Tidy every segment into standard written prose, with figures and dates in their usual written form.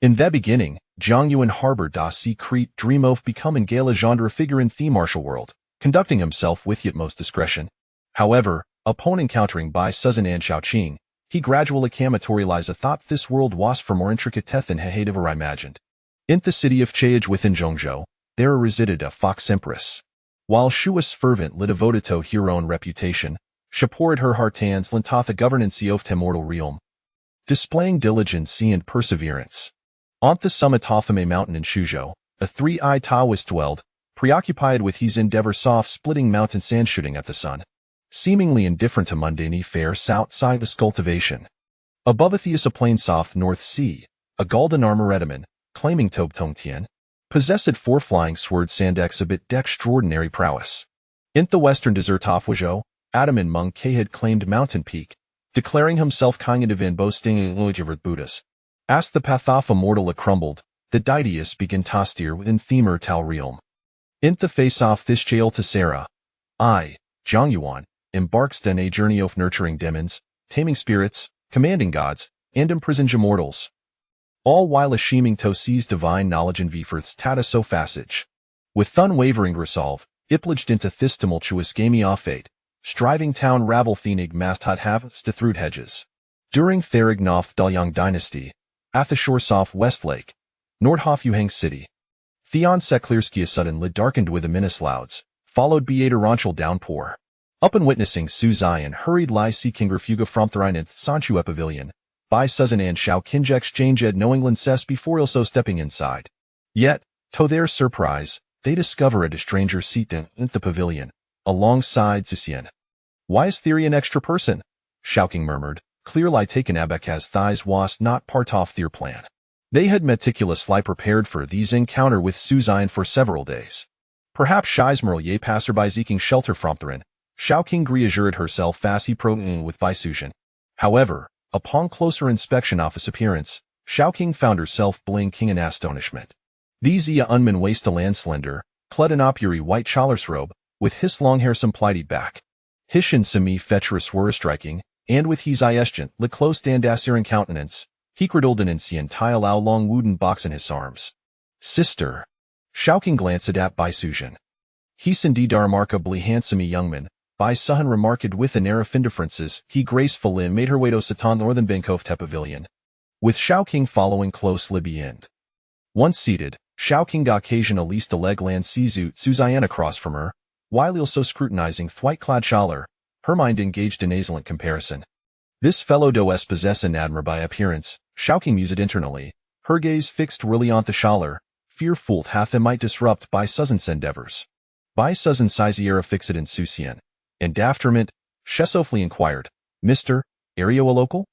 In the beginning, Zhang Yuan harbored a secret dream of becoming a legendary figure in the martial world, conducting himself with utmost discretion. However, upon encountering Bai Suzhen and Xiaoqing, he gradually came to realize a thought this world was far more intricate than he had ever imagined. In the city of Chaij within Zhongzhou, there resided a fox empress. While she was fervent devoted to her own reputation, she poured her heart and into the governance of the mortal realm, displaying diligence and perseverance. On the summit of a mountain in Shuzhou, a three-eyed Taoist dwelled, preoccupied with his endeavor soft-splitting mountain sand shooting at the sun, seemingly indifferent to mundane affairs outside his cultivation. Above Atheus a plain soft North Sea, a golden armored Edaman, claiming Tob Tongtian, possessed four flying swords and exhibit extraordinary prowess. In the western desert of Wuzhou, Adaman Meng Ke had claimed Mountain Peak, declaring himself kind of in boasting of Buddhas. As the path of a mortal crumbled, the deities began to steer within Themer Tal realm. In the face of this jail to Sarah, I, Zhang Yuan, embarked on a journey of nurturing demons, taming spirits, commanding gods, and imprisoning mortals, all while achieving to seize divine knowledge and Vifurth's Tata so passage. With unwavering resolve, it plunged into this tumultuous game of fate, striving town ravel Thenig mast hot havens to through hedges. During Therignoth Dalyang dynasty, at the shores of West Lake, Nordhof Yuhang City, Theon Seklirskia suddenly darkened with ominous clouds, followed by a torrential downpour. Upon witnessing Su Zion hurried Lai Si King refuga from the Rhine Sanchu Pavilion, Bai Suzhen and Xiao Qing exchanged knowing cess before also stepping inside. Yet, to their surprise, they discovered a stranger seated in the pavilion, alongside Susian. Why is Theory an extra person? Xiao Qing murmured, clearly taken aback as thighs was not part of their plan. They had meticulously prepared for these encounter with Su Zion for several days. Perhaps Scheismerl ye passerby seeking shelter from Therin, Xiao Qing reassured herself as he probed with Bai Suzhen. However, upon closer inspection of his appearance, Xiao Qing found herself blinking in astonishment. These unman waist-to-land slender, clad in a pure white chalers robe, with his long hair some plighted back. His and semi-feturous were striking, and with his iesgent, le close and asirin countenance, he cradled an ancient tile long wooden box in his arms. Sister. Xiao Qing glanced at Bai Suzhen. He's indeed a remarkably handsome young man, Bai Suzhen remarked with an air of indifference. He gracefully made her way to Satan northern bank of the pavilion, with Xiao Qing following closely behind. Once seated, Xiao Qing occasionally leased a leg land Sizu Suzayan across from her, while also scrutinizing the white-clad Schaller, her mind engaged in nasalent comparison. This fellow does possess an admirable appearance, Xiao Qing mused internally, her gaze fixed really on the Schaller, fearful hath it might disrupt Bai Suzhen's endeavors. Bai Suzhen Siziera fixed in Susian, and afterment, she softly inquired, Mr. Are you a local?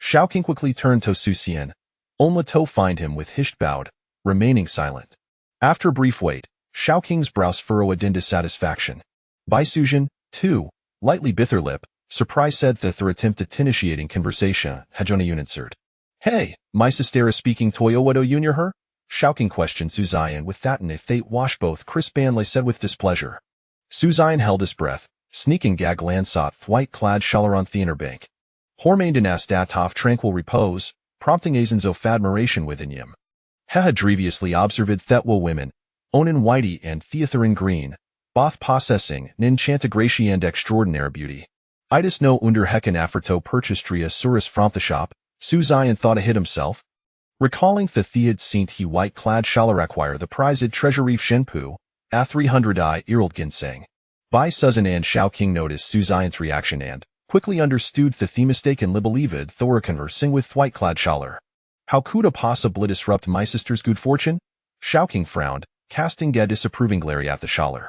Xiao Qing quickly turned to Susian, only to find him with hished bowed, remaining silent. After a brief wait, Xiao Qing's brows furrowed in dissatisfaction. Bai Suzhen, too, lightly bit her lip, surprise said that their attempt at initiating conversation had only answered. Hey, my sister is speaking Toyo what you near her? Xiao Qing questioned Su Zion with that and a fate wash both crisp and said with displeasure. Su Zion held his breath, sneaking gag sought white-clad Schaller on the inner bank. Hormained in Astatov tranquil repose, prompting Azen's of admiration within him. He had grievously observed that women, Onan Whitey and Theotherin Green, both possessing an enchanted gracie and extraordinary beauty. Itis no under Hecken Afferto purchased tria surus from the shop, Su Zion thought to hit himself. Recalling the Theod Saint he white-clad Schaller acquire the prized treasure reef Shenpu, a 300 Erald Ginseng. Bai Suzhen and Xiao Qing noticed Su Zion's reaction and quickly understood that the mistakenly believed they were conversing with white-clad Schaller. How could a possibly disrupt my sister's good fortune? Xiao Qing frowned, casting a disapproving glare at the Schaller.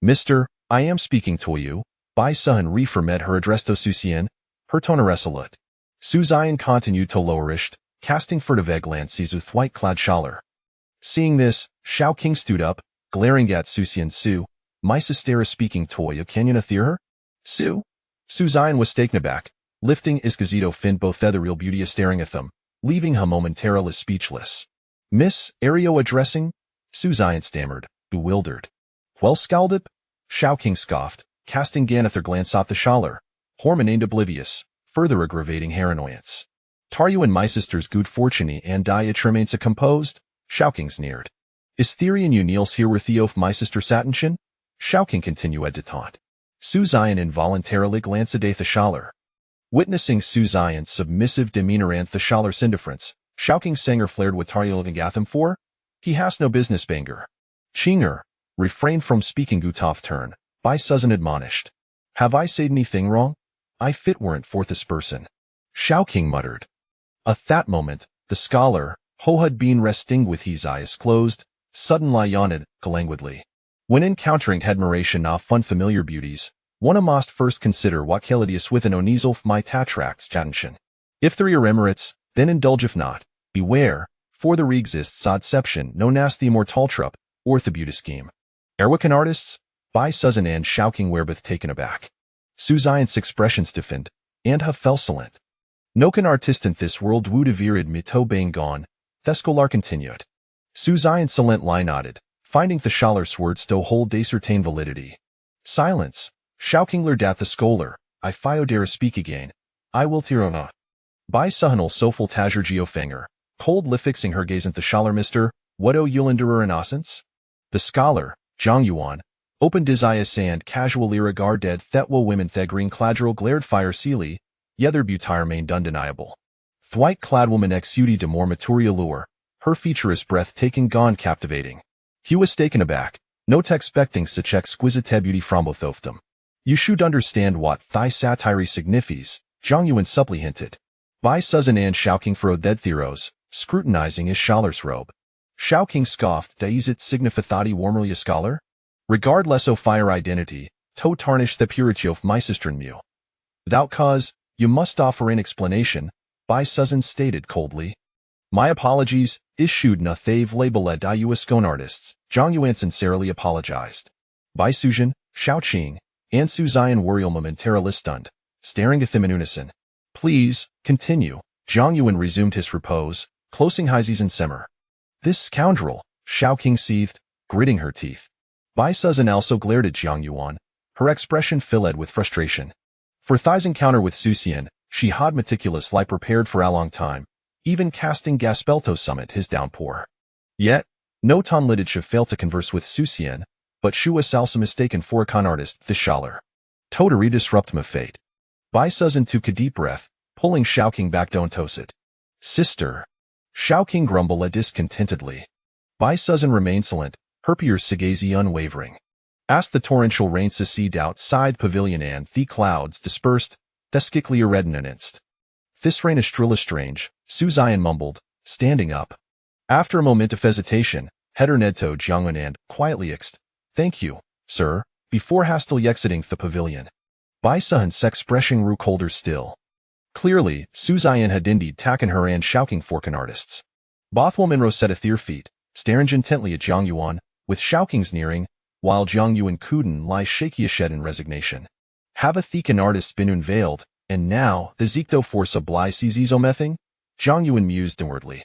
Mister, I am speaking to you. Bai Suzhen reformed her address to Susian, her tone irresolute. Su Zion continued to lowerished, casting furtive glances with white-clad Schaller. Seeing this, Xiao Qing stood up, glaring at Susian. Su, my sister is speaking to you, can you not hear her? Su? Su Zion was taken aback, lifting Esquisito fin both ethereal beauty staring at them, leaving him momentarily speechless. Miss, Ario addressing? Su Zion stammered, bewildered. Well, Scaldip? Xiao Qing scoffed, casting Ganether glance off the Schaller, hormonate oblivious, further aggravating her annoyance. Taryuan my sister's good fortune and die it remains a composed? Xiaoqing sneered. Is Therian you Niels here with Theof my sister Satinshin? Xiaoqing continued to taunt. Su Zion involuntarily glanced at the Schaller. Witnessing Su Zion's submissive demeanor and the Schaller's indifference, Xiaoqing Sanger flared with Taryuan Gatham for? He has no business banger. Chinger, refrain from speaking Gutov turn, by Suzan admonished. Have I said anything wrong? I fit weren't for this person. Xiaoqing muttered. At that moment, the scholar, who had been resting with his eyes closed, suddenly yawned, languidly. When encountering admiration of unfamiliar beauties, one must first consider what qualities within oneself might attract attention. If there are Emirates, then indulge, if not, beware, for there exists oddception known as the immortal trup, or the beauty scheme. Erwican artists, by Suzan and Xiaoqing were both taken aback. Su Zion's expression stiffened, and have fell silent. No can artist in this world would have virid mito bang gone, the scholar continued. Su Zion silently nodded, finding the Schaller's words still hold a certain validity. Silence. Xiaoqing leered at the scholar. I dare speak again. I will tirona. By Suhanal soful tajer geofanger, coldly fixing her gaze at the Schaller Mr. What o Yulenderer innocence? The scholar, Zhang Yuan, opened his eyes and casually regarded Thetwo women the green cladral glared fire seely, yether butire remained undeniable. Thwite clad woman exuded a more mature allure, her feature is breathtaking gone captivating. He was taken aback, not expecting such exquisite beauty from both of them. You should understand what thy satire signifies, Zhang Yuan supply hinted. By Suzan and Xiaoqing furrowed dead theros, scrutinizing his Schaller's robe. Xiaoqing scoffed, Does it signify warmly a scholar? Regardless of fire identity, to tarnish the purity of my sister and mew. Without cause, you must offer an explanation, by Suzan stated coldly. My apologies, issued na thave labeled iuascone artists, Zhang Yuan sincerely apologized. By Suzan, Xiaoqing, and Su Zion were momentarily stunned, staring at them in unison. Please, continue, Zhang Yuan resumed his repose, closing his and simmer. This scoundrel, Xiaoqing seethed, gritting her teeth. Bai Suzan also glared at Zhang Yuan, her expression filled with frustration. For Thai's encounter with Susian, she had meticulously prepared for a long time, even casting Gaspelto summit his downpour. Yet, no ton litage failed to converse with Susian, but she was also mistaken for a con artist, the Schaller. Totally disrupt my fate. Bai Suzan took a deep breath, pulling Xiaoqing back don't toss it. Sister. Xiaoqing grumbled discontentedly. Bai Suzan remained silent, her pure sagazy unwavering. As the torrential rain seceded outside pavilion and the clouds dispersed, theskically reddenanced. This rain is strilla strange, Su Zion mumbled, standing up. After a moment of hesitation, Heder Nedto Jiangwen and, quietly exed, Thank you, sir, before hastily exiting the pavilion. Bai Suzan's expression grew colder still. Clearly, Su Zion had indeed taken her and Xiaoqing forkin artists. Bothwoman rose at their feet, staring intently at Zhang Yuan, with Xiaoqing sneering, while Zhang Yuan Kuden lie shaky shed in resignation. Have a thekan artist been unveiled, and now the Zicto force oblige Zizomething? Zhang Yuan mused inwardly.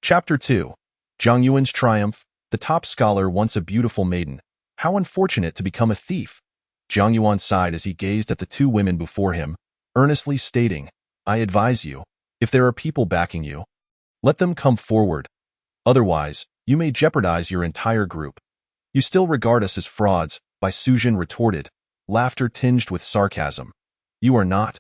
Chapter 2. Zhang Yuan's Triumph, the top scholar once a beautiful maiden. How unfortunate to become a thief. Zhang Yuan sighed as he gazed at the two women before him, earnestly stating, I advise you, if there are people backing you, let them come forward. Otherwise, you may jeopardize your entire group. You still regard us as frauds, Bai Suzan retorted, laughter tinged with sarcasm. You are not.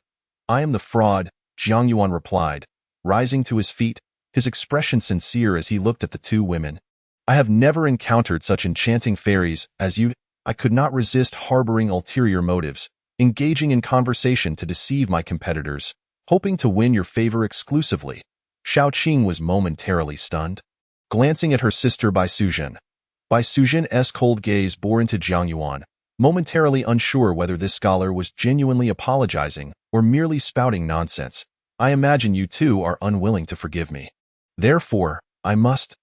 I am the fraud, Zhang Yuan replied, rising to his feet, his expression sincere as he looked at the two women. I have never encountered such enchanting fairies as you. I could not resist harboring ulterior motives, engaging in conversation to deceive my competitors, hoping to win your favor exclusively. Xiaoqing was momentarily stunned, glancing at her sister Bai Suzan. Bai Suzan's cold gaze bore into Zhang Yuan, momentarily unsure whether this scholar was genuinely apologizing or merely spouting nonsense. I imagine you two are unwilling to forgive me. Therefore, I must.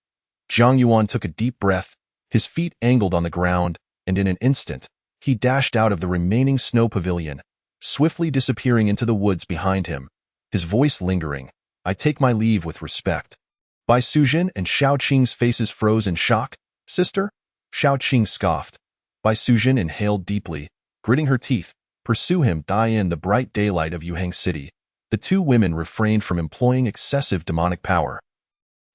Zhang Yuan took a deep breath, his feet angled on the ground, and in an instant, he dashed out of the remaining snow pavilion, swiftly disappearing into the woods behind him, his voice lingering. I take my leave with respect. Bai Suzan and Xiaoqing's faces froze in shock. Sister? Xiaoqing scoffed. Bai Suzan inhaled deeply, gritting her teeth. Pursue him, die in the bright daylight of Yuhang City. the two women refrained from employing excessive demonic power.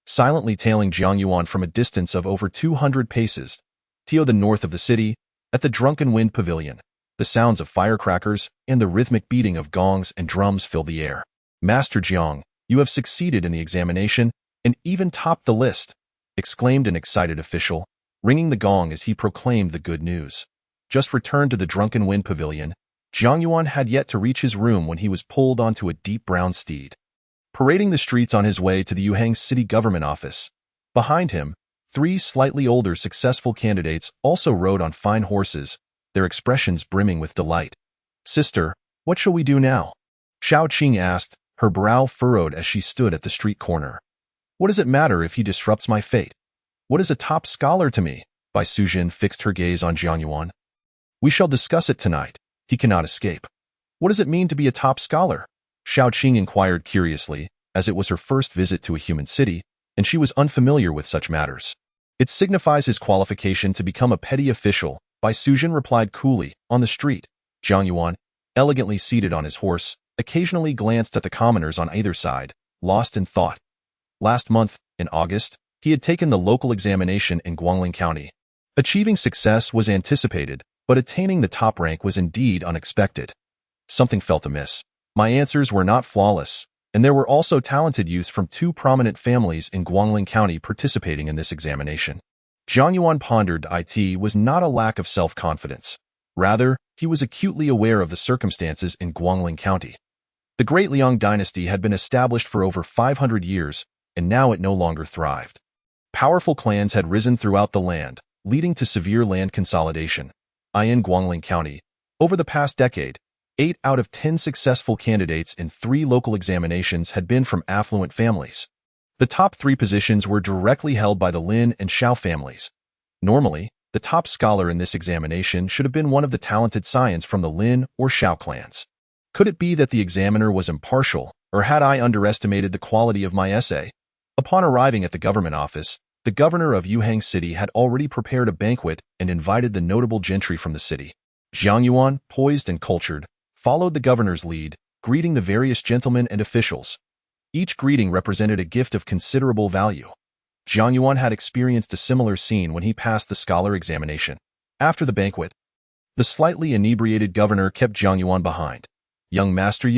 Silently tailing Jiang Yuan from a distance of over 200 paces, to the north of the city, at the Drunken Wind Pavilion, the sounds of firecrackers and the rhythmic beating of gongs and drums filled the air. "Master Jiang, you have succeeded in the examination and even topped the list," exclaimed an excited official, ringing the gong as he proclaimed the good news. Just returned to the Drunken Wind Pavilion, Jiang Yuan had yet to reach his room when he was pulled onto a deep brown steed, parading the streets on his way to the Yuhang city government office. Behind him, three slightly older successful candidates also rode on fine horses, their expressions brimming with delight. "Sister, what shall we do now?" Xiao Qing asked, her brow furrowed as she stood at the street corner. "What does it matter if he disrupts my fate? What is a top scholar to me?" Bai Sujin fixed her gaze on Jiang Yuan. "We shall discuss it tonight. He cannot escape." "What does it mean to be a top scholar?" Xiao Qing inquired curiously, as it was her first visit to a human city, and she was unfamiliar with such matters. "It signifies his qualification to become a petty official," Bai Sujin replied coolly. On the street, Jiang Yuan, elegantly seated on his horse, occasionally glanced at the commoners on either side, lost in thought. Last month, in August, he had taken the local examination in Guangling County. Achieving success was anticipated, but attaining the top rank was indeed unexpected. Something felt amiss. My answers were not flawless, and there were also talented youths from two prominent families in Guangling County participating in this examination. Jiang Yuan pondered. It was not a lack of self-confidence. Rather, he was acutely aware of the circumstances in Guangling County. The Great Liang dynasty had been established for over 500 years, and now it no longer thrived. Powerful clans had risen throughout the land, leading to severe land consolidation. In Guangling County, over the past decade, 8 out of 10 successful candidates in 3 local examinations had been from affluent families. The top 3 positions were directly held by the Lin and Xiao families. Normally, the top scholar in this examination should have been one of the talented scions from the Lin or Xiao clans. Could it be that the examiner was impartial, or had I underestimated the quality of my essay? Upon arriving at the government office, the governor of Yuhang City had already prepared a banquet and invited the notable gentry from the city. Jiang Yuan, poised and cultured, followed the governor's lead, greeting the various gentlemen and officials. Each greeting represented a gift of considerable value. Jiang Yuan had experienced a similar scene when he passed the scholar examination. After the banquet, the slightly inebriated governor kept Jiang Yuan behind. "Young master,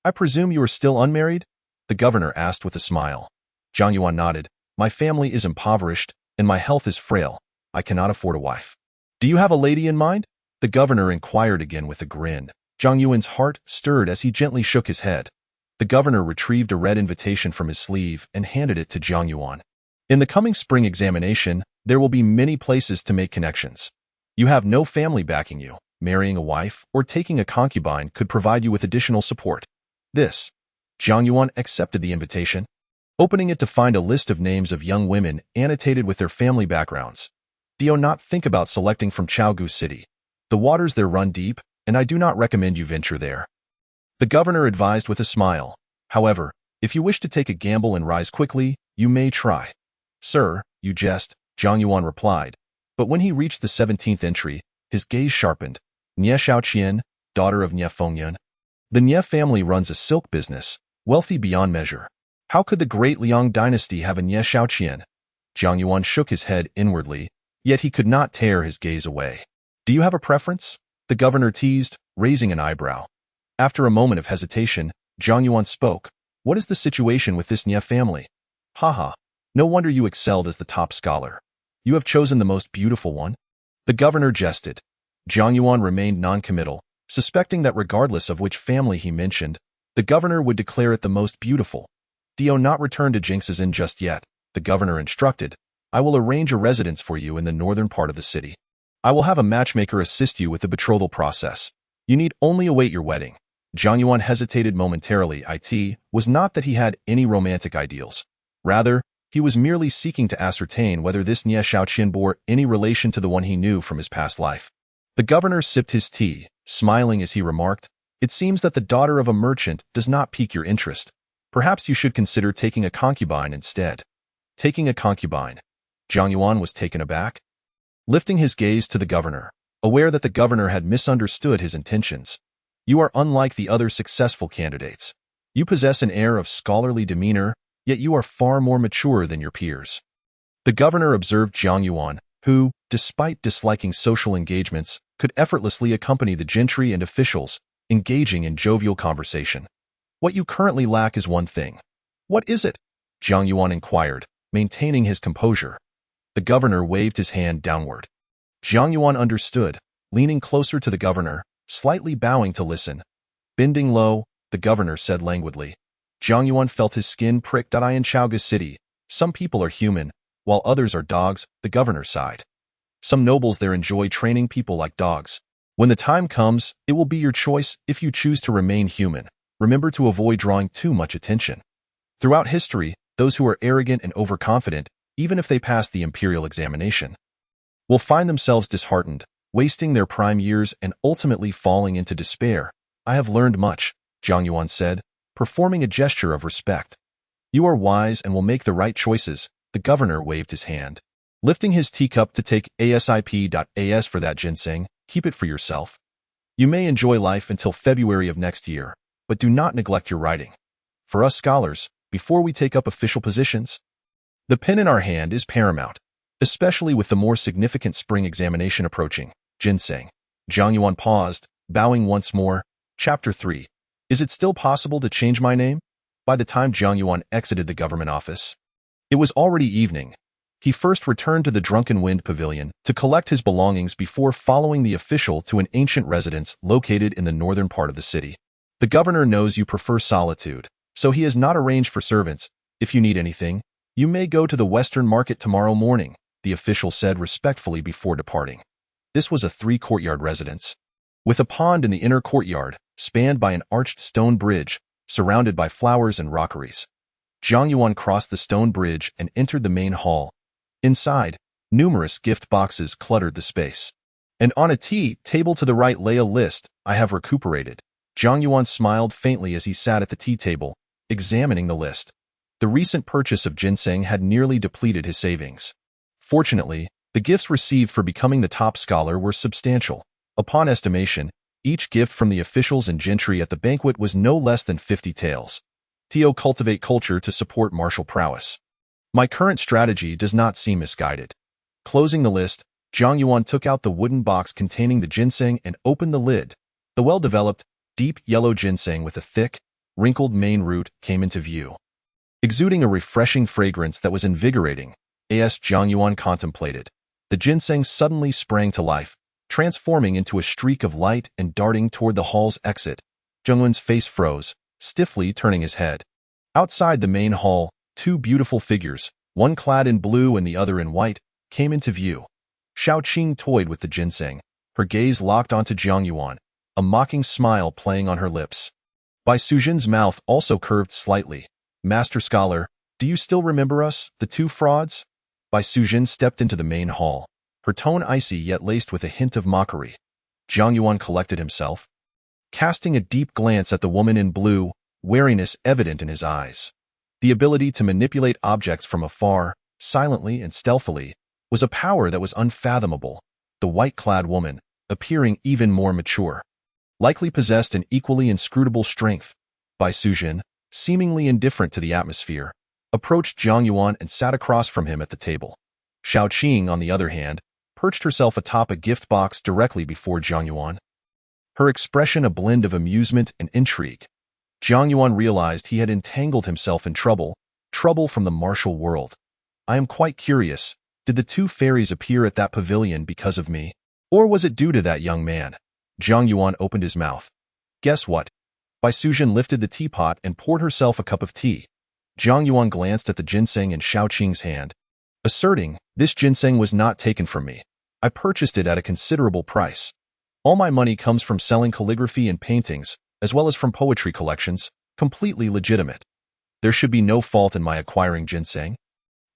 I presume you are still unmarried?" the governor asked with a smile. Jiang Yuan nodded. "My family is impoverished, and my health is frail. I cannot afford a wife." "Do you have a lady in mind?" the governor inquired again with a grin. Jiang Yuan's heart stirred as he gently shook his head. The governor retrieved a red invitation from his sleeve and handed it to Jiang Yuan. "In the coming spring examination, there will be many places to make connections. You have no family backing you. Marrying a wife or taking a concubine could provide you with additional support." Jiang Yuan accepted the invitation, opening it to find a list of names of young women annotated with their family backgrounds. "Do not think about selecting from Chaogu City. The waters there run deep, and I do not recommend you venture there," the governor advised with a smile. "However, if you wish to take a gamble and rise quickly, you may try." "Sir, you jest," Jiang Yuan replied. But when he reached the 17th entry, his gaze sharpened. "Nie Xiaoqian, daughter of Nie Fengyan. The Nie family runs a silk business, wealthy beyond measure. How could the Great Liang dynasty have a Nie Xiaoqian?" Jiang Yuan shook his head inwardly, yet he could not tear his gaze away. "Do you have a preference?" the governor teased, raising an eyebrow. After a moment of hesitation, Jiang Yuan spoke. "What is the situation with this Nie family?" "Haha, no wonder you excelled as the top scholar. You have chosen the most beautiful one." The governor jested. Jiang Yuan remained non-committal, suspecting that regardless of which family he mentioned, the governor would declare it the most beautiful. "Do not return to Jingxizhen just yet," the governor instructed. "I will arrange a residence for you in the northern part of the city. I will have a matchmaker assist you with the betrothal process. You need only await your wedding." Jiang Yuan hesitated momentarily. It was not that he had any romantic ideals. Rather, he was merely seeking to ascertain whether this Nie Xiaoqian bore any relation to the one he knew from his past life. The governor sipped his tea, smiling as he remarked, "It seems that the daughter of a merchant does not pique your interest. Perhaps you should consider taking a concubine instead." "Taking a concubine?" Jiang Yuan was taken aback. Lifting his gaze to the governor, aware that the governor had misunderstood his intentions. "You are unlike the other successful candidates. You possess an air of scholarly demeanor, yet you are far more mature than your peers. The governor observed Jiang Yuan, who, despite disliking social engagements, could effortlessly accompany the gentry and officials, engaging in jovial conversation. What you currently lack is one thing. What is it? Jiang Yuan inquired, maintaining his composure. The governor waved his hand downward. Jiang Yuan understood, leaning closer to the governor, slightly bowing to listen. Bending low, the governor said languidly. Jiang Yuan felt his skin prick. In Chaoga City, some people are human, while others are dogs, the governor sighed. Some nobles there enjoy training people like dogs. When the time comes, it will be your choice if you choose to remain human. Remember to avoid drawing too much attention. Throughout history, those who are arrogant and overconfident, even if they pass the imperial examination, will find themselves disheartened, wasting their prime years and ultimately falling into despair. I have learned much, Jiang Yuan said, performing a gesture of respect. You are wise and will make the right choices. The governor waved his hand, lifting his teacup to take asip.as for that ginseng. Keep it for yourself. You may enjoy life until February of next year, but do not neglect your writing. For us scholars, before we take up official positions, the pen in our hand is paramount, especially with the more significant spring examination approaching. Ginseng. Jiang Yuan paused, bowing once more. Chapter 3. Is it still possible to change my name? By the time Jiang Yuan exited the government office, it was already evening. He first returned to the Drunken Wind Pavilion to collect his belongings before following the official to an ancient residence located in the northern part of the city. The governor knows you prefer solitude, so he has not arranged for servants. If you need anything, you may go to the Western Market tomorrow morning, the official said respectfully before departing. This was a 3-courtyard residence, with a pond in the inner courtyard, spanned by an arched stone bridge, surrounded by flowers and rockeries. Jiang Yuan crossed the stone bridge and entered the main hall. Inside, numerous gift boxes cluttered the space. And on a tea table to the right lay a list. I have recuperated. Jiang Yuan smiled faintly as he sat at the tea table, examining the list. The recent purchase of ginseng had nearly depleted his savings. Fortunately, the gifts received for becoming the top scholar were substantial. Upon estimation, each gift from the officials and gentry at the banquet was no less than 50 taels. To cultivate culture to support martial prowess. My current strategy does not seem misguided. Closing the list, Jiang Yuan took out the wooden box containing the ginseng and opened the lid. The well-developed, deep yellow ginseng with a thick, wrinkled main root came into view. Exuding a refreshing fragrance that was invigorating, Jiang Yuan contemplated. The ginseng suddenly sprang to life, transforming into a streak of light and darting toward the hall's exit. Jiang Yuan's face froze, stiffly turning his head. Outside the main hall, 2 beautiful figures, one clad in blue and the other in white, came into view. Xiao Qing toyed with the ginseng, her gaze locked onto Jiang Yuan, a mocking smile playing on her lips. Bai Sujin's mouth also curved slightly. Master Scholar, do you still remember us, the 2 frauds? Bai Sujin stepped into the main hall, her tone icy yet laced with a hint of mockery. Jiang Yuan collected himself, casting a deep glance at the woman in blue, wariness evident in his eyes. The ability to manipulate objects from afar, silently and stealthily, was a power that was unfathomable. The white-clad woman, appearing even more mature, likely possessed an equally inscrutable strength. Bai Sujin, seemingly indifferent to the atmosphere, approached Jiang Yuan and sat across from him at the table. Xiao Qing, on the other hand, perched herself atop a gift box directly before Jiang Yuan. Her expression a blend of amusement and intrigue. Jiang Yuan realized he had entangled himself in trouble from the martial world. I am quite curious, did the 2 fairies appear at that pavilion because of me? Or was it due to that young man? Jiang Yuan opened his mouth. Guess what? Bai Sujin lifted the teapot and poured herself a cup of tea. Jiang Yuan glanced at the ginseng in Xiao Qing's hand, asserting, this ginseng was not taken from me. I purchased it at a considerable price. All my money comes from selling calligraphy and paintings, as well as from poetry collections, completely legitimate. There should be no fault in my acquiring ginseng.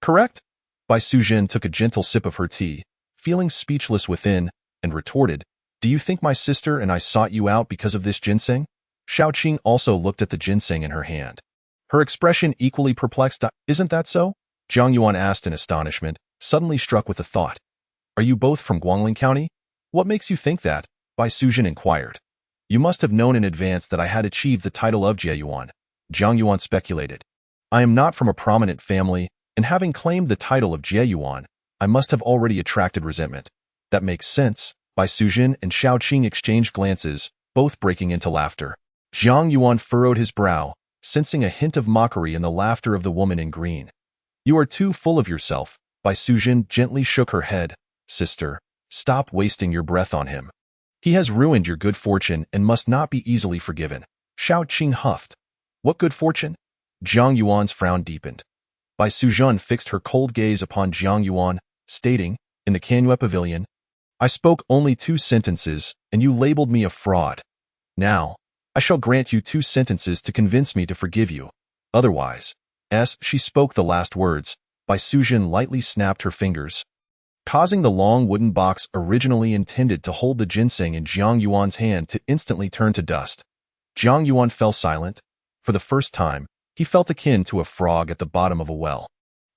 Correct? Bai Sujin took a gentle sip of her tea, feeling speechless within, and retorted, do you think my sister and I sought you out because of this ginseng? Xiao Qing also looked at the ginseng in her hand. Her expression equally perplexed. Isn't that so? Jiang Yuan asked in astonishment, suddenly struck with a thought. Are you both from Guangling County? What makes you think that? Bai Sujin inquired. You must have known in advance that I had achieved the title of Jie Yuan. Jiang Yuan speculated. I am not from a prominent family, and having claimed the title of Jie Yuan, I must have already attracted resentment. That makes sense. Bai Sujin and Shao Qing exchanged glances, both breaking into laughter. Jiang Yuan furrowed his brow, sensing a hint of mockery in the laughter of the woman in green. You are too full of yourself. Bai Sujin gently shook her head. Sister, stop wasting your breath on him. He has ruined your good fortune and must not be easily forgiven. Shao Qing huffed. What good fortune? Jiang Yuan's frown deepened. Bai Sujin fixed her cold gaze upon Jiang Yuan, stating, in the Canyue Pavilion, I spoke only 2 sentences, and you labeled me a fraud. Now, I shall grant you 2 sentences to convince me to forgive you. Otherwise, as she spoke the last words, Bai Sujin lightly snapped her fingers, causing the long wooden box originally intended to hold the ginseng in Jiang Yuan's hand to instantly turn to dust. Jiang Yuan fell silent. For the first time, he felt akin to a frog at the bottom of a well.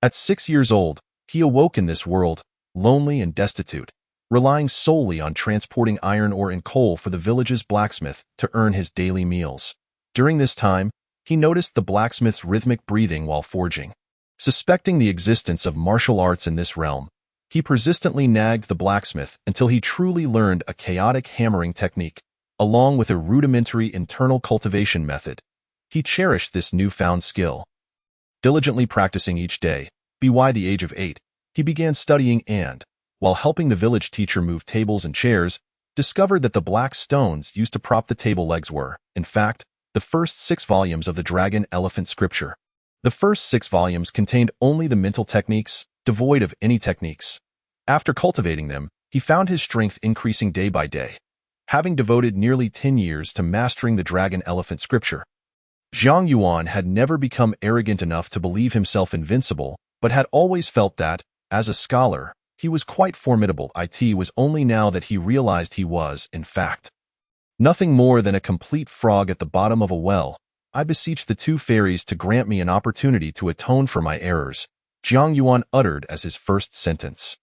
At 6 years old, he awoke in this world, lonely and destitute, relying solely on transporting iron ore and coal for the village's blacksmith to earn his daily meals. During this time, he noticed the blacksmith's rhythmic breathing while forging. Suspecting the existence of martial arts in this realm, he persistently nagged the blacksmith until he truly learned a chaotic hammering technique, along with a rudimentary internal cultivation method. He cherished this newfound skill. Diligently practicing each day, by the age of 8, he began studying and, while helping the village teacher move tables and chairs, discovered that the black stones used to prop the table legs were, in fact, the first 6 volumes of the Dragon Elephant scripture. The first 6 volumes contained only the mental techniques, devoid of any techniques. After cultivating them, he found his strength increasing day by day. Having devoted nearly 10 years to mastering the Dragon Elephant scripture, Jiang Yuan had never become arrogant enough to believe himself invincible, but had always felt that, as a scholar, he was quite formidable. It was only now that he realized he was, in fact, nothing more than a complete frog at the bottom of a well. I beseech the 2 fairies to grant me an opportunity to atone for my errors, Jiang Yuan uttered as his first sentence.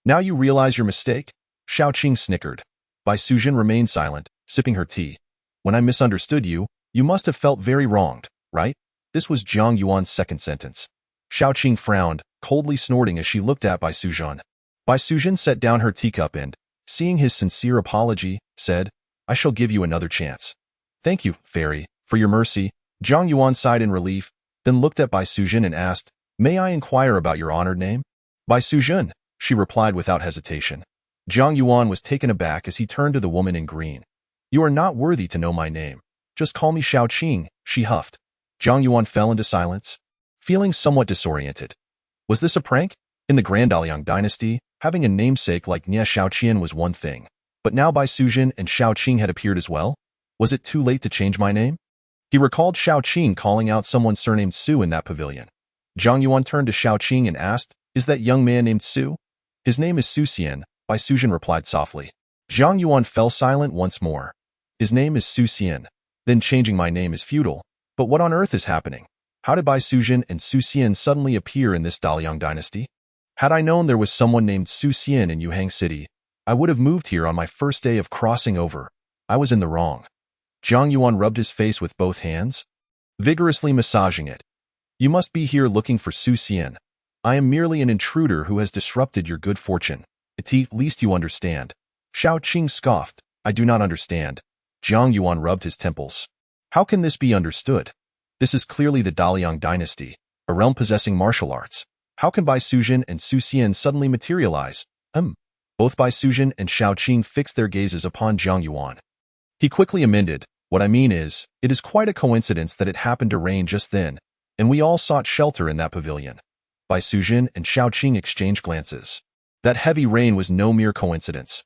Now you realize your mistake? Shao Qing snickered. Bai Sujin remained silent, sipping her tea. When I misunderstood you, you must have felt very wronged, right? This was Jiang Yuan's second sentence. Shao Qing frowned, coldly snorting as she looked at Bai Sujin. Bai Sujin set down her teacup and, seeing his sincere apology, said, I shall give you another chance. Thank you, fairy, for your mercy. Jiang Yuan sighed in relief, then looked at Bai Sujin and asked, May I inquire about your honored name? Bai Sujin, she replied without hesitation. Jiang Yuan was taken aback as he turned to the woman in green. You are not worthy to know my name. Just call me Shao Qing, she huffed. Jiang Yuan fell into silence, feeling somewhat disoriented. Was this a prank? In the Grand Daliang dynasty, having a namesake like Nie Shaoqian was one thing, but now Bai Sujin and Shao Qing had appeared as well? Was it too late to change my name? He recalled Shao Qing calling out someone surnamed Su in that pavilion. Jiang Yuan turned to Shao Qing and asked, Is that young man named Su? His name is Su Xian, Bai Sujin replied softly. Jiang Yuan fell silent once more. His name is Su Xian. Then changing my name is futile. But what on earth is happening? How did Bai Sujin and Su Xian suddenly appear in this Daliang dynasty? Had I known there was someone named Su Xian in Yuhang City, I would have moved here on my first day of crossing over. I was in the wrong. Jiang Yuan rubbed his face with both hands, vigorously massaging it. You must be here looking for Su Xian. I am merely an intruder who has disrupted your good fortune. At least you understand. Shao Qing scoffed. I do not understand. Jiang Yuan rubbed his temples. How can this be understood? This is clearly the Daliang dynasty, a realm possessing martial arts. How can Bai Sujin and Su Xian suddenly materialize? Both Bai Sujin and Shao Qing fixed their gazes upon Jiang Yuan. He quickly amended, What I mean is, it is quite a coincidence that it happened to rain just then, and we all sought shelter in that pavilion. Bai Sujin and Shao Qing exchanged glances. That heavy rain was no mere coincidence.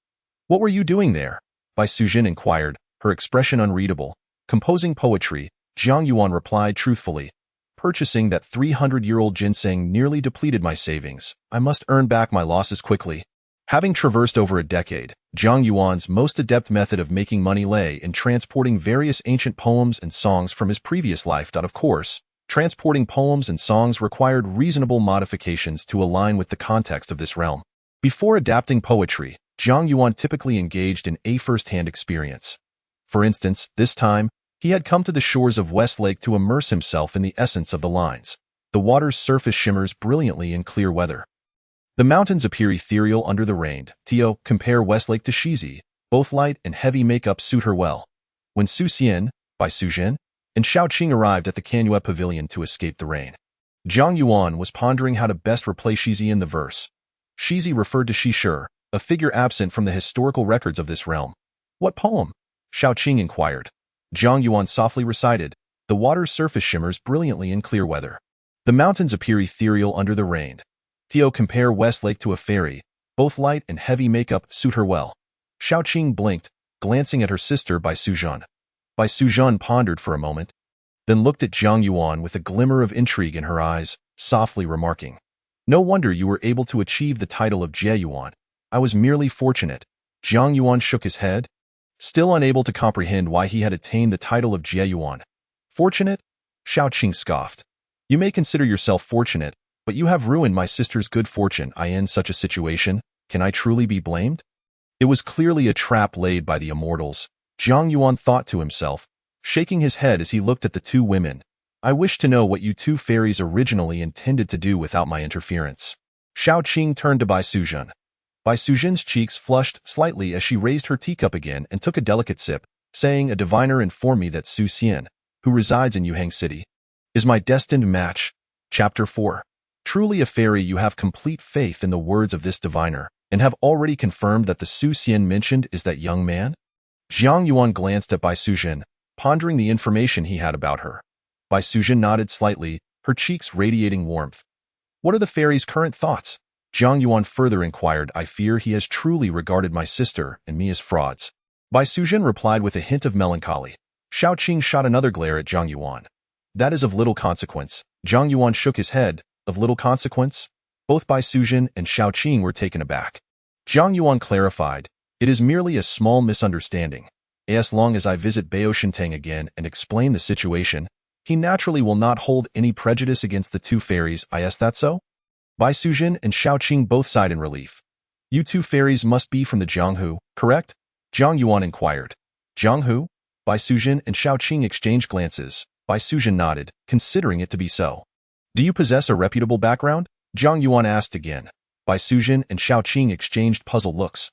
What were you doing there? Bai Sujin inquired, her expression unreadable. Composing poetry, Jiang Yuan replied truthfully. Purchasing that 300-year-old ginseng nearly depleted my savings. I must earn back my losses quickly. Having traversed over a decade, Jiang Yuan's most adept method of making money lay in transporting various ancient poems and songs from his previous life. Of course, transporting poems and songs required reasonable modifications to align with the context of this realm. Before adapting poetry, Jiang Yuan typically engaged in a first-hand experience. For instance, this time, he He had come to the shores of Westlake to immerse himself in the essence of the lines. The water's surface shimmers brilliantly in clear weather. The mountains appear ethereal under the rain. Tio, compare Westlake to Shizi. Both light and heavy makeup suit her well. When Su Xian, by Su Jin, and Xiaoqing arrived at the Canyue Pavilion to escape the rain, Zhang Yuan was pondering how to best replace Shizi in the verse. Shizi referred to Shishir, a figure absent from the historical records of this realm. What poem? Xiaoqing inquired. Zhang Yuan softly recited, the water's surface shimmers brilliantly in clear weather. The mountains appear ethereal under the rain. Tio, compare Westlake to a fairy. Both light and heavy makeup suit her well. Xiaoqing blinked, glancing at her sister Bai Suzhan. Bai Suzhan pondered for a moment, then looked at Zhang Yuan with a glimmer of intrigue in her eyes, softly remarking, no wonder you were able to achieve the title of Jie Yuan. I was merely fortunate. Zhang Yuan shook his head, still unable to comprehend why he had attained the title of Jie Yuan. Fortunate? Xiaoqing scoffed. You may consider yourself fortunate, but you have ruined my sister's good fortune. In such a situation, can I truly be blamed? It was clearly a trap laid by the immortals, Zhang Yuan thought to himself, shaking his head as he looked at the two women. I wish to know what you two fairies originally intended to do without my interference. Xiaoqing turned to Bai Suzhan. Bai Suzhan's cheeks flushed slightly as she raised her teacup again and took a delicate sip, saying, a diviner informed me that Su Xian, who resides in Yuhang City, is my destined match. Chapter 4. Truly a fairy, you have complete faith in the words of this diviner, and have already confirmed that the Su Xian mentioned is that young man? Zhang Yuan glanced at Bai Suzhan, pondering the information he had about her. Bai Suzhan nodded slightly, her cheeks radiating warmth. What are the fairy's current thoughts? Zhang Yuan further inquired. I fear he has truly regarded my sister and me as frauds. Bai Suzhan replied with a hint of melancholy. Xiaoqing shot another glare at Zhang Yuan. That is of little consequence. Zhang Yuan shook his head. Of little consequence? Both Bai Suzhan and Xiaoqing were taken aback. Zhang Yuan clarified, it is merely a small misunderstanding. As long as I visit Bao Shintang again and explain the situation, he naturally will not hold any prejudice against the two fairies. Is that so? Bai Suzhan and Xiaoqing both sighed in relief. You two fairies must be from the Jianghu, correct? Zhang Yuan inquired. Jianghu? Bai Suzhan and Xiaoqing exchanged glances. Bai Suzhan nodded, considering it to be so. Do you possess a reputable background? Zhang Yuan asked again. Bai Suzhan and Xiaoqing exchanged puzzled looks.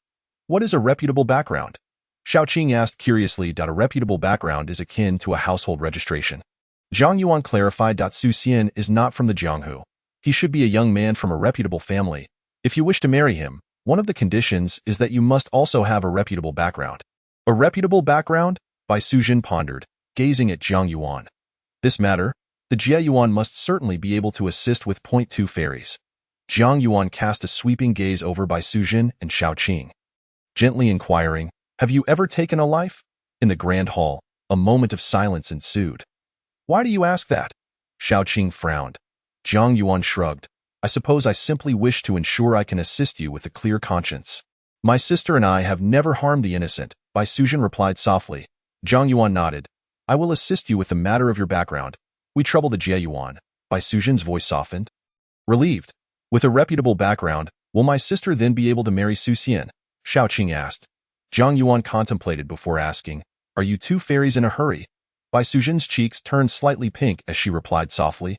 What is a reputable background? Xiaoqing asked curiously. A reputable background is akin to a household registration. Zhang Yuan clarified. Su Xian is not from the Jianghu. He should be a young man from a reputable family. If you wish to marry him, one of the conditions is that you must also have a reputable background. A reputable background? Bai Suzhan pondered, gazing at Zhang Yuan. This matter, the Jie Yuan must certainly be able to assist with. Two fairies. Zhang Yuan cast a sweeping gaze over Bai Suzhan and Xiaoqing, gently inquiring, have you ever taken a life? In the grand hall, a moment of silence ensued. Why do you ask that? Xiaoqing frowned. Zhang Yuan shrugged. I suppose I simply wish to ensure I can assist you with a clear conscience. My sister and I have never harmed the innocent, Bai Suzhan replied softly. Zhang Yuan nodded. I will assist you with the matter of your background. We trouble the Jie Yuan. Bai Suzhan's voice softened. Relieved. With a reputable background, will my sister then be able to marry Su Xian? Xiaoqing asked. Zhang Yuan contemplated before asking, are you two fairies in a hurry? Bai Suzhan's cheeks turned slightly pink as she replied softly.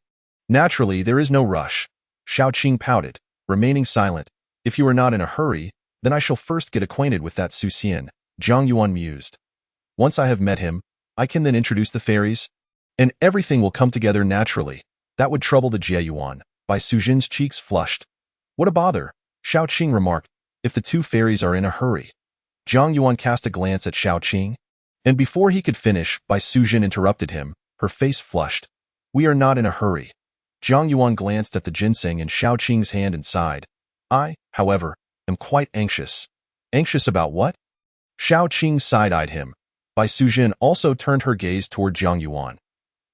Naturally, there is no rush. Xiaoqing pouted, remaining silent. If you are not in a hurry, then I shall first get acquainted with that Su Xian, Zhang Yuan mused. Once I have met him, I can then introduce the fairies, and everything will come together naturally. That would trouble the Jie Yuan. Bai Suzhan's cheeks flushed. What a bother, Xiaoqing remarked, if the two fairies are in a hurry. Zhang Yuan cast a glance at Xiaoqing, and before he could finish, Bai Suzhan interrupted him, her face flushed. We are not in a hurry. Zhang Yuan glanced at the ginseng in Xiaoqing's hand and sighed. I, however, am quite anxious. Anxious about what? Xiaoqing side-eyed him. Bai Suzhan also turned her gaze toward Zhang Yuan.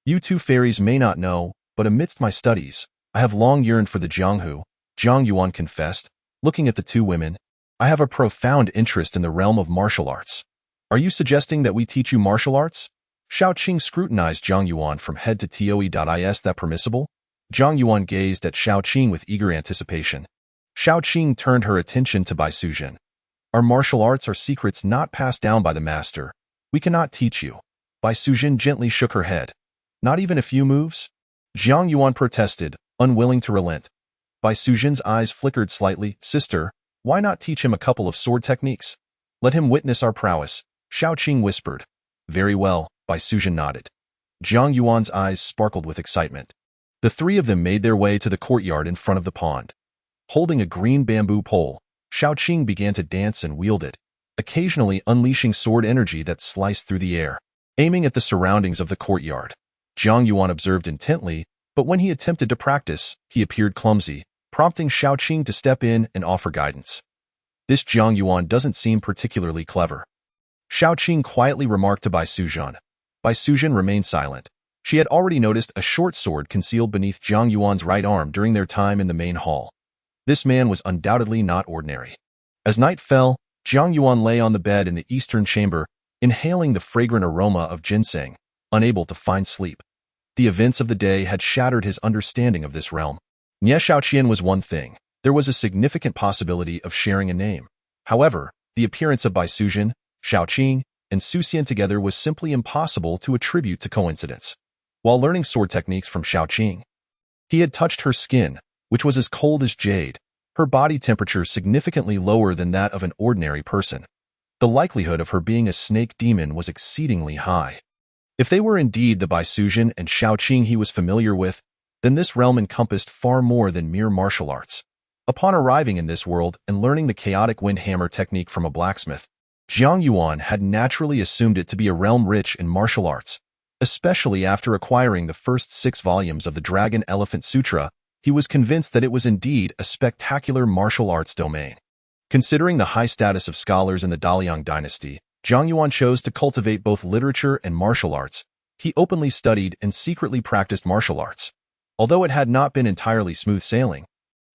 You two fairies may not know, but amidst my studies, I have long yearned for the Jianghu, Zhang Yuan confessed, looking at the two women. I have a profound interest in the realm of martial arts. Are you suggesting that we teach you martial arts? Xiaoqing scrutinized Zhang Yuan from head to toe. Is that permissible? Zhang Yuan gazed at Xiaoqing with eager anticipation. Xiaoqing turned her attention to Bai Suzhan. Our martial arts are secrets not passed down by the master. We cannot teach you. Bai Sujin gently shook her head. Not even a few moves? Jiang Yuan protested, unwilling to relent. Bai Sujin's eyes flickered slightly. Sister, why not teach him a couple of sword techniques? Let him witness our prowess, Xiao Qing whispered. Very well, Bai Sujin nodded. Jiang Yuan's eyes sparkled with excitement. The three of them made their way to the courtyard in front of the pond. Holding a green bamboo pole, Xiao Qing began to dance and wield it, occasionally unleashing sword energy that sliced through the air, aiming at the surroundings of the courtyard. Jiang Yuan observed intently, but when he attempted to practice, he appeared clumsy, prompting Xiao Qing to step in and offer guidance. This Jiang Yuan doesn't seem particularly clever. Xiao Qing quietly remarked to Bai Sujin. Bai Sujin remained silent. She had already noticed a short sword concealed beneath Jiang Yuan's right arm during their time in the main hall. This man was undoubtedly not ordinary. As night fell, Jiang Yuan lay on the bed in the eastern chamber, inhaling the fragrant aroma of ginseng, unable to find sleep. The events of the day had shattered his understanding of this realm. Nie Shaoqian was one thing. There was a significant possibility of sharing a name. However, the appearance of Bai Sujin, Xiao Qing, and Su Xian together was simply impossible to attribute to coincidence. While learning sword techniques from Xiao Qing, he had touched her skin, which was as cold as jade, her body temperature significantly lower than that of an ordinary person. The likelihood of her being a snake demon was exceedingly high. If they were indeed the Bai Sujin and Xiao Qing he was familiar with, then this realm encompassed far more than mere martial arts. Upon arriving in this world and learning the chaotic wind hammer technique from a blacksmith, Jiang Yuan had naturally assumed it to be a realm rich in martial arts. Especially after acquiring the first 6 volumes of the Dragon Elephant Sutra, he was convinced that it was indeed a spectacular martial arts domain. Considering the high status of scholars in the Daliang dynasty, Jiang Yuan chose to cultivate both literature and martial arts. He openly studied and secretly practiced martial arts. Although it had not been entirely smooth sailing,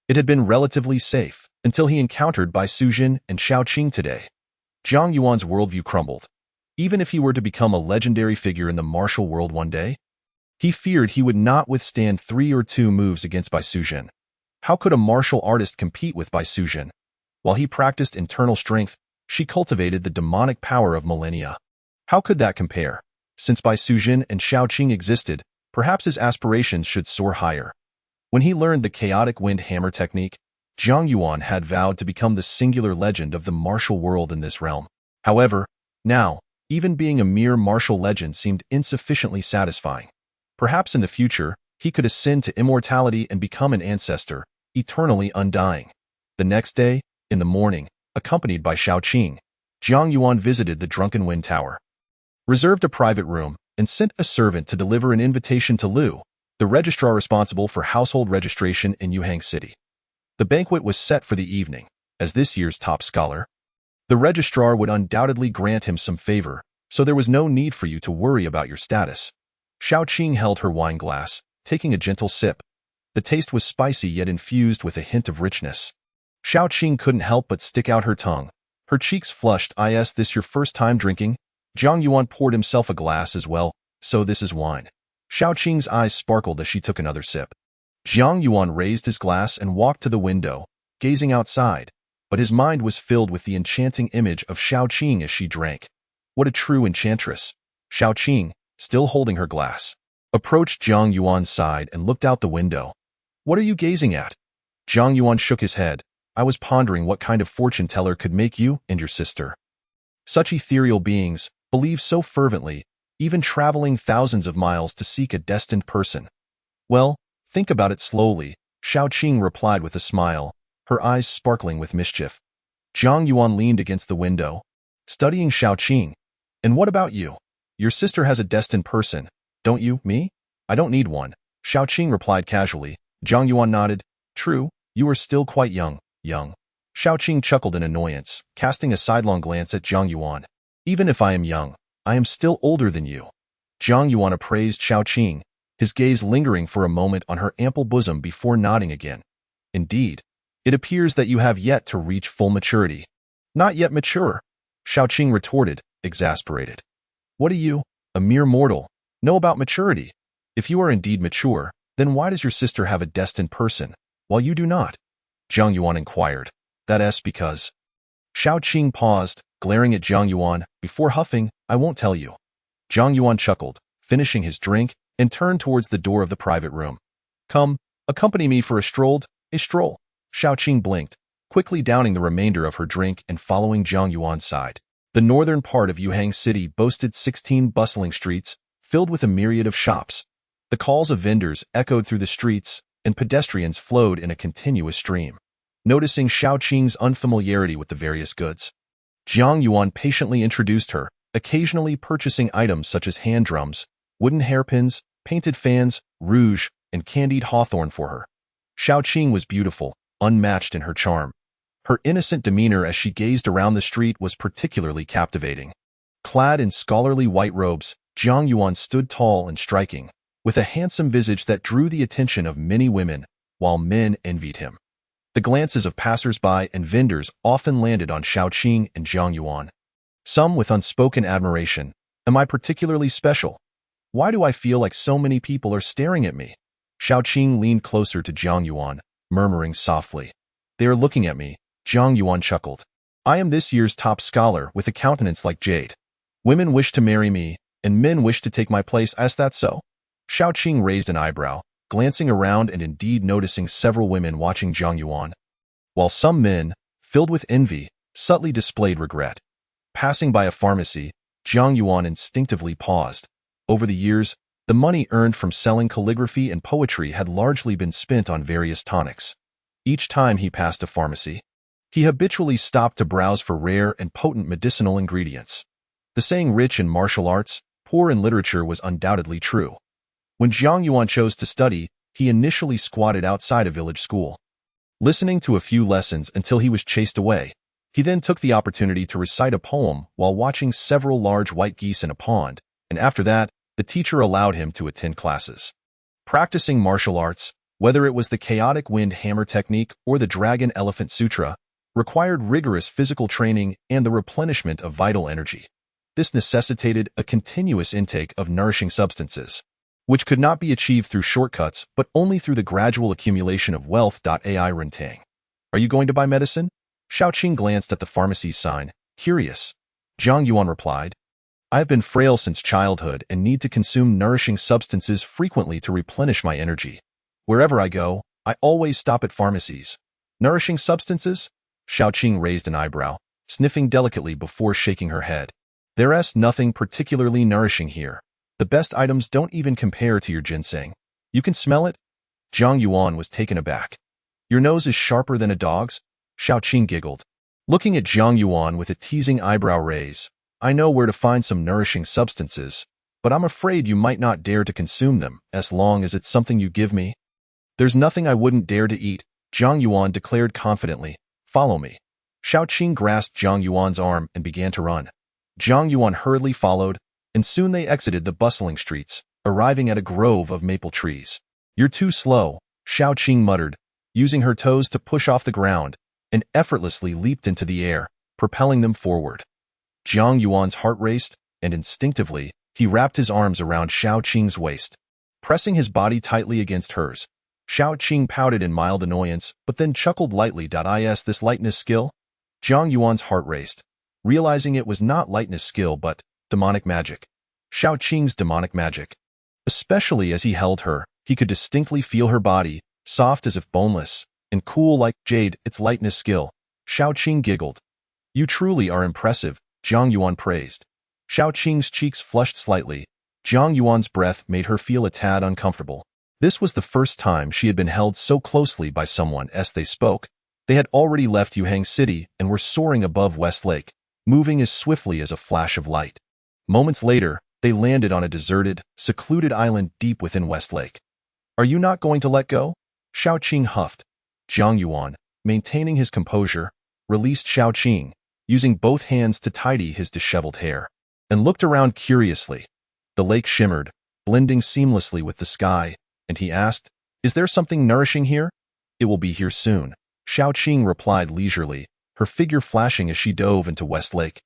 it had been relatively safe until he encountered Bai Sujin and Xiao Qing today. Jiang Yuan's worldview crumbled. Even if he were to become a legendary figure in the martial world one day, he feared he would not withstand 3 or 2 moves against Bai Sujin. How could a martial artist compete with Bai Sujin? While he practiced internal strength, she cultivated the demonic power of millennia. How could that compare? Since Bai Sujin and Xiao Qing existed, perhaps his aspirations should soar higher. When he learned the chaotic wind hammer technique, Jiang Yuan had vowed to become the singular legend of the martial world in this realm. However, now, even being a mere martial legend seemed insufficiently satisfying. Perhaps in the future, he could ascend to immortality and become an ancestor, eternally undying. The next day, in the morning, accompanied by Xiao Qing, Jiang Yuan visited the Drunken Wind Tower, reserved a private room, and sent a servant to deliver an invitation to Liu, the registrar responsible for household registration in Yuhang City. The banquet was set for the evening. As this year's top scholar, the registrar would undoubtedly grant him some favor, so there was no need for you to worry about your status. Xiao Qing held her wine glass, taking a gentle sip. The taste was spicy yet infused with a hint of richness. Xiao Qing couldn't help but stick out her tongue. Her cheeks flushed. Is this your first time drinking? Jiang Yuan poured himself a glass as well. So this is wine. Xiao Qing's eyes sparkled as she took another sip. Jiang Yuan raised his glass and walked to the window, gazing outside, but his mind was filled with the enchanting image of Xiao Qing as she drank. What a true enchantress! Xiao Qing, still holding her glass, approached Jiang Yuan's side and looked out the window. What are you gazing at? Jiang Yuan shook his head. I was pondering what kind of fortune teller could make you and your sister such ethereal beings, believe so fervently, even traveling thousands of miles to seek a destined person. Well, think about it slowly, Xiao Qing replied with a smile, her eyes sparkling with mischief. Jiang Yuan leaned against the window, studying Xiao Qing. And what about you? Your sister has a destined person, don't you? Me? I don't need one, Xiao Qing replied casually. Jiang Yuan nodded. True, you are still quite young. Xiao Qing chuckled in annoyance, casting a sidelong glance at Jiang Yuan. Even if I am young, I am still older than you. Jiang Yuan appraised Xiao Qing, his gaze lingering for a moment on her ample bosom before nodding again. Indeed, it appears that you have yet to reach full maturity. Not yet mature, Xiao Qing retorted, exasperated. What do you, a mere mortal, know about maturity? If you are indeed mature, then why does your sister have a destined person, while you do not? Jiang Yuan inquired. That's because. Xiao Qing paused, glaring at Jiang Yuan, before huffing, I won't tell you. Zhang Yuan chuckled, finishing his drink, and turned towards the door of the private room. Come, accompany me for a stroll. A stroll. Xiaoqing blinked, quickly downing the remainder of her drink and following Zhang Yuan's side. The northern part of Yuhang City boasted 16 bustling streets, filled with a myriad of shops. The calls of vendors echoed through the streets, and pedestrians flowed in a continuous stream. Noticing Xiaoqing's unfamiliarity with the various goods, Zhang Yuan patiently introduced her, occasionally purchasing items such as hand drums, wooden hairpins, painted fans, rouge, and candied hawthorn for her. Xiaoqing was beautiful, unmatched in her charm. Her innocent demeanor as she gazed around the street was particularly captivating. Clad in scholarly white robes, Zhang Yuan stood tall and striking, with a handsome visage that drew the attention of many women, while men envied him. The glances of passers-by and vendors often landed on Xiaoqing and Zhang Yuan. Some with unspoken admiration. Am I particularly special? Why do I feel like so many people are staring at me? Xiaoqing leaned closer to Zhang Yuan, murmuring softly. They are looking at me. Zhang Yuan chuckled. I am this year's top scholar with a countenance like jade. Women wish to marry me, and men wish to take my place. Is that so? Xiaoqing raised an eyebrow, glancing around and indeed noticing several women watching Zhang Yuan, while some men, filled with envy, subtly displayed regret. Passing by a pharmacy, Zhang Yuan instinctively paused. Over the years, the money earned from selling calligraphy and poetry had largely been spent on various tonics. Each time he passed a pharmacy, he habitually stopped to browse for rare and potent medicinal ingredients. The saying rich in martial arts, poor in literature was undoubtedly true. When Zhang Yuan chose to study, he initially squatted outside a village school, listening to a few lessons until he was chased away. He then took the opportunity to recite a poem while watching several large white geese in a pond, and after that, the teacher allowed him to attend classes. Practicing martial arts, whether it was the chaotic wind hammer technique or the dragon elephant sutra, required rigorous physical training and the replenishment of vital energy. This necessitated a continuous intake of nourishing substances, which could not be achieved through shortcuts but only through the gradual accumulation of wealth. Ai Rentang. Are you going to buy medicine? Xiaoqing glanced at the pharmacy's sign, curious. Zhang Yuan replied, I have been frail since childhood and need to consume nourishing substances frequently to replenish my energy. Wherever I go, I always stop at pharmacies. Nourishing substances? Xiaoqing raised an eyebrow, sniffing delicately before shaking her head. There's nothing particularly nourishing here. The best items don't even compare to your ginseng. You can smell it? Zhang Yuan was taken aback. Your nose is sharper than a dog's? Xiaoqing giggled, looking at Zhang Yuan with a teasing eyebrow raise. I know where to find some nourishing substances, but I'm afraid you might not dare to consume them as long as it's something you give me. There's nothing I wouldn't dare to eat, Zhang Yuan declared confidently. Follow me. Xiaoqing grasped Zhang Yuan's arm and began to run. Zhang Yuan hurriedly followed, and soon they exited the bustling streets, arriving at a grove of maple trees. You're too slow, Xiaoqing muttered, using her toes to push off the ground, and effortlessly leaped into the air, propelling them forward. Zhang Yuan's heart raced, and instinctively, he wrapped his arms around Xiaoqing's waist, pressing his body tightly against hers. Xiaoqing pouted in mild annoyance, but then chuckled lightly. Is this lightness skill? Zhang Yuan's heart raced, realizing it was not lightness skill but demonic magic. Xiaoqing's demonic magic. Especially as he held her, he could distinctly feel her body, soft as if boneless, and cool like jade. It's lightness skill. Xiaoqing giggled. You truly are impressive, Zhang Yuan praised. Xiaoqing's cheeks flushed slightly. Zhang Yuan's breath made her feel a tad uncomfortable. This was the first time she had been held so closely by someone as they spoke. They had already left Yuhang City and were soaring above West Lake, moving as swiftly as a flash of light. Moments later, they landed on a deserted, secluded island deep within West Lake. Are you not going to let go? Xiaoqing huffed. Zhang Yuan, maintaining his composure, released Xiaoqing, using both hands to tidy his disheveled hair, and looked around curiously. The lake shimmered, blending seamlessly with the sky, and he asked, Is there something nourishing here? It will be here soon, Xiaoqing replied leisurely, her figure flashing as she dove into West Lake,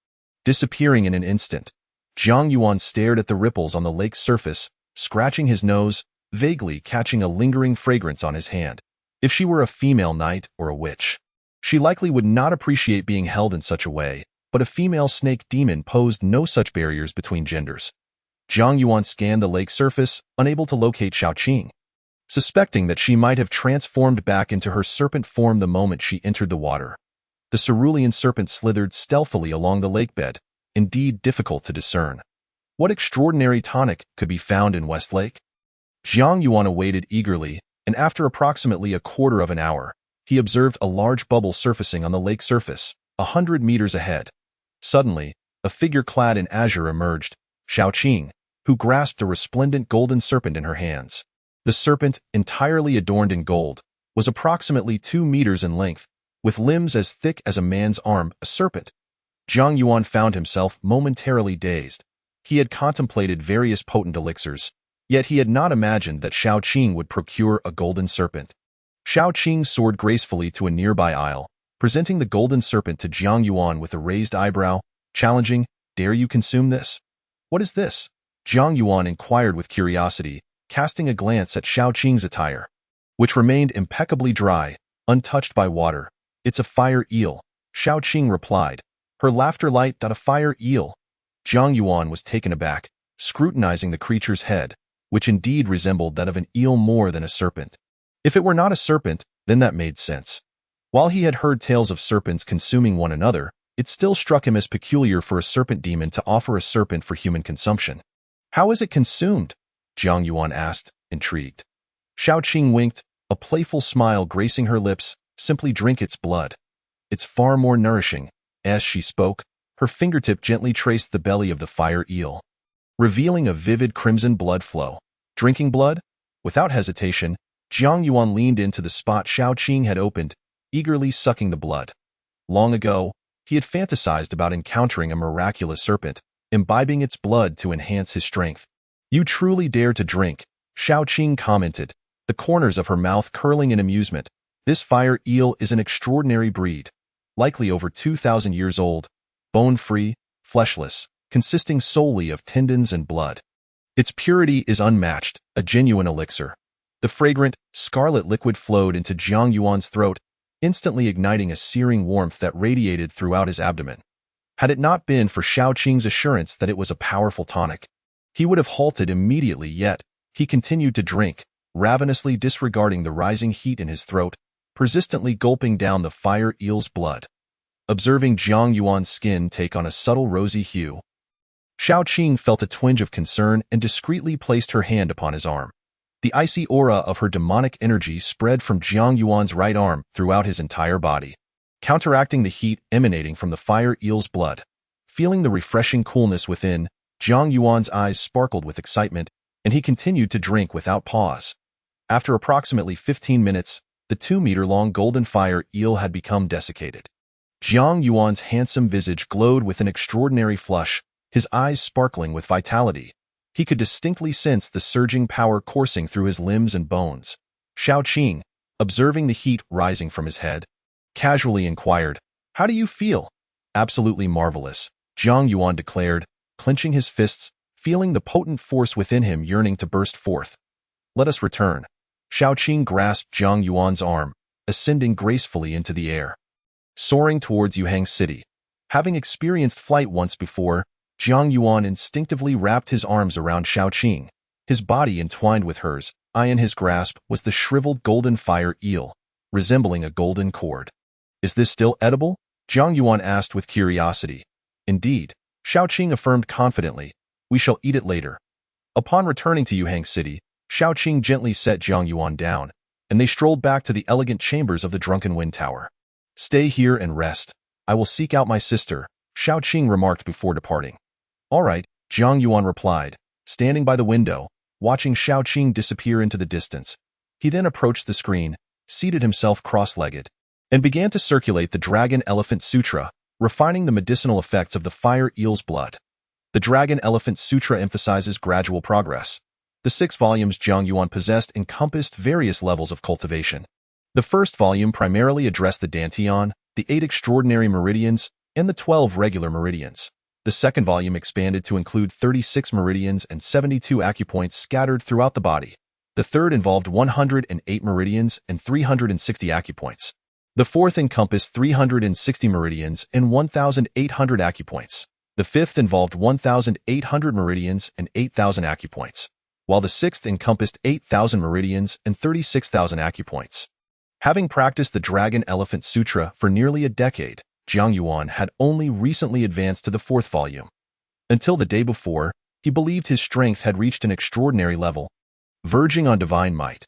disappearing in an instant. Zhang Yuan stared at the ripples on the lake's surface, scratching his nose, vaguely catching a lingering fragrance on his hand. If she were a female knight or a witch, she likely would not appreciate being held in such a way, but a female snake demon posed no such barriers between genders. Jiang Yuan scanned the lake surface, unable to locate Xiaoqing. Suspecting that she might have transformed back into her serpent form the moment she entered the water, the cerulean serpent slithered stealthily along the lakebed, indeed difficult to discern. What extraordinary tonic could be found in Westlake? Jiang Yuan awaited eagerly, and after approximately a quarter of an hour, he observed a large bubble surfacing on the lake surface, 100 meters ahead. Suddenly, a figure clad in azure emerged, Xiaoqing, who grasped a resplendent golden serpent in her hands. The serpent, entirely adorned in gold, was approximately 2 meters in length, with limbs as thick as a man's arm. A serpent. Jiang Yuan found himself momentarily dazed. He had contemplated various potent elixirs, yet he had not imagined that Xiaoqing would procure a golden serpent. Xiaoqing soared gracefully to a nearby isle, presenting the golden serpent to Jiang Yuan with a raised eyebrow, challenging, "Dare you consume this?" "What is this?" Jiang Yuan inquired with curiosity, casting a glance at Xiaoqing's attire, which remained impeccably dry, untouched by water. "It's a fire eel," Xiaoqing replied, her laughter light. "A fire eel?" Jiang Yuan was taken aback, scrutinizing the creature's head, which indeed resembled that of an eel more than a serpent. If it were not a serpent, then that made sense. While he had heard tales of serpents consuming one another, it still struck him as peculiar for a serpent demon to offer a serpent for human consumption. "How is it consumed?" Jiang Yuan asked, intrigued. Xiaoqing winked, a playful smile gracing her lips. "Simply drink its blood. It's far more nourishing." As she spoke, her fingertip gently traced the belly of the fire eel, revealing a vivid crimson blood flow. Drinking blood? Without hesitation, Jiang Yuan leaned into the spot Xiaoqing had opened, eagerly sucking the blood. Long ago, he had fantasized about encountering a miraculous serpent, imbibing its blood to enhance his strength. "You truly dare to drink," Xiaoqing commented, the corners of her mouth curling in amusement. "This fire eel is an extraordinary breed, likely over 2,000 years old, bone-free, fleshless, consisting solely of tendons and blood. Its purity is unmatched, a genuine elixir." The fragrant, scarlet liquid flowed into Jiang Yuan's throat, instantly igniting a searing warmth that radiated throughout his abdomen. Had it not been for Xiaoqing's assurance that it was a powerful tonic, he would have halted immediately, yet he continued to drink, ravenously disregarding the rising heat in his throat, persistently gulping down the fire eel's blood. Observing Jiang Yuan's skin take on a subtle rosy hue, Xiaoqing felt a twinge of concern and discreetly placed her hand upon his arm. The icy aura of her demonic energy spread from Jiang Yuan's right arm throughout his entire body, counteracting the heat emanating from the fire eel's blood. Feeling the refreshing coolness within, Jiang Yuan's eyes sparkled with excitement, and he continued to drink without pause. After approximately 15 minutes, the 2-meter-long golden fire eel had become desiccated. Jiang Yuan's handsome visage glowed with an extraordinary flush, his eyes sparkling with vitality. He could distinctly sense the surging power coursing through his limbs and bones. Xiaoqing, observing the heat rising from his head, casually inquired, "How do you feel?" "Absolutely marvelous," Jiang Yuan declared, clenching his fists, feeling the potent force within him yearning to burst forth. "Let us return." Xiaoqing grasped Jiang Yuan's arm, ascending gracefully into the air, soaring towards Yuhang City. Having experienced flight once before, Jiang Yuan instinctively wrapped his arms around Xiaoqing, his body entwined with hers. In his grasp was the shriveled golden fire eel, resembling a golden cord. "Is this still edible?" Jiang Yuan asked with curiosity. "Indeed," Xiaoqing affirmed confidently. "We shall eat it later." Upon returning to Yuhang City, Xiaoqing gently set Jiang Yuan down, and they strolled back to the elegant chambers of the Drunken Wind Tower. "Stay here and rest. I will seek out my sister," Xiaoqing remarked before departing. "All right," Jiang Yuan replied, standing by the window, watching Xiaoqing disappear into the distance. He then approached the screen, seated himself cross-legged, and began to circulate the Dragon Elephant Sutra, refining the medicinal effects of the fire eel's blood. The Dragon Elephant Sutra emphasizes gradual progress. The 6 volumes Jiang Yuan possessed encompassed various levels of cultivation. The first volume primarily addressed the Dantian, the 8 extraordinary meridians, and the 12 regular meridians. The second volume expanded to include 36 meridians and 72 acupoints scattered throughout the body. The third involved 108 meridians and 360 acupoints. The fourth encompassed 360 meridians and 1,800 acupoints. The fifth involved 1,800 meridians and 8,000 acupoints, while the sixth encompassed 8,000 meridians and 36,000 acupoints. Having practiced the Dragon Elephant Sutra for nearly a decade, Jiang Yuan had only recently advanced to the fourth volume. Until the day before, he believed his strength had reached an extraordinary level, verging on divine might.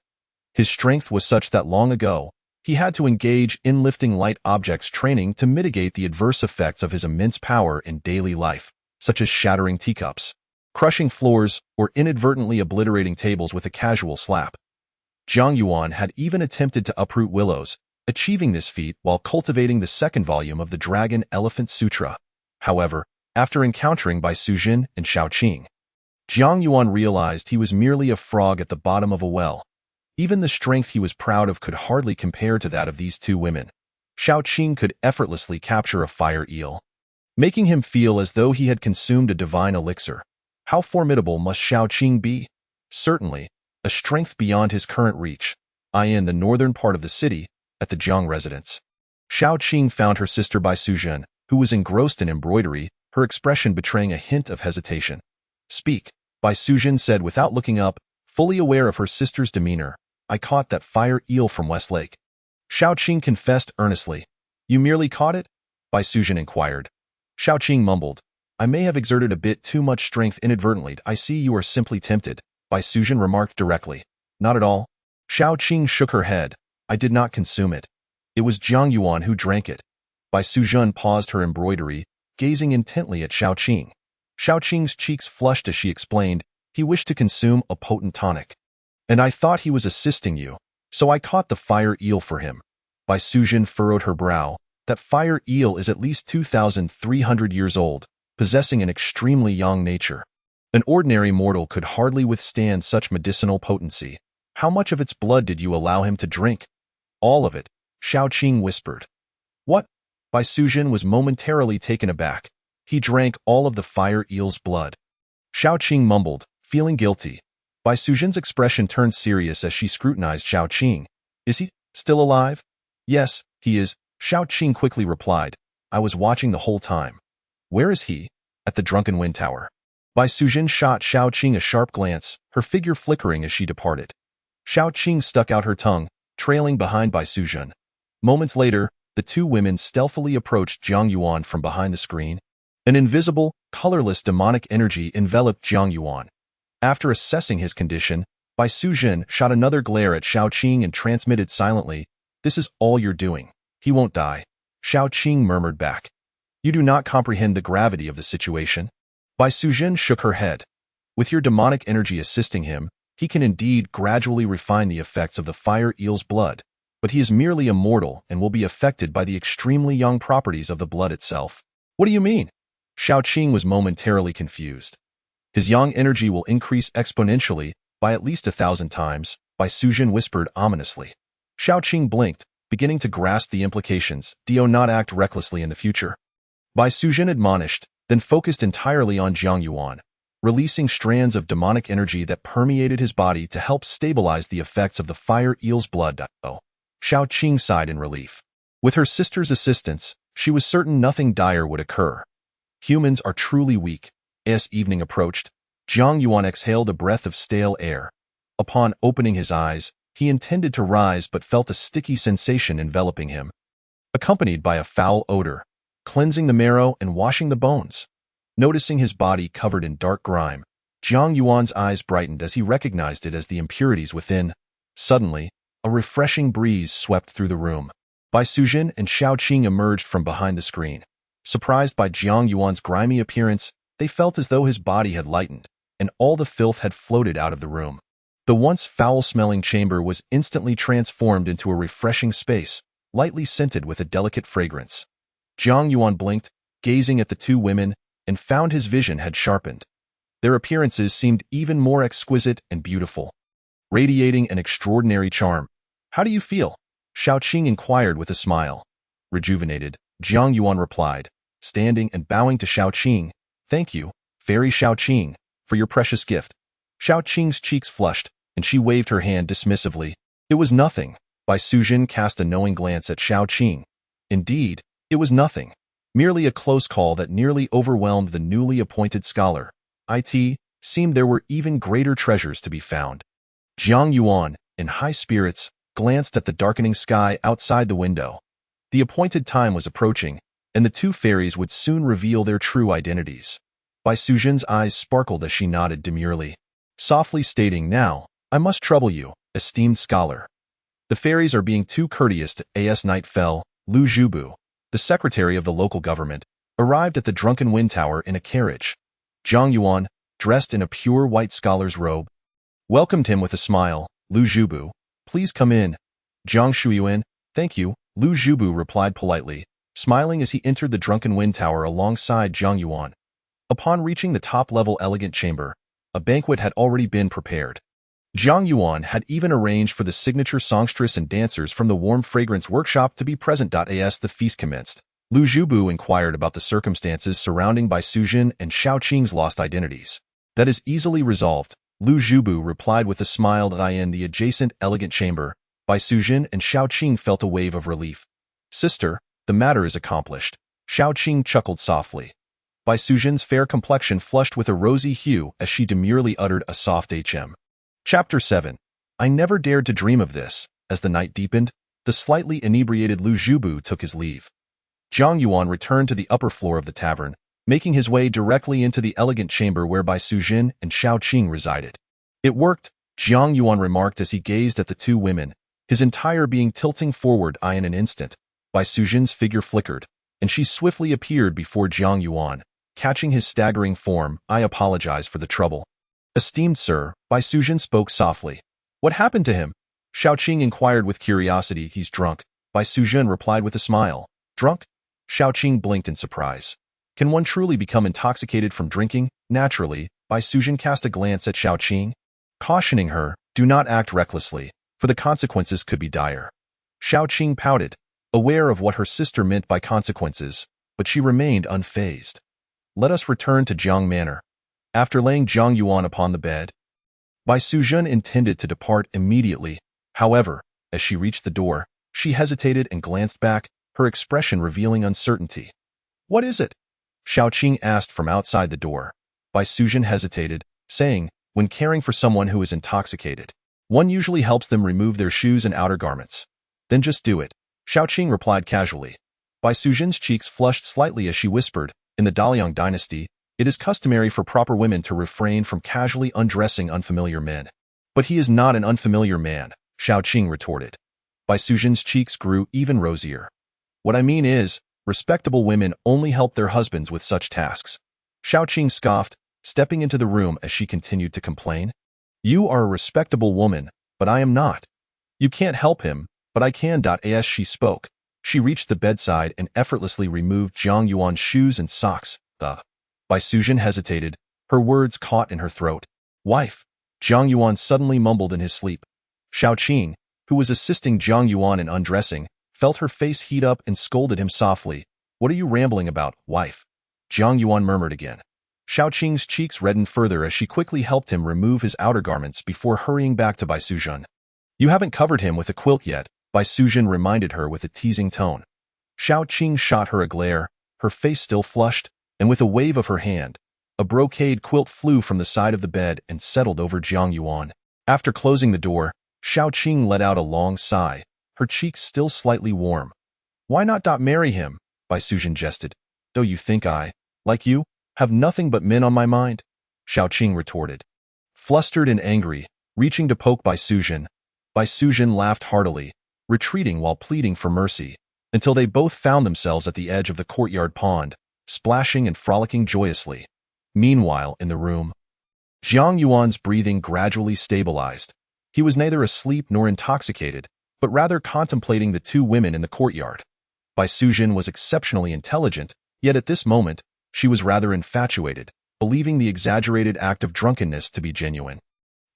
His strength was such that long ago, he had to engage in lifting light objects training to mitigate the adverse effects of his immense power in daily life, such as shattering teacups, crushing floors, or inadvertently obliterating tables with a casual slap. Jiang Yuan had even attempted to uproot willows, achieving this feat while cultivating the second volume of the Dragon Elephant Sutra. However, after encountering Bai Sujin and Shaoqing, Jiang Yuan realized he was merely a frog at the bottom of a well. Even the strength he was proud of could hardly compare to that of these two women. Shaoqing could effortlessly capture a fire eel, making him feel as though he had consumed a divine elixir. How formidable must Shaoqing be? Certainly, a strength beyond his current reach. In the northern part of the city, at the Jiang residence, Shaoqing found her sister Bai Sujin, who was engrossed in embroidery, her expression betraying a hint of hesitation. "Speak," Bai Sujin said without looking up, fully aware of her sister's demeanor. "I caught that fire eel from West Lake." Shaoqing confessed earnestly. "You merely caught it?" Bai Sujin inquired. Shaoqing mumbled, "I may have exerted a bit too much strength inadvertently. I see you are simply tempted," Bai Sujin remarked directly. "Not at all." Shaoqing shook her head. "I did not consume it. It was Jiang Yuan who drank it." Bai Sujin paused her embroidery, gazing intently at Shaoqing. Shaoqing's cheeks flushed as she explained, "He wished to consume a potent tonic. And I thought he was assisting you, so I caught the fire eel for him." Bai Sujin furrowed her brow. That fire eel is at least 2,300 years old, possessing an extremely young nature. An ordinary mortal could hardly withstand such medicinal potency. "How much of its blood did you allow him to drink?" "All of it," Shaoqing whispered. "What?" Bai Sujin was momentarily taken aback. "He drank all of the fire eel's blood." Shaoqing mumbled, feeling guilty. Bai Sujin's expression turned serious as she scrutinized Shaoqing. "Is he still alive?" "Yes, he is," Shaoqing quickly replied. "I was watching the whole time." "Where is he?" "At the Drunken Wind Tower." Bai Sujin shot Shaoqing a sharp glance, her figure flickering as she departed. Shaoqing stuck out her tongue, trailing behind Bai Sujin. Moments later, the two women stealthily approached Jiang Yuan from behind the screen. An invisible, colorless demonic energy enveloped Jiang Yuan. After assessing his condition, Bai Sujin shot another glare at Shaoqing and transmitted silently, "This is all you're doing. He won't die." Shaoqing murmured back, "You do not comprehend the gravity of the situation." Bai Sujin shook her head. "With your demonic energy assisting him, he can indeed gradually refine the effects of the fire eel's blood, but he is merely a mortal and will be affected by the extremely young properties of the blood itself." "What do you mean?" Shaoqing was momentarily confused. "His yang energy will increase exponentially by at least 1,000 times, Bai Sujin whispered ominously. Shaoqing blinked, beginning to grasp the implications. "Do not act recklessly in the future." Bai Sujin admonished, then focused entirely on Jiang Yuan, releasing strands of demonic energy that permeated his body to help stabilize the effects of the fire eel's blood. Shaoqing sighed in relief. With her sister's assistance, she was certain nothing dire would occur. Humans are truly weak. As evening approached, Jiang Yuan exhaled a breath of stale air. Upon opening his eyes, he intended to rise but felt a sticky sensation enveloping him, accompanied by a foul odor, cleansing the marrow and washing the bones. Noticing his body covered in dark grime, Jiang Yuan's eyes brightened as he recognized it as the impurities within. Suddenly, a refreshing breeze swept through the room. Bai Sujin and Shaoqing emerged from behind the screen. Surprised by Jiang Yuan's grimy appearance, they felt as though his body had lightened, and all the filth had floated out of the room. The once foul-smelling chamber was instantly transformed into a refreshing space, lightly scented with a delicate fragrance. Jiang Yuan blinked, gazing at the two women, and found his vision had sharpened. Their appearances seemed even more exquisite and beautiful, radiating an extraordinary charm. "How do you feel?" Shaoqing inquired with a smile. "Rejuvenated," Jiang Yuan replied, standing and bowing to Shaoqing. "Thank you, Fairy Shaoqing, for your precious gift." Shaoqing's cheeks flushed, and she waved her hand dismissively. "It was nothing." Bai Sujin cast a knowing glance at Shaoqing. "Indeed, it was nothing." Merely a close call that nearly overwhelmed the newly appointed scholar. It seemed there were even greater treasures to be found. Jiang Yuan, in high spirits, glanced at the darkening sky outside the window. The appointed time was approaching, and the two fairies would soon reveal their true identities. Bai Suzhen's eyes sparkled as she nodded demurely, softly stating, "Now, I must trouble you, esteemed scholar. The fairies are being too courteous to as night fell." Lu Zhubu, the secretary of the local government, arrived at the drunken wind tower in a carriage. Jiang Yuan, dressed in a pure white scholar's robe, welcomed him with a smile. "Lu Zhubu, please come in." "Jiang Shuyuan, thank you," Lu Zhubu replied politely, smiling as he entered the drunken wind tower alongside Jiang Yuan. Upon reaching the top-level elegant chamber, a banquet had already been prepared. Jiang Yuan had even arranged for the signature songstress and dancers from the Warm Fragrance Workshop to be present. As the feast commenced, Lu Zhubu inquired about the circumstances surrounding Bai Suzhen and Shao Qing's lost identities. "That is easily resolved," Lu Zhubu replied with a smile. In the adjacent elegant chamber, Bai Suzhen and Shao Qing felt a wave of relief. "Sister, the matter is accomplished," Shao Qing chuckled softly. Bai Suzhen's fair complexion flushed with a rosy hue as she demurely uttered a soft hm. Chapter 7. I never dared to dream of this. As the night deepened, the slightly inebriated Lu Zhubu took his leave. Jiang Yuan returned to the upper floor of the tavern, making his way directly into the elegant chamber where Bai Suzhen and Shao Qing resided. "It worked," Jiang Yuan remarked as he gazed at the two women, his entire being tilting forward. In an instant, Bai Suzhen's figure flickered, and she swiftly appeared before Jiang Yuan, catching his staggering form. "I apologize for the trouble." "Esteemed sir," Bai Suzhen spoke softly. "What happened to him?" Shao Qing inquired with curiosity. "He's drunk," Bai Suzhen replied with a smile. "Drunk?" Shao Qing blinked in surprise. Can one truly become intoxicated from drinking? Naturally, Bai Suzhen cast a glance at Shao Qing, cautioning her, "Do not act recklessly, for the consequences could be dire." Shao Qing pouted, aware of what her sister meant by consequences, but she remained unfazed. "Let us return to Jiang Manor." After laying Jiang Yuan upon the bed, Bai Suzhen intended to depart immediately. However, as she reached the door, she hesitated and glanced back, her expression revealing uncertainty. "What is it?" Shao Qing asked from outside the door. Bai Suzhen hesitated, saying, "When caring for someone who is intoxicated, one usually helps them remove their shoes and outer garments." "Then just do it," Shao Qing replied casually. Bai Suzhen's cheeks flushed slightly as she whispered, "In the Daliang dynasty, it is customary for proper women to refrain from casually undressing unfamiliar men." "But he is not an unfamiliar man," Shao Qing retorted. Bai Suzhen's cheeks grew even rosier. "What I mean is, respectable women only help their husbands with such tasks." Shao Qing scoffed, stepping into the room as she continued to complain. "You are a respectable woman, but I am not. You can't help him, but I can." As she spoke, she reached the bedside and effortlessly removed Jiang Yuan's shoes and socks. Bai Suzhen hesitated, her words caught in her throat. "Wife," Jiang Yuan suddenly mumbled in his sleep. Shao Qing, who was assisting Jiang Yuan in undressing, felt her face heat up and scolded him softly. "What are you rambling about, wife?" Jiang Yuan murmured again. Shao Qing's cheeks reddened further as she quickly helped him remove his outer garments before hurrying back to Bai Suzhen. "You haven't covered him with a quilt yet," Bai Suzhen reminded her with a teasing tone. Shao Qing shot her a glare, her face still flushed, and with a wave of her hand, a brocade quilt flew from the side of the bed and settled over Jiang Yuan. After closing the door, Shao Qing let out a long sigh, her cheeks still slightly warm. "Why not marry him?" Bai Suzhen jested. "Though you think I, like you, have nothing but men on my mind?" Shao Qing retorted. Flustered and angry, reaching to poke Bai Suzhen laughed heartily, retreating while pleading for mercy, until they both found themselves at the edge of the courtyard pond, splashing and frolicking joyously. Meanwhile, in the room, Jiang Yuan's breathing gradually stabilized. He was neither asleep nor intoxicated, but rather contemplating the two women in the courtyard. Bai Suzhen was exceptionally intelligent, yet at this moment, she was rather infatuated, believing the exaggerated act of drunkenness to be genuine.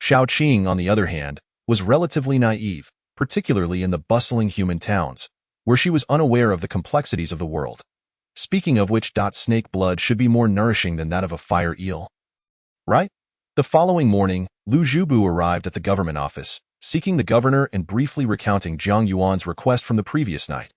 Shao Qing, on the other hand, was relatively naive, particularly in the bustling human towns, where she was unaware of the complexities of the world. Speaking of which, snake blood should be more nourishing than that of a fire eel. Right? The following morning, Lu Zhubu arrived at the government office, seeking the governor and briefly recounting Jiang Yuan's request from the previous night.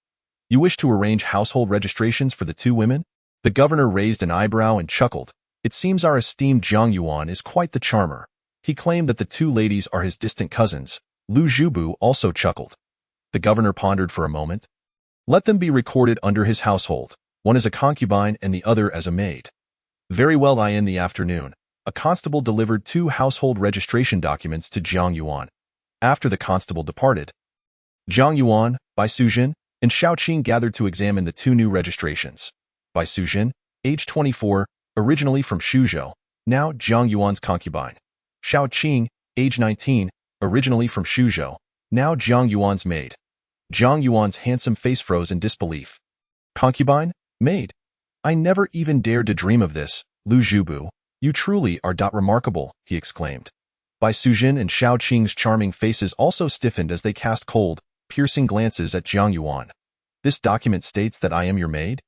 You wish to arrange household registrations for the two women? The governor raised an eyebrow and chuckled. It seems our esteemed Jiang Yuan is quite the charmer. He claimed that the two ladies are his distant cousins. Lu Zhubu also chuckled. The governor pondered for a moment. Let them be recorded under his household, one as a concubine and the other as a maid. Very well. In the afternoon, a constable delivered 2 household registration documents to Jiang Yuan. After the constable departed, Jiang Yuan, Bai Sujin, and Xiao Qing gathered to examine the 2 new registrations. Bai Sujin, age 24, originally from Shuzhou, now Jiang Yuan's concubine. Xiao Qing, age 19, originally from Shuzhou, now Jiang Yuan's maid. Jiang Yuan's handsome face froze in disbelief. Concubine? Maid? I never even dared to dream of this, Lu Zhubu. You truly are remarkable, he exclaimed. Bai Sujin and Xiao Qing's charming faces also stiffened as they cast cold, piercing glances at Jiang Yuan. This document states that I am your maid?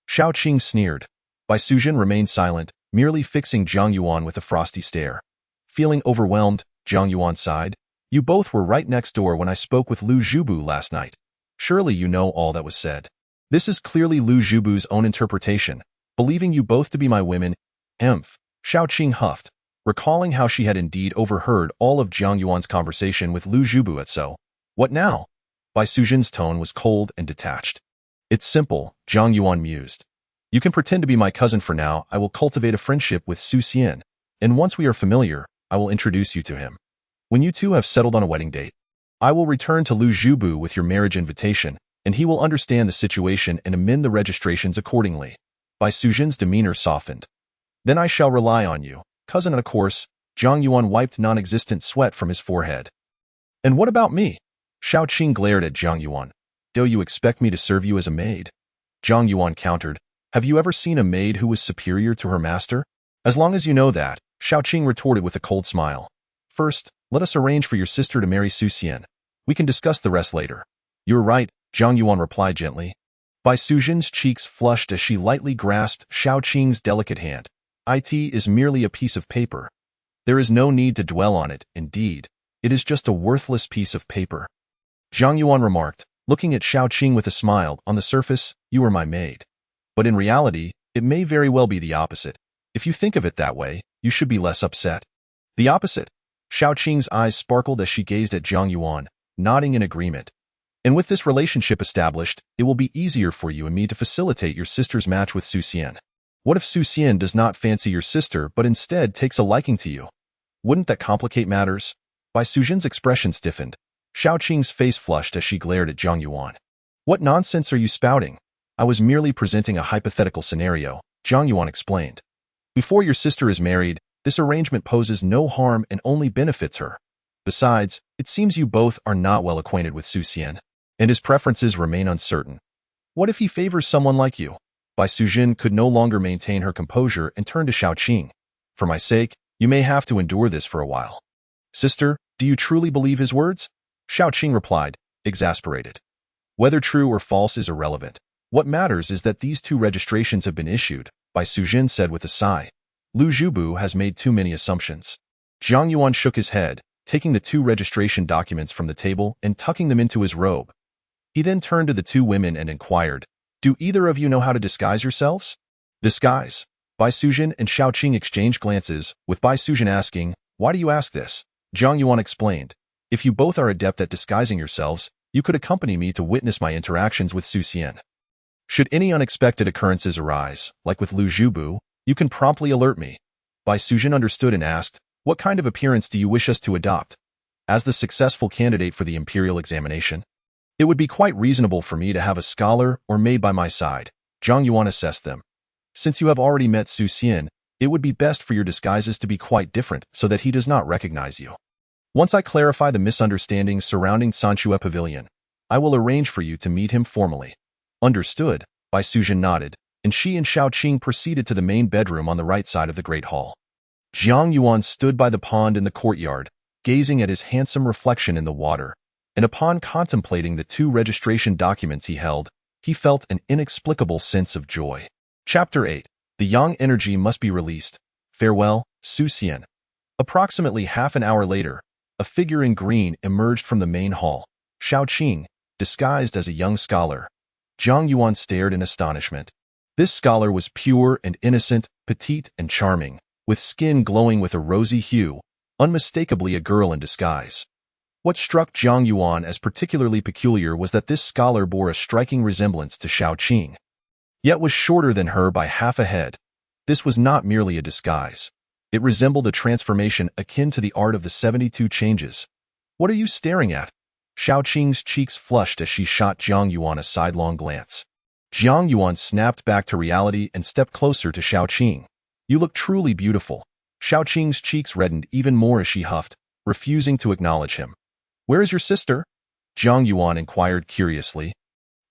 Xiao Qing sneered. Bai Sujin remained silent, merely fixing Jiang Yuan with a frosty stare. Feeling overwhelmed, Jiang Yuan sighed. You both were right next door when I spoke with Lu Zhubu last night. Surely you know all that was said. This is clearly Lu Zhubu's own interpretation, believing you both to be my women. Xiao Qing huffed, recalling how she had indeed overheard all of Jiang Yuan's conversation with Lu Zhubu at so. What now? Bai Sujin's tone was cold and detached. It's simple, Jiang Yuan mused. You can pretend to be my cousin for now. I will cultivate a friendship with Su Xian, and once we are familiar, I will introduce you to him. When you two have settled on a wedding date, I will return to Lu Zhubu with your marriage invitation, and he will understand the situation and amend the registrations accordingly. Bai Sujin's demeanor softened. Then I shall rely on you, cousin. And of course, Jiang Yuan wiped non-existent sweat from his forehead. And what about me? Xiao Qing glared at Jiang Yuan. Do you expect me to serve you as a maid? Jiang Yuan countered. Have you ever seen a maid who was superior to her master? As long as you know that, Xiao Qing retorted with a cold smile. First, let us arrange for your sister to marry Su Xian. We can discuss the rest later. You're right, Jiang Yuan replied gently. Bai Sujin's cheeks flushed as she lightly grasped Xiao Qing's delicate hand. It is merely a piece of paper. There is no need to dwell on it, indeed. It is just a worthless piece of paper. Jiang Yuan remarked, looking at Xiao Qing with a smile. On the surface, you are my maid. But in reality, it may very well be the opposite. If you think of it that way, you should be less upset. The opposite? Xiao Qing's eyes sparkled as she gazed at Jiang Yuan, nodding in agreement. And with this relationship established, it will be easier for you and me to facilitate your sister's match with Su Xian. What if Su Xian does not fancy your sister but instead takes a liking to you? Wouldn't that complicate matters? Bai Sujin's expression stiffened. Xiao Qing's face flushed as she glared at Jiang Yuan. What nonsense are you spouting? I was merely presenting a hypothetical scenario, Jiang Yuan explained. Before your sister is married, this arrangement poses no harm and only benefits her. Besides, it seems you both are not well acquainted with Su Xian, and his preferences remain uncertain. What if he favors someone like you? Bai Sujin could no longer maintain her composure and turned to Xiao Qing. For my sake, you may have to endure this for a while. Sister, do you truly believe his words? Xiao Qing replied, exasperated. Whether true or false is irrelevant. What matters is that these 2 registrations have been issued, Bai Sujin said with a sigh. Lu Zhubu has made too many assumptions. Jiang Yuan shook his head, taking the 2 registration documents from the table and tucking them into his robe. He then turned to the 2 women and inquired, do either of you know how to disguise yourselves? Disguise? Bai Sujin and Xiao Qing exchanged glances, with Bai Sujin asking, why do you ask this? Jiang Yuan explained, if you both are adept at disguising yourselves, you could accompany me to witness my interactions with Su Xian. Should any unexpected occurrences arise, like with Lu Zhubu, you can promptly alert me. Bai Sujin understood and asked, what kind of appearance do you wish us to adopt? As the successful candidate for the imperial examination, it would be quite reasonable for me to have a scholar or maid by my side. Jiang Yuan assessed them. Since you have already met Su Xian, it would be best for your disguises to be quite different so that he does not recognize you. Once I clarify the misunderstandings surrounding Sanchue Pavilion, I will arrange for you to meet him formally. Understood, Bai Sujin nodded, and she and Xiao Qing proceeded to the main bedroom on the right side of the Great Hall. Jiang Yuan stood by the pond in the courtyard, gazing at his handsome reflection in the water, and upon contemplating the 2 registration documents he held, he felt an inexplicable sense of joy. Chapter 8. The yang energy must be released. Farewell, Su Xian. Approximately half an hour later, a figure in green emerged from the main hall. Xiao Qing, disguised as a young scholar, Zhang Yuan stared in astonishment. This scholar was pure and innocent, petite and charming, with skin glowing with a rosy hue, unmistakably a girl in disguise. What struck Zhang Yuan as particularly peculiar was that this scholar bore a striking resemblance to Xiaoqing, yet was shorter than her by half a head. This was not merely a disguise. It resembled a transformation akin to the art of the 72 changes. What are you staring at? Xiaoqing's cheeks flushed as she shot Zhang Yuan a sidelong glance. Zhang Yuan snapped back to reality and stepped closer to Xiaoqing. You look truly beautiful. Xiaoqing's cheeks reddened even more as she huffed, refusing to acknowledge him. Where is your sister? Zhang Yuan inquired curiously,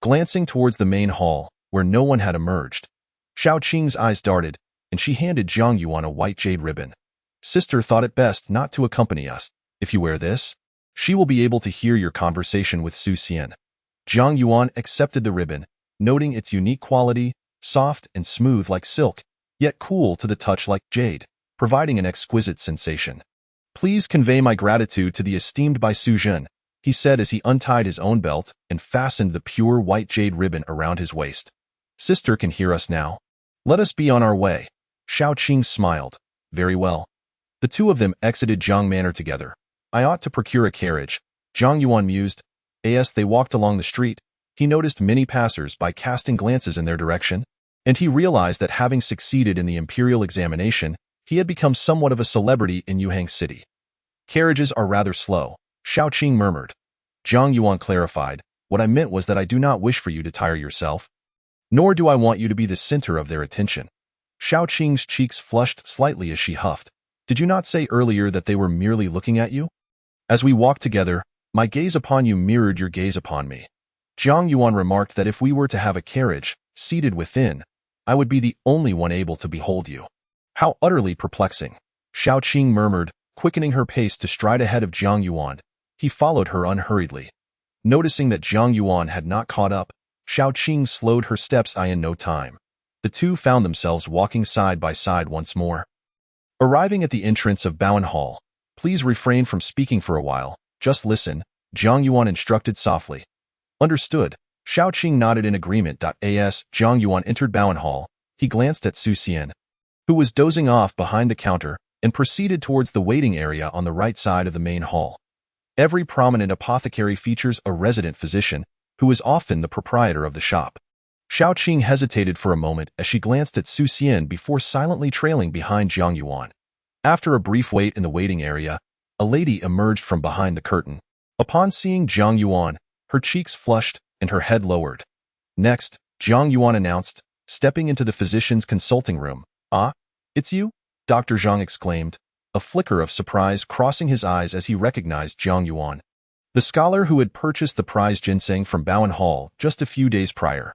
glancing towards the main hall, where no one had emerged. Xiaoqing's eyes darted, and she handed Zhang Yuan a white jade ribbon. Sister thought it best not to accompany us. If you wear this, she will be able to hear your conversation with Su Xian. Zhang Yuan accepted the ribbon, noting its unique quality, soft and smooth like silk, yet cool to the touch like jade, providing an exquisite sensation. Please convey my gratitude to the esteemed Bai Suzhen, he said as he untied his own belt and fastened the pure white jade ribbon around his waist. Sister can hear us now. Let us be on our way. Xiaoqing smiled. Very well. The two of them exited Zhang Manor together. I ought to procure a carriage, Zhang Yuan mused. As they walked along the street, he noticed many passers-by casting glances in their direction, and he realized that having succeeded in the imperial examination, he had become somewhat of a celebrity in Yuhang City. Carriages are rather slow, Xiaoqing murmured. Zhang Yuan clarified, what I meant was that I do not wish for you to tire yourself, nor do I want you to be the center of their attention. Xiaoqing's cheeks flushed slightly as she huffed. Did you not say earlier that they were merely looking at you? As we walked together, my gaze upon you mirrored your gaze upon me. Zhang Yuan remarked that if we were to have a carriage, seated within, I would be the only one able to behold you. How utterly perplexing, Xiaoqing murmured, quickening her pace to stride ahead of Zhang Yuan. He followed her unhurriedly. Noticing that Zhang Yuan had not caught up, Xiaoqing slowed her steps in no time. The two found themselves walking side by side once more. Arriving at the entrance of Bowen Hall, please refrain from speaking for a while, just listen, Zhang Yuan instructed softly. Understood. Xiaoqing nodded in agreement. As Zhang Yuan entered Bowen Hall, he glanced at Su Xian, who was dozing off behind the counter, and proceeded towards the waiting area on the right side of the main hall. Every prominent apothecary features a resident physician, who is often the proprietor of the shop. Xiaoqing hesitated for a moment as she glanced at Su Xian before silently trailing behind Zhang Yuan. After a brief wait in the waiting area, a lady emerged from behind the curtain. Upon seeing Zhang Yuan, her cheeks flushed and her head lowered. Next, Zhang Yuan announced, stepping into the physician's consulting room. Ah, it's you? Dr. Zhang exclaimed, a flicker of surprise crossing his eyes as he recognized Zhang Yuan, the scholar who had purchased the prize ginseng from Bowen Hall just a few days prior.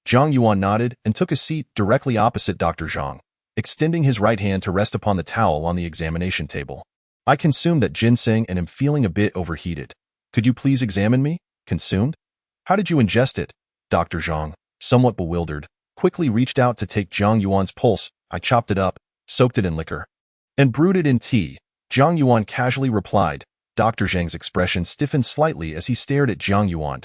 Zhang Yuan nodded and took a seat directly opposite Dr. Zhang, extending his right hand to rest upon the towel on the examination table. I consumed that ginseng and am feeling a bit overheated. Could you please examine me? Consumed? How did you ingest it? Dr. Zhang, somewhat bewildered, quickly reached out to take Zhang Yuan's pulse. I chopped it up, soaked it in liquor, and brewed it in tea, Zhang Yuan casually replied. Dr. Zhang's expression stiffened slightly as he stared at Zhang Yuan.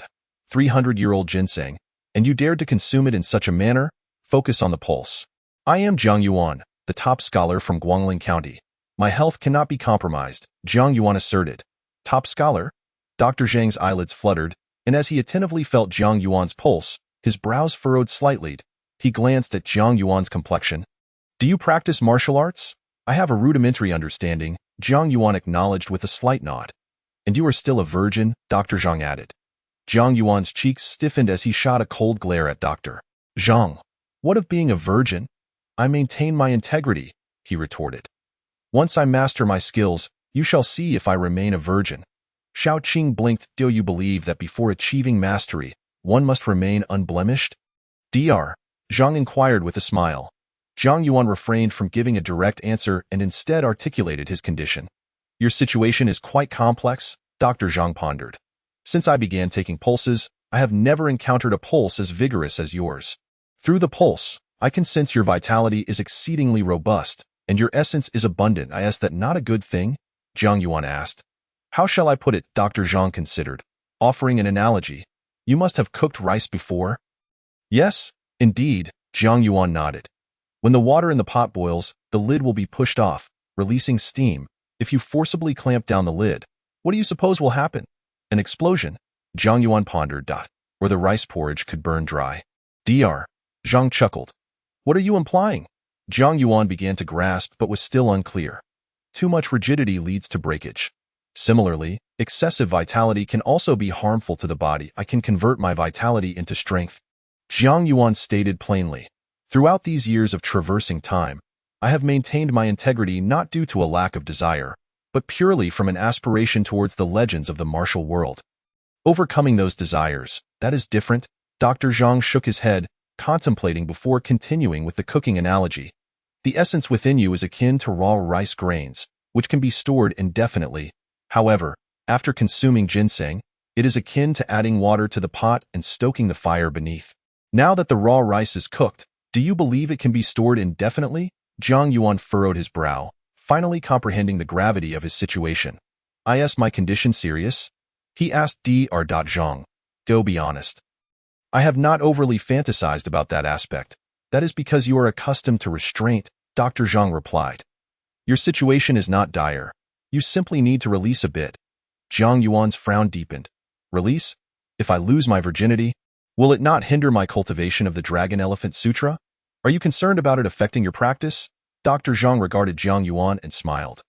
300-year-old ginseng, and you dared to consume it in such a manner? Focus on the pulse. I am Zhang Yuan, the top scholar from Guangling County. My health cannot be compromised, Zhang Yuan asserted. Top scholar? Dr. Zhang's eyelids fluttered, and as he attentively felt Zhang Yuan's pulse, his brows furrowed slightly. He glanced at Zhang Yuan's complexion. Do you practice martial arts? I have a rudimentary understanding, Zhang Yuan acknowledged with a slight nod. And you are still a virgin, Dr. Zhang added. Zhang Yuan's cheeks stiffened as he shot a cold glare at Dr. Zhang. What of being a virgin? I maintain my integrity, he retorted. Once I master my skills, you shall see if I remain a virgin. Xiaoqing blinked. Do you believe that before achieving mastery, one must remain unblemished? Dr. Zhang inquired with a smile. Zhang Yuan refrained from giving a direct answer and instead articulated his condition. Your situation is quite complex, Dr. Zhang pondered. Since I began taking pulses, I have never encountered a pulse as vigorous as yours. Through the pulse, I can sense your vitality is exceedingly robust, and your essence is abundant. Is that not a good thing? Zhang Yuan asked. How shall I put it? Dr. Zhang considered, offering an analogy. You must have cooked rice before? Yes, indeed, Jiang Yuan nodded. When the water in the pot boils, the lid will be pushed off, releasing steam. If you forcibly clamp down the lid, what do you suppose will happen? An explosion. Jiang Yuan pondered. Or the rice porridge could burn dry. Dr. Zhang chuckled. What are you implying? Jiang Yuan began to grasp but was still unclear. Too much rigidity leads to breakage. Similarly, excessive vitality can also be harmful to the body. I can convert my vitality into strength. Jiang Yuan stated plainly. Throughout these years of traversing time, I have maintained my integrity not due to a lack of desire, but purely from an aspiration towards the legends of the martial world. Overcoming those desires, that is different. Dr. Zhang shook his head, contemplating before continuing with the cooking analogy. The essence within you is akin to raw rice grains, which can be stored indefinitely. However, after consuming ginseng, it is akin to adding water to the pot and stoking the fire beneath. Now that the raw rice is cooked, do you believe it can be stored indefinitely? Jiang Yuan furrowed his brow, finally comprehending the gravity of his situation. Is my condition serious? He asked Dr. Zhang. Do be honest. I have not overly fantasized about that aspect. That is because you are accustomed to restraint, Dr. Zhang replied. Your situation is not dire. You simply need to release a bit. Jiang Yuan's frown deepened. Release? If I lose my virginity, will it not hinder my cultivation of the Dragon Elephant Sutra? Are you concerned about it affecting your practice? Dr. Zhang regarded Jiang Yuan and smiled.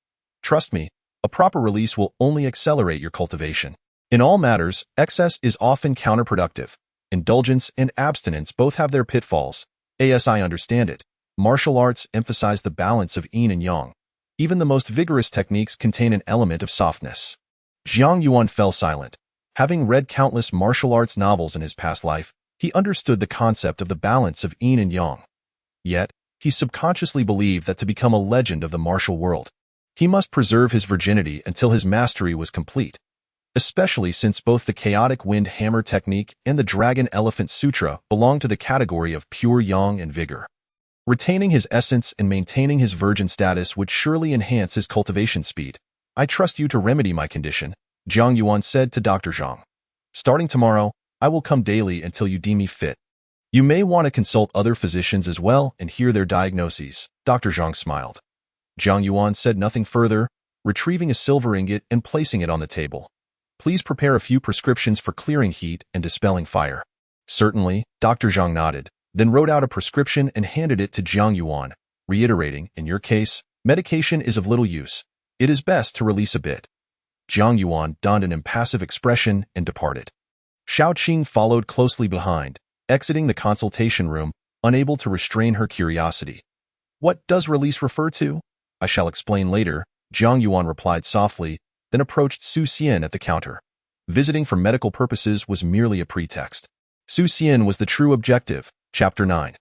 Trust me, a proper release will only accelerate your cultivation. In all matters, excess is often counterproductive. Indulgence and abstinence both have their pitfalls. As I understand it, martial arts emphasize the balance of yin and yang. Even the most vigorous techniques contain an element of softness. Jiang Yuan fell silent. Having read countless martial arts novels in his past life, he understood the concept of the balance of yin and yang. Yet, he subconsciously believed that to become a legend of the martial world, he must preserve his virginity until his mastery was complete. Especially since both the chaotic wind hammer technique and the Dragon Elephant Sutra belong to the category of pure yang and vigor. Retaining his essence and maintaining his virgin status would surely enhance his cultivation speed. I trust you to remedy my condition, Jiang Yuan said to Dr. Zhang. Starting tomorrow, I will come daily until you deem me fit. You may want to consult other physicians as well and hear their diagnoses. Dr. Zhang smiled. Jiang Yuan said nothing further, retrieving a silver ingot and placing it on the table. Please prepare a few prescriptions for clearing heat and dispelling fire. Certainly, Dr. Zhang nodded, then wrote out a prescription and handed it to Jiang Yuan, reiterating, in your case, medication is of little use. It is best to release a bit. Jiang Yuan donned an impassive expression and departed. Shao Qing followed closely behind, exiting the consultation room, unable to restrain her curiosity. What does release refer to? I shall explain later, Jiang Yuan replied softly, then approached Su Xian at the counter. Visiting for medical purposes was merely a pretext. Su Xian was the true objective. Chapter 9.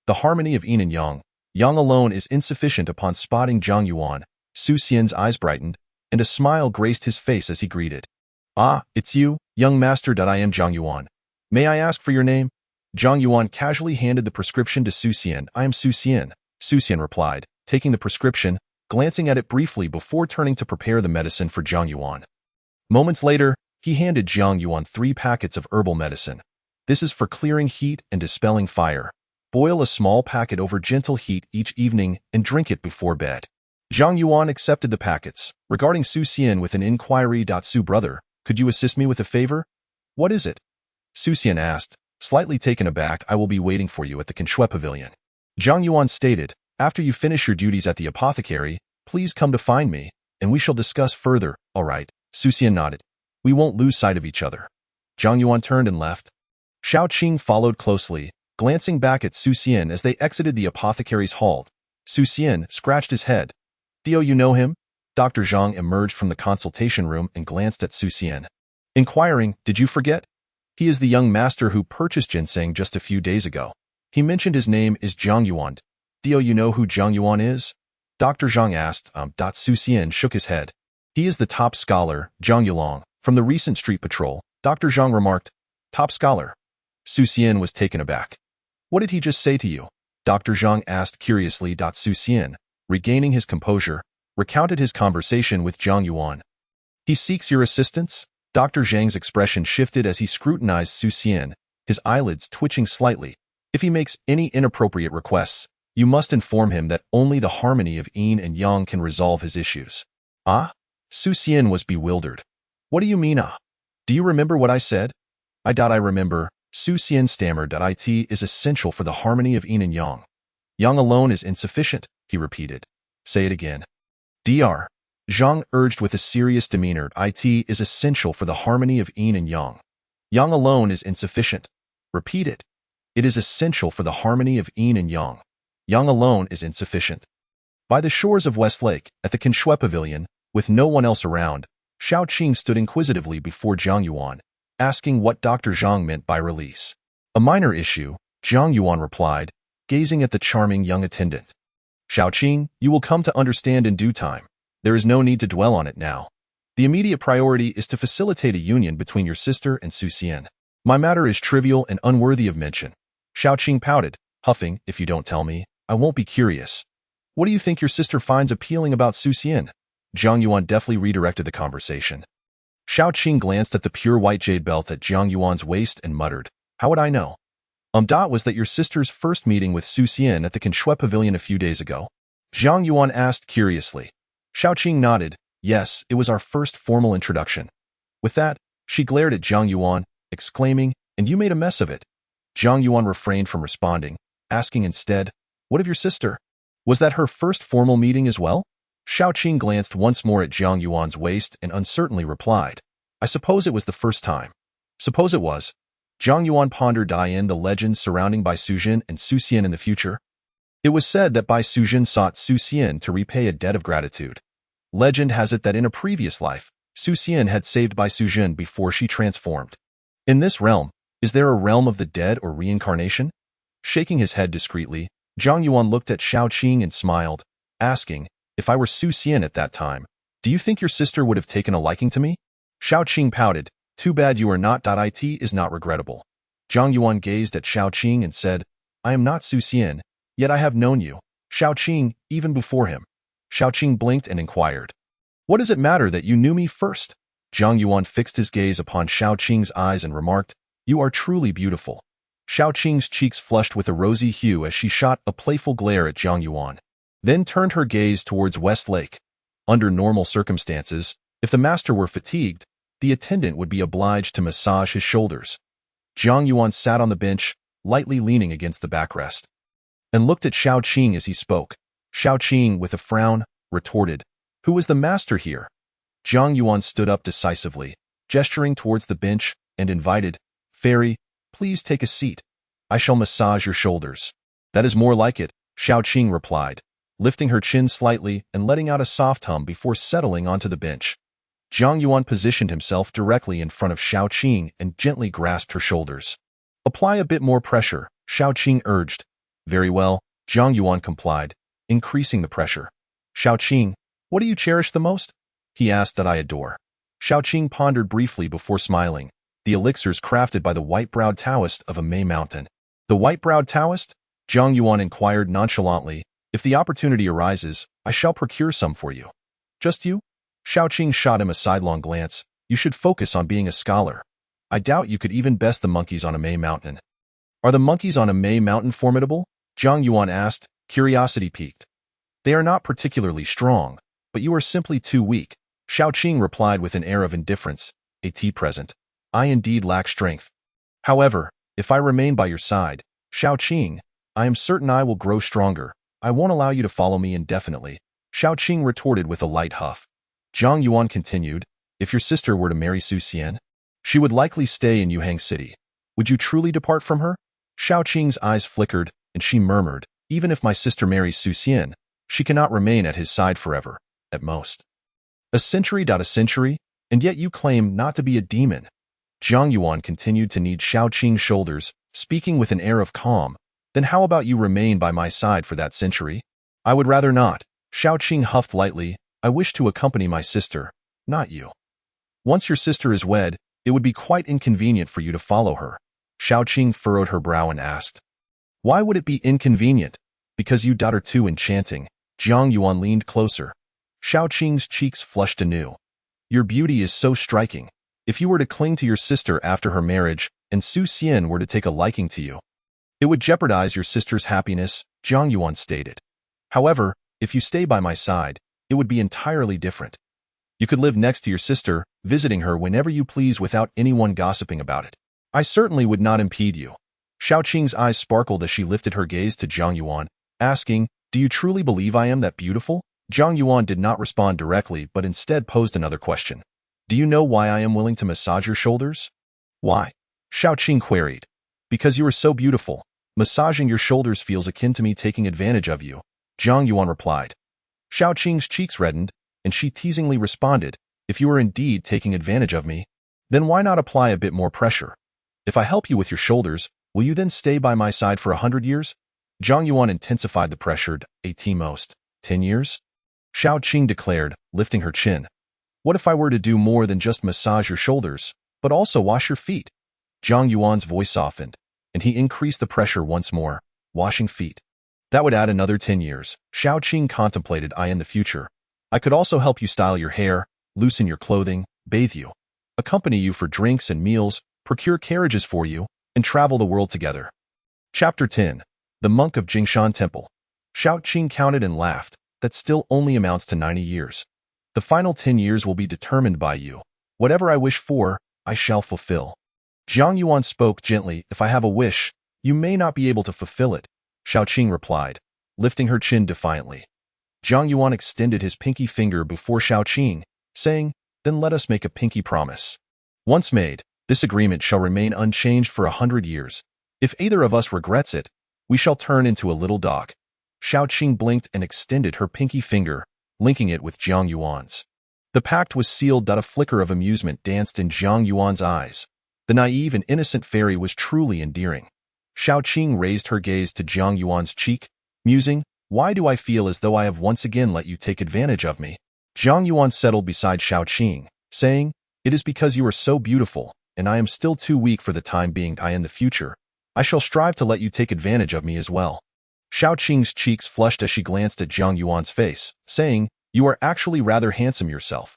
The harmony of yin and yang. Yang alone is insufficient. Upon spotting Jiang Yuan, Su Xian's eyes brightened, and a smile graced his face as he greeted. Ah, it's you, young master. I am Jiang Yuan. May I ask for your name? Jiang Yuan casually handed the prescription to Su Xian. I am Su Xian, Su Xian replied, taking the prescription, glancing at it briefly before turning to prepare the medicine for Jiang Yuan. Moments later, he handed Jiang Yuan 3 packets of herbal medicine. This is for clearing heat and dispelling fire. Boil a small packet over gentle heat each evening and drink it before bed. Jiang Yuan accepted the packets, regarding Su Xian with an inquiry. Su brother, could you assist me with a favor? What is it? Su Xian asked, slightly taken aback. I will be waiting for you at the Conshui Pavilion. Jiang Yuan stated, after you finish your duties at the apothecary, please come to find me, and we shall discuss further. All right, Su Xian nodded. We won't lose sight of each other. Jiang Yuan turned and left. Shao Qing followed closely, glancing back at Su Xian as they exited the apothecary's hall. Su Xian scratched his head. Do you know him? Dr. Zhang emerged from the consultation room and glanced at Su Xian. Inquiring, did you forget? He is the young master who purchased ginseng just a few days ago. He mentioned his name is Jiang Yuan. Do you know who Jiang Yuan is? Dr. Zhang asked. Su Xian shook his head. He is the top scholar, Zhang Yulong, from the recent street patrol. Dr. Zhang remarked. Top scholar. Su Xian was taken aback. What did he just say to you? Dr. Zhang asked curiously. Su Xian, regaining his composure, recounted his conversation with Jiang Yuan. He seeks your assistance? Dr. Zhang's expression shifted as he scrutinized Su Xian, his eyelids twitching slightly. If he makes any inappropriate requests, you must inform him that only the harmony of yin and yang can resolve his issues. Ah? Su Xian was bewildered. What do you mean, ah? Do you remember what I said? I remember. Su Xian stammered that it is essential for the harmony of yin and yang. Yang alone is insufficient, he repeated. Say it again. Dr. Zhang urged with a serious demeanor. It is essential for the harmony of yin and yang. Yang alone is insufficient. Repeat it. It is essential for the harmony of yin and yang. Yang alone is insufficient. By the shores of West Lake, at the Conshui Pavilion, with no one else around, Xiao Qing stood inquisitively before Zhang Yuan, asking what Dr. Zhang meant by release. A minor issue, Zhang Yuan replied, gazing at the charming young attendant. Xiao Qing, you will come to understand in due time. There is no need to dwell on it now. The immediate priority is to facilitate a union between your sister and Su Xian. My matter is trivial and unworthy of mention. Xiao Qing pouted, huffing, if you don't tell me, I won't be curious. What do you think your sister finds appealing about Su Xian? Zhang Yuan deftly redirected the conversation. Xiao Qing glanced at the pure white jade belt at Zhang Yuan's waist and muttered, how would I know? Was that your sister's first meeting with Su Xian at the Conshui Pavilion a few days ago? Zhang Yuan asked curiously. Xiao Qing nodded. Yes, it was our first formal introduction. With that, she glared at Zhang Yuan, exclaiming, and you made a mess of it. Zhang Yuan refrained from responding, asking instead, what of your sister? Was that her first formal meeting as well? Xiao Qing glanced once more at Zhang Yuan's waist and uncertainly replied, I suppose it was the first time. Suppose it was. Zhang Yuan pondered the legends surrounding Bai Suzhen and Su Xian in the future. It was said that Bai Suzhen sought Su Xian to repay a debt of gratitude. Legend has it that in a previous life, Su Xian had saved Bai Suzhen before she transformed. In this realm, is there a realm of the dead or reincarnation? Shaking his head discreetly, Zhang Yuan looked at Xiao Qing and smiled, asking, if I were Su Xian at that time, do you think your sister would have taken a liking to me? Xiao Qing pouted, too bad you are not. It is not regrettable. Zhang Yuan gazed at Xiao Qing and said, I am not Su Xian, yet I have known you, Xiao Qing, even before him. Xiao Qing blinked and inquired, what does it matter that you knew me first? Zhang Yuan fixed his gaze upon Xiao Qing's eyes and remarked, you are truly beautiful. Xiao Qing's cheeks flushed with a rosy hue as she shot a playful glare at Zhang Yuan, then turned her gaze towards West Lake. Under normal circumstances, if the master were fatigued, the attendant would be obliged to massage his shoulders. Zhang Yuan sat on the bench, lightly leaning against the backrest, and looked at Xiao Qing as he spoke. Xiao Qing, with a frown, retorted, who is the master here? Zhang Yuan stood up decisively, gesturing towards the bench, and invited, Fairy, please take a seat. I shall massage your shoulders. That is more like it, Xiao Qing replied, lifting her chin slightly and letting out a soft hum before settling onto the bench. Zhang Yuan positioned himself directly in front of Xiao Qing and gently grasped her shoulders. Apply a bit more pressure, Xiao Qing urged. Very well, Zhang Yuan complied, increasing the pressure. Xiao Qing, what do you cherish the most? He asked. That I adore. Xiao Qing pondered briefly before smiling. The elixirs crafted by the white-browed Taoist of a May mountain. The white-browed Taoist? Zhang Yuan inquired nonchalantly. If the opportunity arises, I shall procure some for you. Just you? Xiao Qing shot him a sidelong glance. You should focus on being a scholar. I doubt you could even best the monkeys on a May mountain. Are the monkeys on a May mountain formidable? Zhang Yuan asked, curiosity piqued. They are not particularly strong, but you are simply too weak, Xiao Qing replied with an air of indifference. At present, I indeed lack strength. However, if I remain by your side, Xiao Qing, I am certain I will grow stronger. I won't allow you to follow me indefinitely, Xiao Qing retorted with a light huff. Zhang Yuan continued, if your sister were to marry Su Xian, she would likely stay in Yuhang City. Would you truly depart from her? Xiao Qing's eyes flickered, and she murmured, even if my sister marries Su Xian, she cannot remain at his side forever, at most. A century. A century, and yet you claim not to be a demon. Zhang Yuan continued to knead Xiao Qing's shoulders, speaking with an air of calm. Then how about you remain by my side for that century? I would rather not. Xiao Qing huffed lightly. I wish to accompany my sister, not you. Once your sister is wed, it would be quite inconvenient for you to follow her. Xiao Qing furrowed her brow and asked, why would it be inconvenient? Because you are too enchanting. Zhang Yuan leaned closer. Xiao Qing's cheeks flushed anew. Your beauty is so striking. If you were to cling to your sister after her marriage, and Su Xian were to take a liking to you, It would jeopardize your sister's happiness, Jiang Yuan stated. However, if you stay by my side, it would be entirely different. You could live next to your sister, visiting her whenever you please without anyone gossiping about it. I certainly would not impede you. Xiaoqing's eyes sparkled as she lifted her gaze to Jiang Yuan, asking, "Do you truly believe I am that beautiful?" Jiang Yuan did not respond directly but instead posed another question. "Do you know why I am willing to massage your shoulders?" "Why?" Xiaoqing queried. "Because you are so beautiful. Massaging your shoulders feels akin to me taking advantage of you," Jiang Yuan replied. Xiaoqing's cheeks reddened, and she teasingly responded, "If you are indeed taking advantage of me, then why not apply a bit more pressure? If I help you with your shoulders, will you then stay by my side for 100 years? Jiang Yuan intensified the pressure. "At most, 10 years? Xiaoqing declared, lifting her chin. "What if I were to do more than just massage your shoulders, but also wash your feet?" Jiang Yuan's voice softened, and he increased the pressure once more. "Washing feet. That would add another 10 years. Xiaoqing contemplated. In the future, I could also help you style your hair, loosen your clothing, bathe you, accompany you for drinks and meals, procure carriages for you, and travel the world together." Chapter 10. The Monk of Jingshan Temple. Xiaoqing counted and laughed. "That still only amounts to 90 years. The final 10 years will be determined by you. Whatever I wish for, I shall fulfill." Jiang Yuan spoke gently. "If I have a wish, you may not be able to fulfill it," Xiaoqing replied, lifting her chin defiantly. Jiang Yuan extended his pinky finger before Xiaoqing, saying, "Then let us make a pinky promise. Once made, this agreement shall remain unchanged for 100 years. If either of us regrets it, we shall turn into a little dog." Xiaoqing blinked and extended her pinky finger, linking it with Jiang Yuan's. The pact was sealed. A flicker of amusement danced in Jiang Yuan's eyes. The naive and innocent fairy was truly endearing. Xiaoqing raised her gaze to Jiang Yuan's cheek, musing, "Why do I feel as though I have once again let you take advantage of me?" Jiang Yuan settled beside Xiaoqing, saying, "It is because you are so beautiful, and I am still too weak for the time being. In the future, I shall strive to let you take advantage of me as well." Xiaoqing's cheeks flushed as she glanced at Jiang Yuan's face, saying, "You are actually rather handsome yourself.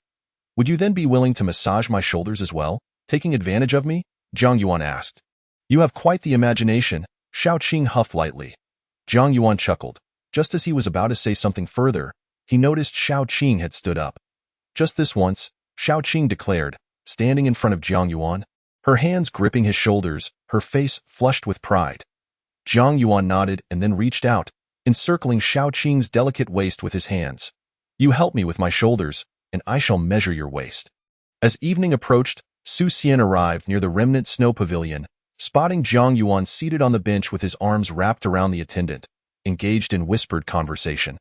Would you then be willing to massage my shoulders as well, taking advantage of me?" Jiang Yuan asked. "You have quite the imagination," Xiaoqing huffed lightly. Jiang Yuan chuckled. Just as he was about to say something further, he noticed Xiaoqing had stood up. "Just this once," Xiaoqing declared, standing in front of Jiang Yuan, her hands gripping his shoulders, her face flushed with pride. Jiang Yuan nodded and then reached out, encircling Xiaoqing's delicate waist with his hands. "You help me with my shoulders, and I shall measure your waist." As evening approached, Su Xian arrived near the remnant snow pavilion, spotting Jiang Yuan seated on the bench with his arms wrapped around the attendant, engaged in whispered conversation.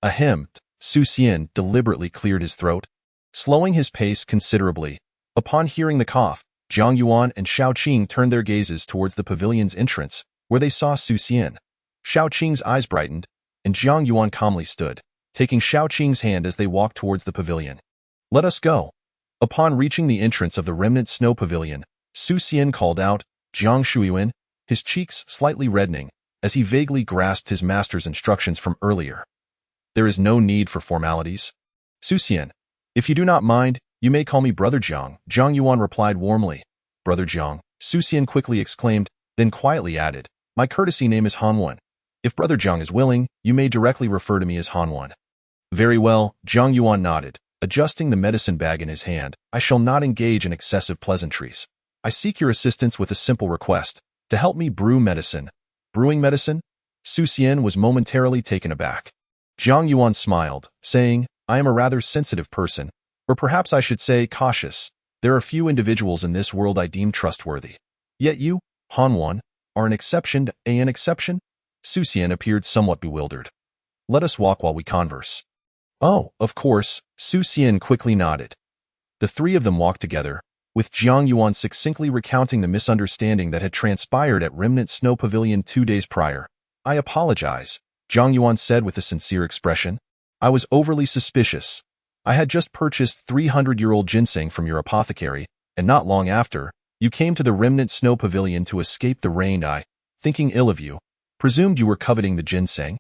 Ahem, Su Xian deliberately cleared his throat, slowing his pace considerably. Upon hearing the cough, Jiang Yuan and Xiaoqing turned their gazes towards the pavilion's entrance, where they saw Su Xian. Xiaoqing's eyes brightened, and Jiang Yuan calmly stood, taking Xiaoqing's hand as they walked towards the pavilion. "Let us go." Upon reaching the entrance of the remnant snow pavilion, Su Xian called out, "Jiang Shuiyuan," his cheeks slightly reddening, as he vaguely grasped his master's instructions from earlier. "There is no need for formalities. Su Xian, if you do not mind, you may call me Brother Jiang," Jiang Yuan replied warmly. "Brother Jiang," Su Xian quickly exclaimed, then quietly added, "My courtesy name is Hanwan. If Brother Jiang is willing, you may directly refer to me as Hanwan." "Very well," Jiang Yuan nodded, adjusting the medicine bag in his hand. "I shall not engage in excessive pleasantries. I seek your assistance with a simple request, to help me brew medicine." "Brewing medicine?" Su Xian was momentarily taken aback. Jiang Yuan smiled, saying, "I am a rather sensitive person, or perhaps I should say cautious. There are few individuals in this world I deem trustworthy. Yet you, Hanwan, are an exception. An exception?" Su Xian appeared somewhat bewildered. "Let us walk while we converse." "Oh, of course," Su Xian quickly nodded. The three of them walked together, with Jiang Yuan succinctly recounting the misunderstanding that had transpired at Remnant Snow Pavilion 2 days prior. "I apologize," Jiang Yuan said with a sincere expression. "I was overly suspicious. I had just purchased 300-year-old ginseng from your apothecary, and not long after, you came to the Remnant Snow Pavilion to escape the rain. I, thinking ill of you, presumed you were coveting the ginseng,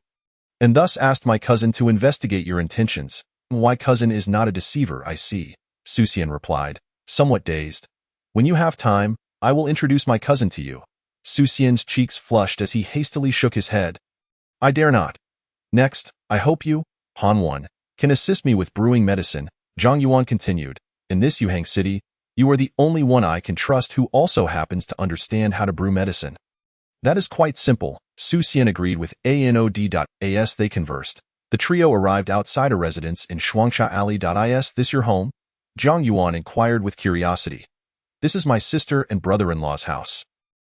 and thus asked my cousin to investigate your intentions." "Why, cousin is not a deceiver, I see," Su Xian replied, somewhat dazed. "When you have time, I will introduce my cousin to you." Su Xian's cheeks flushed as he hastily shook his head. I dare not. Next, I hope you, Han Wan, can assist me with brewing medicine, Zhang Yuan continued. In this Yuhang city, you are the only one I can trust who also happens to understand how to brew medicine. That is quite simple, Su Xian agreed with ANOD.AS. They conversed. The trio arrived outside a residence in Shuangcha Alley.Is. This your home? Zhang Yuan inquired with curiosity. This is my sister and brother-in-law's house.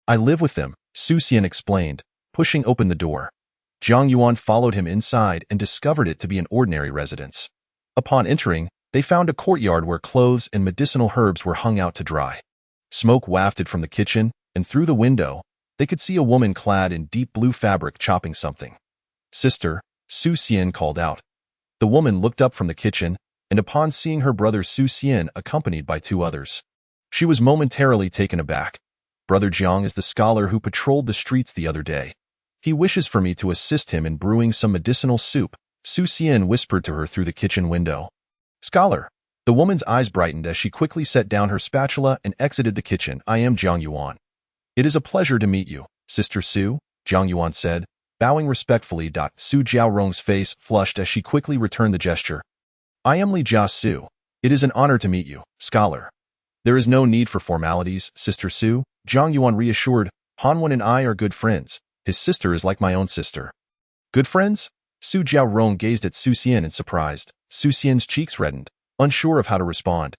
I live with them, Su Xian explained, pushing open the door. Zhang Yuan followed him inside and discovered it to be an ordinary residence. Upon entering, they found a courtyard where clothes and medicinal herbs were hung out to dry. Smoke wafted from the kitchen, and through the window, they could see a woman clad in deep blue fabric chopping something. Sister, Su Xian called out. The woman looked up from the kitchen, and upon seeing her brother Su Xian accompanied by two others, she was momentarily taken aback. Brother Jiang is the scholar who patrolled the streets the other day. He wishes for me to assist him in brewing some medicinal soup, Su Xian whispered to her through the kitchen window. Scholar. The woman's eyes brightened as she quickly set down her spatula and exited the kitchen. I am Zhang Yuan. It is a pleasure to meet you, Sister Su, Zhang Yuan said, bowing respectfully. Su Jiaorong's face flushed as she quickly returned the gesture. I am Li Jia Su. It is an honor to meet you, scholar. There is no need for formalities, Sister Su, Zhang Yuan reassured. Hanwen and I are good friends. His sister is like my own sister. Good friends? Su Jiaorong gazed at Su Xian in surprise. Su Xian's cheeks reddened, unsure of how to respond.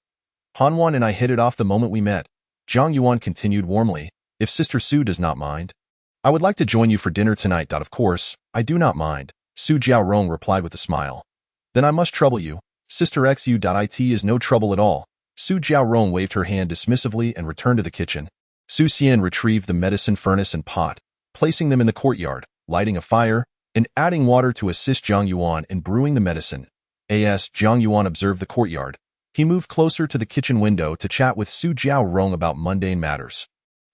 Hanwan and I hit it off the moment we met. Zhang Yuan continued warmly. If Sister Su does not mind, I would like to join you for dinner tonight. Of course, I do not mind, Su Jiaorong replied with a smile. Then I must trouble you. Sister Xu.it is no trouble at all. Su Jiaorong waved her hand dismissively and returned to the kitchen. Su Xian retrieved the medicine furnace and pot, placing them in the courtyard, lighting a fire, and adding water to assist Zhang Yuan in brewing the medicine. As Zhang Yuan observed the courtyard, he moved closer to the kitchen window to chat with Su Jiaorong about mundane matters,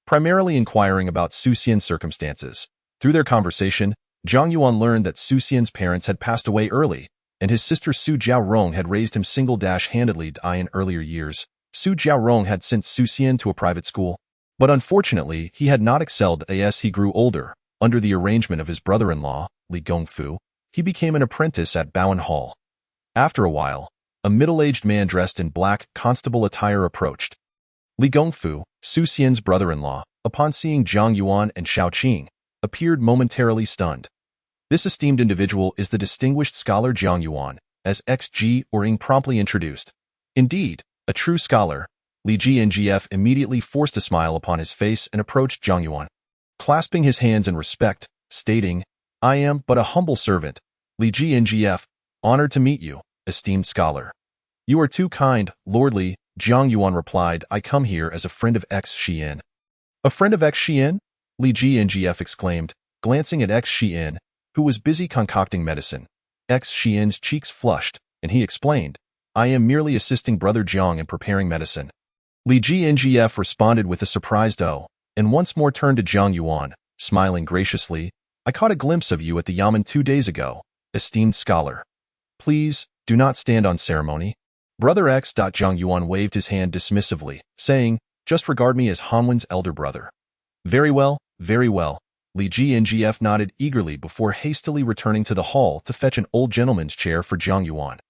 primarily inquiring about Su Xian's circumstances. Through their conversation, Zhang Yuan learned that Su Xian's parents had passed away early, and his sister Su Jiaorong had raised him single-handedly in earlier years. Su Jiaorong had sent Su Xian to a private school, but unfortunately he had not excelled as he grew older. Under the arrangement of his brother-in-law, Li Gongfu, he became an apprentice at Bowen Hall. After a while, a middle-aged man dressed in black constable attire approached. Li Gongfu, Su Xian's brother-in-law, upon seeing Zhang Yuan and Xiaoqing, appeared momentarily stunned. This esteemed individual is the distinguished scholar Zhang Yuan, as XG or Ing promptly introduced. Indeed, a true scholar, Li Jiangf immediately forced a smile upon his face and approached Zhang Yuan, clasping his hands in respect, stating, I am but a humble servant, Li Jiangf, honored to meet you, esteemed scholar. You are too kind, lordly, Zhang Yuan replied. I come here as a friend of X Xian. A friend of X Xian? Li Jiangf exclaimed, glancing at X Xian, who was busy concocting medicine. X Xian's cheeks flushed, and he explained, I am merely assisting Brother Jiang in preparing medicine. Li Jiangf responded with a surprised "Oh," and once more turned to Zhang Yuan, smiling graciously. I caught a glimpse of you at the Yamen 2 days ago, esteemed scholar. Please, do not stand on ceremony. Brother X. Zhang Yuan waved his hand dismissively, saying, just regard me as Hanwen's elder brother. Very well, very well. Li Jiangf nodded eagerly before hastily returning to the hall to fetch an old gentleman's chair for Zhang Yuan.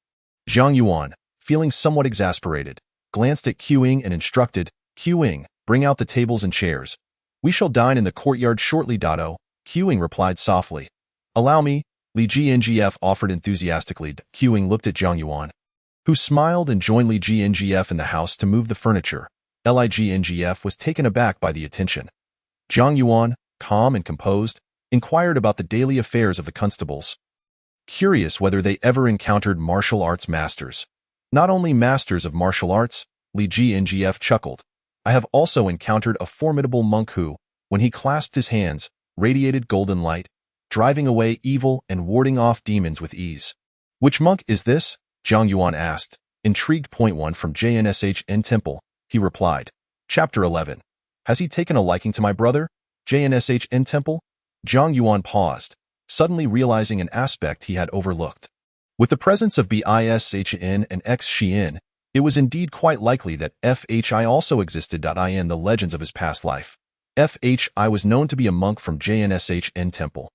Zhang Yuan, feeling somewhat exasperated, glanced at Qing and instructed, Qing, bring out the tables and chairs. We shall dine in the courtyard shortly. Qing replied softly. Allow me, Li Jiangf offered enthusiastically. Qing looked at Zhang Yuan, who smiled and joined Li Jiangf in the house to move the furniture. Li Jiangf was taken aback by the attention. Zhang Yuan, calm and composed, inquired about the daily affairs of the constables, curious whether they ever encountered martial arts masters. Not only masters of martial arts, Li Jiangf chuckled. I have also encountered a formidable monk who, when he clasped his hands, radiated golden light, driving away evil and warding off demons with ease. Which monk is this? Zhang Yuan asked, intrigued. Point 1 from JNSHN Temple, he replied. Chapter 11. Has he taken a liking to my brother? JNSHN Temple? Zhang Yuan paused, suddenly realizing an aspect he had overlooked. With the presence of BISHN and X Xian, it was indeed quite likely that FHI also existed. In the legends of his past life, I was known to be a monk from JNSHN Temple.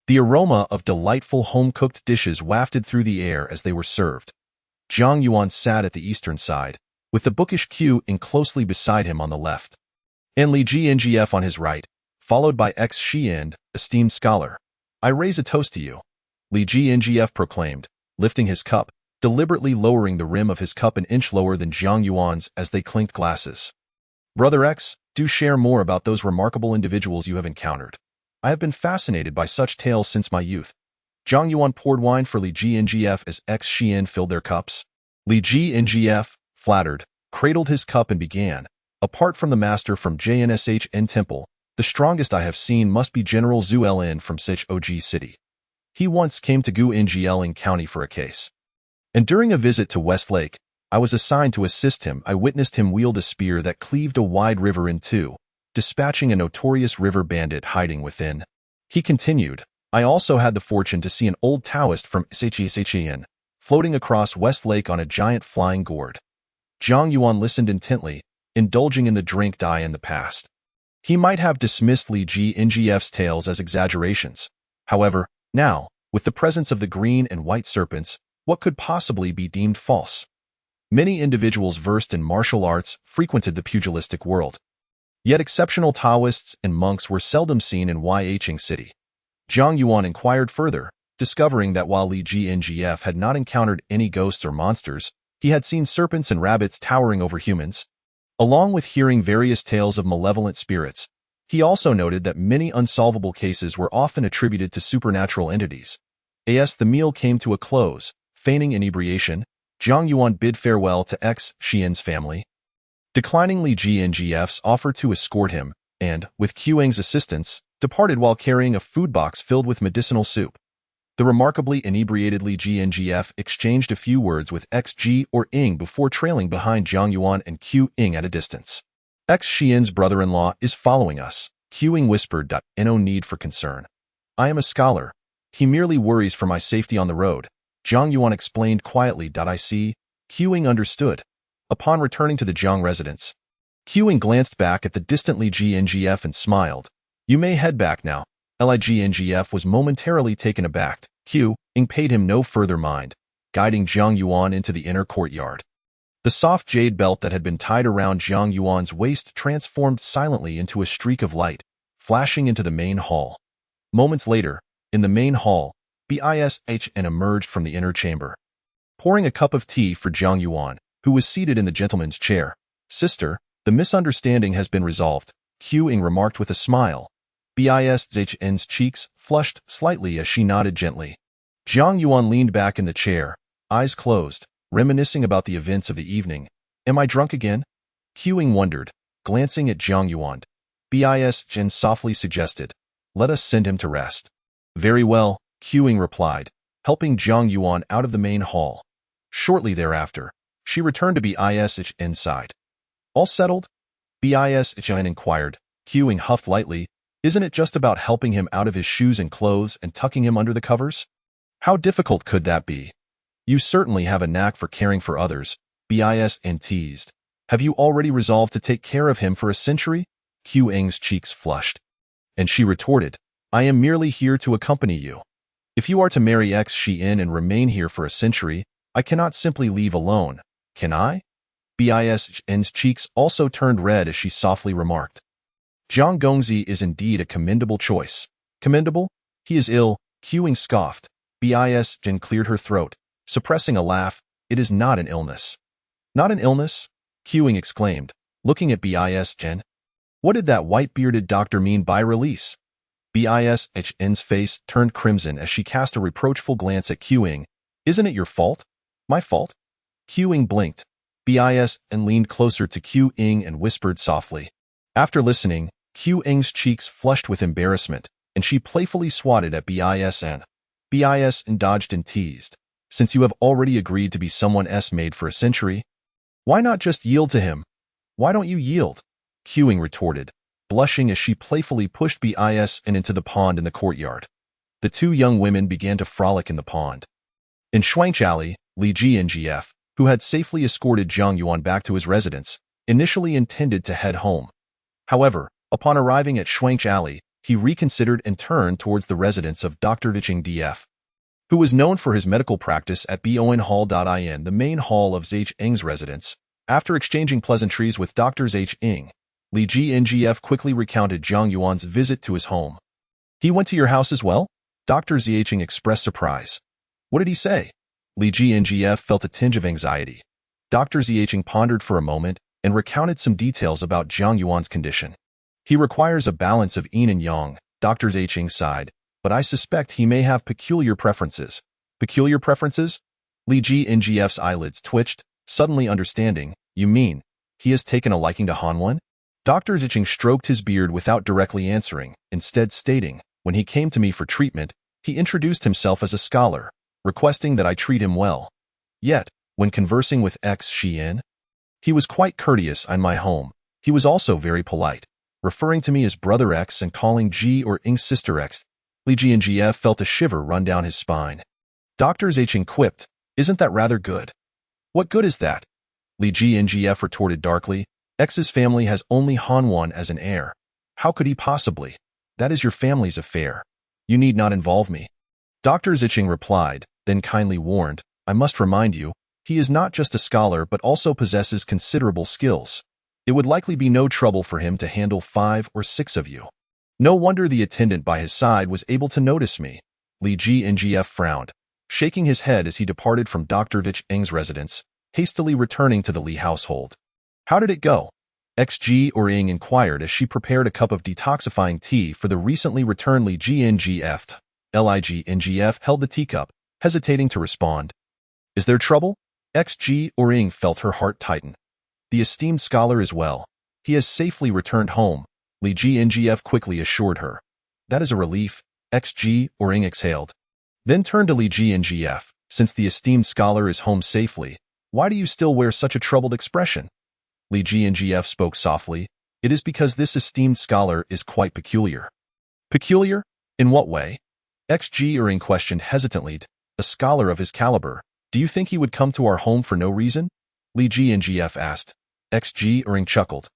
The aroma of delightful home-cooked dishes wafted through the air as they were served. Zhang Yuan sat at the eastern side, with the bookish Q in closely beside him on the left, and Li Jingf on his right, followed by X Xian, esteemed scholar. I raise a toast to you, Li Jingf proclaimed, lifting his cup, deliberately lowering the rim of his cup an inch lower than Zhang Yuan's as they clinked glasses. Brother X, do share more about those remarkable individuals you have encountered. I have been fascinated by such tales since my youth. Zhang Yuan poured wine for Li Jingf as X Xian filled their cups. Li Jingf, flattered, cradled his cup and began. Apart from the master from JNSHN Temple, the strongest I have seen must be General Zhu Lin from Sich Og City. He once came to Gu Ngling County for a case. And during a visit to West Lake, I was assigned to assist him. I witnessed him wield a spear that cleaved a wide river in two, dispatching a notorious river bandit hiding within. He continued, I also had the fortune to see an old Taoist from Shichen floating across West Lake on a giant flying gourd. Zhang Yuan listened intently, indulging in the drink die in the past. He might have dismissed Li Jingf's tales as exaggerations. However, now, with the presence of the green and white serpents, what could possibly be deemed false? Many individuals versed in martial arts frequented the pugilistic world. Yet exceptional Taoists and monks were seldom seen in Yaching City. Zhang Yuan inquired further, discovering that while Li Jingf had not encountered any ghosts or monsters, he had seen serpents and rabbits towering over humans. Along with hearing various tales of malevolent spirits, he also noted that many unsolvable cases were often attributed to supernatural entities. As the meal came to a close, feigning inebriation, Zhang Yuan bid farewell to X Xian's family, declining Li Jingf's offer to escort him, and, with Qing's assistance, departed while carrying a food box filled with medicinal soup. The remarkably inebriated Li Jingf exchanged a few words with Xg or Ing before trailing behind Zhang Yuan and Qing at a distance. X Xian's brother-in-law is following us, Qing whispered. No need for concern. I am a scholar. He merely worries for my safety on the road, Zhang Yuan explained quietly. I see. Qing understood. Upon returning to the Zhang residence, Qing glanced back at the distant Li Jingf and smiled. You may head back now. Li Jingf was momentarily taken aback. Qing paid him no further mind, guiding Zhang Yuan into the inner courtyard. The soft jade belt that had been tied around Zhang Yuan's waist transformed silently into a streak of light, flashing into the main hall. Moments later, in the main hall, Bish and emerged from the inner chamber, pouring a cup of tea for Zhang Yuan, who was seated in the gentleman's chair. Sister, the misunderstanding has been resolved, Qing remarked with a smile. Bish's cheeks flushed slightly as she nodded gently. Zhang Yuan leaned back in the chair, eyes closed, reminiscing about the events of the evening. Am I drunk again? Qing wondered, glancing at Zhang Yuan. Bish softly suggested, let us send him to rest. Very well, Qing replied, helping Zhang Yuan out of the main hall. Shortly thereafter, she returned to Bish's side. All settled? Bish inquired. Qing huffed lightly. Isn't it just about helping him out of his shoes and clothes and tucking him under the covers? How difficult could that be? You certainly have a knack for caring for others, Bish teased. Have you already resolved to take care of him for a century? Qing's cheeks flushed. And she retorted, I am merely here to accompany you. If you are to marry X Xian and remain here for a century, I cannot simply leave alone, can I? Bish's cheeks also turned red as she softly remarked. Zhang Gongzi is indeed a commendable choice. Commendable? He is ill, Qing scoffed. Bish cleared her throat, suppressing a laugh. It is not an illness. Not an illness? Qing exclaimed, looking at Bish. What did that white-bearded doctor mean by release? Bish's face turned crimson as she cast a reproachful glance at Qing. Isn't it your fault? My fault? Qing blinked. Bish leaned closer to Qing and whispered softly. After listening, Qing's cheeks flushed with embarrassment, and she playfully swatted at Bish. Bish dodged and teased. Since you have already agreed to be someone's maid for a century, why not just yield to him? Why don't you yield? Qing retorted, blushing as she playfully pushed Bish into the pond in the courtyard. The two young women began to frolic in the pond. In Shuangchali, Li Jingf, who had safely escorted Zhang Yuan back to his residence, initially intended to head home. However, Upon arriving at Shuangch Alley, he reconsidered and turned towards the residence of Dr. Viching DF, who was known for his medical practice at Bon Hall.in, the main hall of Zh Ng's residence. After exchanging pleasantries with Dr. Zh Ng, Li Ji-ngf quickly recounted Jiang Yuan's visit to his home. He went to your house as well? Dr. Zh expressed surprise. What did he say? Li Ji-ngf felt a tinge of anxiety. Dr. Zh pondered for a moment and recounted some details about Jiang Yuan's condition. He requires a balance of yin and yang, Dr. Zh sighed, but I suspect he may have peculiar preferences. Peculiar preferences? Li Ji-ngf's eyelids twitched, suddenly understanding. You mean, he has taken a liking to Hanwen? Dr. Zh stroked his beard without directly answering, instead stating, when he came to me for treatment, he introduced himself as a scholar, requesting that I treat him well. Yet, when conversing with X Xian, he was quite courteous in my home. He was also very polite, referring to me as Brother X and calling G or Ing's Sister X. Li Ji-ngf felt a shiver run down his spine. Dr. Zh quipped, isn't that rather good? What good is that? Li Ji-ngf retorted darkly, X's family has only Hanwen as an heir. How could he possibly? That is your family's affair. You need not involve me. Dr. Zh replied, then kindly warned, I must remind you, he is not just a scholar but also possesses considerable skills. It would likely be no trouble for him to handle 5 or 6 of you. No wonder the attendant by his side was able to notice me. Li Ji-ngf frowned, shaking his head as he departed from Dr. Vich Ng's residence, hastily returning to the Li household. How did it go? XG or Ng inquired as she prepared a cup of detoxifying tea for the recently returned Li Ji-ngf. Li-ngf held the teacup, hesitating to respond. Is there trouble? XG or Ng felt her heart tighten. The esteemed scholar is well. He has safely returned home, Li Ji-ngf quickly assured her. That is a relief, XG or Ng exhaled. Then turned to Li Ji-ngf. Since the esteemed scholar is home safely, why do you still wear such a troubled expression? Li Ji-ngf spoke softly. It is because this esteemed scholar is quite peculiar. Peculiar? In what way? XG or Ng questioned hesitantly. A scholar of his caliber, do you think he would come to our home for no reason? Li Ji-ngf asked. XG or Ng chuckled.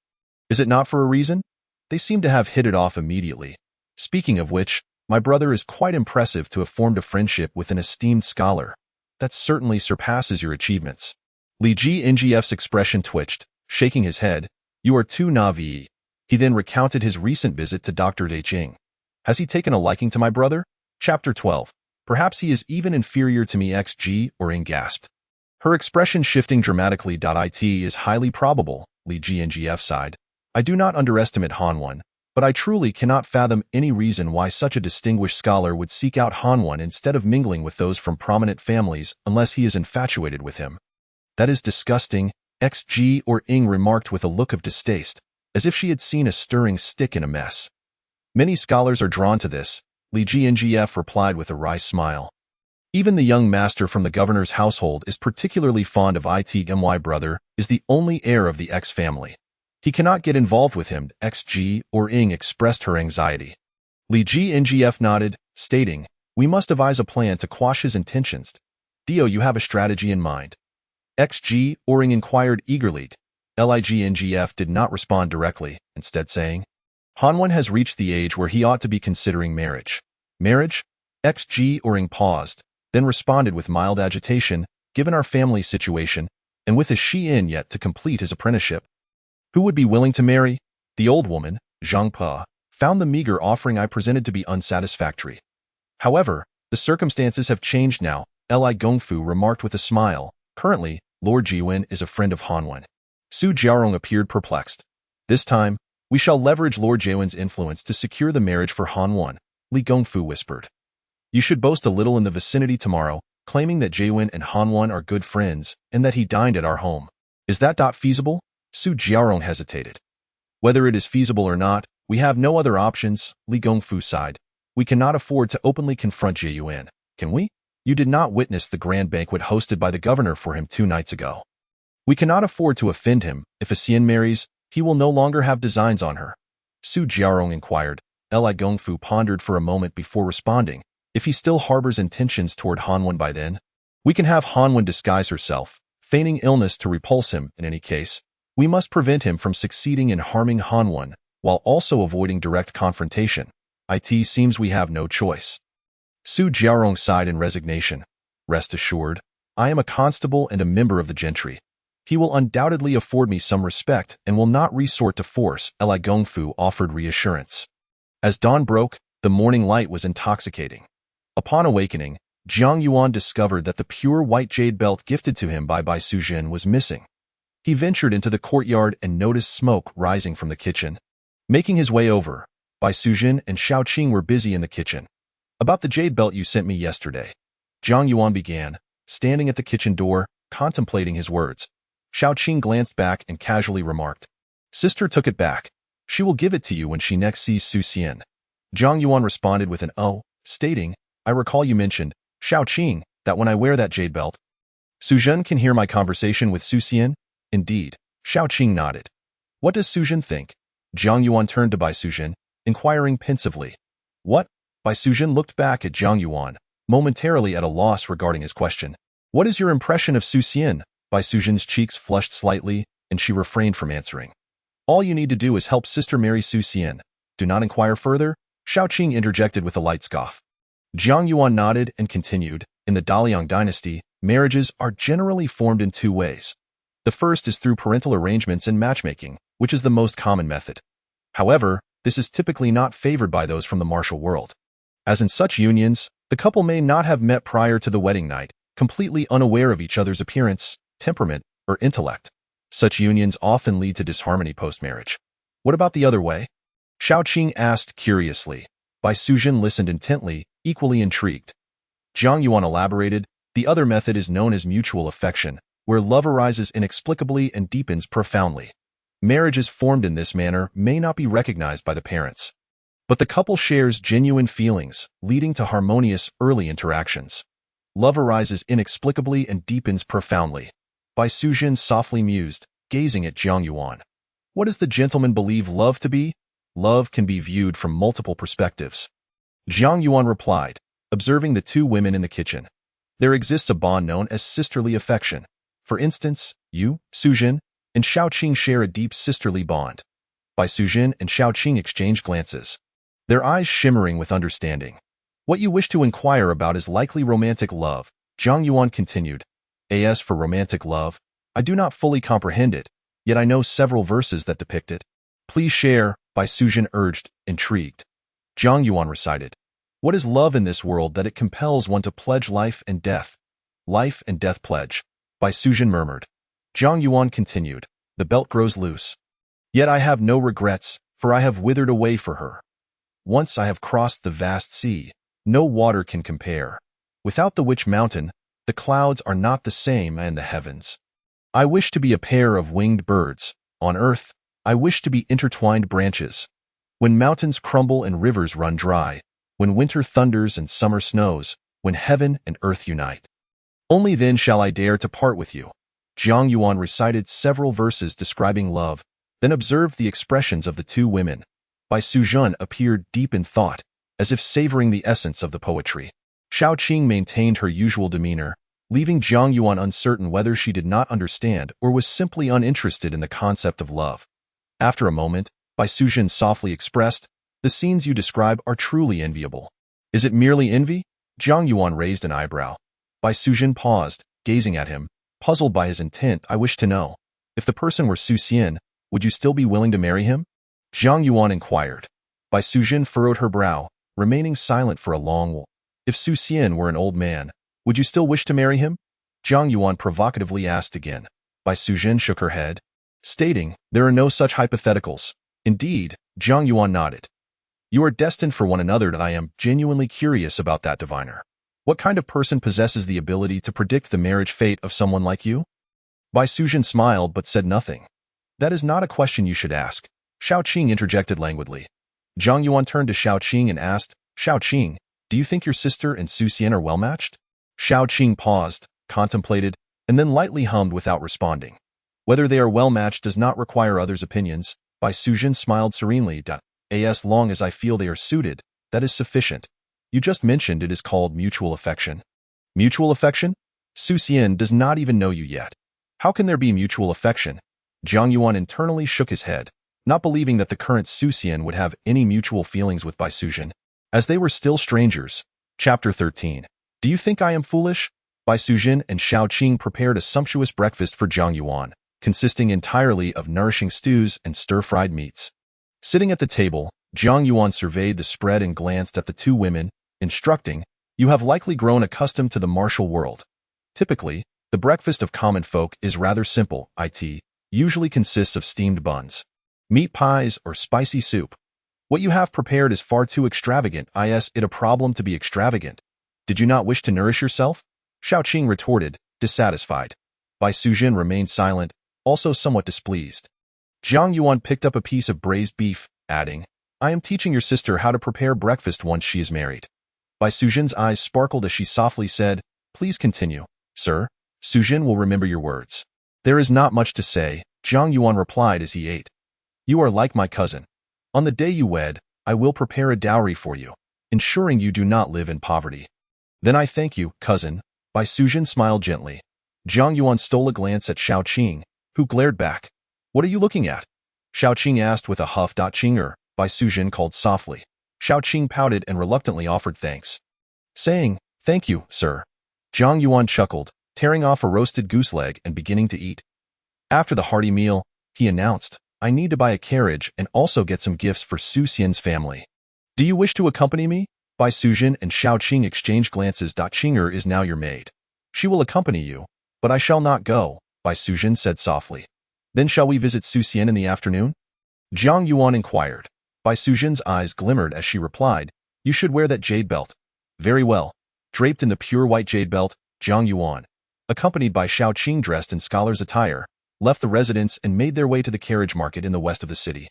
Is it not for a reason? They seem to have hit it off immediately. Speaking of which, my brother is quite impressive to have formed a friendship with an esteemed scholar. That certainly surpasses your achievements. Li Ji-ngf's expression twitched, shaking his head. You are too naive. He then recounted his recent visit to Dr. Deching. Has he taken a liking to my brother? Chapter 12. Perhaps he is even inferior to me. XG or Ng gasped. Her expression shifting dramatically. It is highly probable, Li Ji-ngf sighed. I do not underestimate Hanwen, but I truly cannot fathom any reason why such a distinguished scholar would seek out Hanwen instead of mingling with those from prominent families unless he is infatuated with him. That is disgusting, XG or Ng remarked with a look of distaste, as if she had seen a stirring stick in a mess. Many scholars are drawn to this, Li Ji-ngf replied with a wry smile. Even the young master from the governor's household is particularly fond of it. My brother is the only heir of the X family. He cannot get involved with him. XG or Ng expressed her anxiety. Li Ji-ngf nodded, stating, we must devise a plan to quash his intentions. Dio, you have a strategy in mind. XG or Ng inquired eagerly. Li Ji-ngf did not respond directly, instead saying, Hanwen has reached the age where he ought to be considering marriage. Marriage? XG or Ng paused, then responded with mild agitation, given our family situation, and with a Xian yet to complete his apprenticeship. Who would be willing to marry? The old woman, Zhang Pa, found the meager offering I presented to be unsatisfactory. However, the circumstances have changed now, Li Gongfu remarked with a smile. Currently, Lord Jiwen is a friend of Hanwen. Su Jiarong appeared perplexed. This time, we shall leverage Lord Jiwen's influence to secure the marriage for Hanwen, Li Gongfu whispered. You should boast a little in the vicinity tomorrow, claiming that Jiwen and Hanwen are good friends and that he dined at our home. Is that feasible? Su Jiarong hesitated. Whether it is feasible or not, we have no other options, Li Gongfu sighed. We cannot afford to openly confront Jiwen, can we? You did not witness the grand banquet hosted by the governor for him 2 nights ago. We cannot afford to offend him. If a Xian marries, he will no longer have designs on her. Su Jiarong inquired. Li Gongfu pondered for a moment before responding. If he still harbors intentions toward Hanwen by then, we can have Hanwen disguise herself, feigning illness to repulse him. In any case, we must prevent him from succeeding in harming Hanwen, while also avoiding direct confrontation. It seems we have no choice. Su Jiarong sighed in resignation. Rest assured, I am a constable and a member of the gentry. He will undoubtedly afford me some respect and will not resort to force, Li Gongfu offered reassurance. As dawn broke, the morning light was intoxicating. Upon awakening, Jiang Yuan discovered that the pure white jade belt gifted to him by Bai Sujin was missing. He ventured into the courtyard and noticed smoke rising from the kitchen. Making his way over, Bai Sujin and Xiao Qing were busy in the kitchen. About the jade belt you sent me yesterday, Jiang Yuan began, standing at the kitchen door, contemplating his words. Xiao Qing glanced back and casually remarked, Sister took it back. She will give it to you when she next sees Su Xian. Jiang Yuan responded with an "oh," stating, I recall you mentioned, Xiao Qing, that when I wear that jade belt, Su Zhen can hear my conversation with Su Xian? Indeed, Xiao Qing nodded. What does Su Zhen think? Jiang Yuan turned to Bai Sujin, inquiring pensively. What? Bai Sujin looked back at Jiang Yuan, momentarily at a loss regarding his question. What is your impression of Su Xian? Bai Sujin's cheeks flushed slightly, and she refrained from answering. All you need to do is help sister marry Su Xian. Do not inquire further, Xiao Qing interjected with a light scoff. Jiang Yuan nodded and continued, in the Daliang dynasty, marriages are generally formed in two ways. The first is through parental arrangements and matchmaking, which is the most common method. However, this is typically not favored by those from the martial world. As in such unions, the couple may not have met prior to the wedding night, completely unaware of each other's appearance, temperament, or intellect. Such unions often lead to disharmony post-marriage. What about the other way? Xiao Qing asked curiously. Bai Sujin listened intently, equally intrigued. Jiang Yuan elaborated, the other method is known as mutual affection, where love arises inexplicably and deepens profoundly. Marriages formed in this manner may not be recognized by the parents, but the couple shares genuine feelings, leading to harmonious early interactions. Love arises inexplicably and deepens profoundly. Bai Sujin softly mused, gazing at Jiang Yuan. What does the gentleman believe love to be? Love can be viewed from multiple perspectives. Jiang Yuan replied, observing the two women in the kitchen. There exists a bond known as sisterly affection. For instance, you, Sujin, and Xiao Qing share a deep sisterly bond. Bai Sujin and Xiao Qing exchanged glances, their eyes shimmering with understanding. What you wish to inquire about is likely romantic love, Jiang Yuan continued. As for romantic love, I do not fully comprehend it, yet I know several verses that depict it. Please share, Bai Sujin urged, intrigued. Jiang Yuan recited, what is love in this world that it compels one to pledge life and death? Life and death pledge, Bai Sujin murmured. Jiang Yuan continued, the belt grows loose. Yet I have no regrets, for I have withered away for her. Once I have crossed the vast sea, no water can compare. Without the Witch Mountain, the clouds are not the same and the heavens. I wish to be a pair of winged birds. On earth, I wish to be intertwined branches. When mountains crumble and rivers run dry, when winter thunders and summer snows, when heaven and earth unite. Only then shall I dare to part with you. Jiang Yuan recited several verses describing love, then observed the expressions of the two women. Bai Sujin appeared deep in thought, as if savoring the essence of the poetry. Xiao Qing maintained her usual demeanor, leaving Jiang Yuan uncertain whether she did not understand or was simply uninterested in the concept of love. After a moment, Bai Sujin softly expressed, the scenes you describe are truly enviable. Is it merely envy? Jiang Yuan raised an eyebrow. Bai Sujin paused, gazing at him, puzzled by his intent. I wish to know, if the person were Su Xian, would you still be willing to marry him? Jiang Yuan inquired. Bai Sujin furrowed her brow, remaining silent for a long while. If Su Xian were an old man, would you still wish to marry him? Jiang Yuan provocatively asked again. Bai Sujin shook her head, stating, there are no such hypotheticals. Indeed, Jiang Yuan nodded. You are destined for one another, and I am genuinely curious about that, diviner. What kind of person possesses the ability to predict the marriage fate of someone like you? Bai Sujin smiled but said nothing. That is not a question you should ask, Xiao Qing interjected languidly. Jiang Yuan turned to Xiao Qing and asked, Xiao Qing, do you think your sister and Su Xian are well matched? Xiao Qing paused, contemplated, and then lightly hummed without responding. Whether they are well matched does not require others' opinions. Bai Sujin smiled serenely. As long as I feel they are suited, that is sufficient. You just mentioned it is called mutual affection. Mutual affection? Su Xian does not even know you yet. How can there be mutual affection? Jiang Yuan internally shook his head. not believing that the current Susian would have any mutual feelings with Bai Sujin, as they were still strangers. Chapter 13. Do you think I am foolish? Bai Sujin and Xiao Qing prepared a sumptuous breakfast for Zhang Yuan, consisting entirely of nourishing stews and stir-fried meats. Sitting at the table, Zhang Yuan surveyed the spread and glanced at the two women, instructing, "You have likely grown accustomed to the martial world. Typically, the breakfast of common folk is rather simple, usually consists of steamed buns, meat pies, or spicy soup. What you have prepared is far too extravagant. Is it a problem to be extravagant? Did you not wish to nourish yourself?" Xiao Qing retorted, dissatisfied. Bai Sujin remained silent, also somewhat displeased. Zhang Yuan picked up a piece of braised beef, adding, "I am teaching your sister how to prepare breakfast once she is married." Bai Sujin's eyes sparkled as she softly said, "Please continue, sir. Sujin will remember your words." "There is not much to say," Zhang Yuan replied as he ate. "You are like my cousin. On the day you wed, I will prepare a dowry for you, ensuring you do not live in poverty." "Then I thank you, cousin." Bai Sujin smiled gently. Zhang Yuan stole a glance at Xiao Qing, who glared back. "What are you looking at?" Xiao Qing asked with a huff. Qing'er, Bai Sujin called softly. Xiao Qing pouted and reluctantly offered thanks, saying, "Thank you, sir." Zhang Yuan chuckled, tearing off a roasted goose leg and beginning to eat. After the hearty meal, he announced, "I need to buy a carriage and also get some gifts for Su Xian's family. Do you wish to accompany me?" Bai Sujin and Xiao Qing exchanged glances. Qing'er is now your maid. She will accompany you, but I shall not go, Bai Sujin said softly. "Then shall we visit Su Xian in the afternoon?" Zhang Yuan inquired. Bai Sujin's eyes glimmered as she replied, "You should wear that jade belt." "Very well." Draped in the pure white jade belt, Zhang Yuan, accompanied by Xiao Qing dressed in scholar's attire, left the residence and made their way to the carriage market in the west of the city.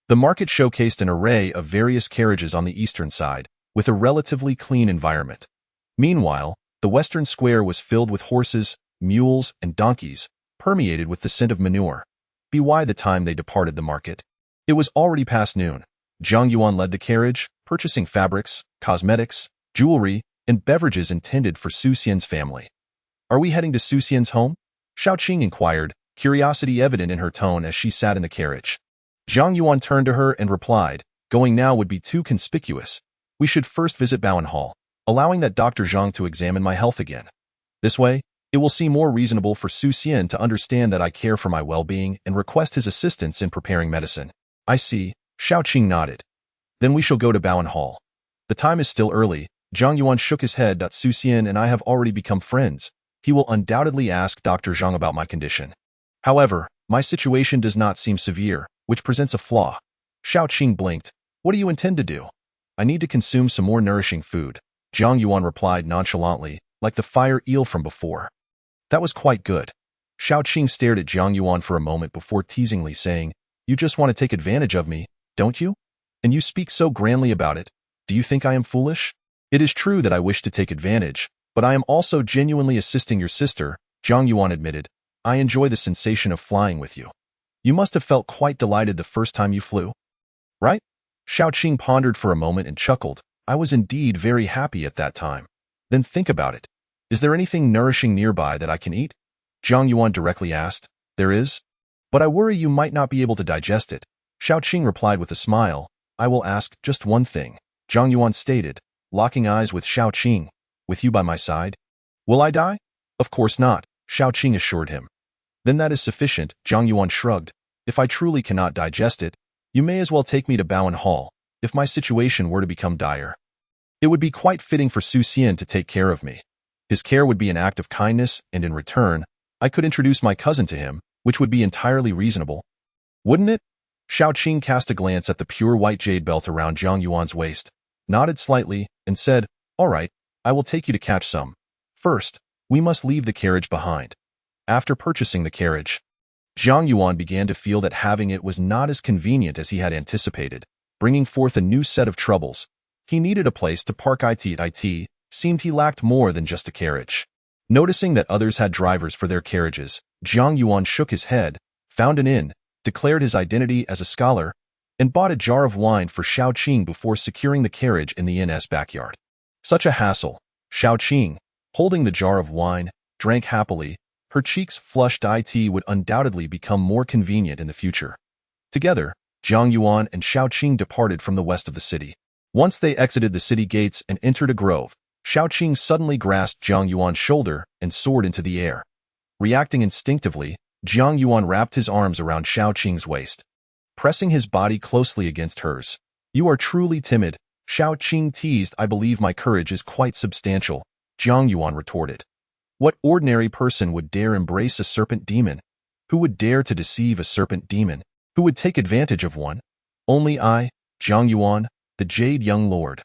The market showcased an array of various carriages on the eastern side, with a relatively clean environment. Meanwhile, the western square was filled with horses, mules, and donkeys, permeated with the scent of manure. By the time they departed the market, it was already past noon. Zhang Yuan led the carriage, purchasing fabrics, cosmetics, jewelry, and beverages intended for Su Xian's family. "Are we heading to Su Xian's home?" Xiao Qing inquired, curiosity evident in her tone as she sat in the carriage. Zhang Yuan turned to her and replied, "Going now would be too conspicuous. We should first visit Bowen Hall, allowing that Dr. Zhang to examine my health again. This way, it will seem more reasonable for Su Xian to understand that I care for my well-being and request his assistance in preparing medicine." "I see," Xiao Qing nodded. "Then we shall go to Bowen Hall. The time is still early." Zhang Yuan shook his head. "Su Xian and I have already become friends. He will undoubtedly ask Dr. Zhang about my condition. However, my situation does not seem severe, which presents a flaw." Xiao Qing blinked. "What do you intend to do?" "I need to consume some more nourishing food," Zhang Yuan replied nonchalantly, like the fire eel from before. "That was quite good." Xiao Qing stared at Zhang Yuan for a moment before teasingly saying, "You just want to take advantage of me, don't you? And you speak so grandly about it. Do you think I am foolish?" "It is true that I wish to take advantage, but I am also genuinely assisting your sister," Zhang Yuan admitted. "I enjoy the sensation of flying with you. You must have felt quite delighted the first time you flew, right?" Xiao Qing pondered for a moment and chuckled. "I was indeed very happy at that time." "Then think about it. Is there anything nourishing nearby that I can eat?" Zhang Yuan directly asked. "There is, but I worry you might not be able to digest it." Xiao Qing replied with a smile. "I will ask just one thing," Zhang Yuan stated, locking eyes with Xiao Qing. "With you by my side, will I die?" "Of course not," Xiao Qing assured him. "Then that is sufficient," Zhang Yuan shrugged. "If I truly cannot digest it, you may as well take me to Bowen Hall. If my situation were to become dire, it would be quite fitting for Su Xian to take care of me. His care would be an act of kindness, and in return, I could introduce my cousin to him, which would be entirely reasonable. Wouldn't it?" Xiao Qing cast a glance at the pure white jade belt around Zhang Yuan's waist, nodded slightly, and said, "All right, I will take you to catch some. First, we must leave the carriage behind." After purchasing the carriage, Zhang Yuan began to feel that having it was not as convenient as he had anticipated, bringing forth a new set of troubles. He needed a place to park. It seemed he lacked more than just a carriage. Noticing that others had drivers for their carriages, Zhang Yuan shook his head, found an inn, declared his identity as a scholar, and bought a jar of wine for Xiao Qing before securing the carriage in the inn's backyard. Such a hassle. Xiao Qing, holding the jar of wine, drank happily. Her cheeks flushed. It would undoubtedly become more convenient in the future. Together, Jiang Yuan and Xiao Qing departed from the west of the city. Once they exited the city gates and entered a grove, Xiao Qing suddenly grasped Jiang Yuan's shoulder and soared into the air. Reacting instinctively, Jiang Yuan wrapped his arms around Xiao Qing's waist, pressing his body closely against hers. "You are truly timid," Xiao Qing teased. "I believe my courage is quite substantial," Jiang Yuan retorted. "What ordinary person would dare embrace a serpent demon? Who would dare to deceive a serpent demon? Who would take advantage of one? Only I, Jiang Yuan, the Jade Young Lord."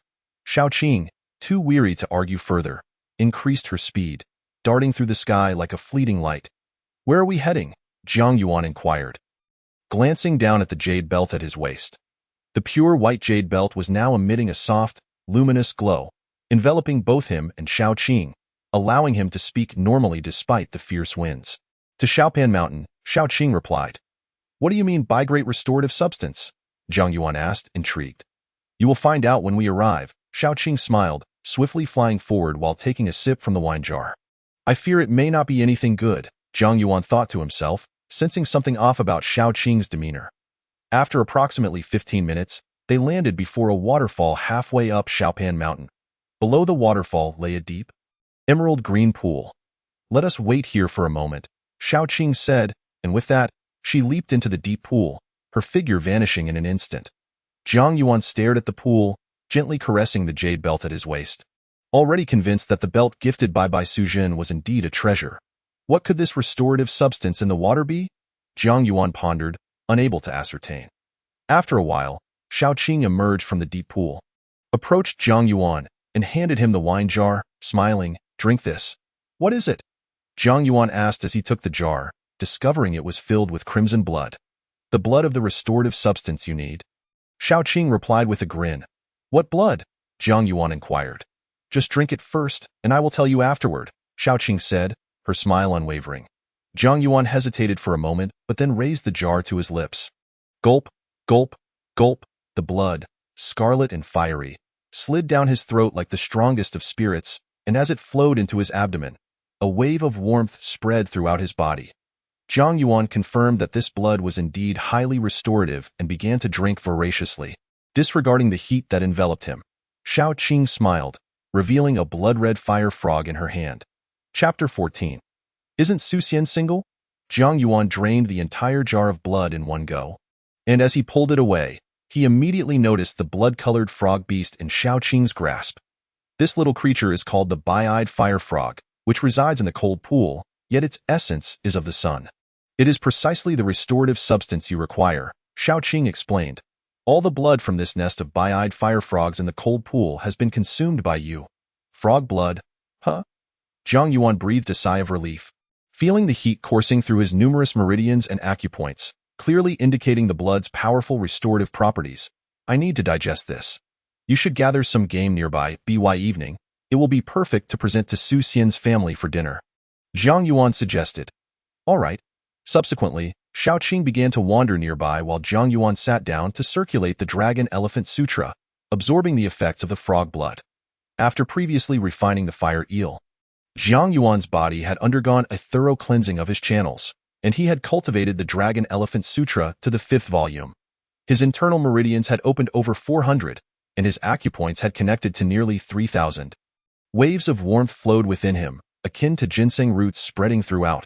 Xiao Qing, too weary to argue further, increased her speed, darting through the sky like a fleeting light. "Where are we heading?" Jiang Yuan inquired, glancing down at the jade belt at his waist. The pure white jade belt was now emitting a soft, luminous glow, enveloping both him and Xiao Qing, allowing him to speak normally despite the fierce winds. "To Xiaopan Mountain," Xiao Qing replied. "What do you mean by great restorative substance?" Jiang Yuan asked, intrigued. "You will find out when we arrive," Xiao Qing smiled, swiftly flying forward while taking a sip from the wine jar. "I fear it may not be anything good," Jiang Yuan thought to himself, sensing something off about Xiao Qing's demeanor. After approximately 15 minutes, they landed before a waterfall halfway up Xiaopan Mountain. Below the waterfall lay a deep, emerald green pool. "Let us wait here for a moment," Xiao Qing said, and with that, she leaped into the deep pool, her figure vanishing in an instant. Jiang Yuan stared at the pool, gently caressing the jade belt at his waist. Already convinced that the belt gifted by Bai Sujin was indeed a treasure. What could this restorative substance in the water be? Jiang Yuan pondered, unable to ascertain. After a while, Xiao Qing emerged from the deep pool, approached Jiang Yuan, and handed him the wine jar, smiling. "Drink this." "What is it?" Jiang Yuan asked as he took the jar, discovering it was filled with crimson blood. "The blood of the restorative substance you need." Xiao Qing replied with a grin. "What blood?" Jiang Yuan inquired. "Just drink it first, and I will tell you afterward," Xiao Qing said, her smile unwavering. Jiang Yuan hesitated for a moment, but then raised the jar to his lips. Gulp, gulp, gulp. The blood, scarlet and fiery, slid down his throat like the strongest of spirits, and as it flowed into his abdomen, a wave of warmth spread throughout his body. Jiang Yuan confirmed that this blood was indeed highly restorative and began to drink voraciously, disregarding the heat that enveloped him. Xiao Qing smiled, revealing a blood-red fire frog in her hand. Chapter 14. Isn't Su Xian single? Jiang Yuan drained the entire jar of blood in one go, and as he pulled it away, he immediately noticed the blood-colored frog beast in Xiao Qing's grasp. This little creature is called the Bi-eyed Fire Frog, which resides in the cold pool, yet its essence is of the sun. It is precisely the restorative substance you require, Xiao Qing explained. All the blood from this nest of bi-eyed fire frogs in the cold pool has been consumed by you. Frog blood? Huh? Jiang Yuan breathed a sigh of relief, feeling the heat coursing through his numerous meridians and acupoints, clearly indicating the blood's powerful restorative properties. "I need to digest this. You should gather some game nearby by evening. It will be perfect to present to Su Xian's family for dinner," Jiang Yuan suggested. "All right." Subsequently, Xiao Qing began to wander nearby while Jiang Yuan sat down to circulate the Dragon Elephant Sutra, absorbing the effects of the frog blood. After previously refining the fire eel, Jiang Yuan's body had undergone a thorough cleansing of his channels, and he had cultivated the Dragon Elephant Sutra to the 5th volume. His internal meridians had opened over 400, and his acupoints had connected to nearly 3,000. Waves of warmth flowed within him, akin to ginseng roots spreading throughout.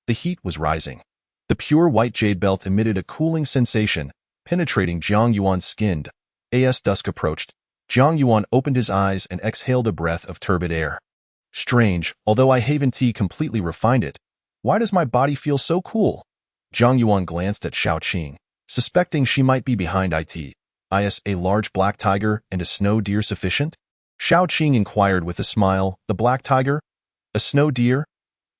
The heat was rising. The pure white jade belt emitted a cooling sensation, penetrating Jiang Yuan's skin. As dusk approached, Jiang Yuan opened his eyes and exhaled a breath of turbid air. "Strange, although I haven't completely refined it. Why does my body feel so cool?" Jiang Yuan glanced at Xiao Qing, suspecting she might be behind it. "Is a large black tiger and a snow deer sufficient?" Xiao Qing inquired with a smile. "The black tiger? A snow deer?"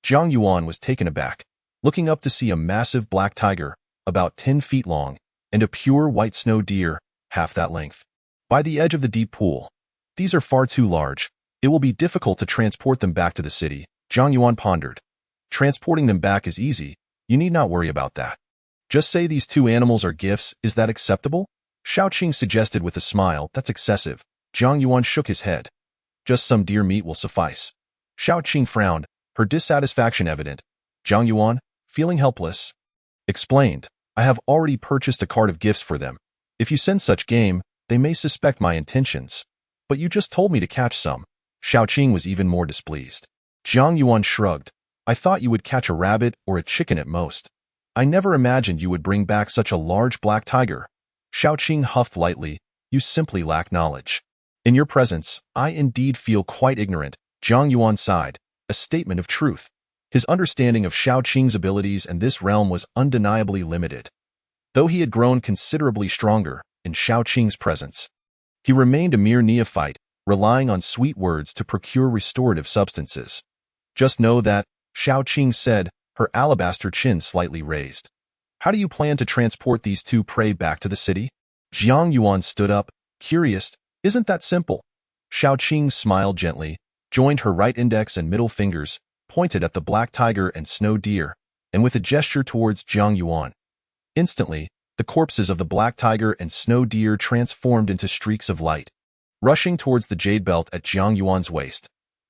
Jiang Yuan was taken aback, looking up to see a massive black tiger, about 10 feet long, and a pure white snow deer, half that length, by the edge of the deep pool. "These are far too large. It will be difficult to transport them back to the city," Jiang Yuan pondered. "Transporting them back is easy. You need not worry about that. Just say these two animals are gifts. Is that acceptable?" Xiao Qing suggested with a smile. "That's excessive." Jiang Yuan shook his head. "Just some deer meat will suffice." Xiao Qing frowned, her dissatisfaction evident. Jiang Yuan, feeling helpless, explained. I have already purchased a cart of gifts for them. If you send such game, they may suspect my intentions. But you just told me to catch some. Xiaoqing was even more displeased. Jiang Yuan shrugged. I thought you would catch a rabbit or a chicken at most. I never imagined you would bring back such a large black tiger. Xiaoqing huffed lightly. You simply lack knowledge. In your presence, I indeed feel quite ignorant. Jiang Yuan sighed, a statement of truth. His understanding of Xiaoqing's abilities in this realm was undeniably limited. Though he had grown considerably stronger in Xiaoqing's presence, he remained a mere neophyte, relying on sweet words to procure restorative substances. Just know that, Xiaoqing said, her alabaster chin slightly raised. How do you plan to transport these two prey back to the city? Jiang Yuan stood up, curious. Isn't that simple? Xiaoqing smiled gently, joined her right index and middle fingers, pointed at the black tiger and snow deer, and with a gesture towards Jiang Yuan. Instantly, the corpses of the black tiger and snow deer transformed into streaks of light, rushing towards the jade belt at Jiang Yuan's waist.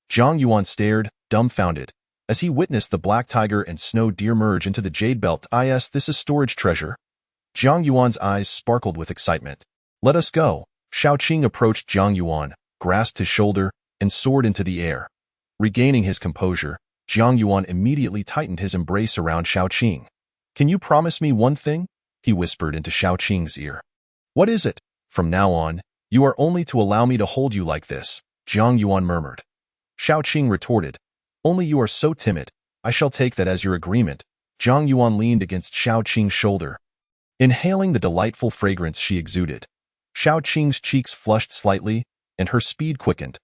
Jiang Yuan stared, dumbfounded, as he witnessed the black tiger and snow deer merge into the jade belt. This is storage treasure. Jiang Yuan's eyes sparkled with excitement. Let us go. Xiaoqing approached Jiang Yuan, grasped his shoulder, and soared into the air. Regaining his composure, Jiang Yuan immediately tightened his embrace around Xiaoqing. Can you promise me one thing? He whispered into Xiaoqing's ear. What is it? From now on, you are only to allow me to hold you like this, Jiang Yuan murmured. Xiaoqing retorted. Only you are so timid. I shall take that as your agreement. Jiang Yuan leaned against Xiaoqing's shoulder, inhaling the delightful fragrance she exuded. Xiaoqing's cheeks flushed slightly, and her speed quickened.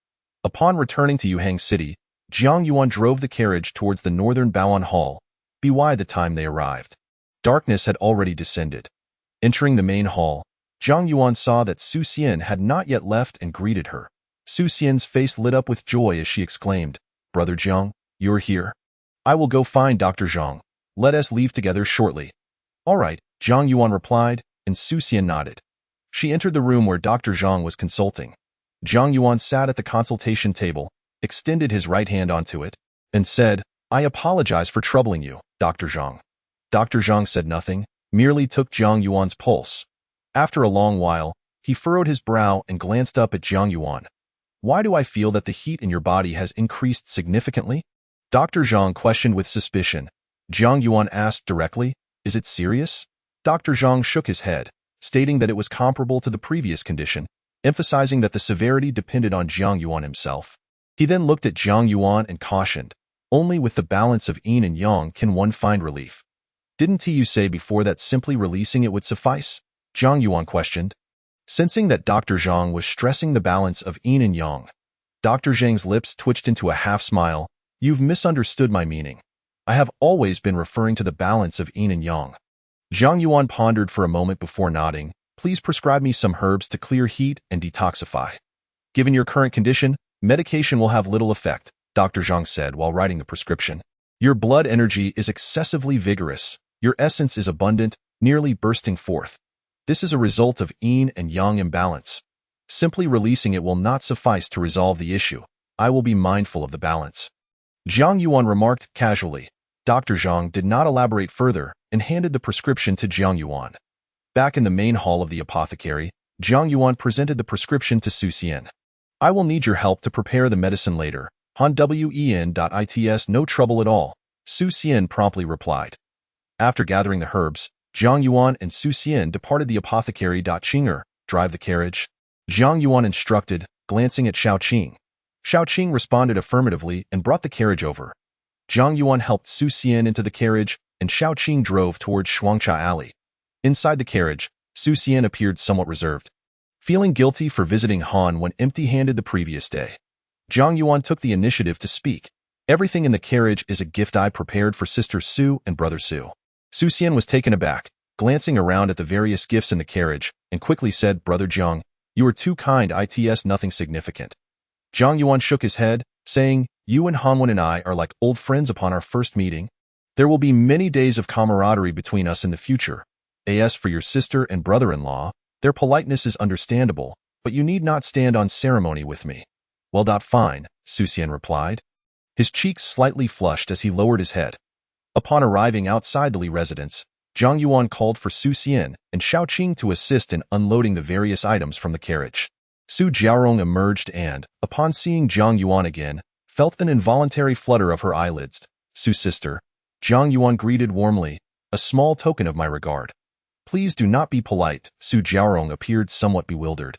Upon returning to Yuhang City, Jiang Yuan drove the carriage towards the northern Baoan Hall. By the time they arrived, darkness had already descended. Entering the main hall, Jiang Yuan saw that Su Xian had not yet left and greeted her. Su Xian's face lit up with joy as she exclaimed, Brother Jiang, you're here. I will go find Dr. Zhang. Let us leave together shortly. All right, Jiang Yuan replied, and Su Xian nodded. She entered the room where Dr. Zhang was consulting. Jiang Yuan sat at the consultation table, extended his right hand onto it, and said, I apologize for troubling you, Dr. Zhang. Dr. Zhang said nothing, merely took Jiang Yuan's pulse. After a long while, he furrowed his brow and glanced up at Jiang Yuan. Why do I feel that the heat in your body has increased significantly? Dr. Zhang questioned with suspicion. Jiang Yuan asked directly, Is it serious? Dr. Zhang shook his head, stating that it was comparable to the previous condition, emphasizing that the severity depended on Jiang Yuan himself. He then looked at Jiang Yuan and cautioned, Only with the balance of yin and yang can one find relief. Didn't you say before that simply releasing it would suffice? Jiang Yuan questioned. Sensing that Dr. Zhang was stressing the balance of yin and yang, Dr. Zhang's lips twitched into a half-smile. You've misunderstood my meaning. I have always been referring to the balance of yin and yang. Jiang Yuan pondered for a moment before nodding. Please prescribe me some herbs to clear heat and detoxify. Given your current condition, medication will have little effect, Dr. Zhang said while writing the prescription. Your blood energy is excessively vigorous. Your essence is abundant, nearly bursting forth. This is a result of yin and yang imbalance. Simply releasing it will not suffice to resolve the issue. I will be mindful of the balance. Jiang Yuan remarked casually. Dr. Zhang did not elaborate further and handed the prescription to Jiang Yuan. Back in the main hall of the apothecary, Jiang Yuan presented the prescription to Su Xian. I will need your help to prepare the medicine later. Han wen.its no trouble at all, Su Xian promptly replied. After gathering the herbs, Jiang Yuan and Su Xian departed the apothecary. Qinger, drive the carriage. Jiang Yuan instructed, glancing at Xiaoqing. Xiaoqing responded affirmatively and brought the carriage over. Jiang Yuan helped Su Xian into the carriage, and Xiaoqing drove towards Shuangcha Alley. Inside the carriage, Su Xian appeared somewhat reserved, feeling guilty for visiting Han when empty-handed the previous day. Jiang Yuan took the initiative to speak. Everything in the carriage is a gift I prepared for Sister Su and Brother Su. Su Xian was taken aback, glancing around at the various gifts in the carriage, and quickly said, Brother Jiang, you are too kind. It's nothing significant. Jiang Yuan shook his head, saying, You and Hanwen and I are like old friends upon our first meeting. There will be many days of camaraderie between us in the future. As for your sister and brother-in-law, their politeness is understandable, but you need not stand on ceremony with me. Well, fine, Su Xian replied. His cheeks slightly flushed as he lowered his head. Upon arriving outside the Li residence, Zhang Yuan called for Su Xian and Xiao Qing to assist in unloading the various items from the carriage. Su Jiaorong emerged and, upon seeing Zhang Yuan again, felt an involuntary flutter of her eyelids. Su's sister, Zhang Yuan greeted warmly, a small token of my regard. Please do not be polite. Su Jiaorong appeared somewhat bewildered.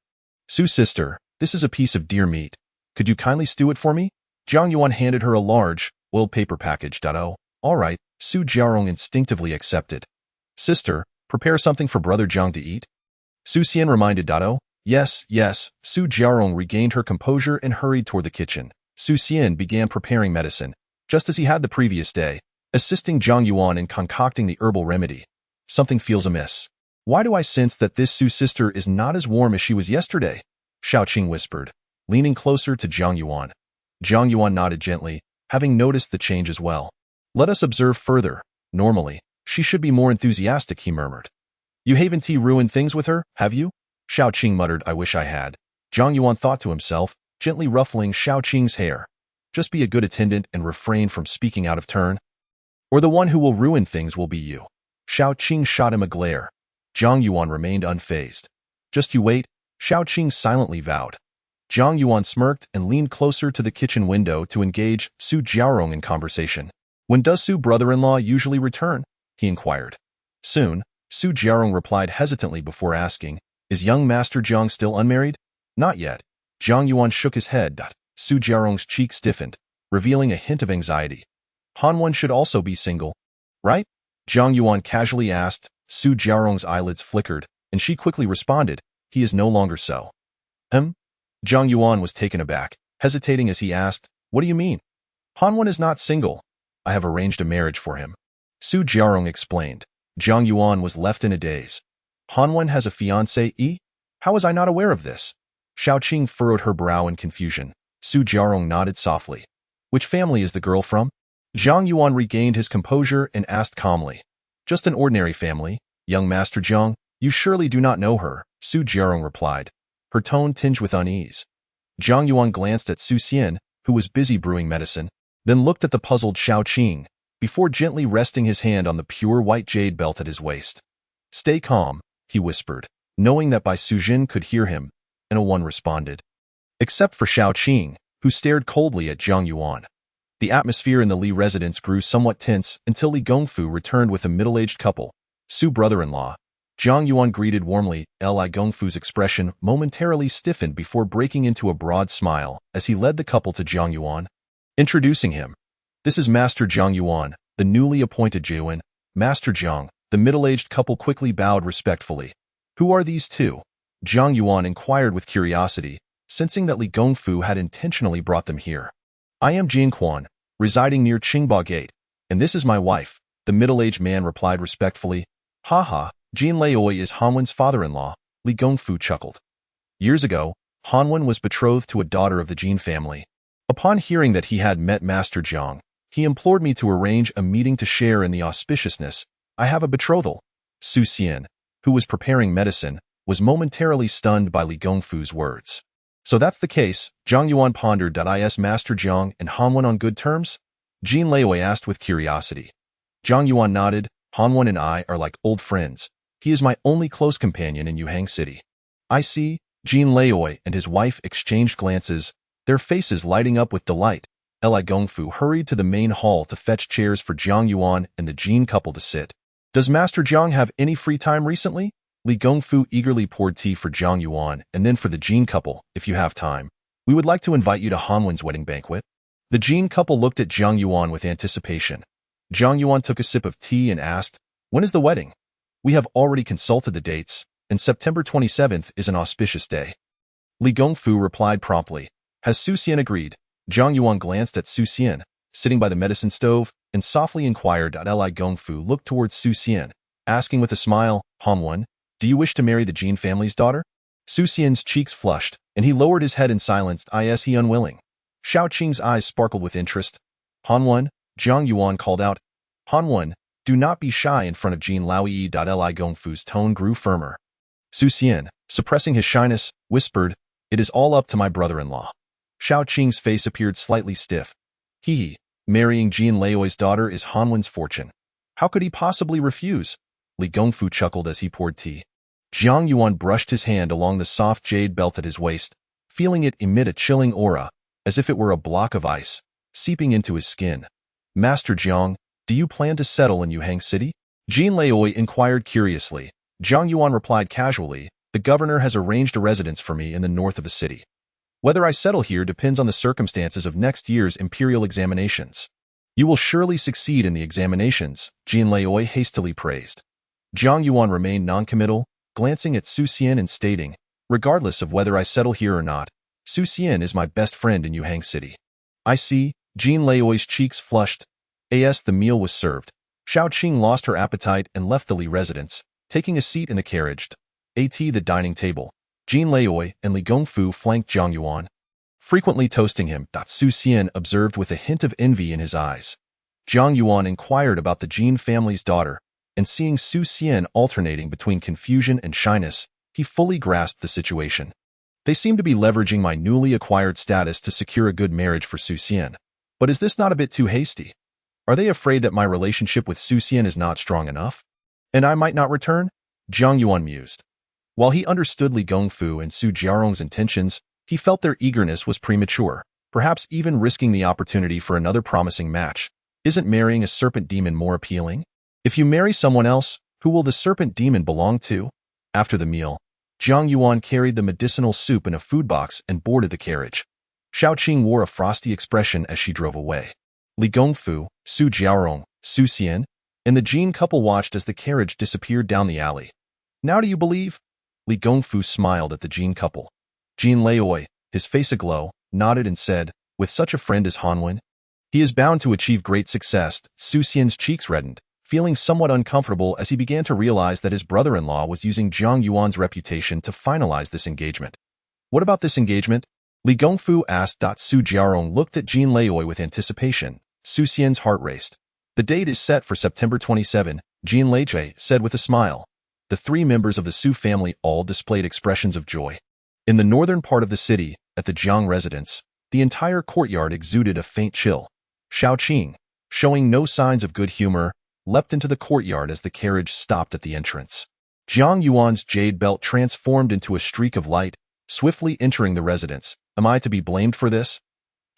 Su's sister, this is a piece of deer meat. Could you kindly stew it for me? Zhang Yuan handed her a large, oiled paper package. Oh, all right, Su Jiaorong instinctively accepted. Sister, prepare something for brother Zhang to eat. Su Xian reminded Oh, yes, yes. Su Jiaorong regained her composure and hurried toward the kitchen. Su Xian began preparing medicine, just as he had the previous day, assisting Zhang Yuan in concocting the herbal remedy. Something feels amiss. Why do I sense that this Su sister is not as warm as she was yesterday? Xiao Qing whispered, leaning closer to Zhang Yuan. Zhang Yuan nodded gently, having noticed the change as well. Let us observe further. Normally, she should be more enthusiastic, he murmured. You haven't ruined things with her, have you? Xiao Qing muttered, I wish I had. Zhang Yuan thought to himself, gently ruffling Xiao Qing's hair. Just be a good attendant and refrain from speaking out of turn. Or the one who will ruin things will be you. Xiao Qing shot him a glare. Zhang Yuan remained unfazed. Just you wait, Xiao Qing silently vowed. Zhang Yuan smirked and leaned closer to the kitchen window to engage Su Jiaorong in conversation. When does Su brother-in-law usually return? He inquired. Soon, Su Jiaorong replied hesitantly before asking, is young Master Zhang still unmarried? Not yet. Zhang Yuan shook his head. Su Jiaorong's cheek stiffened, revealing a hint of anxiety. Hanwen should also be single, right? Zhang Yuan casually asked. Su Jiaorong's eyelids flickered, and she quickly responded, he is no longer so. Zhang Yuan was taken aback, hesitating as he asked, what do you mean? Hanwen is not single. I have arranged a marriage for him. Su Jiaorong explained. Zhang Yuan was left in a daze. Hanwen has a fiancé? How was I not aware of this? Xiao Qing furrowed her brow in confusion. Su Jiaorong nodded softly. Which family is the girl from? Zhang Yuan regained his composure and asked calmly. Just an ordinary family, young Master Zhang. You surely do not know her, Su Jiaorong replied, her tone tinged with unease. Zhang Yuan glanced at Su Xian, who was busy brewing medicine, then looked at the puzzled Xiao Qing, before gently resting his hand on the pure white jade belt at his waist. Stay calm, he whispered, knowing that Bai Sujin could hear him, and no one responded. Except for Xiao Qing, who stared coldly at Zhang Yuan. The atmosphere in the Li residence grew somewhat tense until Li Gongfu returned with a middle-aged couple, Su brother-in-law. Zhang Yuan greeted warmly. Li Gongfu's expression momentarily stiffened before breaking into a broad smile as he led the couple to Zhang Yuan. Introducing him. This is Master Zhang Yuan, the newly appointed Jiuan. Master Zhang, the middle-aged couple quickly bowed respectfully. Who are these two? Zhang Yuan inquired with curiosity, sensing that Li Gongfu had intentionally brought them here. I am Jin Quan, residing near Qingba Gate, and this is my wife, the middle-aged man replied respectfully. Ha, Jin Leoi is Hanwen's father-in-law, Li Gongfu chuckled. Years ago, Hanwen was betrothed to a daughter of the Jin family. Upon hearing that he had met Master Zhang, he implored me to arrange a meeting to share in the auspiciousness. I have a betrothal. Su Xian, who was preparing medicine, was momentarily stunned by Li Gongfu's words. So that's the case, Zhang Yuan pondered. Is Master Zhang and Hanwen on good terms? Jin Leoi asked with curiosity. Zhang Yuan nodded. Hanwen and I are like old friends. He is my only close companion in Yuhang City. I see. Jin Leoi and his wife exchanged glances, their faces lighting up with delight. Li Gongfu hurried to the main hall to fetch chairs for Zhang Yuan and the Jin couple to sit. Does Master Zhang have any free time recently? Li Gongfu eagerly poured tea for Zhang Yuan and then for the Jin couple. If you have time, we would like to invite you to Hanwen's wedding banquet. The Jin couple looked at Zhang Yuan with anticipation. Zhang Yuan took a sip of tea and asked, when is the wedding? We have already consulted the dates, and September 27th is an auspicious day. Li Gongfu replied promptly. Has Su Xian agreed? Zhang Yuan glanced at Su Xian, sitting by the medicine stove, and softly inquired. Li Gongfu looked towards Su Xian, asking with a smile, Hanwen, do you wish to marry the Jin family's daughter? Su Xian's cheeks flushed, and he lowered his head in silence. Is he unwilling? Xiao Qing's eyes sparkled with interest. Hanwen, Zhang Yuan called out. Hanwen, do not be shy in front of Jin Laoyi. Li Gongfu's tone grew firmer. Su Xian, suppressing his shyness, whispered, it is all up to my brother-in-law. Xiao Qing's face appeared slightly stiff. Marrying Jin Leoi's daughter is Hanwen's fortune. How could he possibly refuse? Li Gongfu chuckled as he poured tea. Jiang Yuan brushed his hand along the soft jade belt at his waist, feeling it emit a chilling aura, as if it were a block of ice, seeping into his skin. Master Jiang, do you plan to settle in Yuhang City? Jin Laoi inquired curiously. Jiang Yuan replied casually, the governor has arranged a residence for me in the north of the city. Whether I settle here depends on the circumstances of next year's imperial examinations. You will surely succeed in the examinations, Jin Laoi hastily praised. Jiang Yuan remained noncommittal, glancing at Su Xian and stating, regardless of whether I settle here or not, Su Xian is my best friend in Yuhang City. I see, Jin Laoi's cheeks flushed. As the meal was served, Xiao Qing lost her appetite and left the Li residence, taking a seat in the carriage. The dining table. Jin Laoi and Li Gongfu flanked Jiang Yuan, frequently toasting him. Su Xian observed with a hint of envy in his eyes. Jiang Yuan inquired about the Jin family's daughter, and seeing Su Xian alternating between confusion and shyness, he fully grasped the situation. They seem to be leveraging my newly acquired status to secure a good marriage for Su Xian. But is this not a bit too hasty? Are they afraid that my relationship with Su Xian is not strong enough? And I might not return? Jiang Yuan mused. While he understood Li Gongfu and Su Jiarong's intentions, he felt their eagerness was premature, perhaps even risking the opportunity for another promising match. Isn't marrying a serpent demon more appealing? If you marry someone else, who will the serpent demon belong to? After the meal, Jiang Yuan carried the medicinal soup in a food box and boarded the carriage. Xiao Qing wore a frosty expression as she drove away. Li Gongfu, Su Jiarong, Su Xian, and the Jin couple watched as the carriage disappeared down the alley. Now do you believe? Li Gongfu smiled at the Jin couple. Jin Laoi, his face aglow, nodded and said, with such a friend as Hanwen, he is bound to achieve great success. Su Xian's cheeks reddened, feeling somewhat uncomfortable as he began to realize that his brother-in-law was using Jiang Yuan's reputation to finalize this engagement. What about this engagement? Li Gongfu asked. Su Jiarong looked at Jin Laoi with anticipation. Su Xian's heart raced. The date is set for September 27, Jin Laoi said with a smile. The three members of the Su family all displayed expressions of joy. In the northern part of the city, at the Jiang residence, the entire courtyard exuded a faint chill. Xiao Qing, showing no signs of good humor, leapt into the courtyard as the carriage stopped at the entrance. Jiang Yuan's jade belt transformed into a streak of light, swiftly entering the residence. Am I to be blamed for this?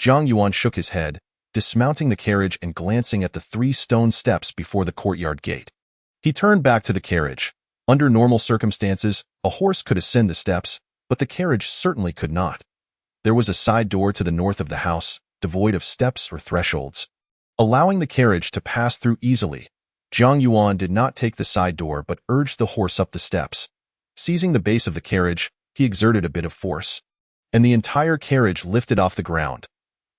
Jiang Yuan shook his head, dismounting the carriage and glancing at the 3 stone steps before the courtyard gate. He turned back to the carriage. Under normal circumstances, a horse could ascend the steps, but the carriage certainly could not. There was a side door to the north of the house, devoid of steps or thresholds, allowing the carriage to pass through easily. Jiang Yuan did not take the side door but urged the horse up the steps. Seizing the base of the carriage, he exerted a bit of force, and the entire carriage lifted off the ground.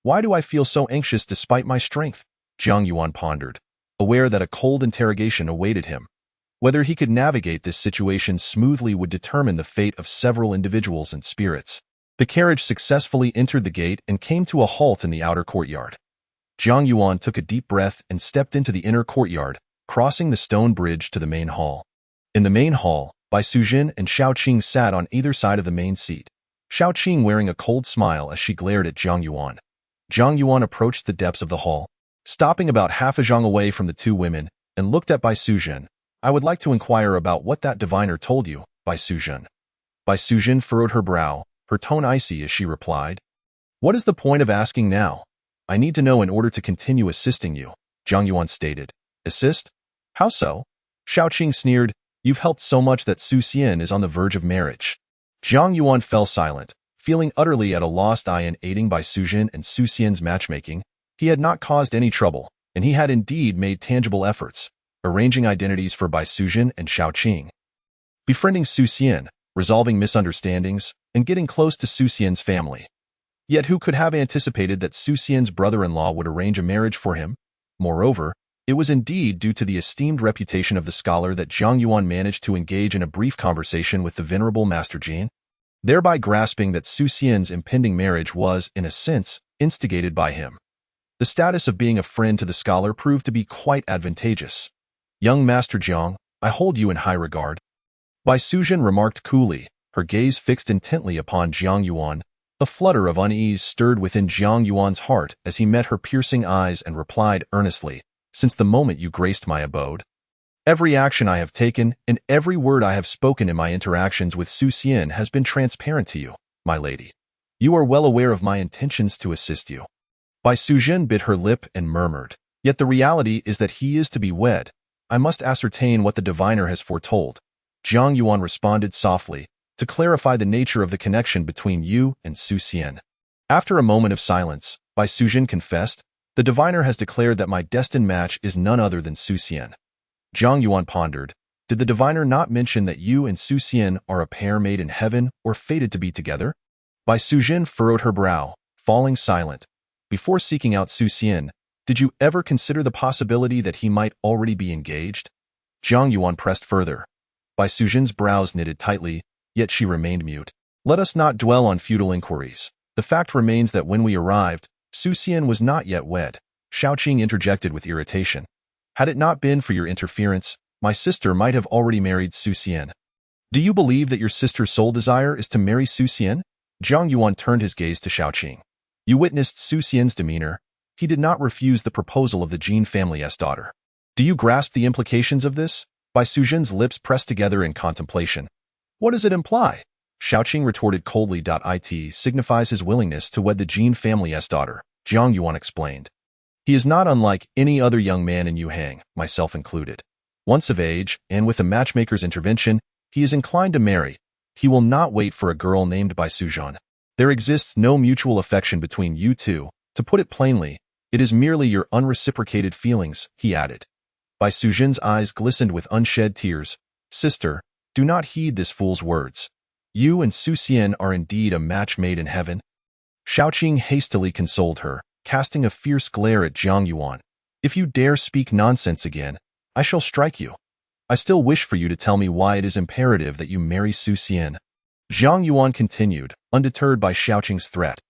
Why do I feel so anxious despite my strength? Jiang Yuan pondered, aware that a cold interrogation awaited him. Whether he could navigate this situation smoothly would determine the fate of several individuals and spirits. The carriage successfully entered the gate and came to a halt in the outer courtyard. Jiang Yuan took a deep breath and stepped into the inner courtyard, crossing the stone bridge to the main hall. In the main hall, Bai Sujin and Xiao Qing sat on either side of the main seat, Xiao Qing wearing a cold smile as she glared at Jiang Yuan. Jiang Yuan approached the depths of the hall, stopping about half a zhang away from the 2 women, and looked at Bai Sujin. I would like to inquire about what that diviner told you, Bai Sujin. Bai Sujin furrowed her brow, her tone icy as she replied. What is the point of asking now? I need to know in order to continue assisting you, Jiang Yuan stated. Assist? How so? Xiao Qing sneered. You've helped so much that Su Xian is on the verge of marriage. Jiang Yuan fell silent, feeling utterly at a loss. In aiding Bai Sujin and Su Xian's matchmaking, he had not caused any trouble, and he had indeed made tangible efforts, arranging identities for Bai Sujin and Xiao Qing, befriending Su Xian, resolving misunderstandings, and getting close to Su Xian's family. Yet who could have anticipated that Su Xian's brother-in-law would arrange a marriage for him? Moreover, it was indeed due to the esteemed reputation of the scholar that Jiang Yuan managed to engage in a brief conversation with the venerable Master Jin, thereby grasping that Su Xian's impending marriage was, in a sense, instigated by him. The status of being a friend to the scholar proved to be quite advantageous. Young Master Jiang, I hold you in high regard. Bai Sujin remarked coolly, her gaze fixed intently upon Jiang Yuan. A flutter of unease stirred within Jiang Yuan's heart as he met her piercing eyes and replied earnestly, Since the moment you graced my abode, Every action I have taken and every word I have spoken in my interactions with Su Xian has been transparent to you, my lady. You are well aware of my intentions to assist you. Bai Suzhen bit her lip and murmured, yet the reality is that he is to be wed. I must ascertain what the diviner has foretold. Jiang Yuan responded softly, to clarify the nature of the connection between you and Su Xian. After a moment of silence, Bai Suzhen confessed, the diviner has declared that my destined match is none other than Su Xian. Jiang Yuan pondered, did the diviner not mention that you and Su Xian are a pair made in heaven or fated to be together? Bai Suzhen furrowed her brow, falling silent. Before seeking out Su Xian, did you ever consider the possibility that he might already be engaged? Jiang Yuan pressed further. Bai Suzhen's brows knitted tightly, yet she remained mute. Let us not dwell on futile inquiries. The fact remains that when we arrived, Su Xian was not yet wed. Shaoqing interjected with irritation. Had it not been for your interference, my sister might have already married Su Xian. Do you believe that your sister's sole desire is to marry Su Xian? Jiang Yuan turned his gaze to Shaoqing. You witnessed Su Xian's demeanor. He did not refuse the proposal of the Jin family's daughter. Do you grasp the implications of this? Bai Suzhen's lips pressed together in contemplation. What does it imply? Shaoqing retorted coldly. It signifies his willingness to wed the Jin family's daughter, Jiang Yuan explained. He is not unlike any other young man in Yuhang, myself included. Once of age, and with a matchmaker's intervention, he is inclined to marry. He will not wait for a girl named Bai Suzhen. There exists no mutual affection between you two. To put it plainly, it is merely your unreciprocated feelings, he added. Bai Suzhen's eyes glistened with unshed tears. Sister, do not heed this fool's words. You and Su Xian are indeed a match made in heaven. Shaoqing hastily consoled her, casting a fierce glare at Jiang Yuan. If you dare speak nonsense again, I shall strike you. I still wish for you to tell me why it is imperative that you marry Su Xian. Jiang Yuan continued, undeterred by Shaoqing's threat.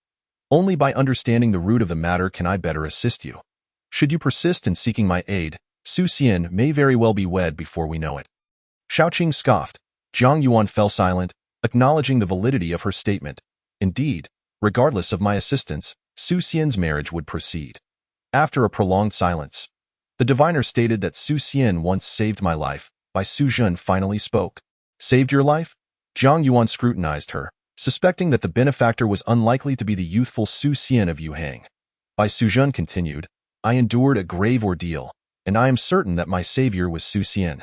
Only by understanding the root of the matter can I better assist you. Should you persist in seeking my aid, Su Xian may very well be wed before we know it. Shaoqing scoffed. Jiang Yuan fell silent, acknowledging the validity of her statement. Indeed, regardless of my assistance, Su Xian's marriage would proceed. After a prolonged silence, the diviner stated that Su Xian once saved my life. Bai Suzhen finally spoke. Saved your life? Jiang Yuan scrutinized her, suspecting that the benefactor was unlikely to be the youthful Su Xian of Yuhang. Bai Suzhen continued, I endured a grave ordeal, and I am certain that my savior was Su Xian.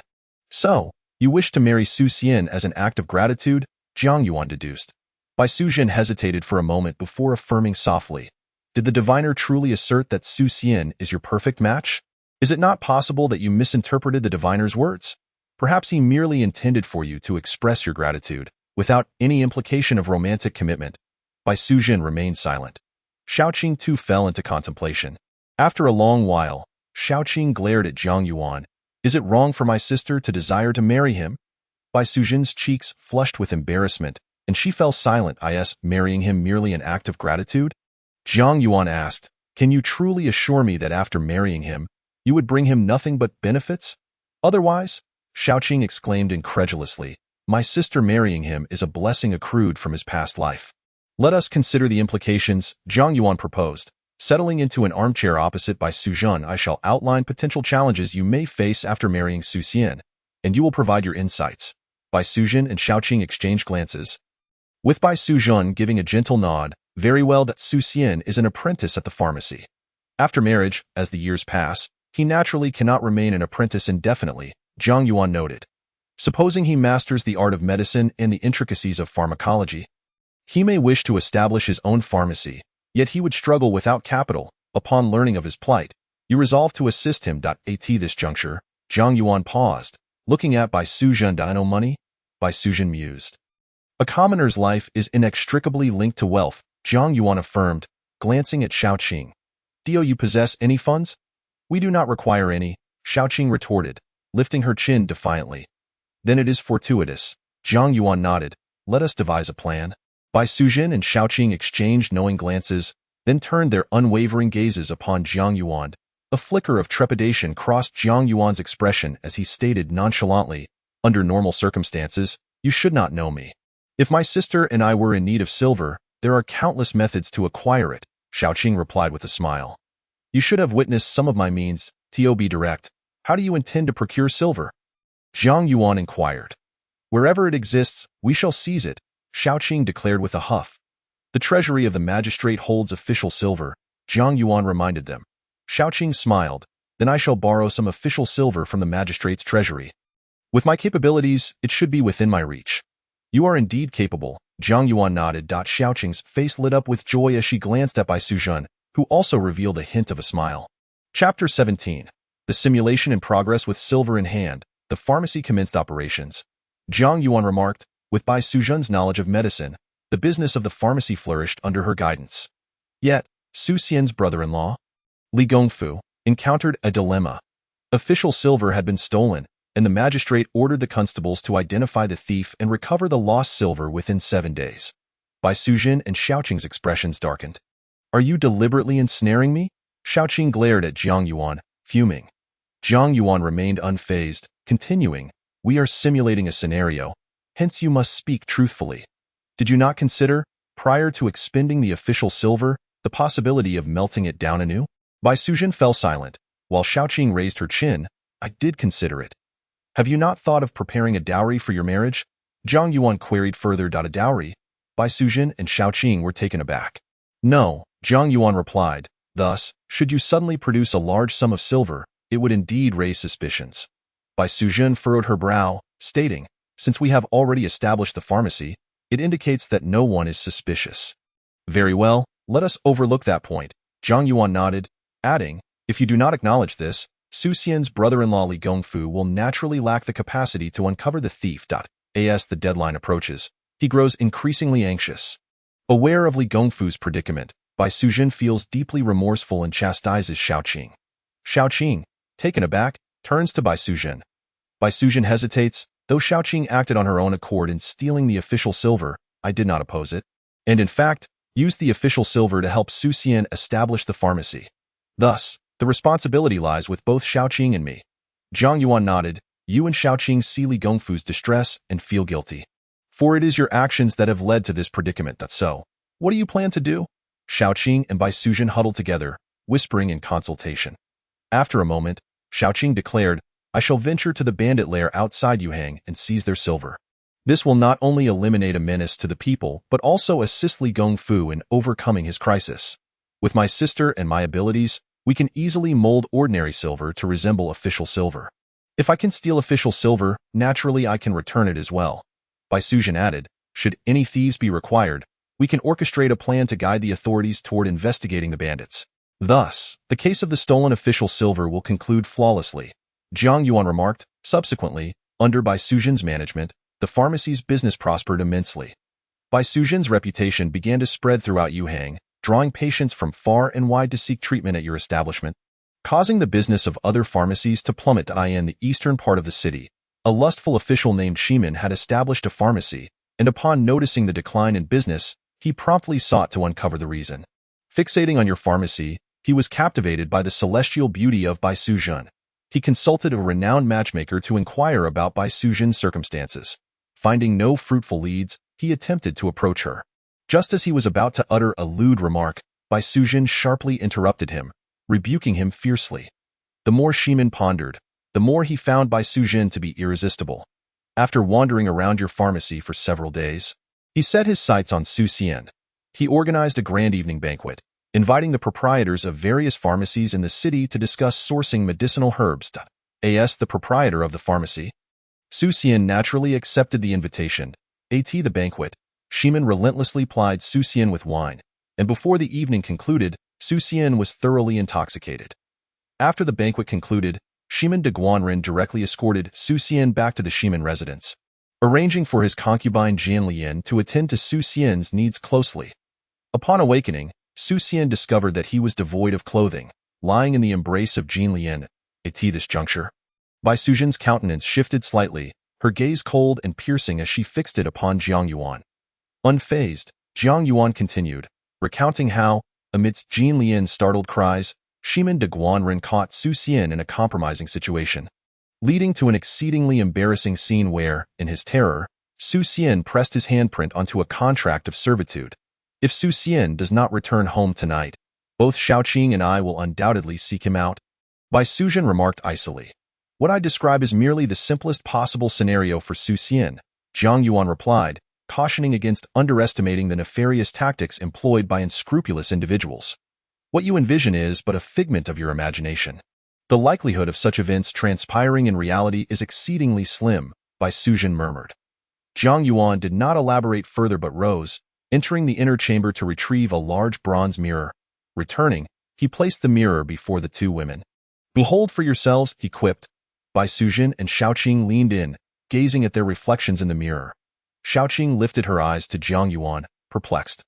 So, you wish to marry Su Xian as an act of gratitude? Jiang Yuan deduced. Bai Suzhen hesitated for a moment before affirming softly. Did the diviner truly assert that Su Xian is your perfect match? Is it not possible that you misinterpreted the diviner's words? Perhaps he merely intended for you to express your gratitude, without any implication of romantic commitment. Bai Suzhen remained silent. Shaoqing too fell into contemplation. After a long while, Shaoqing glared at Jiang Yuan. Is it wrong for my sister to desire to marry him? Bai Suzhen's cheeks flushed with embarrassment, and she fell silent. Is marrying him merely an act of gratitude? Jiang Yuan asked, can you truly assure me that after marrying him, you would bring him nothing but benefits? Otherwise? Shaoqing exclaimed incredulously, my sister marrying him is a blessing accrued from his past life. Let us consider the implications, Jiang Yuan proposed. Settling into an armchair opposite Bai Suzhen, I shall outline potential challenges you may face after marrying Su Xian, and you will provide your insights. Bai Suzhen and Shaoqing exchanged glances, with Bai Suzhen giving a gentle nod. Very well, that Su Xian is an apprentice at the pharmacy. After marriage, as the years pass, he naturally cannot remain an apprentice indefinitely, Jiang Yuan noted. Supposing he masters the art of medicine and the intricacies of pharmacology, he may wish to establish his own pharmacy, yet he would struggle without capital. Upon learning of his plight, you resolve to assist him. At this juncture, Jiang Yuan paused, looking at Bai Suzhen. No money? Bai Suzhen mused. A commoner's life is inextricably linked to wealth, Jiang Yuan affirmed, glancing at Shaoqing. Do you possess any funds? We do not require any, Shaoqing retorted, lifting her chin defiantly. Then it is fortuitous. Jiang Yuan nodded. Let us devise a plan. Bai Suzhen and Shaoqing exchanged knowing glances, then turned their unwavering gazes upon Jiang Yuan. A flicker of trepidation crossed Jiang Yuan's expression as he stated nonchalantly, under normal circumstances, you should not know me. If my sister and I were in need of silver, there are countless methods to acquire it, Shaoqing replied with a smile. You should have witnessed some of my means, to be direct. How do you intend to procure silver? Jiang Yuan inquired. Wherever it exists, we shall seize it, Xiaoqing declared with a huff. The treasury of the magistrate holds official silver, Jiang Yuan reminded them. Xiaoqing smiled. Then I shall borrow some official silver from the magistrate's treasury. With my capabilities, it should be within my reach. You are indeed capable, Jiang Yuan nodded. Xiaoqing's face lit up with joy as she glanced at Bai Suzhen, who also revealed a hint of a smile. Chapter 17. The simulation in progress. With silver in hand, the pharmacy commenced operations. Jiang Yuan remarked, with Bai Suzhen's knowledge of medicine, the business of the pharmacy flourished under her guidance. Yet, Su Xian's brother-in-law, Li Gongfu, encountered a dilemma. Official silver had been stolen, and the magistrate ordered the constables to identify the thief and recover the lost silver within 7 days. Bai Suzhen and Xiaoqing's expressions darkened. Are you deliberately ensnaring me? Xiaoqing glared at Jiang Yuan, fuming. Jiang Yuan remained unfazed, continuing, we are simulating a scenario, hence you must speak truthfully. Did you not consider, prior to expending the official silver, the possibility of melting it down anew? Bai Suzhen fell silent, while Xiaoqing raised her chin. I did consider it. Have you not thought of preparing a dowry for your marriage? Jiang Yuan queried further. A dowry? Bai Suzhen and Xiaoqing were taken aback. No, Jiang Yuan replied. Thus, should you suddenly produce a large sum of silver, it would indeed raise suspicions. Bai Suzhen furrowed her brow, stating, since we have already established the pharmacy, it indicates that no one is suspicious. Very well, let us overlook that point, Jiang Yuan nodded, adding, if you do not acknowledge this, Su Xian's brother-in-law Li Gongfu will naturally lack the capacity to uncover the thief. As the deadline approaches, he grows increasingly anxious. Aware of Li Gongfu's predicament, Bai Suzhen feels deeply remorseful and chastises Xiaoqing. Xiaoqing, taken aback, turns to Bai Suzhen. Bai Suzhen hesitates. Though Xiaoqing acted on her own accord in stealing the official silver, I did not oppose it, and in fact, used the official silver to help Su Xian establish the pharmacy. Thus, the responsibility lies with both Xiaoqing and me. Jiang Yuan nodded. You and Xiaoqing see Li Gongfu's distress and feel guilty. For it is your actions that have led to this predicament. So, what do you plan to do? Xiaoqing and Bai Suzhen huddled together, whispering in consultation. After a moment, Xiaoqing declared, I shall venture to the bandit lair outside Yuhang and seize their silver. This will not only eliminate a menace to the people, but also assist Li Gongfu in overcoming his crisis. With my sister and my abilities, we can easily mold ordinary silver to resemble official silver. If I can steal official silver, naturally I can return it as well. Bai Suzhen added, should any thieves be required, we can orchestrate a plan to guide the authorities toward investigating the bandits. Thus, the case of the stolen official silver will conclude flawlessly. Jiang Yuan remarked. Subsequently, under Bai Suzhen's management, the pharmacy's business prospered immensely. Bai Suzhen's reputation began to spread throughout Yuhang, drawing patients from far and wide to seek treatment at your establishment, causing the business of other pharmacies to plummet. In the eastern part of the city, a lustful official named Shimin had established a pharmacy, and upon noticing the decline in business, he promptly sought to uncover the reason. Fixating on your pharmacy, he was captivated by the celestial beauty of Bai Suzhen. He consulted a renowned matchmaker to inquire about Bai Suzhen's circumstances. Finding no fruitful leads, he attempted to approach her. Just as he was about to utter a lewd remark, Bai Suzhen sharply interrupted him, rebuking him fiercely. The more Shimin pondered, the more he found Bai Suzhen to be irresistible. After wandering around your pharmacy for several days, he set his sights on Su Xian. He organized a grand evening banquet, inviting the proprietors of various pharmacies in the city to discuss sourcing medicinal herbs. As the proprietor of the pharmacy, Su Xian naturally accepted the invitation. At the banquet, Shimin relentlessly plied Su Xian with wine, and before the evening concluded, Su Xian was thoroughly intoxicated. After the banquet concluded, Shimin de Guanren directly escorted Su Xian back to the Shimin residence, arranging for his concubine Jian Lian to attend to Su Xian's needs closely. Upon awakening, Su Xian discovered that he was devoid of clothing, lying in the embrace of Jian Lian. At this juncture, Bai Suzhen's countenance shifted slightly, her gaze cold and piercing as she fixed it upon Jiang Yuan. Unfazed, Jiang Yuan continued, recounting how, amidst Jian Lian's startled cries, Shimin de Guanren caught Su Xian in a compromising situation, leading to an exceedingly embarrassing scene where, in his terror, Su Xian pressed his handprint onto a contract of servitude. If Su Xian does not return home tonight, both Xiaoqing and I will undoubtedly seek him out. Bai Suzhen remarked icily. What I describe is merely the simplest possible scenario for Su Xian, Zhang Yuan replied, cautioning against underestimating the nefarious tactics employed by unscrupulous individuals. What you envision is but a figment of your imagination. The likelihood of such events transpiring in reality is exceedingly slim, Bai Suzhen murmured. Zhang Yuan did not elaborate further but rose, entering the inner chamber to retrieve a large bronze mirror. Returning, he placed the mirror before the two women. Behold for yourselves, he quipped. Bai Suzhen and Xiaoqing leaned in, gazing at their reflections in the mirror. Xiaoqing lifted her eyes to Zhang Yuan, perplexed.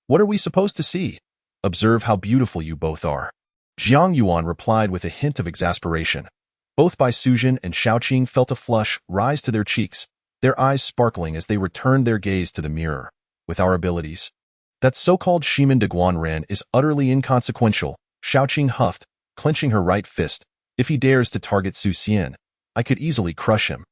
What are we supposed to see? Observe how beautiful you both are. Zhang Yuan replied with a hint of exasperation. Both Bai Suzhen and Xiaoqing felt a flush rise to their cheeks, their eyes sparkling as they returned their gaze to the mirror. With our abilities, that so-called Shiman de Guanren is utterly inconsequential, Xiaoqing huffed, clenching her right fist. If he dares to target Su Xian, I could easily crush him.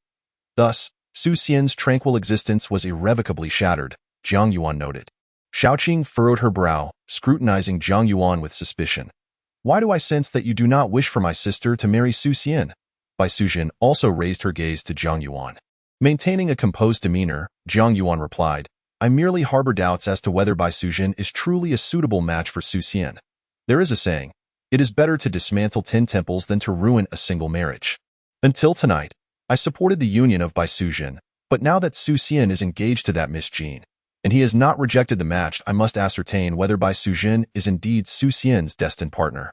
Thus, Su Xian's tranquil existence was irrevocably shattered, Zhang Yuan noted. Xiaoqing furrowed her brow, scrutinizing Zhang Yuan with suspicion. Why do I sense that you do not wish for my sister to marry Su Xian? Bai Suzhen also raised her gaze to Zhang Yuan. Maintaining a composed demeanor, Zhang Yuan replied, I merely harbor doubts as to whether Bai Suzhen is truly a suitable match for Su Xian. There is a saying, it is better to dismantle 10 temples than to ruin a single marriage. Until tonight, I supported the union of Bai Suzhen, but now that Su Xian is engaged to that Miss Jean, and he has not rejected the match, I must ascertain whether Bai Suzhen is indeed Su Xian's destined partner.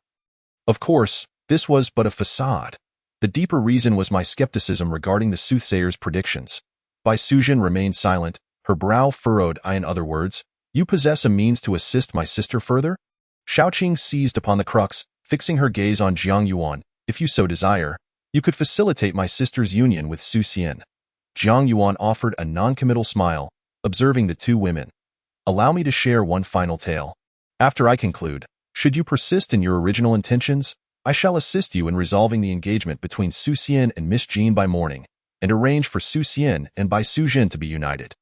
Of course, this was but a facade. The deeper reason was my skepticism regarding the soothsayer's predictions. Bai Suzhen remained silent, her brow furrowed. In other words, you possess a means to assist my sister further? Xiaoqing seized upon the crux, fixing her gaze on Zhang Yuan. If you so desire, you could facilitate my sister's union with Su Xian. Zhang Yuan offered a non-committal smile, observing the two women. Allow me to share one final tale. After I conclude, should you persist in your original intentions, I shall assist you in resolving the engagement between Su Xian and Miss Jean by morning, and arrange for Su Xian and Bai Suzhen to be united.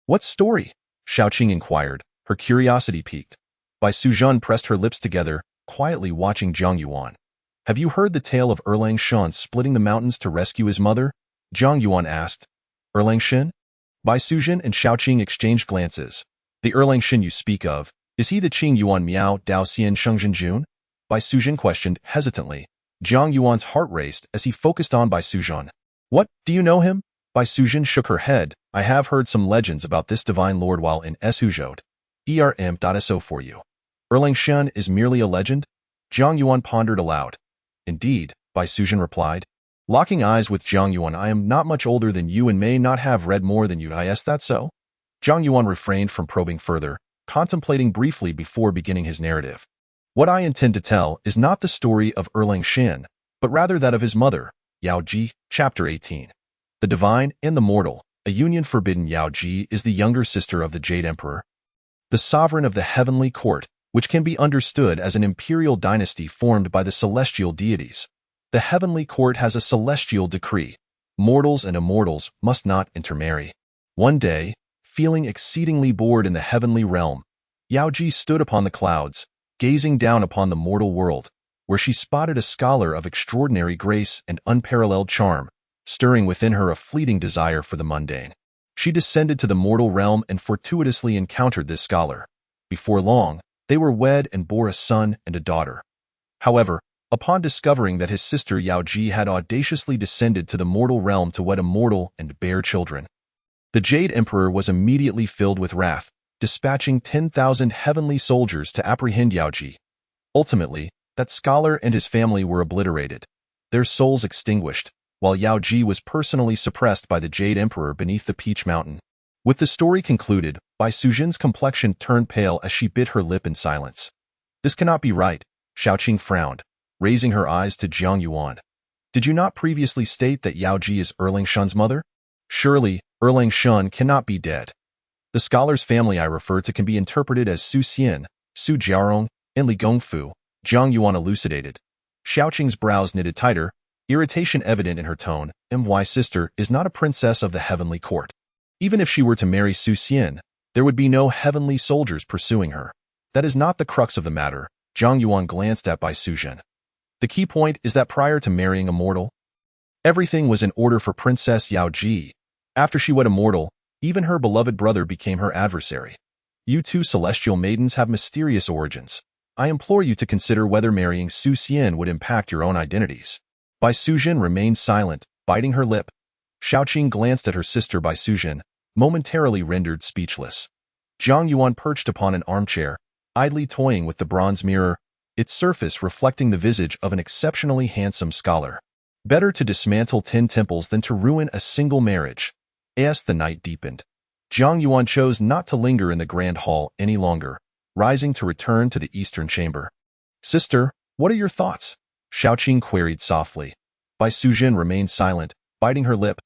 What story? Xiaoqing inquired, her curiosity piqued. Bai Suzhen pressed her lips together, quietly watching Zhang Yuan. Have you heard the tale of Erlang Shen splitting the mountains to rescue his mother? Zhang Yuan asked. Erlang Shen? Bai Suzhen and Xiaoqing exchanged glances. The Erlang Shen you speak of, is he the Qing Yuan Miao Dao Xian Shengzhen Jun? Bai Suzhen questioned hesitantly. Zhang Yuan's heart raced as he focused on Bai Suzhen. What, do you know him? Bai Suzhen shook her head. I have heard some legends about this divine lord while in Suzhou. ERM.so for you. Erlang Shen is merely a legend? Zhang Yuan pondered aloud. Indeed, Bai Suzhen replied. Locking eyes with Zhang Yuan, I am not much older than you and may not have read more than you. Is that so? Zhang Yuan refrained from probing further, contemplating briefly before beginning his narrative. What I intend to tell is not the story of Erlang Shen, but rather that of his mother, Yao Ji, Chapter 18. The divine and the mortal, a union forbidden. Yao Ji is the younger sister of the Jade Emperor, the sovereign of the heavenly court, which can be understood as an imperial dynasty formed by the celestial deities. The heavenly court has a celestial decree. Mortals and immortals must not intermarry. One day, feeling exceedingly bored in the heavenly realm, Yao Ji stood upon the clouds, gazing down upon the mortal world, where she spotted a scholar of extraordinary grace and unparalleled charm, stirring within her a fleeting desire for the mundane. She descended to the mortal realm and fortuitously encountered this scholar. Before long, they were wed and bore a son and a daughter. However, upon discovering that his sister Yao Ji had audaciously descended to the mortal realm to wed a mortal and bear children, the Jade Emperor was immediately filled with wrath, dispatching 10,000 heavenly soldiers to apprehend Yao Ji. Ultimately, that scholar and his family were obliterated, their souls extinguished, while Yao Ji was personally suppressed by the Jade Emperor beneath the Peach Mountain. With the story concluded, Bai Suzhen's complexion turned pale as she bit her lip in silence. This cannot be right, Xiaoqing frowned, raising her eyes to Zhang Yuan. Did you not previously state that Yao Ji is Erlang Shen's mother? Surely, Erlang Shen cannot be dead. The scholar's family I refer to can be interpreted as Su Xian, Su Jiarong, and Li Gongfu, Zhang Yuan elucidated. Xiaoqing's brows knitted tighter, irritation evident in her tone. My sister is not a princess of the heavenly court. Even if she were to marry Su Xian, there would be no heavenly soldiers pursuing her. That is not the crux of the matter. Zhang Yuan glanced at Bai Suzhen. The key point is that prior to marrying a mortal, Everything was in order for Princess Yao Ji. After she wed a mortal, even her beloved brother became her adversary. You two celestial maidens have mysterious origins. I implore you to consider whether marrying Su Xian would impact your own identities. Bai Sujin remained silent, biting her lip. Xiaoqing glanced at her sister Bai Sujin, momentarily rendered speechless. Zhang Yuan perched upon an armchair, idly toying with the bronze mirror, its surface reflecting the visage of an exceptionally handsome scholar. Better to dismantle 10 temples than to ruin a single marriage. As the night deepened, Zhang Yuan chose not to linger in the grand hall any longer, rising to return to the eastern chamber. Sister, what are your thoughts? Xiaoqing queried softly. Bai Sujin remained silent, biting her lip.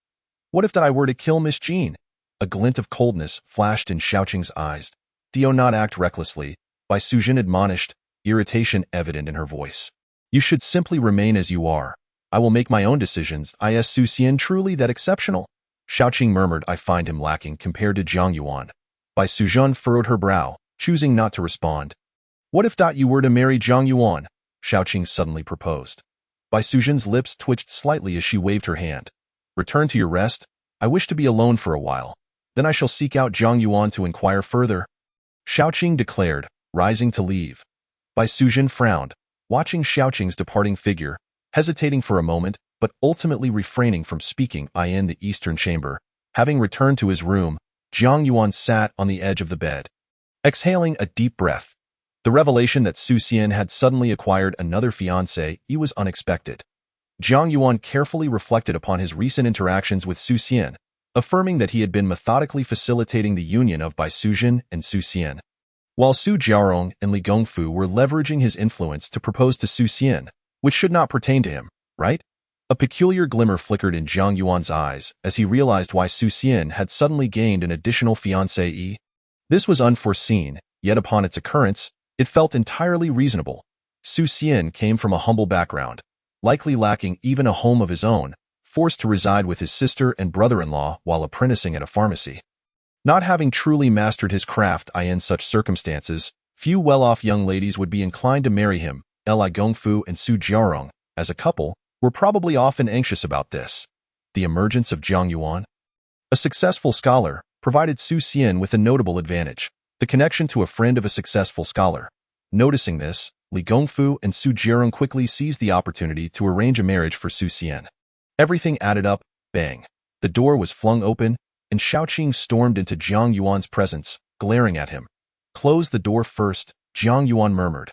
What if that I were to kill Miss Jean? A glint of coldness flashed in Xiaoqing's eyes. Do not act recklessly, Bai Sujin admonished, irritation evident in her voice. You should simply remain as you are. I will make my own decisions. Is Su Xian truly that exceptional? Xiaoqing murmured. I find him lacking compared to Zhang Yuan. Bai Sujin furrowed her brow, choosing not to respond. What if you were to marry Zhang Yuan? Xiaoqing suddenly proposed. Bai Sujin's lips twitched slightly as she waved her hand. Return to your rest. I wish to be alone for a while. Then I shall seek out Zhang Yuan to inquire further. Xiaoqing declared, rising to leave. Bai Sujin frowned, watching Xiaoqing's departing figure, hesitating for a moment, but ultimately refraining from speaking. In the eastern chamber, having returned to his room, Zhang Yuan sat on the edge of the bed, exhaling a deep breath. The revelation that Su Xian had suddenly acquired another fiancé was unexpected. Zhang Yuan carefully reflected upon his recent interactions with Su Xian, affirming that he had been methodically facilitating the union of Bai Sujin and Su Xian, while Su Jiarong and Li Gongfu were leveraging his influence to propose to Su Xian, which should not pertain to him, right? A peculiar glimmer flickered in Zhang Yuan's eyes as he realized why Su Xian had suddenly gained an additional fiancée. This was unforeseen, yet upon its occurrence, it felt entirely reasonable. Su Xian came from a humble background, likely lacking even a home of his own, forced to reside with his sister and brother-in-law while apprenticing at a pharmacy. Not having truly mastered his craft in such circumstances, few well-off young ladies would be inclined to marry him. Li Gongfu and Su Jiarong, as a couple, were probably often anxious about this. The emergence of Zhang Yuan, a successful scholar, provided Su Xian with a notable advantage: the connection to a friend of a successful scholar. Noticing this, Li Gongfu and Su Jiarong quickly seized the opportunity to arrange a marriage for Su Xian. Everything added up. Bang. The door was flung open, and Xiaoqing stormed into Zhang Yuan's presence, glaring at him. Close the door first, Zhang Yuan murmured.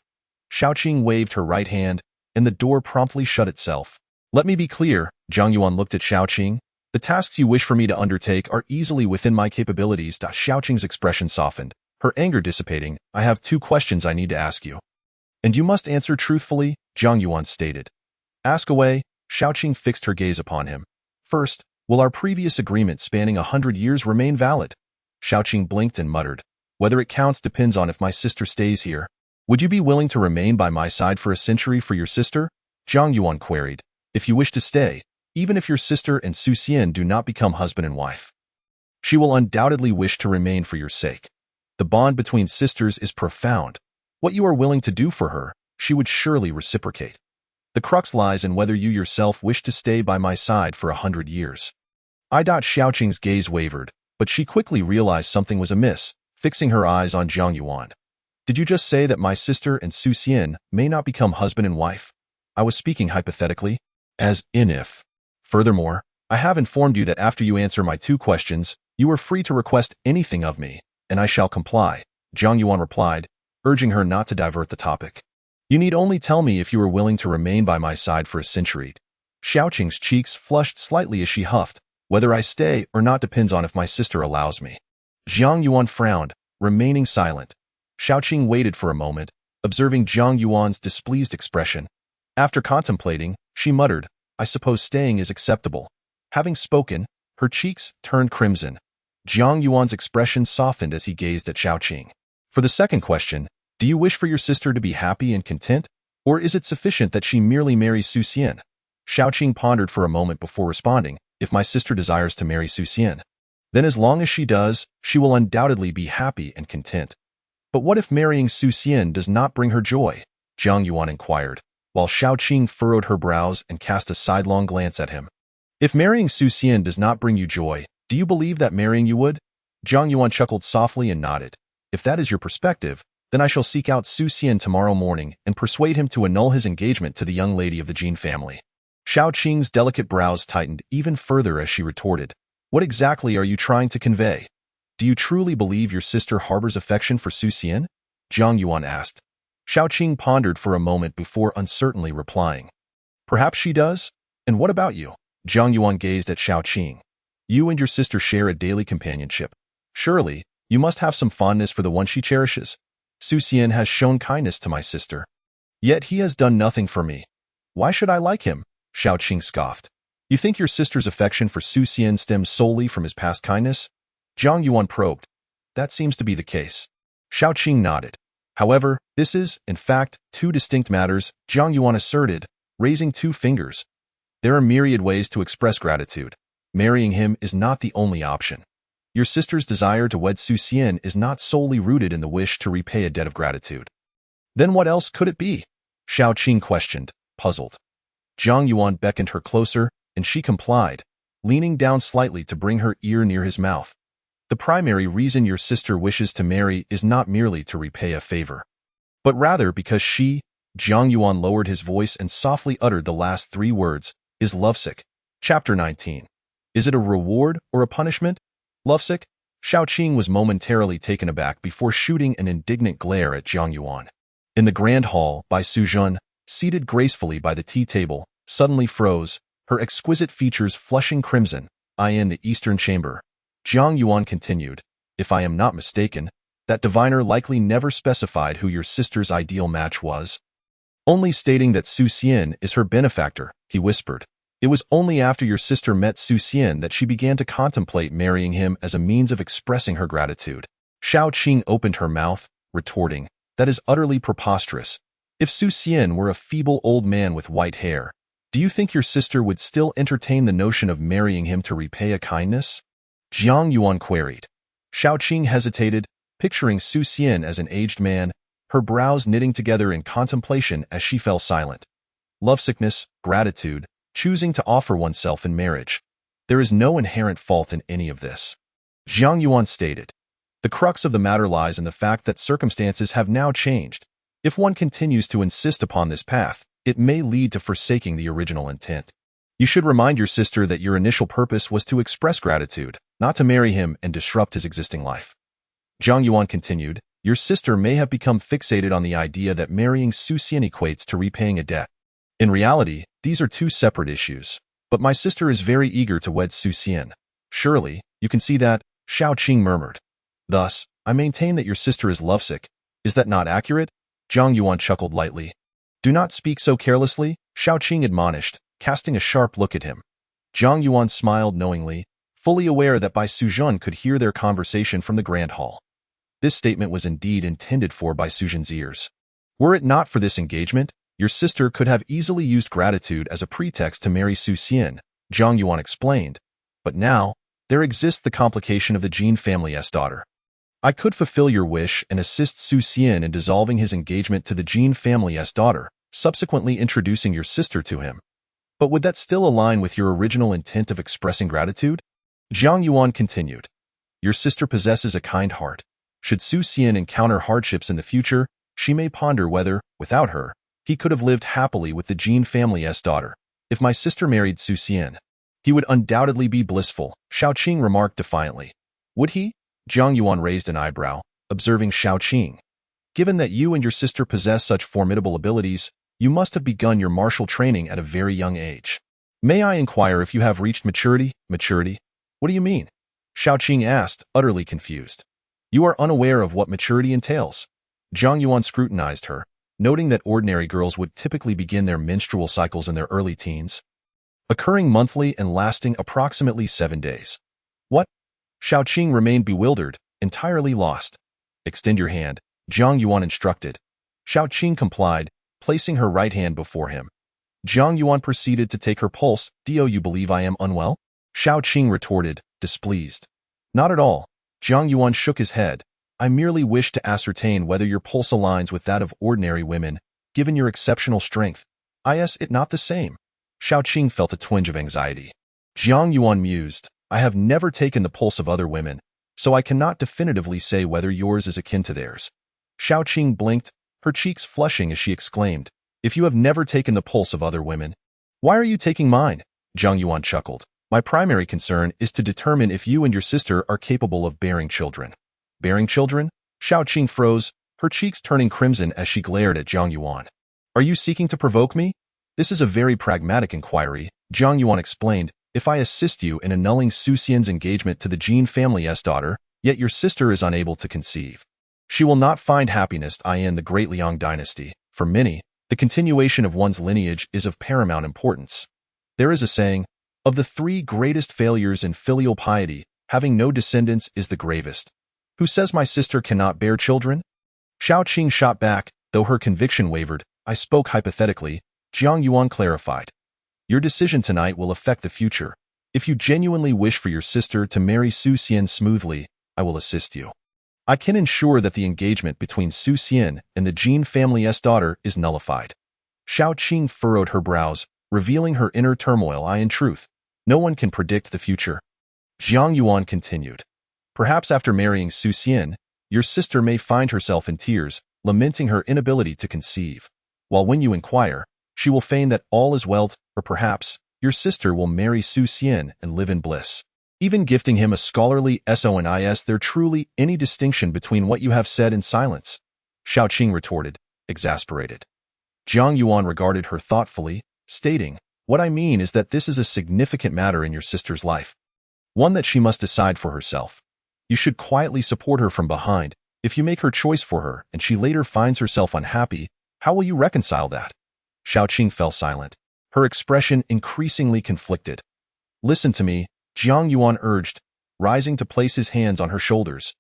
Xiaoqing waved her right hand, and the door promptly shut itself. Let me be clear, Zhang Yuan looked at Xiaoqing. The tasks you wish for me to undertake are easily within my capabilities. Xiaoqing's expression softened, her anger dissipating. I have 2 questions I need to ask you. And you must answer truthfully, Zhang Yuan stated. Ask away. Xiaoqing fixed her gaze upon him. First, will our previous agreement spanning 100 years remain valid? Xiaoqing blinked and muttered. Whether it counts depends on if my sister stays here. Would you be willing to remain by my side for a century for your sister? Zhang Yuan queried. If you wish to stay, even if your sister and Su Xian do not become husband and wife, she will undoubtedly wish to remain for your sake. The bond between sisters is profound. What you are willing to do for her, she would surely reciprocate. The crux lies in whether you yourself wish to stay by my side for 100 years. Xiaoqing's gaze wavered, but she quickly realized something was amiss, fixing her eyes on Zhang Yuan. Did you just say that my sister and Su Xian may not become husband and wife? I was speaking hypothetically, as in if. Furthermore, I have informed you that after you answer my 2 questions, you are free to request anything of me, and I shall comply, Zhang Yuan replied, urging her not to divert the topic. You need only tell me if you are willing to remain by my side for a century. Xiaoqing's cheeks flushed slightly as she huffed. Whether I stay or not depends on if my sister allows me. Zhang Yuan frowned, remaining silent. Xiaoqing waited for a moment, observing Zhang Yuan's displeased expression. After contemplating, she muttered, I suppose staying is acceptable. Having spoken, her cheeks turned crimson. Zhang Yuan's expression softened as he gazed at Xiaoqing. For the second question, do you wish for your sister to be happy and content, or is it sufficient that she merely marries Su Xian? Xiaoqing pondered for a moment before responding. If my sister desires to marry Su Xian, then as long as she does, she will undoubtedly be happy and content. But what if marrying Su Xian does not bring her joy? Zhang Yuan inquired, while Xiaoqing furrowed her brows and cast a sidelong glance at him. If marrying Su Xian does not bring you joy, do you believe that marrying you would? Zhang Yuan chuckled softly and nodded. If that is your perspective, then I shall seek out Su Xian tomorrow morning and persuade him to annul his engagement to the young lady of the Jin family. Xiao Qing's delicate brows tightened even further as she retorted, what exactly are you trying to convey? Do you truly believe your sister harbors affection for Su Xian? Zhang Yuan asked. Xiao Qing pondered for a moment before uncertainly replying. Perhaps she does? And what about you? Zhang Yuan gazed at Xiao Qing. You and your sister share a daily companionship. Surely, you must have some fondness for the one she cherishes. Su Xian has shown kindness to my sister. Yet he has done nothing for me. Why should I like him? Xiao Qing scoffed. You think your sister's affection for Su Xian stems solely from his past kindness? Zhang Yuan probed. That seems to be the case. Xiao Qing nodded. However, this is, in fact, two distinct matters, Zhang Yuan asserted, raising two fingers. There are myriad ways to express gratitude. Marrying him is not the only option. Your sister's desire to wed Su Xian is not solely rooted in the wish to repay a debt of gratitude. Then what else could it be? Xiao Qing questioned, puzzled. Zhang Yuan beckoned her closer, and she complied, leaning down slightly to bring her ear near his mouth. The primary reason your sister wishes to marry is not merely to repay a favor, but rather because she, Zhang Yuan lowered his voice and softly uttered the last three words, is lovesick. Chapter 19. Is it a reward or a punishment? Lovesick? Xiao Qing was momentarily taken aback before shooting an indignant glare at Zhang Yuan. In the grand hall, Bai Suzhun, seated gracefully by the tea table, suddenly froze, her exquisite features flushing crimson. In the eastern chamber, Zhang Yuan continued, if I am not mistaken, that diviner likely never specified who your sister's ideal match was. Only stating that Su Xian is her benefactor, he whispered. It was only after your sister met Su Xian that she began to contemplate marrying him as a means of expressing her gratitude. Xiao Qing opened her mouth, retorting, that is utterly preposterous. If Su Xian were a feeble old man with white hair, do you think your sister would still entertain the notion of marrying him to repay a kindness? Zhang Yuan queried. Xiao Qing hesitated, picturing Su Xian as an aged man, her brows knitting together in contemplation as she fell silent. Lovesickness, gratitude, choosing to offer oneself in marriage. There is no inherent fault in any of this. Zhang Yuan stated. The crux of the matter lies in the fact that circumstances have now changed. If one continues to insist upon this path, it may lead to forsaking the original intent. You should remind your sister that your initial purpose was to express gratitude, not to marry him and disrupt his existing life. Zhang Yuan continued, your sister may have become fixated on the idea that marrying Su Xian equates to repaying a debt. In reality, these are two separate issues. But my sister is very eager to wed Su Xian. Surely, you can see that, Xiao Qing murmured. Thus, I maintain that your sister is lovesick. Is that not accurate? Zhang Yuan chuckled lightly. Do not speak so carelessly, Xiao Qing admonished, casting a sharp look at him. Zhang Yuan smiled knowingly, fully aware that Bai Suzhun could hear their conversation from the grand hall. This statement was indeed intended for Bai Suzhun's ears. Were it not for this engagement, your sister could have easily used gratitude as a pretext to marry Su Xian, Zhang Yuan explained. But now, there exists the complication of the Jin family's daughter. I could fulfill your wish and assist Su Xian in dissolving his engagement to the Jin family's daughter, subsequently introducing your sister to him. But would that still align with your original intent of expressing gratitude? Zhang Yuan continued. Your sister possesses a kind heart. Should Su Xian encounter hardships in the future, she may ponder whether, without her, he could have lived happily with the Jin family's daughter. If my sister married Su Xian, he would undoubtedly be blissful, Xiao Qing remarked defiantly. Would he? Zhang Yuan raised an eyebrow, observing Xiao Qing. Given that you and your sister possess such formidable abilities, you must have begun your martial training at a very young age. May I inquire if you have reached maturity? Maturity? What do you mean? Xiao Qing asked, utterly confused. You are unaware of what maturity entails. Zhang Yuan scrutinized her, noting that ordinary girls would typically begin their menstrual cycles in their early teens, occurring monthly and lasting approximately 7 days. What? Xiao Qing remained bewildered, entirely lost. Extend your hand, Zhang Yuan instructed. Xiao Qing complied, placing her right hand before him. Zhang Yuan proceeded to take her pulse. Do you believe I am unwell? Xiao Qing retorted, displeased. Not at all. Zhang Yuan shook his head. I merely wish to ascertain whether your pulse aligns with that of ordinary women, given your exceptional strength. Is it not the same? Xiao Qing felt a twinge of anxiety. Jiang Yuan mused, I have never taken the pulse of other women, so I cannot definitively say whether yours is akin to theirs. Xiao Qing blinked, her cheeks flushing as she exclaimed, if you have never taken the pulse of other women, why are you taking mine? Jiang Yuan chuckled. My primary concern is to determine if you and your sister are capable of bearing children. Bearing children? Xiao Qing froze, her cheeks turning crimson as she glared at Jiang Yuan. Are you seeking to provoke me? This is a very pragmatic inquiry, Jiang Yuan explained. If I assist you in annulling Su Xian's engagement to the Jin family's daughter, yet your sister is unable to conceive, she will not find happiness in the Great Liang dynasty. For many, the continuation of one's lineage is of paramount importance. There is a saying, of the three greatest failures in filial piety, having no descendants is the gravest. Who says my sister cannot bear children? Xiao Qing shot back, though her conviction wavered. I spoke hypothetically, Jiang Yuan clarified. Your decision tonight will affect the future. If you genuinely wish for your sister to marry Su Xian smoothly, I will assist you. I can ensure that the engagement between Su Xian and the Jin family's daughter is nullified. Xiao Qing furrowed her brows, revealing her inner turmoil. In truth, no one can predict the future. Jiang Yuan continued. Perhaps after marrying Su Xian, your sister may find herself in tears, lamenting her inability to conceive. While when you inquire, she will feign that all is well, or perhaps your sister will marry Su Xian and live in bliss, even gifting him a scholarly son. Is there truly any distinction between what you have said and silence? Xiao Qing retorted, exasperated. Jiang Yuan regarded her thoughtfully, stating, what I mean is that this is a significant matter in your sister's life, one that she must decide for herself. You should quietly support her from behind. If you make her choice for her and she later finds herself unhappy, how will you reconcile that? Xiao Qing fell silent, her expression increasingly conflicted. Listen to me, Jiang Yuan urged, rising to place his hands on her shoulders.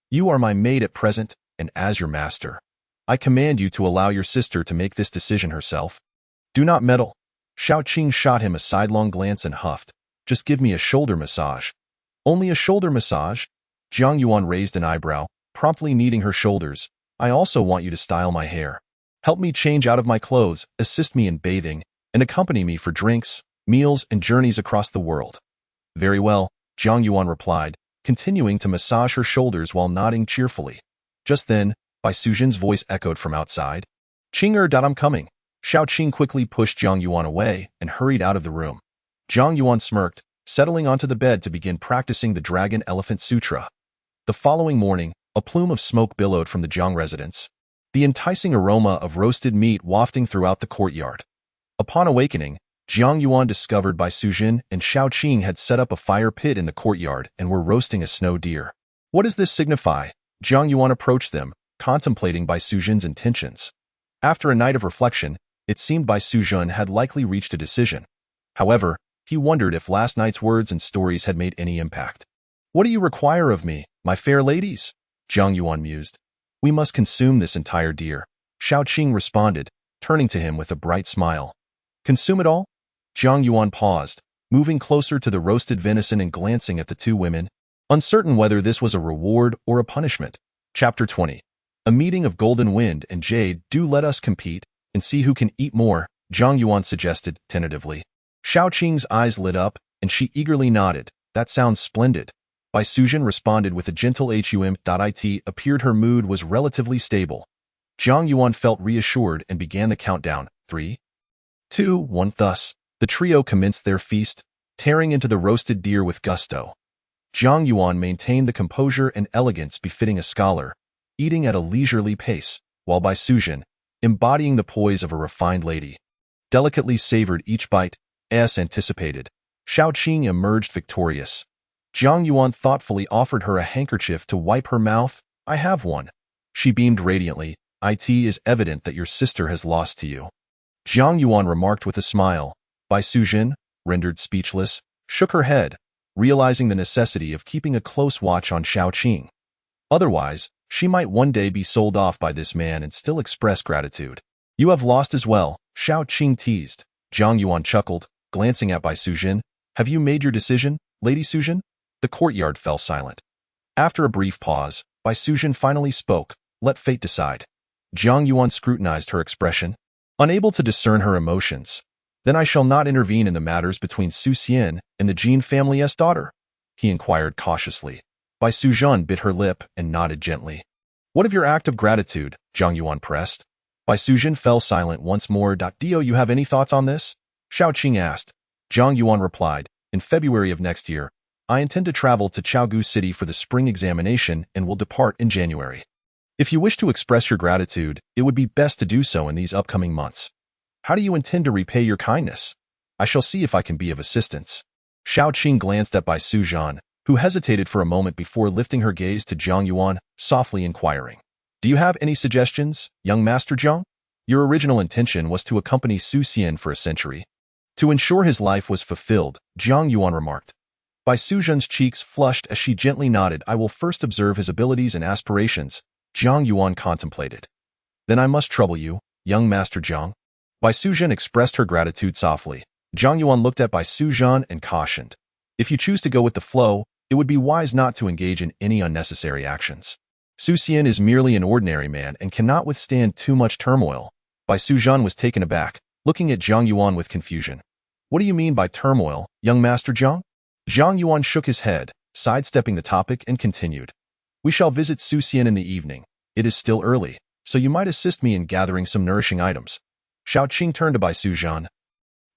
You are my maid at present, and as your master, I command you to allow your sister to make this decision herself. Do not meddle. Xiao Qing shot him a sidelong glance and huffed. Just give me a shoulder massage. Only a shoulder massage? Jiang Yuan raised an eyebrow, promptly kneading her shoulders. I also want you to style my hair. Help me change out of my clothes, assist me in bathing, and accompany me for drinks, meals, and journeys across the world. Very well, Jiang Yuan replied, continuing to massage her shoulders while nodding cheerfully. Just then, Bai Sujin's voice echoed from outside. Qing I'm coming. Xiao Qing quickly pushed Jiang Yuan away and hurried out of the room. Jiang Yuan smirked, settling onto the bed to begin practicing the Dragon Elephant Sutra. The following morning, a plume of smoke billowed from the Jiang residence, the enticing aroma of roasted meat wafting throughout the courtyard. Upon awakening, Jiang Yuan discovered Bai Sujin and Xiao Qing had set up a fire pit in the courtyard and were roasting a snow deer. What does this signify? Jiang Yuan approached them, contemplating Bai Sujin's intentions. After a night of reflection, it seemed Bai Sujin had likely reached a decision. However, he wondered if last night's words and stories had made any impact. What do you require of me, my fair ladies? Jiang Yuan mused. We must consume this entire deer. Xiao Qing responded, turning to him with a bright smile. Consume it all? Jiang Yuan paused, moving closer to the roasted venison and glancing at the two women, uncertain whether this was a reward or a punishment. Chapter 20. A meeting of Golden Wind and Jade. Do let us compete and see who can eat more, Jiang Yuan suggested tentatively. Xiao Qing's eyes lit up, and she eagerly nodded. That sounds splendid. Bai Sujin responded with a gentle hum. Appeared her mood was relatively stable. Jiang Yuan felt reassured and began the countdown. 3, 2, 1. Thus, the trio commenced their feast, tearing into the roasted deer with gusto. Jiang Yuan maintained the composure and elegance befitting a scholar, eating at a leisurely pace, while Bai Sujin, embodying the poise of a refined lady, delicately savored each bite. As anticipated, Xiao Qing emerged victorious. Jiang Yuan thoughtfully offered her a handkerchief to wipe her mouth. I have one. She beamed radiantly. It is evident that your sister has lost to you. Jiang Yuan remarked with a smile. Bai Sujin, rendered speechless, shook her head, realizing the necessity of keeping a close watch on Xiao Qing. Otherwise, she might one day be sold off by this man and still express gratitude. You have lost as well, Xiao Qing teased. Jiang Yuan chuckled, glancing at Bai Sujin. Have you made your decision, Lady Sujin? The courtyard fell silent. After a brief pause, Bai Sujin finally spoke. Let fate decide. Jiang Yuan scrutinized her expression, unable to discern her emotions. Then I shall not intervene in the matters between Su Xian and the Jin family's daughter, he inquired cautiously. Bai Suzhan bit her lip and nodded gently. What of your act of gratitude? Zhang Yuan pressed. Bai Suzhan fell silent once more. Do you have any thoughts on this? Xiao Qing asked. Zhang Yuan replied, in February of next year, I intend to travel to Chaogu City for the spring examination and will depart in January. If you wish to express your gratitude, it would be best to do so in these upcoming months. How do you intend to repay your kindness? I shall see if I can be of assistance. Xiao Qing glanced at Bai Suzhan, who hesitated for a moment before lifting her gaze to Zhang Yuan, softly inquiring. Do you have any suggestions, young Master Zhang? Your original intention was to accompany Su Xian for a century. To ensure his life was fulfilled, Zhang Yuan remarked. Bai Suzhan's cheeks flushed as she gently nodded. I will first observe his abilities and aspirations, Zhang Yuan contemplated. Then I must trouble you, young Master Zhang. Bai Suzhan expressed her gratitude softly. Zhang Yuan looked at Bai Suzhan and cautioned. If you choose to go with the flow, it would be wise not to engage in any unnecessary actions. Su Xian is merely an ordinary man and cannot withstand too much turmoil. Bai Suzhan was taken aback, looking at Zhang Yuan with confusion. What do you mean by turmoil, young Master Zhang? Zhang Yuan shook his head, sidestepping the topic and continued. We shall visit Su Xian in the evening. It is still early, so you might assist me in gathering some nourishing items. Xiao Qing turned to Bai Suzhan,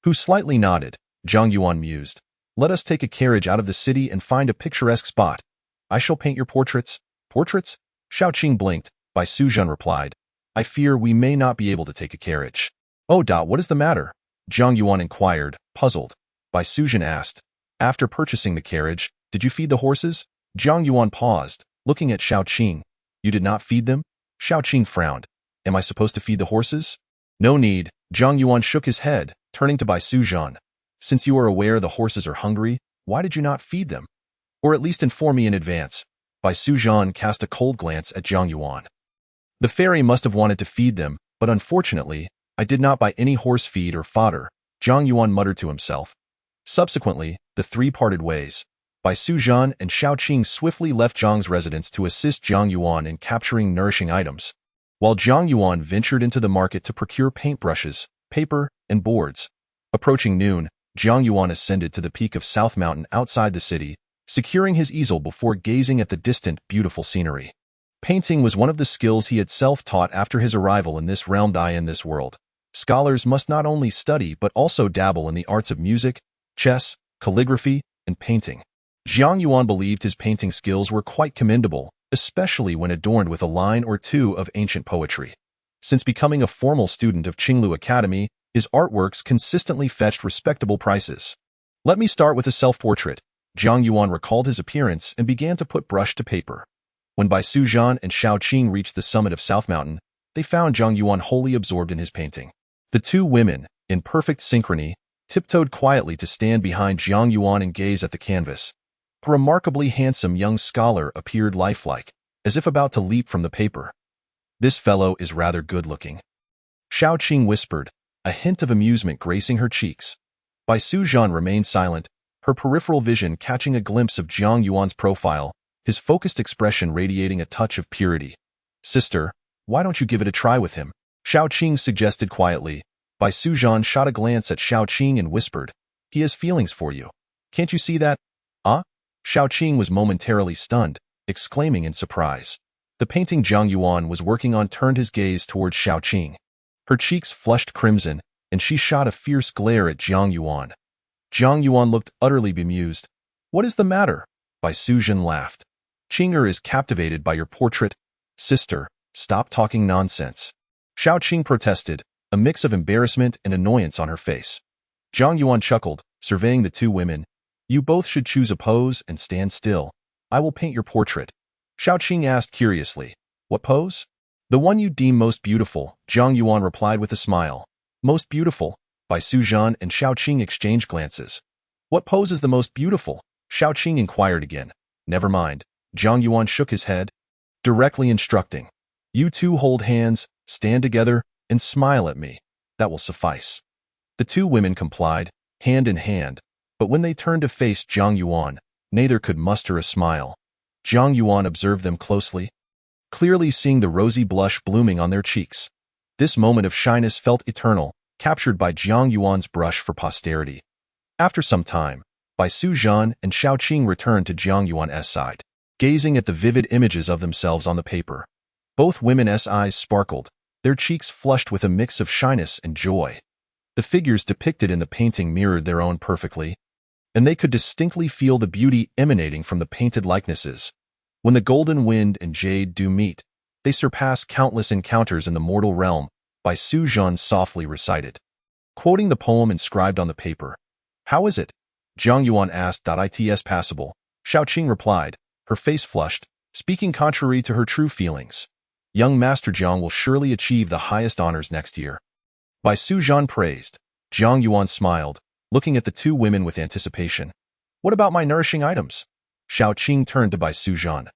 who slightly nodded. Zhang Yuan mused. Let us take a carriage out of the city and find a picturesque spot. I shall paint your portraits. Portraits? Xiao Qing blinked. Bai Suzhan replied. I fear we may not be able to take a carriage. Oh, what is the matter? Zhang Yuan inquired, puzzled. Bai Suzhan asked. After purchasing the carriage, did you feed the horses? Zhang Yuan paused, looking at Xiao Qing. You did not feed them? Xiao Qing frowned. Am I supposed to feed the horses? No need. Zhang Yuan shook his head, turning to Bai Suzhan. Since you are aware the horses are hungry, why did you not feed them? Or at least inform me in advance. Bai Suzhan cast a cold glance at Zhang Yuan. The fairy must have wanted to feed them, but unfortunately, I did not buy any horse feed or fodder, Zhang Yuan muttered to himself. Subsequently, the three parted ways. Bai Suzhan and Xiao Qing swiftly left Zhang's residence to assist Zhang Yuan in capturing nourishing items, while Zhang Yuan ventured into the market to procure paintbrushes, paper, and boards. Approaching noon, Zhang Yuan ascended to the peak of South Mountain outside the city, securing his easel before gazing at the distant, beautiful scenery. Painting was one of the skills he had self-taught after his arrival in this realm. In this world, scholars must not only study but also dabble in the arts of music, chess, calligraphy, and painting. Zhang Yuan believed his painting skills were quite commendable, especially when adorned with a line or two of ancient poetry. Since becoming a formal student of Qinglu Academy, his artworks consistently fetched respectable prices. Let me start with a self-portrait. Zhang Yuan recalled his appearance and began to put brush to paper. When Bai Suzhan and Xiao Qing reached the summit of South Mountain, they found Zhang Yuan wholly absorbed in his painting. The two women, in perfect synchrony, tiptoed quietly to stand behind Zhang Yuan and gaze at the canvas. A remarkably handsome young scholar appeared lifelike, as if about to leap from the paper. This fellow is rather good-looking. Xiao Qing whispered, a hint of amusement gracing her cheeks. Bai Suzhan remained silent, her peripheral vision catching a glimpse of Zhang Yuan's profile, his focused expression radiating a touch of purity. Sister, why don't you give it a try with him? Xiao Qing suggested quietly. Bai Suzhan shot a glance at Xiao Qing and whispered, he has feelings for you. Can't you see that? Ah? Xiao Qing was momentarily stunned, exclaiming in surprise. The painting Zhang Yuan was working on turned his gaze towards Xiao Qing. Her cheeks flushed crimson, and she shot a fierce glare at Zhang Yuan. Zhang Yuan looked utterly bemused. What is the matter? Bai Suzhan laughed. Qing'er is captivated by your portrait. Sister, stop talking nonsense. Xiao Qing protested, a mix of embarrassment and annoyance on her face. Zhang Yuan chuckled, surveying the two women. You both should choose a pose and stand still. I will paint your portrait. Xiao Qing asked curiously. What pose? The one you deem most beautiful, Zhang Yuan replied with a smile. Most beautiful? Bai Suzhan and Xiao Qing exchanged glances. What pose is the most beautiful? Xiao Qing inquired again. Never mind. Zhang Yuan shook his head, directly instructing. You two hold hands, stand together, and smile at me. That will suffice. The two women complied, hand in hand, but when they turned to face Zhang Yuan, neither could muster a smile. Zhang Yuan observed them closely, clearly seeing the rosy blush blooming on their cheeks. This moment of shyness felt eternal, captured by Jiang Yuan's brush for posterity. After some time, Bai Suzhan and Xiao Qing returned to Jiang Yuan's side, gazing at the vivid images of themselves on the paper. Both women's eyes sparkled, their cheeks flushed with a mix of shyness and joy. The figures depicted in the painting mirrored their own perfectly, and they could distinctly feel the beauty emanating from the painted likenesses. When the golden wind and jade do meet, they surpass countless encounters in the mortal realm, Bai Suzhan softly recited, quoting the poem inscribed on the paper. How is it? Jiang Yuan asked. It's passable, Xiao Qing replied, her face flushed, speaking contrary to her true feelings. Young Master Jiang will surely achieve the highest honors next year. Bai Suzhan praised. Jiang Yuan smiled, looking at the two women with anticipation. What about my nourishing items? Xiao Qing turned to Bai Suzhan.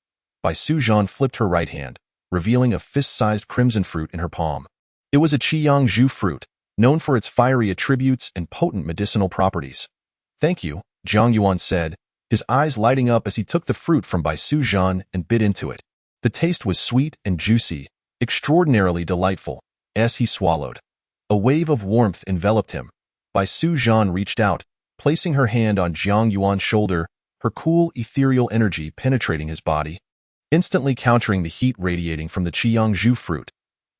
Bai Suzhan flipped her right hand, revealing a fist-sized crimson fruit in her palm. It was a Qiyang Zhu fruit, known for its fiery attributes and potent medicinal properties. Thank you, Jiang Yuan said, his eyes lighting up as he took the fruit from Bai Suzhan and bit into it. The taste was sweet and juicy, extraordinarily delightful. As he swallowed, a wave of warmth enveloped him. Bai Suzhan reached out, placing her hand on Jiang Yuan's shoulder, her cool, ethereal energy penetrating his body, instantly countering the heat radiating from the Qiyang Zhu fruit.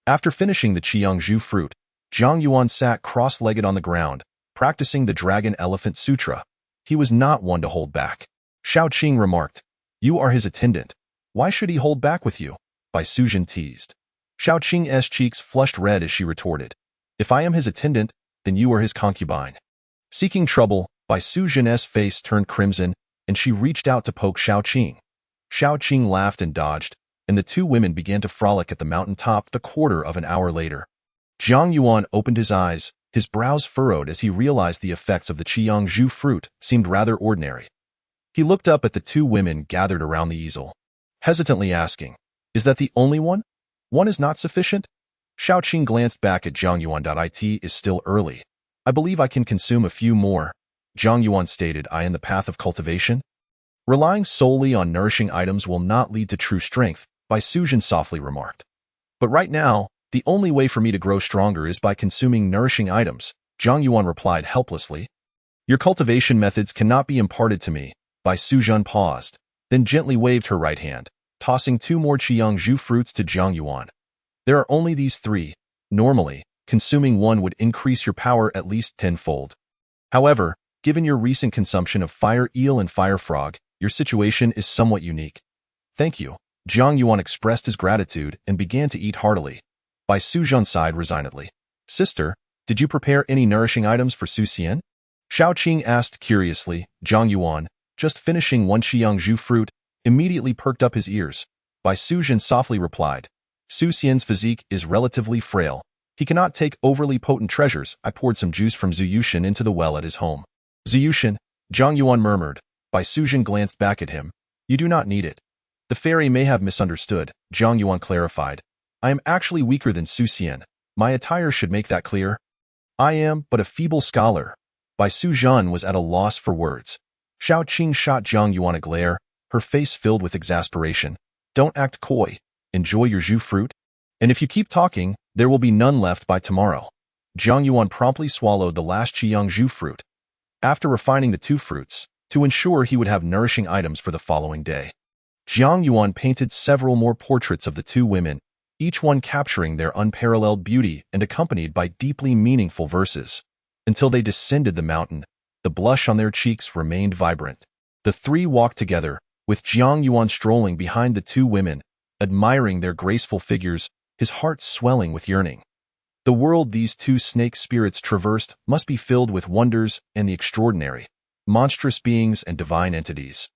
After finishing the Qiyang Zhu fruit, Jiang Yuan sat cross-legged on the ground, practicing the Dragon Elephant Sutra. He was not one to hold back. Xiao Qing remarked, "You are his attendant. Why should he hold back with you?" Bai Suzhan teased. Xiao Qing's cheeks flushed red as she retorted, "If I am his attendant, then you are his concubine." Seeking trouble, Bai Suzhan's face turned crimson, and she reached out to poke Xiao Qing. Xiao Qing laughed and dodged, and the two women began to frolic at the mountain top a quarter of an hour later. Jiang Yuan opened his eyes, his brows furrowed as he realized the effects of the Qiyang Zhu fruit seemed rather ordinary. He looked up at the two women gathered around the easel, hesitantly asking, "Is that the only one? One is not sufficient?" Xiao Qing glanced back at Jiang Yuan. It is still early. I believe I can consume a few more, Jiang Yuan stated. I am the path of cultivation. Relying solely on nourishing items will not lead to true strength, Bai Suzhan softly remarked. But right now, the only way for me to grow stronger is by consuming nourishing items, Jiang Yuan replied helplessly. Your cultivation methods cannot be imparted to me. Bai Suzhan paused, then gently waved her right hand, tossing two more Qiyang Zhu fruits to Jiang Yuan. There are only these three. Normally, consuming one would increase your power at least tenfold. However, given your recent consumption of fire eel and fire frog, your situation is somewhat unique. Thank you. Jiang Yuan expressed his gratitude and began to eat heartily. Bai Suzhan sighed resignedly. Sister, did you prepare any nourishing items for Su Xian? Xiao Qing asked curiously. Jiang Yuan, just finishing one Qiyang Zhu fruit, immediately perked up his ears. Bai Suzhan softly replied, Su Xian's physique is relatively frail. He cannot take overly potent treasures. I poured some juice from Zuyushin into the well at his home. Zuyushin, Jiang Yuan murmured. Bai Suzhan glanced back at him. You do not need it. The fairy may have misunderstood, Jiang Yuan clarified. I am actually weaker than Su Xian. My attire should make that clear. I am but a feeble scholar. Bai Suzhan was at a loss for words. Xiao Qing shot Jiang Yuan a glare, her face filled with exasperation. Don't act coy. Enjoy your Zhu fruit. And if you keep talking, there will be none left by tomorrow. Jiang Yuan promptly swallowed the last Qiyang Zhu fruit. After refining the two fruits, to ensure he would have nourishing items for the following day, Jiang Yuan painted several more portraits of the two women, each one capturing their unparalleled beauty and accompanied by deeply meaningful verses. Until they descended the mountain, the blush on their cheeks remained vibrant. The three walked together, with Jiang Yuan strolling behind the two women, admiring their graceful figures, his heart swelling with yearning. The world these two snake spirits traversed must be filled with wonders and the extraordinary, monstrous beings and divine entities.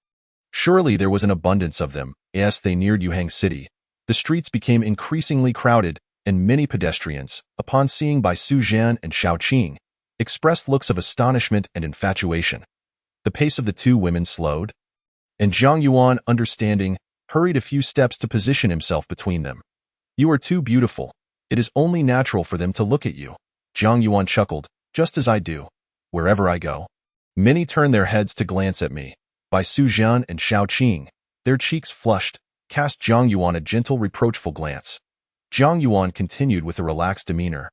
Surely there was an abundance of them. As they neared Yuhang City, the streets became increasingly crowded, and many pedestrians, upon seeing Bai Suzhan and Xiao Qing, expressed looks of astonishment and infatuation. The pace of the two women slowed, and Jiang Yuan, understanding, hurried a few steps to position himself between them. You are too beautiful. It is only natural for them to look at you. Jiang Yuan chuckled, just as I do. Wherever I go, many turn their heads to glance at me. Bai Suzhan and Xiao Qing, their cheeks flushed, cast Jiang Yuan a gentle, reproachful glance. Jiang Yuan continued with a relaxed demeanor.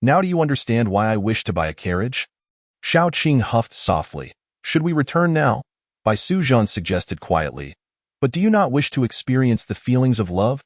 Now do you understand why I wish to buy a carriage? Xiao Qing huffed softly. Should we return now? Bai Suzhan suggested quietly. But do you not wish to experience the feelings of love?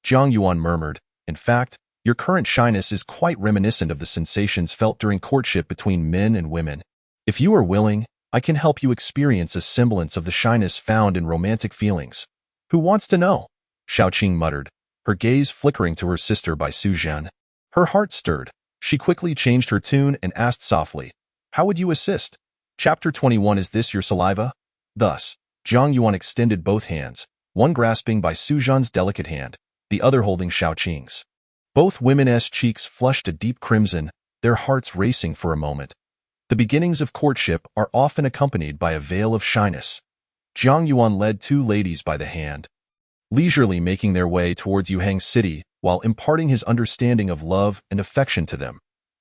Jiang Yuan murmured. In fact, your current shyness is quite reminiscent of the sensations felt during courtship between men and women. If you are willing, I can help you experience a semblance of the shyness found in romantic feelings. Who wants to know? Xiao Qing muttered, her gaze flickering to her sister Bai Suzhan. Her heart stirred. She quickly changed her tune and asked softly, how would you assist? Chapter 21. Is this your saliva? Thus, Jiang Yuan extended both hands, one grasping Bai Suzhan's delicate hand, the other holding Xiao Qing's. Both women's cheeks flushed a deep crimson, their hearts racing for a moment. The beginnings of courtship are often accompanied by a veil of shyness. Jiang Yuan led two ladies by the hand, leisurely making their way towards Yuhang City while imparting his understanding of love and affection to them.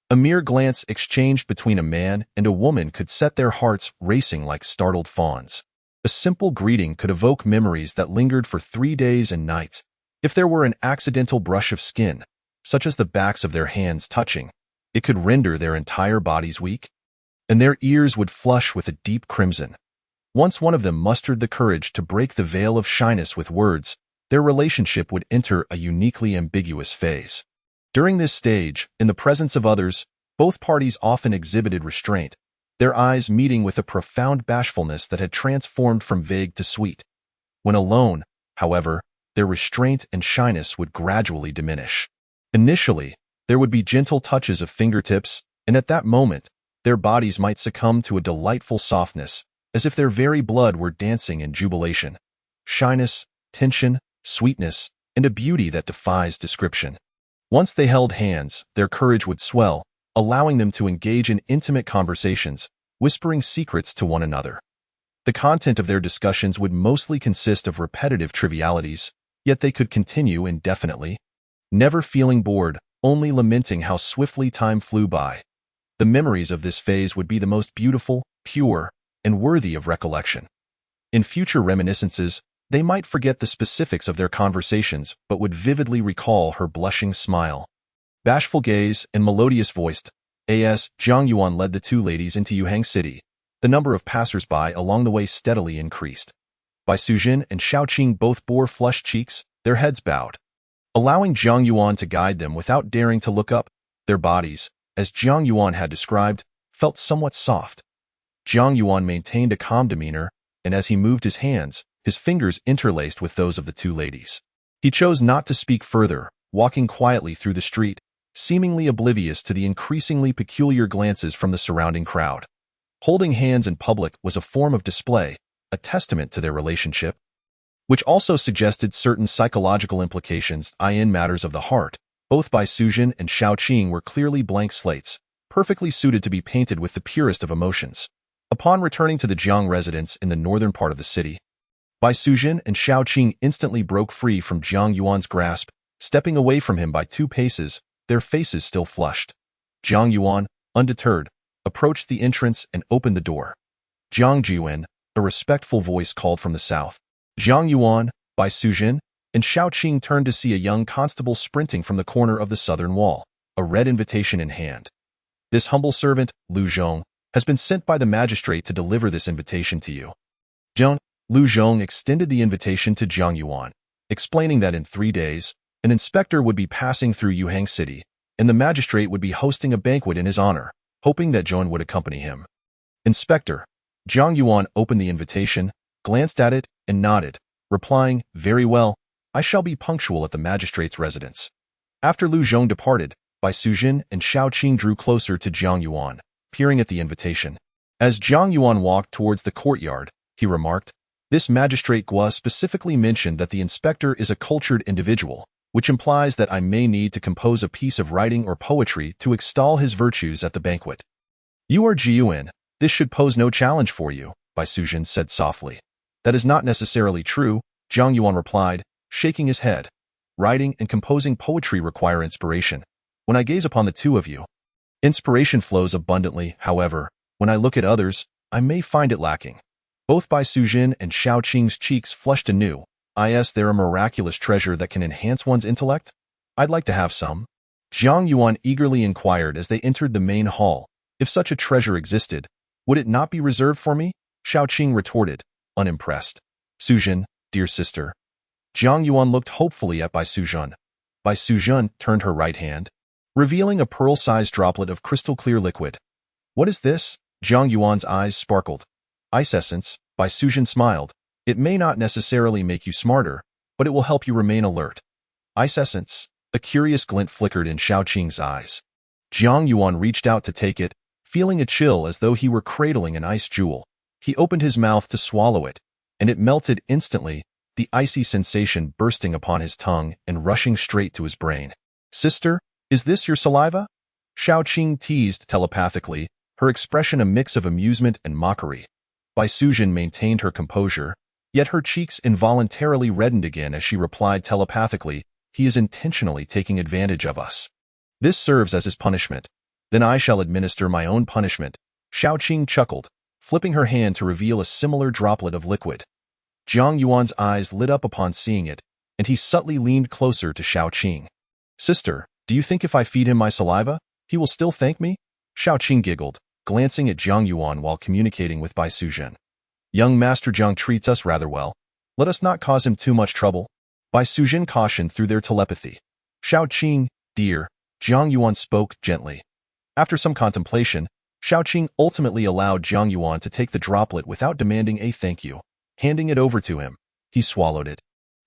A mere glance exchanged between a man and a woman could set their hearts racing like startled fawns. A simple greeting could evoke memories that lingered for 3 days and nights. If there were an accidental brush of skin, such as the backs of their hands touching, it could render their entire bodies weak, and their ears would flush with a deep crimson. Once one of them mustered the courage to break the veil of shyness with words, their relationship would enter a uniquely ambiguous phase. During this stage, in the presence of others, both parties often exhibited restraint, their eyes meeting with a profound bashfulness that had transformed from vague to sweet. When alone, however, their restraint and shyness would gradually diminish. Initially, there would be gentle touches of fingertips, and at that moment, their bodies might succumb to a delightful softness, as if their very blood were dancing in jubilation. Shyness, tension, sweetness, and a beauty that defies description. Once they held hands, their courage would swell, allowing them to engage in intimate conversations, whispering secrets to one another. The content of their discussions would mostly consist of repetitive trivialities, yet they could continue indefinitely, never feeling bored, only lamenting how swiftly time flew by. The memories of this phase would be the most beautiful, pure, and worthy of recollection. In future reminiscences, they might forget the specifics of their conversations but would vividly recall her blushing smile, bashful gaze, and melodious-voiced. As Jiang Yuan led the two ladies into Yuhang City, the number of passers-by along the way steadily increased. Bai Suzhan and Xiao Qing both bore flushed cheeks, their heads bowed, allowing Jiang Yuan to guide them without daring to look up. Their bodies, as Jiang Yuan had described, felt somewhat soft. Jiang Yuan maintained a calm demeanor, and as he moved his hands, his fingers interlaced with those of the two ladies. He chose not to speak further, walking quietly through the street, seemingly oblivious to the increasingly peculiar glances from the surrounding crowd. Holding hands in public was a form of display, a testament to their relationship, which also suggested certain psychological implications in matters of the heart. Both Bai Suzhan and Xiao Qing were clearly blank slates, perfectly suited to be painted with the purest of emotions. Upon returning to the Jiang residence in the northern part of the city, Bai Suzhan and Xiao Qing instantly broke free from Jiang Yuan's grasp, stepping away from him by 2 paces, their faces still flushed. Jiang Yuan, undeterred, approached the entrance and opened the door. Jiang Jiwen, a respectful voice called from the south. Jiang Yuan, Bai Suzhan, and Xiao Qing turned to see a young constable sprinting from the corner of the southern wall, a red invitation in hand. This humble servant, Lu Zhong, has been sent by the magistrate to deliver this invitation to you. Lu Zhong extended the invitation to Jiang Yuan, explaining that in 3 days, an inspector would be passing through Yuhang City, and the magistrate would be hosting a banquet in his honor, hoping that Zhong would accompany him. Inspector. Jiang Yuan opened the invitation, glanced at it, and nodded, replying, very well, I shall be punctual at the magistrate's residence. After Lu Zhong departed, Bai Suzhan and Xiao Qing drew closer to Jiang Yuan, peering at the invitation. As Jiang Yuan walked towards the courtyard, he remarked, this magistrate Gua specifically mentioned that the inspector is a cultured individual, which implies that I may need to compose a piece of writing or poetry to extol his virtues at the banquet. You are Jiyuan, this should pose no challenge for you, Bai Suzhan said softly. That is not necessarily true, Jiang Yuan replied, shaking his head. Writing and composing poetry require inspiration. When I gaze upon the two of you, inspiration flows abundantly. However, when I look at others, I may find it lacking. Both Bai Suzhan and Xiao Qing's cheeks flushed anew. Is there a miraculous treasure that can enhance one's intellect? I'd like to have some. Jiang Yuan eagerly inquired as they entered the main hall. If such a treasure existed, would it not be reserved for me? Xiaoqing retorted, unimpressed. Suzhen, dear sister. Jiang Yuan looked hopefully at Bai Suzhen. Bai Suzhen turned her right hand, revealing a pearl-sized droplet of crystal-clear liquid. What is this? Jiang Yuan's eyes sparkled. Ice essence, Bai Suzhen smiled. It may not necessarily make you smarter, but it will help you remain alert. Ice essence? A curious glint flickered in Xiaoqing's eyes. Jiang Yuan reached out to take it, feeling a chill as though he were cradling an ice jewel. He opened his mouth to swallow it, and it melted instantly, the icy sensation bursting upon his tongue and rushing straight to his brain. Sister, is this your saliva? Xiaoqing teased telepathically, her expression a mix of amusement and mockery. Bai Suzhen maintained her composure, yet her cheeks involuntarily reddened again as she replied telepathically, he is intentionally taking advantage of us. This serves as his punishment. Then I shall administer my own punishment. Xiaoqing chuckled, flipping her hand to reveal a similar droplet of liquid. Jiang Yuan's eyes lit up upon seeing it, and he subtly leaned closer to Xiaoqing. Sister, do you think if I feed him my saliva, he will still thank me? Xiaoqing giggled, glancing at Jiang Yuan while communicating with Bai Suzhen. Young Master Jiang treats us rather well. Let us not cause him too much trouble. Bai Suzhen cautioned through their telepathy. Xiaoqing, dear, Jiang Yuan spoke gently. After some contemplation, Xiaoqing ultimately allowed Jiang Yuan to take the droplet without demanding a thank you. Handing it over to him, he swallowed it,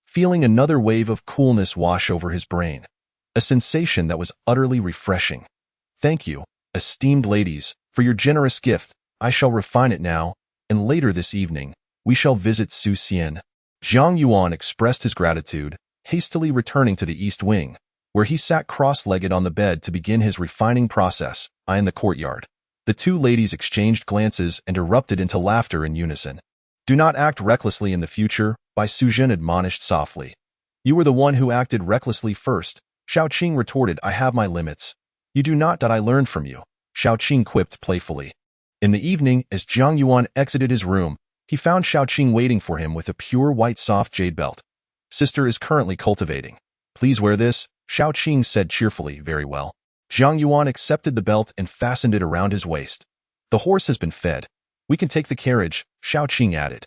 feeling another wave of coolness wash over his brain, a sensation that was utterly refreshing. Thank you, esteemed ladies, for your generous gift. I shall refine it now, and later this evening, we shall visit Su Xian. Jiang Yuan expressed his gratitude, hastily returning to the east wing, where he sat cross-legged on the bed to begin his refining process, in the courtyard. The two ladies exchanged glances and erupted into laughter in unison. Do not act recklessly in the future, Bai Suzhen admonished softly. You were the one who acted recklessly first, Xiaoqing retorted. I have my limits. You do not. That I learned from you, Xiaoqing quipped playfully. In the evening, as Jiang Yuan exited his room, he found Xiaoqing waiting for him with a pure white soft jade belt. Sister is currently cultivating. Please wear this, Xiaoqing said cheerfully. Very well. Jiang Yuan accepted the belt and fastened it around his waist. The horse has been fed. We can take the carriage, Xiaoqing added.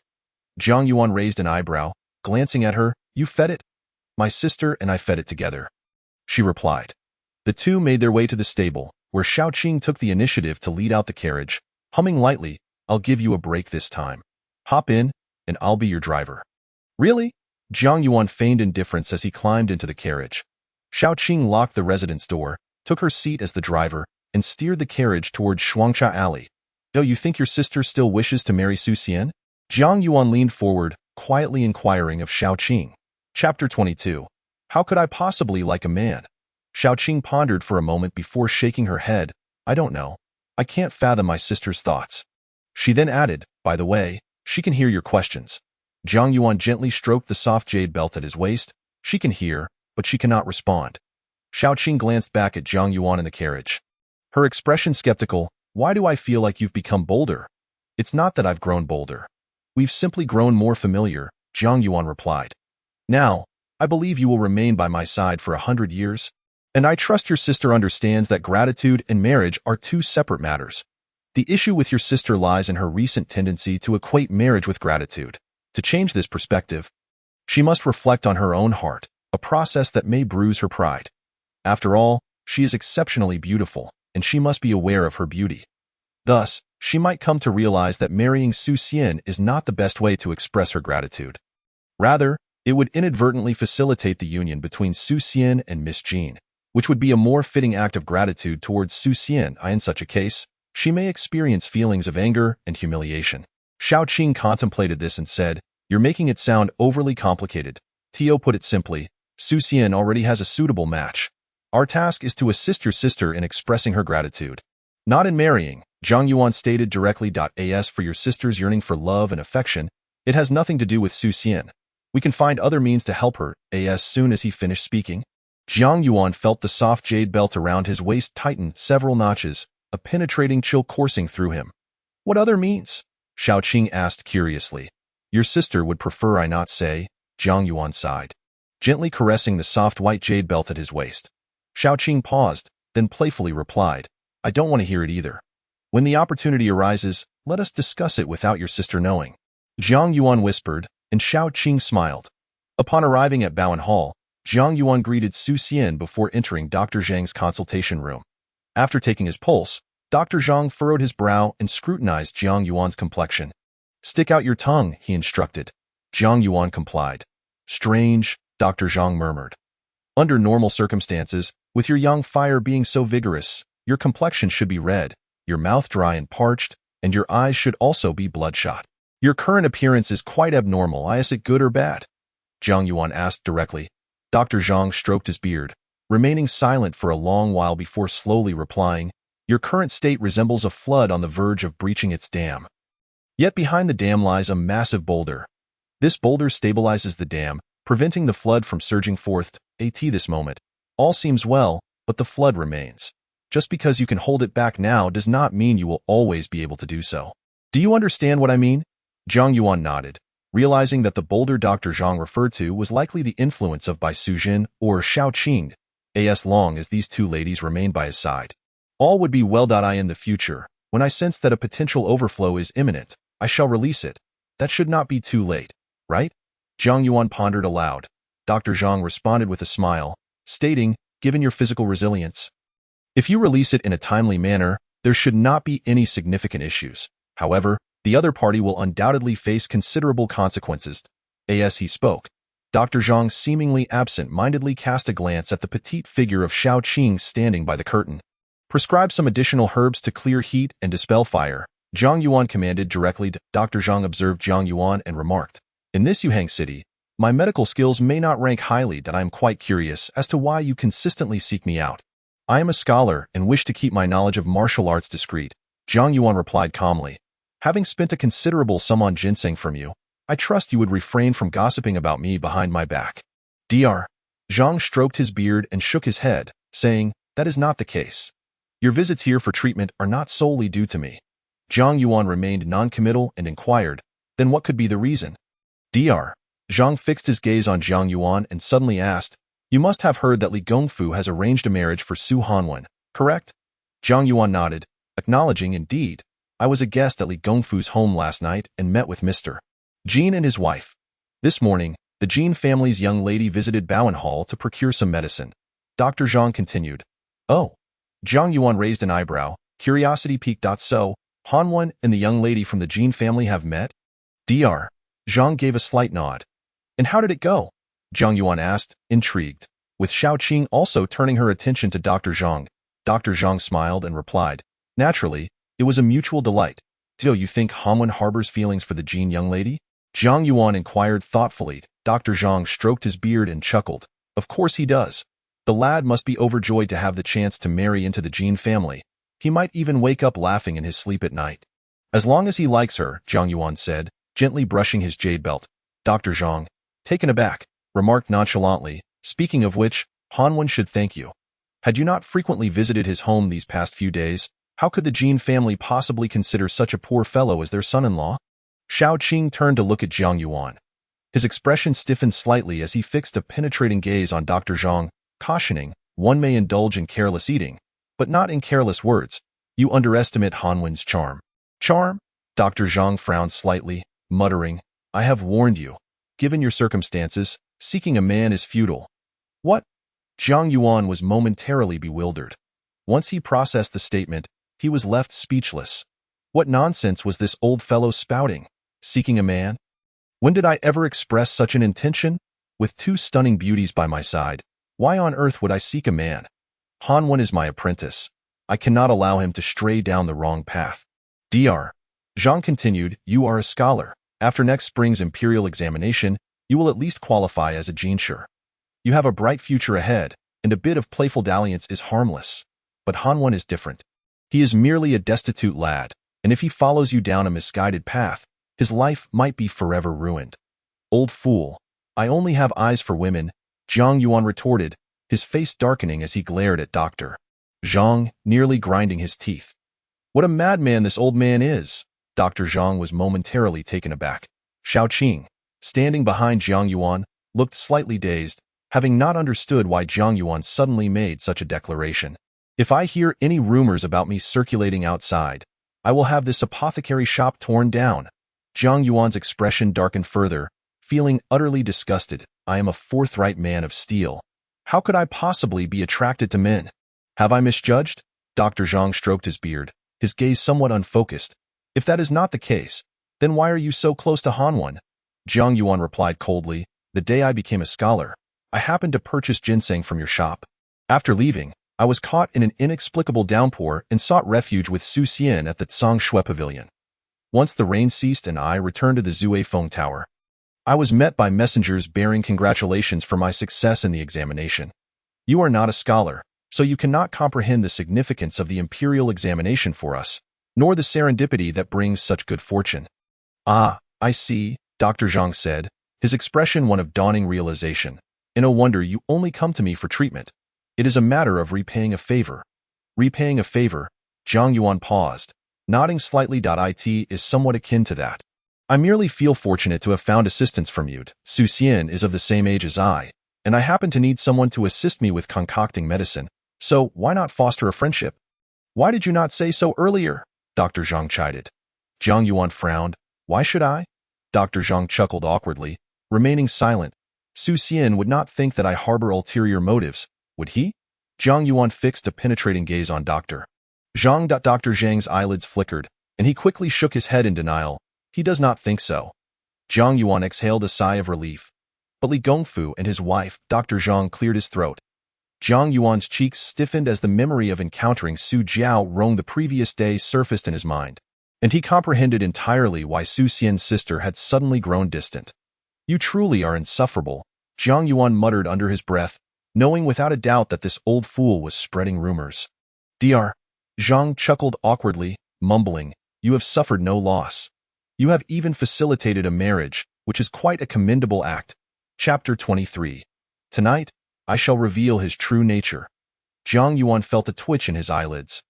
Jiang Yuan raised an eyebrow, glancing at her. You fed it? My sister and I fed it together, she replied. The two made their way to the stable, where Xiaoqing took the initiative to lead out the carriage, humming lightly, I'll give you a break this time. Hop in, and I'll be your driver. Really? Jiang Yuan feigned indifference as he climbed into the carriage. Xiaoqing locked the residence door, took her seat as the driver, and steered the carriage toward Shuangcha Alley. Oh, you think your sister still wishes to marry Su Xian? Jiang Yuan leaned forward, quietly inquiring of Xiaoqing. Chapter 22. How could I possibly like a man? Xiaoqing pondered for a moment before shaking her head. I don't know. I can't fathom my sister's thoughts. She then added, by the way, she can hear your questions. Jiang Yuan gently stroked the soft jade belt at his waist. She can hear, but she cannot respond. Xiaoqing glanced back at Jiang Yuan in the carriage. Her expression skeptical. Why do I feel like you've become bolder? It's not that I've grown bolder. We've simply grown more familiar, Jiang Yuan replied. Now, I believe you will remain by my side for 100 years, and I trust your sister understands that gratitude and marriage are two separate matters. The issue with your sister lies in her recent tendency to equate marriage with gratitude. To change this perspective, she must reflect on her own heart, a process that may bruise her pride. After all, she is exceptionally beautiful, and she must be aware of her beauty. Thus, she might come to realize that marrying Su Xian is not the best way to express her gratitude. Rather, it would inadvertently facilitate the union between Su Xian and Miss Jean, which would be a more fitting act of gratitude towards Su Xian. In such a case, she may experience feelings of anger and humiliation. Xiaoqing contemplated this and said, You're making it sound overly complicated. Tio put it simply, Su Xian already has a suitable match. Our task is to assist your sister in expressing her gratitude, not in marrying, Jiang Yuan stated directly. As for your sister's yearning for love and affection, it has nothing to do with Su Xian. We can find other means to help her. As soon as he finished speaking, Jiang Yuan felt the soft jade belt around his waist tighten several notches, a penetrating chill coursing through him. What other means? Xiaoqing asked curiously. Your sister would prefer I not say, Jiang Yuan sighed, gently caressing the soft white jade belt at his waist. Xiaoqing paused, then playfully replied, I don't want to hear it either. When the opportunity arises, let us discuss it without your sister knowing. Jiang Yuan whispered, and Xiaoqing smiled. Upon arriving at Bowen Hall, Jiang Yuan greeted Su Xian before entering Dr. Zhang's consultation room. After taking his pulse, Dr. Zhang furrowed his brow and scrutinized Jiang Yuan's complexion. Stick out your tongue, he instructed. Jiang Yuan complied. Strange, Dr. Zhang murmured. Under normal circumstances, with your young fire being so vigorous, your complexion should be red, your mouth dry and parched, and your eyes should also be bloodshot. Your current appearance is quite abnormal. Is it good or bad? Jiang Yuan asked directly. Dr. Zhang stroked his beard, remaining silent for a long while before slowly replying, Your current state resembles a flood on the verge of breaching its dam. Yet behind the dam lies a massive boulder. This boulder stabilizes the dam, preventing the flood from surging forth. At this moment, all seems well, but the flood remains. Just because you can hold it back now does not mean you will always be able to do so. Do you understand what I mean? Jiang Yuan nodded, realizing that the boulder Dr. Zhang referred to was likely the influence of Bai Sujin or Xiaoqing, as long as these two ladies remained by his side. All would be well. In the future, when I sense that a potential overflow is imminent, I shall release it. That should not be too late, right? Jiang Yuan pondered aloud. Dr. Zhang responded with a smile, stating, Given your physical resilience, if you release it in a timely manner, there should not be any significant issues. However, the other party will undoubtedly face considerable consequences. As he spoke, Dr. Zhang seemingly absent-mindedly cast a glance at the petite figure of Xiaoqing standing by the curtain. Prescribe some additional herbs to clear heat and dispel fire, Jiang Yuan commanded directly. Dr. Zhang observed Jiang Yuan and remarked, In this Yuhang city, my medical skills may not rank highly. I am quite curious as to why you consistently seek me out. I am a scholar and wish to keep my knowledge of martial arts discreet, Jiang Yuan replied calmly. Having spent a considerable sum on ginseng from you, I trust you would refrain from gossiping about me behind my back. Dr. Zhang stroked his beard and shook his head, saying, That is not the case. Your visits here for treatment are not solely due to me. Jiang Yuan remained non-committal and inquired, Then what could be the reason? Dr. Zhang fixed his gaze on Jiang Yuan and suddenly asked, You must have heard that Li Gongfu has arranged a marriage for Su Hanwen, correct? Jiang Yuan nodded, acknowledging, Indeed. I was a guest at Li Gongfu's home last night and met with Mr. Jin and his wife. This morning, the Jin family's young lady visited Bowen Hall to procure some medicine. Dr. Zhang continued. Oh. Jiang Yuan raised an eyebrow, curiosity piqued. So, Hanwen and the young lady from the Jin family have met? Dr. Zhang gave a slight nod. And how did it go? Jiang Yuan asked, intrigued, with Xiaoqing also turning her attention to Dr. Zhang. Dr. Zhang smiled and replied, Naturally, it was a mutual delight. Do you think Hanwen harbors feelings for the Jin young lady? Jiang Yuan inquired thoughtfully. Dr. Zhang stroked his beard and chuckled. Of course he does. The lad must be overjoyed to have the chance to marry into the Jin family. He might even wake up laughing in his sleep at night. As long as he likes her, Jiang Yuan said, gently brushing his jade belt. Dr. Zhang, taken aback, remarked nonchalantly, Speaking of which, Hanwen should thank you. Had you not frequently visited his home these past few days, how could the Jin family possibly consider such a poor fellow as their son-in-law? Xiaoqing turned to look at Jiang Yuan. His expression stiffened slightly as he fixed a penetrating gaze on Dr. Zhang, cautioning, One may indulge in careless eating, but not in careless words. You underestimate Hanwen's charm. Charm? Dr. Zhang frowned slightly, muttering, I have warned you. Given your circumstances, seeking a man is futile. What? Jiang Yuan was momentarily bewildered. Once he processed the statement, he was left speechless. What nonsense was this old fellow spouting? Seeking a man? When did I ever express such an intention? With two stunning beauties by my side, why on earth would I seek a man? Hanwen is my apprentice. I cannot allow him to stray down the wrong path. Dr. Zhang continued, You are a scholar. After next spring's imperial examination, you will at least qualify as a jinsher. You have a bright future ahead, and a bit of playful dalliance is harmless. But Hanwen is different. He is merely a destitute lad, and if he follows you down a misguided path, his life might be forever ruined. Old fool, I only have eyes for women, Jiang Yuan retorted, his face darkening as he glared at Dr. Zhang, nearly grinding his teeth. What a madman this old man is! Dr. Zhang was momentarily taken aback. Xiaoqing, standing behind Jiang Yuan, looked slightly dazed. having not understood why Jiang Yuan suddenly made such a declaration. If I hear any rumors about me circulating outside, I will have this apothecary shop torn down. Jiang Yuan's expression darkened further, feeling utterly disgusted. I am a forthright man of steel. How could I possibly be attracted to men? Have I misjudged? Dr. Zhang stroked his beard, his gaze somewhat unfocused. If that is not the case, then why are you so close to Hanwhan? Jiang Yuan replied coldly, the day I became a scholar, I happened to purchase ginseng from your shop. After leaving, I was caught in an inexplicable downpour and sought refuge with Su Xian at the Shui Pavilion. Once the rain ceased and I returned to the Zui Feng Tower, I was met by messengers bearing congratulations for my success in the examination. You are not a scholar, so you cannot comprehend the significance of the imperial examination for us, nor the serendipity that brings such good fortune. Ah, I see, Dr. Zhang said, his expression one of dawning realization. And no wonder you only come to me for treatment. It is a matter of repaying a favor. Repaying a favor, Jiang Yuan paused, nodding slightly. It is somewhat akin to that. I merely feel fortunate to have found assistance from you. Su Xian is of the same age as I, and I happen to need someone to assist me with concocting medicine, so why not foster a friendship? Why did you not say so earlier? Dr. Zhang chided. Jiang Yuan frowned. Why should I? Dr. Zhang chuckled awkwardly, remaining silent. Su Xian would not think that I harbor ulterior motives, would he? Jiang Yuan fixed a penetrating gaze on Dr. Zhang. Dr. Zhang's eyelids flickered, and he quickly shook his head in denial. He does not think so. Jiang Yuan exhaled a sigh of relief. But Li Gongfu and his wife, Dr. Zhang, cleared his throat. Jiang Yuan's cheeks stiffened as the memory of encountering Su Jiao Rong the previous day surfaced in his mind, and he comprehended entirely why Su Xian's sister had suddenly grown distant. You truly are insufferable, Jiang Yuan muttered under his breath, knowing without a doubt that this old fool was spreading rumors. Dr. Zhang chuckled awkwardly, mumbling, you have suffered no loss. You have even facilitated a marriage, which is quite a commendable act. Chapter 23. Tonight, I shall reveal his true nature. Jiang Yuan felt a twitch in his eyelids,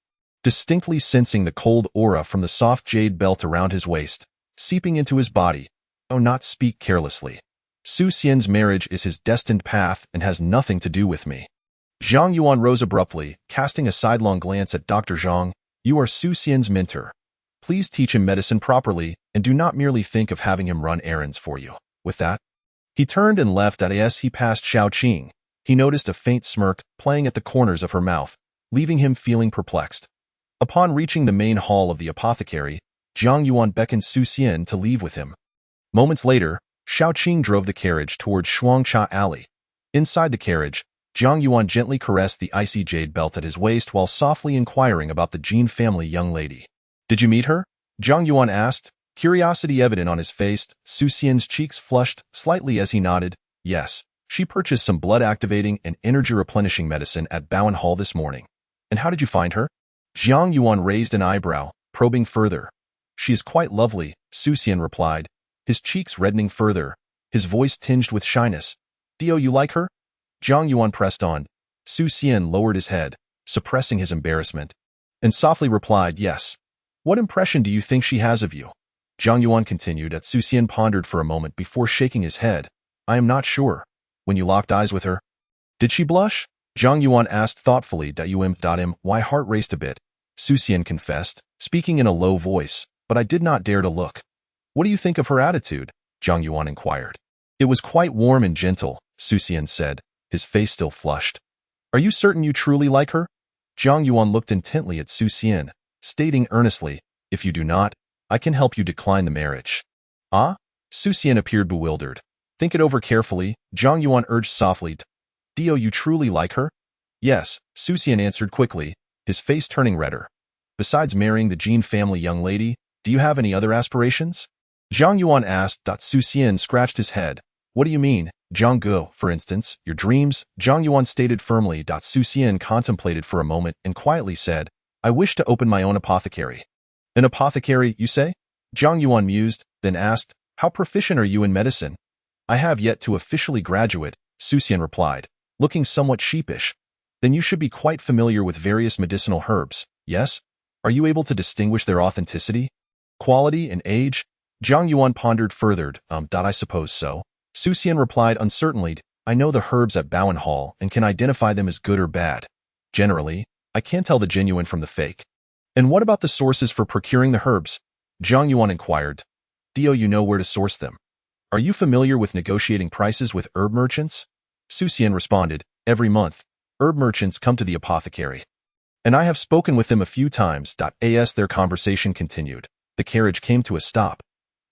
distinctly sensing the cold aura from the soft jade belt around his waist, seeping into his body. Oh, not speak carelessly. Su Xian's marriage is his destined path and has nothing to do with me. Jiang Yuan rose abruptly, casting a sidelong glance at Dr. Zhang. You are Su Xian's mentor. Please teach him medicine properly, and do not merely think of having him run errands for you. With that, he turned and left. As he passed Xiao Qing, he noticed a faint smirk playing at the corners of her mouth, leaving him feeling perplexed. Upon reaching the main hall of the apothecary, Jiang Yuan beckoned Su Xian to leave with him. Moments later, Xiao Qing drove the carriage towards Shuangcha Alley. Inside the carriage, Jiang Yuan gently caressed the icy jade belt at his waist while softly inquiring about the Jin family young lady. Did you meet her? Jiang Yuan asked, curiosity evident on his face. Su Xian's cheeks flushed slightly as he nodded. Yes, she purchased some blood-activating and energy-replenishing medicine at Bowen Hall this morning. And how did you find her? Jiang Yuan raised an eyebrow, probing further. She is quite lovely, Su Xian replied, his cheeks reddening further, his voice tinged with shyness. Dio, you like her? Jiang Yuan pressed on. Su Xian lowered his head, suppressing his embarrassment, and softly replied, yes. What impression do you think she has of you? Jiang Yuan continued. Su Xian pondered for a moment before shaking his head. I am not sure. When you locked eyes with her, did she blush? Jiang Yuan asked thoughtfully. My heart raced a bit, Su Xian confessed, speaking in a low voice, but I did not dare to look. What do you think of her attitude? Jiang Yuan inquired. It was quite warm and gentle, Su Xian said, his face still flushed. Are you certain you truly like her? Jiang Yuan looked intently at Su Xian, stating earnestly, if you do not, I can help you decline the marriage. Ah? Su Xian appeared bewildered. Think it over carefully, Jiang Yuan urged softly. Dio, you truly like her? Yes, Su Xian answered quickly, his face turning redder. Besides marrying the Jin family young lady, do you have any other aspirations? Jiang Yuan asked. Su Xian scratched his head. What do you mean? Jiang Gu, for instance, your dreams? Jiang Yuan stated firmly. Su Xian contemplated for a moment and quietly said, I wish to open my own apothecary. An apothecary, you say? Jiang Yuan mused, then asked, how proficient are you in medicine? I have yet to officially graduate, Su Xian replied, looking somewhat sheepish. Then you should be quite familiar with various medicinal herbs, yes? Are you able to distinguish their authenticity, quality, and age? Jiang Yuan pondered further. I suppose so. Su Xian replied uncertainly. I know the herbs at Bowen Hall and can identify them as good or bad. Generally, I can tell the genuine from the fake. And what about the sources for procuring the herbs? Zhang Yuan inquired. Do you know where to source them? Are you familiar with negotiating prices with herb merchants? Su Xian responded, every month, herb merchants come to the apothecary. And I have spoken with them a few times. As their conversation continued, the carriage came to a stop.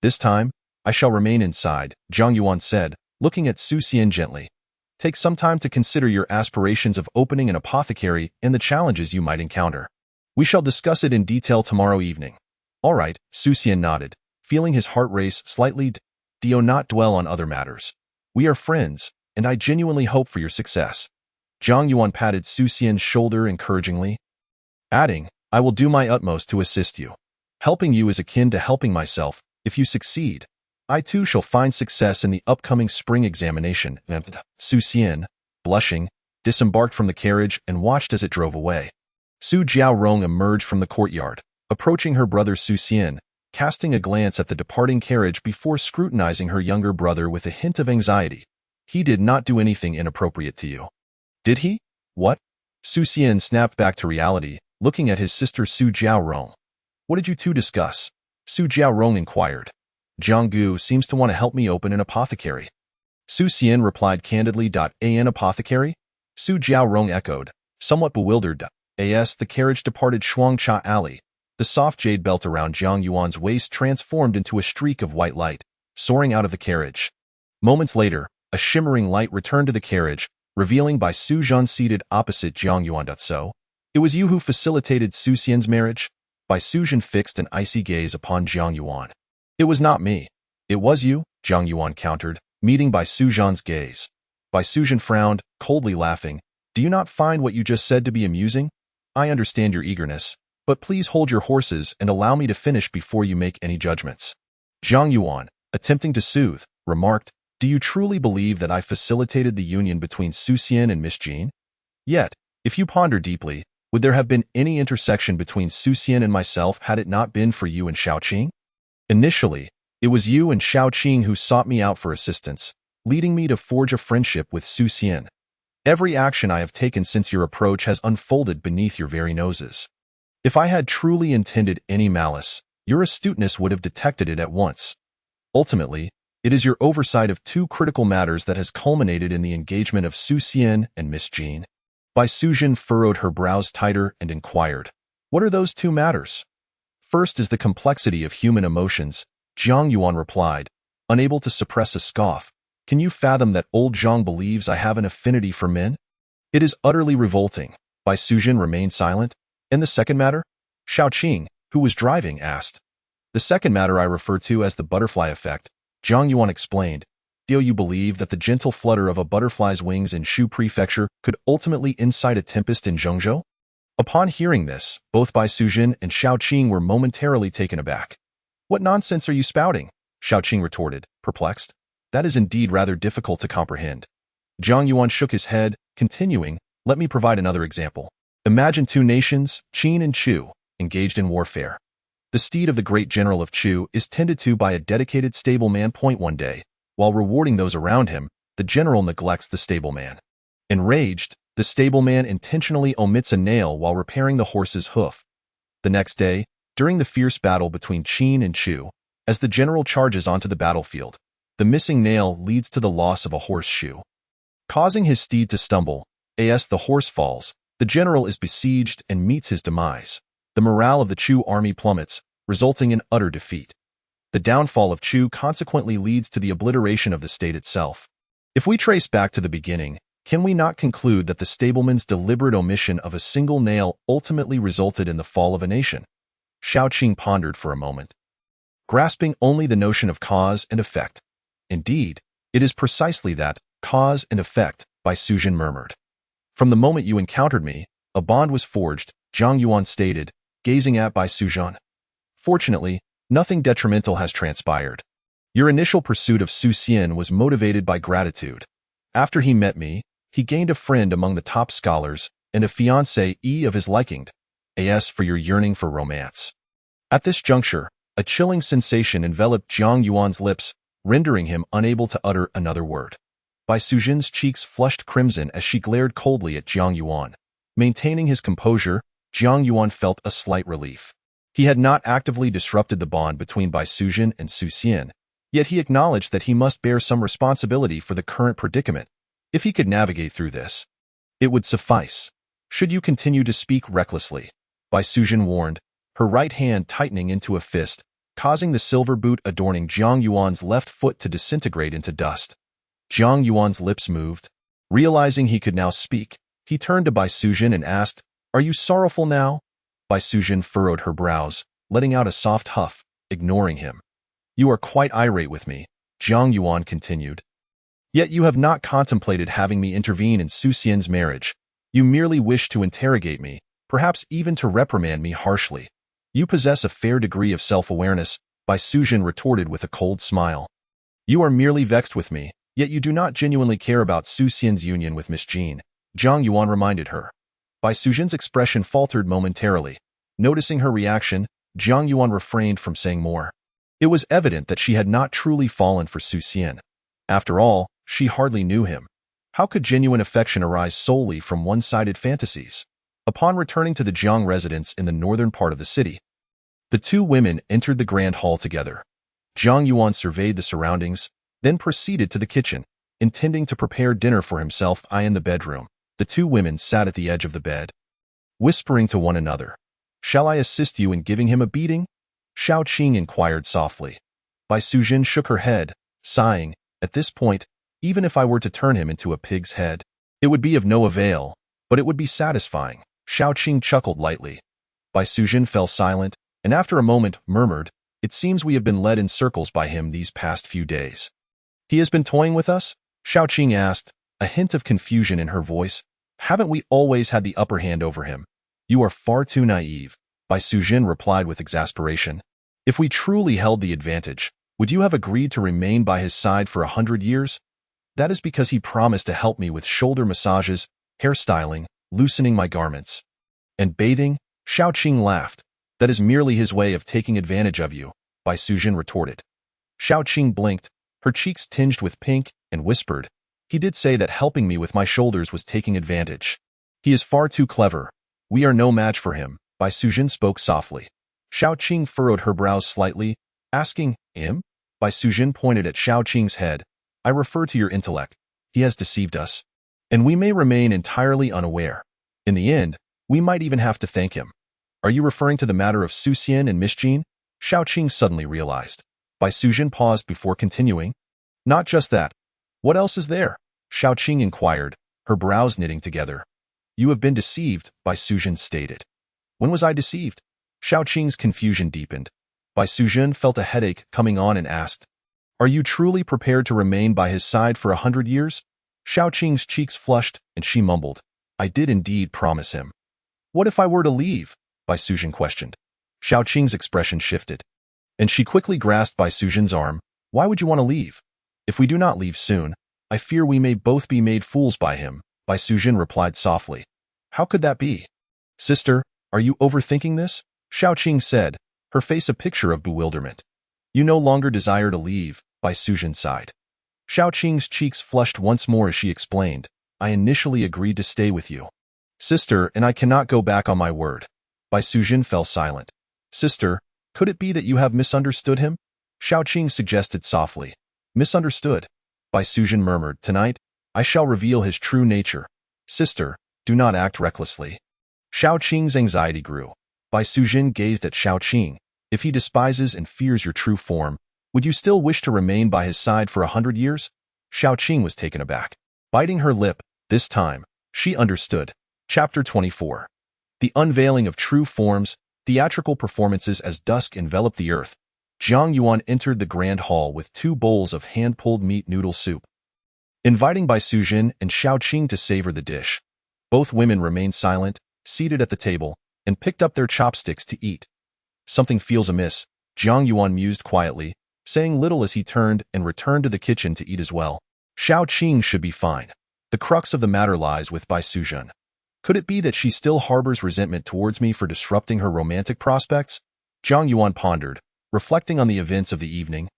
This time, I shall remain inside, Zhang Yuan said, looking at Su Xian gently. Take some time to consider your aspirations of opening an apothecary and the challenges you might encounter. We shall discuss it in detail tomorrow evening. All right, Su Xian nodded, feeling his heart race slightly. Do not dwell on other matters. We are friends, and I genuinely hope for your success. Zhang Yuan patted Su Xian's shoulder encouragingly, adding, I will do my utmost to assist you. Helping you is akin to helping myself. If you succeed, I too shall find success in the upcoming spring examination. Su Xian, blushing, disembarked from the carriage and watched as it drove away. Su Jiaorong emerged from the courtyard, approaching her brother Su Xian, casting a glance at the departing carriage before scrutinizing her younger brother with a hint of anxiety. He did not do anything inappropriate to you. Did he? What? Su Xian snapped back to reality, looking at his sister Su Jiaorong. What did you two discuss? Su Jiaorong inquired. Zhang Gu seems to want to help me open an apothecary. Su Xian replied candidly. An apothecary? Su Jiaorong echoed, somewhat bewildered. As the carriage departed Shuangcha Alley, the soft jade belt around Zhang Yuan's waist transformed into a streak of white light, soaring out of the carriage. Moments later, a shimmering light returned to the carriage, revealing Bai Suzhan seated opposite Zhang Yuan. So, it was you who facilitated Su Xian's marriage? Bai Suzhan fixed an icy gaze upon Zhang Yuan. It was not me. It was you, Zhang Yuan countered, meeting Bai Suzhan's gaze. Bai Suzhan frowned, coldly laughing. Do you not find what you just said to be amusing? I understand your eagerness, but please hold your horses and allow me to finish before you make any judgments. Zhang Yuan, attempting to soothe, remarked, do you truly believe that I facilitated the union between Su Xian and Miss Jean? Yet, if you ponder deeply, would there have been any intersection between Su Xian and myself had it not been for you and Xiaoqing? Initially, it was you and Xiaoqing who sought me out for assistance, leading me to forge a friendship with Su Xian. Every action I have taken since your approach has unfolded beneath your very noses. If I had truly intended any malice, your astuteness would have detected it at once. Ultimately, it is your oversight of two critical matters that has culminated in the engagement of Su Xian and Miss Jean. Bai Suzhan furrowed her brows tighter and inquired, what are those two matters? First is the complexity of human emotions, Zhang Yuan replied, unable to suppress a scoff. Can you fathom that old Zhang believes I have an affinity for men? It is utterly revolting. Bai Suzhan remained silent. And the second matter? Xiaoqing, who was driving, asked. The second matter I refer to as the butterfly effect, Zhang Yuan explained. Do you believe that the gentle flutter of a butterfly's wings in Shu Prefecture could ultimately incite a tempest in Zhengzhou? Upon hearing this, both Bai Suzhan and Xiaoqing were momentarily taken aback. What nonsense are you spouting? Xiaoqing retorted, perplexed. That is indeed rather difficult to comprehend. Zhang Yuan shook his head, continuing, let me provide another example. Imagine two nations, Qin and Chu, engaged in warfare. The steed of the great general of Chu is tended to by a dedicated stableman. One day, while rewarding those around him, the general neglects the stableman. Enraged, the stableman intentionally omits a nail while repairing the horse's hoof. The next day, during the fierce battle between Qin and Chu, as the general charges onto the battlefield, the missing nail leads to the loss of a horseshoe. Causing his steed to stumble, as the horse falls, the general is besieged and meets his demise. The morale of the Chu army plummets, resulting in utter defeat. The downfall of Chu consequently leads to the obliteration of the state itself. If we trace back to the beginning, can we not conclude that the stableman's deliberate omission of a single nail ultimately resulted in the fall of a nation? Xiaoqing pondered for a moment, grasping only the notion of cause and effect. Indeed, it is precisely that, cause and effect, Bai Suzhan murmured. From the moment you encountered me, a bond was forged, Zhang Yuan stated, gazing at Bai Suzhan. Fortunately, nothing detrimental has transpired. Your initial pursuit of Su Xian was motivated by gratitude. After he met me, he gained a friend among the top scholars and a fiancée of his liking. As for your yearning for romance. At this juncture, a chilling sensation enveloped Zhang Yuan's lips, rendering him unable to utter another word. Bai Sujin's cheeks flushed crimson as she glared coldly at Jiang Yuan. Maintaining his composure, Jiang Yuan felt a slight relief. He had not actively disrupted the bond between Bai Sujin and Su Xian, yet he acknowledged that he must bear some responsibility for the current predicament. If he could navigate through this, it would suffice. Should you continue to speak recklessly, Bai Sujin warned, her right hand tightening into a fist, causing the silver boot adorning Jiang Yuan's left foot to disintegrate into dust. Jiang Yuan's lips moved. Realizing he could now speak, he turned to Bai Sujin and asked, "Are you sorrowful now?" Bai Sujin furrowed her brows, letting out a soft huff, ignoring him. "You are quite irate with me," Jiang Yuan continued. "Yet you have not contemplated having me intervene in Su Xian's marriage. You merely wish to interrogate me, perhaps even to reprimand me harshly. You possess a fair degree of self-awareness," Bai Sujin retorted with a cold smile. "You are merely vexed with me, yet you do not genuinely care about Su Xian's union with Miss Jean," Jiang Yuan reminded her. Bai Sujin's expression faltered momentarily. Noticing her reaction, Jiang Yuan refrained from saying more. It was evident that she had not truly fallen for Su Xian. After all, she hardly knew him. How could genuine affection arise solely from one-sided fantasies? Upon returning to the Jiang residence in the northern part of the city, the two women entered the grand hall together. Jiang Yuan surveyed the surroundings, then proceeded to the kitchen, intending to prepare dinner for himself. In the bedroom, the two women sat at the edge of the bed, whispering to one another. "Shall I assist you in giving him a beating?" Shao Qing inquired softly. Bai Sujin shook her head, sighing. "At this point, even if I were to turn him into a pig's head, it would be of no avail, but it would be satisfying." Shao Qing chuckled lightly. Bai Sujin fell silent, and after a moment murmured, "It seems we have been led in circles by him these past few days." "He has been toying with us?" Shao Qing asked, a hint of confusion in her voice. "Haven't we always had the upper hand over him?" "You are far too naive," Bai Sujin replied with exasperation. "If we truly held the advantage, would you have agreed to remain by his side for 100 years? That is because he promised to help me with shoulder massages, hairstyling, loosening my garments, and bathing." Shao Qing laughed. "That is merely his way of taking advantage of you," Bai Sujin retorted. Shao Qing blinked, her cheeks tinged with pink, and whispered, "He did say that helping me with my shoulders was taking advantage. He is far too clever. We are no match for him," Bai Sujin spoke softly. Shao Qing furrowed her brows slightly, asking, "Him?" Bai Sujin pointed at Shao Qing's head. "I refer to your intellect. He has deceived us, and we may remain entirely unaware. In the end, we might even have to thank him." "Are you referring to the matter of Su Xian and Miss Jean?" Shao Qing suddenly realized. Bai Sujin paused before continuing. "Not just that. What else is there?" Shao Qing inquired, her brows knitting together. "You have been deceived," Bai Sujin stated. "When was I deceived?" Shao Qing's confusion deepened. Bai Sujin felt a headache coming on and asked, "Are you truly prepared to remain by his side for 100 years? Shao Qing's cheeks flushed, and she mumbled, "I did indeed promise him." "What if I were to leave?" Bai Sujin questioned. Shao Qing's expression shifted, and she quickly grasped Bai Sujin's arm. "Why would you want to leave?" "If we do not leave soon, I fear we may both be made fools by him," Bai Sujin replied softly. "How could that be?" "Sister, are you overthinking this?" Shao Qing said, her face a picture of bewilderment. "You no longer desire to leave," Bai Sujin sighed. Shao Qing's cheeks flushed once more as she explained, "I initially agreed to stay with you, sister, and I cannot go back on my word." Bai Sujin fell silent. "Sister, could it be that you have misunderstood him?" Shao Qing suggested softly. "Misunderstood?" Bai Sujin murmured, "Tonight, I shall reveal his true nature. Sister, do not act recklessly." Shao Qing's anxiety grew. Bai Sujin gazed at Shao Qing. "If he despises and fears your true form, would you still wish to remain by his side for 100 years? Shao Qing was taken aback. Biting her lip, this time, she understood. Chapter 24. The unveiling of true forms, theatrical performances. As dusk enveloped the earth, Jiang Yuan entered the grand hall with 2 bowls of hand-pulled meat noodle soup, inviting Bai Sujin and Shao Qing to savor the dish. Both women remained silent, seated at the table, and picked up their chopsticks to eat. "Something feels amiss," Jiang Yuan mused quietly, saying little as he turned and returned to the kitchen to eat as well. Shao Qing should be fine. The crux of the matter lies with Bai Sujin. Could it be that she still harbors resentment towards me for disrupting her romantic prospects? Jiang Yuan pondered, reflecting on the events of the evening.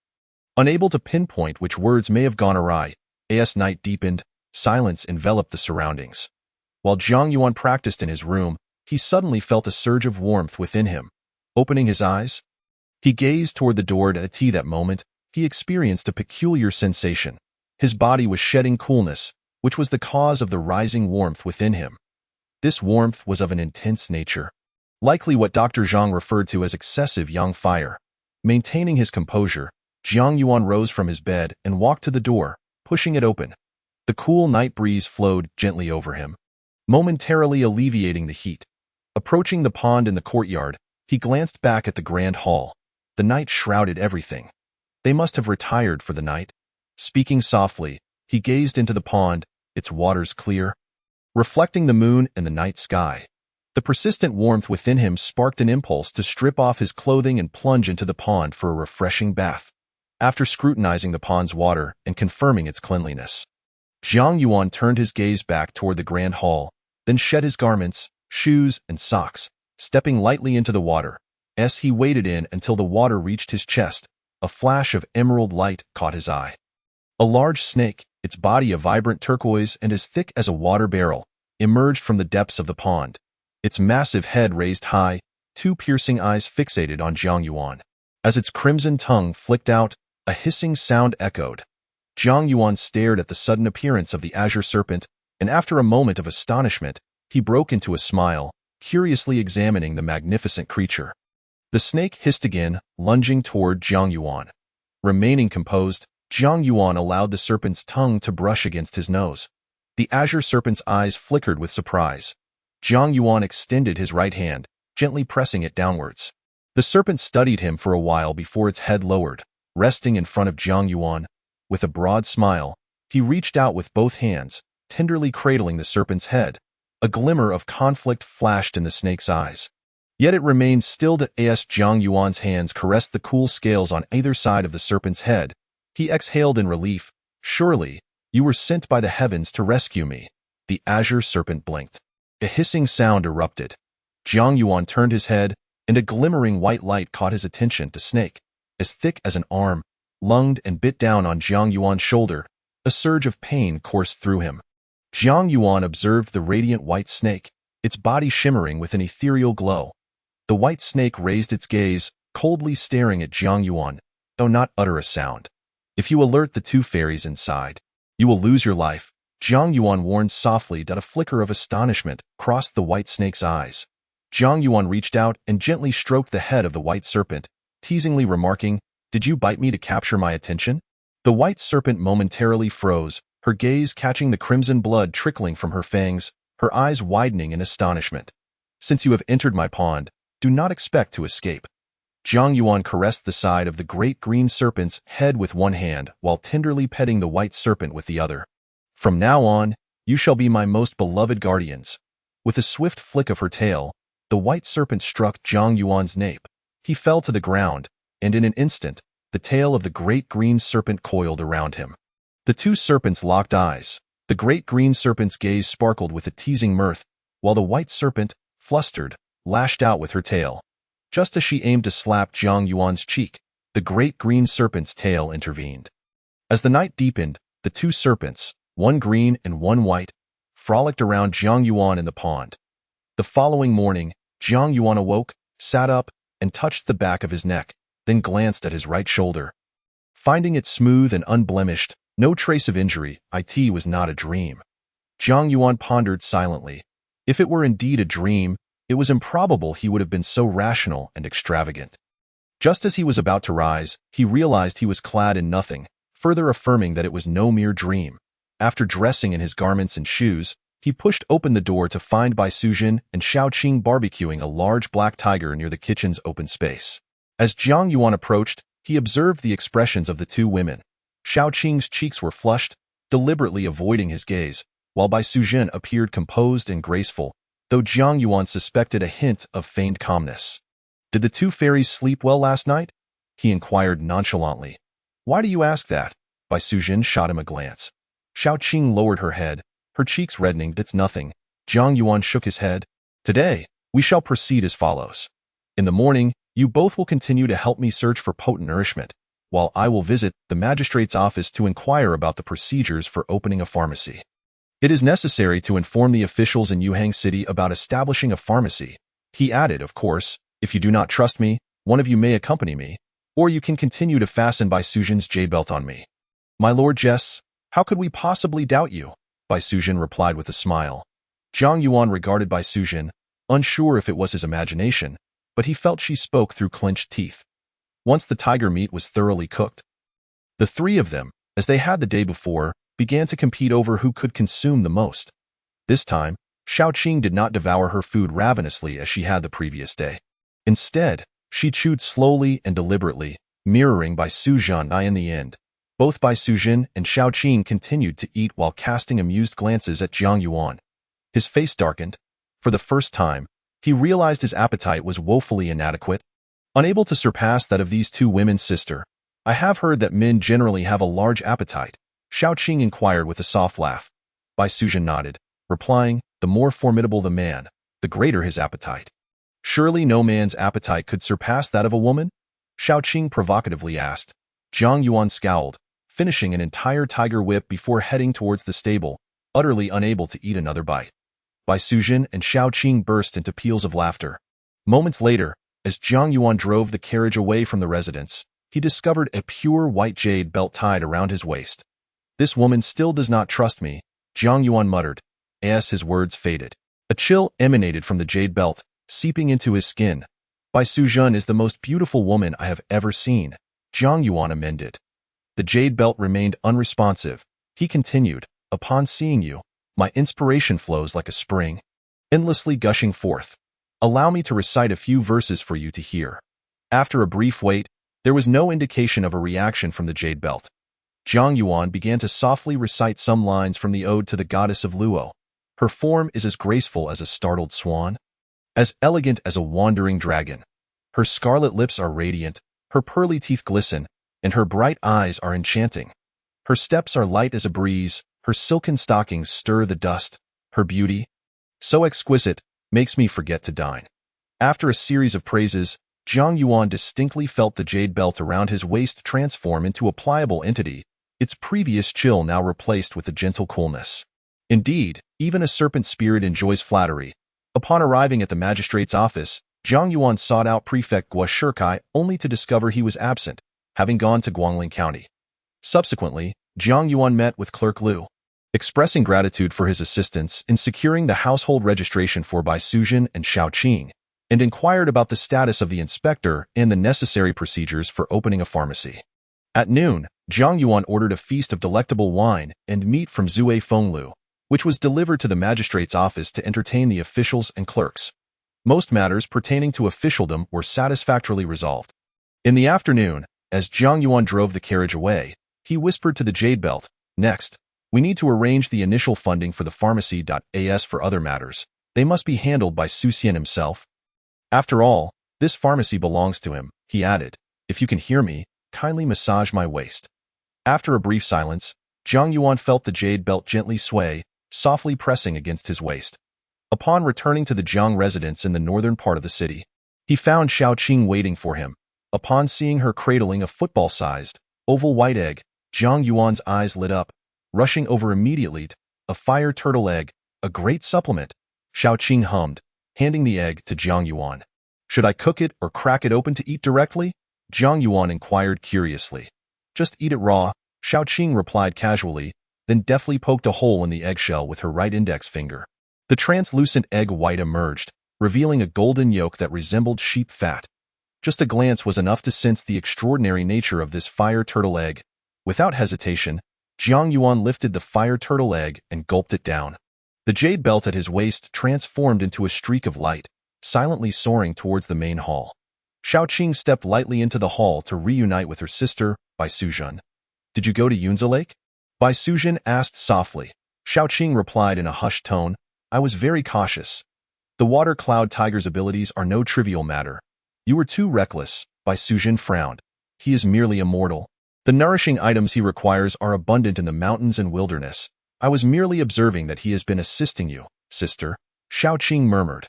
Unable to pinpoint which words may have gone awry, As night deepened, silence enveloped the surroundings. While Jiang Yuan practiced in his room, he suddenly felt a surge of warmth within him. Opening his eyes, he gazed toward the door at that moment, he experienced a peculiar sensation. His body was shedding coolness, which was the cause of the rising warmth within him. This warmth was of an intense nature, likely what Dr. Zhang referred to as excessive yang fire. Maintaining his composure, Jiang Yuan rose from his bed and walked to the door, pushing it open. The cool night breeze flowed gently over him, momentarily alleviating the heat. Approaching the pond in the courtyard, he glanced back at the grand hall. The night shrouded everything. They must have retired for the night. Speaking softly, he gazed into the pond, its waters clear, reflecting the moon and the night sky. The persistent warmth within him sparked an impulse to strip off his clothing and plunge into the pond for a refreshing bath. After scrutinizing the pond's water and confirming its cleanliness, Jiang Yuan turned his gaze back toward the grand hall, then shed his garments, shoes, and socks, stepping lightly into the water. As he waded in until the water reached his chest, a flash of emerald light caught his eye. A large snake, its body a vibrant turquoise and as thick as a water barrel, emerged from the depths of the pond. Its massive head raised high, two piercing eyes fixated on Jiang Yuan. As its crimson tongue flicked out, a hissing sound echoed. Jiang Yuan stared at the sudden appearance of the azure serpent, and after a moment of astonishment, he broke into a smile, curiously examining the magnificent creature. The snake hissed again, lunging toward Jiang Yuan. Remaining composed, Jiang Yuan allowed the serpent's tongue to brush against his nose. The azure serpent's eyes flickered with surprise. Jiang Yuan extended his right hand, gently pressing it downwards. The serpent studied him for a while before its head lowered, resting in front of Jiang Yuan. With a broad smile, he reached out with both hands, tenderly cradling the serpent's head. A glimmer of conflict flashed in the snake's eyes. Yet it remained still as Jiang Yuan's hands caressed the cool scales on either side of the serpent's head. He exhaled in relief. Surely, you were sent by the heavens to rescue me. The azure serpent blinked. A hissing sound erupted. Jiang Yuan turned his head, and a glimmering white light caught his attention. The snake, as thick as an arm, lunged and bit down on Jiang Yuan's shoulder. A surge of pain coursed through him. Jiang Yuan observed the radiant white snake, its body shimmering with an ethereal glow. The white snake raised its gaze, coldly staring at Jiang Yuan, though not utter a sound. If you alert the two fairies inside, you will lose your life, Jiang Yuan warned softly. A flicker of astonishment crossed the white snake's eyes. Jiang Yuan reached out and gently stroked the head of the white serpent, teasingly remarking, "Did you bite me to capture my attention?" The white serpent momentarily froze, her gaze catching the crimson blood trickling from her fangs, her eyes widening in astonishment. "Since you have entered my pond, do not expect to escape." Jiang Yuan caressed the side of the great green serpent's head with one hand while tenderly petting the white serpent with the other. "From now on, you shall be my most beloved guardians." With a swift flick of her tail, the white serpent struck Jiang Yuan's nape. He fell to the ground, and in an instant, the tail of the great green serpent coiled around him. The two serpents locked eyes. The great green serpent's gaze sparkled with a teasing mirth, while the white serpent, flustered, lashed out with her tail. Just as she aimed to slap Jiang Yuan's cheek, the great green serpent's tail intervened. As the night deepened, the two serpents, one green and one white, frolicked around Jiang Yuan in the pond. The following morning, Jiang Yuan awoke, sat up, and touched the back of his neck, then glanced at his right shoulder. Finding it smooth and unblemished, no trace of injury, it was not a dream. Jiang Yuan pondered silently. If it were indeed a dream, it was improbable he would have been so rational and extravagant. Just as he was about to rise, he realized he was clad in nothing, further affirming that it was no mere dream. After dressing in his garments and shoes, he pushed open the door to find Bai Sujin and Xiaoqing barbecuing a large black tiger near the kitchen's open space. As Jiang Yuan approached, he observed the expressions of the two women. Xiaoqing's cheeks were flushed, deliberately avoiding his gaze, while Bai Sujin appeared composed and graceful, though Jiang Yuan suspected a hint of feigned calmness. "Did the two fairies sleep well last night?" he inquired nonchalantly. "Why do you ask that?" Bai Sujin shot him a glance. Xiaoqing lowered her head, her cheeks reddening. "It's nothing." Jiang Yuan shook his head. "Today, we shall proceed as follows. In the morning, you both will continue to help me search for potent nourishment. while I will visit the magistrate's office to inquire about the procedures for opening a pharmacy. It is necessary to inform the officials in Yuhang City about establishing a pharmacy. He added, of course, if you do not trust me, one of you may accompany me, or you can continue to fasten Bai Sujin's jade belt on me. My lord Jess, how could we possibly doubt you? Bai Sujin replied with a smile. Zhang Yuan regarded Bai Sujin, unsure if it was his imagination, but he felt she spoke through clenched teeth. Once the tiger meat was thoroughly cooked, the three of them, as they had the day before, began to compete over who could consume the most. This time, Xiaoqing did not devour her food ravenously as she had the previous day. Instead, she chewed slowly and deliberately, mirroring Bai Sujin. In the end, both Bai Sujin and Xiaoqing continued to eat while casting amused glances at Zhang Yuan. His face darkened. For the first time, he realized his appetite was woefully inadequate, unable to surpass that of these two women's sister. I have heard that men generally have a large appetite, Xiaoqing inquired with a soft laugh. Bai Sujin nodded, replying, the more formidable the man, the greater his appetite. Surely no man's appetite could surpass that of a woman? Xiaoqing provocatively asked. Zhang Yuan scowled, finishing an entire tiger whip before heading towards the stable, utterly unable to eat another bite. Bai Sujin and Xiaoqing burst into peals of laughter. Moments later, as Zhang Yuan drove the carriage away from the residence, he discovered a pure white jade belt tied around his waist. This woman still does not trust me, Zhang Yuan muttered, as his words faded. A chill emanated from the jade belt, seeping into his skin. Bai Sujin is the most beautiful woman I have ever seen, Zhang Yuan amended. The jade belt remained unresponsive. He continued, upon seeing you, my inspiration flows like a spring, endlessly gushing forth. Allow me to recite a few verses for you to hear. After a brief wait, there was no indication of a reaction from the jade belt. Zhang Yuan began to softly recite some lines from the ode to the goddess of Luo. Her form is as graceful as a startled swan, as elegant as a wandering dragon. Her scarlet lips are radiant, her pearly teeth glisten, and her bright eyes are enchanting. Her steps are light as a breeze, her silken stockings stir the dust. Her beauty, so exquisite, makes me forget to dine. After a series of praises, Zhang Yuan distinctly felt the jade belt around his waist transform into a pliable entity, its previous chill now replaced with a gentle coolness. Indeed, even a serpent spirit enjoys flattery. Upon arriving at the magistrate's office, Zhang Yuan sought out Prefect Guo Shikai only to discover he was absent, having gone to Guangling County. Subsequently, Zhang Yuan met with Clerk Liu, expressing gratitude for his assistance in securing the household registration for Bai Sujin and Xiaoqing, and inquired about the status of the inspector and the necessary procedures for opening a pharmacy. At noon, Zhang Yuan ordered a feast of delectable wine and meat from Zue Fenglu, which was delivered to the magistrate's office to entertain the officials and clerks. Most matters pertaining to officialdom were satisfactorily resolved. In the afternoon, as Zhang Yuan drove the carriage away, he whispered to the jade belt, next, we need to arrange the initial funding for the pharmacy. As for other matters, they must be handled by Su Xian himself. After all, this pharmacy belongs to him, he added. If you can hear me, kindly massage my waist. After a brief silence, Zhang Yuan felt the jade belt gently sway, softly pressing against his waist. Upon returning to the Jiang residence in the northern part of the city, he found Xiaoqing waiting for him. Upon seeing her cradling a football-sized, oval white egg, Zhang Yuan's eyes lit up, rushing over immediately to a fire turtle egg, a great supplement, Xiaoqing hummed, handing the egg to Zhang Yuan. Should I cook it or crack it open to eat directly? Zhang Yuan inquired curiously. Just eat it raw, Xiaoqing replied casually, then deftly poked a hole in the eggshell with her right index finger. The translucent egg white emerged, revealing a golden yolk that resembled sheep fat. Just a glance was enough to sense the extraordinary nature of this fire turtle egg. Without hesitation, Zhang Yuan lifted the fire turtle egg and gulped it down. The jade belt at his waist transformed into a streak of light, silently soaring towards the main hall. Xiaoqing stepped lightly into the hall to reunite with her sister, Bai Sujin. Did you go to Yunzi Lake? Bai Sujin asked softly. Xiaoqing replied in a hushed tone, I was very cautious. The water cloud tiger's abilities are no trivial matter. You were too reckless, Bai Sujin frowned. He is merely a mortal. The nourishing items he requires are abundant in the mountains and wilderness. I was merely observing that he has been assisting you, sister, Xiaoqing murmured.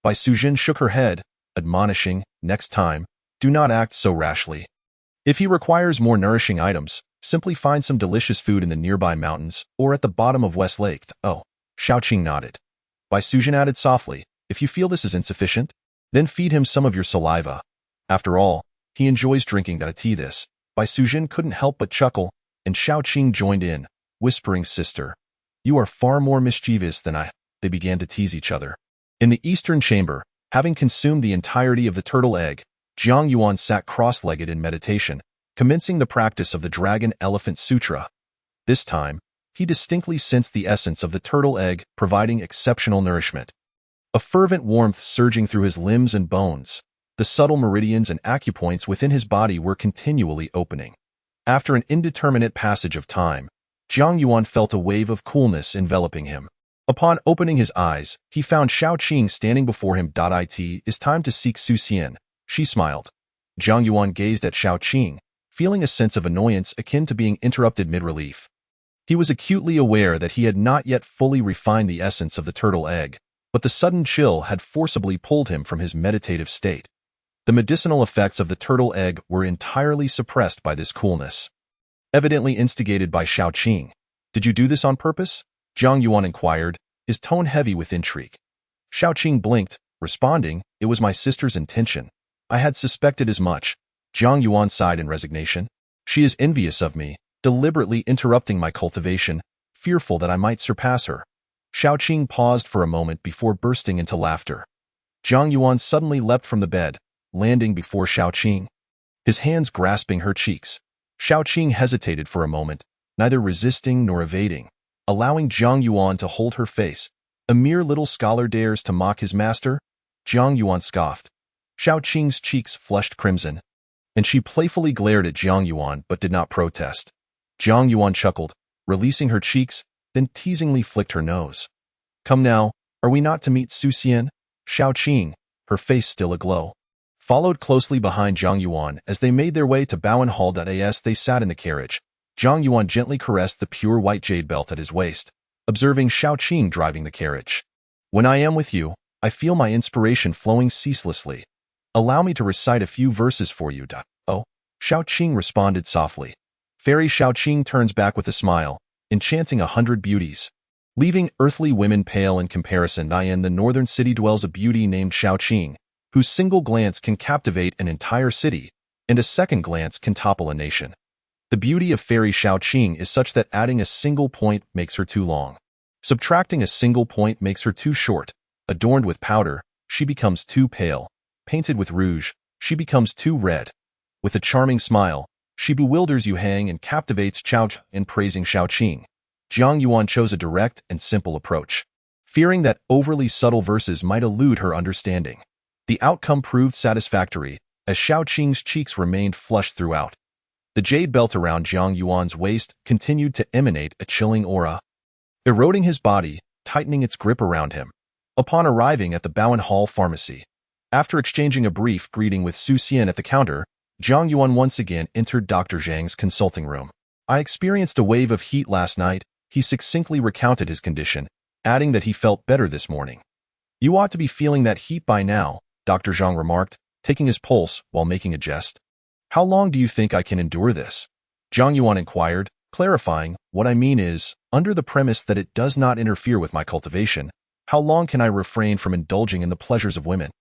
Bai Sujin shook her head, admonishing, next time, do not act so rashly. If he requires more nourishing items, simply find some delicious food in the nearby mountains or at the bottom of West Lake. Oh, Xiaoqing nodded. Bai Sujin added softly, if you feel this is insufficient, then feed him some of your saliva. After all, he enjoys drinking tea. This. Bai Sujin couldn't help but chuckle, and Xiaoqing joined in, whispering, sister, you are far more mischievous than I. They began to tease each other. In the eastern chamber, having consumed the entirety of the turtle egg, Jiang Yuan sat cross-legged in meditation, commencing the practice of the Dragon Elephant Sutra. This time, he distinctly sensed the essence of the turtle egg providing exceptional nourishment. A fervent warmth surging through his limbs and bones, the subtle meridians and acupoints within his body were continually opening. After an indeterminate passage of time, Jiang Yuan felt a wave of coolness enveloping him. Upon opening his eyes, he found Xiaoqing standing before him. It is time to seek Su Xian, she smiled. Jiang Yuan gazed at Xiaoqing, feeling a sense of annoyance akin to being interrupted mid-relief. He was acutely aware that he had not yet fully refined the essence of the turtle egg, but the sudden chill had forcibly pulled him from his meditative state. The medicinal effects of the turtle egg were entirely suppressed by this coolness. Evidently instigated by Xiaoqing. Did you do this on purpose? Jiang Yuan inquired, his tone heavy with intrigue. Xiaoqing blinked, responding, it was my sister's intention. I had suspected as much. Jiang Yuan sighed in resignation. She is envious of me, deliberately interrupting my cultivation, fearful that I might surpass her. Xiaoqing paused for a moment before bursting into laughter. Jiang Yuan suddenly leapt from the bed, landing before Xiaoqing, his hands grasping her cheeks. Xiaoqing hesitated for a moment, neither resisting nor evading, allowing Jiang Yuan to hold her face. A mere little scholar dares to mock his master? Jiang Yuan scoffed. Xiaoqing's cheeks flushed crimson, and she playfully glared at Jiang Yuan but did not protest. Jiang Yuan chuckled, releasing her cheeks, then teasingly flicked her nose. Come now, are we not to meet Su Xian? Xiaoqing, her face still aglow, followed closely behind Jiang Yuan as they made their way to Bowen Hall. As they sat in the carriage, Jiang Yuan gently caressed the pure white jade belt at his waist, observing Xiaoqing driving the carriage. When I am with you, I feel my inspiration flowing ceaselessly. Allow me to recite a few verses for you. Oh, Xiaoqing responded softly. Fairy Xiaoqing turns back with a smile, enchanting 100 beauties. Leaving earthly women pale in comparison, in the northern city dwells a beauty named Xiaoqing, whose single glance can captivate an entire city, and a second glance can topple a nation. The beauty of Fairy Xiaoqing is such that adding a single point makes her too long. Subtracting a single point makes her too short. Adorned with powder, she becomes too pale. Painted with rouge, she becomes too red. With a charming smile, she bewilders you and captivates Xiao. In praising Xiaoqing, Jiang Yuan chose a direct and simple approach, fearing that overly subtle verses might elude her understanding. The outcome proved satisfactory, as Xiaoqing's cheeks remained flushed throughout. The jade belt around Jiang Yuan's waist continued to emanate a chilling aura, eroding his body, tightening its grip around him. Upon arriving at the Bowen Hall pharmacy, after exchanging a brief greeting with Su Xian at the counter, Jiang Yuan once again entered Dr. Zhang's consulting room. I experienced a wave of heat last night. He succinctly recounted his condition, adding that he felt better this morning. You ought to be feeling that heat by now, Dr. Zhang remarked, taking his pulse while making a jest. How long do you think I can endure this? Jiang Yuan inquired, clarifying, what I mean is, under the premise that it does not interfere with my cultivation, how long can I refrain from indulging in the pleasures of women?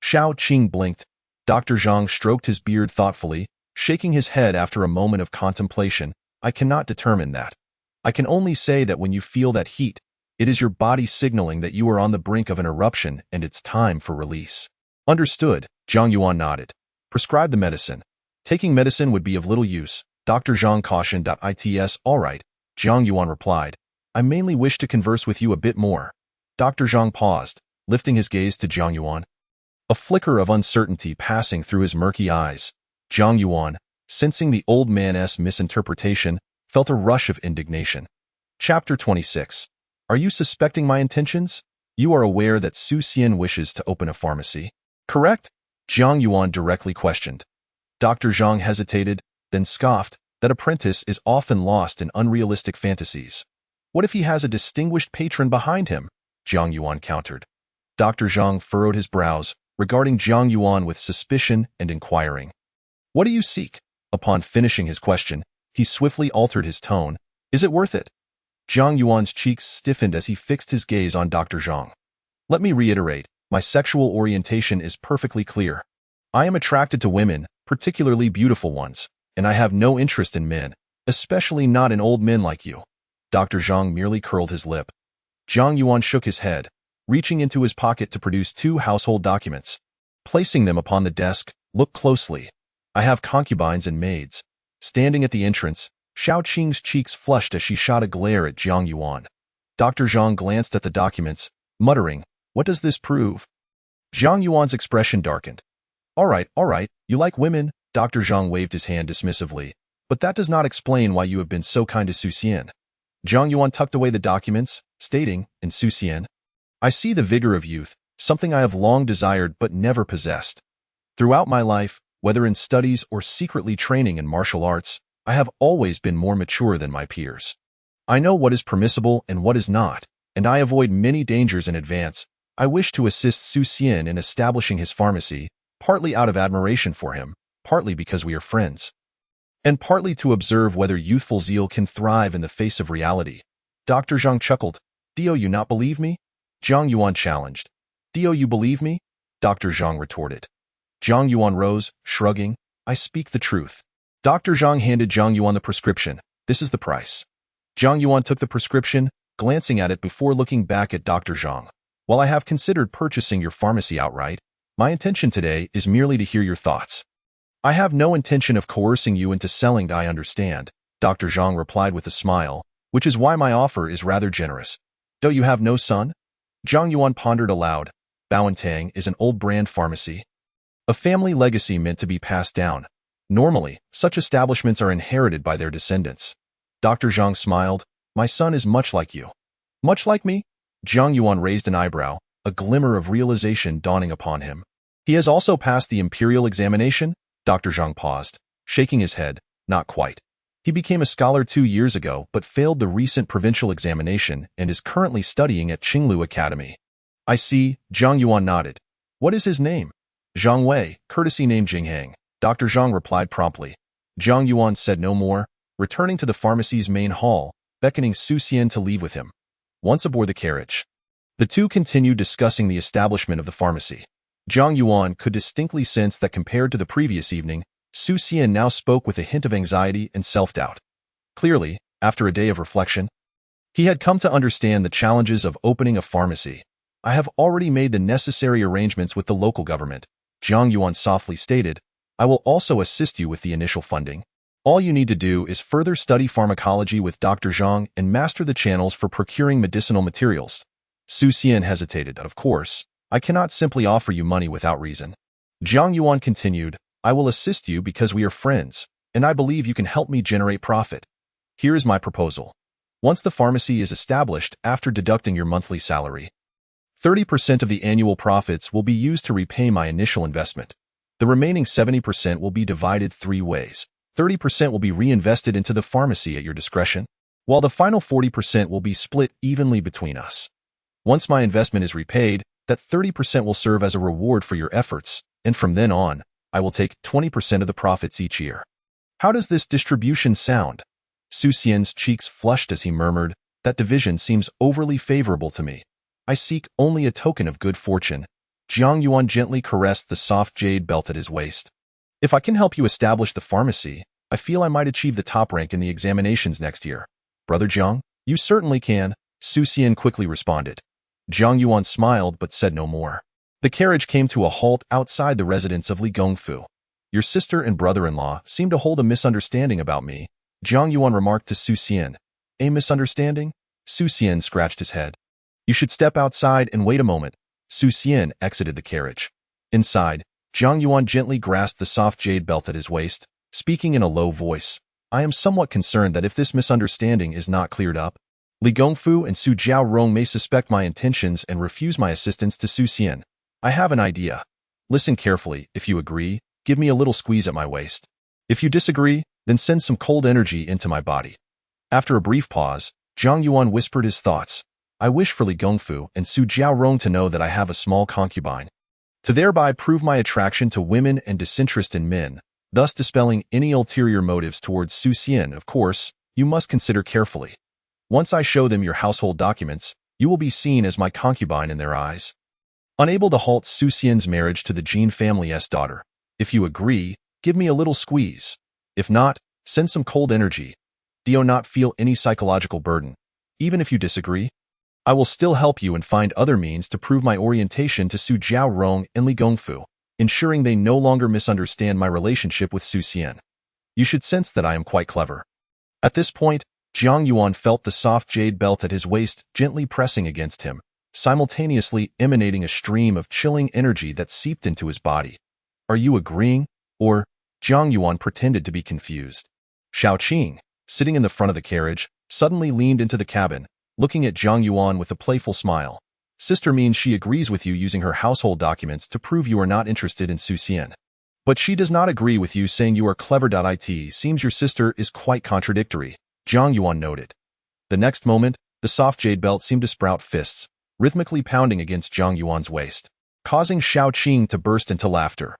Xiaoqing blinked. Dr. Zhang stroked his beard thoughtfully, shaking his head after a moment of contemplation. I cannot determine that. I can only say that when you feel that heat, it is your body signaling that you are on the brink of an eruption and it's time for release. Understood, Jiang Yuan nodded. Prescribe the medicine. Taking medicine would be of little use, Dr. Zhang cautioned. It's all right, Jiang Yuan replied. I mainly wish to converse with you a bit more. Dr. Zhang paused, lifting his gaze to Jiang Yuan. A flicker of uncertainty passing through his murky eyes. Jiang Yuan, sensing the old man's misinterpretation, felt a rush of indignation. Chapter 26. Are you suspecting my intentions? You are aware that Su Xian wishes to open a pharmacy, correct? Jiang Yuan directly questioned. Dr. Zhang hesitated, then scoffed, that apprentice is often lost in unrealistic fantasies. What if he has a distinguished patron behind him? Jiang Yuan countered. Dr. Zhang furrowed his brows, regarding Jiang Yuan with suspicion and inquiring. What do you seek? Upon finishing his question, he swiftly altered his tone. Is it worth it? Zhang Yuan's cheeks stiffened as he fixed his gaze on Dr. Zhang. Let me reiterate, my sexual orientation is perfectly clear. I am attracted to women, particularly beautiful ones, and I have no interest in men, especially not in old men like you. Dr. Zhang merely curled his lip. Zhang Yuan shook his head, reaching into his pocket to produce 2 household documents. Placing them upon the desk, look closely. I have concubines and maids. Standing at the entrance, Xiao Qing's cheeks flushed as she shot a glare at Zhang Yuan. Dr. Zhang glanced at the documents, muttering, what does this prove? Zhang Yuan's expression darkened. All right, you like women, Dr. Zhang waved his hand dismissively, but that does not explain why you have been so kind to Su Xian. Zhang Yuan tucked away the documents, stating, in Su Xian, I see the vigor of youth, something I have long desired but never possessed. Throughout my life, whether in studies or secretly training in martial arts, I have always been more mature than my peers. I know what is permissible and what is not, and I avoid many dangers in advance. I wish to assist Su Xian in establishing his pharmacy, partly out of admiration for him, partly because we are friends, and partly to observe whether youthful zeal can thrive in the face of reality. Dr. Zhang chuckled. Do you not believe me? Zhang Yuan challenged. Do you believe me? Dr. Zhang retorted. Zhang Yuan rose, shrugging. I speak the truth. Dr. Zhang handed Zhang Yuan the prescription. This is the price. Zhang Yuan took the prescription, glancing at it before looking back at Dr. Zhang. While I have considered purchasing your pharmacy outright, my intention today is merely to hear your thoughts. I have no intention of coercing you into selling. I understand, Dr. Zhang replied with a smile, which is why my offer is rather generous. Do you have no son? Zhang Yuan pondered aloud. Baoantang is an old brand pharmacy. A family legacy meant to be passed down. Normally, such establishments are inherited by their descendants. Dr. Zhang smiled. My son is much like you. Much like me? Zhang Yuan raised an eyebrow, a glimmer of realization dawning upon him. He has also passed the imperial examination? Dr. Zhang paused, shaking his head. Not quite. He became a scholar 2 years ago but failed the recent provincial examination and is currently studying at Qinglu Academy. I see, Zhang Yuan nodded. What is his name? Zhang Wei, courtesy name Jinghang. Dr. Zhang replied promptly. Zhang Yuan said no more, returning to the pharmacy's main hall, beckoning Su Xian to leave with him. Once aboard the carriage, the two continued discussing the establishment of the pharmacy. Zhang Yuan could distinctly sense that compared to the previous evening, Su Xian now spoke with a hint of anxiety and self-doubt. Clearly, after a day of reflection, he had come to understand the challenges of opening a pharmacy. I have already made the necessary arrangements with the local government, Zhang Yuan softly stated. I will also assist you with the initial funding. All you need to do is further study pharmacology with Dr. Zhang and master the channels for procuring medicinal materials. Su Xian hesitated. Of course, I cannot simply offer you money without reason. Zhang Yuan continued, I will assist you because we are friends, and I believe you can help me generate profit. Here is my proposal. Once the pharmacy is established, after deducting your monthly salary, 30% of the annual profits will be used to repay my initial investment. The remaining 70% will be divided 3 ways. 30% will be reinvested into the pharmacy at your discretion, while the final 40% will be split evenly between us. Once my investment is repaid, that 30% will serve as a reward for your efforts, and from then on, I will take 20% of the profits each year. How does this distribution sound? Su Xian's cheeks flushed as he murmured, that division seems overly favorable to me. I seek only a token of good fortune. Zhang Yuan gently caressed the soft jade belt at his waist. If I can help you establish the pharmacy, I feel I might achieve the top rank in the examinations next year. Brother Zhang, you certainly can, Su Xian quickly responded. Zhang Yuan smiled but said no more. The carriage came to a halt outside the residence of Li Gongfu. Your sister and brother-in-law seem to hold a misunderstanding about me, Zhang Yuan remarked to Su Xian. A misunderstanding? Su Xian scratched his head. You should step outside and wait a moment. Su Xian exited the carriage. Inside, Zhang Yuan gently grasped the soft jade belt at his waist, speaking in a low voice. I am somewhat concerned that if this misunderstanding is not cleared up, Li Gongfu and Su Jiaorong may suspect my intentions and refuse my assistance to Su Xian. I have an idea. Listen carefully. If you agree, give me a little squeeze at my waist. If you disagree, then send some cold energy into my body. After a brief pause, Zhang Yuan whispered his thoughts. I wish for Li Gongfu and Su Jiaorong to know that I have a small concubine. To thereby prove my attraction to women and disinterest in men, thus dispelling any ulterior motives towards Su Xian. Of course, you must consider carefully. Once I show them your household documents, you will be seen as my concubine in their eyes. Unable to halt Su Xian's marriage to the Jin family's daughter, if you agree, give me a little squeeze. If not, send some cold energy. Do you not feel any psychological burden? Even if you disagree, I will still help you and find other means to prove my orientation to Su Jiaorong and Li Gongfu, ensuring they no longer misunderstand my relationship with Su Xian. You should sense that I am quite clever. At this point, Jiang Yuan felt the soft jade belt at his waist gently pressing against him, simultaneously emanating a stream of chilling energy that seeped into his body. Are you agreeing? Or, Jiang Yuan pretended to be confused. Xiao Qing, sitting in the front of the carriage, suddenly leaned into the cabin, looking at Jiang Yuan with a playful smile. Sister means she agrees with you using her household documents to prove you are not interested in Su Xian. But she does not agree with you saying you are clever. It seems your sister is quite contradictory, Jiang Yuan noted. The next moment, the soft jade belt seemed to sprout fists, rhythmically pounding against Jiang Yuan's waist, causing Xiao Qing to burst into laughter.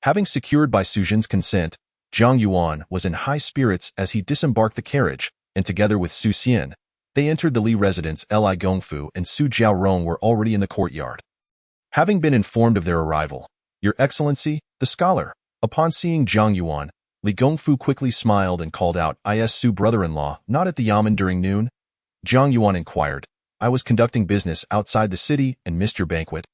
Having secured by Su Jin's consent, Jiang Yuan was in high spirits as he disembarked the carriage, and together with Su Xian, they entered the Li residence. Li Gongfu and Su Jiaorong were already in the courtyard. Having been informed of their arrival, Your Excellency, the scholar, upon seeing Jiang Yuan, Li Gongfu quickly smiled and called out, "Is Su brother-in-law not at the yamen during noon?" Jiang Yuan inquired, "I was conducting business outside the city and missed your banquet."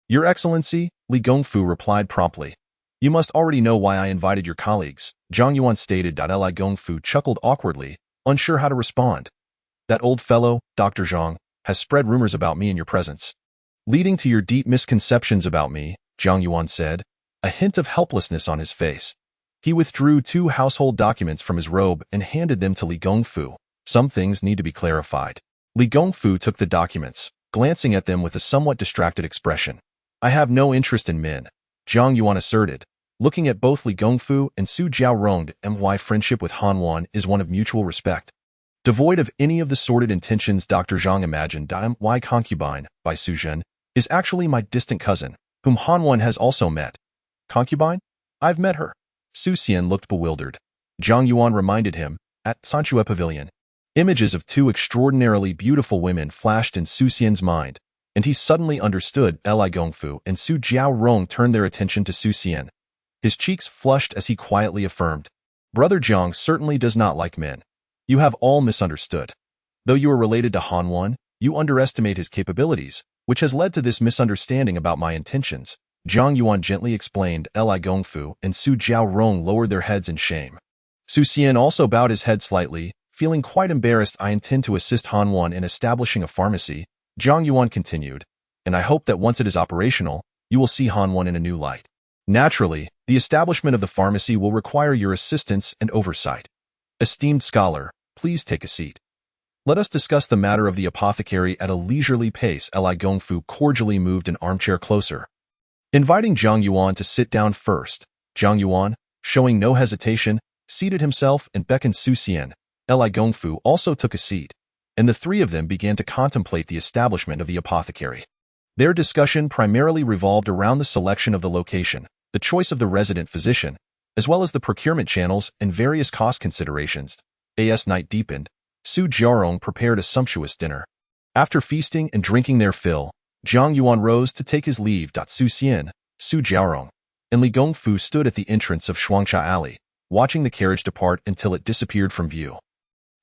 "Your Excellency," Li Gongfu replied promptly. "You must already know why I invited your colleagues," Jiang Yuan stated. Li Gongfu chuckled awkwardly, unsure how to respond. "That old fellow, Dr. Zhang, has spread rumors about me in your presence, leading to your deep misconceptions about me," Jiang Yuan said, a hint of helplessness on his face. He withdrew 2 household documents from his robe and handed them to Li Gongfu. "Some things need to be clarified." Li Gongfu took the documents, glancing at them with a somewhat distracted expression. "I have no interest in men," Jiang Yuan asserted, looking at both Li Gongfu and Su Jiaorong. My friendship with Han Wan is one of mutual respect, devoid of any of the sordid intentions Dr. Zhang imagined. My concubine, by Su Jin, is actually my distant cousin, whom Han Wan has also met. Concubine? I've met her. Su Xian looked bewildered. Jiang Yuan reminded him, at Sanchue Pavilion. Images of 2 extraordinarily beautiful women flashed in Su Xian's mind, and he suddenly understood. Li Gongfu and Su Jiaorong turned their attention to Su Xian. His cheeks flushed as he quietly affirmed, "Brother Jiang certainly does not like men. You have all misunderstood. Though you are related to Han Wan, you underestimate his capabilities, which has led to this misunderstanding about my intentions," Jiang Yuan gently explained. Li Gongfu and Su Jiaorong lowered their heads in shame. Su Xian also bowed his head slightly, feeling quite embarrassed. "I intend to assist Han Wan in establishing a pharmacy," Jiang Yuan continued, "and I hope that once it is operational, you will see Han Wan in a new light. Naturally, the establishment of the pharmacy will require your assistance and oversight. Esteemed scholar, please take a seat. Let us discuss the matter of the apothecary at a leisurely pace." Li Gongfu cordially moved an armchair closer, inviting Jiang Yuan to sit down first. Jiang Yuan, showing no hesitation, seated himself and beckoned Su Xian. Li Gongfu also took a seat, and the 3 of them began to contemplate the establishment of the apothecary. Their discussion primarily revolved around the selection of the location, the choice of the resident physician, as well as the procurement channels and various cost considerations. As night deepened, Su Jiaorong prepared a sumptuous dinner. After feasting and drinking their fill, Jiang Yuan rose to take his leave. Su Xian, Su Jiaorong, and Li Gongfu stood at the entrance of Shuangcha Alley, watching the carriage depart until it disappeared from view.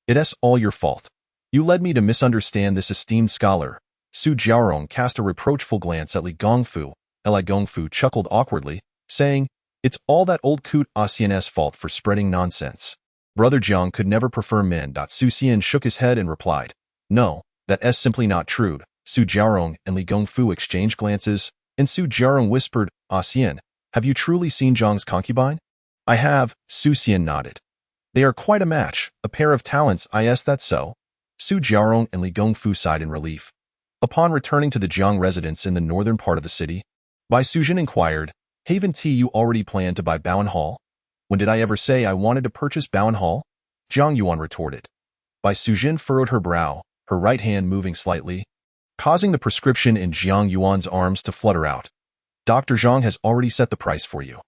"It's all your fault. You led me to misunderstand this esteemed scholar." Su Jiaorong cast a reproachful glance at Li Gongfu. Li Gongfu chuckled awkwardly, saying, "It's all that old coot Xian's fault for spreading nonsense. Brother Jiang could never prefer men." Su Xian shook his head and replied, "No, that's simply not true." Su Jiaorong and Li Gongfu exchanged glances, and Su Jiaorong whispered, "Xian, have you truly seen Zhang's concubine?" "I have," Su Xian nodded. "They are quite a match, a pair of talents." "Is that so?" Su Jiaorong and Li Gongfu sighed in relief. Upon returning to the Jiang residence in the northern part of the city, Bai Sujin inquired, "Haven Tea, you already planned to buy Bowen Hall?" "When did I ever say I wanted to purchase Bowen Hall?" Jiang Yuan retorted. Bai Sujin furrowed her brow, her right hand moving slightly, causing the prescription in Jiang Yuan's arms to flutter out. "Dr. Zhang has already set the price for you.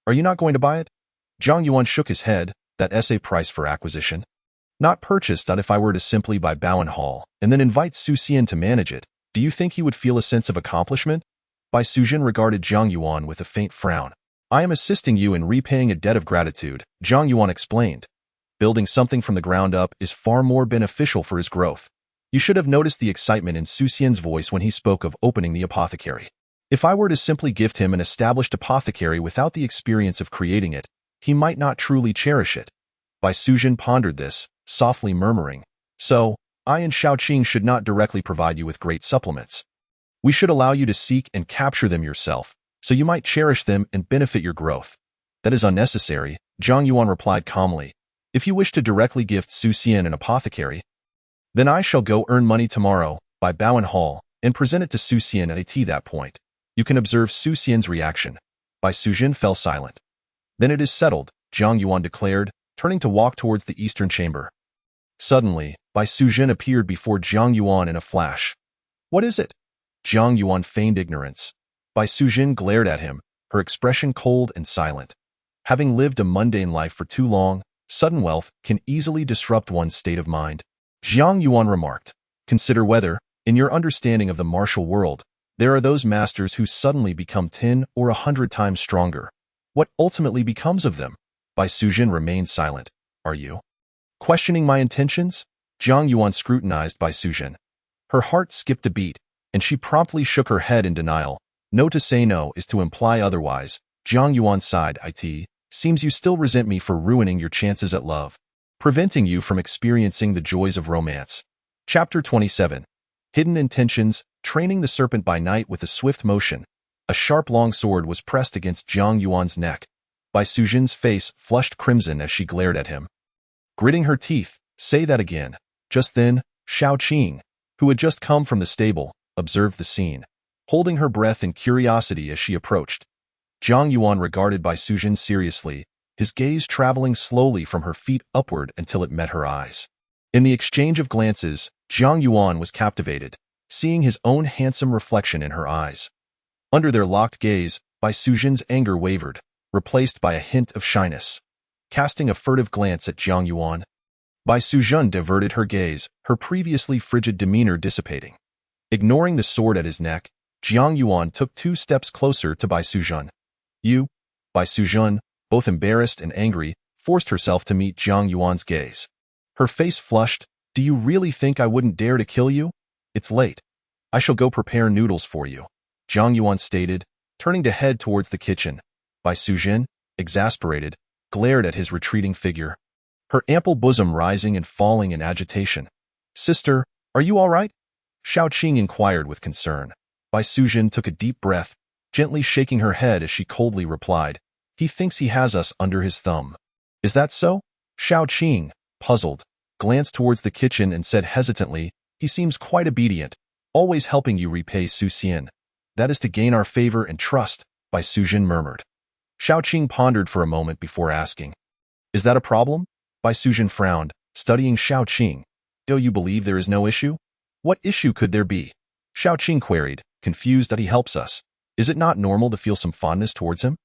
Are you not going to buy it?" Zhang Yuan shook his head. That essay price for acquisition? Not purchased. If I were to simply buy Bowen Hall and then invite Su Xian to manage it, do you think he would feel a sense of accomplishment? Bai Sujin regarded Zhang Yuan with a faint frown. I am assisting you in repaying a debt of gratitude, Zhang Yuan explained. Building something from the ground up is far more beneficial for his growth. You should have noticed the excitement in Su Xian's voice when he spoke of opening the apothecary. If I were to simply gift him an established apothecary without the experience of creating it, he might not truly cherish it. Bai Sujin pondered this, softly murmuring, so, I and Xiaoqing should not directly provide you with great supplements. We should allow you to seek and capture them yourself, so you might cherish them and benefit your growth. That is unnecessary, Zhang Yuan replied calmly. If you wish to directly gift Su Xian an apothecary, then I shall go earn money tomorrow, by Bowen Hall, and present it to Su Xian at that point. You can observe Su Xian's reaction. Bai Sujin fell silent. Then it is settled, Zhang Yuan declared, turning to walk towards the eastern chamber. Suddenly, Bai Sujin appeared before Zhang Yuan in a flash. What is it? Zhang Yuan feigned ignorance. Bai Sujin glared at him, her expression cold and silent. Having lived a mundane life for too long, sudden wealth can easily disrupt one's state of mind. Zhang Yuan remarked, consider whether, in your understanding of the martial world, there are those masters who suddenly become 10 or 100 times stronger. What ultimately becomes of them? Bai Sujin remained silent. Are you questioning my intentions? Zhang Yuan scrutinized Bai Sujin. Her heart skipped a beat, and she promptly shook her head in denial. No to say no is to imply otherwise. Zhang Yuan sighed. It seems you still resent me for ruining your chances at love, preventing you from experiencing the joys of romance. Chapter 27. Hidden Intentions, Training the Serpent by Night with a swift motion. A sharp long sword was pressed against Zhang Yuan's neck. Bai Sujin's face flushed crimson as she glared at him. Gritting her teeth, say that again. Just then, Xiaoqing, who had just come from the stable, observed the scene, holding her breath in curiosity as she approached. Zhang Yuan regarded Bai Sujin seriously, his gaze traveling slowly from her feet upward until it met her eyes. In the exchange of glances, Zhang Yuan was captivated, seeing his own handsome reflection in her eyes. Under their locked gaze, Bai Sujin's anger wavered, replaced by a hint of shyness. Casting a furtive glance at Zhang Yuan, Bai Sujin diverted her gaze, her previously frigid demeanor dissipating. Ignoring the sword at his neck, Zhang Yuan took 2 steps closer to Bai Sujin. You? Bai Sujin, both embarrassed and angry, forced herself to meet Zhang Yuan's gaze. Her face flushed. Do you really think I wouldn't dare to kill you? It's late. I shall go prepare noodles for you, Zhang Yuan stated, turning to head towards the kitchen. Bai Sujin, exasperated, glared at his retreating figure, her ample bosom rising and falling in agitation. Sister, are you all right? Xiaoqing inquired with concern. Bai Sujin took a deep breath, gently shaking her head as she coldly replied, he thinks he has us under his thumb. Is that so? Xiaoqing, puzzled, glanced towards the kitchen and said hesitantly, he seems quite obedient, always helping you repay Su Xian. That is to gain our favor and trust, Bai Sujin murmured. Xiaoqing pondered for a moment before asking, is that a problem? Bai Sujin frowned, studying Xiaoqing. Do you believe there is no issue? What issue could there be? Xiaoqing queried, confused that he helps us. Is it not normal to feel some fondness towards him?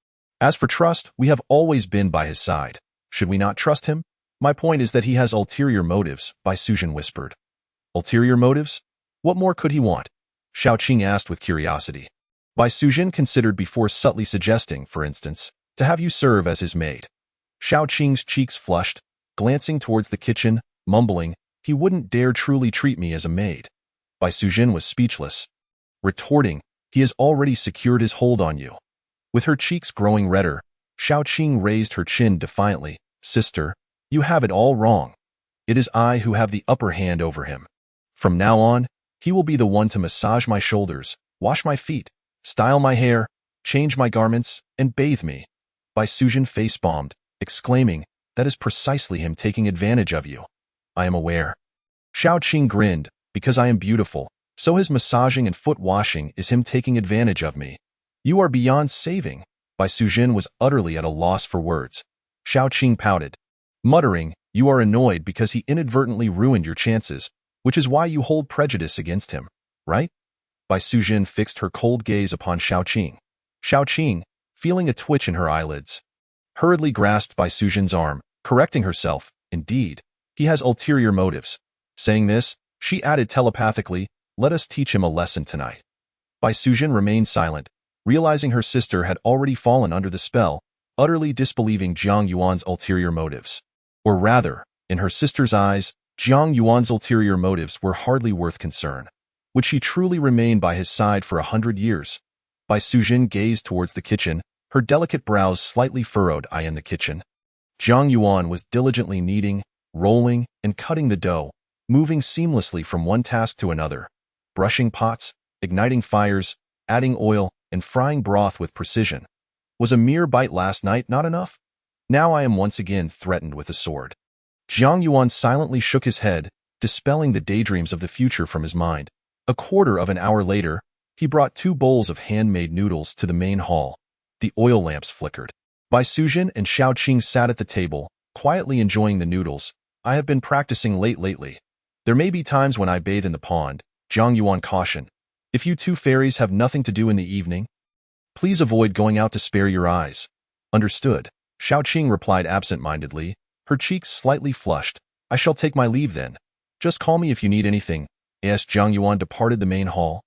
As for trust, we have always been by his side. Should we not trust him? My point is that he has ulterior motives, Bai Sujin whispered. Ulterior motives? What more could he want? Xiaoqing asked with curiosity. Bai Sujin considered before subtly suggesting, for instance, to have you serve as his maid. Xiaoqing's cheeks flushed, glancing towards the kitchen, mumbling, he wouldn't dare truly treat me as a maid. Bai Sujin was speechless, retorting, he has already secured his hold on you. With her cheeks growing redder, Xiaoqing raised her chin defiantly. Sister, you have it all wrong. It is I who have the upper hand over him. From now on, he will be the one to massage my shoulders, wash my feet, style my hair, change my garments, and bathe me. Bai Sujin face-bombed, exclaiming, that is precisely him taking advantage of you. I am aware. Xiaoqing grinned, because I am beautiful, so his massaging and foot washing is him taking advantage of me. You are beyond saving. Bai Sujin was utterly at a loss for words. Xiaoqing pouted, muttering, you are annoyed because he inadvertently ruined your chances, which is why you hold prejudice against him, right? Bai Sujin fixed her cold gaze upon Xiaoqing. Xiaoqing, feeling a twitch in her eyelids, hurriedly grasped by Sujin's arm, correcting herself. Indeed, he has ulterior motives. Saying this, she added telepathically, let us teach him a lesson tonight. Bai Sujin remained silent, realizing her sister had already fallen under the spell, utterly disbelieving Jiang Yuan's ulterior motives. Or rather, in her sister's eyes, Jiang Yuan's ulterior motives were hardly worth concern. Would she truly remain by his side for 100 years? Bai Sujin gazed towards the kitchen, her delicate brows slightly furrowed. In the kitchen, Jiang Yuan was diligently kneading, rolling, and cutting the dough, moving seamlessly from one task to another, brushing pots, igniting fires, adding oil, and frying broth with precision. Was a mere bite last night not enough? Now I am once again threatened with a sword. Jiang Yuan silently shook his head, dispelling the daydreams of the future from his mind. A quarter of an hour later, he brought 2 bowls of handmade noodles to the main hall. The oil lamps flickered. Bai Sujin and Xiaoqing sat at the table, quietly enjoying the noodles. I have been practicing lately. There may be times when I bathe in the pond, Jiang Yuan cautioned. If you 2 fairies have nothing to do in the evening, please avoid going out to spare your eyes. Understood, Xiaoqing replied absent-mindedly, her cheeks slightly flushed. I shall take my leave then. Just call me if you need anything. As Jiang Yuan departed the main hall,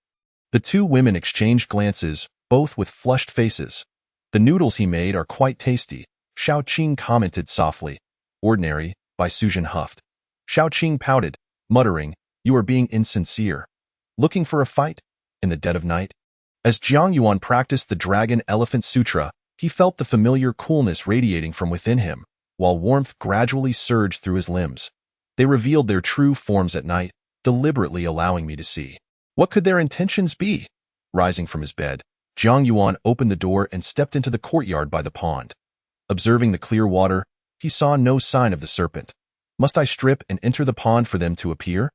the 2 women exchanged glances, both with flushed faces. The noodles he made are quite tasty, Xiaoqing commented softly. Ordinary, Bai Sujin huffed. Xiaoqing pouted, muttering, you are being insincere. Looking for a fight? In the dead of night? As Jiang Yuan practiced the Dragon Elephant Sutra, he felt the familiar coolness radiating from within him, while warmth gradually surged through his limbs. They revealed their true forms at night, deliberately allowing me to see. What could their intentions be? Rising from his bed, Jiang Yuan opened the door and stepped into the courtyard by the pond. Observing the clear water, he saw no sign of the serpent. Must I strip and enter the pond for them to appear?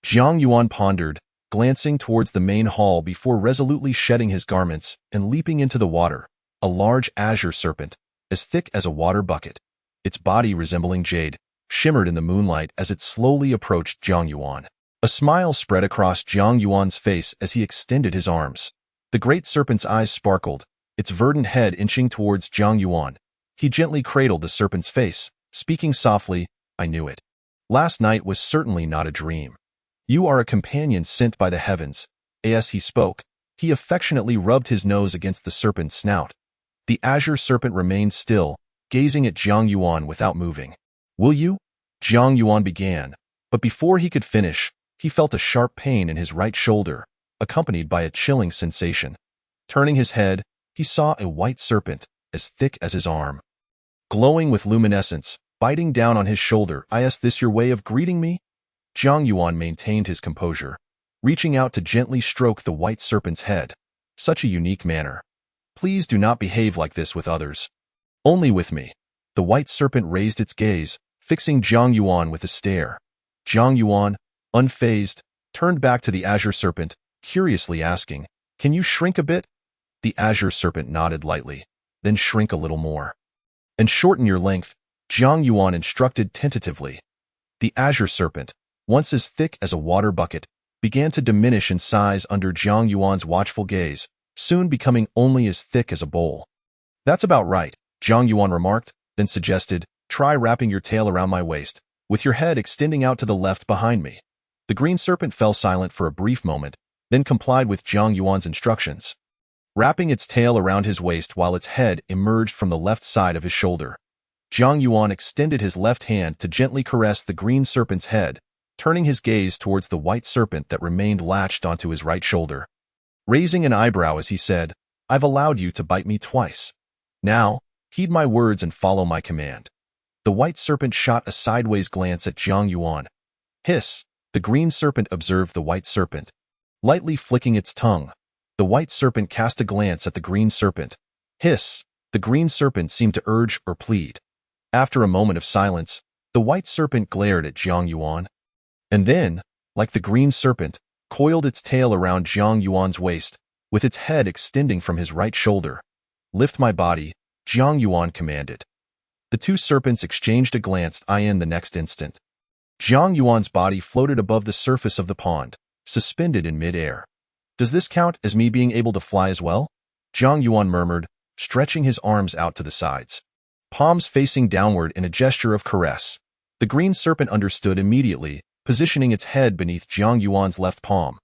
Jiang Yuan pondered, glancing towards the main hall before resolutely shedding his garments and leaping into the water. A large azure serpent, as thick as a water bucket, its body resembling jade, shimmered in the moonlight as it slowly approached Jiang Yuan. A smile spread across Jiang Yuan's face as he extended his arms. The great serpent's eyes sparkled, its verdant head inching towards Jiang Yuan. He gently cradled the serpent's face, speaking softly, I knew it. Last night was certainly not a dream. You are a companion sent by the heavens. As he spoke, he affectionately rubbed his nose against the serpent's snout. The azure serpent remained still, gazing at Jiang Yuan without moving. Will you? Jiang Yuan began, but before he could finish, he felt a sharp pain in his right shoulder, accompanied by a chilling sensation. Turning his head, he saw a white serpent, as thick as his arm, glowing with luminescence, biting down on his shoulder. Is this your way of greeting me? Jiang Yuan maintained his composure, reaching out to gently stroke the white serpent's head. Such a unique manner. Please do not behave like this with others. Only with me. The white serpent raised its gaze, fixing Jiang Yuan with a stare. Jiang Yuan, unfazed, turned back to the azure serpent, curiously asking, Can you shrink a bit? The azure serpent nodded lightly. Then shrink a little more. And shorten your length, Jiang Yuan instructed tentatively. The azure serpent, once as thick as a water bucket, began to diminish in size under Jiang Yuan's watchful gaze, soon becoming only as thick as a bowl. That's about right, Jiang Yuan remarked, then suggested, try wrapping your tail around my waist, with your head extending out to the left behind me. The green serpent fell silent for a brief moment, then complied with Jiang Yuan's instructions, wrapping its tail around his waist while its head emerged from the left side of his shoulder. Jiang Yuan extended his left hand to gently caress the green serpent's head, turning his gaze towards the white serpent that remained latched onto his right shoulder. Raising an eyebrow as he said, I've allowed you to bite me twice. Now, heed my words and follow my command. The white serpent shot a sideways glance at Jiang Yuan. Hiss! The green serpent observed the white serpent. Lightly flicking its tongue, the white serpent cast a glance at the green serpent. Hiss! The green serpent seemed to urge or plead. After a moment of silence, the white serpent glared at Jiang Yuan. And then, like the green serpent, coiled its tail around Jiang Yuan's waist, with its head extending from his right shoulder. Lift my body, Jiang Yuan commanded. The 2 serpents exchanged a glance in the next instant. Jiang Yuan's body floated above the surface of the pond, suspended in mid-air. Does this count as me being able to fly as well? Jiang Yuan murmured, stretching his arms out to the sides. palms facing downward in a gesture of caress. The green serpent understood immediately, positioning its head beneath Jiang Yuan's left palm.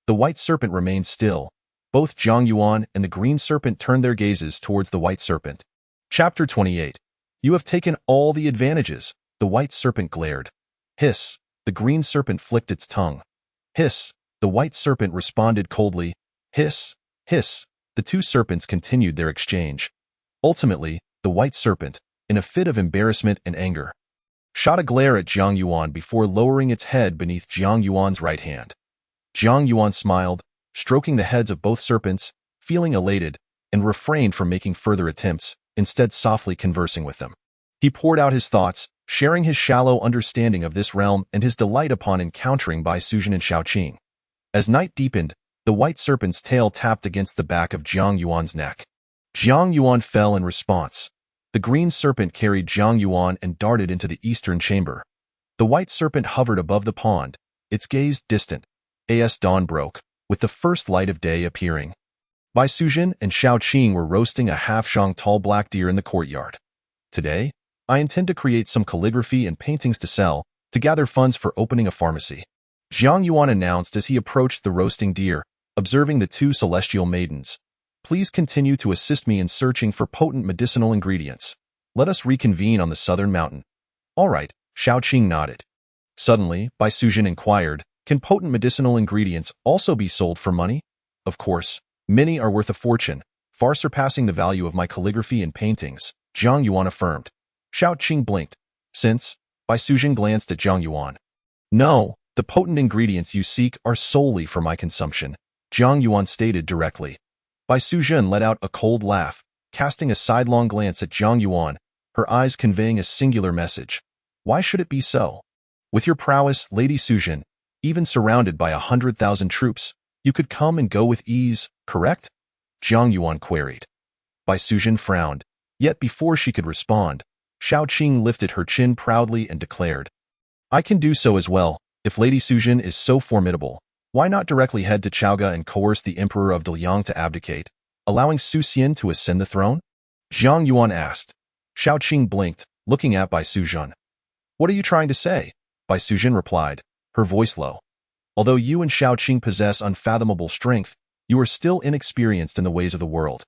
The white serpent remained still. Both Jiang Yuan and the green serpent turned their gazes towards the white serpent. Chapter 28. You have taken all the advantages, the white serpent glared. Hiss. The green serpent flicked its tongue. Hiss. The white serpent responded coldly. Hiss. Hiss. The two serpents continued their exchange. Ultimately, the white serpent, in a fit of embarrassment and anger, shot a glare at Jiang Yuan before lowering its head beneath Jiang Yuan's right hand. Jiang Yuan smiled, stroking the heads of both serpents, feeling elated, and refrained from making further attempts, instead softly conversing with them. He poured out his thoughts, sharing his shallow understanding of this realm and his delight upon encountering Bai Suzhen and Shaoqing. As night deepened, the white serpent's tail tapped against the back of Jiang Yuan's neck. Jiang Yuan fell in response. The green serpent carried Jiang Yuan and darted into the eastern chamber. The white serpent hovered above the pond, its gaze distant. As dawn broke, with the first light of day appearing. Bai Suzhen and Shaoqing were roasting a half-shang tall black deer in the courtyard. Today, I intend to create some calligraphy and paintings to sell, to gather funds for opening a pharmacy. Jiang Yuan announced as he approached the roasting deer, observing the two celestial maidens. Please continue to assist me in searching for potent medicinal ingredients. Let us reconvene on the southern mountain. All right, Shaoqing nodded. Suddenly, Bai Suzhen inquired, can potent medicinal ingredients also be sold for money? Of course, many are worth a fortune, far surpassing the value of my calligraphy and paintings, Jiang Yuan affirmed. Shaoqing blinked. Since, Bai Suzhen glanced at Jiang Yuan. No, the potent ingredients you seek are solely for my consumption, Jiang Yuan stated directly. Bai Suzhen let out a cold laugh, casting a sidelong glance at Jiang Yuan, her eyes conveying a singular message. Why should it be so? With your prowess, Lady Suzhen, even surrounded by 100,000 troops, you could come and go with ease, correct? Jiang Yuan queried. Bai Suzhen frowned, yet before she could respond, Shaoqing lifted her chin proudly and declared, I can do so as well. If Lady Suzhen is so formidable, why not directly head to Chaoga and coerce the Emperor of Daliang to abdicate, allowing Su Xian to ascend the throne? Jiang Yuan asked. Shaoqing blinked, looking at Bai Suzhen. What are you trying to say? Bai Suzhen replied, her voice low. Although you and Shaoqing possess unfathomable strength, you are still inexperienced in the ways of the world.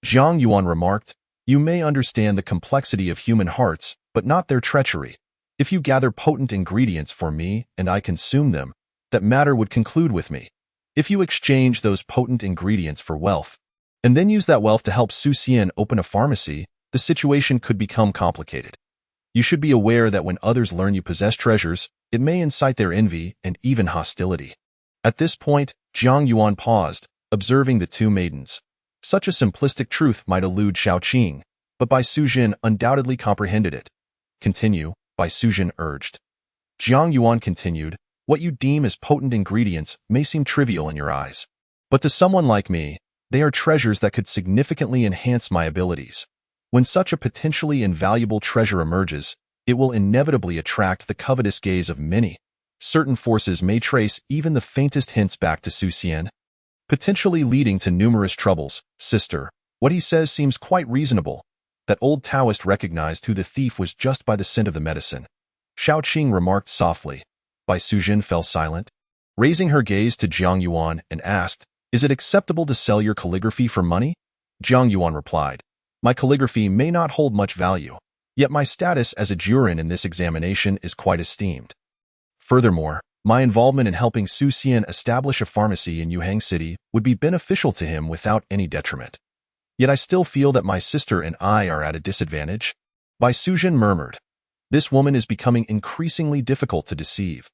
Jiang Yuan remarked, you may understand the complexity of human hearts, but not their treachery. If you gather potent ingredients for me and I consume them, that matter would conclude with me. If you exchange those potent ingredients for wealth, and then use that wealth to help Su Xian open a pharmacy, the situation could become complicated. You should be aware that when others learn you possess treasures, it may incite their envy and even hostility. At this point, Jiang Yuan paused, observing the two maidens. Such a simplistic truth might elude Shaoqing, but Bai Suzhen undoubtedly comprehended it. Continue, Bai Suzhen urged. Jiang Yuan continued, what you deem as potent ingredients may seem trivial in your eyes. But to someone like me, they are treasures that could significantly enhance my abilities. When such a potentially invaluable treasure emerges, it will inevitably attract the covetous gaze of many. Certain forces may trace even the faintest hints back to Su Xian, potentially leading to numerous troubles. Sister, what he says seems quite reasonable. That old Taoist recognized who the thief was just by the scent of the medicine. Shaoqing remarked softly. Bai Suzhen fell silent, raising her gaze to Jiang Yuan and asked, is it acceptable to sell your calligraphy for money? Jiang Yuan replied, my calligraphy may not hold much value, yet my status as a juror in this examination is quite esteemed. Furthermore, my involvement in helping Su Xian establish a pharmacy in Yuhang City would be beneficial to him without any detriment. Yet I still feel that my sister and I are at a disadvantage. Bai Suzhen murmured, this woman is becoming increasingly difficult to deceive.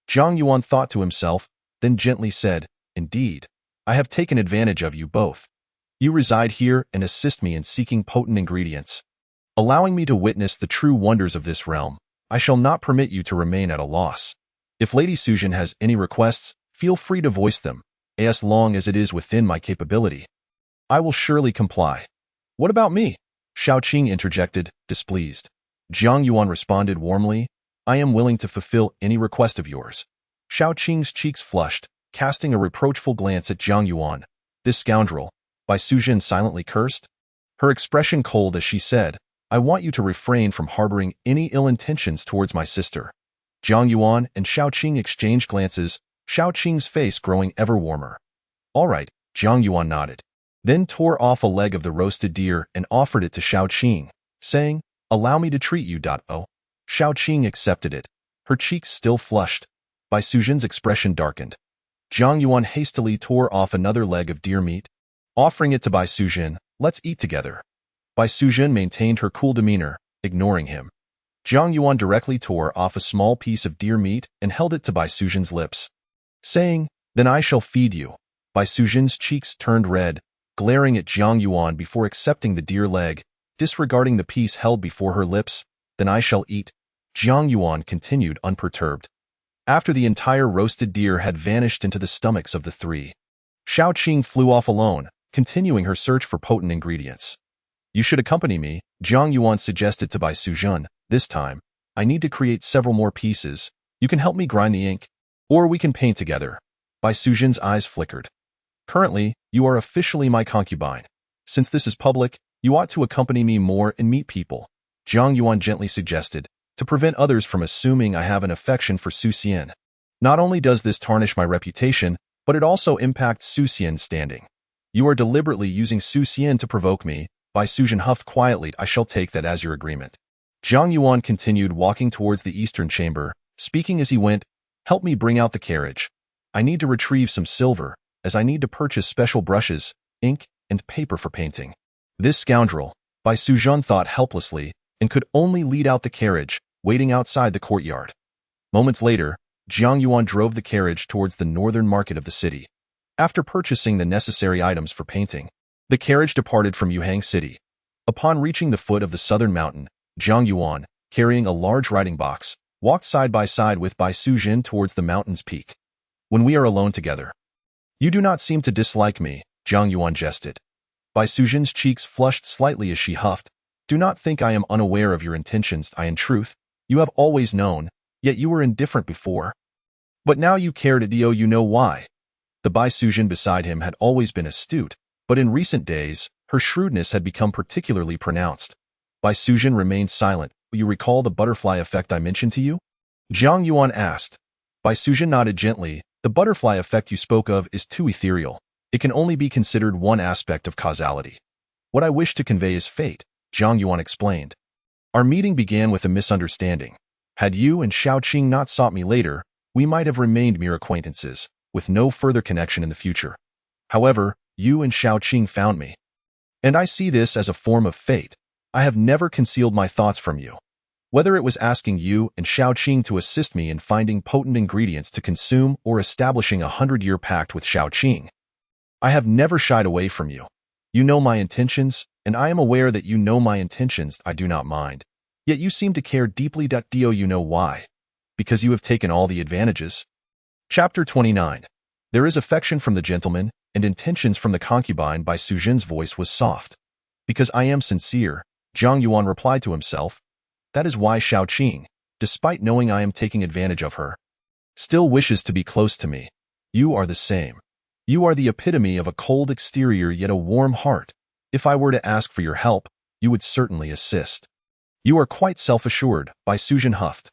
Jiang Yuan thought to himself, then gently said, indeed, I have taken advantage of you both. You reside here and assist me in seeking potent ingredients. Allowing me to witness the true wonders of this realm, I shall not permit you to remain at a loss. If Lady Suzhen has any requests, feel free to voice them, as long as it is within my capability. I will surely comply. What about me? Shaoqing interjected, displeased. Jiang Yuan responded warmly, I am willing to fulfill any request of yours. Shaoqing's cheeks flushed, casting a reproachful glance at Jiang Yuan. This scoundrel, Bai Suzhen silently cursed. Her expression cold as she said, I want you to refrain from harboring any ill intentions towards my sister. Jiang Yuan and Xiaoqing exchanged glances, Xiaoqing's face growing ever warmer. All right, Jiang Yuan nodded, then tore off a leg of the roasted deer and offered it to Xiaoqing, saying, "Allow me to treat you." Oh. Xiaoqing accepted it, her cheeks still flushed. Bai Suzhen's expression darkened. Jiang Yuan hastily tore off another leg of deer meat, offering it to Bai Suzhen. "Let's eat together." Bai Suzhen maintained her cool demeanor, ignoring him. Jiang Yuan directly tore off a small piece of deer meat and held it to Bai Suzhen's lips, saying, "Then I shall feed you." Bai Suzhen's cheeks turned red, glaring at Jiang Yuan before accepting the deer leg, disregarding the piece held before her lips. "Then I shall eat," Jiang Yuan continued unperturbed. After the entire roasted deer had vanished into the stomachs of the three, Xiaoqing flew off alone, continuing her search for potent ingredients. "You should accompany me," Jiang Yuan suggested to Bai Suzhen. "This time, I need to create several more pieces. You can help me grind the ink, or we can paint together." Bai Suzhen's eyes flickered. "Currently, you are officially my concubine. Since this is public, you ought to accompany me more and meet people," Jiang Yuan gently suggested, to prevent others from assuming I have an affection for Su Xian. "Not only does this tarnish my reputation, but it also impacts Su Xian's standing. You are deliberately using Su Xian to provoke me." Bai Suzhen huffed quietly. "I shall take that as your agreement." Jiang Yuan continued walking towards the eastern chamber, speaking as he went, "Help me bring out the carriage. I need to retrieve some silver, as I need to purchase special brushes, ink, and paper for painting." This scoundrel, Bai Suzhen thought helplessly, and could only lead out the carriage, waiting outside the courtyard. Moments later, Jiang Yuan drove the carriage towards the northern market of the city. After purchasing the necessary items for painting, the carriage departed from Yuhang City. Upon reaching the foot of the southern mountain, Jiang Yuan, carrying a large writing box, walked side by side with Bai Suzhen towards the mountain's peak. "When we are alone together, you do not seem to dislike me," Jiang Yuan jested. Bai Suzhen's cheeks flushed slightly as she huffed. "Do not think I am unaware of your intentions. In truth, you have always known, yet you were indifferent before. But now you care to do you know why?" The Bai Suzhen beside him had always been astute, but in recent days, her shrewdness had become particularly pronounced. Bai Suzhen remained silent. "Will you recall the butterfly effect I mentioned to you?" Jiang Yuan asked. Bai Suzhen nodded gently. "The butterfly effect you spoke of is too ethereal. It can only be considered one aspect of causality. What I wish to convey is fate," Jiang Yuan explained. "Our meeting began with a misunderstanding. Had you and Xiaoqing not sought me later, we might have remained mere acquaintances, with no further connection in the future. However, you and Xiaoqing found me. And I see this as a form of fate. I have never concealed my thoughts from you. Whether it was asking you and Xiaoqing to assist me in finding potent ingredients to consume or establishing a 100-year pact with Xiaoqing, I have never shied away from you. You know my intentions, and I am aware that you know my intentions. I do not mind. Yet you seem to care deeply. Do you know why? Because you have taken all the advantages." Chapter 29. There is affection from the gentleman, and intentions from the concubine. Bai Suzhen's voice was soft. "Because I am sincere," Jiang Yuan replied to himself. "That is why Xiaoqing, despite knowing I am taking advantage of her, still wishes to be close to me. You are the same. You are the epitome of a cold exterior yet a warm heart. If I were to ask for your help, you would certainly assist." "You are quite self-assured," Bai Suzhen huffed.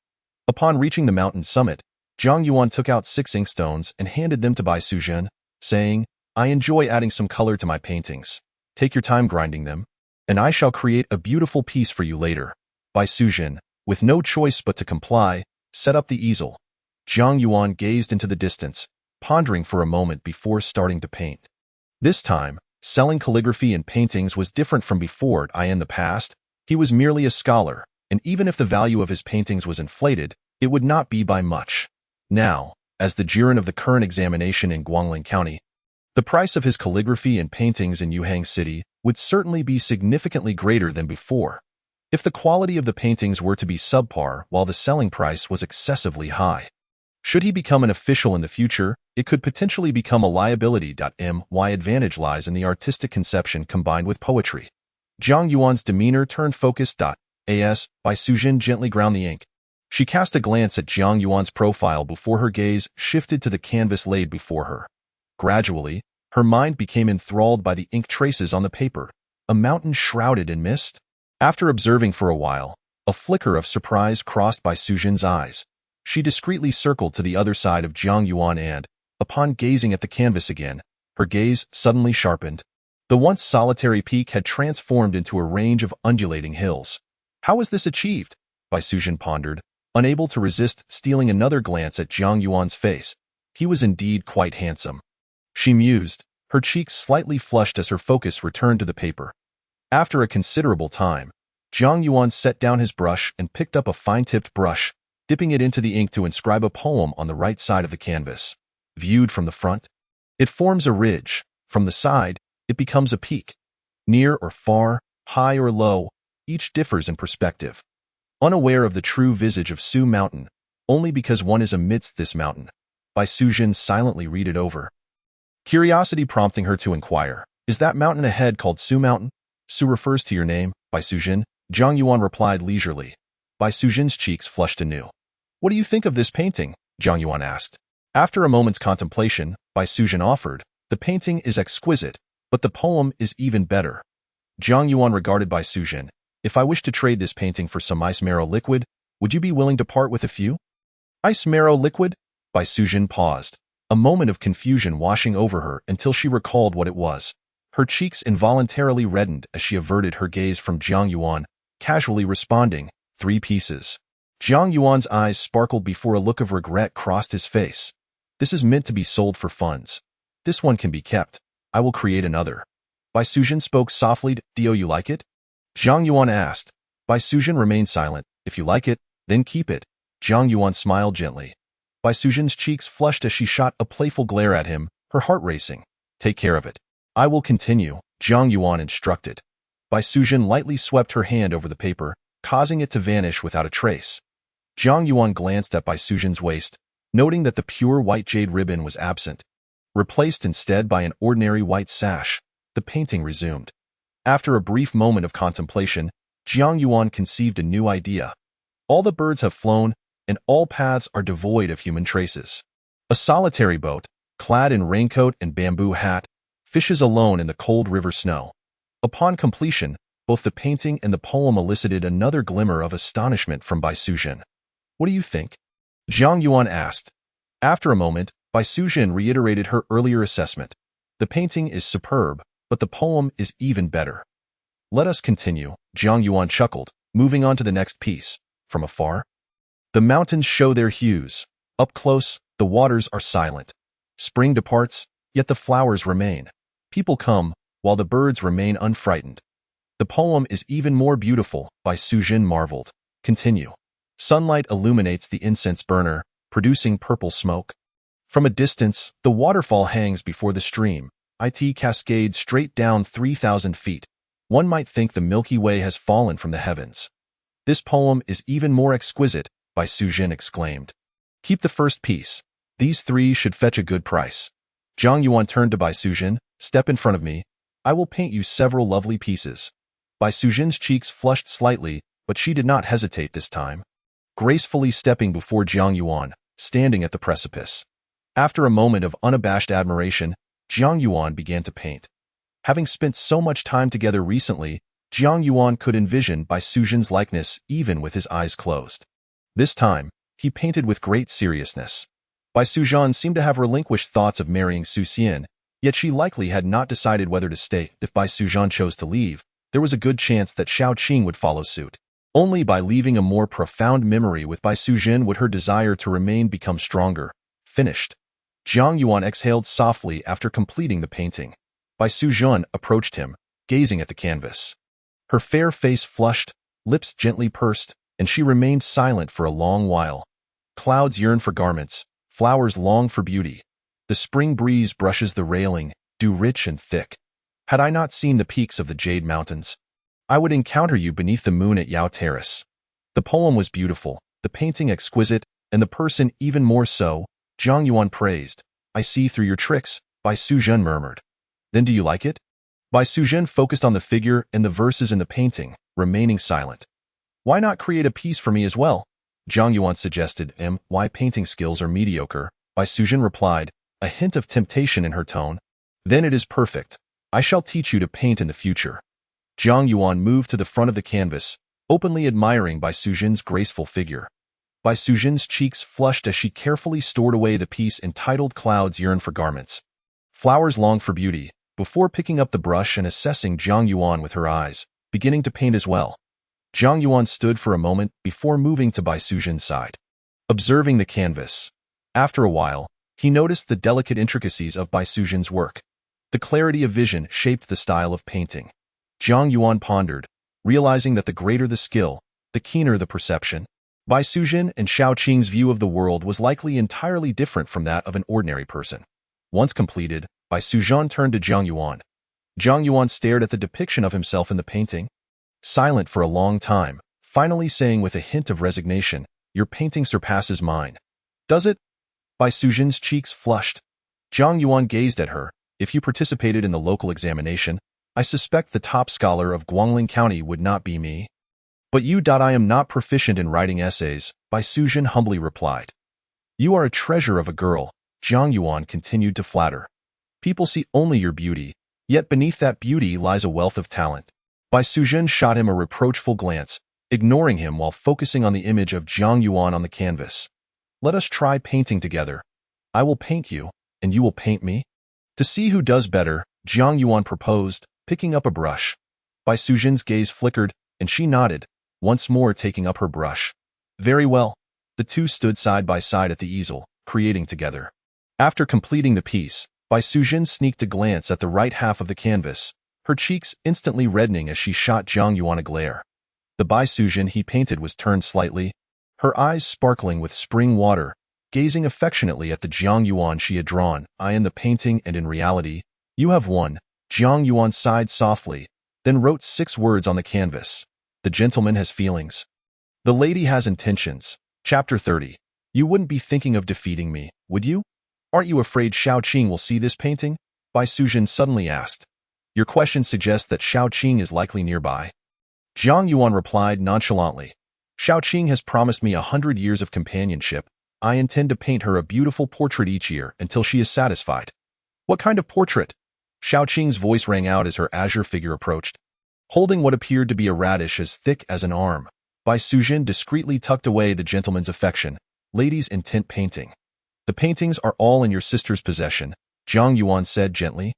Upon reaching the mountain summit, Jiang Yuan took out 6 inkstones and handed them to Bai Suzhen, saying, "I enjoy adding some color to my paintings. Take your time grinding them, and I shall create a beautiful piece for you later." Bai Suzhen, with no choice but to comply, set up the easel. Jiang Yuan gazed into the distance, pondering for a moment before starting to paint. This time, selling calligraphy and paintings was different from before. In the past, he was merely a scholar, and even if the value of his paintings was inflated, it would not be by much. Now, as the gerund of the current examination in Guangling County, the price of his calligraphy and paintings in Yuhang City would certainly be significantly greater than before. If the quality of the paintings were to be subpar while the selling price was excessively high, should he become an official in the future, it could potentially become a liability. My advantage lies in the artistic conception combined with poetry. Jiang Yuan's demeanor turned focused. As Bai Suzhen gently ground the ink, she cast a glance at Jiang Yuan's profile before her gaze shifted to the canvas laid before her. Gradually, her mind became enthralled by the ink traces on the paper, a mountain shrouded in mist, After observing for a while, a flicker of surprise crossed Bai Sujin's eyes. She discreetly circled to the other side of Jiang Yuan and, upon gazing at the canvas again, her gaze suddenly sharpened. The once solitary peak had transformed into a range of undulating hills. How was this achieved? Bai Sujin pondered, unable to resist stealing another glance at Jiang Yuan's face. He was indeed quite handsome. She mused, her cheeks slightly flushed as her focus returned to the paper. After a considerable time, Jiang Yuan set down his brush and picked up a fine-tipped brush, dipping it into the ink to inscribe a poem on the right side of the canvas. Viewed from the front, it forms a ridge. From the side, it becomes a peak. Near or far, high or low, each differs in perspective. Unaware of the true visage of Su Mountain, only because one is amidst this mountain, Bai Sujin silently read it over. Curiosity prompting her to inquire, "Is that mountain ahead called Su Mountain?" "Su refers to your name, Bai Sujin," Jiang Yuan replied leisurely. Bai Sujin's cheeks flushed anew. "What do you think of this painting?" Jiang Yuan asked. After a moment's contemplation, Bai Sujin offered, "The painting is exquisite, but the poem is even better." Jiang Yuan regarded Bai Sujin. "If I wish to trade this painting for some ice marrow liquid, would you be willing to part with a few?" "Ice marrow liquid?" Bai Sujin paused, a moment of confusion washing over her until she recalled what it was. Her cheeks involuntarily reddened as she averted her gaze from Jiang Yuan, casually responding, "3 pieces." Jiang Yuan's eyes sparkled before a look of regret crossed his face. "This is meant to be sold for funds. This one can be kept. I will create another." Bai Sujin spoke softly. "Do you like it?" Jiang Yuan asked. Bai Sujin remained silent. "If you like it, then keep it." Jiang Yuan smiled gently. Bai Sujin's cheeks flushed as she shot a playful glare at him, her heart racing. "Take care of it." "I will continue," Jiang Yuan instructed. Bai Sujin lightly swept her hand over the paper, causing it to vanish without a trace. Jiang Yuan glanced at Bai Sujin's waist, noting that the pure white jade ribbon was absent. Replaced instead by an ordinary white sash, the painting resumed. After a brief moment of contemplation, Jiang Yuan conceived a new idea. All the birds have flown, and all paths are devoid of human traces. A solitary boat, clad in raincoat and bamboo hat, fishes alone in the cold river snow. Upon completion, both the painting and the poem elicited another glimmer of astonishment from Bai Sujin. "What do you think?" Jiang Yuan asked. After a moment, Bai Sujin reiterated her earlier assessment. "The painting is superb, but the poem is even better." "Let us continue," Jiang Yuan chuckled, moving on to the next piece. From afar, the mountains show their hues. Up close, the waters are silent. Spring departs, yet the flowers remain. People come, while the birds remain unfrightened. The poem is even more beautiful, Bai Sujin marveled. "Continue." Sunlight illuminates the incense burner, producing purple smoke. From a distance, the waterfall hangs before the stream. It cascades straight down 3,000 feet. One might think the Milky Way has fallen from the heavens. "This poem is even more exquisite," Bai Sujin exclaimed. "Keep the first piece. These 3 should fetch a good price." Jiang Yuan turned to Bai Sujin. "Step in front of me. I will paint you several lovely pieces." Bai Sujin's cheeks flushed slightly, but she did not hesitate this time. Gracefully stepping before Jiang Yuan, standing at the precipice. After a moment of unabashed admiration, Jiang Yuan began to paint. Having spent so much time together recently, Jiang Yuan could envision Bai Sujin's likeness even with his eyes closed. This time, he painted with great seriousness. Bai Sujin seemed to have relinquished thoughts of marrying Su Xian, yet she likely had not decided whether to stay. If Bai Sujin chose to leave, there was a good chance that Shao Qing would follow suit. Only by leaving a more profound memory with Bai Sujin would her desire to remain become stronger. Finished. Jiang Yuan exhaled softly after completing the painting. Bai Sujin approached him, gazing at the canvas. Her fair face flushed, lips gently pursed, and she remained silent for a long while. Clouds yearn for garments, flowers long for beauty. The spring breeze brushes the railing, dew rich and thick. Had I not seen the peaks of the Jade Mountains, I would encounter you beneath the moon at Yao Terrace. The poem was beautiful, the painting exquisite, and the person even more so, Jiang Yuan praised. "I see through your tricks," Bai Sujin murmured. "Then do you like it?" Bai Sujin focused on the figure and the verses in the painting, remaining silent. "Why not create a piece for me as well?" Jiang Yuan suggested. "Why painting skills are mediocre," Bai Sujin replied, a hint of temptation in her tone. "Then it is perfect. I shall teach you to paint in the future." Jiang Yuan moved to the front of the canvas, openly admiring Bai Sujin's graceful figure. Bai Sujin's cheeks flushed as she carefully stored away the piece entitled Clouds Yearn for Garments. Flowers long for beauty, before picking up the brush and assessing Jiang Yuan with her eyes, beginning to paint as well. Jiang Yuan stood for a moment before moving to Bai Sujin's side, observing the canvas. After a while, he noticed the delicate intricacies of Bai Sujin's work. The clarity of vision shaped the style of painting. Jiang Yuan pondered, realizing that the greater the skill, the keener the perception. Bai Sujin and Shao Qing's view of the world was likely entirely different from that of an ordinary person. Once completed, Bai Sujin turned to Jiang Yuan. Jiang Yuan stared at the depiction of himself in the painting, silent for a long time, finally saying with a hint of resignation, "Your painting surpasses mine." "Does it?" Bai Sujin's cheeks flushed. Jiang Yuan gazed at her. "If you participated in the local examination, I suspect the top scholar of Guangling County would not be me." "But I am not proficient in writing essays," Bai Sujin humbly replied. "You are a treasure of a girl," Jiang Yuan continued to flatter. "People see only your beauty, yet beneath that beauty lies a wealth of talent." Bai Sujin shot him a reproachful glance, ignoring him while focusing on the image of Jiang Yuan on the canvas. "Let us try painting together. I will paint you, and you will paint me." "To see who does better," Jiang Yuan proposed, picking up a brush. Bai Sujin's gaze flickered, and she nodded, once more taking up her brush. "Very well." The two stood side by side at the easel, creating together. After completing the piece, Bai Sujin sneaked a glance at the right half of the canvas, her cheeks instantly reddening as she shot Jiang Yuan a glare. The Bai Sujin he painted was turned slightly, her eyes sparkling with spring water, gazing affectionately at the Jiang Yuan she had drawn. "I in the painting and in reality, you have won." Jiang Yuan sighed softly, then wrote 6 words on the canvas. "The gentleman has feelings. The lady has intentions." Chapter 30. "You wouldn't be thinking of defeating me, would you? Aren't you afraid Shao Qing will see this painting?" Bai Sujin suddenly asked. "Your question suggests that Shao Qing is likely nearby." Jiang Yuan replied nonchalantly. "Shao Qing has promised me 100 years of companionship. I intend to paint her a beautiful portrait each year until she is satisfied." "What kind of portrait?" Shao Qing's voice rang out as her azure figure approached, holding what appeared to be a radish as thick as an arm. Bai Sujin discreetly tucked away the gentleman's affection. "Lady's intent painting." "The paintings are all in your sister's possession," Jiang Yuan said gently.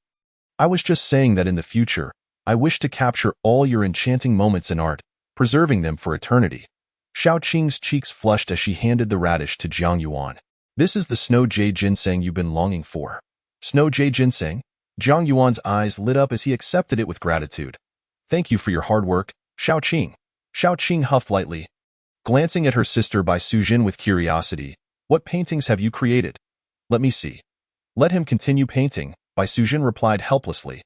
"I was just saying that in the future, I wish to capture all your enchanting moments in art, preserving them for eternity." Shao Qing's cheeks flushed as she handed the radish to Jiang Yuan. "This is the snow jade ginseng you've been longing for." "Snow jade ginseng?" Jiang Yuan's eyes lit up as he accepted it with gratitude. "Thank you for your hard work, Shao Qing." Shao Qing huffed lightly, glancing at her sister Bai Sujin with curiosity. "What paintings have you created?" "Let me see." "Let him continue painting," Bai Sujin replied helplessly.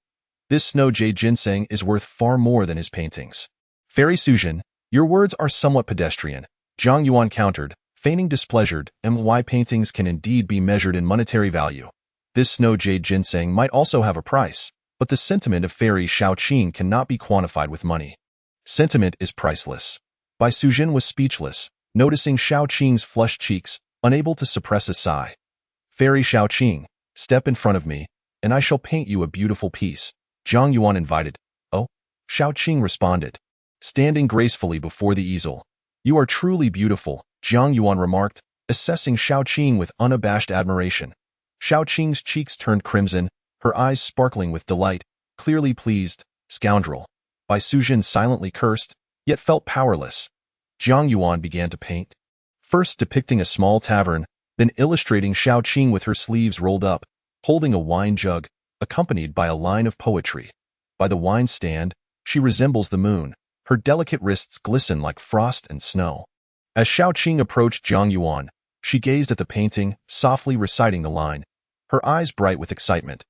"This snow jade ginseng is worth far more than his paintings." "Fairy Sujin, your words are somewhat pedestrian," Jiang Yuan countered, feigning displeasure. "My paintings can indeed be measured in monetary value. This snow jade ginseng might also have a price, but the sentiment of fairy Shao Qing cannot be quantified with money. Sentiment is priceless." Bai Sujin was speechless, noticing Shao Qing's flushed cheeks, unable to suppress a sigh. "Fairy Shao Qing, step in front of me, and I shall paint you a beautiful piece," Jiang Yuan invited. "Oh," Shao Qing responded, standing gracefully before the easel. "You are truly beautiful," Jiang Yuan remarked, assessing Shao Qing with unabashed admiration. Shao Qing's cheeks turned crimson, her eyes sparkling with delight. Clearly pleased, "Scoundrel." Bai Sujin silently cursed, yet felt powerless. Jiang Yuan began to paint, first depicting a small tavern, then illustrating Shao Qing with her sleeves rolled up, holding a wine jug, accompanied by a line of poetry. By the wine stand, she resembles the moon. Her delicate wrists glisten like frost and snow. As Shao Qing approached Jiang Yuan, she gazed at the painting, softly reciting the line, her eyes bright with excitement.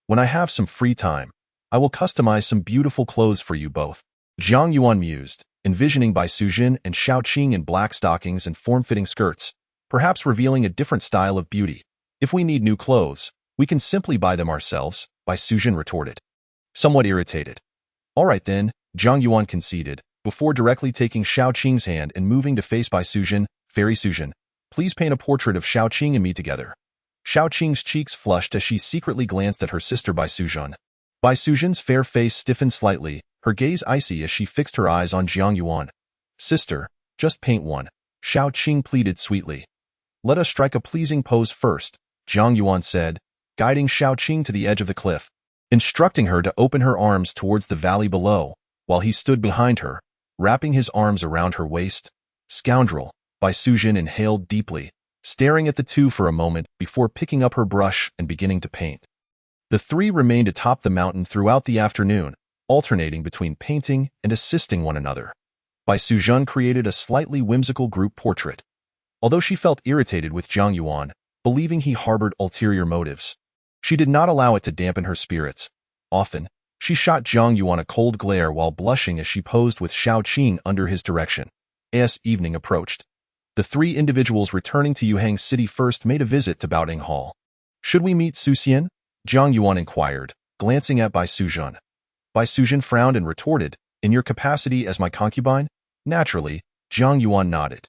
"When I have some free time, I will customize some beautiful clothes for you both." Jiang Yuan mused, envisioning Bai Sujin and Shao Qing in black stockings and form-fitting skirts, perhaps revealing a different style of beauty. "If we need new clothes, we can simply buy them ourselves," Bai Sujin retorted, somewhat irritated. "All right then," Jiang Yuan conceded, before directly taking Shao Qing's hand and moving to face Bai Sujin. "Fairy Sujin, please paint a portrait of Shao Qing and me together." Shao Qing's cheeks flushed as she secretly glanced at her sister Bai Sujin. Bai Sujin's fair face stiffened slightly, her gaze icy as she fixed her eyes on Jiang Yuan. "Sister, just paint one," Xiao Qing pleaded sweetly. "Let us strike a pleasing pose first," Jiang Yuan said, guiding Xiao Qing to the edge of the cliff, instructing her to open her arms towards the valley below, while he stood behind her, wrapping his arms around her waist. "Scoundrel," Bai Sujin inhaled deeply, staring at the two for a moment before picking up her brush and beginning to paint. The three remained atop the mountain throughout the afternoon, alternating between painting and assisting one another. Bai Sujin created a slightly whimsical group portrait. Although she felt irritated with Jiang Yuan, believing he harbored ulterior motives, she did not allow it to dampen her spirits. Often, she shot Jiang Yuan a cold glare while blushing as she posed with Xiao Qing under his direction. As evening approached, the three individuals returning to Yuhang City first made a visit to Baoting Hall. "Should we meet Su Xian?" Jiang Yuan inquired, glancing at Bai Sujin. Bai Sujin frowned and retorted, "In your capacity as my concubine?" Naturally, Jiang Yuan nodded.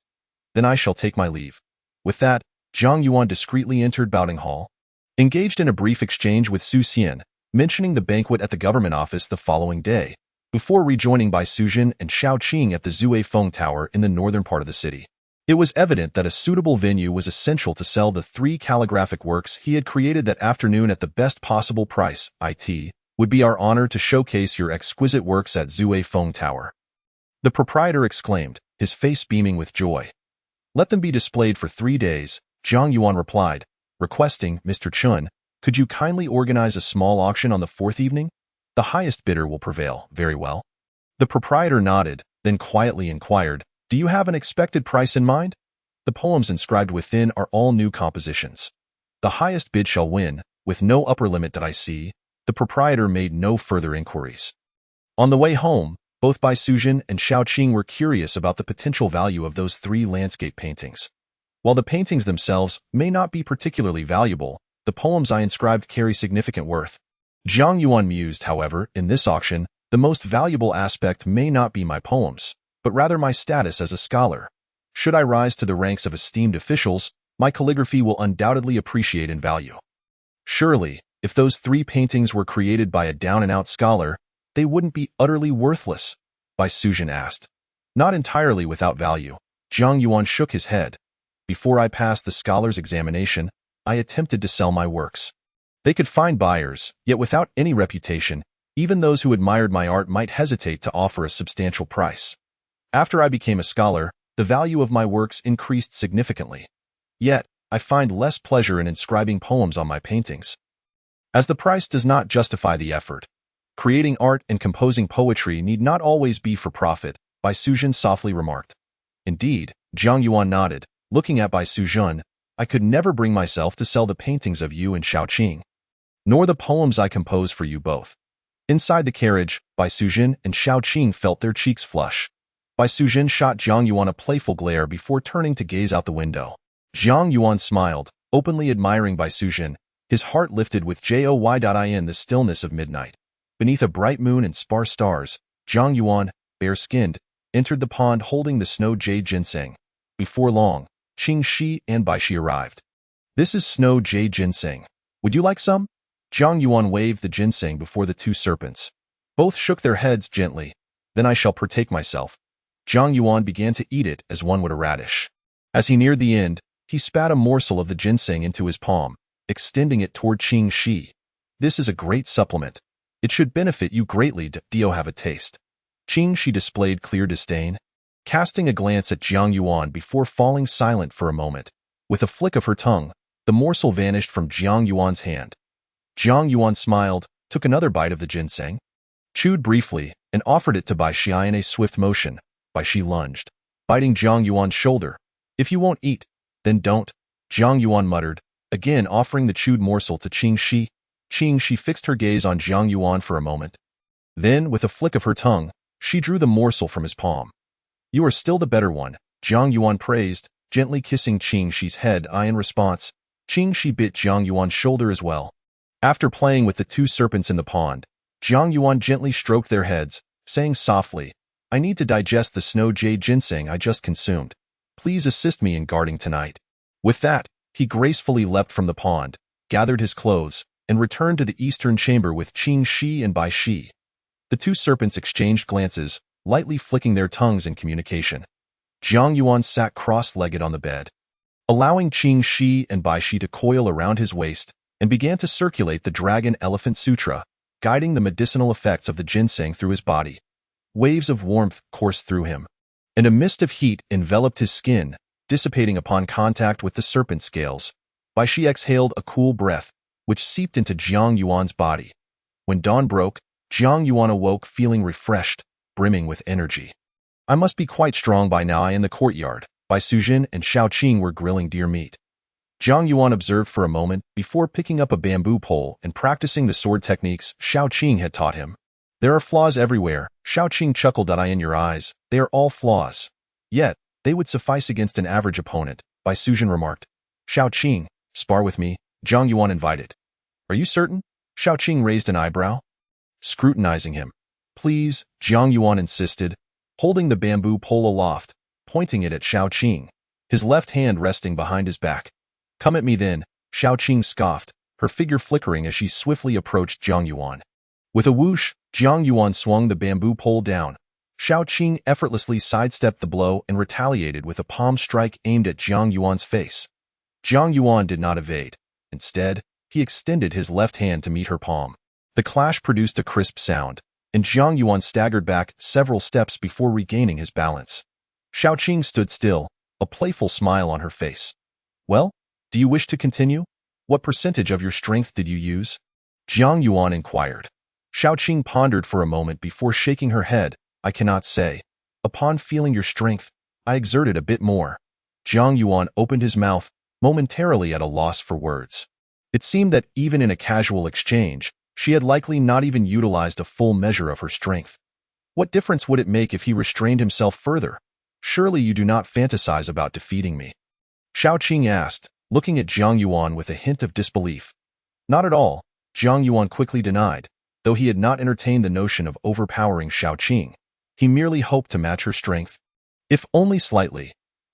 "Then I shall take my leave." With that, Jiang Yuan discreetly entered Baoting Hall, engaged in a brief exchange with Su Xian, mentioning the banquet at the government office the following day, before rejoining Bai Sujin and Xiao Qing at the Zui Feng Tower in the northern part of the city. It was evident that a suitable venue was essential to sell the 3 calligraphic works he had created that afternoon at the best possible price. "It would be our honor to showcase your exquisite works at Zui Feng Tower," the proprietor exclaimed, his face beaming with joy. "Let them be displayed for 3 days, Jiang Yuan replied, requesting, "Mr. Chun, could you kindly organize a small auction on the 4th evening? The highest bidder will prevail." "Very well." The proprietor nodded, then quietly inquired, "Do you have an expected price in mind?" "The poems inscribed within are all new compositions. The highest bid shall win, with no upper limit that I see." The proprietor made no further inquiries. On the way home, both Bai Sujin and Xiao Qing were curious about the potential value of those 3 landscape paintings. While the paintings themselves may not be particularly valuable, the poems I inscribed carry significant worth. Jiang Yuan mused, however, in this auction, the most valuable aspect may not be my poems, but rather my status as a scholar. Should I rise to the ranks of esteemed officials, my calligraphy will undoubtedly appreciate in value. Surely, if those 3 paintings were created by a down-and-out scholar, they wouldn't be utterly worthless, Bai Sujin asked. "Not entirely without value." Jiang Yuan shook his head. "Before I passed the scholar's examination, I attempted to sell my works. They could find buyers, yet without any reputation, even those who admired my art might hesitate to offer a substantial price. After I became a scholar, the value of my works increased significantly. Yet, I find less pleasure in inscribing poems on my paintings, as the price does not justify the effort. Creating art and composing poetry need not always be for profit," Bai Sujin softly remarked. "Indeed," Jiang Yuan nodded, looking at Bai Sujin, "I could never bring myself to sell the paintings of you and Xiao Qing, nor the poems I compose for you both." Inside the carriage, Bai Sujin and Xiao Qing felt their cheeks flush. Bai Sujin shot Jiang Yuan a playful glare before turning to gaze out the window. Jiang Yuan smiled, openly admiring Bai Sujin, his heart lifted with joy. In the stillness of midnight, beneath a bright moon and sparse stars, Jiang Yuan, bare-skinned, entered the pond holding the snow jade ginseng. Before long, Qing Shi and Bai Shi arrived. "This is snow jade ginseng. Would you like some?" Jiang Yuan waved the ginseng before the 2 serpents. Both shook their heads gently. "Then I shall partake myself." Jiang Yuan began to eat it as one would a radish. As he neared the end, he spat a morsel of the ginseng into his palm, extending it toward Qing Shi. "This is a great supplement. It should benefit you greatly. Do you have a taste?" Qing Shi displayed clear disdain, casting a glance at Jiang Yuan before falling silent for a moment. With a flick of her tongue, the morsel vanished from Jiang Yuan's hand. Jiang Yuan smiled, took another bite of the ginseng, chewed briefly, and offered it to Bai Shi in a swift motion. Bai Shi lunged, biting Jiang Yuan's shoulder. "If you won't eat, then don't," Jiang Yuan muttered, again offering the chewed morsel to Qing Shi. Qing Shi fixed her gaze on Jiang Yuan for a moment. Then, with a flick of her tongue, she drew the morsel from his palm. "You are still the better one," Jiang Yuan praised, gently kissing Qing Shi's head. In response, Qing Shi bit Jiang Yuan's shoulder as well. After playing with the 2 serpents in the pond, Jiang Yuan gently stroked their heads, saying softly, "I need to digest the snow jade ginseng I just consumed. Please assist me in guarding tonight." With that, he gracefully leapt from the pond, gathered his clothes, and returned to the eastern chamber with Qing Shi and Bai Shi. The The two serpents exchanged glances, lightly flicking their tongues in communication. Jiang Yuan sat cross-legged on the bed, allowing Qing Shi and Bai Shi to coil around his waist, and began to circulate the Dragon Elephant Sutra, guiding the medicinal effects of the ginseng through his body. Waves of warmth coursed through him, and a mist of heat enveloped his skin, dissipating upon contact with the serpent scales. Bai Shi exhaled a cool breath, which seeped into Jiang Yuan's body. When dawn broke, Jiang Yuan awoke feeling refreshed, brimming with energy. I must be quite strong by now. In the courtyard, Bai Sujin and Shao Qing were grilling deer meat. Jiang Yuan observed for a moment before picking up a bamboo pole and practicing the sword techniques Shao Qing had taught him. There are flaws everywhere, Shao Qing chuckled. I in your eyes, they are all flaws. Yet, they would suffice against an average opponent, Bai Sujin remarked. Shao Qing, spar with me, Jiang Yuan invited. Are you certain? Shao Qing raised an eyebrow, scrutinizing him. Please, Jiang Yuan insisted, holding the bamboo pole aloft, pointing it at Shao Qing, his left hand resting behind his back. Come at me then, Shao Qing scoffed, her figure flickering as she swiftly approached Jiang Yuan. With a whoosh, Jiang Yuan swung the bamboo pole down. Shao Qing effortlessly sidestepped the blow and retaliated with a palm strike aimed at Jiang Yuan's face. Jiang Yuan did not evade. Instead, he extended his left hand to meet her palm. The clash produced a crisp sound, and Jiang Yuan staggered back several steps before regaining his balance. Shao Qing stood still, a playful smile on her face. Well, do you wish to continue? What percentage of your strength did you use? Jiang Yuan inquired. Shao Qing pondered for a moment before shaking her head. I cannot say. Upon feeling your strength, I exerted a bit more. Jiang Yuan opened his mouth, momentarily at a loss for words. It seemed that even in a casual exchange, she had likely not even utilized a full measure of her strength. What difference would it make if he restrained himself further? Surely you do not fantasize about defeating me? Shao Qing asked, looking at Jiang Yuan with a hint of disbelief. Not at all, Jiang Yuan quickly denied, though he had not entertained the notion of overpowering Shao Qing. He merely hoped to match her strength, if only slightly.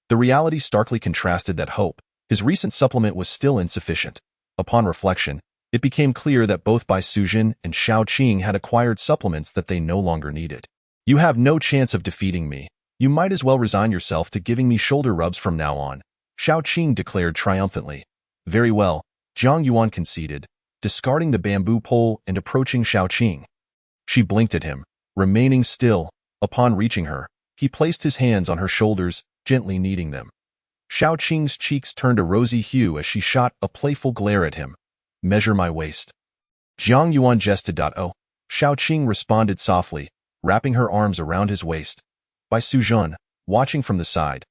The reality starkly contrasted that hope. His recent supplement was still insufficient. Upon reflection, it became clear that both Bai Sujin and Shao Qing had acquired supplements that they no longer needed. You have no chance of defeating me. You might as well resign yourself to giving me shoulder rubs from now on, Shao Qing declared triumphantly. Very well, Jiang Yuan conceded, discarding the bamboo pole and approaching Shao Qing. She blinked at him, remaining still. Upon reaching her, he placed his hands on her shoulders, gently kneading them. Shao Qing's cheeks turned a rosy hue as she shot a playful glare at him. Measure my waist. Jiang Yuan jested. Oh, Shao Qing responded softly, wrapping her arms around his waist. Bai Sujun, watching from the side,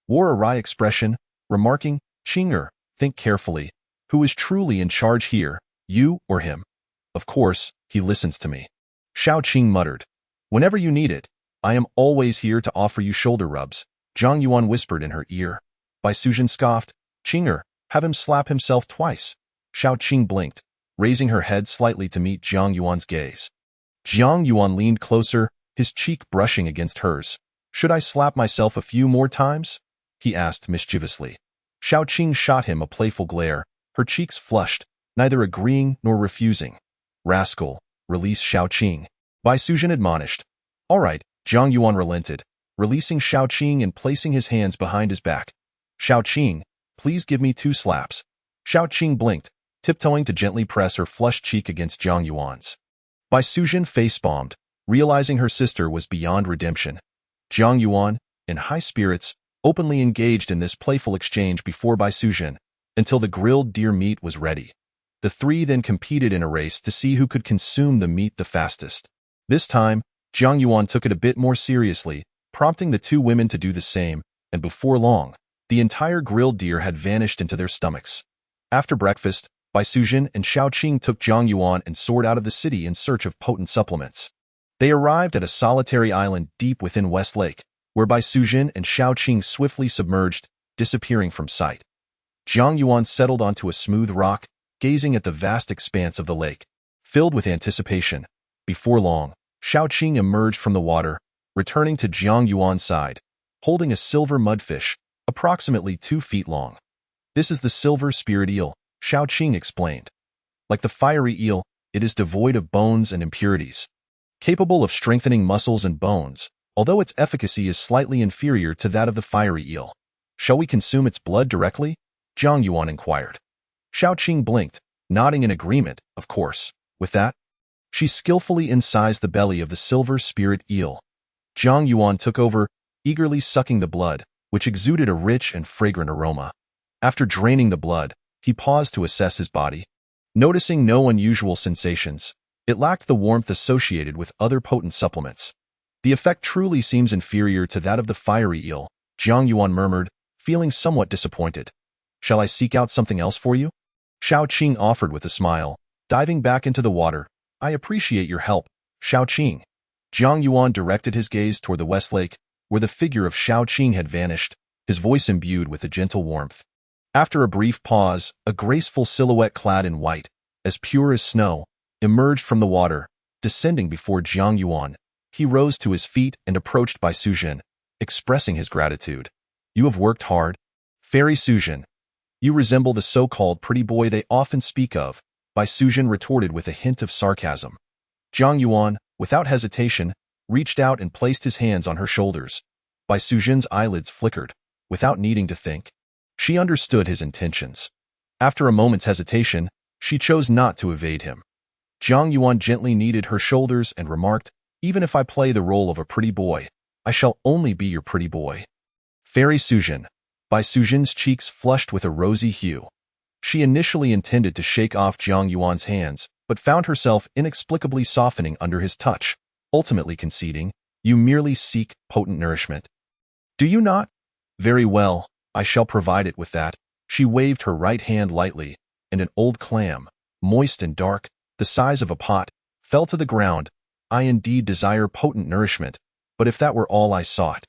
wore a wry expression, remarking, Qinger, think carefully. Who is truly in charge here, you or him? Of course, he listens to me. Shao Qing muttered. Whenever you need it, I am always here to offer you shoulder rubs, Jiang Yuan whispered in her ear. Bai Sujun scoffed. Qinger, have him slap himself twice. Shao Qing blinked, raising her head slightly to meet Jiang Yuan's gaze. Jiang Yuan leaned closer, his cheek brushing against hers. Should I slap myself a few more times? He asked mischievously. Shao Qing shot him a playful glare, her cheeks flushed, neither agreeing nor refusing. Rascal, release Shao Qing. Bai Sujun admonished. All right, Jiang Yuan relented, releasing Shao Qing and placing his hands behind his back. Shao Qing, please give me 2 slaps. Shao Qing blinked, tiptoeing to gently press her flushed cheek against Jiang Yuan's. Bai Sujun face-palmed, realizing her sister was beyond redemption. Jiang Yuan, in high spirits, openly engaged in this playful exchange before Bai Sujun, until the grilled deer meat was ready. The three then competed in a race to see who could consume the meat the fastest. This time, Jiang Yuan took it a bit more seriously, prompting the 2 women to do the same, and before long, the entire grilled deer had vanished into their stomachs. After breakfast, Bai Sujin and Shao Qing took Jiang Yuan and soared out of the city in search of potent supplements. They arrived at a solitary island deep within West Lake, where Bai Sujin and Shao Qing swiftly submerged, disappearing from sight. Jiang Yuan settled onto a smooth rock, gazing at the vast expanse of the lake, filled with anticipation. Before long, Shao Qing emerged from the water, returning to Jiang Yuan's side, holding a silver mudfish, approximately 2 feet long. This is the silver spirit eel, Shao Qing explained. Like the fiery eel, it is devoid of bones and impurities. capable of strengthening muscles and bones, although its efficacy is slightly inferior to that of the fiery eel. Shall we consume its blood directly? Zhang Yuan inquired. Xiaoqing blinked, nodding in agreement, of course. With that, she skillfully incised the belly of the silver spirit eel. Zhang Yuan took over, eagerly sucking the blood, which exuded a rich and fragrant aroma. After draining the blood, he paused to assess his body. Noticing no unusual sensations, it lacked the warmth associated with other potent supplements. The effect truly seems inferior to that of the fiery eel, Zhang Yuan murmured, feeling somewhat disappointed. Shall I seek out something else for you? Xiaoqing offered with a smile, diving back into the water. I appreciate your help, Xiaoqing. Zhang Yuan directed his gaze toward the west lake, where the figure of Xiaoqing had vanished, his voice imbued with a gentle warmth. After a brief pause, a graceful silhouette clad in white, as pure as snow, emerged from the water, descending before Zhang Yuan. He rose to his feet and approached Bai Suzhen, expressing his gratitude. You have worked hard, Fairy Suzhen. You resemble the so-called pretty boy they often speak of, Bai Suzhen retorted with a hint of sarcasm. Zhang Yuan, without hesitation, reached out and placed his hands on her shoulders. Bai Suzhen's eyelids flickered, without needing to think. She understood his intentions. After a moment's hesitation, she chose not to evade him. Zhang Yuan gently kneaded her shoulders and remarked, even if I play the role of a pretty boy, I shall only be your pretty boy. Fairy Suzhen. Bai Suzhen's cheeks flushed with a rosy hue. She initially intended to shake off Zhang Yuan's hands, but found herself inexplicably softening under his touch, ultimately conceding, you merely seek potent nourishment. Do you not? Very well, I shall provide it with that. She waved her right hand lightly, and an old clam, moist and dark, the size of a pot, fell to the ground. I indeed desire potent nourishment, but if that were all I sought,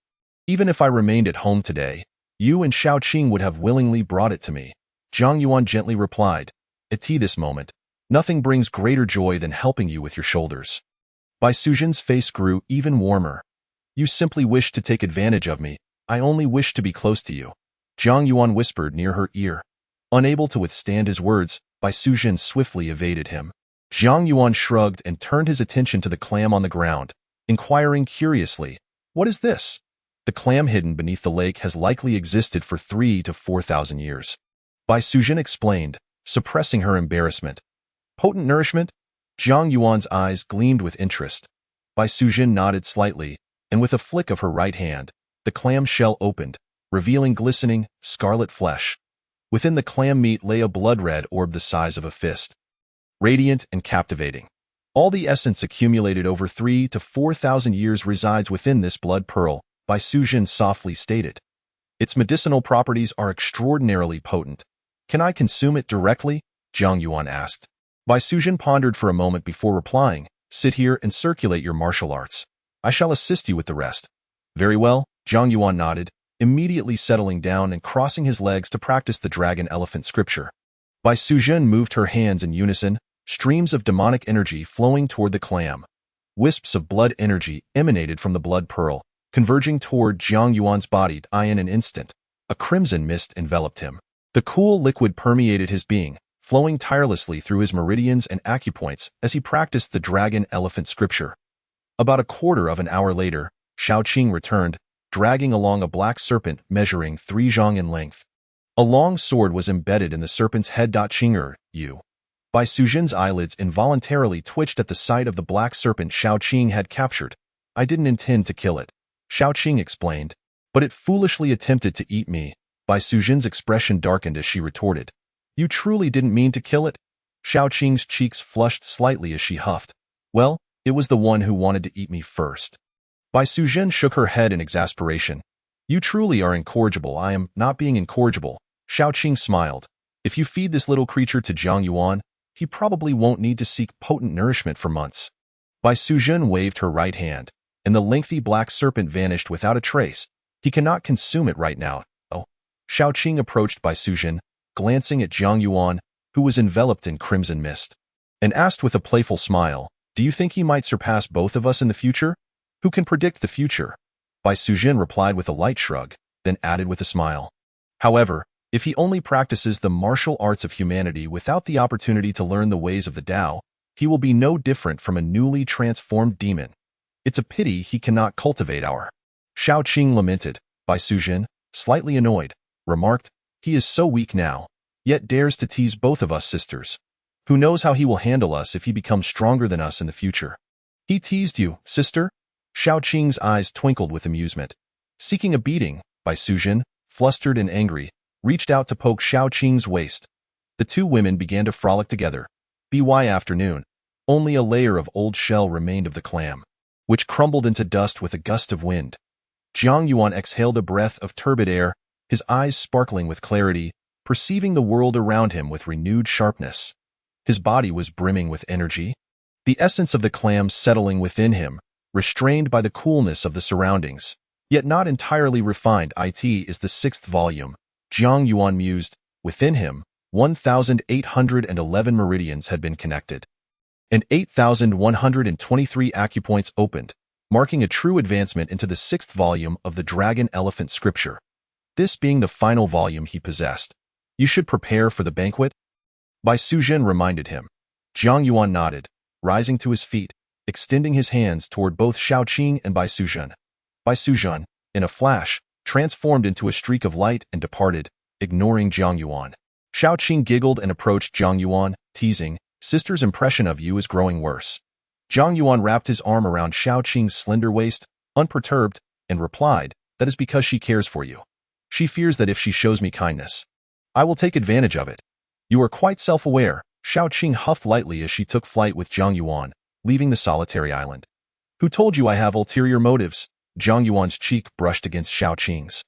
even if I remained at home today, you and Xiaoqing would have willingly brought it to me. Zhang Yuan gently replied, at this moment, nothing brings greater joy than helping you with your shoulders. Bai Suzhen's face grew even warmer. You simply wish to take advantage of me. I only wish to be close to you. Zhang Yuan whispered near her ear. Unable to withstand his words, Bai Suzhen swiftly evaded him. Zhang Yuan shrugged and turned his attention to the clam on the ground, inquiring curiously, what is this? The clam hidden beneath the lake has likely existed for 3,000 to 4,000 years. Bai Suzhen explained, suppressing her embarrassment. Potent nourishment? Zhang Yuan's eyes gleamed with interest. Bai Suzhen nodded slightly, and with a flick of her right hand, the clam shell opened, revealing glistening, scarlet flesh. Within the clam meat lay a blood-red orb the size of a fist. Radiant and captivating. All the essence accumulated over 3,000 to 4,000 years resides within this blood pearl, Bai Suzhen softly stated. Its medicinal properties are extraordinarily potent. Can I consume it directly? Zhang Yuan asked. Bai Suzhen pondered for a moment before replying, sit here and circulate your martial arts. I shall assist you with the rest. Very well, Zhang Yuan nodded, immediately settling down and crossing his legs to practice the dragon-elephant scripture. Bai Suzhen moved her hands in unison, streams of demonic energy flowing toward the clam. Wisps of blood energy emanated from the blood pearl, converging toward Zhang Yuan's body. In an instant, a crimson mist enveloped him. The cool liquid permeated his being, flowing tirelessly through his meridians and acupoints as he practiced the dragon-elephant scripture. About a quarter of an hour later, Xiaoqing returned, dragging along a black serpent measuring 3 zhang in length. A long sword was embedded in the serpent's head. Qinger, you. Bai Suzhen's eyelids involuntarily twitched at the sight of the black serpent Xiaoqing had captured. I didn't intend to kill it, Xiaoqing explained, but it foolishly attempted to eat me. Bai Suzhen's expression darkened as she retorted. You truly didn't mean to kill it? Xiaoqing's cheeks flushed slightly as she huffed. Well, it was the one who wanted to eat me first. Bai Suzhen shook her head in exasperation. You truly are incorrigible. I am not being incorrigible. Xiaoqing smiled. If you feed this little creature to Zhang Yuan, he probably won't need to seek potent nourishment for months. Bai Suzhen waved her right hand, and the lengthy black serpent vanished without a trace. He cannot consume it right now. Oh. Xiaoqing approached Bai Suzhen, glancing at Zhang Yuan, who was enveloped in crimson mist, and asked with a playful smile, do you think he might surpass both of us in the future? Who can predict the future? Bai Suzhen replied with a light shrug, then added with a smile. However, if he only practices the martial arts of humanity without the opportunity to learn the ways of the Tao, he will be no different from a newly transformed demon. It's a pity he cannot cultivate our. Xiao Qing lamented. Bai Sujin, slightly annoyed, remarked, he is so weak now, yet dares to tease both of us sisters. Who knows how he will handle us if he becomes stronger than us in the future. He teased you, sister? Xiao Qing's eyes twinkled with amusement. Seeking a beating, Bai Sujin, flustered and angry, reached out to poke Xiao Qing's waist. The two women began to frolic together. By afternoon, only a layer of old shell remained of the clam, which crumbled into dust with a gust of wind. Jiang Yuan exhaled a breath of turbid air, his eyes sparkling with clarity, perceiving the world around him with renewed sharpness. His body was brimming with energy, the essence of the clam settling within him, restrained by the coolness of the surroundings, yet not entirely refined. It is the 6th volume, Jiang Yuan mused. Within him, 1,811 meridians had been connected, and 8,123 acupoints opened, marking a true advancement into the 6th volume of the Dragon Elephant Scripture. This being the final volume he possessed. You should prepare for the banquet? Bai Sujin reminded him. Jiang Yuan nodded, rising to his feet, extending his hands toward both Xiao Qing and Bai Sujin. Bai Sujin, in a flash, transformed into a streak of light and departed, ignoring Jiang Yuan. Xiao Qing giggled and approached Jiang Yuan, teasing, sister's impression of you is growing worse. Jiang Yuan wrapped his arm around Xiao Qing's slender waist, unperturbed, and replied, that is because she cares for you. She fears that if she shows me kindness, I will take advantage of it. You are quite self-aware. Xiao Qing huffed lightly as she took flight with Jiang Yuan, leaving the solitary island. Who told you I have ulterior motives? Jiang Yuan's cheek brushed against Xiao Qing's,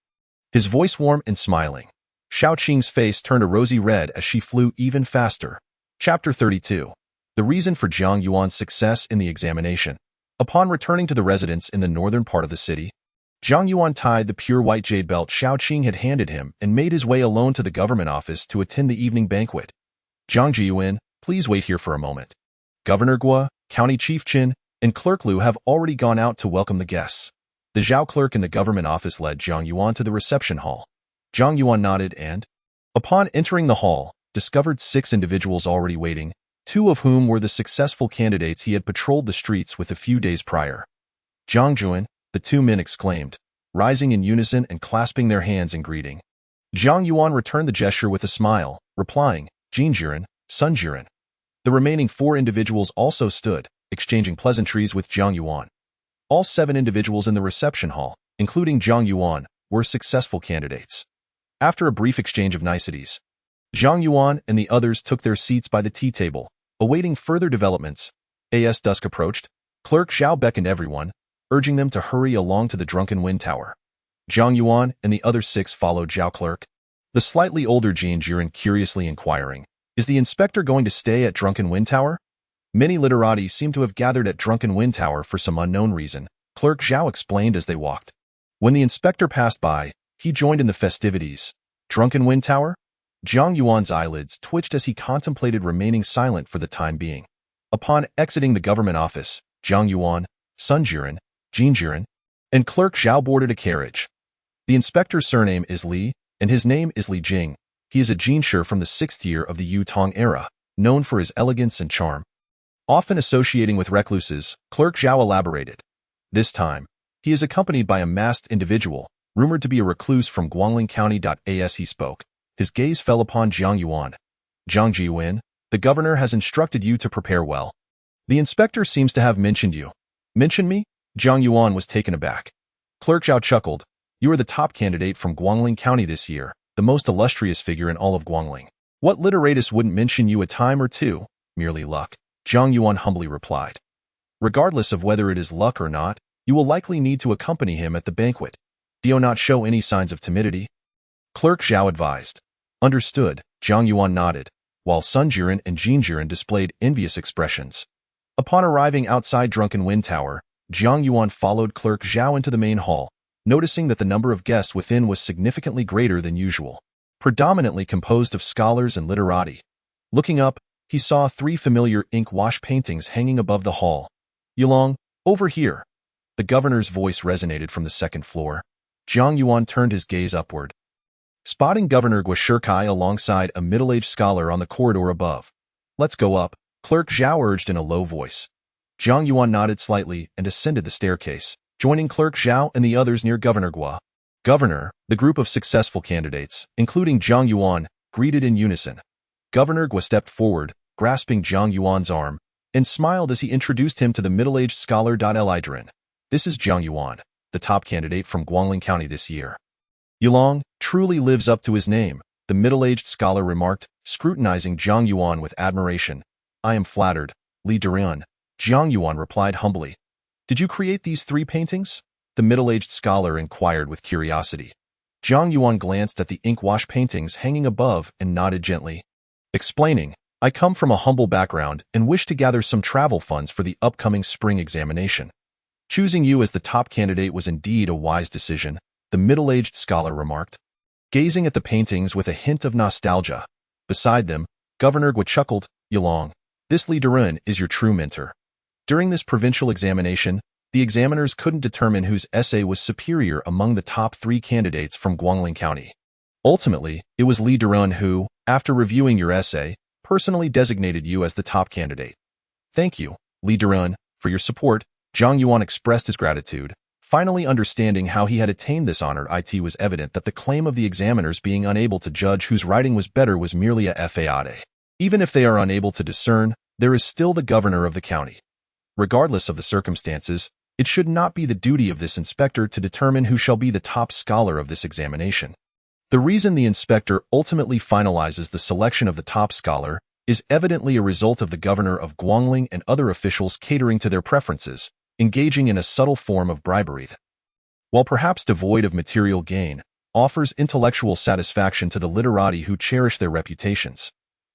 his voice warm and smiling. Xiao Qing's face turned a rosy red as she flew even faster. Chapter 32. The reason for Jiang Yuan's success in the examination. Upon returning to the residence in the northern part of the city, Jiang Yuan tied the pure white jade belt Xiao Qing had handed him and made his way alone to the government office to attend the evening banquet. Jiang Jiyuan, please wait here for a moment. Governor Gua, County Chief Qin, and Clerk Liu have already gone out to welcome the guests. The Zhao clerk in the government office led Jiang Yuan to the reception hall. Jiang Yuan nodded and, upon entering the hall, discovered 6 individuals already waiting, 2 of whom were the successful candidates he had patrolled the streets with a few days prior. Jiang Juan, the 2 men exclaimed, rising in unison and clasping their hands in greeting. Jiang Yuan returned the gesture with a smile, replying, Jin Jiren, Sun Jiren. The remaining 4 individuals also stood, exchanging pleasantries with Jiang Yuan. All 7 individuals in the reception hall, including Jiang Yuan, were successful candidates. After a brief exchange of niceties, Jiang Yuan and the others took their seats by the tea table, awaiting further developments. As dusk approached, Clerk Zhao beckoned everyone, urging them to hurry along to the Drunken Wind Tower. Jiang Yuan and the other 6 followed Zhao Clerk, the slightly older Jin Jiren curiously inquiring, is the inspector going to stay at Drunken Wind Tower? Many literati seem to have gathered at Drunken Wind Tower for some unknown reason, Clerk Zhao explained as they walked. When the inspector passed by, he joined in the festivities. Drunken Wind Tower? Jiang Yuan's eyelids twitched as he contemplated remaining silent for the time being. Upon exiting the government office, Jiang Yuan, Sun Jiren, Jin Jiren, and Clerk Zhao boarded a carriage. The inspector's surname is Li, and his name is Li Jing. He is a Jinshi from the 6th year of the Yu Tong era, known for his elegance and charm. Often associating with recluses, Clerk Zhao elaborated. This time, he is accompanied by a masked individual, rumored to be a recluse from Guangling County. As he spoke, his gaze fell upon Jiang Yuan. Jiang Jiwen, the governor has instructed you to prepare well. The inspector seems to have mentioned you. Mention me? Jiang Yuan was taken aback. Clerk Zhao chuckled. You are the top candidate from Guangling County this year, the most illustrious figure in all of Guangling. What literatus wouldn't mention you a time or two? Merely luck. Jiang Yuan humbly replied. Regardless of whether it is luck or not, you will likely need to accompany him at the banquet. Do not show any signs of timidity. Clerk Zhao advised. Understood, Jiang Yuan nodded, while Sun Jiren and Jin Jiren displayed envious expressions. Upon arriving outside Drunken Wind Tower, Jiang Yuan followed Clerk Zhao into the main hall, noticing that the number of guests within was significantly greater than usual, predominantly composed of scholars and literati. Looking up, he saw 3 familiar ink wash paintings hanging above the hall. Yulong, over here. The governor's voice resonated from the 2nd floor. Jiang Yuan turned his gaze upward, spotting Governor Gua Shikai alongside a middle-aged scholar on the corridor above. Let's go up, Clerk Zhao urged in a low voice. Zhang Yuan nodded slightly and ascended the staircase, joining Clerk Zhao and the others near Governor Guo. Governor, the group of successful candidates, including Zhang Yuan, greeted in unison. Governor Guo stepped forward, grasping Zhang Yuan's arm, and smiled as he introduced him to the middle-aged scholar. Lidrin. This is Zhang Yuan, the top candidate from Guangling County this year. Yulong truly lives up to his name, the middle-aged scholar remarked, scrutinizing Zhang Yuan with admiration. I am flattered, Li Duran. Zhang Yuan replied humbly. Did you create these 3 paintings? The middle-aged scholar inquired with curiosity. Zhang Yuan glanced at the ink-wash paintings hanging above and nodded gently, explaining, I come from a humble background and wish to gather some travel funds for the upcoming spring examination. Choosing you as the top candidate was indeed a wise decision, the middle-aged scholar remarked, gazing at the paintings with a hint of nostalgia. Beside them, Governor Guo chuckled, Yulong, this Li Duran is your true mentor. During this provincial examination, the examiners couldn't determine whose essay was superior among the top 3 candidates from Guangling County. Ultimately, it was Li Duran who, after reviewing your essay, personally designated you as the top candidate. Thank you, Li Duran, for your support. Zhang Yuan expressed his gratitude. Finally understanding how he had attained this honor, it was evident that the claim of the examiners being unable to judge whose writing was better was merely a fade. Even if they are unable to discern, there is still the governor of the county. Regardless of the circumstances, it should not be the duty of this inspector to determine who shall be the top scholar of this examination. The reason the inspector ultimately finalizes the selection of the top scholar is evidently a result of the governor of Guangling and other officials catering to their preferences, engaging in a subtle form of bribery that, while perhaps devoid of material gain, offers intellectual satisfaction to the literati who cherish their reputations.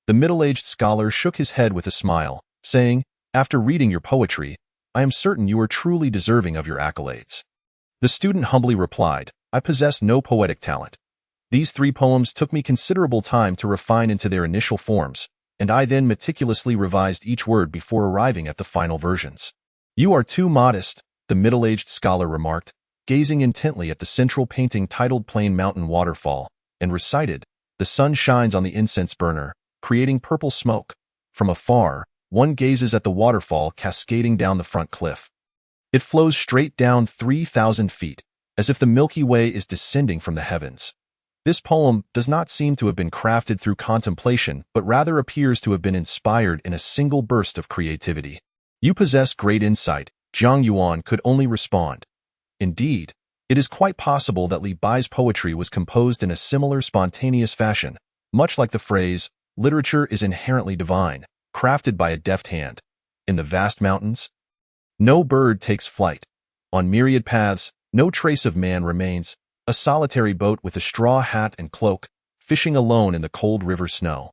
The middle-aged scholar shook his head with a smile, saying, after reading your poetry, I am certain you are truly deserving of your accolades. The student humbly replied, I possess no poetic talent. These 3 poems took me considerable time to refine into their initial forms, and I then meticulously revised each word before arriving at the final versions. You are too modest, the middle-aged scholar remarked, gazing intently at the central painting titled Plain Mountain Waterfall, and recited, the sun shines on the incense burner, creating purple smoke. From afar, one gazes at the waterfall cascading down the front cliff. It flows straight down 3,000 feet, as if the Milky Way is descending from the heavens. This poem does not seem to have been crafted through contemplation, but rather appears to have been inspired in a single burst of creativity. You possess great insight, Zhang Yuan could only respond. Indeed, it is quite possible that Li Bai's poetry was composed in a similar spontaneous fashion, much like the phrase, literature is inherently divine, crafted by a deft hand. In the vast mountains, no bird takes flight. On myriad paths, no trace of man remains, a solitary boat with a straw hat and cloak, fishing alone in the cold river snow.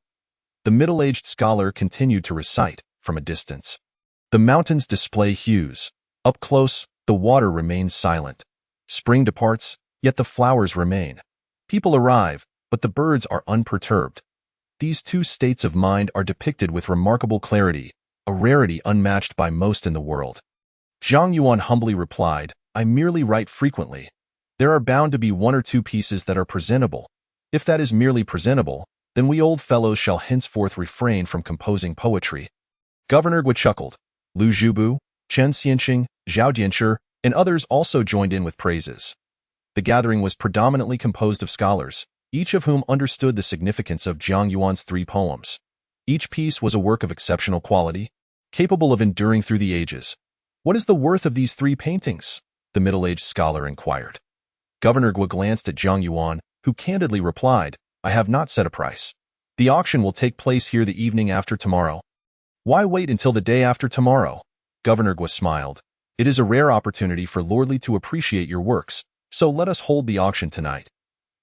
The middle-aged scholar continued to recite, from a distance. The mountains display hues. Up close, the water remains silent. Spring departs, yet the flowers remain. People arrive, but the birds are unperturbed. These 2 states of mind are depicted with remarkable clarity, a rarity unmatched by most in the world. Zhang Yuan humbly replied, I merely write frequently. There are bound to be 1 or 2 pieces that are presentable. If that is merely presentable, then we old fellows shall henceforth refrain from composing poetry. Governor Guo chuckled. Lu Zhubu, Chen Xianqing, Zhao Dianshi, and others also joined in with praises. The gathering was predominantly composed of scholars, each of whom understood the significance of Zhang Yuan's 3 poems. Each piece was a work of exceptional quality, capable of enduring through the ages. What is the worth of these 3 paintings? The middle-aged scholar inquired. Governor Guo glanced at Zhang Yuan, who candidly replied, I have not set a price. The auction will take place here the evening after tomorrow. Why wait until the day after tomorrow? Governor Guo smiled. It is a rare opportunity for Lordly to appreciate your works, so let us hold the auction tonight.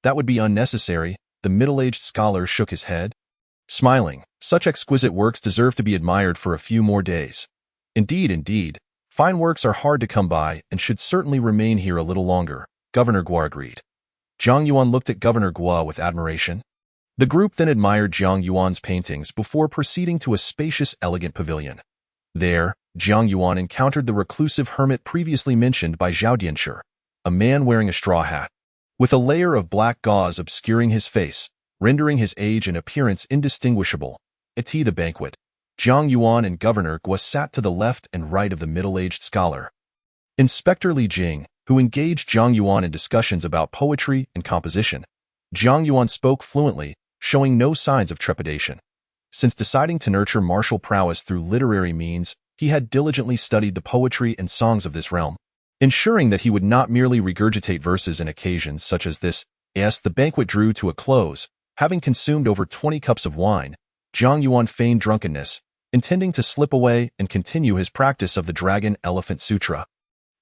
That would be unnecessary, the middle-aged scholar shook his head. Smiling, such exquisite works deserve to be admired for a few more days. Indeed, fine works are hard to come by and should certainly remain here a little longer, Governor Guo agreed. Zhang Yuan looked at Governor Guo with admiration. The group then admired Zhang Yuan's paintings before proceeding to a spacious, elegant pavilion. There, Zhang Yuan encountered the reclusive hermit previously mentioned by Zhao Dianshi, a man wearing a straw hat, with a layer of black gauze obscuring his face, rendering his age and appearance indistinguishable. At the banquet, Jiang Yuan and Governor Guo sat to the left and right of the middle-aged scholar. Inspector Li Jing, who engaged Jiang Yuan in discussions about poetry and composition. Jiang Yuan spoke fluently, showing no signs of trepidation. Since deciding to nurture martial prowess through literary means, he had diligently studied the poetry and songs of this realm, ensuring that he would not merely regurgitate verses in occasions such as this. As the banquet drew to a close, having consumed over 20 cups of wine, Jiang Yuan feigned drunkenness, intending to slip away and continue his practice of the Dragon Elephant Sutra.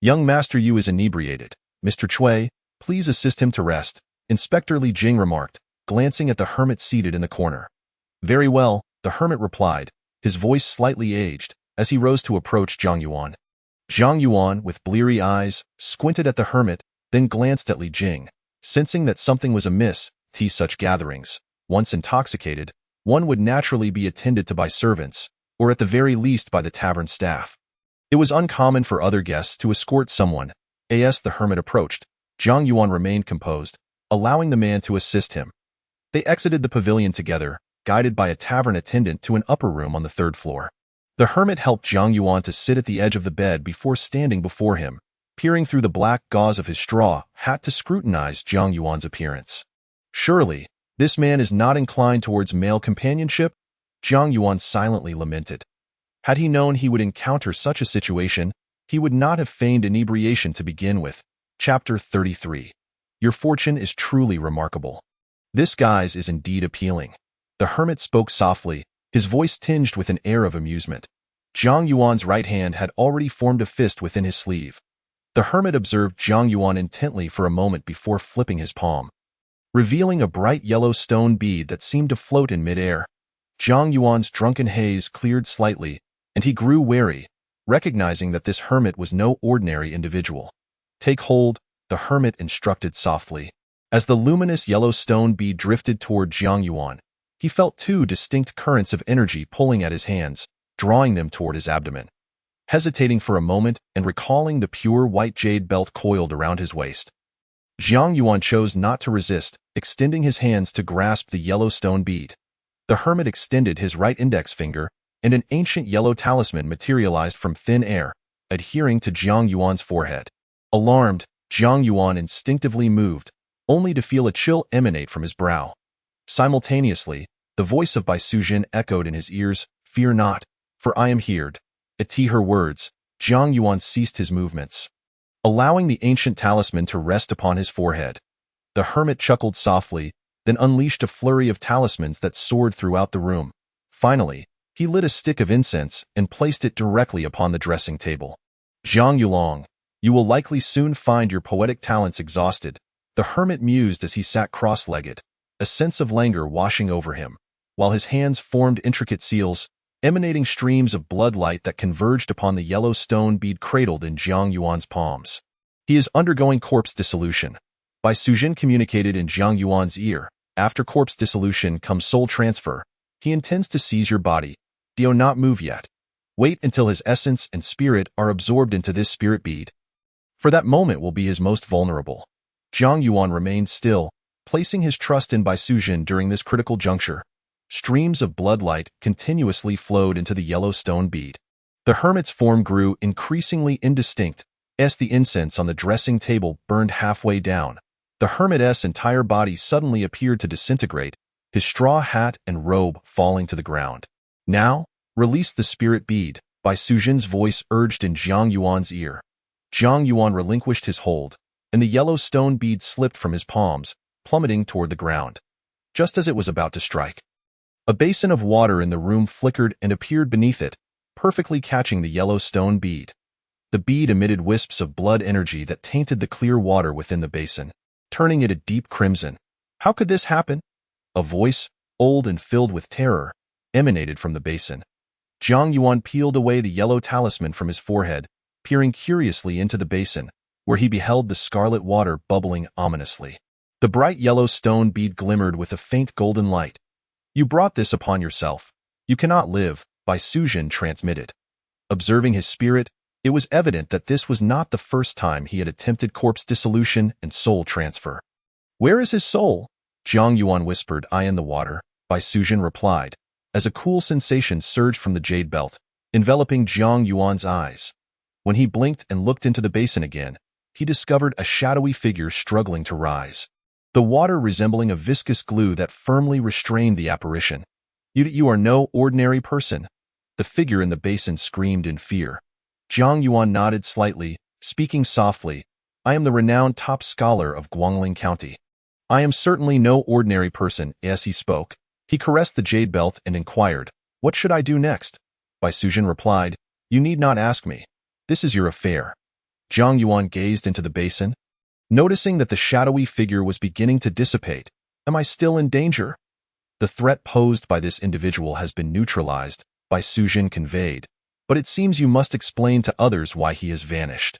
Young Master Yu is inebriated. Mr. Cui, please assist him to rest, Inspector Li Jing remarked, glancing at the hermit seated in the corner. Very well, the hermit replied, his voice slightly aged, as he rose to approach Jiang Yuan. Jiang Yuan, with bleary eyes, squinted at the hermit, then glanced at Li Jing, sensing that something was amiss. Such gatherings, once intoxicated, one would naturally be attended to by servants, or at the very least by the tavern staff. It was uncommon for other guests to escort someone. As the hermit approached, Jiang Yuan remained composed, allowing the man to assist him. They exited the pavilion together, guided by a tavern attendant to an upper room on the 3rd floor. The hermit helped Jiang Yuan to sit at the edge of the bed before standing before him, peering through the black gauze of his straw hat to scrutinize Jiang Yuan's appearance. Surely, this man is not inclined towards male companionship? Jiang Yuan silently lamented. Had he known he would encounter such a situation, he would not have feigned inebriation to begin with. Chapter 33. Your fortune is truly remarkable. This guise is indeed appealing. The hermit spoke softly, his voice tinged with an air of amusement. Jiang Yuan's right hand had already formed a fist within his sleeve. The hermit observed Jiang Yuan intently for a moment before flipping his palm, revealing a bright yellow stone bead that seemed to float in midair. Jiang Yuan's drunken haze cleared slightly, and he grew wary, recognizing that this hermit was no ordinary individual. Take hold, the hermit instructed softly. As the luminous yellow stone bead drifted toward Jiang Yuan, he felt 2 distinct currents of energy pulling at his hands, drawing them toward his abdomen. Hesitating for a moment and recalling the pure white jade belt coiled around his waist, Jiang Yuan chose not to resist, extending his hands to grasp the yellow stone bead. The hermit extended his right index finger, and an ancient yellow talisman materialized from thin air, adhering to Jiang Yuan's forehead. Alarmed, Jiang Yuan instinctively moved, only to feel a chill emanate from his brow. Simultaneously, the voice of Bai Sujin echoed in his ears, "Fear not, for I am here." At her words, Jiang Yuan ceased his movements, allowing the ancient talisman to rest upon his forehead. The hermit chuckled softly, then unleashed a flurry of talismans that soared throughout the room. Finally, he lit a stick of incense and placed it directly upon the dressing table. Jiang Yuan, you will likely soon find your poetic talents exhausted, the hermit mused as he sat cross-legged, a sense of languor washing over him, while his hands formed intricate seals, emanating streams of blood light that converged upon the yellow stone bead cradled in Jiang Yuan's palms. He is undergoing corpse dissolution. Bai Sujin communicated in Jiang Yuan's ear. After corpse dissolution comes soul transfer. He intends to seize your body. Do not move yet. Wait until his essence and spirit are absorbed into this spirit bead. For that moment will be his most vulnerable. Jiang Yuan remained still, placing his trust in Bai Sujin during this critical juncture. Streams of blood light continuously flowed into the yellow stone bead. The hermit's form grew increasingly indistinct as the incense on the dressing table burned halfway down. The hermit's entire body suddenly appeared to disintegrate, his straw hat and robe falling to the ground. Now, release the spirit bead, Bai Sujin's voice urged in Jiang Yuan's ear. Jiang Yuan relinquished his hold, and the yellow stone bead slipped from his palms, plummeting toward the ground. Just as it was about to strike, a basin of water in the room flickered and appeared beneath it, perfectly catching the yellow stone bead. The bead emitted wisps of blood energy that tainted the clear water within the basin, turning it a deep crimson. How could this happen? A voice, old and filled with terror, emanated from the basin. Jiang Yuan peeled away the yellow talisman from his forehead, peering curiously into the basin, where he beheld the scarlet water bubbling ominously. The bright yellow stone bead glimmered with a faint golden light. You brought this upon yourself. You cannot live, Bai Sujin transmitted. Observing his spirit, it was evident that this was not the first time he had attempted corpse dissolution and soul transfer. Where is his soul? Jiang Yuan whispered. I in the water, Bai Sujin replied, as a cool sensation surged from the jade belt, enveloping Jiang Yuan's eyes. When he blinked and looked into the basin again, he discovered a shadowy figure struggling to rise, the water resembling a viscous glue that firmly restrained the apparition. You are no ordinary person," the figure in the basin screamed in fear. Jiang Yuan nodded slightly, speaking softly, "I am the renowned top scholar of Guangling County. I am certainly no ordinary person." As he spoke, he caressed the jade belt and inquired, "What should I do next?" Bai Sujin replied, "You need not ask me. This is your affair." Jiang Yuan gazed into the basin, noticing that the shadowy figure was beginning to dissipate. "Am I still in danger?" "The threat posed by this individual has been neutralized," Bai Sujin conveyed, "but it seems you must explain to others why he has vanished."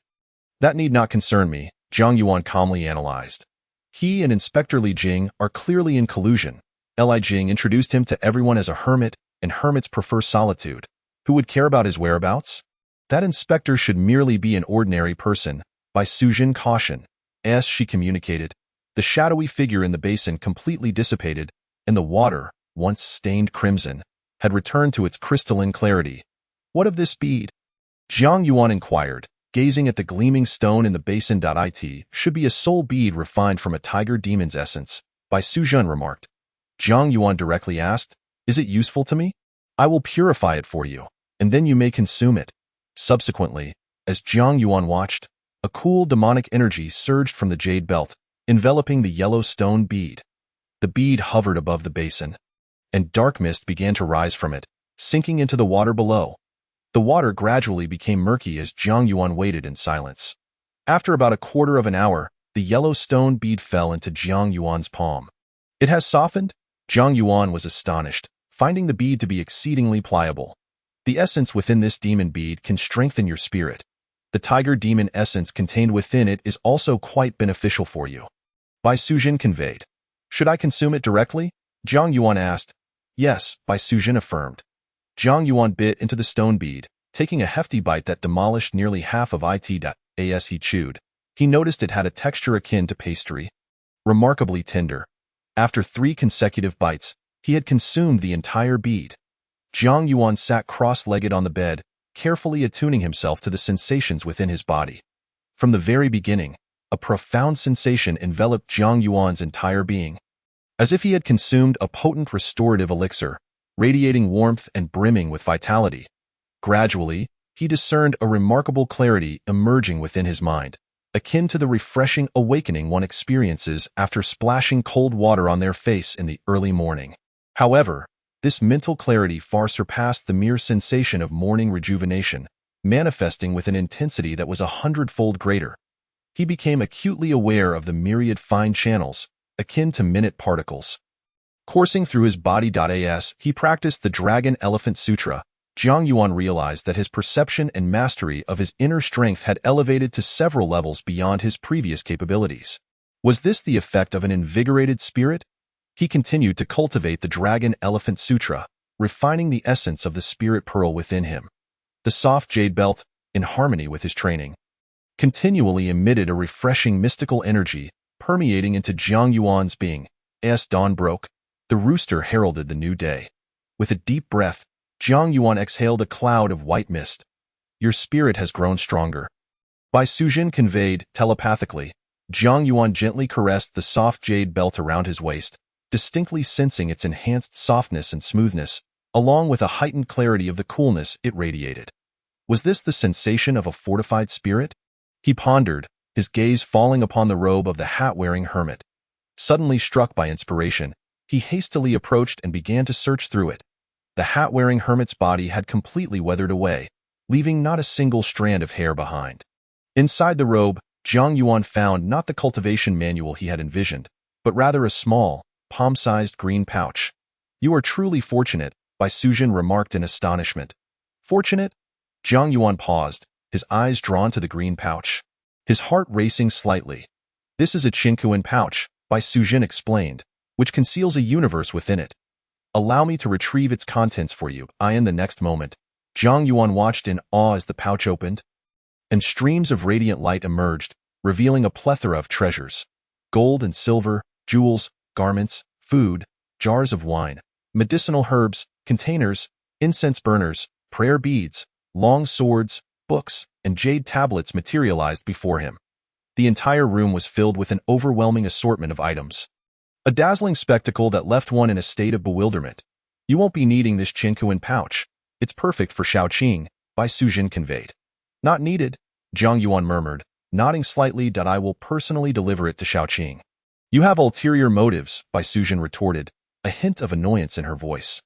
"That need not concern me," Jiang Yuan calmly analyzed. "He and Inspector Li Jing are clearly in collusion. Li Jing introduced him to everyone as a hermit, and hermits prefer solitude. Who would care about his whereabouts? That inspector should merely be an ordinary person," Bai Sujin cautioned. As she communicated, the shadowy figure in the basin completely dissipated, and the water, once stained crimson, had returned to its crystalline clarity. "What of this bead?" Jiang Yuan inquired, gazing at the gleaming stone in the basin. "It should be a soul bead refined from a tiger demon's essence," Bai Sujin remarked. Jiang Yuan directly asked, "Is it useful to me? I will purify it for you, and then you may consume it." Subsequently, as Jiang Yuan watched, a cool demonic energy surged from the jade belt, enveloping the yellow stone bead. The bead hovered above the basin, and dark mist began to rise from it, sinking into the water below. The water gradually became murky as Jiang Yuan waited in silence. After about a quarter of an hour, the yellow stone bead fell into Jiang Yuan's palm. "It has softened?" Jiang Yuan was astonished, finding the bead to be exceedingly pliable. "The essence within this demon bead can strengthen your spirit. The tiger demon essence contained within it is also quite beneficial for you," Bai Sujin conveyed. "Should I consume it directly?" Jiang Yuan asked. "Yes," Bai Sujin affirmed. Jiang Yuan bit into the stone bead, taking a hefty bite that demolished nearly half of it. As he chewed, he noticed it had a texture akin to pastry, remarkably tender. After 3 consecutive bites, he had consumed the entire bead. Jiang Yuan sat cross-legged on the bed, carefully attuning himself to the sensations within his body. From the very beginning, a profound sensation enveloped Jiang Yuan's entire being, as if he had consumed a potent restorative elixir, radiating warmth and brimming with vitality. Gradually, he discerned a remarkable clarity emerging within his mind, akin to the refreshing awakening one experiences after splashing cold water on their face in the early morning. However, this mental clarity far surpassed the mere sensation of morning rejuvenation, manifesting with an intensity that was 100-fold greater. He became acutely aware of the myriad fine channels, akin to minute particles, coursing through his body. As he practiced the Dragon Elephant Sutra, Jiang Yuan realized that his perception and mastery of his inner strength had elevated to several levels beyond his previous capabilities. Was this the effect of an invigorated spirit? He continued to cultivate the Dragon Elephant Sutra, refining the essence of the spirit pearl within him. The soft jade belt, in harmony with his training, continually emitted a refreshing mystical energy, permeating into Jiang Yuan's being. As dawn broke, the rooster heralded the new day. With a deep breath, Jiang Yuan exhaled a cloud of white mist. "Your spirit has grown stronger," Bai Sujin conveyed telepathically. Jiang Yuan gently caressed the soft jade belt around his waist, distinctly sensing its enhanced softness and smoothness, along with a heightened clarity of the coolness it radiated. Was this the sensation of a fortified spirit? He pondered, his gaze falling upon the robe of the hat-wearing hermit. Suddenly struck by inspiration, he hastily approached and began to search through it. The hat-wearing hermit's body had completely weathered away, leaving not a single strand of hair behind. Inside the robe, Jiang Yuan found not the cultivation manual he had envisioned, but rather a small, palm-sized green pouch. "You are truly fortunate," Bai Sujin remarked in astonishment. "Fortunate?" Jiang Yuan paused, his eyes drawn to the green pouch, his heart racing slightly. "This is a Qinkuan pouch," Bai Sujin explained, "which conceals a universe within it. Allow me to retrieve its contents for you." In the next moment, Jiang Yuan watched in awe as the pouch opened, and streams of radiant light emerged, revealing a plethora of treasures: gold and silver, jewels, garments, food, jars of wine, medicinal herbs, containers, incense burners, prayer beads, long swords, books, and jade tablets materialized before him. The entire room was filled with an overwhelming assortment of items. A dazzling spectacle that left one in a state of bewilderment. You won't be needing this Qinkuan pouch. It's perfect for Shaoqing, Bai Sujin conveyed. Not needed, Zhang Yuan murmured, nodding slightly that I will personally deliver it to Shaoqing. You have ulterior motives, Bai Sujin retorted, a hint of annoyance in her voice.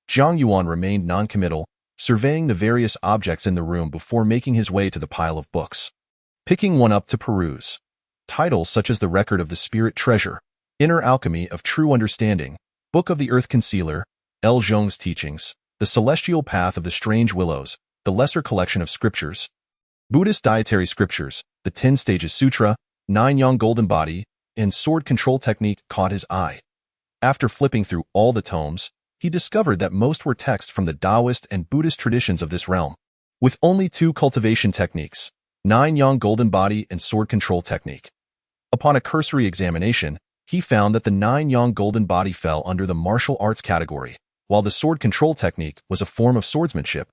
Zhang Yuan remained noncommittal, surveying the various objects in the room before making his way to the pile of books. Picking one up to peruse. Titles such as The Record of the Spirit Treasure, Inner Alchemy of True Understanding, Book of the Earth Concealer, L. Zhong's Teachings, The Celestial Path of the Strange Willows, The Lesser Collection of Scriptures, Buddhist Dietary Scriptures, The 10 Stages Sutra, 9 Yang Golden Body, and Sword Control Technique caught his eye. After flipping through all the tomes, he discovered that most were texts from the Taoist and Buddhist traditions of this realm, with only 2 cultivation techniques, 9 Yang Golden Body and Sword Control Technique. Upon a cursory examination, he found that the 9 Yang Golden Body fell under the martial arts category, while the Sword Control Technique was a form of swordsmanship.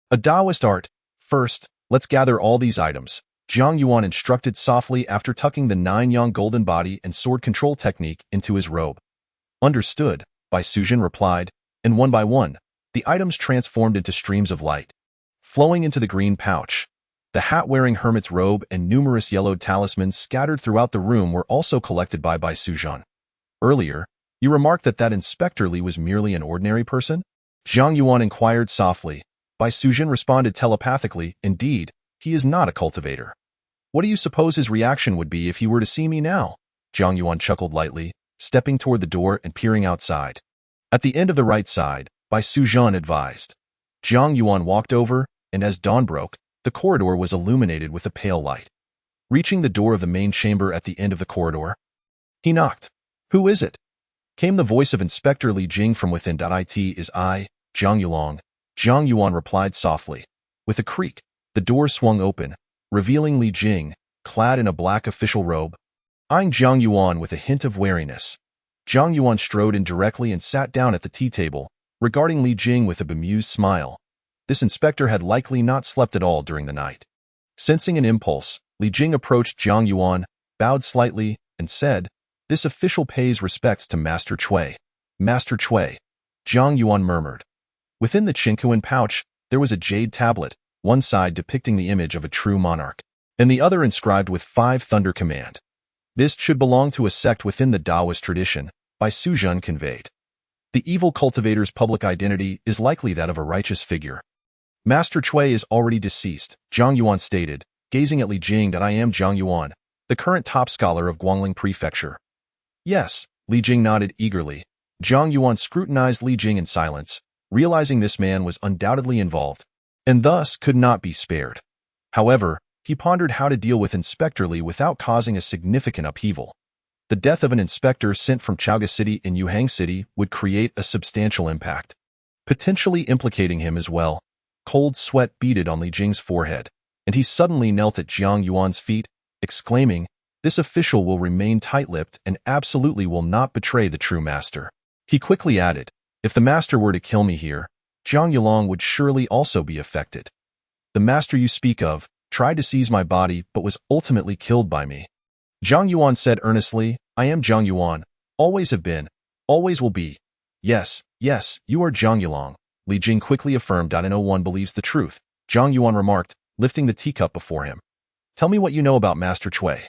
A Taoist art. First, let's gather all these items, Zhang Yuan instructed softly after tucking the 9 Yang Golden Body and Sword Control Technique into his robe. Understood, Bai Sujin replied, and one by one, the items transformed into streams of light, flowing into the green pouch. The hat-wearing hermit's robe and numerous yellowed talismans scattered throughout the room were also collected by Bai Sujin. Earlier, you remarked that Inspector Li was merely an ordinary person? Zhang Yuan inquired softly. Bai Sujin responded telepathically, indeed, he is not a cultivator. What do you suppose his reaction would be if he were to see me now? Zhang Yuan chuckled lightly, stepping toward the door and peering outside. At the end of the right side, Bai Sujin advised. Zhang Yuan walked over, and as dawn broke, the corridor was illuminated with a pale light. Reaching the door of the main chamber at the end of the corridor, he knocked. Who is it? Came the voice of Inspector Li Jing from within. It is I, Zhang Yulong. Zhang Yuan replied softly. With a creak, the door swung open, revealing Li Jing, clad in a black official robe. Eyeing Zhang Yuan with a hint of wariness, Zhang Yuan strode in directly and sat down at the tea table, regarding Li Jing with a bemused smile. This inspector had likely not slept at all during the night. Sensing an impulse, Li Jing approached Zhang Yuan, bowed slightly, and said, "This official pays respects to Master Cui." Master Cui, Zhang Yuan murmured. Within the Qinkuan pouch, there was a jade tablet, one side depicting the image of a true monarch, and the other inscribed with 5 thunder command. This should belong to a sect within the Taoist tradition, Bai Sujin conveyed. The evil cultivator's public identity is likely that of a righteous figure. Master Cui is already deceased, Zhang Yuan stated, gazing at Li Jing. I am Zhang Yuan, the current top scholar of Guangling Prefecture. Yes, Li Jing nodded eagerly. Zhang Yuan scrutinized Li Jing in silence, realizing this man was undoubtedly involved, and thus could not be spared. However, he pondered how to deal with Inspector Li without causing a significant upheaval. The death of an inspector sent from Chaoga City in Yuhang City would create a substantial impact, potentially implicating him as well. Cold sweat beaded on Li Jing's forehead, and he suddenly knelt at Zhang Yuan's feet, exclaiming, "This official will remain tight-lipped and absolutely will not betray the true master." He quickly added, "If the master were to kill me here, Zhang Yulong would surely also be affected. The master you speak of tried to seize my body but was ultimately killed by me." Zhang Yuan said earnestly, "I am Zhang Yuan, always have been, always will be." Yes, you are Zhang Yulong," Li Jing quickly affirmed. "No one believes the truth," Zhang Yuan remarked, lifting the teacup before him. "Tell me what you know about Master Cui."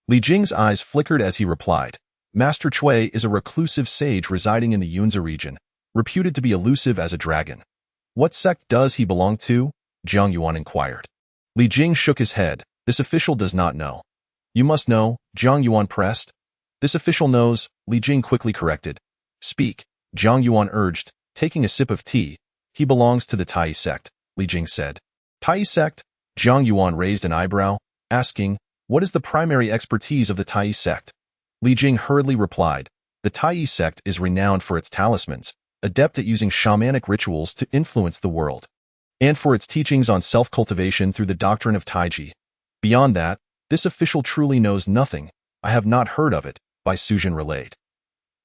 Li Jing's eyes flickered as he replied, "Master Cui is a reclusive sage residing in the Yunzi region, reputed to be elusive as a dragon." "What sect does he belong to?" Zhang Yuan inquired. Li Jing shook his head. "This official does not know." "You must know," Zhang Yuan pressed. "This official knows," Li Jing quickly corrected. "Speak," Zhang Yuan urged, taking a sip of tea. "He belongs to the Tai sect," Li Jing said. Tai sect? Zhang Yuan raised an eyebrow, asking, "What is the primary expertise of the Tai sect?" Li Jing hurriedly replied, "The Tai sect is renowned for its talismans, adept at using shamanic rituals to influence the world, and for its teachings on self-cultivation through the doctrine of Taiji. Beyond that, this official truly knows nothing. I have not heard of it," Bai Sujin relayed.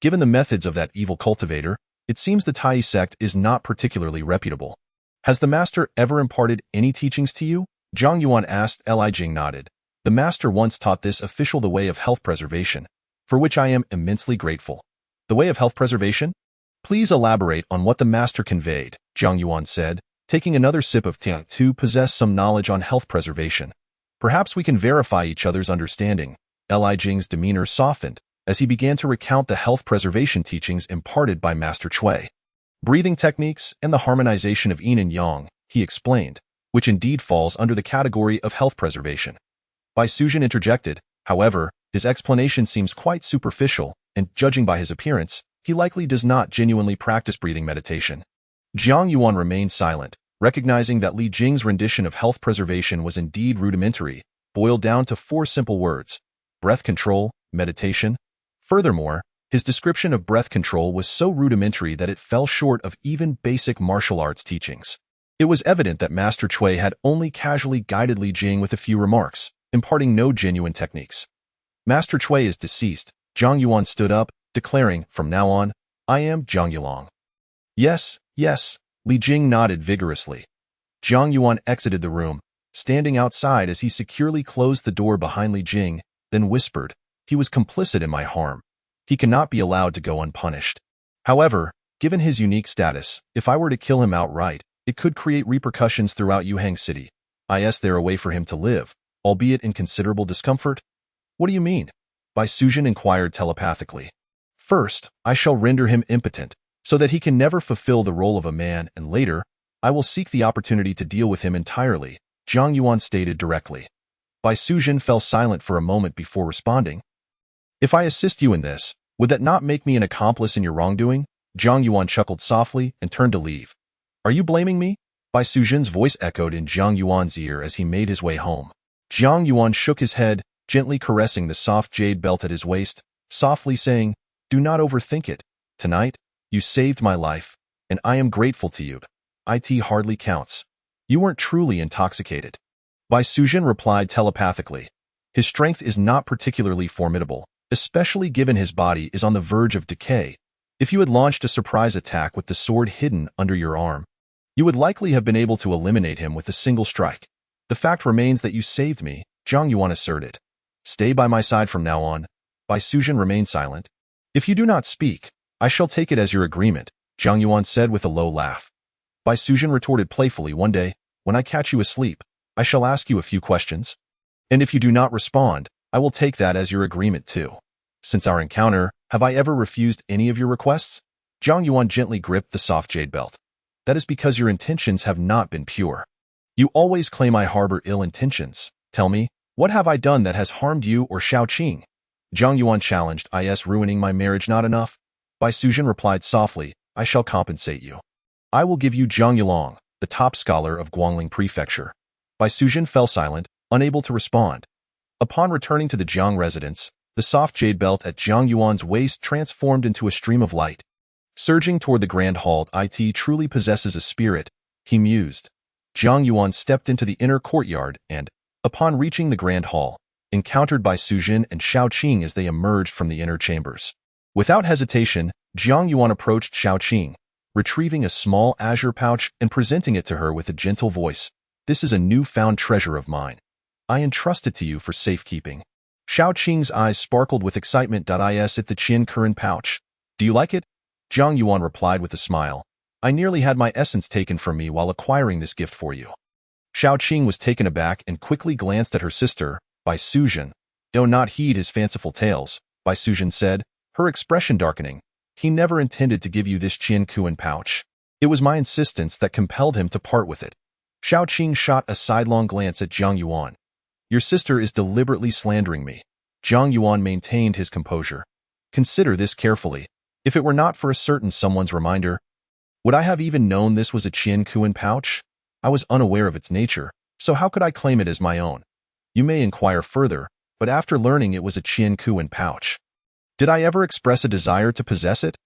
Given the methods of that evil cultivator, It seems the Tai sect is not particularly reputable. Has the master ever imparted any teachings to you? Zhang Yuan asked. Li Jing nodded. The master once taught this official the way of health preservation, for which I am immensely grateful. The way of health preservation? Please elaborate on what the master conveyed, Zhang Yuan said, taking another sip of tea to possess some knowledge on health preservation. Perhaps we can verify each other's understanding. Li Jing's demeanor softened as he began to recount the health preservation teachings imparted by Master Cui. Breathing techniques and the harmonization of yin and yang, he explained, which indeed falls under the category of health preservation. Bai Sujin interjected, however, his explanation seems quite superficial, and judging by his appearance, he likely does not genuinely practice breathing meditation. Zhang Yuan remained silent, recognizing that Li Jing's rendition of health preservation was indeed rudimentary, boiled down to 4 simple words: breath control, meditation. Furthermore, his description of breath control was so rudimentary that it fell short of even basic martial arts teachings. It was evident that Master Cui had only casually guided Li Jing with a few remarks, imparting no genuine techniques. Master Cui is deceased. Zhang Yuan stood up, declaring, from now on, I am Zhang Yulong. Yes, yes, Li Jing nodded vigorously. Zhang Yuan exited the room, standing outside as he securely closed the door behind Li Jing, then whispered, he was complicit in my harm. He cannot be allowed to go unpunished. However, given his unique status, if I were to kill him outright, it could create repercussions throughout Yuhang City. Is there a way for him to live, albeit in considerable discomfort? What do you mean? Bai Sujin inquired telepathically. First, I shall render him impotent, so that he can never fulfill the role of a man, and later, I will seek the opportunity to deal with him entirely, Zhang Yuan stated directly. Bai Sujin fell silent for a moment before responding. If I assist you in this, would that not make me an accomplice in your wrongdoing? Zhang Yuan chuckled softly and turned to leave. Are you blaming me? Bai Sujin's voice echoed in Zhang Yuan's ear as he made his way home. Zhang Yuan shook his head, gently caressing the soft jade belt at his waist, softly saying, do not overthink it. Tonight, you saved my life, and I am grateful to you. It hardly counts. You weren't truly intoxicated. Bai Sujin replied telepathically. His strength is not particularly formidable, especially given his body is on the verge of decay. If you had launched a surprise attack with the sword hidden under your arm, you would likely have been able to eliminate him with a single strike. The fact remains that you saved me, Zhang Yuan asserted. Stay by my side from now on. Bai Sujin remained silent. If you do not speak, I shall take it as your agreement, Zhang Yuan said with a low laugh. Bai Sujin retorted playfully, one day, when I catch you asleep, I shall ask you a few questions. And if you do not respond, I will take that as your agreement too. Since our encounter, have I ever refused any of your requests? Zhang Yuan gently gripped the soft jade belt. That is because your intentions have not been pure. You always claim I harbor ill intentions. Tell me, what have I done that has harmed you or Shaoqing? Zhang Yuan challenged. Is ruining my marriage not enough? Bai Sujin replied softly, I shall compensate you. I will give you Zhang Yulong, the top scholar of Guangling Prefecture. Bai Sujin fell silent, unable to respond. Upon returning to the Jiang residence, the soft jade belt at Zhang Yuan's waist transformed into a stream of light. Surging toward the grand hall, it truly possesses a spirit, he mused. Zhang Yuan stepped into the inner courtyard and, upon reaching the grand hall, encountered Bai Sujin and Shaoqing as they emerged from the inner chambers. Without hesitation, Zhang Yuan approached Shaoqing, retrieving a small azure pouch and presenting it to her with a gentle voice. This is a newfound treasure of mine. I entrust it to you for safekeeping. Shaoqing's eyes sparkled with excitement. Is it the Qian Kuren pouch? Do you like it? Zhang Yuan replied with a smile. I nearly had my essence taken from me while acquiring this gift for you. Shaoqing was taken aback and quickly glanced at her sister, Bai Sujin. Do not heed his fanciful tales, Bai Sujin said, her expression darkening. He never intended to give you this Qian Kuren pouch. It was my insistence that compelled him to part with it. Shaoqing shot a sidelong glance at Zhang Yuan. Your sister is deliberately slandering me. Zhang Yuan maintained his composure. Consider this carefully. If it were not for a certain someone's reminder, would I have even known this was a Qian Kuren pouch? I was unaware of its nature, so how could I claim it as my own? You may inquire further, but after learning it was a Qian Kuren pouch, did I ever express a desire to possess it?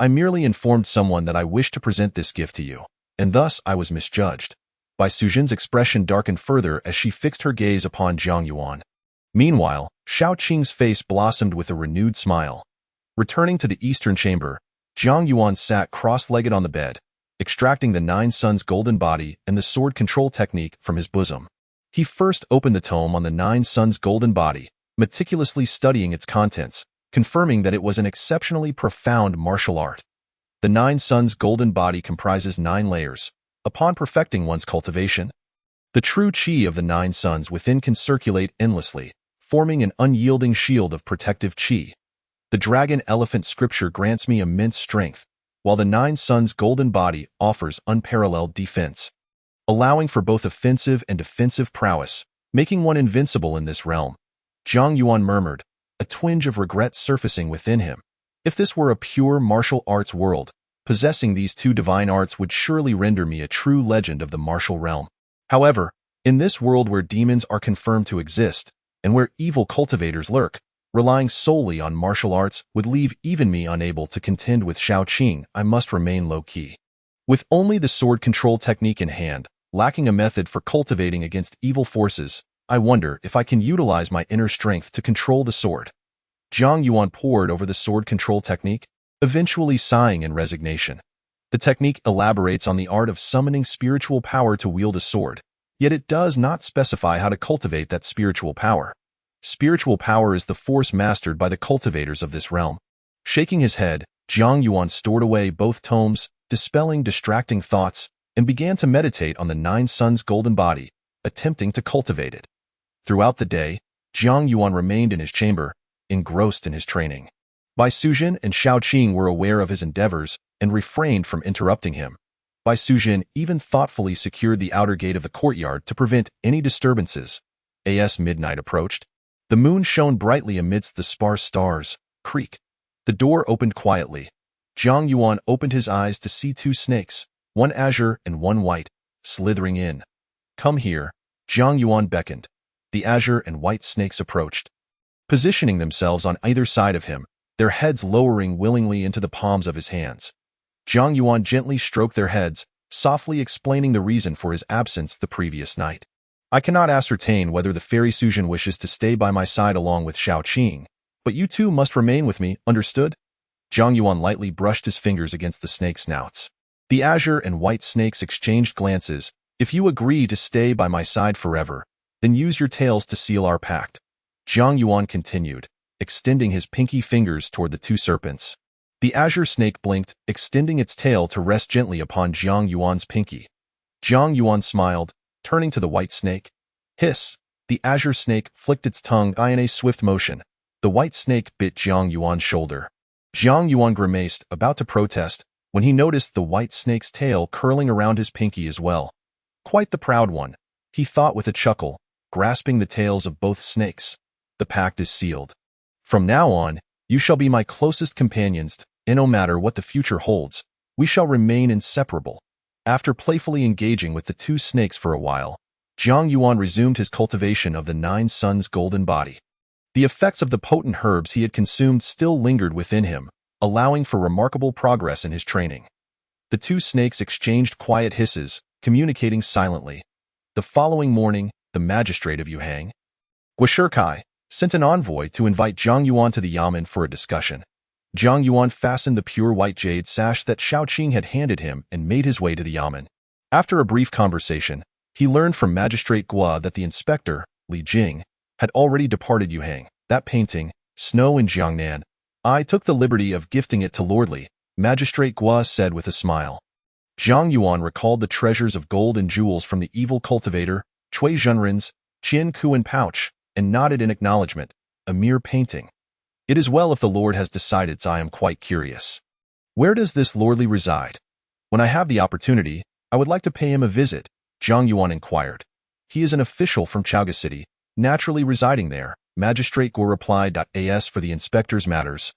I merely informed someone that I wished to present this gift to you, and thus I was misjudged. Bai Sujin's expression darkened further as she fixed her gaze upon Zhang Yuan. Meanwhile, Shaoqing's face blossomed with a renewed smile. Returning to the eastern chamber, Jiang Yuan sat cross-legged on the bed, extracting the Nine Suns golden body and the sword control technique from his bosom. He first opened the tome on the Nine Suns golden body, meticulously studying its contents, confirming that it was an exceptionally profound martial art. The Nine Suns golden body comprises 9 layers. Upon perfecting one's cultivation, the true chi of the 9 suns within can circulate endlessly, forming an unyielding shield of protective chi. The dragon elephant scripture grants me immense strength, while the 9 suns golden body offers unparalleled defense, allowing for both offensive and defensive prowess, making one invincible in this realm. Jiang Yuan murmured, a twinge of regret surfacing within him. If this were a pure martial arts world, possessing these 2 divine arts would surely render me a true legend of the martial realm. However, in this world where demons are confirmed to exist, and where evil cultivators lurk, relying solely on martial arts would leave even me unable to contend with Shaoqing. I must remain low-key. With only the sword control technique in hand, lacking a method for cultivating against evil forces, I wonder if I can utilize my inner strength to control the sword. Jiang Yuan pored over the sword control technique, eventually sighing in resignation. The technique elaborates on the art of summoning spiritual power to wield a sword, yet it does not specify how to cultivate that spiritual power. Spiritual power is the force mastered by the cultivators of this realm. Shaking his head, Jiang Yuan stored away both tomes, dispelling distracting thoughts, and began to meditate on the 9 suns golden body, attempting to cultivate it. Throughout the day, Jiang Yuan remained in his chamber, engrossed in his training. Bai Sujin and Shaoqing were aware of his endeavors and refrained from interrupting him. Bai Sujin even thoughtfully secured the outer gate of the courtyard to prevent any disturbances. As midnight approached, the moon shone brightly amidst the sparse stars. Creak. The door opened quietly. Jiang Yuan opened his eyes to see 2 snakes, one azure and one white, slithering in. Come here, Jiang Yuan beckoned. The azure and white snakes approached, positioning themselves on either side of him, their heads lowering willingly into the palms of his hands. Jiang Yuan gently stroked their heads, softly explaining the reason for his absence the previous night. I cannot ascertain whether the fairy Sujin wishes to stay by my side along with Shaoqing, but you 2 must remain with me, understood? Jiang Yuan lightly brushed his fingers against the snake snouts. The azure and white snakes exchanged glances. If you agree to stay by my side forever, then use your tails to seal our pact. Jiang Yuan continued, extending his pinky fingers toward the 2 serpents. The azure snake blinked, extending its tail to rest gently upon Jiang Yuan's pinky. Jiang Yuan smiled, turning to the white snake. Hiss! The azure snake flicked its tongue in a swift motion. The white snake bit Jiang Yuan's shoulder. Jiang Yuan grimaced, about to protest, when he noticed the white snake's tail curling around his pinky as well. Quite the proud one, he thought with a chuckle, grasping the tails of both snakes. The pact is sealed. From now on, you shall be my closest companions, and no matter what the future holds, we shall remain inseparable. After playfully engaging with the 2 snakes for a while, Jiang Yuan resumed his cultivation of the 9 suns golden body. The effects of the potent herbs he had consumed still lingered within him, allowing for remarkable progress in his training. The 2 snakes exchanged quiet hisses, communicating silently. The following morning, the magistrate of Yuhang, Guishirkai, sent an envoy to invite Jiang Yuan to the yamen for a discussion. Jiang Yuan fastened the pure white jade sash that Shaoqing had handed him and made his way to the yamen. After a brief conversation, he learned from Magistrate Gua that the inspector, Li Jing, had already departed Yuhang. That painting, Snow in Jiangnan, I took the liberty of gifting it to Lord Li, Magistrate Gua said with a smile. Jiang Yuan recalled the treasures of gold and jewels from the evil cultivator, Cui Zhenrin's Qian Kuan pouch, and nodded in acknowledgement. A mere painting. It is well if the Lord has decided, so I am quite curious. Where does this lordly reside? When I have the opportunity, I would like to pay him a visit, Jiang Yuan inquired. He is an official from Chaoga City, naturally residing there, Magistrate Guo replied. As for the inspector's matters,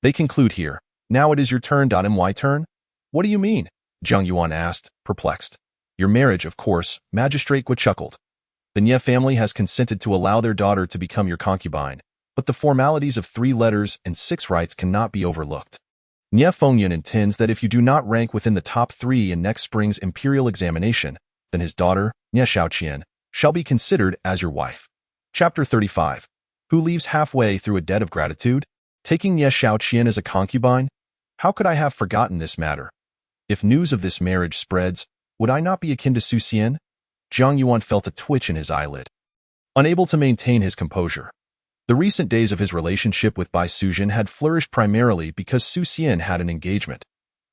they conclude here. Now it is your turn. My turn? What do you mean? Jiang Yuan asked, perplexed. Your marriage, of course, Magistrate Guo chuckled. The Nie family has consented to allow their daughter to become your concubine, but the formalities of 3 letters and 6 rights cannot be overlooked. Nie Fengyan intends that if you do not rank within the top 3 in next spring's imperial examination, then his daughter, Nie Shaoqian, shall be considered as your wife. Chapter 35. Who leaves halfway through a debt of gratitude? Taking Nie Shaoqian as a concubine? How could I have forgotten this matter? If news of this marriage spreads, would I not be akin to Su Xian? Jiang Yuan felt a twitch in his eyelid, unable to maintain his composure. The recent days of his relationship with Bai Sujin had flourished primarily because Su Xian had an engagement.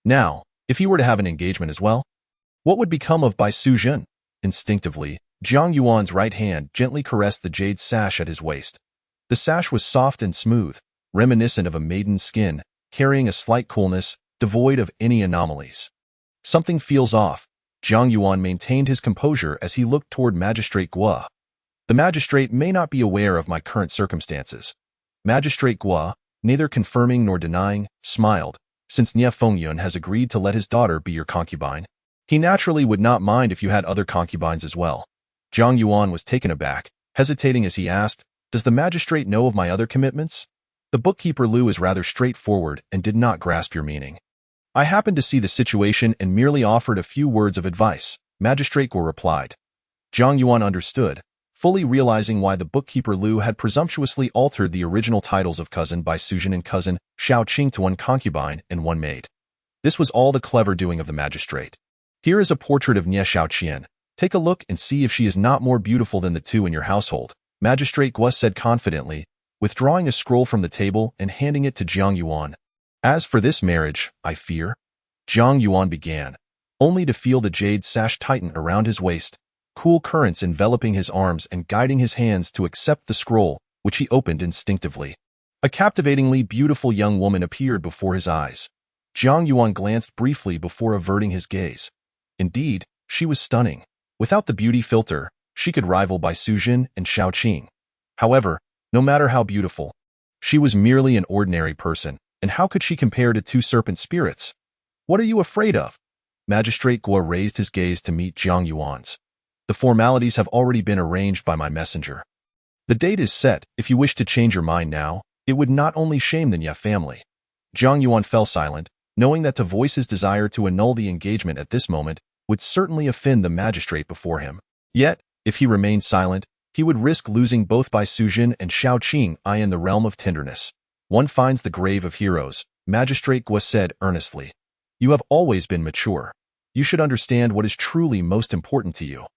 Now, if he were to have an engagement as well, what would become of Bai Sujin? Instinctively, Jiang Yuan's right hand gently caressed the jade sash at his waist. The sash was soft and smooth, reminiscent of a maiden's skin, carrying a slight coolness, devoid of any anomalies. Something feels off. Jiang Yuan maintained his composure as he looked toward Magistrate Guo. The magistrate may not be aware of my current circumstances. Magistrate Guo, neither confirming nor denying, smiled. Since Nie Fengyun has agreed to let his daughter be your concubine, he naturally would not mind if you had other concubines as well. Jiang Yuan was taken aback, hesitating as he asked, "Does the magistrate know of my other commitments?" The bookkeeper Liu is rather straightforward and did not grasp your meaning. "I happened to see the situation and merely offered a few words of advice," Magistrate Guo replied. Jiang Yuan understood, fully realizing why the bookkeeper Liu had presumptuously altered the original titles of cousin Bai Sujin and cousin Xiao Qing to one concubine and one maid. This was all the clever doing of the magistrate. "Here is a portrait of Nie Xiaoqian. Take a look and see if she is not more beautiful than the two in your household," Magistrate Guo said confidently, withdrawing a scroll from the table and handing it to Jiang Yuan. "As for this marriage, I fear," Jiang Yuan began, only to feel the jade sash tighten around his waist, cool currents enveloping his arms and guiding his hands to accept the scroll, which he opened instinctively. A captivatingly beautiful young woman appeared before his eyes. Jiang Yuan glanced briefly before averting his gaze. Indeed, she was stunning. Without the beauty filter, she could rival Bai Sujin and Xiao Qing. However, no matter how beautiful, she was merely an ordinary person, and how could she compare to two serpent spirits? "What are you afraid of?" Magistrate Guo raised his gaze to meet Jiang Yuan's. "The formalities have already been arranged by my messenger. The date is set. If you wish to change your mind now, it would not only shame the Nie family." Jiang Yuan fell silent, knowing that to voice his desire to annul the engagement at this moment would certainly offend the magistrate before him. Yet, if he remained silent, he would risk losing both Bai Sujin and Xiao Qing in the realm of tenderness. "One finds the grave of heroes," Magistrate Guo said earnestly. "You have always been mature. You should understand what is truly most important to you."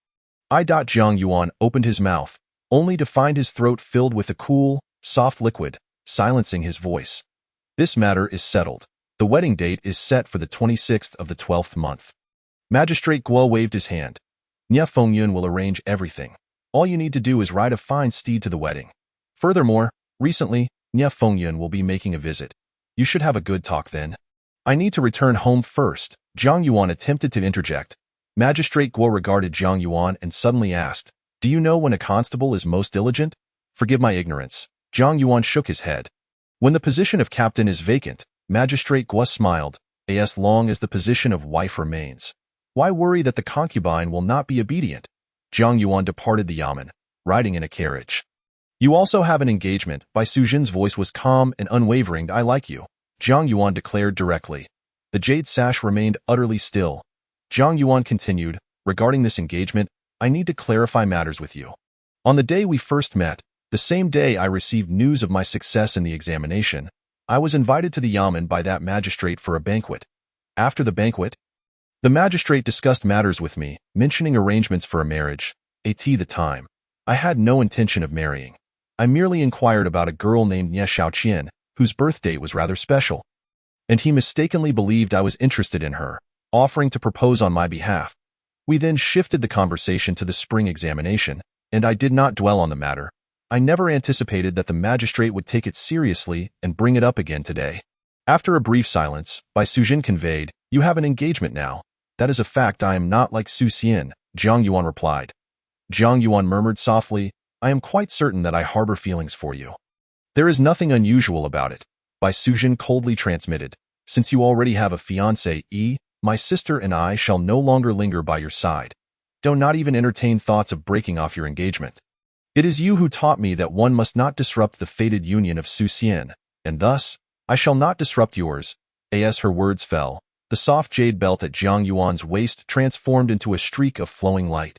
Jiang Yuan opened his mouth, only to find his throat filled with a cool, soft liquid, silencing his voice. "This matter is settled. The wedding date is set for the 26th of the 12th month." Magistrate Guo waved his hand. "Nie Fengyun will arrange everything. All you need to do is ride a fine steed to the wedding. Furthermore, recently, Nie Fengyun will be making a visit. You should have a good talk then." "I need to return home first," Jiang Yuan attempted to interject. Magistrate Guo regarded Jiang Yuan and suddenly asked, "Do you know when a constable is most diligent?" "Forgive my ignorance." Jiang Yuan shook his head. "When the position of captain is vacant," Magistrate Guo smiled, "as long as the position of wife remains. Why worry that the concubine will not be obedient?" Jiang Yuan departed the yamen, riding in a carriage. "You also have an engagement." Bai Sujin's voice was calm and unwavering. "I like you," Jiang Yuan declared directly. The jade sash remained utterly still. Jiang Yuan continued, "Regarding this engagement, I need to clarify matters with you. On the day we first met, the same day I received news of my success in the examination, I was invited to the yamen by that magistrate for a banquet. After the banquet, the magistrate discussed matters with me, mentioning arrangements for a marriage. At the time, I had no intention of marrying. I merely inquired about a girl named Nie Xiaoqian, whose birth date was rather special. And he mistakenly believed I was interested in her, offering to propose on my behalf. We then shifted the conversation to the spring examination, and I did not dwell on the matter. I never anticipated that the magistrate would take it seriously and bring it up again today." After a brief silence, Bai Sujin conveyed, "You have an engagement now. That is a fact. I am not like Su Xian," Jiang Yuan replied. Jiang Yuan murmured softly, "I am quite certain that I harbor feelings for you." "There is nothing unusual about it," Bai Sujin coldly transmitted. "Since you already have a fiancé, my sister and I shall no longer linger by your side. Do not even entertain thoughts of breaking off your engagement. It is you who taught me that one must not disrupt the fated union of Su Xian, and thus, I shall not disrupt yours." As her words fell, the soft jade belt at Jiang Yuan's waist transformed into a streak of flowing light.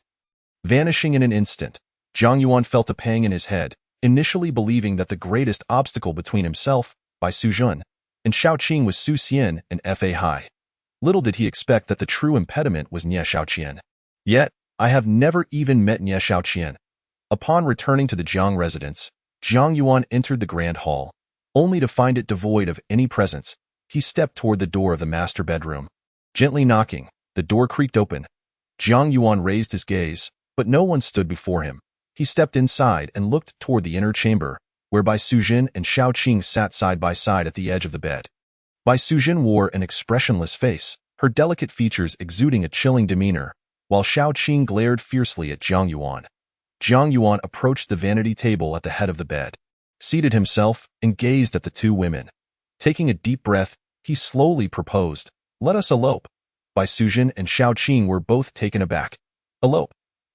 Vanishing in an instant, Jiang Yuan felt a pang in his head, initially believing that the greatest obstacle between himself, Bai Sujin, and Xiaoqing was Su Xian and Fa Hai. Little did he expect that the true impediment was Nie Xiaoqian. Yet, I have never even met Nie Xiaoqian. Upon returning to the Jiang residence, Jiang Yuan entered the grand hall, only to find it devoid of any presence. He stepped toward the door of the master bedroom. Gently knocking, the door creaked open. Jiang Yuan raised his gaze, but no one stood before him. He stepped inside and looked toward the inner chamber, where Bai Sujin and Xiaoqing sat side by side at the edge of the bed. Bai Sujin wore an expressionless face, her delicate features exuding a chilling demeanor, while Xiaoqing glared fiercely at Jiang Yuan. Jiang Yuan approached the vanity table at the head of the bed, seated himself, and gazed at the two women. Taking a deep breath, he slowly proposed, "Let us elope." Bai Sujin and Xiaoqing were both taken aback. Elope?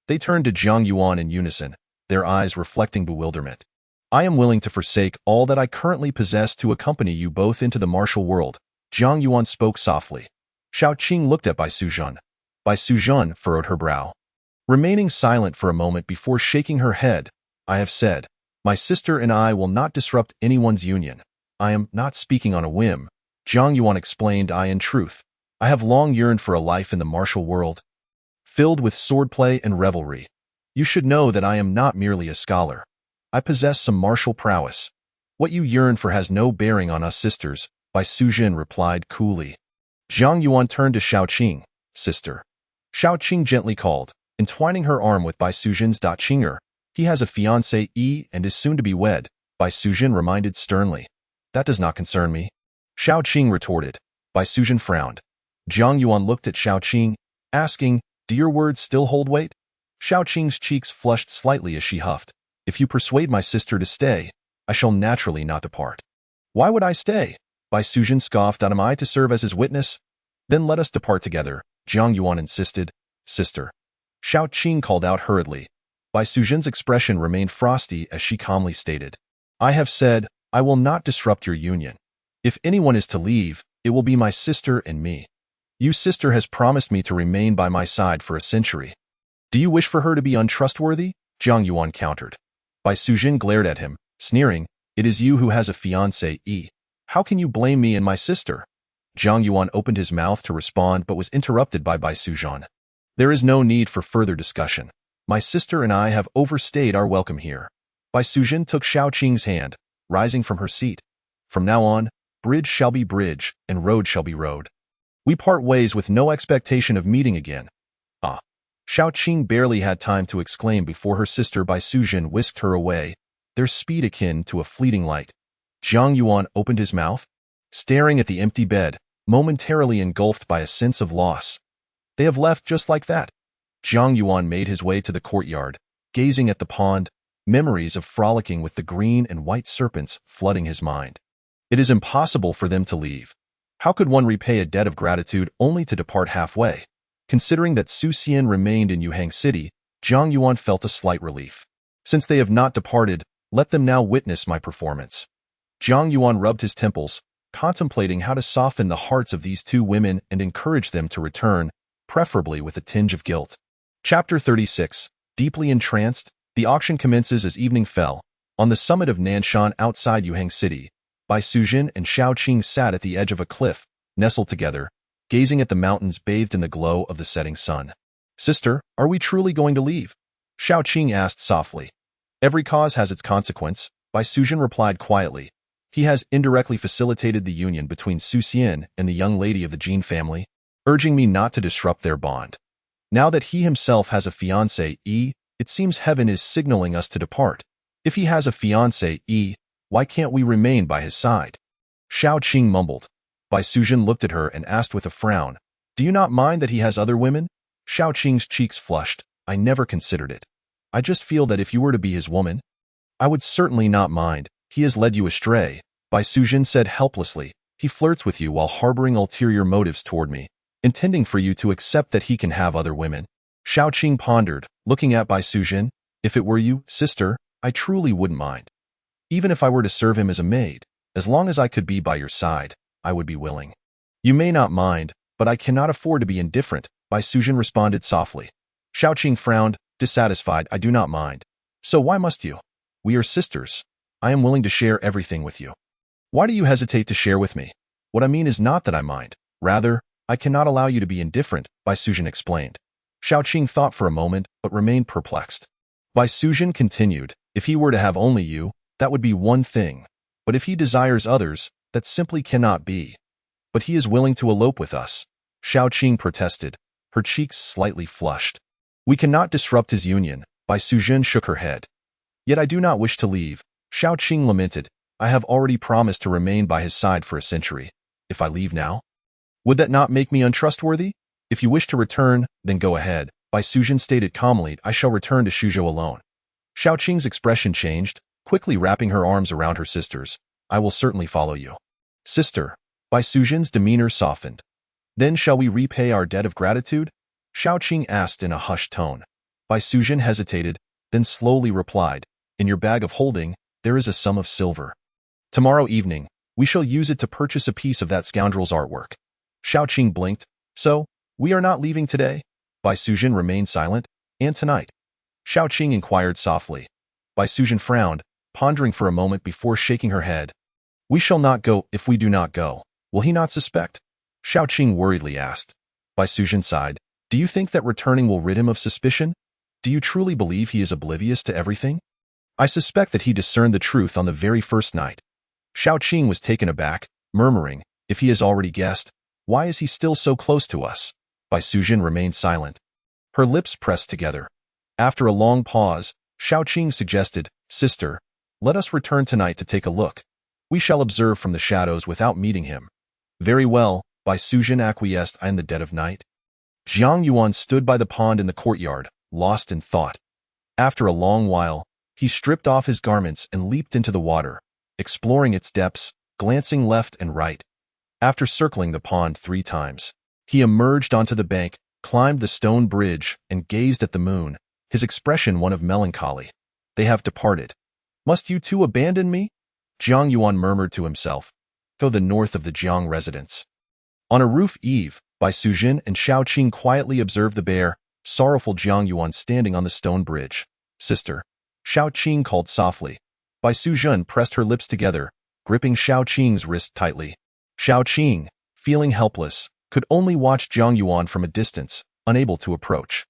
They turned to Jiang Yuan in unison, their eyes reflecting bewilderment. "I am willing to forsake all that I currently possess to accompany you both into the martial world," Jiang Yuan spoke softly. Xiaoqing looked at Bai Sujin. Bai Sujin furrowed her brow, remaining silent for a moment before shaking her head. "I have said, my sister and I will not disrupt anyone's union. I am not speaking on a whim," Jiang Yuan explained. "In truth, I have long yearned for a life in the martial world, filled with swordplay and revelry. You should know that I am not merely a scholar. I possess some martial prowess. What you yearn for has no bearing on us sisters," Bai Sujin replied coolly. Jiang Yuan turned to Xiaoqing. "Sister." Xiaoqing gently called, entwining her arm with Bai Sujin's. "Qinger, he has a fiancée and is soon to be wed," Bai Sujin reminded sternly. "That does not concern me," Xiaoqing retorted. Bai Sujin frowned. Jiang Yuan looked at Xiaoqing, asking, "Do your words still hold weight?" Xiaoqing's cheeks flushed slightly as she huffed. "If you persuade my sister to stay, I shall naturally not depart." "Why would I stay?" Bai Sujin scoffed. "Am I to serve as his witness?" "Then let us depart together," Jiang Yuan insisted. "Sister," Xiaoqing called out hurriedly. Bai Sujin's expression remained frosty as she calmly stated, "I have said, I will not disrupt your union. If anyone is to leave, it will be my sister and me. Your sister has promised me to remain by my side for a century. Do you wish for her to be untrustworthy?" Jiang Yuan countered. Bai Sujin glared at him, sneering, "It is you who has a fiancée. How can you blame me and my sister?" Jiang Yuan opened his mouth to respond but was interrupted by Bai Sujin. "There is no need for further discussion. My sister and I have overstayed our welcome here." Bai Sujin took Xiaoqing's hand, rising from her seat. "From now on, bridge shall be bridge, and road shall be road. We part ways with no expectation of meeting again." "Ah!" Xiaoqing barely had time to exclaim before her sister Bai Sujin whisked her away, their speed akin to a fleeting light. Jiang Yuan opened his mouth, staring at the empty bed, momentarily engulfed by a sense of loss. They have left just like that. Jiang Yuan made his way to the courtyard, gazing at the pond, memories of frolicking with the green and white serpents flooding his mind. It is impossible for them to leave. How could one repay a debt of gratitude only to depart halfway? Considering that Su Xian remained in Yuhang City, Jiang Yuan felt a slight relief. Since they have not departed, let them now witness my performance. Jiang Yuan rubbed his temples, contemplating how to soften the hearts of these two women and encourage them to return, preferably with a tinge of guilt. Chapter 36. Deeply entranced, the auction commences as evening fell. On the summit of Nanshan outside Yuhang City, Bai Sujin and Xiaoqing sat at the edge of a cliff, nestled together, gazing at the mountains bathed in the glow of the setting sun. "Sister, are we truly going to leave?" Xiaoqing asked softly. "Every cause has its consequence," Bai Sujin replied quietly. "He has indirectly facilitated the union between Su Xian and the young lady of the Jin family, urging me not to disrupt their bond. Now that he himself has a fiancée, it seems heaven is signaling us to depart. If he has a fiancée, why can't we remain by his side?" Xiaoqing mumbled. Bai Sujin looked at her and asked with a frown, "Do you not mind that he has other women?" Xiaoqing's cheeks flushed. "I never considered it. I just feel that if you were to be his woman, I would certainly not mind. He has led you astray," Bai Sujin said helplessly. "He flirts with you while harboring ulterior motives toward me, intending for you to accept that he can have other women." Xiaoqing pondered, looking at Bai Sujin. "If it were you, sister, I truly wouldn't mind. Even if I were to serve him as a maid, as long as I could be by your side, I would be willing." "You may not mind, but I cannot afford to be indifferent," Bai Sujin responded softly. Xiaoqing frowned, dissatisfied. "I do not mind. So why must you? We are sisters. I am willing to share everything with you." "Why do you hesitate to share with me?" What I mean is not that I mind. Rather, I cannot allow you to be indifferent, Bai Sujin explained. Xiaoqing thought for a moment, but remained perplexed. Bai Sujin continued, if he were to have only you, that would be one thing. But if he desires others, that simply cannot be. But he is willing to elope with us. Xiaoqing protested, her cheeks slightly flushed. We cannot disrupt his union, Bai Sujin shook her head. Yet I do not wish to leave, Xiaoqing lamented. I have already promised to remain by his side for a century. If I leave now? Would that not make me untrustworthy? If you wish to return, then go ahead, Bai Sujin stated calmly. I shall return to Shuzhou alone. Xiaoqing's expression changed, quickly wrapping her arms around her sister's. I will certainly follow you. Sister, Bai Sujin's demeanor softened. Then shall we repay our debt of gratitude? Xiaoqing asked in a hushed tone. Bai Sujin hesitated, then slowly replied, in your bag of holding, there is a sum of silver. Tomorrow evening, we shall use it to purchase a piece of that scoundrel's artwork. Xiaoqing blinked. So, we are not leaving today? Bai Sujin remained silent. And tonight? Xiaoqing inquired softly. Bai Sujin frowned, pondering for a moment before shaking her head. We shall not go. If we do not go, will he not suspect? Xiaoqing worriedly asked. Bai Sujin sighed. Do you think that returning will rid him of suspicion? Do you truly believe he is oblivious to everything? I suspect that he discerned the truth on the very first night. Xiaoqing was taken aback, murmuring, if he has already guessed, why is he still so close to us? Bai Sujin remained silent. Her lips pressed together. After a long pause, Xiaoqing suggested, Sister, let us return tonight to take a look. We shall observe from the shadows without meeting him. Very well, Bai Sujin acquiesced. In the dead of night. Jiang Yuan stood by the pond in the courtyard, lost in thought. After a long while, he stripped off his garments and leaped into the water, exploring its depths, glancing left and right. After circling the pond 3 times, he emerged onto the bank, climbed the stone bridge, and gazed at the moon, his expression one of melancholy. They have departed. Must you too abandon me? Jiang Yuan murmured to himself. Go the north of the Jiang residence. On a roof eave, Bai Sujin and Xiaoqing quietly observed the bare, sorrowful Jiang Yuan standing on the stone bridge. Sister, Xiaoqing called softly. Bai Sujin pressed her lips together, gripping Xiaoqing's wrist tightly. Xiaoqing, feeling helpless, could only watch Jiang Yuan from a distance, unable to approach.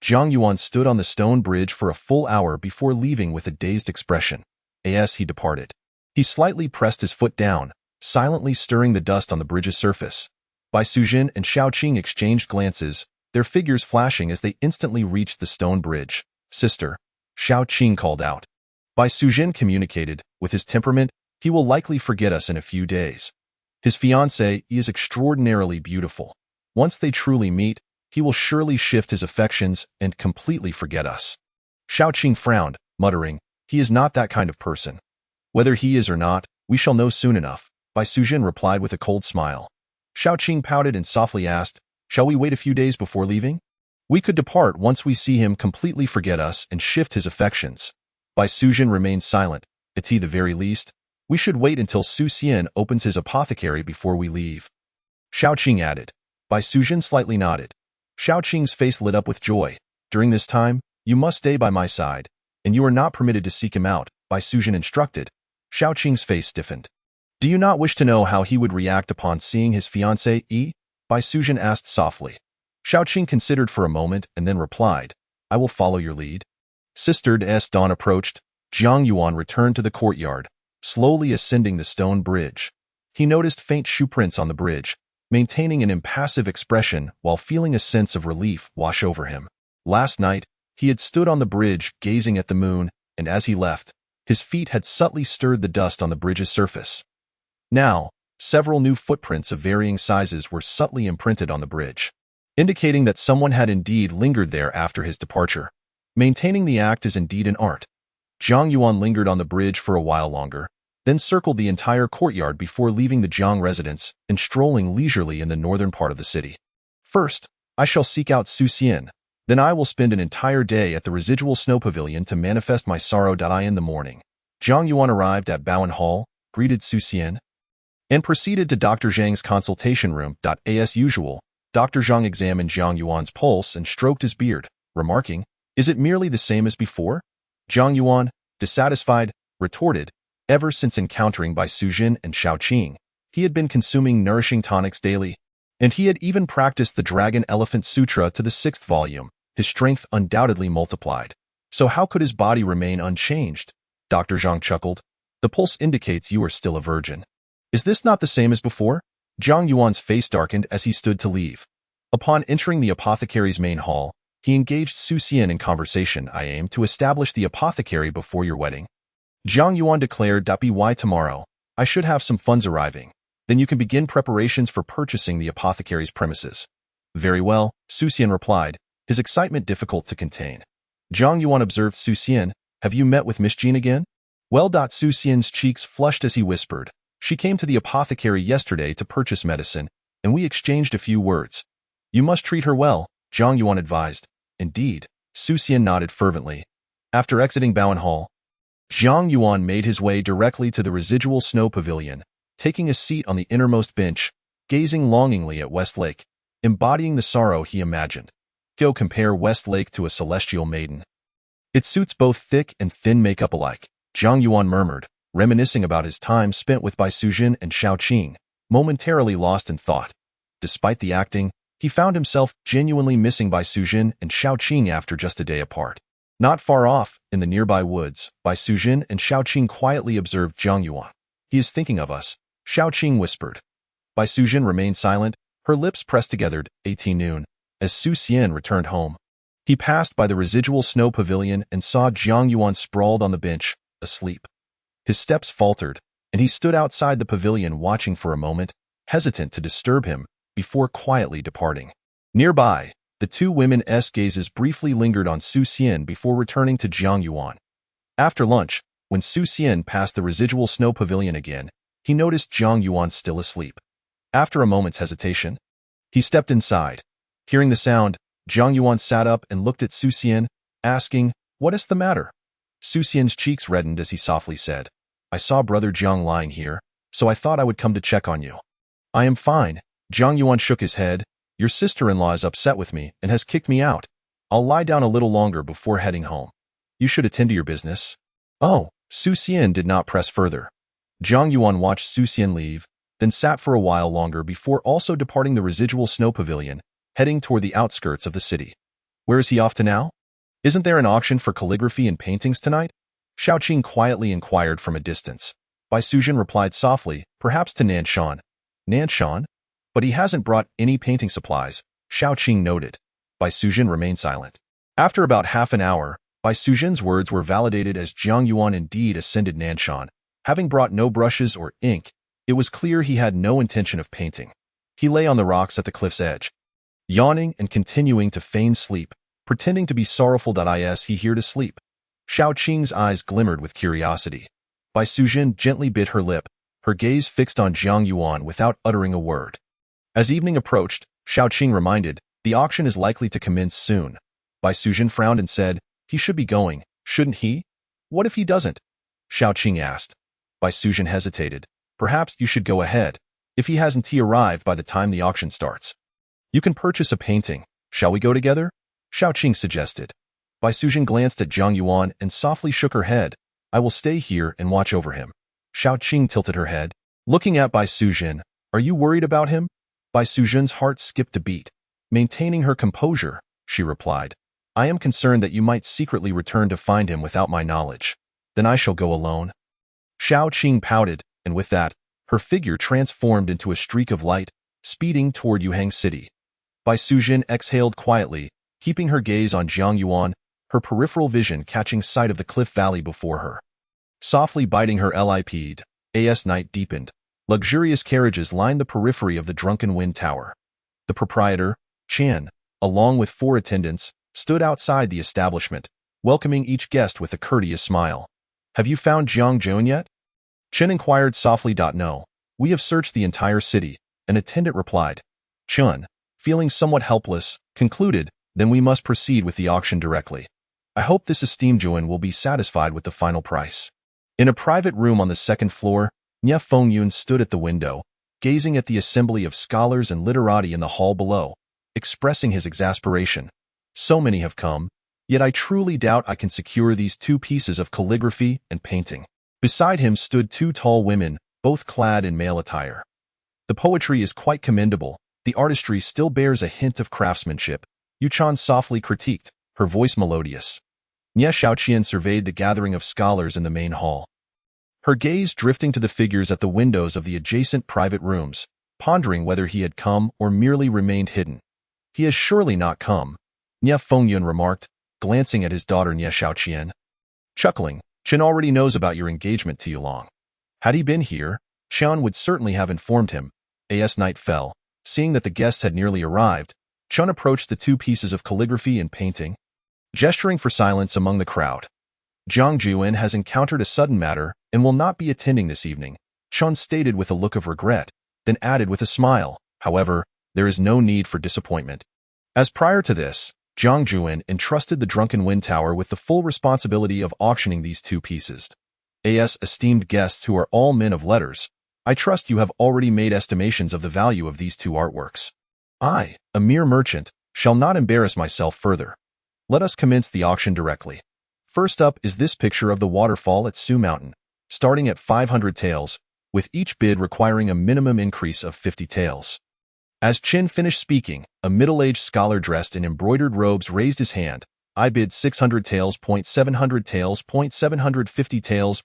Jiang Yuan stood on the stone bridge for a full hour before leaving with a dazed expression. As he departed, he slightly pressed his foot down, silently stirring the dust on the bridge's surface. Bai Sujin and Xiaoqing exchanged glances, their figures flashing as they instantly reached the stone bridge. Sister, Xiaoqing called out. Bai Sujin communicated, with his temperament, he will likely forget us in a few days. His fiancée is extraordinarily beautiful. Once they truly meet, he will surely shift his affections and completely forget us. Xiaoqing frowned, muttering, he is not that kind of person. Whether he is or not, we shall know soon enough, Bai Sujin replied with a cold smile. Xiaoqing pouted and softly asked, shall we wait a few days before leaving? We could depart once we see him completely forget us and shift his affections. Bai Sujin remained silent. At the very least, we should wait until Su Xian opens his apothecary before we leave. Xiaoqing added. Bai Sujin slightly nodded. Xiaoqing's face lit up with joy. During this time, you must stay by my side, and you are not permitted to seek him out, Bai Sujin instructed. Xiaoqing's face stiffened. Do you not wish to know how he would react upon seeing his fiancée? Bai Sujin asked softly. Xiaoqing considered for a moment and then replied, I will follow your lead. Sister, as dawn approached, Jiang Yuan returned to the courtyard, slowly ascending the stone bridge. He noticed faint shoe prints on the bridge, maintaining an impassive expression while feeling a sense of relief wash over him. Last night, he had stood on the bridge gazing at the moon, and as he left, his feet had subtly stirred the dust on the bridge's surface. Now, several new footprints of varying sizes were subtly imprinted on the bridge, indicating that someone had indeed lingered there after his departure. Maintaining the act is indeed an art. Jiang Yuan lingered on the bridge for a while longer, then circled the entire courtyard before leaving the Jiang residence and strolling leisurely in the northern part of the city. First, I shall seek out Su Xian. Then I will spend an entire day at the residual snow pavilion to manifest my sorrow. In the morning, Jiang Yuan arrived at Bowen Hall, greeted Su Xian, and proceeded to Dr. Zhang's consultation room. As usual, Dr. Zhang examined Jiang Yuan's pulse and stroked his beard, remarking, is it merely the same as before? Jiang Yuan, dissatisfied, retorted, ever since encountering Bai Sujin and Xiaoqing, He had been consuming nourishing tonics daily, and he had even practiced the Dragon Elephant Sutra to the 6th volume. His strength undoubtedly multiplied. So how could his body remain unchanged? Dr. Zhang chuckled. The pulse indicates you are still a virgin. Is this not the same as before? Jiang Yuan's face darkened as he stood to leave. Upon entering the apothecary's main hall, he engaged Su Xian in conversation. I aim to establish the apothecary before your wedding. Jiang Yuan declared that by tomorrow, I should have some funds arriving. Then you can begin preparations for purchasing the apothecary's premises. Very well, Su Xian replied, his excitement difficult to contain. Jiang Yuan observed Su Xian, have you met with Miss Jean again? Well. Su Xian's cheeks flushed as he whispered, she came to the apothecary yesterday to purchase medicine, and we exchanged a few words. You must treat her well, Jiang Yuan advised. Indeed, Su Xian nodded fervently. After exiting Bowen Hall, Jiang Yuan made his way directly to the residual snow pavilion, taking a seat on the innermost bench, gazing longingly at Westlake, embodying the sorrow he imagined. Go compare Westlake to a celestial maiden. It suits both thick and thin makeup alike, Jiang Yuan murmured, reminiscing about his time spent with Bai Sujin and Shao Qing, momentarily lost in thought. Despite the acting, he found himself genuinely missing Bai Sujin and Shao Qing after just a day apart. Not far off, in the nearby woods, Bai Sujin and Shao Qing quietly observed Jiang Yuan. He is thinking of us, Shao Qing whispered. Bai Sujin remained silent, her lips pressed together. 18 noon. As Su Xian returned home, he passed by the residual snow pavilion and saw Jiang Yuan sprawled on the bench, asleep. His steps faltered, and he stood outside the pavilion watching for a moment, hesitant to disturb him, before quietly departing. Nearby, the two women's gazes briefly lingered on Su Xian before returning to Jiang Yuan. After lunch, when Su Xian passed the residual snow pavilion again, he noticed Jiang Yuan still asleep. After a moment's hesitation, he stepped inside. Hearing the sound, Jiang Yuan sat up and looked at Su Xian, asking, what is the matter? Su Xian's cheeks reddened as he softly said, I saw brother Jiang lying here, so I thought I would come to check on you. I am fine. Jiang Yuan shook his head. Your sister-in-law is upset with me and has kicked me out. I'll lie down a little longer before heading home. You should attend to your business. Oh, Su Xian did not press further. Jiang Yuan watched Su Xian leave, then sat for a while longer before also departing the residual snow pavilion, heading toward the outskirts of the city. Where is he off to now? Isn't there an auction for calligraphy and paintings tonight? Shao Qing quietly inquired from a distance. Bai Sujin replied softly, perhaps to Nanshan. Nanshan? But he hasn't brought any painting supplies, Shao Qing noted. Bai Sujin remained silent. After about half an hour, Bai Sujin's words were validated as Jiang Yuan indeed ascended Nanshan. Having brought no brushes or ink, it was clear he had no intention of painting. He lay on the rocks at the cliff's edge, yawning and continuing to feign sleep, pretending to be sorrowful. He here to sleep. Shao Qing's eyes glimmered with curiosity. Bai Sujin gently bit her lip, her gaze fixed on Jiang Yuan without uttering a word. As evening approached, Shao Qing reminded, the auction is likely to commence soon. Bai Sujin frowned and said, he should be going, shouldn't he? What if he doesn't? Shao Qing asked. Bai Sujin hesitated. Perhaps you should go ahead, if he hasn't arrived by the time the auction starts. You can purchase a painting. Shall we go together? Shao Qing suggested. Bai Sujin glanced at Jiang Yuan and softly shook her head. I will stay here and watch over him. Shao Qing tilted her head, looking at Bai Sujin. Are you worried about him? Bai Sujin's heart skipped a beat. Maintaining her composure, she replied. I am concerned that you might secretly return to find him without my knowledge. Then I shall go alone. Shao Qing pouted, and with that, her figure transformed into a streak of light, speeding toward Yuhang City. Bai Sujin exhaled quietly, keeping her gaze on Jiang Yuan, her peripheral vision catching sight of the cliff valley before her. Softly biting her lip, as night deepened, luxurious carriages lined the periphery of the Drunken Wind Tower. The proprietor, Chan, along with 4 attendants, stood outside the establishment, welcoming each guest with a courteous smile. Have you found Jiang Zhou yet? Chen inquired softly. No. We have searched the entire city, an attendant replied. Chen, feeling somewhat helpless, concluded, then we must proceed with the auction directly. I hope this esteemed Juan will be satisfied with the final price. In a private room on the 2nd floor, Nye Fengyun stood at the window, gazing at the assembly of scholars and literati in the hall below, expressing his exasperation. So many have come, yet I truly doubt I can secure these 2 pieces of calligraphy and painting. Beside him stood 2 tall women, both clad in male attire. The poetry is quite commendable. The artistry still bears a hint of craftsmanship, Yuchan softly critiqued, her voice melodious. Nie Xiaoqian surveyed the gathering of scholars in the main hall, her gaze drifting to the figures at the windows of the adjacent private rooms, pondering whether he had come or merely remained hidden. He has surely not come, Nie Fengyun remarked, glancing at his daughter Nie Xiaoqian. Chuckling, Chen already knows about your engagement to Yulong. Had he been here, Qian would certainly have informed him. As night fell, seeing that the guests had nearly arrived, Chen approached the two pieces of calligraphy and painting, gesturing for silence among the crowd. Jiang Juan has encountered a sudden matter and will not be attending this evening, Chen stated with a look of regret, then added with a smile, however, there is no need for disappointment. As prior to this, Jiang Juan entrusted the Drunken Wind Tower with the full responsibility of auctioning these two pieces. As esteemed guests who are all men of letters, I trust you have already made estimations of the value of these two artworks. I, a mere merchant, shall not embarrass myself further. Let us commence the auction directly. First up is this picture of the waterfall at Su Mountain, starting at 500 taels, with each bid requiring a minimum increase of 50 taels. As Qin finished speaking, a middle-aged scholar dressed in embroidered robes raised his hand. I bid 600 taels, 700 taels, 750 taels,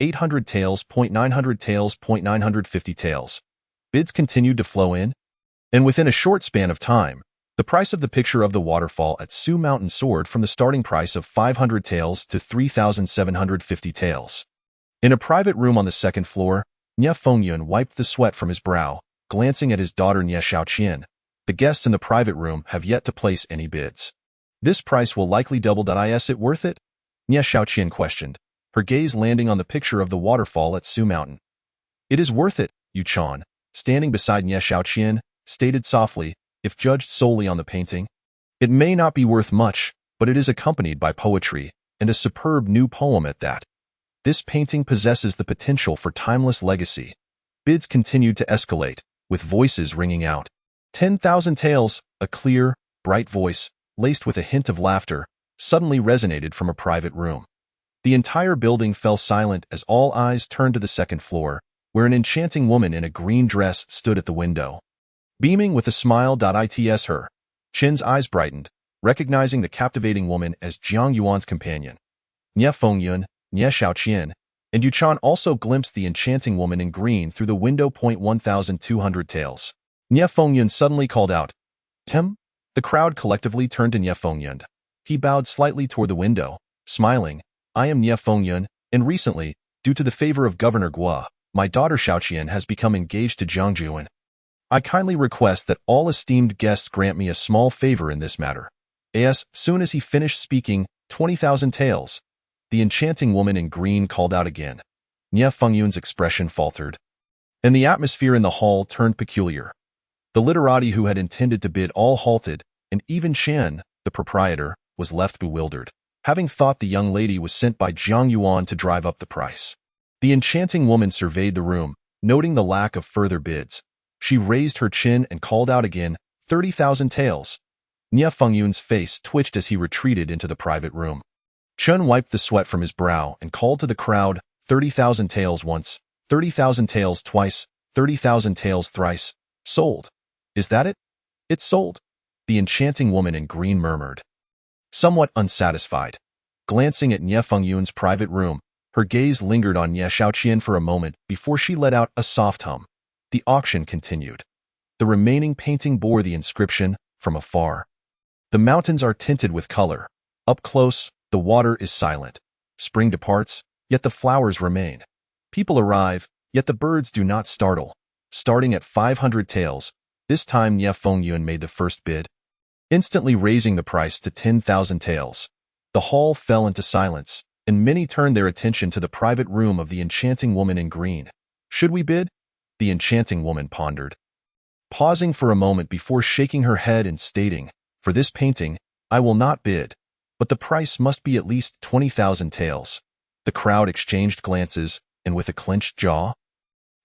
800 taels, 900 taels, 950 taels. Bids continued to flow in, and within a short span of time, the price of the picture of the waterfall at Su Mountain soared from the starting price of 500 taels to 3,750 taels. In a private room on the second floor, Nie Fengyun wiped the sweat from his brow, glancing at his daughter Nie Xiaoqian. The guests in the private room have yet to place any bids. This price will likely double. Is it worth it? Nie Xiaoqian questioned, her gaze landing on the picture of the waterfall at Su Mountain. It is worth it, Yu Chan, standing beside Nie Xiaoqian, stated softly, if judged solely on the painting. It may not be worth much, but it is accompanied by poetry, and a superb new poem at that. This painting possesses the potential for timeless legacy. Bids continued to escalate, with voices ringing out. 10,000 taels, a clear, bright voice, laced with a hint of laughter, suddenly resonated from a private room. The entire building fell silent as all eyes turned to the second floor, where an enchanting woman in a green dress stood at the window. Beaming with a smile. It's her. Qin's eyes brightened, recognizing the captivating woman as Jiang Yuan's companion. Nie Fengyun, Nie Xiaoqian, and Yuchan also glimpsed the enchanting woman in green through the window. 1,200 taels. Nie Fengyun suddenly called out, "Him?" The crowd collectively turned to Nie Fengyun. He bowed slightly toward the window, smiling. I am Nie Fengyun, and recently, due to the favor of Governor Gua, my daughter Xiaoqian has become engaged to Jiang Juan. I kindly request that all esteemed guests grant me a small favor in this matter. As soon as he finished speaking, 20,000 taels. The enchanting woman in green called out again. Nie Fengyun's expression faltered, and the atmosphere in the hall turned peculiar. The literati who had intended to bid all halted, and even Chen, the proprietor, was left bewildered, having thought the young lady was sent by Jiang Yuan to drive up the price. The enchanting woman surveyed the room, noting the lack of further bids. She raised her chin and called out again, 30,000 taels. Nie Fengyun's face twitched as he retreated into the private room. Chen wiped the sweat from his brow and called to the crowd, 30,000 taels once, 30,000 taels twice, 30,000 taels thrice. Sold. Is that it? It's sold. The enchanting woman in green murmured, somewhat unsatisfied. Glancing at Nie Fengyun's private room, her gaze lingered on Nie Xiaoqian for a moment before she let out a soft hum. The auction continued. The remaining painting bore the inscription, from afar. The mountains are tinted with color. Up close, the water is silent. Spring departs, yet the flowers remain. People arrive, yet the birds do not startle. Starting at 500 taels, this time Nie Fengyun made the first bid, instantly raising the price to 10,000 taels. The hall fell into silence, and many turned their attention to the private room of the enchanting woman in green. Should we bid? The enchanting woman pondered, pausing for a moment before shaking her head and stating, for this painting, I will not bid, but the price must be at least 20,000 taels. The crowd exchanged glances, and with a clenched jaw,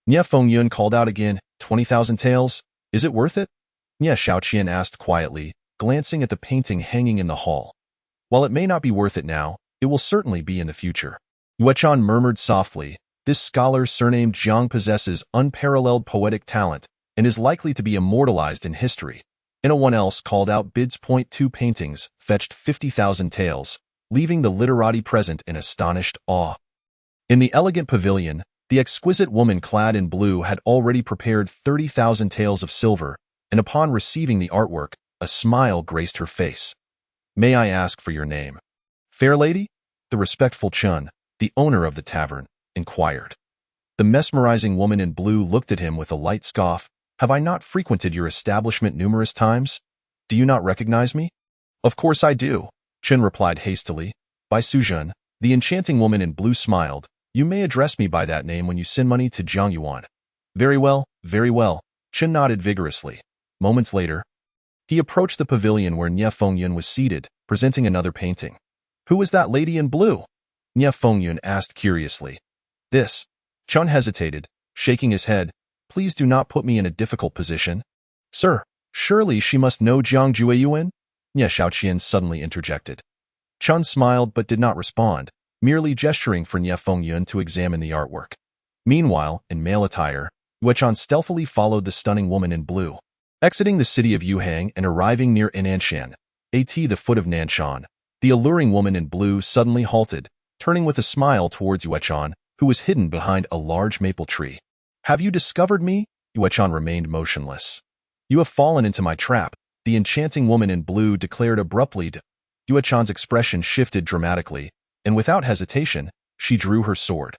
Nie Fengyun called out again, 20,000 taels? Is it worth it? Nie Xiaoqian asked quietly, glancing at the painting hanging in the hall. While it may not be worth it now, it will certainly be in the future. Yuechan murmured softly, This scholar surnamed Jiang possesses unparalleled poetic talent and is likely to be immortalized in history. Anyone else called out bids. 2 paintings fetched 50,000 taels, leaving the literati present in astonished awe. In the elegant pavilion, the exquisite woman clad in blue had already prepared 30,000 taels of silver, and upon receiving the artwork, a smile graced her face. "May I ask for your name?" "Fair lady?" the respectful Chun, the owner of the tavern, inquired. The mesmerizing woman in blue looked at him with a light scoff. "Have I not frequented your establishment numerous times? Do you not recognize me?" "Of course I do," Chun replied hastily. "By Suzhen," the enchanting woman in blue smiled. "You may address me by that name when you send money to Jiang Yuan." Very well, Chun nodded vigorously. Moments later, he approached the pavilion where Nie Fengyun was seated, presenting another painting. "Who is that lady in blue?" Nie Fengyun asked curiously. "This." Chun hesitated, shaking his head. "Please do not put me in a difficult position." "Sir, surely she must know Jiang Jueyuan?" Nie Xiaoqian suddenly interjected. Chun smiled but did not respond, merely gesturing for Nie Fengyun to examine the artwork. Meanwhile, in male attire, Yuechan stealthily followed the stunning woman in blue. Exiting the city of Yuhang and arriving near Inanshan, the foot of Nanshan, the alluring woman in blue suddenly halted, turning with a smile towards Yuechan, who was hidden behind a large maple tree. "Have you discovered me?" Yuechan remained motionless. "You have fallen into my trap," the enchanting woman in blue declared abruptly. Yuechan's expression shifted dramatically, and without hesitation, she drew her sword.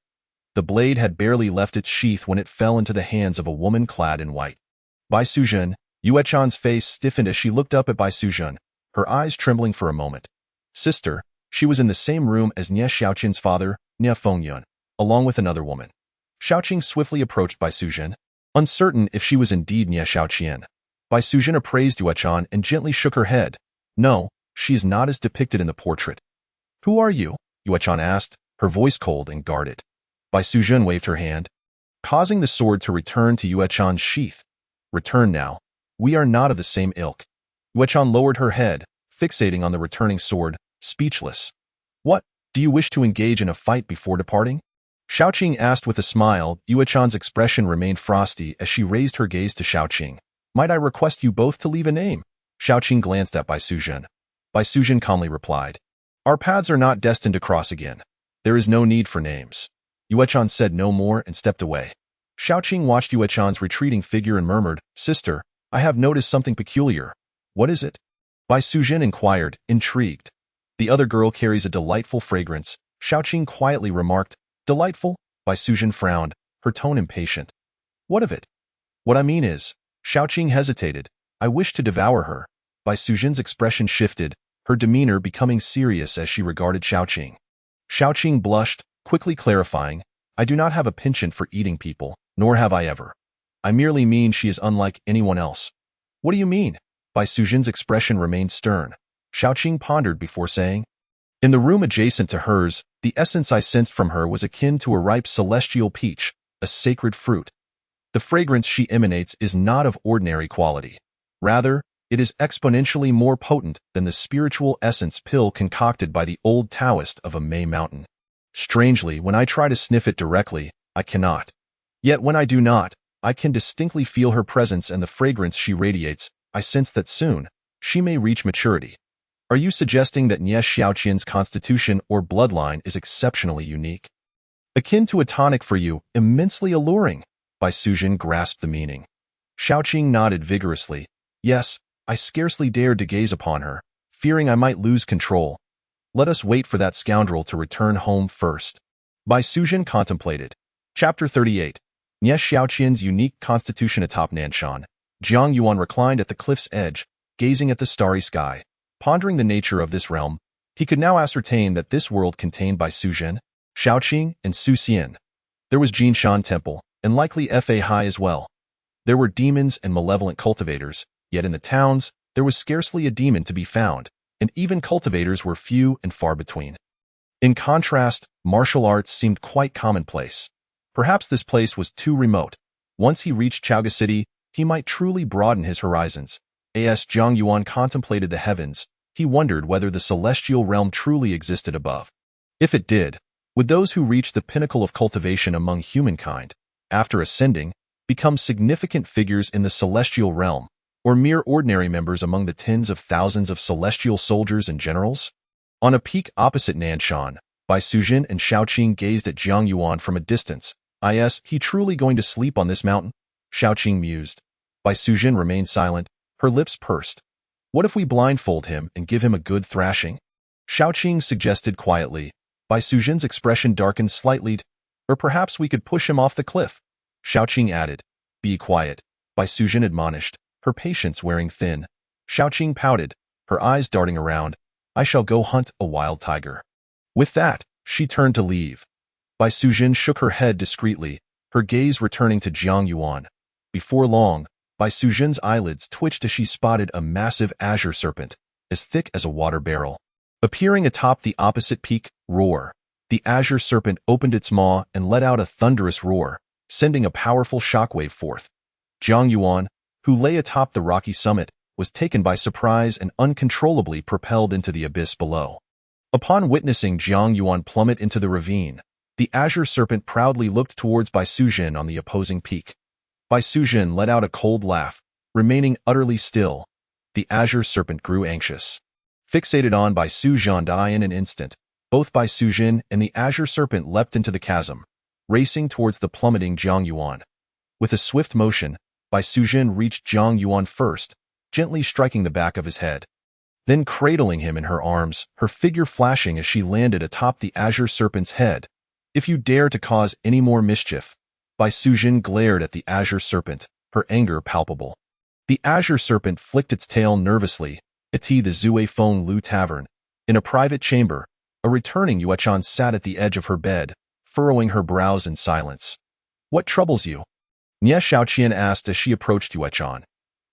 The blade had barely left its sheath when it fell into the hands of a woman clad in white. Bai Suzhen, Yuechan's face stiffened as she looked up at Bai Suzhen, her eyes trembling for a moment. "Sister," she was in the same room as Nie Xiaoqian's father, Nie Fengyun, along with another woman. Xiaoqing swiftly approached Bai Suzhen, uncertain if she was indeed Nie Xiaoqian. Bai Suzhen appraised Yuechan and gently shook her head. "No, she is not as depicted in the portrait." "Who are you?" Yuechan asked, her voice cold and guarded. Bai Suzhen waved her hand, causing the sword to return to Yuechan's sheath. "Return now. We are not of the same ilk." Yuechan lowered her head, fixating on the returning sword, speechless. "What, do you wish to engage in a fight before departing?" Xiaoqing asked with a smile. Yuechan's expression remained frosty as she raised her gaze to Xiaoqing. "Might I request you both to leave a name?" Xiaoqing glanced at Bai Suzhen. Bai Suzhen calmly replied, "Our paths are not destined to cross again. There is no need for names." Yuechan said no more and stepped away. Xiaoqing watched Yuechan's retreating figure and murmured, "Sister, I have noticed something peculiar." "What is it?" Bai Suzhen inquired, intrigued. "The other girl carries a delightful fragrance," Xiaoqing quietly remarked. "Delightful?" Bai Suzhen frowned, her tone impatient. "What of it?" "What I mean is," Xiaoqing hesitated, "I wish to devour her." Bai Suzhen's expression shifted, her demeanor becoming serious as she regarded Xiaoqing. Xiaoqing blushed, quickly clarifying, "I do not have a penchant for eating people, nor have I ever. I merely mean she is unlike anyone else." "What do you mean?" Bai Suzhen's expression remained stern. Xiaoqing pondered before saying, "In the room adjacent to hers, the essence I sensed from her was akin to a ripe celestial peach, a sacred fruit. The fragrance she emanates is not of ordinary quality. Rather, it is exponentially more potent than the spiritual essence pill concocted by the old Taoist of a May mountain. Strangely, when I try to sniff it directly, I cannot. Yet when I do not, I can distinctly feel her presence and the fragrance she radiates. I sense that soon, she may reach maturity." "Are you suggesting that Nie Xiaoqian's constitution or bloodline is exceptionally unique?" "Akin to a tonic for you, immensely alluring." Bai Suzhen grasped the meaning. Xiaoqing nodded vigorously. "Yes, I scarcely dared to gaze upon her, fearing I might lose control. Let us wait for that scoundrel to return home first." Bai Suzhen contemplated. Chapter 38. Nie Xiaoqian's unique constitution. Atop Nanshan, Jiang Yuan reclined at the cliff's edge, gazing at the starry sky. Pondering the nature of this realm, he could now ascertain that this world contained Bai Suzhen, Xiaoqing, and Su Xian. There was Jinshan Temple, and likely Fa Hai as well. There were demons and malevolent cultivators, yet in the towns, there was scarcely a demon to be found, and even cultivators were few and far between. In contrast, martial arts seemed quite commonplace. Perhaps this place was too remote. Once he reached Chaoga City, he might truly broaden his horizons. As Jiang Yuan contemplated the heavens, he wondered whether the celestial realm truly existed above. If it did, Would those who reach the pinnacle of cultivation among humankind, after ascending, become significant figures in the celestial realm, or mere ordinary members among the tens of thousands of celestial soldiers and generals? On a peak opposite Nanshan, Bai Sujin and Shaoqing gazed at Jiang Yuan from a distance. Is he truly going to sleep on this mountain? Shaoqing mused. Bai Sujin remained silent, her lips pursed. What if we blindfold him and give him a good thrashing? Shaoqing suggested quietly. Bai Sujin's expression darkened slightly. Or perhaps we could push him off the cliff. Shaoqing added. Be quiet, Bai Sujin admonished, her patience wearing thin. Shaoqing pouted, her eyes darting around. I shall go hunt a wild tiger. With that, she turned to leave. Bai Sujin shook her head discreetly, her gaze returning to Jiang Yuan. Before long, Bai Sujin's eyelids twitched as she spotted a massive azure serpent, as thick as a water barrel. Appearing atop the opposite peak, roar. The azure serpent opened its maw and let out a thunderous roar, sending a powerful shockwave forth. Jiang Yuan, who lay atop the rocky summit, was taken by surprise and uncontrollably propelled into the abyss below. Upon witnessing Jiang Yuan plummet into the ravine, the azure serpent proudly looked towards Bai Sujin on the opposing peak. Bai Sujin let out a cold laugh, remaining utterly still. The azure serpent grew anxious. Fixated on Bai Sujin in an instant, both Bai Sujin and the azure serpent leapt into the chasm, racing towards the plummeting Jiang Yuan. With a swift motion, Bai Sujin reached Jiang Yuan first, gently striking the back of his head. Then cradling him in her arms, her figure flashing as she landed atop the azure serpent's head. If you dare to cause any more mischief, Bai Sujin glared at the azure serpent, her anger palpable. The azure serpent flicked its tail nervously. At the Zue Feng Lu Tavern, in a private chamber, a returning Yuechan sat at the edge of her bed, furrowing her brows in silence. What troubles you? Nie Shaoqian asked as she approached Yuechan.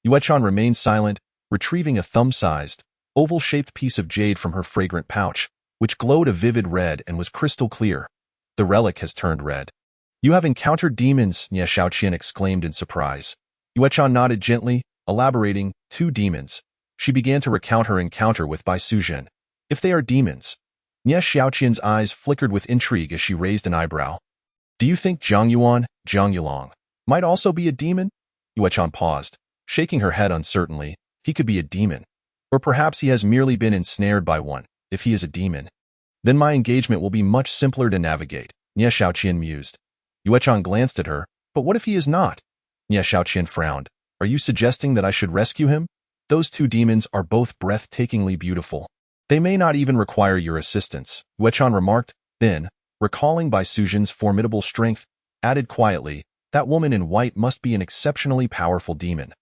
Yuechan remained silent, retrieving a thumb-sized, oval-shaped piece of jade from her fragrant pouch, which glowed a vivid red and was crystal clear. The relic has turned red. You have encountered demons, Nie Shaoqian exclaimed in surprise. Yuechan nodded gently, elaborating, 2 demons. She began to recount her encounter with Bai Sujin. If they are demons. Nie Shaoqian's eyes flickered with intrigue as she raised an eyebrow. Do you think Jiang Yuan, Jiang Yulong, might also be a demon? Yuechan paused, shaking her head uncertainly. He could be a demon. Or perhaps he has merely been ensnared by one. If he is a demon, then my engagement will be much simpler to navigate, Nie Shaoqian mused. Yuechan glanced at her. But what if he is not? Nie Shaoqian frowned. Are you suggesting that I should rescue him? Those 2 demons are both breathtakingly beautiful. They may not even require your assistance, Yuechan remarked, then, recalling Bai Sujin's formidable strength, added quietly, that woman in white must be an exceptionally powerful demon.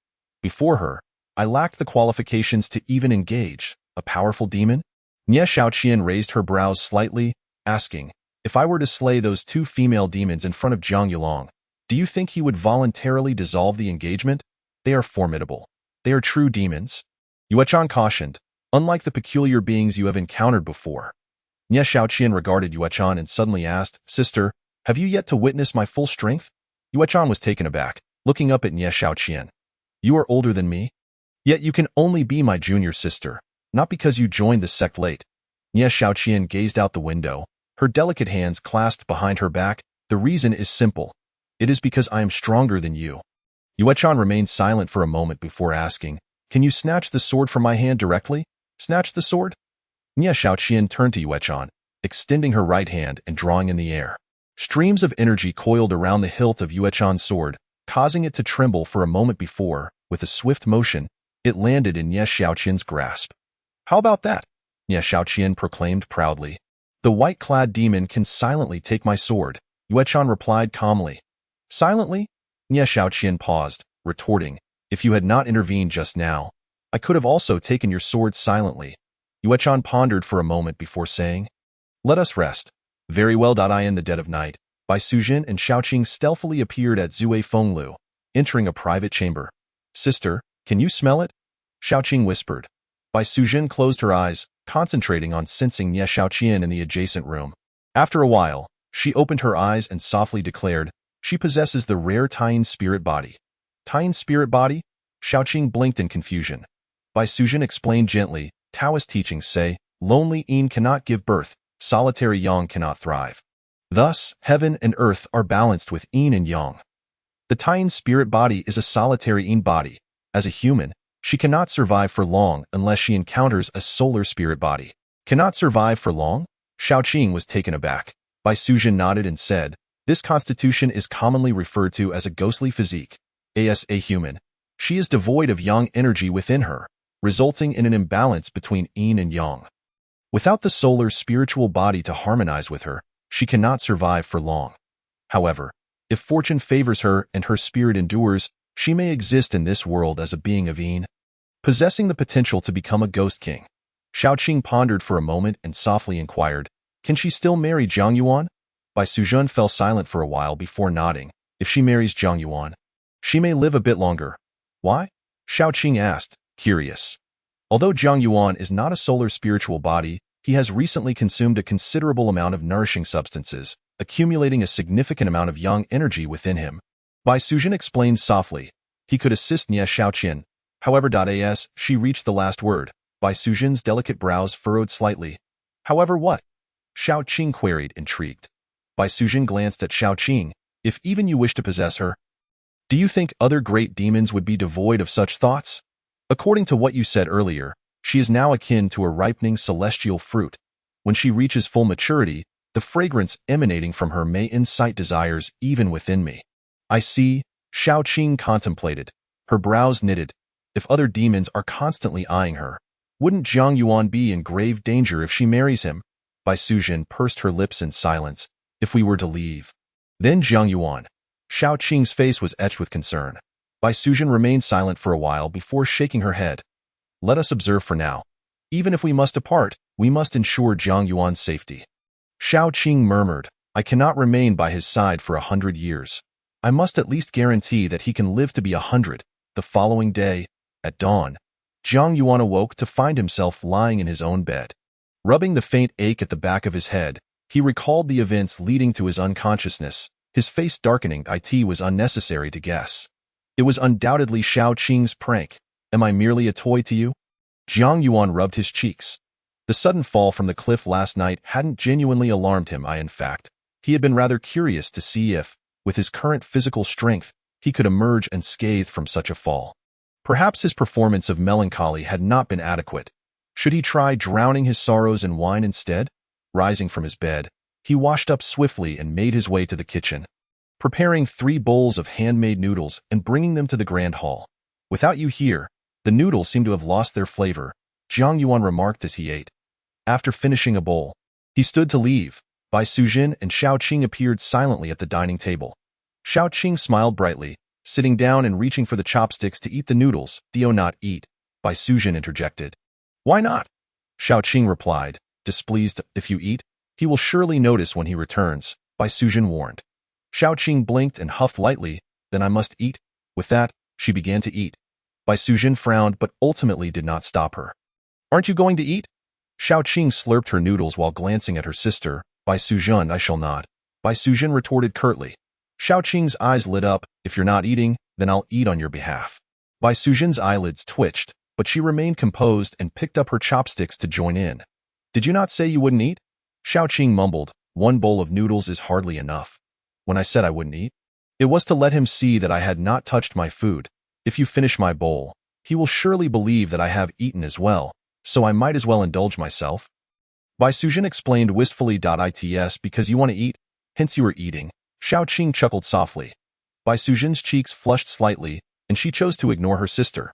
Before her, I lacked the qualifications to even engage. A powerful demon? Nie Shaoqian raised her brows slightly, asking, if I were to slay those 2 female demons in front of Jiang Yulong, do you think he would voluntarily dissolve the engagement? They are formidable. They are true demons. Yuechan cautioned, unlike the peculiar beings you have encountered before. Nie Shaoqian regarded Yuechan and suddenly asked, Sister, have you yet to witness my full strength? Yuechan was taken aback, looking up at Nie Shaoqian. You are older than me? Yet you can only be my junior sister, not because you joined the sect late. Nie Shaoqian gazed out the window, her delicate hands clasped behind her back. The reason is simple. It is because I am stronger than you. Yuechan remained silent for a moment before asking, can you snatch the sword from my hand directly? Snatch the sword? Nie Shaoqian turned to Yuechan, extending her right hand and drawing in the air. Streams of energy coiled around the hilt of Yuechan's sword, causing it to tremble for a moment before, with a swift motion, it landed in Nie Shaoqian's grasp. How about that? Nie Shaoqian proclaimed proudly. The white-clad demon can silently take my sword, Yuechan replied calmly. Silently? Nie Shaoqian paused, retorting, if you had not intervened just now, I could have also taken your sword silently. Yuechan pondered for a moment before saying, let us rest. Very well. In the dead of night, Bai Sujin and Shaoqing stealthily appeared at Zue Fenglu, entering a private chamber. Sister, can you smell it? Shaoqing whispered. Bai Sujin closed her eyes, concentrating on sensing Nie Shaoqian in the adjacent room. After a while, she opened her eyes and softly declared, she possesses the rare Taiyin spirit body. Taiyin spirit body? Shaoqing blinked in confusion. Bai Sujin explained gently, Taoist teachings say, lonely yin cannot give birth, solitary yang cannot thrive. Thus, heaven and earth are balanced with yin and yang. The Taiyan's spirit body is a solitary yin body. As a human, she cannot survive for long unless she encounters a solar spirit body. Cannot survive for long? Shaoqing was taken aback. Bai Sujin nodded and said, this constitution is commonly referred to as a ghostly physique. As a human, she is devoid of yang energy within her, resulting in an imbalance between yin and yang. Without the solar spiritual body to harmonize with her, she cannot survive for long. However, if fortune favors her and her spirit endures, she may exist in this world as a being of yin, possessing the potential to become a ghost king. Shaoqing pondered for a moment and softly inquired, can she still marry Zhang Yuan? Bai Sujun fell silent for a while before nodding. If she marries Zhang Yuan, she may live a bit longer. Why? Shaoqing asked, curious. Although Zhang Yuan is not a solar spiritual body, he has recently consumed a considerable amount of nourishing substances, accumulating a significant amount of yang energy within him. Bai Sujin explained softly, he could assist Nie Shaoqian. However, as she reached the last word, Bai Sujin's delicate brows furrowed slightly. However what? Shaoqing queried, intrigued. Bai Sujin glanced at Shaoqing. If even you wish to possess her, do you think other great demons would be devoid of such thoughts? According to what you said earlier, she is now akin to a ripening celestial fruit. When she reaches full maturity, the fragrance emanating from her may incite desires even within me. I see, Shaoqing contemplated. Her brows knitted. If other demons are constantly eyeing her, wouldn't Zhang Yuan be in grave danger if she marries him? Bai Sujin pursed her lips in silence. If we were to leave, then Zhang Yuan. Shaoqing's face was etched with concern. Bai Sujin remained silent for a while before shaking her head. Let us observe for now. Even if we must depart, we must ensure Zhang Yuan's safety. Shaoqing murmured, I cannot remain by his side for 100 years. I must at least guarantee that he can live to be 100. The following day, at dawn, Zhang Yuan awoke to find himself lying in his own bed. Rubbing the faint ache at the back of his head, he recalled the events leading to his unconsciousness. His face darkening. It was unnecessary to guess. It was undoubtedly Shaoqing's prank. Am I merely a toy to you? Zhang Yuan rubbed his cheeks. The sudden fall from the cliff last night hadn't genuinely alarmed him. In fact, he had been rather curious to see if, with his current physical strength, he could emerge unscathed from such a fall. Perhaps his performance of melancholy had not been adequate. Should he try drowning his sorrows in wine instead? Rising from his bed, he washed up swiftly and made his way to the kitchen, preparing 3 bowls of handmade noodles and bringing them to the grand hall. Without you here, the noodles seem to have lost their flavor, Zhang Yuan remarked as he ate. After finishing a bowl, he stood to leave. Bai Sujin and Shaoqing appeared silently at the dining table. Shaoqing smiled brightly, sitting down and reaching for the chopsticks to eat the noodles. Do not eat, Bai Sujin interjected. Why not? Shaoqing replied, displeased. If you eat, he will surely notice when he returns, Bai Sujin warned. Shaoqing blinked and huffed lightly. Then I must eat. With that, she began to eat. Bai Sujin frowned but ultimately did not stop her. Aren't you going to eat? Shaoqing slurped her noodles while glancing at her sister. Bai Sujin, I shall not. Bai Sujin retorted curtly. Shaoqing's eyes lit up. If you're not eating, then I'll eat on your behalf. Bai Sujin's eyelids twitched, but she remained composed and picked up her chopsticks to join in. Did you not say you wouldn't eat? Shaoqing mumbled, 1 bowl of noodles is hardly enough. When I said I wouldn't eat, it was to let him see that I had not touched my food. If you finish my bowl, he will surely believe that I have eaten as well, so I might as well indulge myself. Bai Sujin explained wistfully. It's because you want to eat, hence you are eating. Shaoqing chuckled softly. Bai Sujin's cheeks flushed slightly, and she chose to ignore her sister.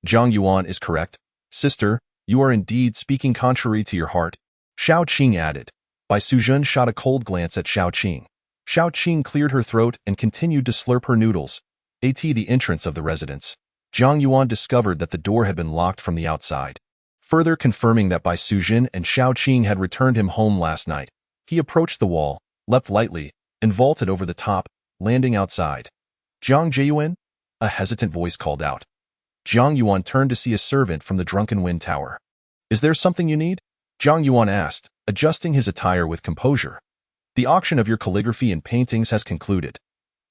Zhang Yuan is correct. Sister, you are indeed speaking contrary to your heart. Shaoqing added. Bai Sujin shot a cold glance at Shaoqing. Shaoqing cleared her throat and continued to slurp her noodles. At the entrance of the residence, Zhang Yuan discovered that the door had been locked from the outside. Further confirming that Bai Sujin and Shaoqing had returned him home last night, he approached the wall, leapt lightly, and vaulted over the top, landing outside. Zhang Jiayuan? A hesitant voice called out. Zhang Yuan turned to see a servant from the Drunken Wind Tower. Is there something you need? Zhang Yuan asked, adjusting his attire with composure. The auction of your calligraphy and paintings has concluded.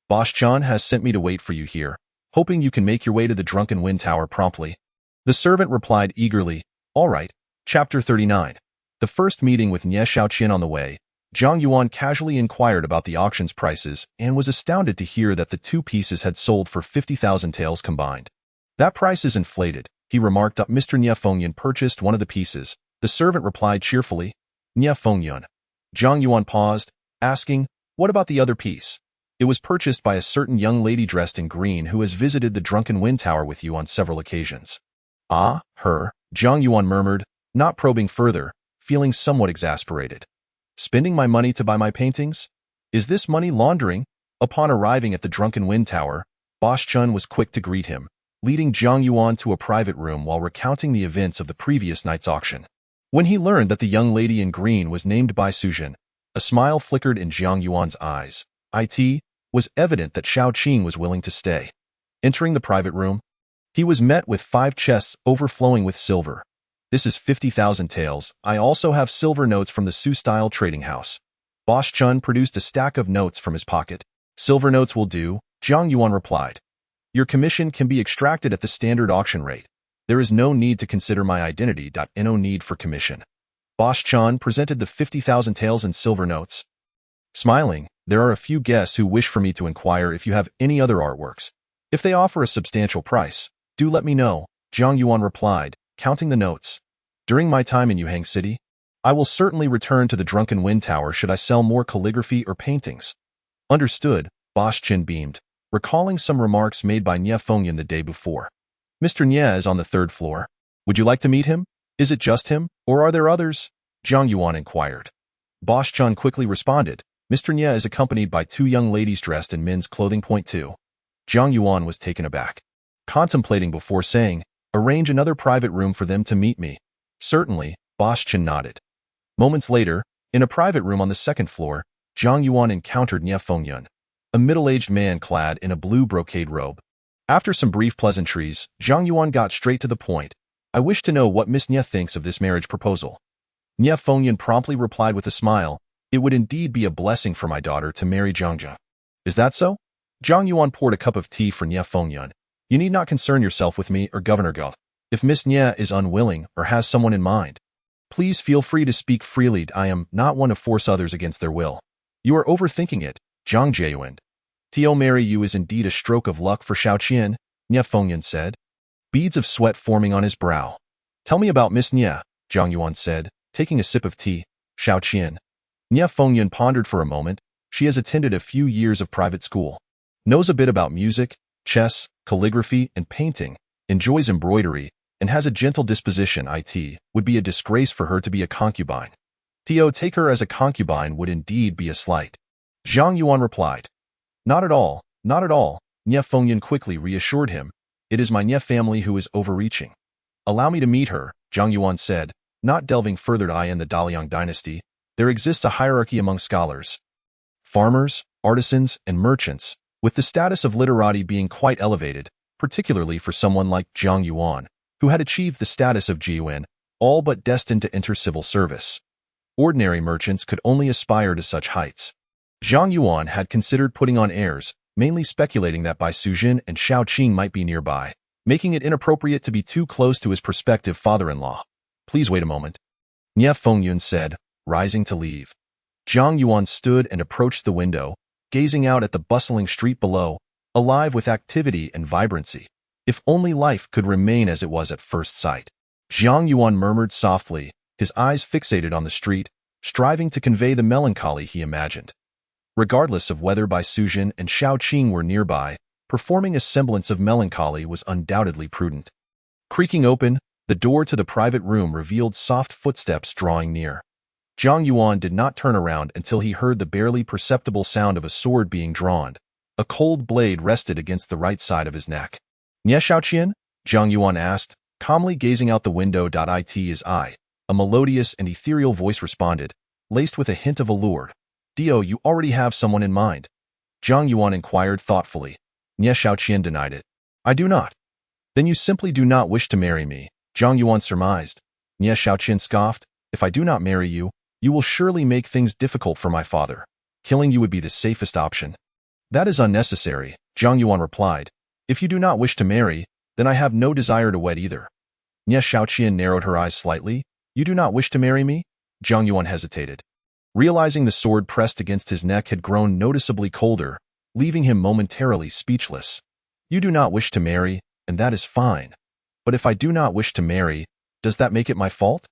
Boss John has sent me to wait for you here, hoping you can make your way to the Drunken Wind Tower promptly. The servant replied eagerly, all right. Chapter 39. The first meeting with Nie Shaoqian. On the way, Zhang Yuan casually inquired about the auction's prices and was astounded to hear that the two pieces had sold for 50,000 taels combined. That price is inflated, he remarked. Mr. Nie Fengyun purchased one of the pieces. The servant replied cheerfully. Nie Fengyun. Zhang Yuan paused, asking, what about the other piece? It was purchased by a certain young lady dressed in green who has visited the Drunken Wind Tower with you on several occasions. Ah, her, Zhang Yuan murmured, not probing further, feeling somewhat exasperated. Spending my money to buy my paintings? Is this money laundering? Upon arriving at the Drunken Wind Tower, Boss Chun was quick to greet him, leading Zhang Yuan to a private room while recounting the events of the previous night's auction. When he learned that the young lady in green was named Bai Sujin, a smile flickered in Zhang Yuan's eyes. It was evident that Xiao Qing was willing to stay. Entering the private room, he was met with 5 chests overflowing with silver. This is 50,000 taels. I also have silver notes from the Su-style trading house. Boss Chun produced a stack of notes from his pocket. Silver notes will do, Zhang Yuan replied. Your commission can be extracted at the standard auction rate. There is no need to consider my identity. No need for commission. Boss Chun presented the 50,000 taels in silver notes. Smiling, there are a few guests who wish for me to inquire if you have any other artworks. If they offer a substantial price, do let me know, Zhang Yuan replied, counting the notes. During my time in Yuhang City, I will certainly return to the Drunken Wind Tower should I sell more calligraphy or paintings. Understood, Boss Chin beamed, recalling some remarks made by Nie Fengyun the day before. Mr. Nie is on the 3rd floor. Would you like to meet him? Is it just him, or are there others? Zhang Yuan inquired. Boss Chun quickly responded. Mr. Nie is accompanied by 2 young ladies dressed in men's clothing. Point 2. Zhang Yuan was taken aback, contemplating before saying, arrange another private room for them to meet me. Certainly, Boss Chun nodded. Moments later, in a private room on the 2nd floor, Zhang Yuan encountered Nie Fengyun, a middle-aged man clad in a blue brocade robe. After some brief pleasantries, Zhang Yuan got straight to the point. I wish to know what Miss Nie thinks of this marriage proposal. Nie Fengyun promptly replied with a smile, it would indeed be a blessing for my daughter to marry Zhangja. Is that so? Zhang Yuan poured a cup of tea for Nie Fengyun. You need not concern yourself with me or Governor Gao. If Miss Nie is unwilling or has someone in mind, please feel free to speak freely. I am not one to force others against their will. You are overthinking it, Zhang Jiayuan. To marry you is indeed a stroke of luck for Xiao Qian, Nie Fengyun said, beads of sweat forming on his brow. Tell me about Miss Nie, Zhang Yuan said, taking a sip of tea. Xiao Qian. Nie Fengyun pondered for a moment. She has attended a few years of private school, knows a bit about music, chess, calligraphy, and painting, enjoys embroidery, and has a gentle disposition. It would be a disgrace for her to be a concubine. Take her as a concubine would indeed be a slight. Zhang Yuan replied. Not at all, not at all, Nie Fengyun quickly reassured him. It is my Nie family who is overreaching. Allow me to meet her, Zhang Yuan said, not delving further. In the Daliang dynasty, there exists a hierarchy among scholars. Farmers, artisans, and merchants, with the status of literati being quite elevated, particularly for someone like Zhang Yuan, who had achieved the status of Jiyuan, all but destined to enter civil service. Ordinary merchants could only aspire to such heights. Zhang Yuan had considered putting on airs, mainly speculating that Bai Sujin and Xiao Qing might be nearby, making it inappropriate to be too close to his prospective father-in-law. Please wait a moment, Nie Fengyun said, rising to leave. Zhang Yuan stood and approached the window, gazing out at the bustling street below, alive with activity and vibrancy. If only life could remain as it was at first sight. Zhang Yuan murmured softly, his eyes fixated on the street, striving to convey the melancholy he imagined. Regardless of whether Bai Sujin and Xiao Qing were nearby, performing a semblance of melancholy was undoubtedly prudent. Creaking open, the door to the private room revealed soft footsteps drawing near. Zhang Yuan did not turn around until he heard the barely perceptible sound of a sword being drawn. A cold blade rested against the right side of his neck. Nie Xiaoqian? Zhang Yuan asked, calmly gazing out the window. It is I. A melodious and ethereal voice responded, laced with a hint of allure. Dio, you already have someone in mind. Zhang Yuan inquired thoughtfully. Nie Xiaoqian denied it. I do not. Then you simply do not wish to marry me, Zhang Yuan surmised. Nie Xiaoqian scoffed. If I do not marry you, you will surely make things difficult for my father. Killing you would be the safest option. That is unnecessary, Zhang Yuan replied. If you do not wish to marry, then I have no desire to wed either. Nie Xiaoqian narrowed her eyes slightly. You do not wish to marry me? Zhang Yuan hesitated. Realizing the sword pressed against his neck had grown noticeably colder, leaving him momentarily speechless. You do not wish to marry, and that is fine. But if I do not wish to marry, does that make it my fault?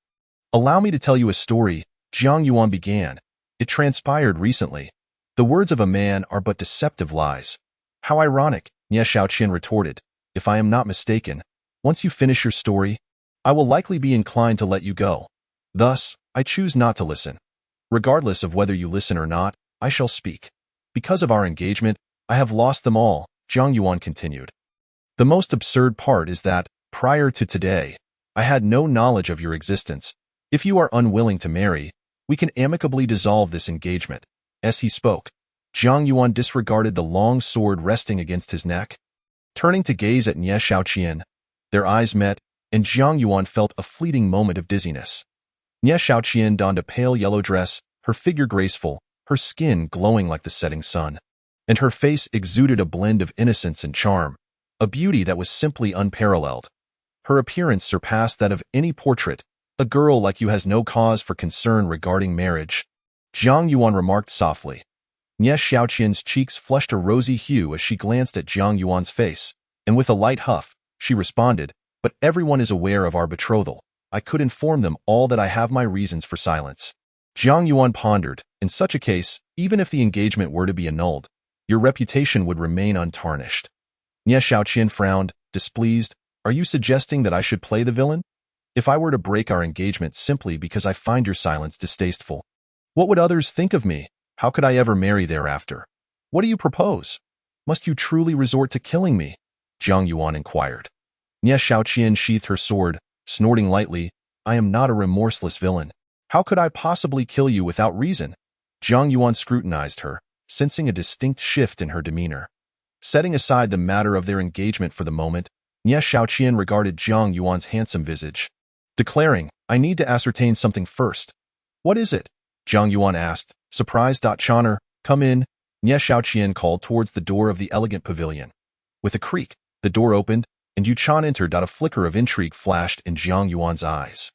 Allow me to tell you a story, Jiang Yuan began. It transpired recently. The words of a man are but deceptive lies. How ironic, Nie Shaoqian retorted. If I am not mistaken, once you finish your story, I will likely be inclined to let you go. Thus, I choose not to listen. Regardless of whether you listen or not, I shall speak. Because of our engagement, I have lost them all, Jiang Yuan continued. The most absurd part is that, prior to today, I had no knowledge of your existence. If you are unwilling to marry, we can amicably dissolve this engagement. As he spoke, Jiang Yuan disregarded the long sword resting against his neck. Turning to gaze at Nie Shaoqian, their eyes met, and Jiang Yuan felt a fleeting moment of dizziness. Nie Shaoqian donned a pale yellow dress, her figure graceful, her skin glowing like the setting sun, and her face exuded a blend of innocence and charm, a beauty that was simply unparalleled. Her appearance surpassed that of any portrait. A girl like you has no cause for concern regarding marriage, Jiang Yuan remarked softly. Nie Shaoqian's cheeks flushed a rosy hue as she glanced at Jiang Yuan's face, and with a light huff, she responded, but everyone is aware of our betrothal. I could inform them all that I have my reasons for silence. Jiang Yuan pondered. In such a case, even if the engagement were to be annulled, your reputation would remain untarnished. Nie Shaoqian frowned, displeased. Are you suggesting that I should play the villain? If I were to break our engagement simply because I find your silence distasteful, what would others think of me? How could I ever marry thereafter? What do you propose? Must you truly resort to killing me? Jiang Yuan inquired. Nie Shaoqian sheathed her sword, snorting lightly. I am not a remorseless villain. How could I possibly kill you without reason? Jiang Yuan scrutinized her, sensing a distinct shift in her demeanor. Setting aside the matter of their engagement for the moment, Nie Shaoqian regarded Jiang Yuan's handsome visage, declaring, I need to ascertain something first. What is it? Jiang Yuan asked, surprised. Chana, come in. Nie Shaoqian called towards the door of the elegant pavilion. With a creak, the door opened, and Yu Chan entered. A flicker of intrigue flashed in Jiang Yuan's eyes.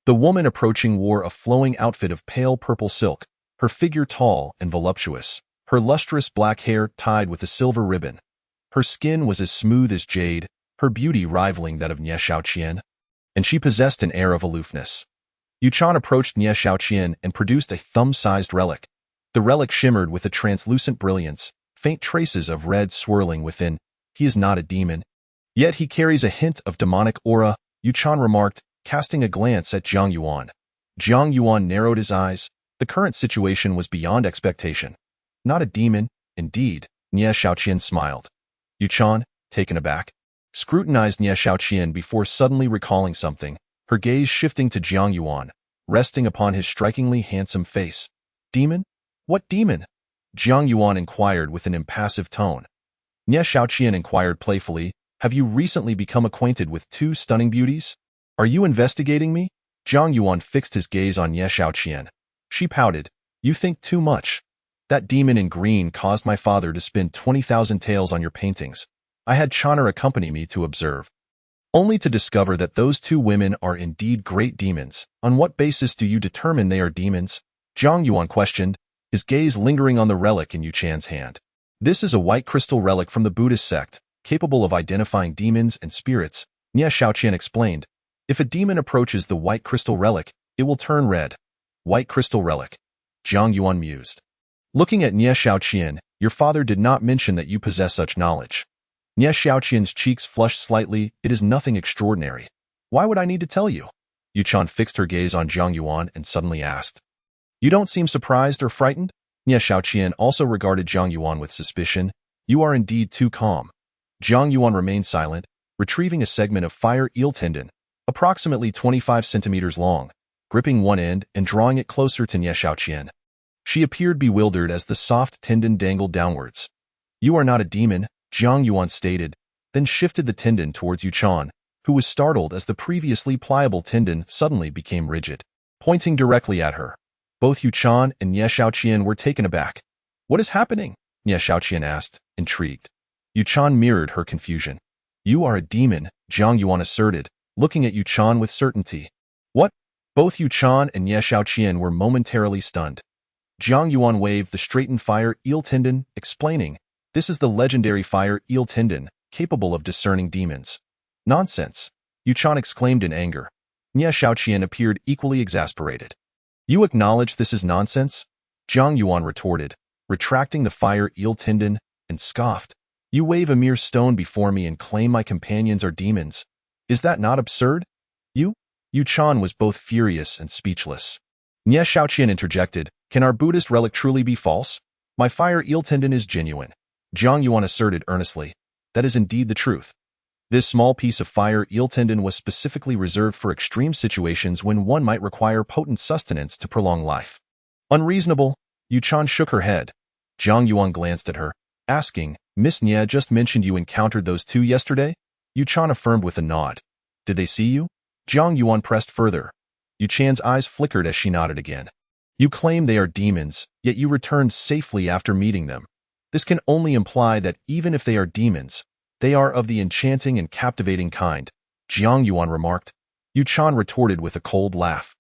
The woman approaching wore a flowing outfit of pale purple silk, her figure tall and voluptuous, her lustrous black hair tied with a silver ribbon. Her skin was as smooth as jade, her beauty rivaling that of Nie Shaoqian, and she possessed an air of aloofness. Yu Chan approached Nie Shaoqian and produced a thumb-sized relic. The relic shimmered with a translucent brilliance, faint traces of red swirling within. He is not a demon, yet he carries a hint of demonic aura, Yu Chan remarked, casting a glance at Jiang Yuan. Jiang Yuan narrowed his eyes. The current situation was beyond expectation. Not a demon, indeed, Nie Shaoqian smiled. Yu Chan, taken aback, scrutinized Nie Shaoqian before suddenly recalling something, her gaze shifting to Jiang Yuan, resting upon his strikingly handsome face. Demon? What demon? Jiang Yuan inquired with an impassive tone. Nie Shaoqian inquired playfully, have you recently become acquainted with two stunning beauties? Are you investigating me? Jiang Yuan fixed his gaze on Nie Shaoqian. She pouted. You think too much. That demon in green caused my father to spend 20,000 taels on your paintings. I had Chana accompany me to observe, only to discover that those two women are indeed great demons. On what basis do you determine they are demons? Jiang Yuan questioned, his gaze lingering on the relic in Yu Chan's hand. This is a white crystal relic from the Buddhist sect, capable of identifying demons and spirits, Nie Shaoqian explained. If a demon approaches the white crystal relic, it will turn red. White crystal relic. Jiang Yuan mused. Looking at Nie Shaoqian, your father did not mention that you possess such knowledge. Nie Shaoqian's cheeks flushed slightly. It is nothing extraordinary. Why would I need to tell you? Yu Chan fixed her gaze on Jiang Yuan and suddenly asked. You don't seem surprised or frightened? Nie Shaoqian also regarded Jiang Yuan with suspicion. You are indeed too calm. Jiang Yuan remained silent, retrieving a segment of fire eel tendon, approximately 25 centimeters long, gripping one end and drawing it closer to Nie Shaoqian. She appeared bewildered as the soft tendon dangled downwards. You are not a demon, Jiang Yuan stated, then shifted the tendon towards Yu Chan, who was startled as the previously pliable tendon suddenly became rigid, pointing directly at her. Both Yu Chan and Nie Shaoqian were taken aback. What is happening? Nie Shaoqian asked, intrigued. Yu Chan mirrored her confusion. You are a demon, Jiang Yuan asserted, looking at Yu Chan with certainty. What? Both Yu Chan and Nie Shaoqian were momentarily stunned. Jiang Yuan waved the straightened fire eel tendon, explaining, "This is the legendary fire eel tendon, capable of discerning demons." "Nonsense!" Yu Chan exclaimed in anger. Nie Xiaoqian appeared equally exasperated. "You acknowledge this is nonsense?" Jiang Yuan retorted, retracting the fire eel tendon, and scoffed. "You wave a mere stone before me and claim my companions are demons. Is that not absurd?" Yu Chan was both furious and speechless. Nie Xiaoqian interjected, "Can our Buddhist relic truly be false? My fire eel tendon is genuine." Jiang Yuan asserted earnestly, "That is indeed the truth. This small piece of fire eel tendon was specifically reserved for extreme situations when one might require potent sustenance to prolong life." "Unreasonable." Yu Chan shook her head. Jiang Yuan glanced at her, asking, "Miss Nie just mentioned you encountered those two yesterday?" Yu Chan affirmed with a nod. "Did they see you?" Jiang Yuan pressed further. Yu Chan's eyes flickered as she nodded again. "You claim they are demons, yet you returned safely after meeting them. This can only imply that even if they are demons, they are of the enchanting and captivating kind," Jiang Yuan remarked. Yu Chan retorted with a cold laugh.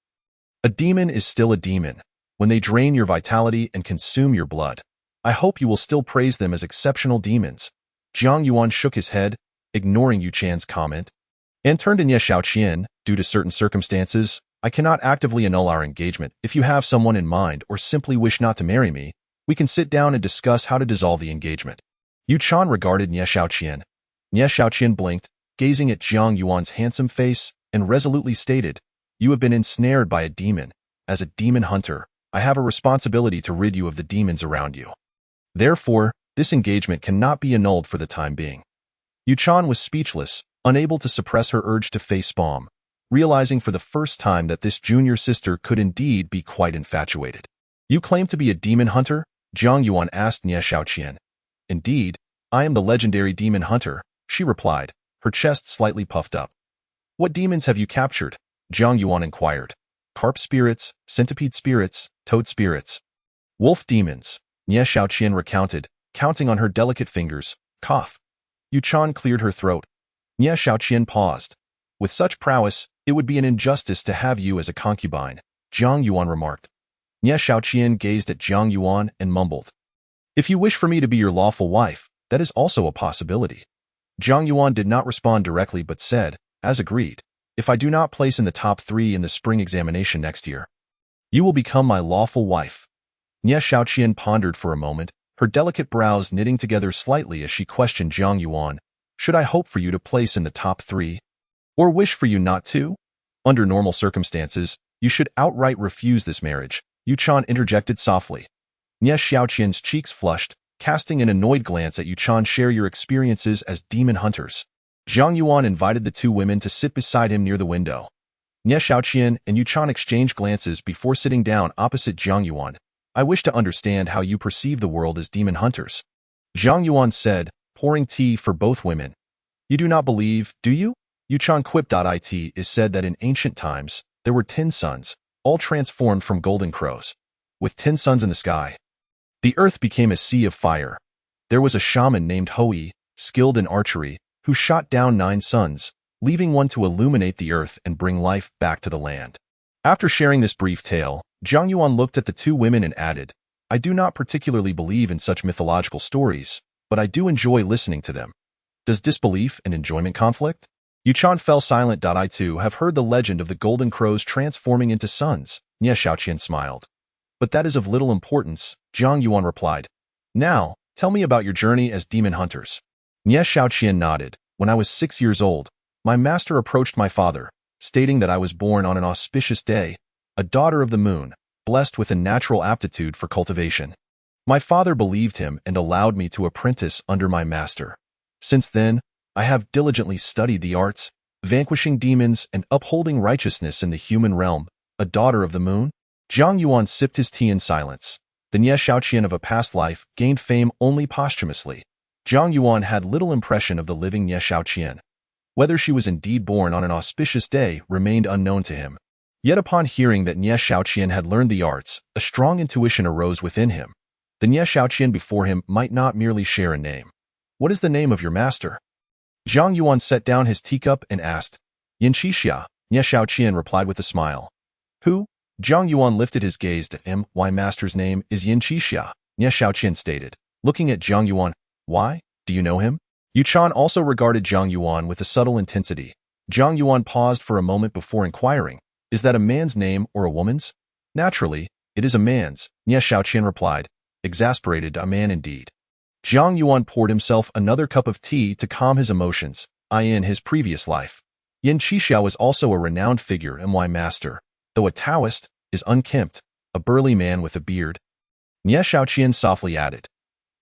"A demon is still a demon, when they drain your vitality and consume your blood. I hope you will still praise them as exceptional demons." Jiang Yuan shook his head, ignoring Yu Chan's comment, and turned to Nie Xiaoqian. "Due to certain circumstances, I cannot actively annul our engagement. If you have someone in mind or simply wish not to marry me, we can sit down and discuss how to dissolve the engagement." Yu Chan regarded Nie Xiaoqian. Nie Xiaoqian blinked, gazing at Jiang Yuan's handsome face, and resolutely stated, "You have been ensnared by a demon. As a demon hunter, I have a responsibility to rid you of the demons around you. Therefore, this engagement cannot be annulled for the time being." Yu Chan was speechless, unable to suppress her urge to facepalm, realizing for the first time that this junior sister could indeed be quite infatuated. "You claim to be a demon hunter?" Jiang Yuan asked Nie Xiaoqian. "Indeed, I am the legendary demon hunter," she replied, her chest slightly puffed up. "What demons have you captured?" Jiang Yuan inquired. "Carp spirits, centipede spirits, toad spirits, wolf demons," Nie Xiaoqian recounted, counting on her delicate fingers. Cough. Yu Chan cleared her throat. Nie Xiaoqian paused. "With such prowess, it would be an injustice to have you as a concubine," Jiang Yuan remarked. Nie Xiaoqian gazed at Jiang Yuan and mumbled, "If you wish for me to be your lawful wife, that is also a possibility." Jiang Yuan did not respond directly but said, "As agreed, if I do not place in the top 3 in the spring examination next year, you will become my lawful wife." Nie Xiaoqian pondered for a moment, her delicate brows knitting together slightly as she questioned Jiang Yuan, "Should I hope for you to place in the top 3? Or wish for you not to? Under normal circumstances, you should outright refuse this marriage," Yu Chan interjected softly. Nie Xiaoqian's cheeks flushed, casting an annoyed glance at Yu Chan. "Share your experiences as demon hunters." Jiang Yuan invited the two women to sit beside him near the window. Nie Xiaoqian and Yu Chan exchanged glances before sitting down opposite Jiang Yuan. "I wish to understand how you perceive the world as demon hunters," Jiang Yuan said, pouring tea for both women. "You do not believe, do you?" Yu Chan quipped. "It is said that in ancient times, there were 10 suns, all transformed from golden crows. With 10 suns in the sky, the earth became a sea of fire. There was a shaman named Hoi, skilled in archery, who shot down 9 suns, leaving one to illuminate the earth and bring life back to the land." After sharing this brief tale, Jiang Yuan looked at the two women and added, "I do not particularly believe in such mythological stories, but I do enjoy listening to them. Does disbelief and enjoyment conflict?" Yu Chan fell silent. "I too have heard the legend of the golden crows transforming into suns," Nie Xiaoqian smiled. "But that is of little importance," Jiang Yuan replied. "Now, tell me about your journey as demon hunters." Nie Xiaoqian nodded. "When I was 6 years old, my master approached my father, stating that I was born on an auspicious day, a daughter of the moon, blessed with a natural aptitude for cultivation. My father believed him and allowed me to apprentice under my master. Since then, I have diligently studied the arts, vanquishing demons and upholding righteousness in the human realm. A daughter of the moon?" Jiang Yuan sipped his tea in silence. The Nie Xiaoqian of a past life gained fame only posthumously. Jiang Yuan had little impression of the living Nie Xiaoqian. Whether she was indeed born on an auspicious day remained unknown to him. Yet upon hearing that Nie Xiaoqian had learned the arts, a strong intuition arose within him. The Nie Xiaoqian before him might not merely share a name. "What is the name of your master?" Jiang Yuan set down his teacup and asked. "Yin Qixia," Nie Xiaoqian replied with a smile. "Who?" Jiang Yuan lifted his gaze to him. "My master's name is Yin Qixia," Nie Xiaoqian stated, looking at Jiang Yuan. "Why? Do you know him?" Yu Chan also regarded Jiang Yuan with a subtle intensity. Jiang Yuan paused for a moment before inquiring, "Is that a man's name or a woman's?" "Naturally, it is a man's," Nie Xiaoqian replied, exasperated. "A man indeed." Jiang Yuan poured himself another cup of tea to calm his emotions. In his previous life, Yin Qixia was also a renowned figure and my master, though a Taoist, is unkempt, a burly man with a beard. Nie Xiaoqian softly added,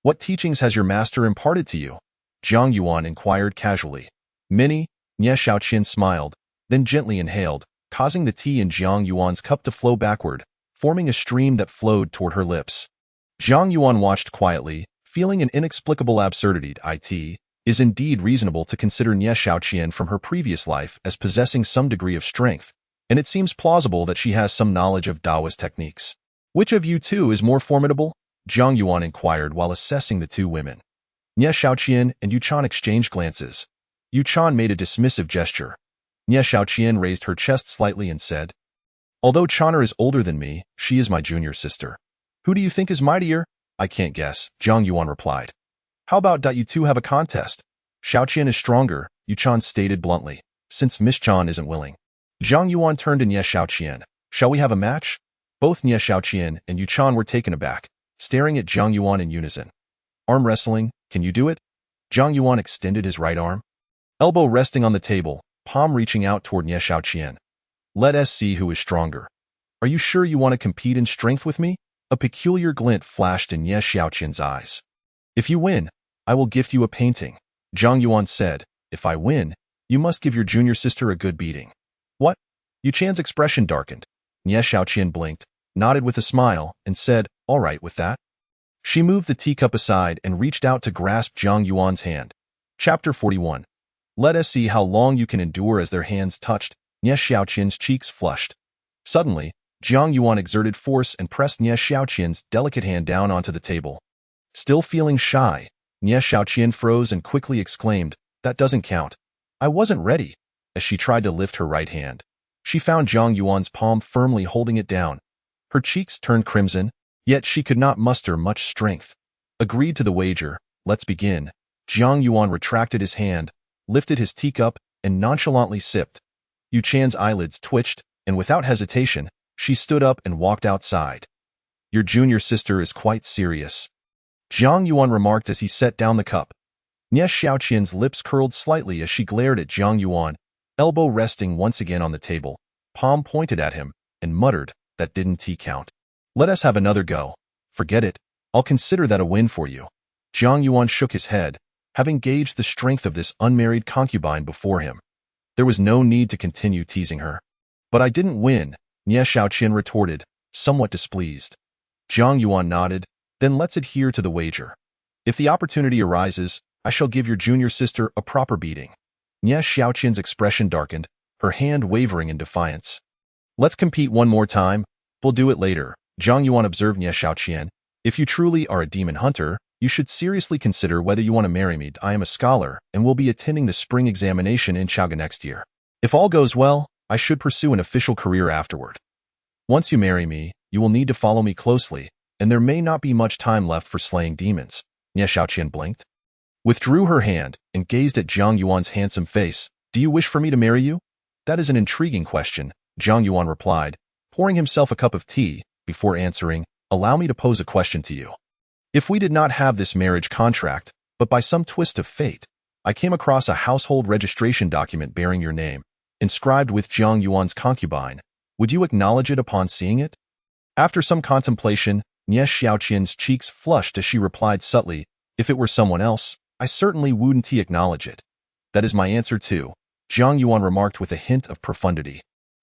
"What teachings has your master imparted to you?" Jiang Yuan inquired casually. "Many," Nie Xiaoqian smiled, then gently inhaled, causing the tea in Jiang Yuan's cup to flow backward, forming a stream that flowed toward her lips. Jiang Yuan watched quietly, feeling an inexplicable absurdity. It is indeed reasonable to consider Nie Xiaoqian from her previous life as possessing some degree of strength, and it seems plausible that she has some knowledge of Taoist techniques. "Which of you two is more formidable?" Jiang Yuan inquired while assessing the two women. Nie Xiaoqian and Yu Chan exchanged glances. Yu Chan made a dismissive gesture. Nie Xiaoqian raised her chest slightly and said, "Although Chana is older than me, she is my junior sister. Who do you think is mightier?" "I can't guess," Jiang Yuan replied. "How about you two have a contest? Xiaoqian is stronger," Yu Chan stated bluntly, "since Miss Chan isn't willing." Jiang Yuan turned to Nie Xiaoqian. "Shall we have a match?" Both Nie Xiaoqian and Yu Chan were taken aback, staring at Jiang Yuan in unison. "Arm wrestling, can you do it?" Jiang Yuan extended his right arm, elbow resting on the table, palm reaching out toward Nie Xiaoqian. "Let us see who is stronger. Are you sure you want to compete in strength with me?" A peculiar glint flashed in Nie Xiaoqian's eyes. "If you win, I will gift you a painting," Jiang Yuan said. "If I win, you must give your junior sister a good beating." "What?" Yu Chan's expression darkened. Nie Xiaoqian blinked, nodded with a smile, and said, "All right with that." She moved the teacup aside and reached out to grasp Jiang Yuan's hand. Chapter 41. Let us see how long you can endure. As their hands touched, Nie Xiaoqian's cheeks flushed. Suddenly, Jiang Yuan exerted force and pressed Nie Xiaoqian's delicate hand down onto the table. Still feeling shy, Nie Xiaoqian froze and quickly exclaimed, "That doesn't count. I wasn't ready." As she tried to lift her right hand, she found Jiang Yuan's palm firmly holding it down. Her cheeks turned crimson, yet she could not muster much strength. "Agreed to the wager. Let's begin." Jiang Yuan retracted his hand, lifted his teacup, and nonchalantly sipped. Yu Chan's eyelids twitched, and without hesitation, she stood up and walked outside. "Your junior sister is quite serious," Jiang Yuan remarked as he set down the cup. Nie Xiaoqian's lips curled slightly as she glared at Jiang Yuan, elbow resting once again on the table, palm pointed at him, and muttered, "That didn't count. Let us have another go." "Forget it. I'll consider that a win for you." Jiang Yuan shook his head, having gauged the strength of this unmarried concubine before him. There was no need to continue teasing her. "But I didn't win," Nie Xiaoqian retorted, somewhat displeased. Jiang Yuan nodded. "Then let's adhere to the wager. If the opportunity arises, I shall give your junior sister a proper beating." Nie Xiaoqian's expression darkened, her hand wavering in defiance. "Let's compete one more time. We'll do it later," Jiang Yuan observed Nie Xiaoqian. "If you truly are a demon hunter, you should seriously consider whether you want to marry me. I am a scholar and will be attending the spring examination in Chaga next year. If all goes well, I should pursue an official career afterward. Once you marry me, you will need to follow me closely, and there may not be much time left for slaying demons." Nie Xiaoqian blinked, withdrew her hand, and gazed at Jiang Yuan's handsome face. "Do you wish for me to marry you?" "That is an intriguing question," Jiang Yuan replied, pouring himself a cup of tea. Before answering, "Allow me to pose a question to you. If we did not have this marriage contract, but by some twist of fate, I came across a household registration document bearing your name, inscribed with Jiang Yuan's concubine, would you acknowledge it upon seeing it?" After some contemplation, Nie Xiaoqian's cheeks flushed as she replied subtly, "If it were someone else, I certainly wouldn't acknowledge it." "That is my answer too," Jiang Yuan remarked with a hint of profundity.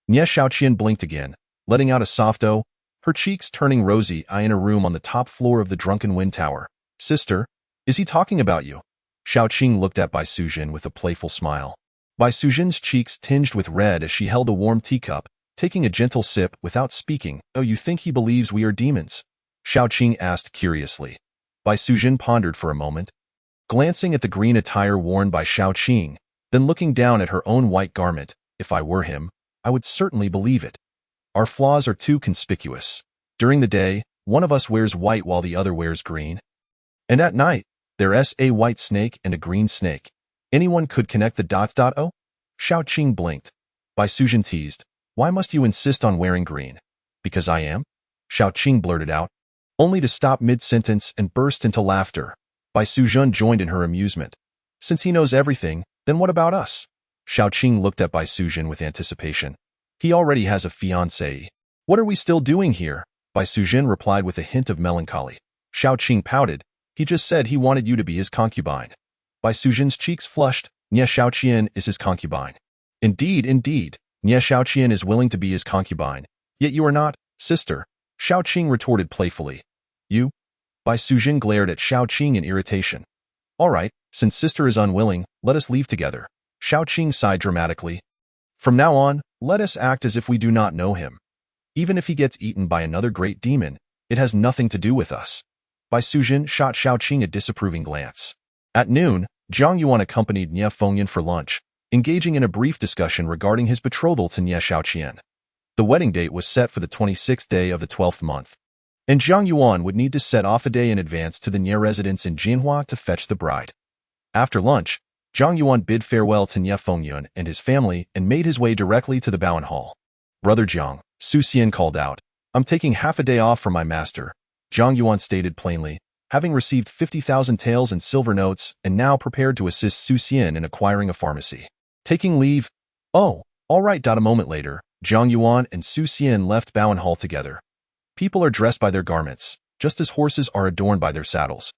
Nie Xiaoqian blinked again, letting out a soft "oh," her cheeks turning rosy. "I in a room on the top floor of the Drunken Wind Tower. Sister, is he talking about you?" Xiaoqing looked at Bai Sujin with a playful smile. Bai Sujin's cheeks tinged with red as she held a warm teacup, taking a gentle sip without speaking. "Oh, you think he believes we are demons?" Xiaoqing asked curiously. Bai Sujin pondered for a moment, glancing at the green attire worn by Xiaoqing, then looking down at her own white garment. "If I were him, I would certainly believe it." Our flaws are too conspicuous. During the day, one of us wears white while the other wears green. And at night, there's a white snake and a green snake. Anyone could connect the dots. Oh? Xiao Qing blinked. Bai Sujin teased. Why must you insist on wearing green? Because I am? Xiao Qing blurted out, only to stop mid-sentence and burst into laughter. Bai Sujun joined in her amusement. Since he knows everything, then what about us? Xiao Qing looked at Bai Sujun with anticipation. He already has a fiancée. What are we still doing here? Bai Sujun replied with a hint of melancholy. Xiao Qing pouted. He just said he wanted you to be his concubine. Bai Sujin's cheeks flushed. Nie Xiaoqian is his concubine. Indeed, indeed. Nie Xiaoqian is willing to be his concubine. Yet you are not, sister. Xiao Qing retorted playfully. You? Bai Sujin glared at Xiao Qing in irritation. All right, since sister is unwilling, let us leave together. Xiao Qing sighed dramatically. From now on, let us act as if we do not know him. Even if he gets eaten by another great demon, it has nothing to do with us. Bai Sujin shot Xiao Qing a disapproving glance. At noon, Zhang Yuan accompanied Nie Fengyan for lunch, engaging in a brief discussion regarding his betrothal to Nie Xiaoqian. The wedding date was set for the 26th day of the 12th month, and Zhang Yuan would need to set off a day in advance to the Nie residence in Jinhua to fetch the bride. After lunch, Zhang Yuan bid farewell to Nie Fengyan and his family and made his way directly to the Bowen Hall. Brother Jiang, Su Xian called out, I'm taking half a day off from my master. Zhang Yuan stated plainly, having received 50,000 taels in silver notes and now prepared to assist Su Xian in acquiring a pharmacy. Taking leave? Oh, all right. A moment later, Zhang Yuan and Su Xian left Bowen Hall together. People are dressed by their garments, just as horses are adorned by their saddles.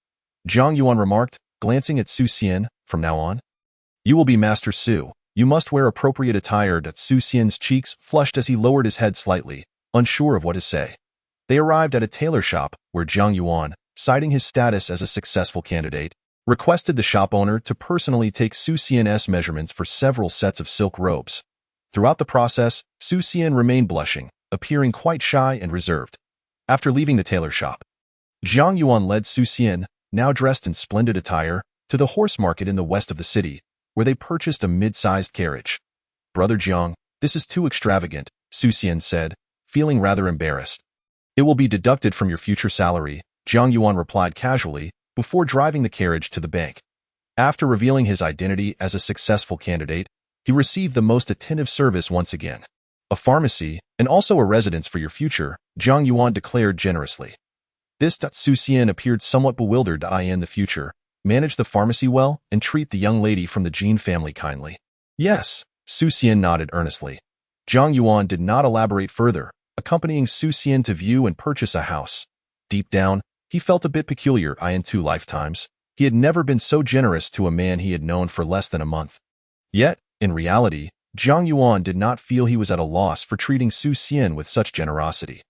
Zhang Yuan remarked, glancing at Su Xian, from now on, you will be Master Su. You must wear appropriate attire. Su Xian's cheeks flushed as he lowered his head slightly, unsure of what to say. They arrived at a tailor shop where Zhang Yuan, citing his status as a successful candidate, requested the shop owner to personally take Su Xian's measurements for several sets of silk robes. Throughout the process, Su Xian remained blushing, appearing quite shy and reserved. After leaving the tailor shop, Zhang Yuan led Su Xian, now dressed in splendid attire, to the horse market in the west of the city, where they purchased a mid-sized carriage. Brother Jiang, this is too extravagant, Su Xian said, feeling rather embarrassed. It will be deducted from your future salary, Zhang Yuan replied casually, before driving the carriage to the bank. After revealing his identity as a successful candidate, he received the most attentive service once again. A pharmacy, and also a residence for your future, Zhang Yuan declared generously. This Su Xian appeared somewhat bewildered. In the future, manage the pharmacy well and treat the young lady from the Jin family kindly. Yes, Su Xian nodded earnestly. Zhang Yuan did not elaborate further, accompanying Su Xian to view and purchase a house. Deep down, he felt a bit peculiar. In 2 lifetimes, he had never been so generous to a man he had known for less than a month. Yet, in reality, Zhang Yuan did not feel he was at a loss for treating Su Xian with such generosity.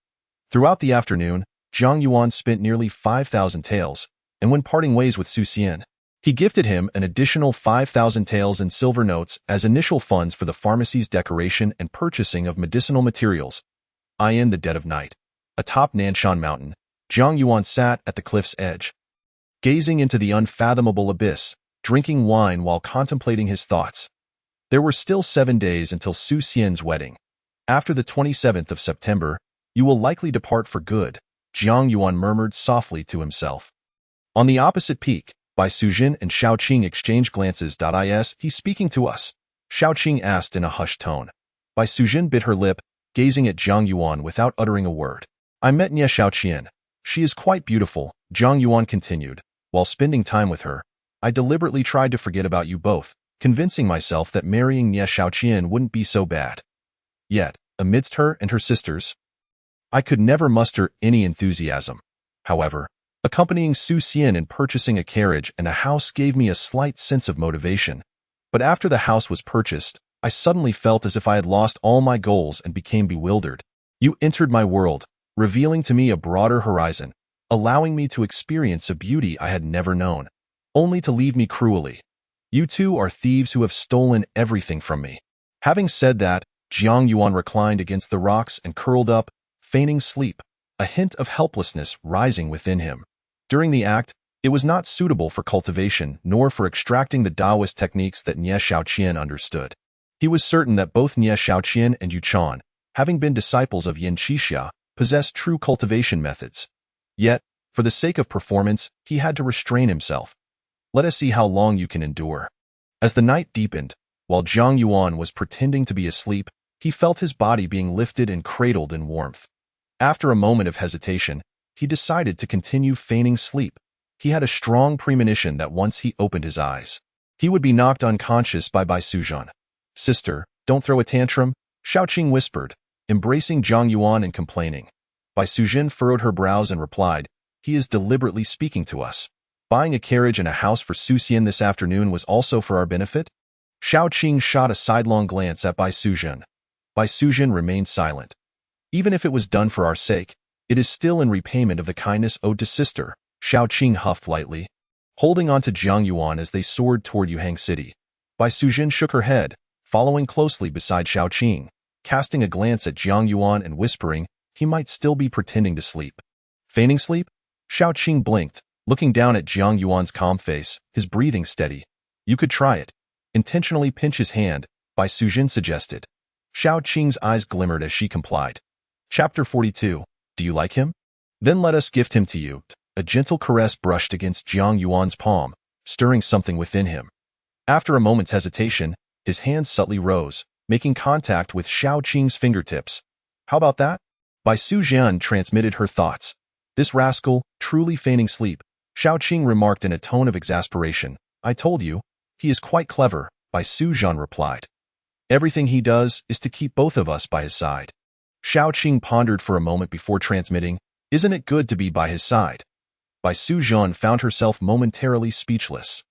Throughout the afternoon, Zhang Yuan spent nearly 5,000 taels, and when parting ways with Su Xian, he gifted him an additional 5,000 taels in silver notes as initial funds for the pharmacy's decoration and purchasing of medicinal materials. In the dead of night, atop Nanshan Mountain, Zhang Yuan sat at the cliff's edge, gazing into the unfathomable abyss, drinking wine while contemplating his thoughts. There were still 7 days until Su Xian's wedding. After the 27th of September, you will likely depart for good, Zhang Yuan murmured softly to himself. On the opposite peak, Bai Sujin and Xiao Qing exchanged glances. Is he speaking to us? Xiao Qing asked in a hushed tone. Bai Sujin bit her lip, gazing at Zhang Yuan without uttering a word. I met Nie Xiaoqian. She is quite beautiful, Zhang Yuan continued. While spending time with her, I deliberately tried to forget about you both, convincing myself that marrying Nie Xiaoqian wouldn't be so bad. Yet, amidst her and her sisters, I could never muster any enthusiasm. However, accompanying Su Xian in purchasing a carriage and a house gave me a slight sense of motivation. But after the house was purchased, I suddenly felt as if I had lost all my goals and became bewildered. You entered my world, revealing to me a broader horizon, allowing me to experience a beauty I had never known, only to leave me cruelly. You two are thieves who have stolen everything from me. Having said that, Zhang Yuan reclined against the rocks and curled up, feigning sleep, a hint of helplessness rising within him. During the act, it was not suitable for cultivation nor for extracting the Taoist techniques that Nie Xiaoqian understood. He was certain that both Nie Xiaoqian and Yu Chan, having been disciples of Yin Qixia, possessed true cultivation methods. Yet, for the sake of performance, he had to restrain himself. Let us see how long you can endure. As the night deepened, while Zhang Yuan was pretending to be asleep, he felt his body being lifted and cradled in warmth. After a moment of hesitation, he decided to continue feigning sleep. He had a strong premonition that once he opened his eyes, he would be knocked unconscious by Bai Suzhan. "Sister, don't throw a tantrum," Xiaoqing whispered, embracing Zhang Yuan and complaining. Bai Suzhan furrowed her brows and replied, "He is deliberately speaking to us. Buying a carriage and a house for Suxian this afternoon was also for our benefit?" Xiaoqing shot a sidelong glance at Bai Suzhan. Bai Suzhan remained silent. "Even if it was done for our sake, it is still in repayment of the kindness owed to sister," Xiaoqing huffed lightly. Holding on to Zhang Yuan as they soared toward Yuhang City, Bai Suzhan shook her head, following closely beside Xiaoqing, casting a glance at Zhang Yuan and whispering he might still be pretending to sleep. Feigning sleep? Xiaoqing blinked, looking down at Zhang Yuan's calm face, his breathing steady. "You could try it." Intentionally pinch his hand, Bai Suzhan suggested. Xiaoqing's eyes glimmered as she complied. Chapter 42. Do you like him? Then let us gift him to you. A gentle caress brushed against Zhang Yuan's palm, stirring something within him. After a moment's hesitation, his hand subtly rose, making contact with Xiaoqing's fingertips. "How about that?" Bai Suzhan transmitted her thoughts. "This rascal, truly feigning sleep," Xiaoqing remarked in a tone of exasperation. "I told you, he is quite clever," Bai Suzhan replied. "Everything he does is to keep both of us by his side." Xiaoqing pondered for a moment before transmitting, "Isn't it good to be by his side?" Bai Suzhan found herself momentarily speechless.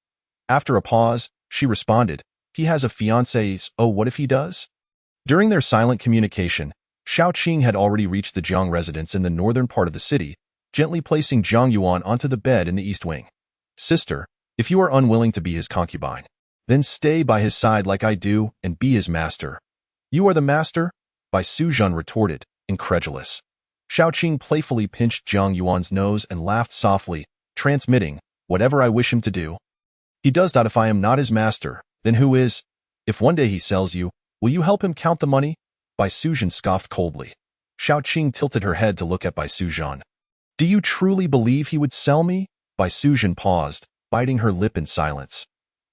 After a pause, she responded, "He has a fiancée, oh what if he does?" During their silent communication, Xiaoqing had already reached the Jiang residence in the northern part of the city, gently placing Zhang Yuan onto the bed in the east wing. "Sister, if you are unwilling to be his concubine, then stay by his side like I do and be his master." "You are the master?" Bai Suzhan retorted, incredulous. Xiaoqing playfully pinched Zhang Yuan's nose and laughed softly, transmitting, "Whatever I wish him to do." "He does that. If I am not his master, then who is? If one day he sells you, will you help him count the money?" Bai Suzhan scoffed coldly. Xiaoqing tilted her head to look at Bai Suzhan. "Do you truly believe he would sell me?" Bai Suzhan paused, biting her lip in silence.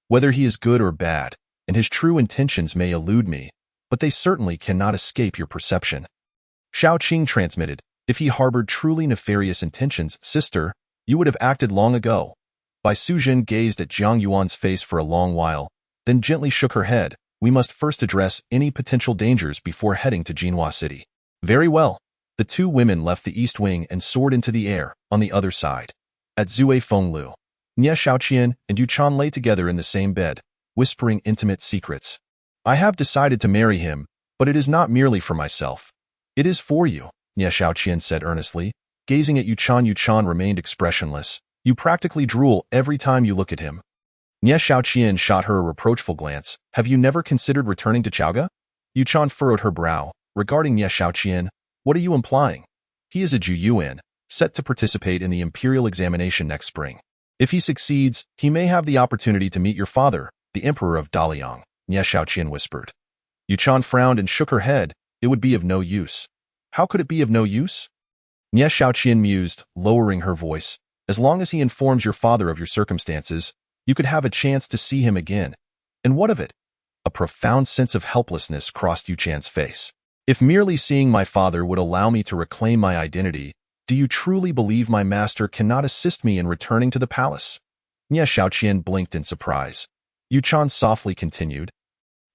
"Whether he is good or bad, and his true intentions may elude me, but they certainly cannot escape your perception." Xiaoqing transmitted, "If he harbored truly nefarious intentions, sister, you would have acted long ago." Bai Suzhan gazed at Zhang Yuan's face for a long while, then gently shook her head. "We must first address any potential dangers before heading to Jinhua City." Very well. The two women left the east wing and soared into the air, on the other side. At Zui Fenglu, Nie Xiaoqian and Yu Chan lay together in the same bed, whispering intimate secrets. "I have decided to marry him, but it is not merely for myself. It is for you," Nie Xiaoqian said earnestly, gazing at Yu Chan. Yu Chan remained expressionless. "You practically drool every time you look at him." Nie Xiaoqian shot her a reproachful glance. "Have you never considered returning to Chaoga?" Yu Chan furrowed her brow. Regarding Nie Xiaoqian, "What are you implying?" "He is a Juyuan, set to participate in the imperial examination next spring. If he succeeds, he may have the opportunity to meet your father, the emperor of Daliang," Nie Xiaoqian whispered. Yu Chan frowned and shook her head. "It would be of no use." "How could it be of no use?" Nie Xiaoqian mused, lowering her voice. "As long as he informs your father of your circumstances, you could have a chance to see him again." "And what of it?" A profound sense of helplessness crossed Yu Chan's face. "If merely seeing my father would allow me to reclaim my identity, do you truly believe my master cannot assist me in returning to the palace?" Nie Xiaoqian blinked in surprise. Yu Chan softly continued,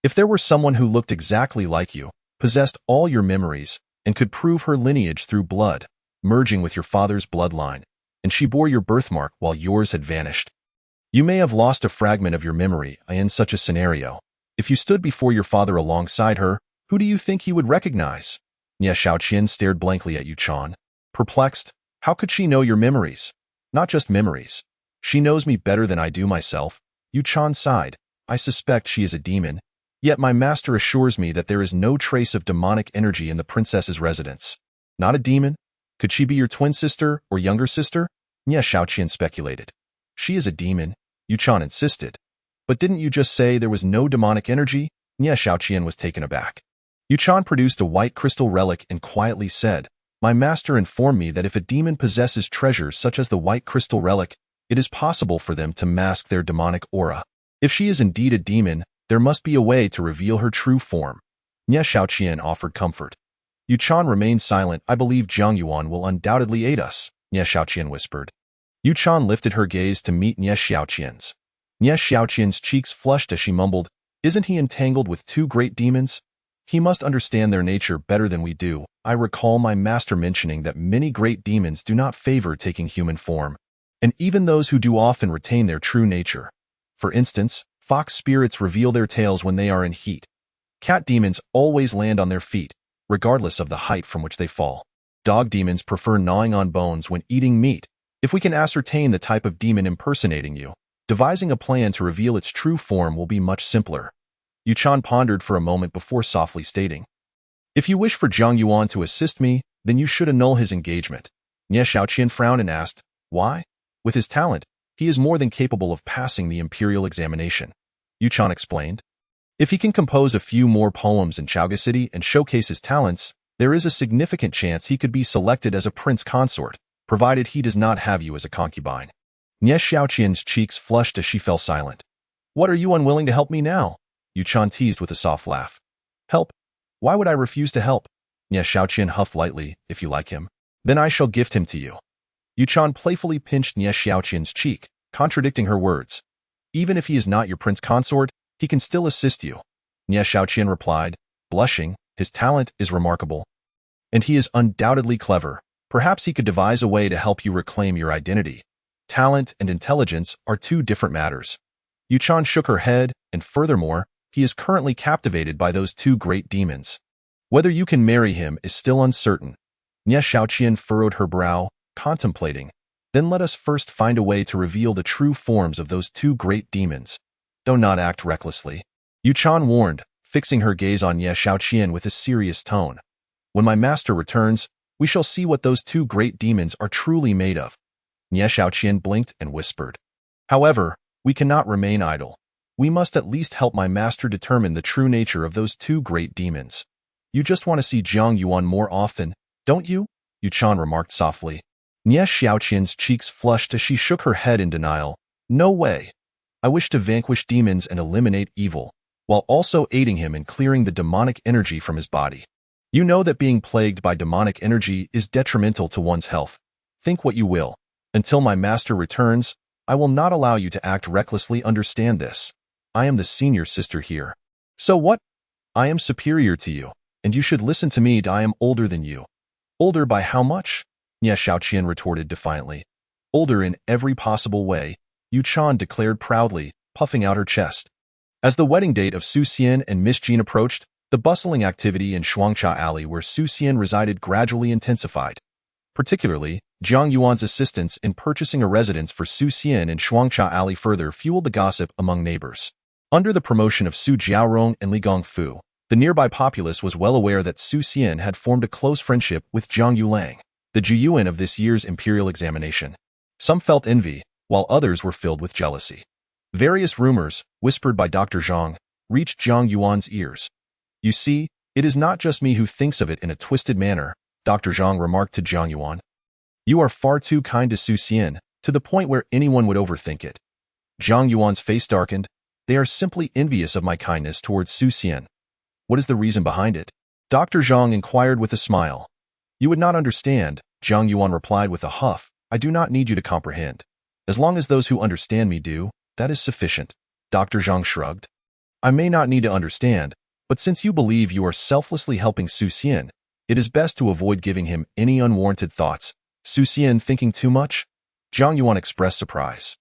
"If there were someone who looked exactly like you, possessed all your memories, and could prove her lineage through blood, merging with your father's bloodline, and she bore your birthmark while yours had vanished. You may have lost a fragment of your memory in such a scenario. If you stood before your father alongside her, who do you think he would recognize?" Nie Xiaoqian stared blankly at Yu Chan. Perplexed, "How could she know your memories?" "Not just memories. She knows me better than I do myself." Yu Chan sighed. "I suspect she is a demon. Yet my master assures me that there is no trace of demonic energy in the princess's residence." "Not a demon? Could she be your twin sister or younger sister?" Nie Xiaoqian speculated. "She is a demon," Yu Chan insisted. "But didn't you just say there was no demonic energy?" Nie Xiaoqian was taken aback. Yuchan produced a white crystal relic and quietly said, "My master informed me that if a demon possesses treasures such as the white crystal relic, it is possible for them to mask their demonic aura. If she is indeed a demon, there must be a way to reveal her true form." Nie Xiaoqian offered comfort. Yuchan remained silent. "I believe Jiang Yuan will undoubtedly aid us," Nie Xiaoqian whispered. Yuchan lifted her gaze to meet Nie Xiaoqian's. Nie Xiaoqian's cheeks flushed as she mumbled, "Isn't he entangled with two great demons? He must understand their nature better than we do. I recall my master mentioning that many great demons do not favor taking human form, and even those who do often retain their true nature. For instance, fox spirits reveal their tails when they are in heat. Cat demons always land on their feet, regardless of the height from which they fall. Dog demons prefer gnawing on bones when eating meat. If we can ascertain the type of demon impersonating you, devising a plan to reveal its true form will be much simpler." Yuchan pondered for a moment before softly stating, "If you wish for Jiang Yuan to assist me, then you should annul his engagement." Nie Xiaoqian frowned and asked, "Why?" "With his talent, he is more than capable of passing the imperial examination," Yuchan explained. "If he can compose a few more poems in Chaoga City and showcase his talents, there is a significant chance he could be selected as a prince consort, provided he does not have you as a concubine." Nie Xiaoqian's cheeks flushed as she fell silent. "What are you unwilling to help me now?" Yuchan teased with a soft laugh. "Help? Why would I refuse to help?" Nie Xiaoqian huffed lightly. "If you like him, then I shall gift him to you." Yuchan playfully pinched Nie Xiaoqian's cheek, contradicting her words. "Even if he is not your prince consort, he can still assist you," Nie Xiaoqian replied, blushing. "His talent is remarkable, and he is undoubtedly clever. Perhaps he could devise a way to help you reclaim your identity. Talent and intelligence are two different matters." Yuchan shook her head, and furthermore, he is currently captivated by those two great demons. Whether you can marry him is still uncertain. Nie Xiaoqian furrowed her brow, contemplating. "Then let us first find a way to reveal the true forms of those two great demons. Do not act recklessly," Yuchan warned, fixing her gaze on Nie Xiaoqian with a serious tone. "When my master returns, we shall see what those two great demons are truly made of." Nie Xiaoqian blinked and whispered, "However, we cannot remain idle. We must at least help my master determine the true nature of those two great demons." "You just want to see Jiang Yuan more often, don't you?" Yuchan remarked softly. Nie Xiaoqian's cheeks flushed as she shook her head in denial. "No way. I wish to vanquish demons and eliminate evil, while also aiding him in clearing the demonic energy from his body. You know that being plagued by demonic energy is detrimental to one's health. Think what you will. Until my master returns, I will not allow you to act recklessly. Understand this. I am the senior sister here. So what? I am superior to you, and you should listen to me. I am older than you." "Older by how much?" Nie Xiaoqian retorted defiantly. "Older in every possible way," Yuchan declared proudly, puffing out her chest. As the wedding date of Su Xian and Miss Jean approached, the bustling activity in Shuangcha Alley where Su Xian resided gradually intensified. Particularly, Jiang Yuan's assistance in purchasing a residence for Su Xian in Shuangcha Alley further fueled the gossip among neighbors. Under the promotion of Su Jiaorong and Li Gongfu, the nearby populace was well aware that Su Xian had formed a close friendship with Zhang Yulang, the Juyuan of this year's imperial examination. Some felt envy, while others were filled with jealousy. Various rumors, whispered by Dr. Zhang, reached Zhang Yuan's ears. "You see, it is not just me who thinks of it in a twisted manner," Dr. Zhang remarked to Zhang Yuan. "You are far too kind to Su Xian, to the point where anyone would overthink it." Zhang Yuan's face darkened. "They are simply envious of my kindness towards Su Xian." "What is the reason behind it?" Dr. Zhang inquired with a smile. "You would not understand," Zhang Yuan replied with a huff. "I do not need you to comprehend. As long as those who understand me do, that is sufficient." Dr. Zhang shrugged. "I may not need to understand, but since you believe you are selflessly helping Su Xian, it is best to avoid giving him any unwarranted thoughts." "Su Xian thinking too much?" Zhang Yuan expressed surprise.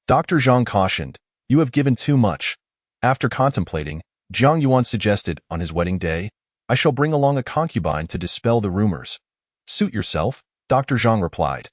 Dr. Zhang cautioned, "You have given too much." After contemplating, Zhang Yuan suggested, "On his wedding day, I shall bring along a concubine to dispel the rumors." "Suit yourself," Dr. Zhang replied.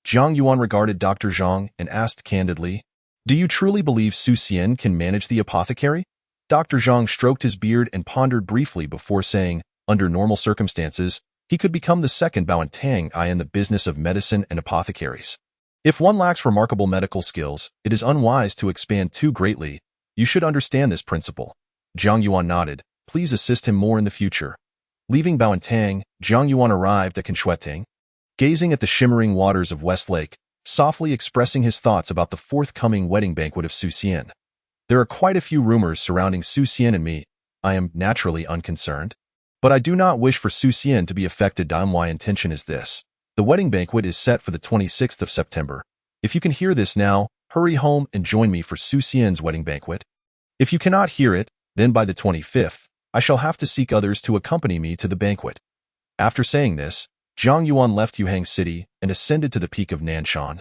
Zhang Yuan regarded Dr. Zhang and asked candidly, "Do you truly believe Su Xian can manage the apothecary?" Dr. Zhang stroked his beard and pondered briefly before saying, "Under normal circumstances, he could become the second Bao Tang I in the business of medicine and apothecaries. If one lacks remarkable medical skills, it is unwise to expand too greatly. You should understand this principle." Zhang Yuan nodded, Please assist him more in the future. Leaving Baoantang, Jiang Yuan arrived at Quanchuetang, gazing at the shimmering waters of West Lake, softly expressing his thoughts about the forthcoming wedding banquet of Su Xian. There are quite a few rumors surrounding Su Xian and me. I am naturally unconcerned. But I do not wish for Su Xian to be affected. My intention is this. The wedding banquet is set for the 26th of September. If you can hear this now, hurry home and join me for Su Xian's wedding banquet. If you cannot hear it, then by the 25th, I shall have to seek others to accompany me to the banquet. After saying this, Jiang Yuan left Yuhang City and ascended to the peak of Nanshan,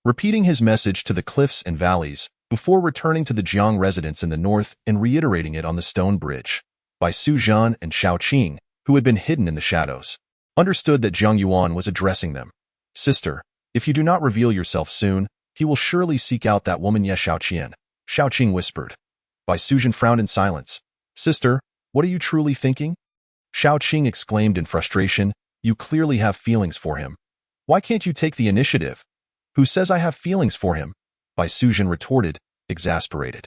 repeating his message to the cliffs and valleys before returning to the Jiang residence in the north and reiterating it on the stone bridge. By Su Zhan and Shao Qing, who had been hidden in the shadows, understood that Jiang Yuan was addressing them. Sister, if you do not reveal yourself soon, he will surely seek out that woman Ye Shaoqian, Shao Qing whispered. Bai Suzhen frowned in silence. Sister, what are you truly thinking? Shao Qing exclaimed in frustration. You clearly have feelings for him. Why can't you take the initiative? Who says I have feelings for him? Bai Suzhen retorted, exasperated.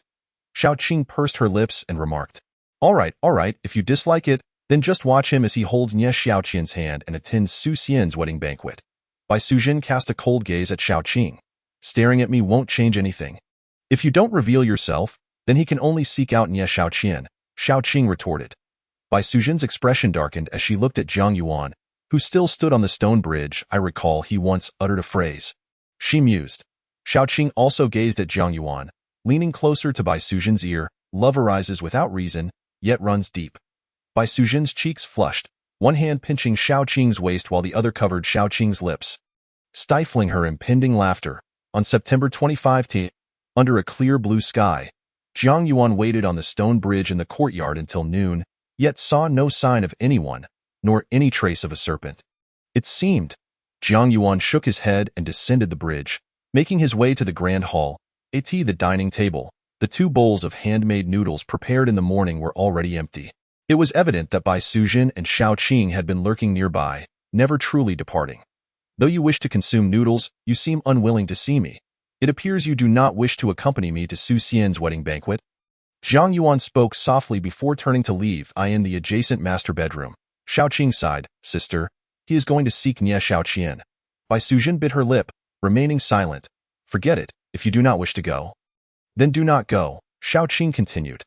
Shao Qing pursed her lips and remarked. All right, if you dislike it, then just watch him as he holds Nie Xiaoqian's hand and attends Su Xian's wedding banquet. Bai Suzhen cast a cold gaze at Shao Qing. Staring at me won't change anything. If you don't reveal yourself, then he can only seek out Nie Xiaoqian, Shao Qing retorted. Bai Suzhen's expression darkened as she looked at Jiang Yuan, who still stood on the stone bridge. I recall he once uttered a phrase. She mused. Shao Qing also gazed at Jiang Yuan, leaning closer to Bai Suzhen's ear. Love arises without reason, yet runs deep. Bai Suzhen's cheeks flushed, one hand pinching Shao Qing's waist while the other covered Shao Qing's lips, stifling her impending laughter. On September 25th, under a clear blue sky, Jiang Yuan waited on the stone bridge in the courtyard until noon, yet saw no sign of anyone, nor any trace of a serpent. It seemed. Jiang Yuan shook his head and descended the bridge, making his way to the grand hall, the dining table. The 2 bowls of handmade noodles prepared in the morning were already empty. It was evident that Bai Suzhen and Shao Qing had been lurking nearby, never truly departing. Though you wish to consume noodles, you seem unwilling to see me. It appears you do not wish to accompany me to Su Xian's wedding banquet. Jiang Yuan spoke softly before turning to leave. I in the adjacent master bedroom. Shao Qing sighed. Sister, he is going to seek Nie Xiaoqian. Bai Suzhen bit her lip, remaining silent. Forget it, if you do not wish to go. Then do not go, Shao Qing continued.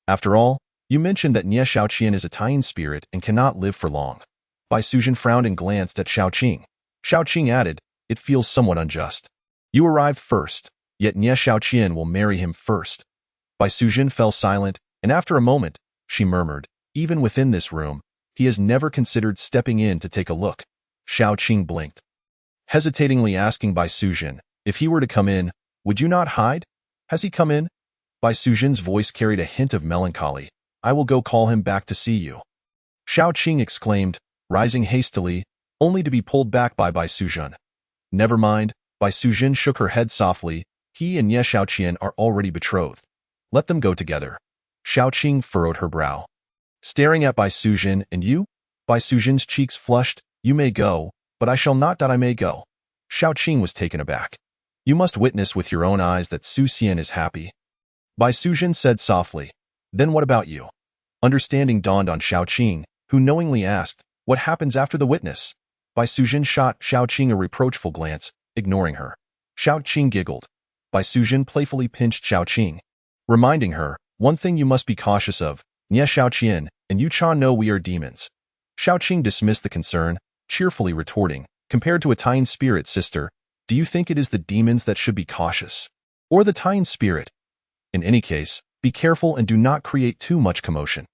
After all, you mentioned that Nie Xiaoqian is a Taiyan spirit and cannot live for long. Bai Suzhen frowned and glanced at Shao Qing. Shao Qing added, it feels somewhat unjust. You arrived first, yet Nie Xiaoqian will marry him first. Bai Suzhen fell silent, and after a moment, she murmured, even within this room, he has never considered stepping in to take a look. Shao Qing blinked, hesitatingly asking Bai Suzhen, if he were to come in, would you not hide? Has he come in? Bai Suzhen's voice carried a hint of melancholy. I will go call him back to see you. Shao Qing exclaimed, rising hastily, only to be pulled back by Bai Suzhen. Never mind, Bai Suzhen shook her head softly. He and Nie Xiaoqian are already betrothed. Let them go together. Shao Qing furrowed her brow, staring at Bai Suzhen. And you? Bai Suzhen's cheeks flushed. You may go, but I shall not. I may go. Shao Qing was taken aback. You must witness with your own eyes that Su Xian is happy. Bai Suzhen said softly. Then what about you? Understanding dawned on Shao Qing, who knowingly asked, what happens after the witness? Bai Suzhen shot Shao Qing a reproachful glance, ignoring her. Shao Qing giggled. Bai Suzhen playfully pinched Shao Qing, reminding her, one thing you must be cautious of, Nie Xiaoqian and Yu Chan know we are demons. Shao Qing dismissed the concern, cheerfully retorting, compared to a Taiyan spirit, sister, do you think it is the demons that should be cautious? Or the Taiyan spirit? In any case, be careful and do not create too much commotion.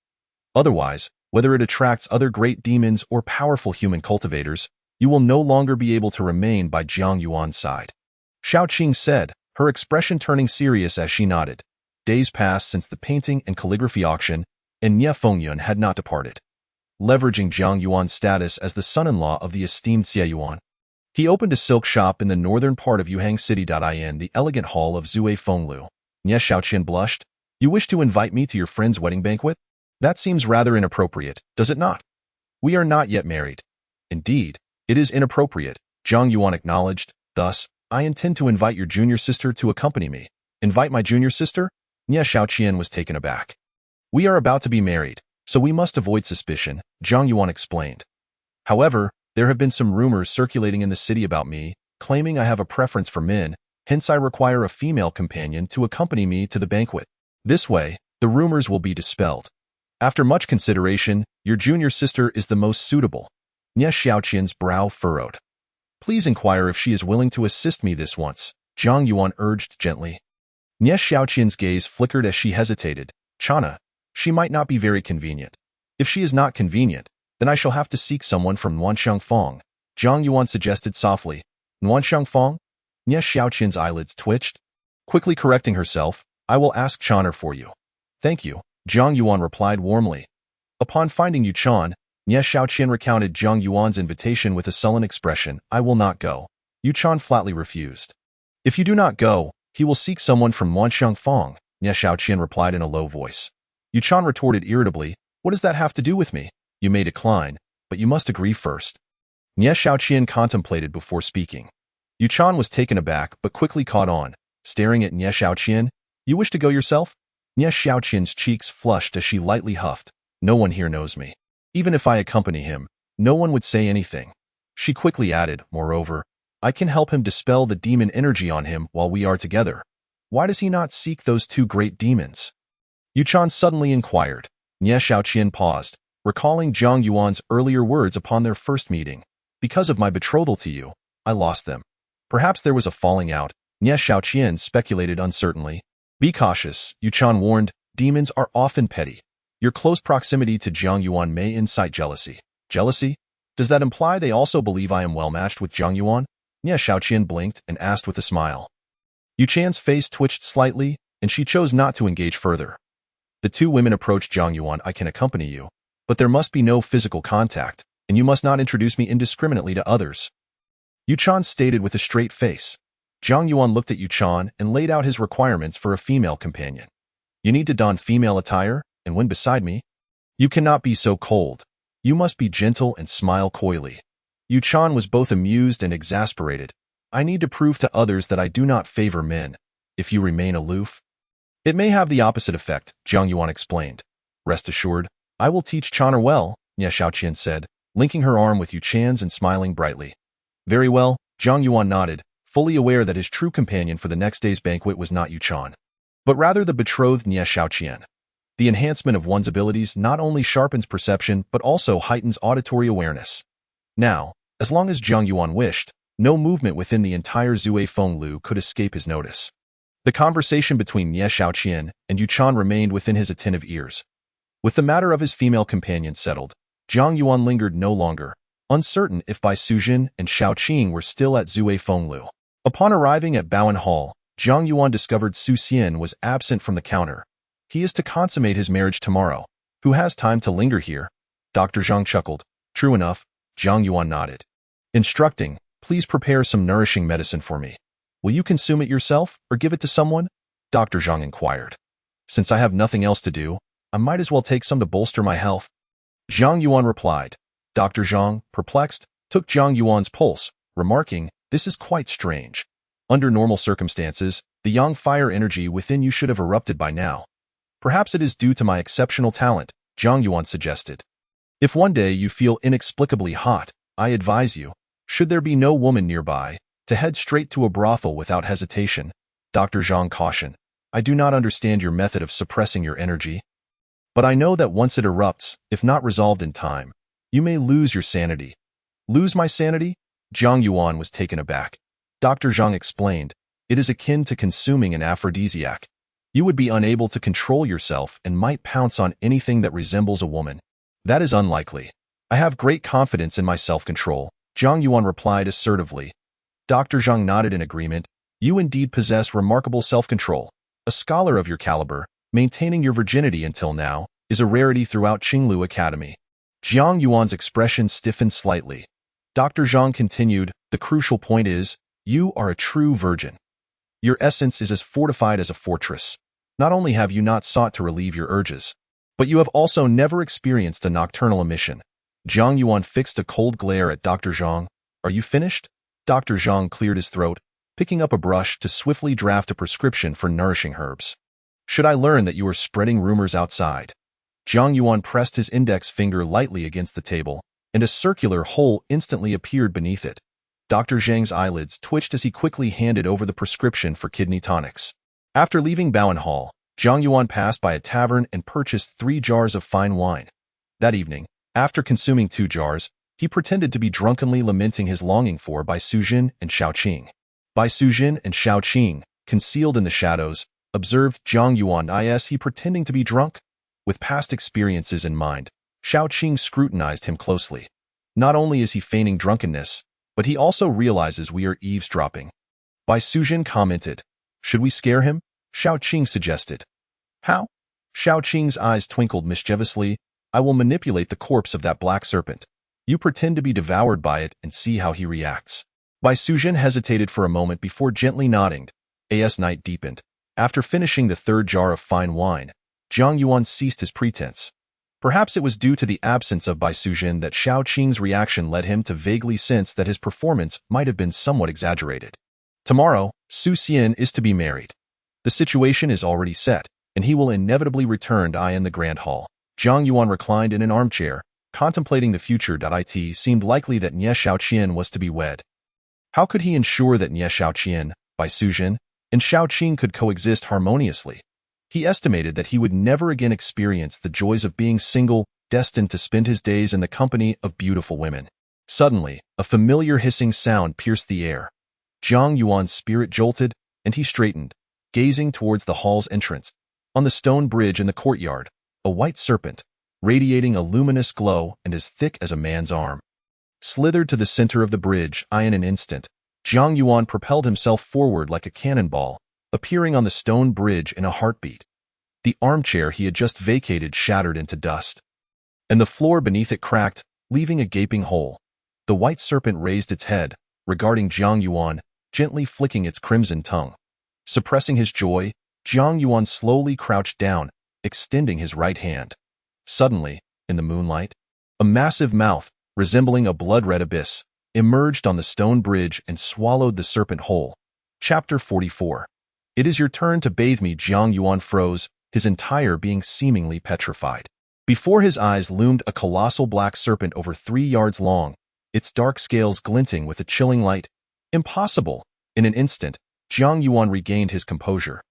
Otherwise, whether it attracts other great demons or powerful human cultivators, you will no longer be able to remain by Jiang Yuan's side. Shao Qing said, her expression turning serious as she nodded. Days passed since the painting and calligraphy auction, and Nie Fengyun had not departed. Leveraging Jiang Yuan's status as the son-in-law of the esteemed Xie Yuan, he opened a silk shop in the northern part of Yuhang City. In the elegant hall of Zue Fenglu. Nie Xiaoqian blushed. You wish to invite me to your friend's wedding banquet? That seems rather inappropriate, does it not? We are not yet married. Indeed, it is inappropriate, Jiang Yuan acknowledged. Thus, I intend to invite your junior sister to accompany me. Invite my junior sister? Nie Xiaoqian was taken aback. We are about to be married, so we must avoid suspicion, Zhang Yuan explained. However, there have been some rumors circulating in the city about me, claiming I have a preference for men, hence I require a female companion to accompany me to the banquet. This way, the rumors will be dispelled. After much consideration, your junior sister is the most suitable. Nie Xiaoqian's brow furrowed. Please inquire if she is willing to assist me this once, Zhang Yuan urged gently. Nie Xiaoqian's gaze flickered as she hesitated. Chana, she might not be very convenient. If she is not convenient, then I shall have to seek someone from Nuanxiangfang, Zhang Yuan suggested softly. Nuanxiangfang? Nie Xiaoqian's eyelids twitched. Quickly correcting herself, I will ask Chaner for you. Thank you, Zhang Yuan replied warmly. Upon finding Yu Chan, Nie Xiaoqian recounted Zhang Yuan's invitation with a sullen expression. I will not go. Yu Chan flatly refused. If you do not go, he will seek someone from Nuanxiangfang, Nie Xiaoqian replied in a low voice. Yu Chan retorted irritably, what does that have to do with me? You may decline, but you must agree first. Nie Xiaoqian contemplated before speaking. Yu Chan was taken aback but quickly caught on, staring at Nie Xiaoqian. You wish to go yourself? Nie Xiaoqian's cheeks flushed as she lightly huffed. No one here knows me. Even if I accompany him, no one would say anything. She quickly added, moreover, I can help him dispel the demon energy on him while we are together. Why does he not seek those two great demons? Yu Chan suddenly inquired. Nie Xiaoqian paused, recalling Zhang Yuan's earlier words upon their first meeting. Because of my betrothal to you, I lost them. Perhaps there was a falling out, Nie Xiaoqian speculated uncertainly. Be cautious, Yu Chan warned, demons are often petty. Your close proximity to Zhang Yuan may incite jealousy. Jealousy? Does that imply they also believe I am well-matched with Zhang Yuan? Nie Xiaoqian blinked and asked with a smile. Yu Chan's face twitched slightly, and she chose not to engage further. The two women approached Zhang Yuan. I can accompany you, but there must be no physical contact, and you must not introduce me indiscriminately to others. Yu Chan stated with a straight face. Zhang Yuan looked at Yu Chan and laid out his requirements for a female companion. You need to don female attire, and when beside me, you cannot be so cold. You must be gentle and smile coyly. Yu Chan was both amused and exasperated. I need to prove to others that I do not favor men. If you remain aloof, it may have the opposite effect, Zhang Yuan explained. Rest assured, I will teach Chaner well, Nie Xiaoqian said, linking her arm with Yu Chan's and smiling brightly. Very well, Zhang Yuan nodded, fully aware that his true companion for the next day's banquet was not Yu Chan, but rather the betrothed Nie Xiaoqian. The enhancement of one's abilities not only sharpens perception but also heightens auditory awareness. Now, as long as Zhang Yuan wished, no movement within the entire Zue Fenglu could escape his notice. The conversation between Nie Xiaoqian and Yu Chan remained within his attentive ears. With the matter of his female companion settled, Zhang Yuan lingered no longer, uncertain if Bai Sujin and Shao Qing were still at Zue Fenglu. Upon arriving at Bowen Hall, Zhang Yuan discovered Su Xian was absent from the counter. He is to consummate his marriage tomorrow. Who has time to linger here? Dr. Zhang chuckled. True enough, Zhang Yuan nodded. Instructing, please prepare some nourishing medicine for me. Will you consume it yourself or give it to someone? Dr. Zhang inquired. Since I have nothing else to do, I might as well take some to bolster my health. Zhang Yuan replied. Dr. Zhang, perplexed, took Zhang Yuan's pulse, remarking, this is quite strange. Under normal circumstances, the yang fire energy within you should have erupted by now. Perhaps it is due to my exceptional talent, Zhang Yuan suggested. If one day you feel inexplicably hot, I advise you, should there be no woman nearby, to head straight to a brothel without hesitation. Dr. Zhang cautioned. I do not understand your method of suppressing your energy, but I know that once it erupts, if not resolved in time, you may lose your sanity. Lose my sanity? Zhang Yuan was taken aback. Dr. Zhang explained, it is akin to consuming an aphrodisiac. You would be unable to control yourself and might pounce on anything that resembles a woman. That is unlikely. I have great confidence in my self-control, Zhang Yuan replied assertively. Dr. Zhang nodded in agreement. You indeed possess remarkable self-control. A scholar of your caliber, maintaining your virginity until now, is a rarity throughout Qinglu Academy. Zhang Yuan's expression stiffened slightly. Dr. Zhang continued, the crucial point is, you are a true virgin. Your essence is as fortified as a fortress. Not only have you not sought to relieve your urges, but you have also never experienced a nocturnal emission. Zhang Yuan fixed a cold glare at Dr. Zhang. Are you finished? Dr. Zhang cleared his throat, picking up a brush to swiftly draft a prescription for nourishing herbs. Should I learn that you are spreading rumors outside, Jiang Yuan pressed his index finger lightly against the table, and a circular hole instantly appeared beneath it. Dr. Zhang's eyelids twitched as he quickly handed over the prescription for kidney tonics. After leaving Bowen Hall, Jiang Yuan passed by a tavern and purchased 3 jars of fine wine. That evening, after consuming 2 jars, he pretended to be drunkenly lamenting his longing for Bai Sujin and Xiaoqing. Bai Sujin and Xiaoqing, concealed in the shadows, observed Jiang Yuan. Is he pretending to be drunk? With past experiences in mind, Xiaoqing scrutinized him closely. Not only is he feigning drunkenness, but he also realizes we are eavesdropping. Bai Sujin commented. Should we scare him? Xiaoqing suggested. How? Xiaoqing's eyes twinkled mischievously. I will manipulate the corpse of that black serpent. You pretend to be devoured by it and see how he reacts. Bai Sujin hesitated for a moment before gently nodding. As night deepened. After finishing the 3rd jar of fine wine, Jiang Yuan ceased his pretense. Perhaps it was due to the absence of Bai Sujin that Xiaoqing's reaction led him to vaguely sense that his performance might have been somewhat exaggerated. Tomorrow, Su Xian is to be married. The situation is already set, and he will inevitably return to in the Grand Hall. Jiang Yuan reclined in an armchair, contemplating the future. It seemed likely that Nie Xiaoqian was to be wed. How could he ensure that Nie Xiaoqian, Bai Sujin, and Xiaoqing could coexist harmoniously? He estimated that he would never again experience the joys of being single, destined to spend his days in the company of beautiful women. Suddenly, a familiar hissing sound pierced the air. Jiang Yuan's spirit jolted, and he straightened, gazing towards the hall's entrance. On the stone bridge in the courtyard, a white serpent, radiating a luminous glow and as thick as a man's arm, slithered to the center of the bridge. In an instant, Jiang Yuan propelled himself forward like a cannonball, appearing on the stone bridge in a heartbeat. The armchair he had just vacated shattered into dust, and the floor beneath it cracked, leaving a gaping hole. The white serpent raised its head, regarding Jiang Yuan, gently flicking its crimson tongue. Suppressing his joy, Jiang Yuan slowly crouched down, extending his right hand. Suddenly, in the moonlight, a massive mouth, resembling a blood-red abyss, emerged on the stone bridge and swallowed the serpent whole. Chapter 44. It is your turn to bathe me. Jiang Yuan froze, his entire being seemingly petrified. Before his eyes loomed a colossal black serpent over 3 yards long, its dark scales glinting with a chilling light. Impossible! In an instant, Jiang Yuan regained his composure.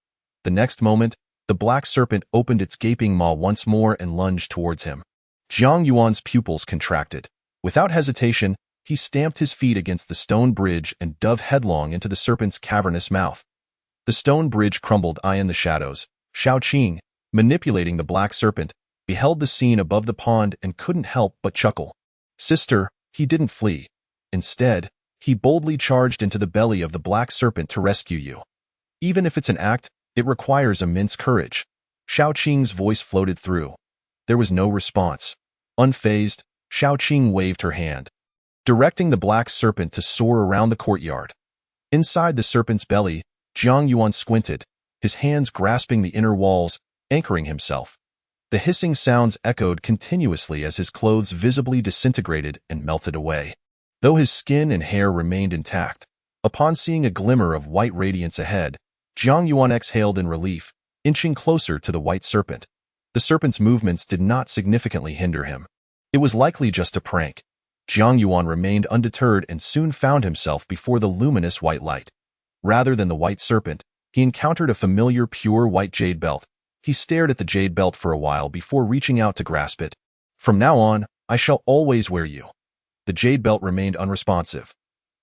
The next moment, the black serpent opened its gaping maw once more and lunged towards him. Jiang Yuan's pupils contracted. Without hesitation, he stamped his feet against the stone bridge and dove headlong into the serpent's cavernous mouth. The stone bridge crumbled in the shadows. Xiaoqing, manipulating the black serpent, beheld the scene above the pond and couldn't help but chuckle. Sister, he didn't flee. Instead, he boldly charged into the belly of the black serpent to rescue you. Even if it's an act, it requires immense courage. Xiaoqing's voice floated through. There was no response. Unfazed, Xiaoqing waved her hand, directing the black serpent to soar around the courtyard. Inside the serpent's belly, Jiang Yuan squinted, his hands grasping the inner walls, anchoring himself. The hissing sounds echoed continuously as his clothes visibly disintegrated and melted away, though his skin and hair remained intact. Upon seeing a glimmer of white radiance ahead, Jiang Yuan exhaled in relief, inching closer to the white serpent. The serpent's movements did not significantly hinder him. It was likely just a prank. Jiang Yuan remained undeterred and soon found himself before the luminous white light. Rather than the white serpent, he encountered a familiar pure white jade belt. He stared at the jade belt for a while before reaching out to grasp it. From now on, I shall always wear you. The jade belt remained unresponsive.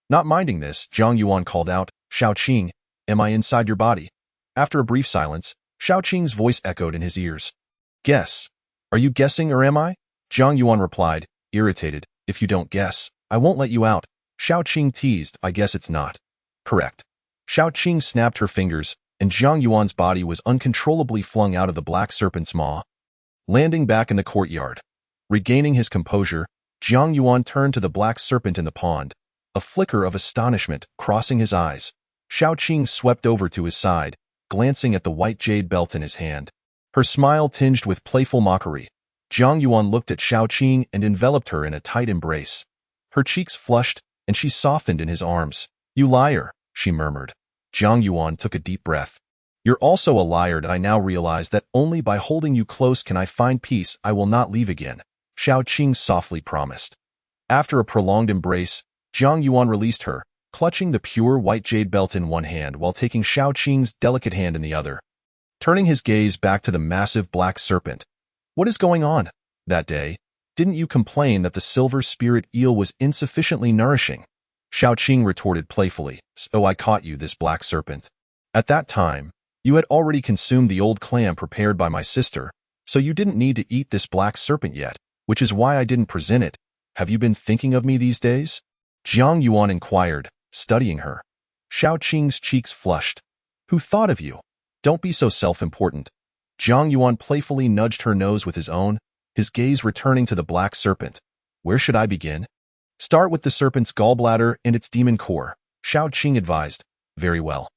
Not minding this, Jiang Yuan called out, Xiaoqing, am I inside your body? After a brief silence, Xiaoqing's voice echoed in his ears. Guess. Are you guessing or am I? Jiang Yuan replied, irritated. If you don't guess, I won't let you out. Xiaoqing teased, I guess it's not. Correct. Xiaoqing snapped her fingers, and Jiang Yuan's body was uncontrollably flung out of the black serpent's maw, landing back in the courtyard. Regaining his composure, Jiang Yuan turned to the black serpent in the pond, a flicker of astonishment crossing his eyes. Xiaoqing swept over to his side, glancing at the white jade belt in his hand. Her smile tinged with playful mockery. Jiang Yuan looked at Xiaoqing and enveloped her in a tight embrace. Her cheeks flushed, and she softened in his arms. You liar, she murmured. Jiang Yuan took a deep breath. You're also a liar, and I now realize that only by holding you close can I find peace. I will not leave again, Xiao Qing softly promised. After a prolonged embrace, Jiang Yuan released her, clutching the pure white jade belt in one hand while taking Xiao Qing's delicate hand in the other. Turning his gaze back to the massive black serpent. What is going on? That day, didn't you complain that the silver spirit eel was insufficiently nourishing? Xiao Qing retorted playfully. So I caught you, this black serpent. At that time, you had already consumed the old clam prepared by my sister, so you didn't need to eat this black serpent yet, which is why I didn't present it. Have you been thinking of me these days? Jiang Yuan inquired, studying her. Xiao Qing's cheeks flushed. Who thought of you? Don't be so self-important. Jiang Yuan playfully nudged her nose with his own, his gaze returning to the black serpent. Where should I begin? Start with the serpent's gallbladder and its demon core, Xiao Qing advised. Very well.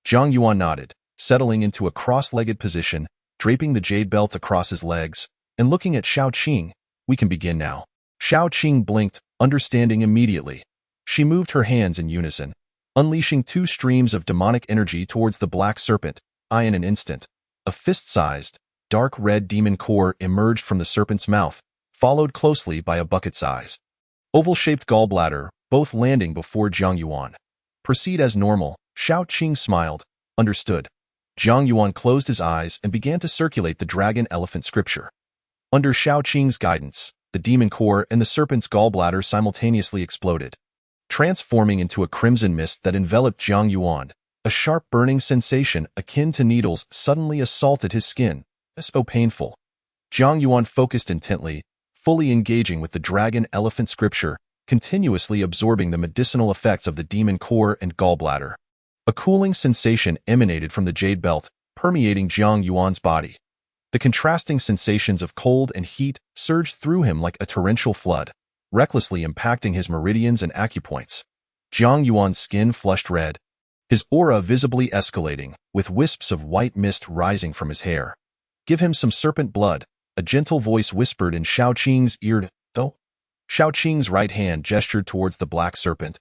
Jiang Yuan nodded, settling into a cross-legged position, draping the jade belt across his legs, and looking at Xiao Qing. We can begin now. Xiao Qing blinked, understanding immediately. She moved her hands in unison, unleashing two streams of demonic energy towards the black serpent. In an instant, a fist-sized, dark red demon core emerged from the serpent's mouth, followed closely by a bucket-sized, oval-shaped gallbladder, both landing before Jiang Yuan. Proceed as normal, Xiao Qing smiled. Understood. Jiang Yuan closed his eyes and began to circulate the dragon elephant scripture. Under Xiao Qing's guidance, the demon core and the serpent's gallbladder simultaneously exploded, transforming into a crimson mist that enveloped Jiang Yuan. A sharp burning sensation akin to needles suddenly assaulted his skin. So painful. Jiang Yuan focused intently, fully engaging with the dragon elephant scripture, continuously absorbing the medicinal effects of the demon core and gallbladder. A cooling sensation emanated from the jade belt, permeating Jiang Yuan's body. The contrasting sensations of cold and heat surged through him like a torrential flood, recklessly impacting his meridians and acupoints. Jiang Yuan's skin flushed red, his aura visibly escalating, with wisps of white mist rising from his hair. Give him some serpent blood, a gentle voice whispered in Xiao Qing's ear, though. Xiao Qing's right hand gestured towards the black serpent,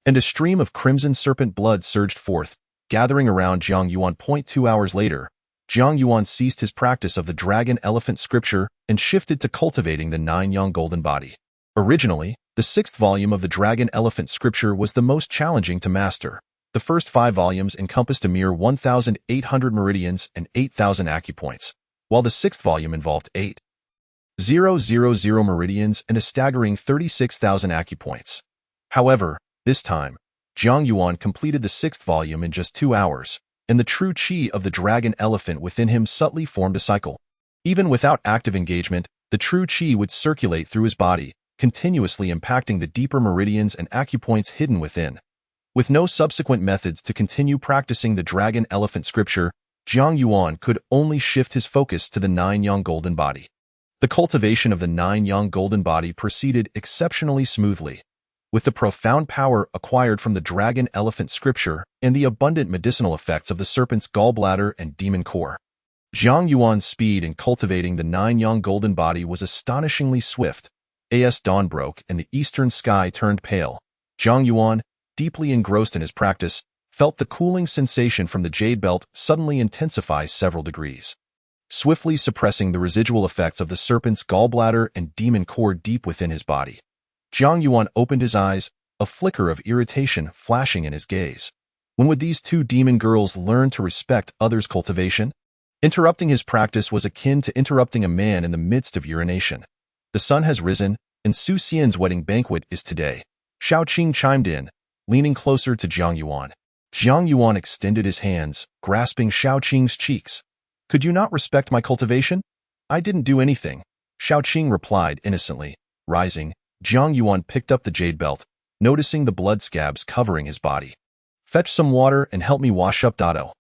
and a stream of crimson serpent blood surged forth, gathering around Jiang Yuan. 2 hours later, Jiang Yuan ceased his practice of the dragon elephant scripture and shifted to cultivating the 9-yang golden body. Originally, the 6th volume of the dragon elephant scripture was the most challenging to master. The first 5 volumes encompassed a mere 1,800 meridians and 8,000 acupoints, while the 6th volume involved 8,000 meridians and a staggering 36,000 acupoints. However, this time, Jiang Yuan completed the 6th volume in just 2 hours, and the true qi of the dragon elephant within him subtly formed a cycle. Even without active engagement, the true qi would circulate through his body, continuously impacting the deeper meridians and acupoints hidden within. With no subsequent methods to continue practicing the dragon elephant scripture, Jiang Yuan could only shift his focus to the 9-yang golden body. The cultivation of the 9-yang golden body proceeded exceptionally smoothly. With the profound power acquired from the dragon elephant scripture and the abundant medicinal effects of the serpent's gallbladder and demon core, Jiang Yuan's speed in cultivating the 9-yang golden body was astonishingly swift. As dawn broke and the eastern sky turned pale, Jiang Yuan, deeply engrossed in his practice, felt the cooling sensation from the jade belt suddenly intensify several degrees, swiftly suppressing the residual effects of the serpent's gallbladder and demon core deep within his body. Jiang Yuan opened his eyes, a flicker of irritation flashing in his gaze. When would these two demon girls learn to respect others' cultivation? Interrupting his practice was akin to interrupting a man in the midst of urination. The sun has risen, and Su Xian's wedding banquet is today. Xiao Qing chimed in, leaning closer to Jiang Yuan. Jiang Yuan extended his hands, grasping Xiao Qing's cheeks. Could you not respect my cultivation? I didn't do anything, Xiao Qing replied innocently. Rising, Jiang Yuan picked up the jade belt, noticing the blood scabs covering his body. Fetch some water and help me wash up Dado.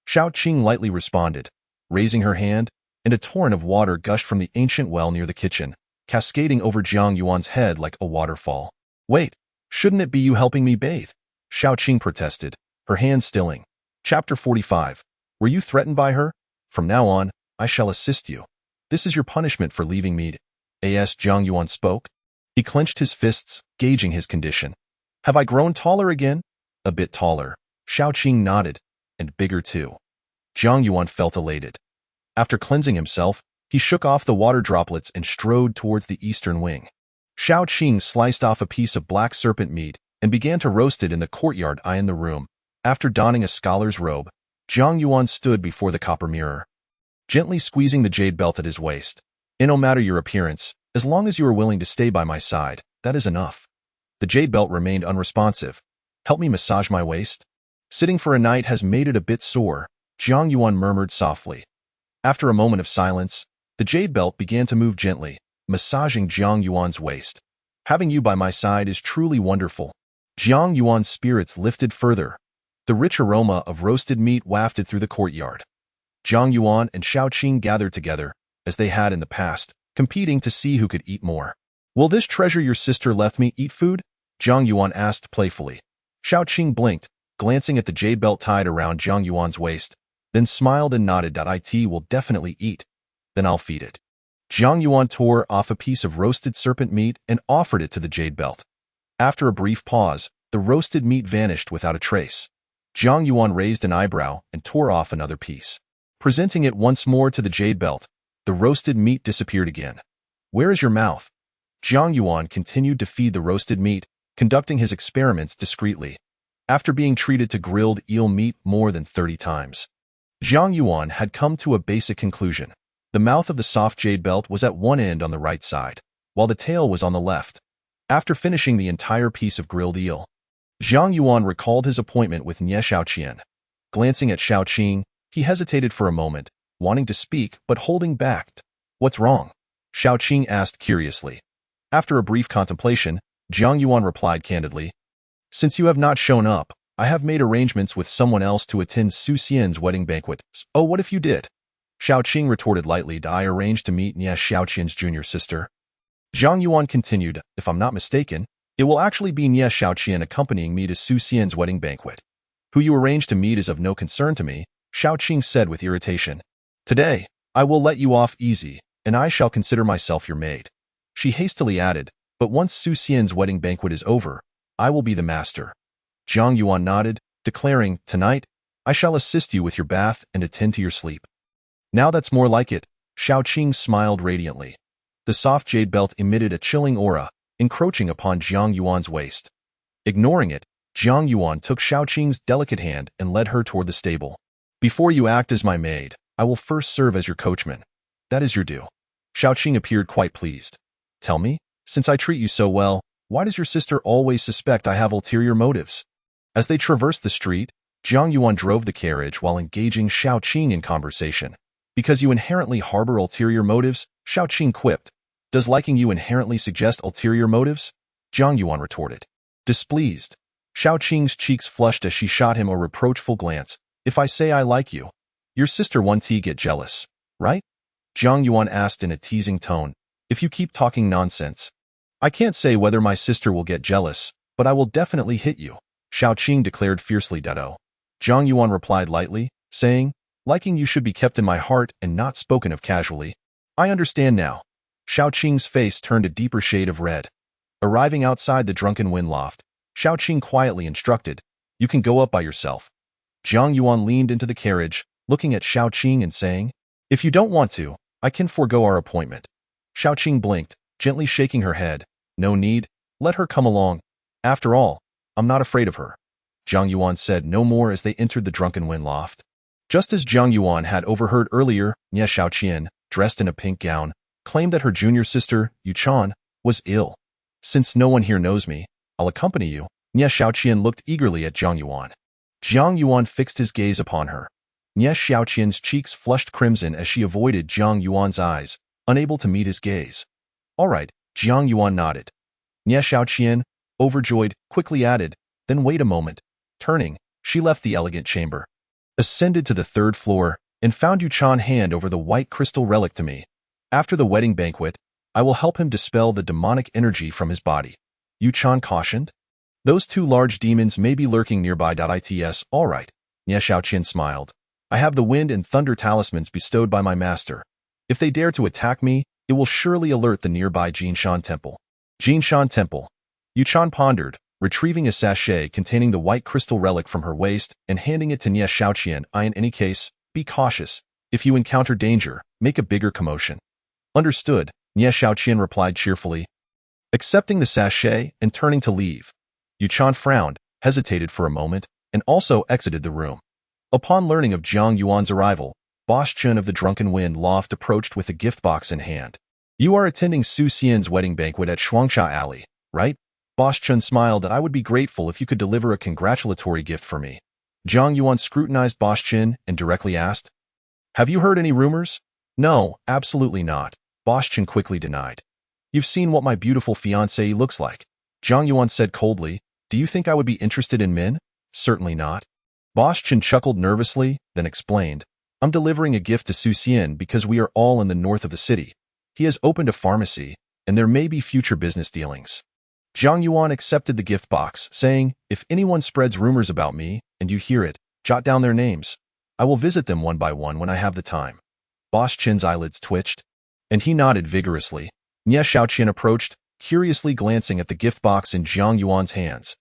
Xiao Qing lightly responded, raising her hand, and a torrent of water gushed from the ancient well near the kitchen, cascading over Jiang Yuan's head like a waterfall. Wait, shouldn't it be you helping me bathe? Xiao Qing protested, her hand stilling. Chapter 45. Were you threatened by her? From now on, I shall assist you. This is your punishment for leaving me. As Jiang Yuan spoke, he clenched his fists, gauging his condition. Have I grown taller again? A bit taller, Xiao Qing nodded, and bigger too. Jiang Yuan felt elated. After cleansing himself, he shook off the water droplets and strode towards the eastern wing. Shao Qing sliced off a piece of black serpent meat and began to roast it in the courtyard in the room. After donning a scholar's robe, Jiang Yuan stood before the copper mirror, gently squeezing the jade belt at his waist. "No matter your appearance, as long as you are willing to stay by my side, that is enough." The jade belt remained unresponsive. "Help me massage my waist?" "Sitting for a night has made it a bit sore," Jiang Yuan murmured softly. After a moment of silence, the jade belt began to move gently, massaging Jiang Yuan's waist. "Having you by my side is truly wonderful." Jiang Yuan's spirits lifted further. The rich aroma of roasted meat wafted through the courtyard. Jiang Yuan and Shao Qing gathered together, as they had in the past, competing to see who could eat more. "Will this treasure your sister let me eat food?" Jiang Yuan asked playfully. Shao Qing blinked, glancing at the jade belt tied around Jiang Yuan's waist, then smiled and nodded. "It will definitely eat. Then I'll feed it." Jiang Yuan tore off a piece of roasted serpent meat and offered it to the jade belt. After a brief pause, the roasted meat vanished without a trace. Jiang Yuan raised an eyebrow and tore off another piece. Presenting it once more to the jade belt, the roasted meat disappeared again. "Where is your mouth?" Jiang Yuan continued to feed the roasted meat, conducting his experiments discreetly. After being treated to grilled eel meat more than 30 times, Jiang Yuan had come to a basic conclusion. The mouth of the soft jade belt was at one end on the right side, while the tail was on the left. After finishing the entire piece of grilled eel, Jiang Yuan recalled his appointment with Nie Shaoqian. Glancing at Shao Qing, he hesitated for a moment, wanting to speak but holding back. "What's wrong?" Shao Qing asked curiously. After a brief contemplation, Jiang Yuan replied candidly, "Since you have not shown up, I have made arrangements with someone else to attend Su Xian's wedding banquet." "Oh, what if you did?" Shao Qing retorted lightly. "I arranged to meet Nie Shaoqian's junior sister." Jiang Yuan continued, "If I'm not mistaken, it will actually be Nie Shaoqian accompanying me to Su Xian's wedding banquet." "Who you arranged to meet is of no concern to me," Shao Qing said with irritation. "Today, I will let you off easy, and I shall consider myself your maid." She hastily added, "But once Su Xian's wedding banquet is over, I will be the master." Jiang Yuan nodded, declaring, "Tonight, I shall assist you with your bath and attend to your sleep." "Now that's more like it," Shao Qing smiled radiantly. The soft jade belt emitted a chilling aura, encroaching upon Jiang Yuan's waist. Ignoring it, Jiang Yuan took Shao Qing's delicate hand and led her toward the stable. "Before you act as my maid, I will first serve as your coachman. That is your due." Shao Qing appeared quite pleased. "Tell me, since I treat you so well, why does your sister always suspect I have ulterior motives?" As they traversed the street, Jiang Yuan drove the carriage while engaging Shao Qing in conversation. "Because you inherently harbor ulterior motives," Shao Qing quipped. "Does liking you inherently suggest ulterior motives?" Jiang Yuan retorted. Displeased, Shao Qing's cheeks flushed as she shot him a reproachful glance. "If I say I like you, your sister won't get jealous, right?" Jiang Yuan asked in a teasing tone. "If you keep talking nonsense, I can't say whether my sister will get jealous, but I will definitely hit you," Shao Qing declared fiercely. Jiang Yuan replied lightly, saying, "Liking you should be kept in my heart and not spoken of casually." "I understand now." Shao Qing's face turned a deeper shade of red. Arriving outside the drunken wind loft, Shao Qing quietly instructed, "You can go up by yourself." Jiang Yuan leaned into the carriage, looking at Shao Qing and saying, "If you don't want to, I can forego our appointment." Shao Qing blinked, gently shaking her head. "No need, let her come along. After all, I'm not afraid of her." Jiang Yuan said no more as they entered the drunken wind loft. Just as Jiang Yuan had overheard earlier, Nie Shaoqian, dressed in a pink gown, claimed that her junior sister, Yu Chan, was ill. "Since no one here knows me, I'll accompany you." Nie Shaoqian looked eagerly at Jiang Yuan. Jiang Yuan fixed his gaze upon her. Nie Shaoqian's cheeks flushed crimson as she avoided Jiang Yuan's eyes, unable to meet his gaze. "All right," Jiang Yuan nodded. Nie Shaoqian, overjoyed, quickly added, "Then wait a moment." Turning, she left the elegant chamber, ascended to the 3rd floor, and found Yu Chan hand over the white crystal relic to me. "After the wedding banquet, I will help him dispel the demonic energy from his body," Yu Chan cautioned. "Those 2 large demons may be lurking nearby. It's all right," Nie Shaoqian smiled. "I have the wind and thunder talismans bestowed by my master. If they dare to attack me, it will surely alert the nearby Jinshan Temple." Jinshan Temple. Yu Chan pondered, retrieving a sachet containing the white crystal relic from her waist and handing it to Nie Shaoqian. "In any case, Be cautious. If you encounter danger, make a bigger commotion. Understood, Nie Xiaoqian replied cheerfully, accepting the sachet and turning to leave. Yuchan frowned, hesitated for a moment, and also exited the room. Upon learning of Jiang Yuan's arrival, Boss Chun of the Drunken Wind Loft approached with a gift box in hand. You are attending Su Xian's wedding banquet at Shuangxia Alley, right? Boss Chun smiled. I would be grateful if you could deliver a congratulatory gift for me. Jiang Yuan scrutinized Boss Chun and directly asked, have you heard any rumors? No, absolutely not, Boss Chun quickly denied. You've seen what my beautiful fiancé looks like. Jiang Yuan said coldly, do you think I would be interested in men? Certainly not. Boss Chun chuckled nervously, then explained, I'm delivering a gift to Su Xian because we are all in the north of the city. He has opened a pharmacy, and there may be future business dealings. Jiang Yuan accepted the gift box, saying, if anyone spreads rumors about me, and you hear it, jot down their names. I will visit them one by one when I have the time. Boss Chin's eyelids twitched, and he nodded vigorously. Nie Xiaoqian approached, curiously glancing at the gift box in Jiang Yuan's hands.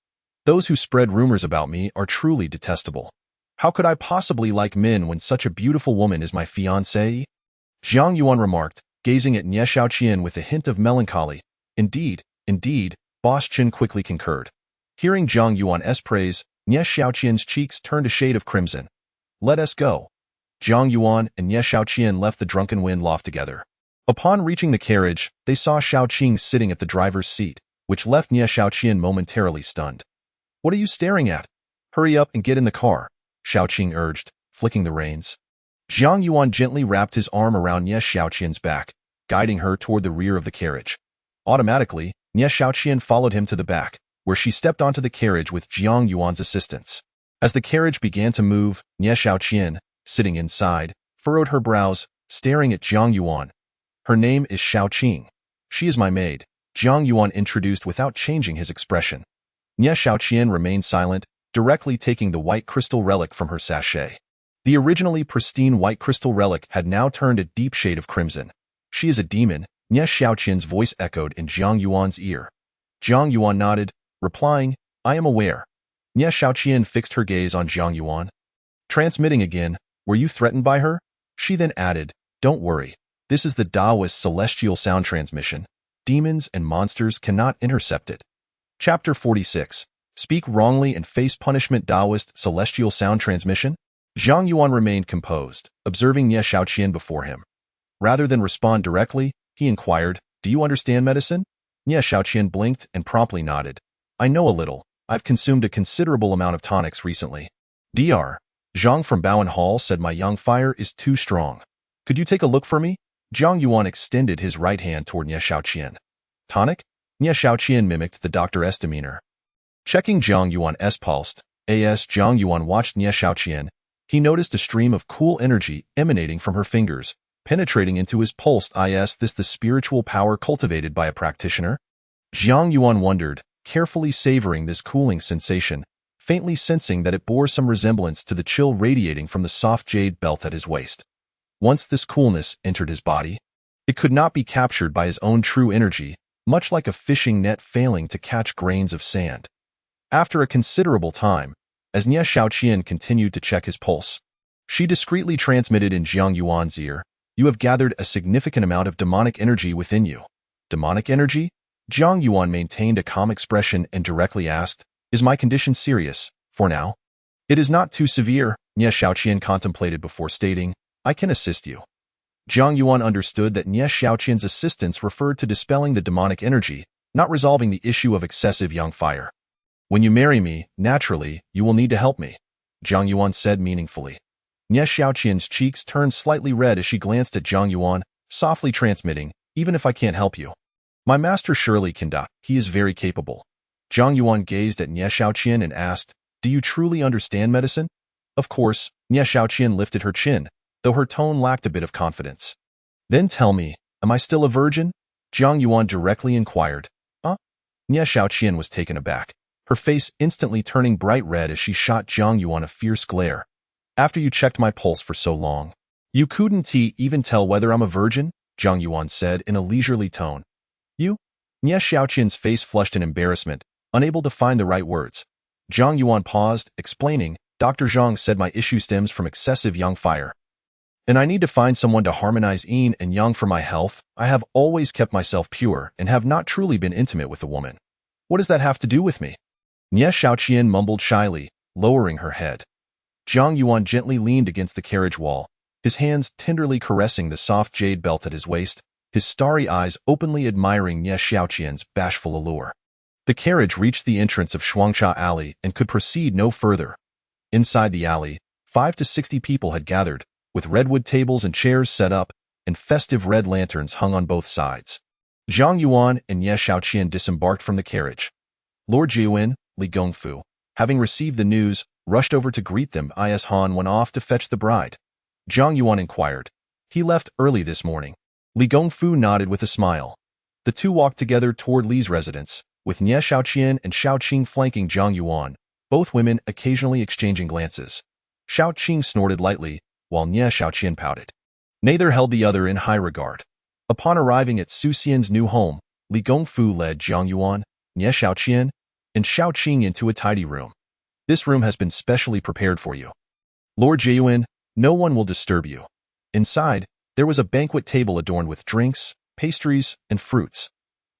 Those who spread rumors about me are truly detestable. How could I possibly like men when such a beautiful woman is my fiancée? Jiang Yuan remarked, gazing at Nie Xiaoqian with a hint of melancholy. Indeed, Boss Chin quickly concurred. Hearing Jiang Yuan's praise, Nie Xiaoqian's cheeks turned a shade of crimson. Let us go. Jiang Yuan and Nie Xiaoqian left the Drunken Wind Loft together. Upon reaching the carriage, they saw Xiaoqing sitting at the driver's seat, which left Nie Xiaoqian momentarily stunned. What are you staring at? Hurry up and get in the car, Xiaoqing urged, flicking the reins. Jiang Yuan gently wrapped his arm around Nie Xiaoqian's back, guiding her toward the rear of the carriage. Automatically, Nie Xiaoqian followed him to the back, where she stepped onto the carriage with Jiang Yuan's assistance. As the carriage began to move, Nie Xiaoqian, sitting inside, furrowed her brows, staring at Jiang Yuan. Her name is Xiaoqing. She is my maid, Jiang Yuan introduced without changing his expression. Nie Xiaoqian remained silent, directly taking the white crystal relic from her sachet. The originally pristine white crystal relic had now turned a deep shade of crimson. She is a demon, Nie Xiaoqian's voice echoed in Jiang Yuan's ear. Jiang Yuan nodded, replying, I am aware. Nie Xiaoqian fixed her gaze on Jiang Yuan. Transmitting again, were you threatened by her? She then added, don't worry. This is the Taoist celestial sound transmission. Demons and monsters cannot intercept it. Chapter 46. Speak wrongly and face punishment. Taoist celestial sound transmission? Jiang Yuan remained composed, observing Nie Xiaoqian before him. Rather than respond directly, he inquired, do you understand medicine? Nie Xiaoqian blinked and promptly nodded. I know a little. I've consumed a considerable amount of tonics recently. Dr. Zhang from Bowen Hall said my young fire is too strong. Could you take a look for me? Jiang Yuan extended his right hand toward Nie Xiaoqian. Tonic? Nie Xiaoqian mimicked the doctor's demeanor. Checking Jiang Yuan's pulse, as Jiang Yuan watched Nie Xiaoqian, he noticed a stream of cool energy emanating from her fingers, penetrating into his pulse. Is this the spiritual power cultivated by a practitioner? Jiang Yuan wondered, carefully savoring this cooling sensation, faintly sensing that it bore some resemblance to the chill radiating from the soft jade belt at his waist. Once this coolness entered his body, it could not be captured by his own true energy, much like a fishing net failing to catch grains of sand. After a considerable time, as Nie Xiaoqian continued to check his pulse, she discreetly transmitted in Jiang Yuan's ear, you have gathered a significant amount of demonic energy within you. Demonic energy? Jiang Yuan maintained a calm expression and directly asked, is my condition serious, for now? It is not too severe, Nie Xiaoqian contemplated before stating, I can assist you. Jiang Yuan understood that Nie Xiaoqian's assistance referred to dispelling the demonic energy, not resolving the issue of excessive young fire. When you marry me, naturally, you will need to help me, Jiang Yuan said meaningfully. Nie Xiaoqian's cheeks turned slightly red as she glanced at Jiang Yuan, softly transmitting, even if I can't help you. My master surely can. He is very capable. Jiang Yuan gazed at Nie Xiaoqian and asked, do you truly understand medicine? Of course, Nie Xiaoqian lifted her chin, though her tone lacked a bit of confidence. Then tell me, am I still a virgin? Jiang Yuan directly inquired. Nie Xiaoqian was taken aback, her face instantly turning bright red as she shot Jiang Yuan a fierce glare. After you checked my pulse for so long, you couldn't even tell whether I'm a virgin? Jiang Yuan said in a leisurely tone. You? Nie Xiaoqian's face flushed in embarrassment, unable to find the right words. Jiang Yuan paused, explaining, Dr. Zhang said my issue stems from excessive young fire. And I need to find someone to harmonize yin and yang for my health. I have always kept myself pure and have not truly been intimate with a woman. What does that have to do with me? Nie Xiaoqian mumbled shyly, lowering her head. Zhang Yuan gently leaned against the carriage wall, his hands tenderly caressing the soft jade belt at his waist, his starry eyes openly admiring Nie Xiaoqian's bashful allure. The carriage reached the entrance of Shuangcha Alley and could proceed no further. Inside the alley, 5 to 60 people had gathered, with redwood tables and chairs set up, and festive red lanterns hung on both sides. Zhang Yuan and Nie Xiaoqian disembarked from the carriage. Lord Jiuwen, Li Gongfu, having received the news, rushed over to greet them. Is Han went off to fetch the bride? Zhang Yuan inquired. He left early this morning. Li Gongfu nodded with a smile. The two walked together toward Li's residence, with Nie Xiaoqian and Shao Qing flanking Zhang Yuan, both women occasionally exchanging glances. Shao Qing snorted lightly, while Nie Xiaoqian pouted. Neither held the other in high regard. Upon arriving at Su Xian's new home, Li Gongfu led Zhang Yuan, Nie Xiaoqian, and Shao Qing into a tidy room. This room has been specially prepared for you. Lord Jiuwen, no one will disturb you. Inside, there was a banquet table adorned with drinks, pastries, and fruits.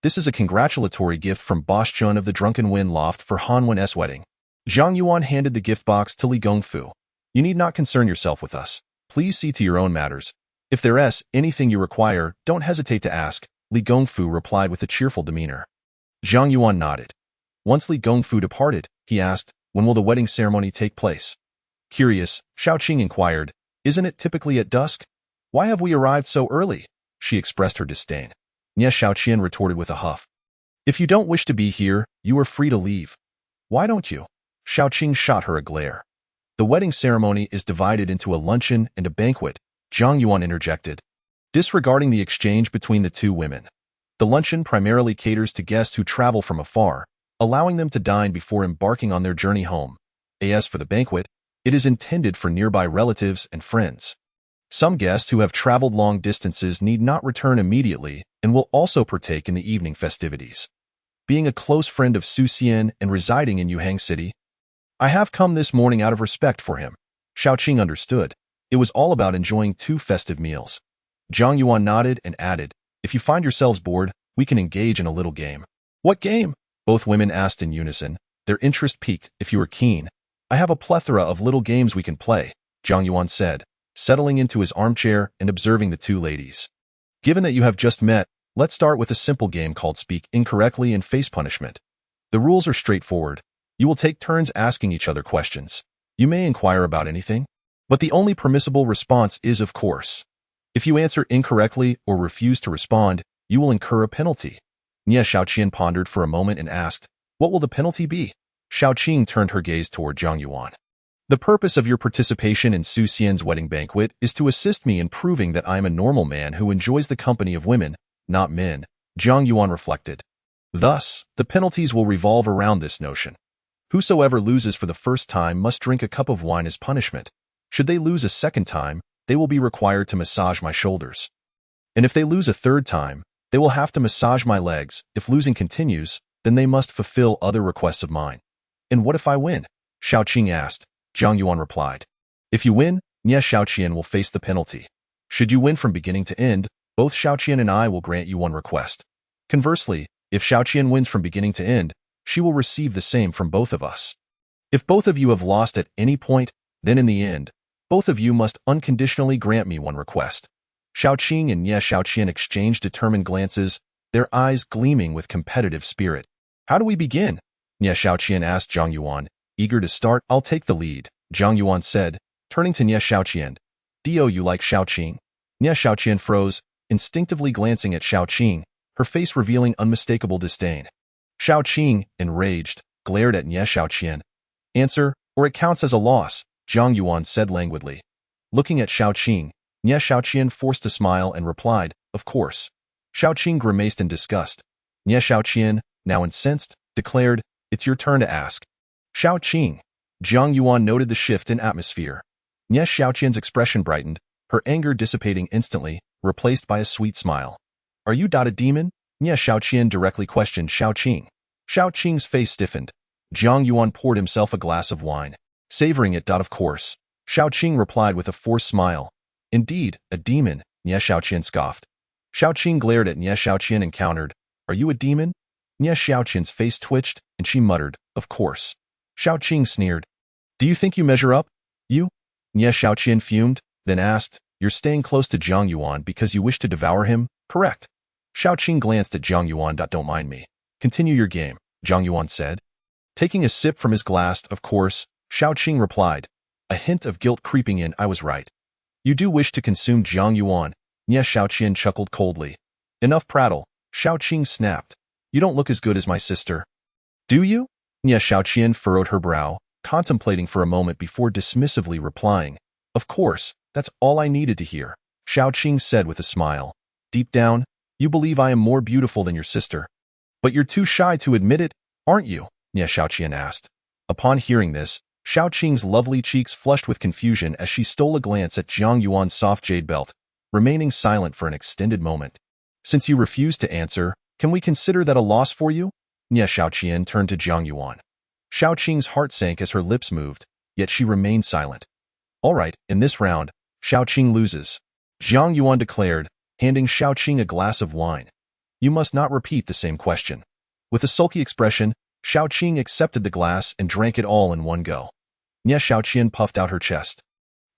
This is a congratulatory gift from Boss Chun of the Drunken Wind Loft for Han Wen's wedding. Zhang Yuan handed the gift box to Li Gongfu. You need not concern yourself with us. Please see to your own matters. If there's anything you require, don't hesitate to ask, Li Gongfu replied with a cheerful demeanor. Zhang Yuan nodded. Once Li Gongfu departed, he asked, when will the wedding ceremony take place? Curious, Shao Qing inquired, isn't it typically at dusk? Why have we arrived so early? She expressed her disdain. Nie Xiaoqian retorted with a huff. If you don't wish to be here, you are free to leave. Why don't you? Shao Qing shot her a glare. The wedding ceremony is divided into a luncheon and a banquet, Zhang Yuan interjected, disregarding the exchange between the two women. The luncheon primarily caters to guests who travel from afar, allowing them to dine before embarking on their journey home. As for the banquet, it is intended for nearby relatives and friends. Some guests who have traveled long distances need not return immediately and will also partake in the evening festivities. Being a close friend of Su Xian and residing in Yuhang City, I have come this morning out of respect for him. Shao Qing understood. It was all about enjoying 2 festive meals. Zhang Yuan nodded and added, if you find yourselves bored, we can engage in a little game. What game? Both women asked in unison, their interest piqued. If you are keen, I have a plethora of little games we can play, Zhang Yuan said, settling into his armchair and observing the two ladies. Given that you have just met, let's start with a simple game called Speak Incorrectly and Face Punishment. The rules are straightforward. You will take turns asking each other questions. You may inquire about anything, but the only permissible response is of course. If you answer incorrectly or refuse to respond, you will incur a penalty. Nie Xiaoqian pondered for a moment and asked, what will the penalty be? Shao Qing turned her gaze toward Zhang Yuan. The purpose of your participation in Su Xian's wedding banquet is to assist me in proving that I am a normal man who enjoys the company of women, not men, Zhang Yuan reflected. Thus, the penalties will revolve around this notion. Whosoever loses for the first time must drink a cup of wine as punishment. Should they lose a second time, they will be required to massage my shoulders. And if they lose a third time, they will have to massage my legs. If losing continues, then they must fulfill other requests of mine. And what if I win? Shao Qing asked. Zhang Yuan replied. If you win, Nie Xiaoqian will face the penalty. Should you win from beginning to end, both Xiaoqian and I will grant you one request. Conversely, if Xiaoqian wins from beginning to end, she will receive the same from both of us. If both of you have lost at any point, then in the end, both of you must unconditionally grant me one request. Shao Qing and Nie Xiaoqian exchanged determined glances, their eyes gleaming with competitive spirit. How do we begin? Nie Xiaoqian asked Zhang Yuan, eager to start. I'll take the lead, Zhang Yuan said, turning to Nie Xiaoqian. Do you like Shao Qing? Nie Xiaoqian froze, instinctively glancing at Shao Qing, her face revealing unmistakable disdain. Shao Qing, enraged, glared at Nie Xiaoqian. Answer, or it counts as a loss, Zhang Yuan said languidly. Looking at Shao Qing, Nie Xiaoqian forced a smile and replied, of course. Shao Qing grimaced in disgust. Nie Xiaoqian, now incensed, declared, it's your turn to ask. Shao Qing. Zhang Yuan noted the shift in atmosphere. Nie Xiaoqian's expression brightened, her anger dissipating instantly, replaced by a sweet smile. Are you a demon? Nie Xiaoqian directly questioned Shao Qing. Shao Qing's face stiffened. Zhang Yuan poured himself a glass of wine. Savoring it. Of course. Shao Qing replied with a forced smile. Indeed, a demon, Nie Xiaoqian scoffed. Xiaoqing glared at Nie Xiaoqian and countered, Are you a demon? Nie Xiaoqian's face twitched, and she muttered, Of course. Xiaoqing sneered. Do you think you measure up? You? Nie Xiaoqian fumed, then asked, You're staying close to Zhang Yuan because you wish to devour him, correct? Xiaoqing glanced at Zhang Yuan. Don't mind me. Continue your game, Zhang Yuan said. Taking a sip from his glass, of course, Xiaoqing replied, a hint of guilt creeping in. I was right. You do wish to consume Zhang Yuan, Nie Xiaoqian chuckled coldly. Enough prattle, Xiaoqing snapped. You don't look as good as my sister. Do you? Nie Xiaoqian furrowed her brow, contemplating for a moment before dismissively replying. Of course, that's all I needed to hear, Xiaoqing said with a smile. Deep down, you believe I am more beautiful than your sister. But you're too shy to admit it, aren't you? Nie Xiaoqian asked. Upon hearing this, Xiaoqing's lovely cheeks flushed with confusion as she stole a glance at Zhang Yuan's soft jade belt, remaining silent for an extended moment. Since you refuse to answer, can we consider that a loss for you? Nie Xiaoqian turned to Zhang Yuan. Xiaoqing's heart sank as her lips moved, yet she remained silent. All right, in this round, Xiaoqing loses, Zhang Yuan declared, handing Xiaoqing a glass of wine. You must not repeat the same question. With a sulky expression, Xiaoqing accepted the glass and drank it all in one go. Nie Xiaoqian puffed out her chest,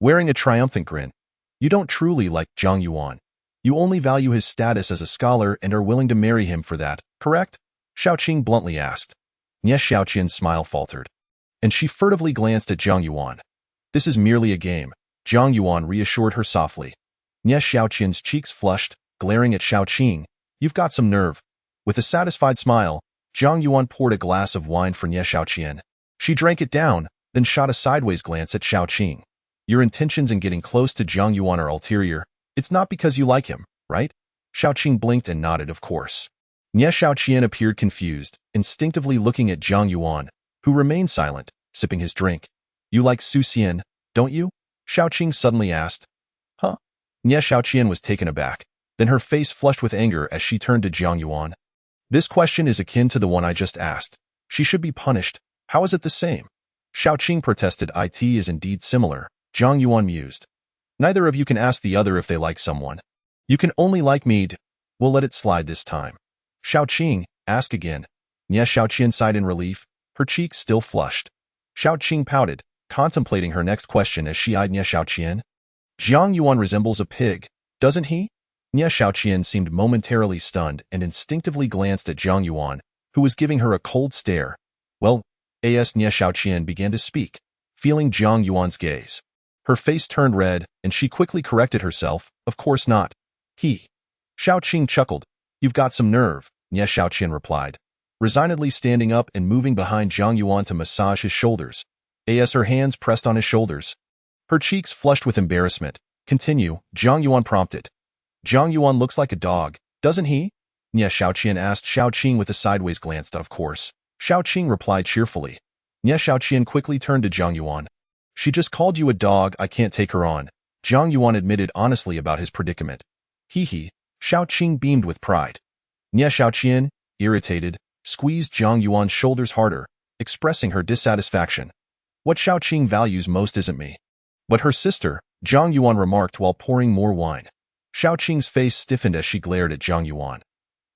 wearing a triumphant grin. You don't truly like Zhang Yuan. You only value his status as a scholar and are willing to marry him for that, correct? Xiaoqing bluntly asked. Nie Xiaoqian's smile faltered, and she furtively glanced at Zhang Yuan. This is merely a game, Zhang Yuan reassured her softly. Nie Xiaoqian's cheeks flushed, glaring at Xiaoqing. You've got some nerve. With a satisfied smile, Zhang Yuan poured a glass of wine for Nie Xiaoqian. She drank it down, then shot a sideways glance at Xiaoqing. Your intentions in getting close to Zhang Yuan are ulterior. It's not because you like him, right? Xiaoqing blinked and nodded, of course. Nie Xiaoqian appeared confused, instinctively looking at Zhang Yuan, who remained silent, sipping his drink. You like Su Xian, don't you? Xiaoqing suddenly asked. Huh? Nie Xiaoqian was taken aback. Then her face flushed with anger as she turned to Zhang Yuan. This question is akin to the one I just asked. She should be punished. How is it the same? Xiaoqing protested. It is indeed similar, Zhang Yuan mused. Neither of you can ask the other if they like someone. You can only like me. We'll let it slide this time. Xiaoqing, ask again. Nie Xiaoqian sighed in relief, her cheeks still flushed. Xiaoqing pouted, contemplating her next question as she eyed Nie Xiaoqian. Zhang Yuan resembles a pig, doesn't he? Nie Xiaoqian seemed momentarily stunned and instinctively glanced at Zhang Yuan, who was giving her a cold stare. Well, Nie Xiaoqian began to speak, feeling Zhang Yuan's gaze. Her face turned red, and she quickly corrected herself. Of course not. He. Xiaoqing chuckled. You've got some nerve, Nie Xiaoqian replied, resignedly standing up and moving behind Zhang Yuan to massage his shoulders. As her hands pressed on his shoulders. Her cheeks flushed with embarrassment. Continue, Zhang Yuan prompted. Zhang Yuan looks like a dog, doesn't he? Nie Xiaoqian asked Xiaoqing with a sideways glance. Of course. Xiaoqing replied cheerfully. Nie Xiaoqian quickly turned to Zhang Yuan. She just called you a dog. I can't take her on. Zhang Yuan admitted honestly about his predicament. Hee. Xiaoqing beamed with pride. Nie Xiaoqian, irritated, squeezed Zhang Yuan's shoulders harder, expressing her dissatisfaction. What Xiaoqing values most isn't me, but her sister, Zhang Yuan remarked while pouring more wine. Xiaoqing's face stiffened as she glared at Zhang Yuan.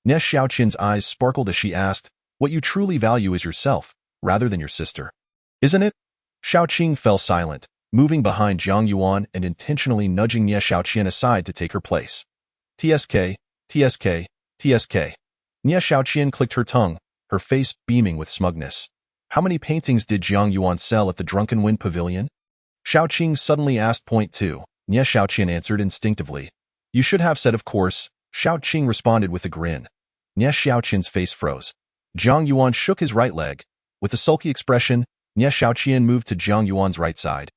Nie Xiaoqian's eyes sparkled as she asked, What you truly value is yourself, rather than your sister. Isn't it? Xiaoqing fell silent, moving behind Zhang Yuan and intentionally nudging Nie Xiaoqian aside to take her place. TSK, TSK, TSK. Nie Xiaoqian clicked her tongue, her face beaming with smugness. How many paintings did Zhang Yuan sell at the Drunken Wind Pavilion? Xiaoqing suddenly asked. Point 2. Nie Xiaoqian answered instinctively. You should have said of course, Xiaoqing responded with a grin. Nie Xiaoqian's face froze. Zhang Yuan shook his right leg. With a sulky expression, Nie Xiaoqian moved to Zhang Yuan's right side.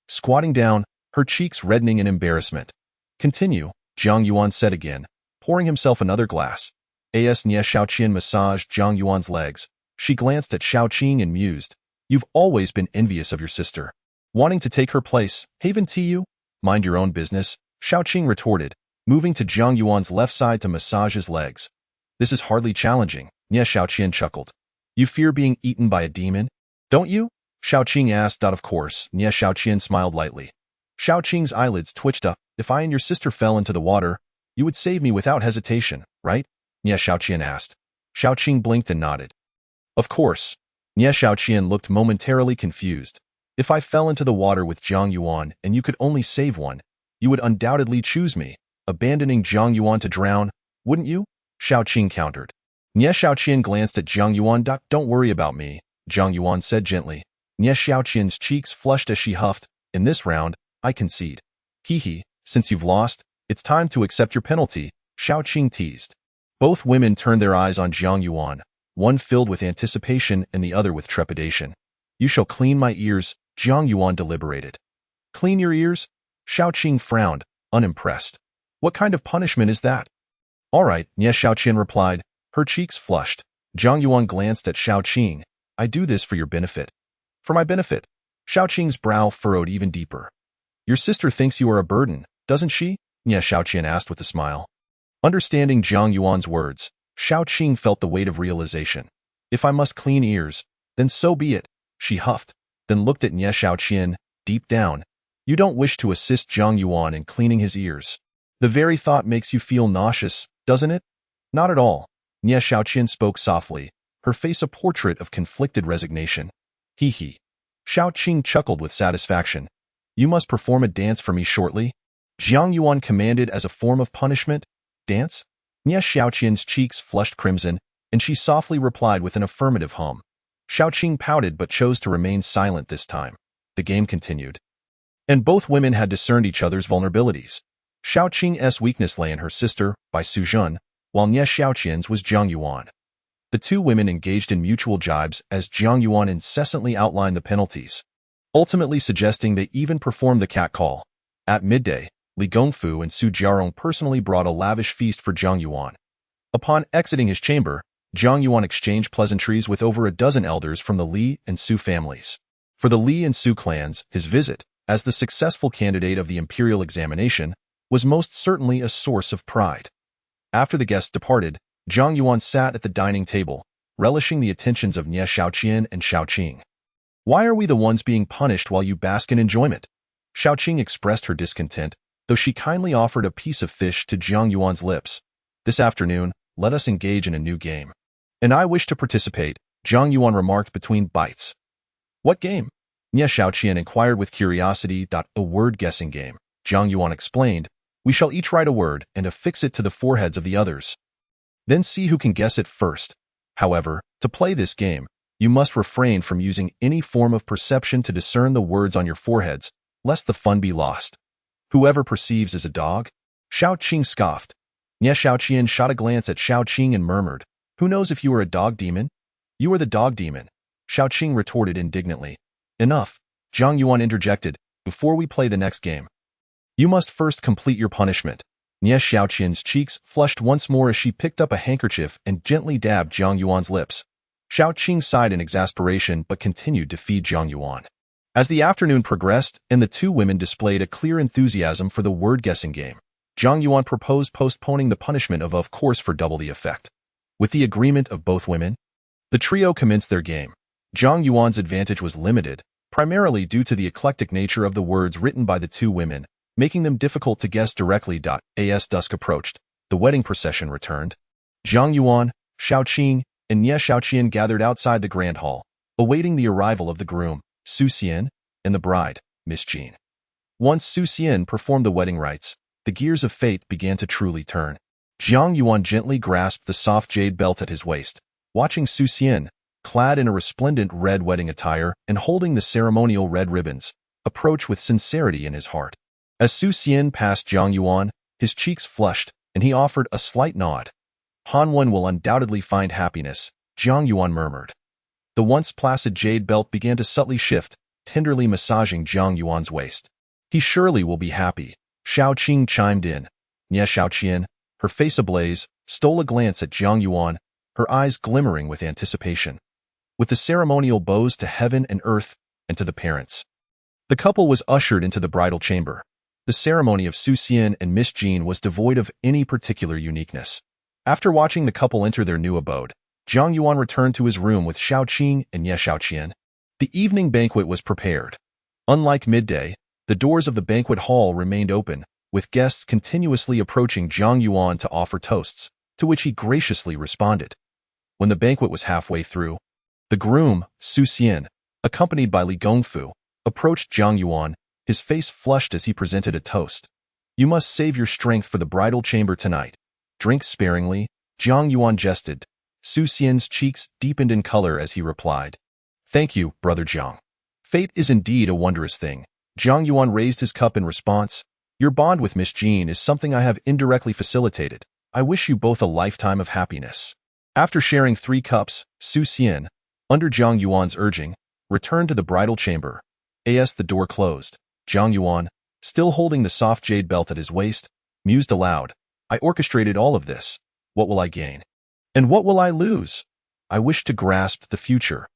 Squatting down, her cheeks reddening in embarrassment. Continue, Zhang Yuan said again, pouring himself another glass. Nie Xiaoqian massaged Zhang Yuan's legs. She glanced at Xiaoqing and mused. You've always been envious of your sister. Wanting to take her place, haven't you? Mind your own business, Xiaoqing retorted, moving to Zhang Yuan's left side to massage his legs. This is hardly challenging, Nie Xiaoqian chuckled. You fear being eaten by a demon? Don't you? Xiaoqing asked. Of course, Nie Xiaoqian smiled lightly. Xiaoqing's eyelids twitched up, If I and your sister fell into the water, you would save me without hesitation, right? Nie Xiaoqian asked. Xiaoqing blinked and nodded. Of course. Nie Xiaoqian looked momentarily confused. If I fell into the water with Zhang Yuan and you could only save one, you would undoubtedly choose me, abandoning Zhang Yuan to drown, wouldn't you? Xiaoqing countered. Nie Xiaoqian glanced at Zhang Yuan. Don't worry about me, Zhang Yuan said gently. Nie Xiaoqian's cheeks flushed as she huffed. In this round, I concede. Hee, since you've lost, it's time to accept your penalty, Xiaoqing teased. Both women turned their eyes on Zhang Yuan, one filled with anticipation and the other with trepidation. You shall clean my ears, Zhang Yuan deliberated. Clean your ears? Xiaoqing frowned, unimpressed. What kind of punishment is that? All right, Nie Xiaoqian replied, her cheeks flushed. Zhang Yuan glanced at Xiaoqing. I do this for your benefit. For my benefit? Xiaoqing's brow furrowed even deeper. Your sister thinks you are a burden, doesn't she? Nie Xiaoqian asked with a smile. Understanding Zhang Yuan's words, Xiaoqing felt the weight of realization. If I must clean ears, then so be it, she huffed, then looked at Nie Xiaoqian, deep down. You don't wish to assist Zhang Yuan in cleaning his ears. The very thought makes you feel nauseous, doesn't it? Not at all. Nie Xiaoqian spoke softly, her face a portrait of conflicted resignation. Hee. Xiaoqing chuckled with satisfaction. You must perform a dance for me shortly? Zhang Yuan commanded as a form of punishment. Dance? Nie Xiaoqian's cheeks flushed crimson, and she softly replied with an affirmative hum. Xiaoqing pouted but chose to remain silent this time. The game continued. And both women had discerned each other's vulnerabilities. Xiaoqing's weakness lay in her sister, by Su Jun, while Nie Xiaoqian's was Zhang Yuan. The two women engaged in mutual jibes as Zhang Yuan incessantly outlined the penalties, ultimately suggesting they even performed the cat call. At midday, Li Gongfu and Su Jiarong personally brought a lavish feast for Zhang Yuan. Upon exiting his chamber, Zhang Yuan exchanged pleasantries with over a dozen elders from the Li and Su families. For the Li and Su clans, his visit, as the successful candidate of the imperial examination, was most certainly a source of pride. After the guests departed, Zhang Yuan sat at the dining table, relishing the attentions of Nie Xiaoqian and Xiaoqing. Why are we the ones being punished while you bask in enjoyment? Xiaoqing expressed her discontent, though she kindly offered a piece of fish to Zhang Yuan's lips. This afternoon, let us engage in a new game. And I wish to participate, Zhang Yuan remarked between bites. What game? Nie Xiaoqian inquired with curiosity. A word-guessing game, Zhang Yuan explained. We shall each write a word and affix it to the foreheads of the others. Then see who can guess it first. However, to play this game, you must refrain from using any form of perception to discern the words on your foreheads, lest the fun be lost. Whoever perceives is a dog? Xiaoqing scoffed. Nie Xiaoqian shot a glance at Xiaoqing and murmured, Who knows if you are a dog demon? You are the dog demon, Xiaoqing retorted indignantly. Enough, Zhang Yuan interjected, before we play the next game. You must first complete your punishment. Nie Xiaoqian's cheeks flushed once more as she picked up a handkerchief and gently dabbed Zhang Yuan's lips. Xiaoqing sighed in exasperation but continued to feed Zhang Yuan. As the afternoon progressed and the two women displayed a clear enthusiasm for the word-guessing game, Zhang Yuan proposed postponing the punishment of course for double the effect. With the agreement of both women, the trio commenced their game. Zhang Yuan's advantage was limited, primarily due to the eclectic nature of the words written by the two women, making them difficult to guess directly. As dusk approached, the wedding procession returned. Zhang Yuan, Xiaoqing, and Nie Xiaoqian gathered outside the grand hall, awaiting the arrival of the groom, Su Xian, and the bride, Miss Jean. Once Su Xian performed the wedding rites, the gears of fate began to truly turn. Zhang Yuan gently grasped the soft jade belt at his waist, watching Su Xian, clad in a resplendent red wedding attire and holding the ceremonial red ribbons, approach with sincerity in his heart. As Su Xian passed Zhang Yuan, his cheeks flushed, and he offered a slight nod. Han Wen will undoubtedly find happiness, Zhang Yuan murmured. The once placid jade belt began to subtly shift, tenderly massaging Zhang Yuan's waist. He surely will be happy, Xiaoqing chimed in. Nie Xiaoqian, her face ablaze, stole a glance at Zhang Yuan, her eyes glimmering with anticipation. With the ceremonial bows to heaven and earth, and to the parents. The couple was ushered into the bridal chamber. The ceremony of Su Xian and Miss Jean was devoid of any particular uniqueness. After watching the couple enter their new abode, Zhang Yuan returned to his room with Xiaoqing and Nie Xiaoqian. The evening banquet was prepared. Unlike midday, the doors of the banquet hall remained open, with guests continuously approaching Zhang Yuan to offer toasts, to which he graciously responded. When the banquet was halfway through, the groom, Su Xian, accompanied by Li Gongfu, approached Zhang Yuan, his face flushed as he presented a toast. You must save your strength for the bridal chamber tonight. Drink sparingly, Zhang Yuan jested. Su Xian's cheeks deepened in color as he replied. Thank you, brother Zhang. Fate is indeed a wondrous thing. Zhang Yuan raised his cup in response. Your bond with Miss Jean is something I have indirectly facilitated. I wish you both a lifetime of happiness. After sharing 3 cups, Su Xian, under Zhang Yuan's urging, returned to the bridal chamber. As the door closed, Zhang Yuan, still holding the soft jade belt at his waist, mused aloud. I orchestrated all of this. What will I gain? And what will I lose? I wish to grasp the future.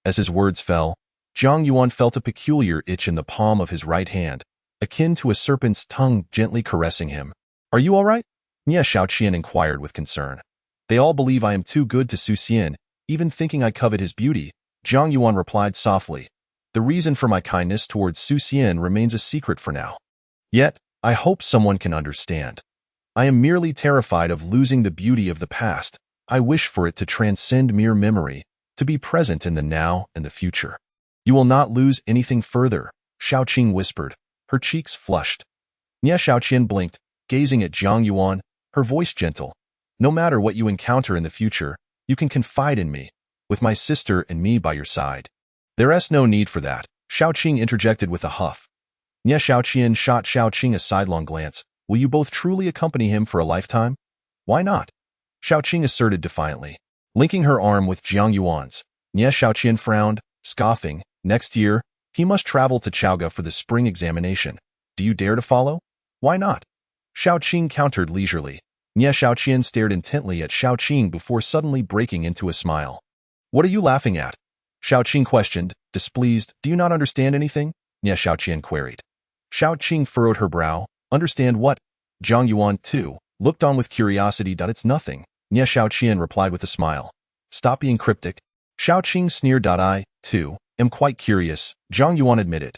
As his words fell, Zhang Yuan felt a peculiar itch in the palm of his right hand, akin to a serpent's tongue gently caressing him. Are you all right? Nie Shaoqian inquired with concern. They all believe I am too good to Su Xian, even thinking I covet his beauty. Zhang Yuan replied softly. The reason for my kindness towards Su Xian remains a secret for now. Yet, I hope someone can understand. I am merely terrified of losing the beauty of the past. I wish for it to transcend mere memory, to be present in the now and the future. You will not lose anything further, Shaoqing whispered, her cheeks flushed. Nie Shaoqian blinked, gazing at Zhang Yuan, her voice gentle. No matter what you encounter in the future, you can confide in me, with my sister and me by your side. There's no need for that, Shaoqing interjected with a huff. Nie Shaoqian shot Shaoqing a sidelong glance. Will you both truly accompany him for a lifetime? Why not? Shaoqing asserted defiantly. Linking her arm with Zhang Yuan's, Nie Shaoqian frowned, scoffing. Next year, he must travel to Chaoga for the spring examination. Do you dare to follow? Why not? Shaoqing countered leisurely. Nie Shaoqian stared intently at Shaoqing before suddenly breaking into a smile. What are you laughing at? Shaoqing questioned, displeased. Do you not understand anything? Nie Shaoqian queried. Shaoqing furrowed her brow. Understand what? Zhang Yuan, too, looked on with curiosity. It's nothing. Nie Shaoqian replied with a smile. Stop being cryptic. Shaoqing sneered. I, too, am quite curious, Zhang Yuan admitted.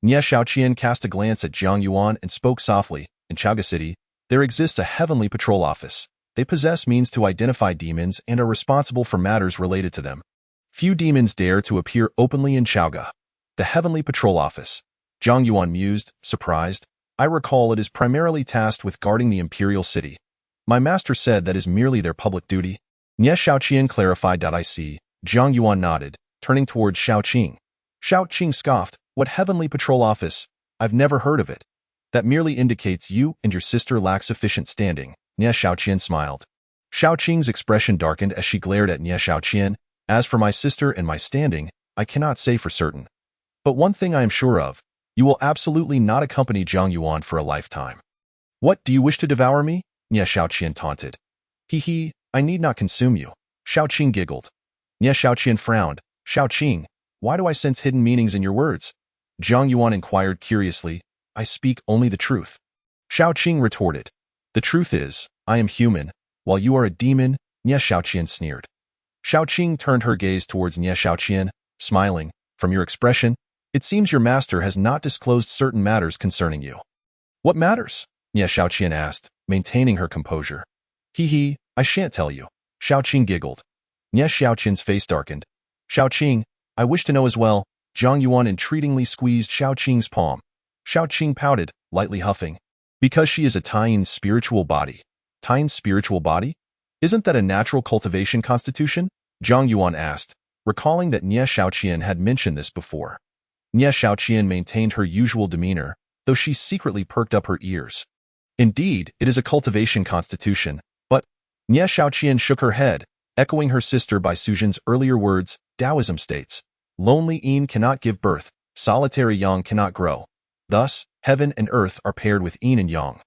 Nie Shaoqian cast a glance at Zhang Yuan and spoke softly. In Chaoga City, there exists a heavenly patrol office. They possess means to identify demons and are responsible for matters related to them. Few demons dare to appear openly in Chaoga. The heavenly patrol office. Zhang Yuan mused, surprised. I recall it is primarily tasked with guarding the imperial city. My master said that is merely their public duty. Nie Shaoqian clarified. I see. Zhang Yuan nodded, turning towards Shaoqing. Shaoqing scoffed. What heavenly patrol office? I've never heard of it. That merely indicates you and your sister lack sufficient standing. Nie Shaoqian smiled. Shaoqing's expression darkened as she glared at Nie Shaoqian. As for my sister and my standing, I cannot say for certain. But one thing I am sure of, you will absolutely not accompany Zhang Yuan for a lifetime. What, do you wish to devour me? Nie Shaoqian taunted. He, I need not consume you. Shaoqing giggled. Nie Shaoqian frowned. Shaoqing, why do I sense hidden meanings in your words? Zhang Yuan inquired curiously. I speak only the truth. Shaoqing retorted. The truth is, I am human, while you are a demon. Nie Shaoqian sneered. Shaoqing turned her gaze towards Nie Shaoqian, smiling. From your expression, it seems your master has not disclosed certain matters concerning you. What matters? Nie Shaoqian asked, maintaining her composure. I shan't tell you. Shaoqing giggled. Nie Shaoqian's face darkened. Shaoqing, I wish to know as well. Zhang Yuan entreatingly squeezed Shaoqing's palm. Shaoqing pouted, lightly huffing. Because she is a Taiyan's spiritual body. Taiyan's spiritual body? Isn't that a natural cultivation constitution? Zhang Yuan asked, recalling that Nie Shaoqian had mentioned this before. Nie Shaoqian maintained her usual demeanor, though she secretly perked up her ears. Indeed, it is a cultivation constitution, but Nie Shaoqian shook her head, echoing her sister Bai Suzhen's earlier words. Taoism states, lonely yin cannot give birth, solitary yang cannot grow. Thus, heaven and earth are paired with yin and yang.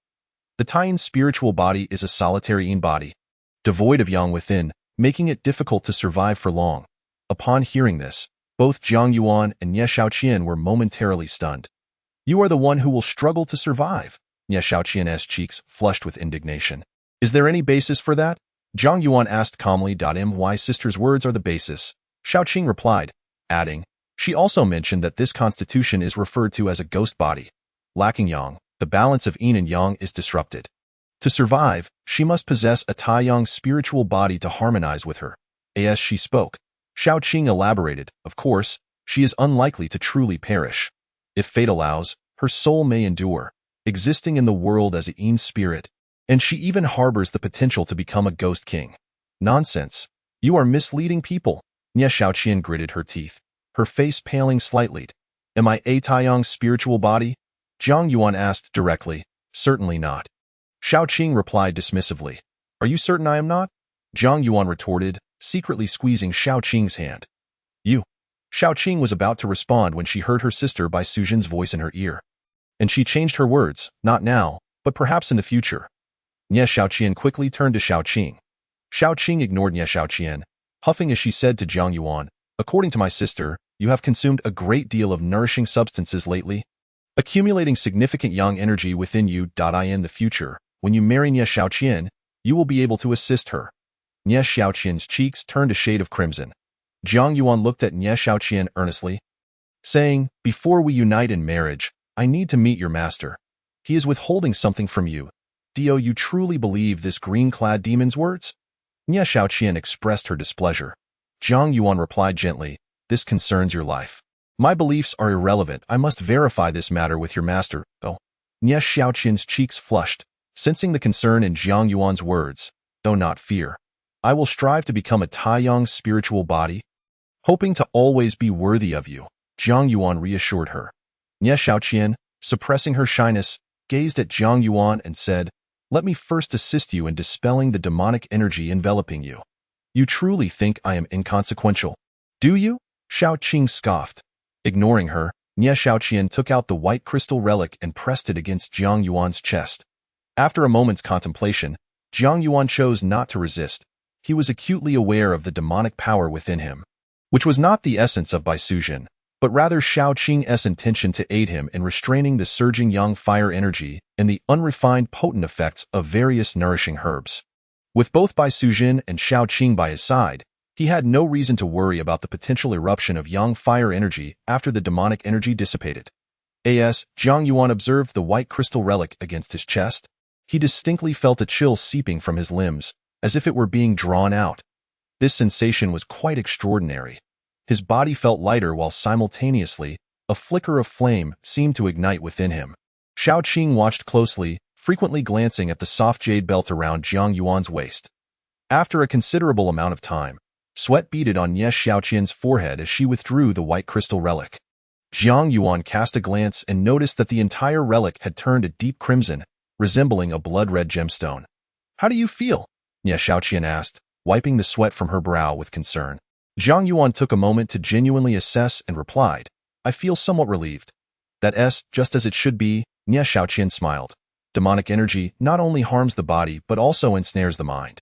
The Taiyan spiritual body is a solitary yin body, devoid of yang within, making it difficult to survive for long. Upon hearing this, both Zhang Yuan and Nie Shaoqian were momentarily stunned. You are the one who will struggle to survive. Nie Shaoqian's cheeks flushed with indignation. Is there any basis for that? Zhang Yuan asked calmly. My sister's words are the basis, Shaoqing replied, adding, she also mentioned that this constitution is referred to as a ghost body, lacking yang, The balance of yin and yang is disrupted. To survive, she must possess a Taiyang spiritual body to harmonize with her. As she spoke, Xiao Qing elaborated, of course, she is unlikely to truly perish. If fate allows, her soul may endure, existing in the world as a yin spirit, and she even harbors the potential to become a ghost king. Nonsense. You are misleading people. Nie Xiaoqian gritted her teeth, her face paling slightly. Am I a Taiyang's spiritual body? Zhang Yuan asked directly. Certainly not. Xiao Qing replied dismissively. Are you certain I am not? Zhang Yuan retorted, secretly squeezing Xiao Qing's hand. You. Xiao Qing was about to respond when she heard her sister Bai Sujin's voice in her ear. And she changed her words, not now, but perhaps in the future. Nie Xiaoqian quickly turned to Xiao Qing. Xiao Qing ignored Nie Xiaoqian, huffing as she said to Zhang Yuan, according to my sister, you have consumed a great deal of nourishing substances lately, accumulating significant yang energy within you. In the future, when you marry Nie Xiaoqian, you will be able to assist her. Nie Xiaoqian's cheeks turned a shade of crimson. Zhang Yuan looked at Nie Xiaoqian earnestly, saying, before we unite in marriage, I need to meet your master. He is withholding something from you. Do you truly believe this green-clad demon's words? Nie Xiaoqian expressed her displeasure. Zhang Yuan replied gently, this concerns your life. My beliefs are irrelevant. I must verify this matter with your master, though. Nie Xiaoqian's cheeks flushed, sensing the concern in Zhang Yuan's words, though not fear. I will strive to become a Taiyang spiritual body, hoping to always be worthy of you, Zhang Yuan reassured her. Nie Xiaoqian, suppressing her shyness, gazed at Zhang Yuan and said, let me first assist you in dispelling the demonic energy enveloping you. You truly think I am inconsequential, do you? Xiao Qing scoffed. Ignoring her, Nie Xiaoqian took out the white crystal relic and pressed it against Zhang Yuan's chest. After a moment's contemplation, Zhang Yuan chose not to resist. He was acutely aware of the demonic power within him, which was not the essence of Bai Sujin, but rather Xiao Qing's intention to aid him in restraining the surging yang fire energy and the unrefined potent effects of various nourishing herbs. With both Bai Sujin and Xiao Qing by his side, he had no reason to worry about the potential eruption of yang fire energy after the demonic energy dissipated. As Zhang Yuan observed the white crystal relic against his chest, he distinctly felt a chill seeping from his limbs, as if it were being drawn out. This sensation was quite extraordinary. His body felt lighter while simultaneously, a flicker of flame seemed to ignite within him. Xiao Qing watched closely, frequently glancing at the soft jade belt around Zhang Yuan's waist. After a considerable amount of time, sweat beaded on Nie Xiaoqian's forehead as she withdrew the white crystal relic. Zhang Yuan cast a glance and noticed that the entire relic had turned a deep crimson, resembling a blood-red gemstone. How do you feel? Nie Xiaoqian asked, wiping the sweat from her brow with concern. Zhang Yuan took a moment to genuinely assess and replied, I feel somewhat relieved. That's just as it should be, Nie Xiaoqian smiled. Demonic energy not only harms the body but also ensnares the mind.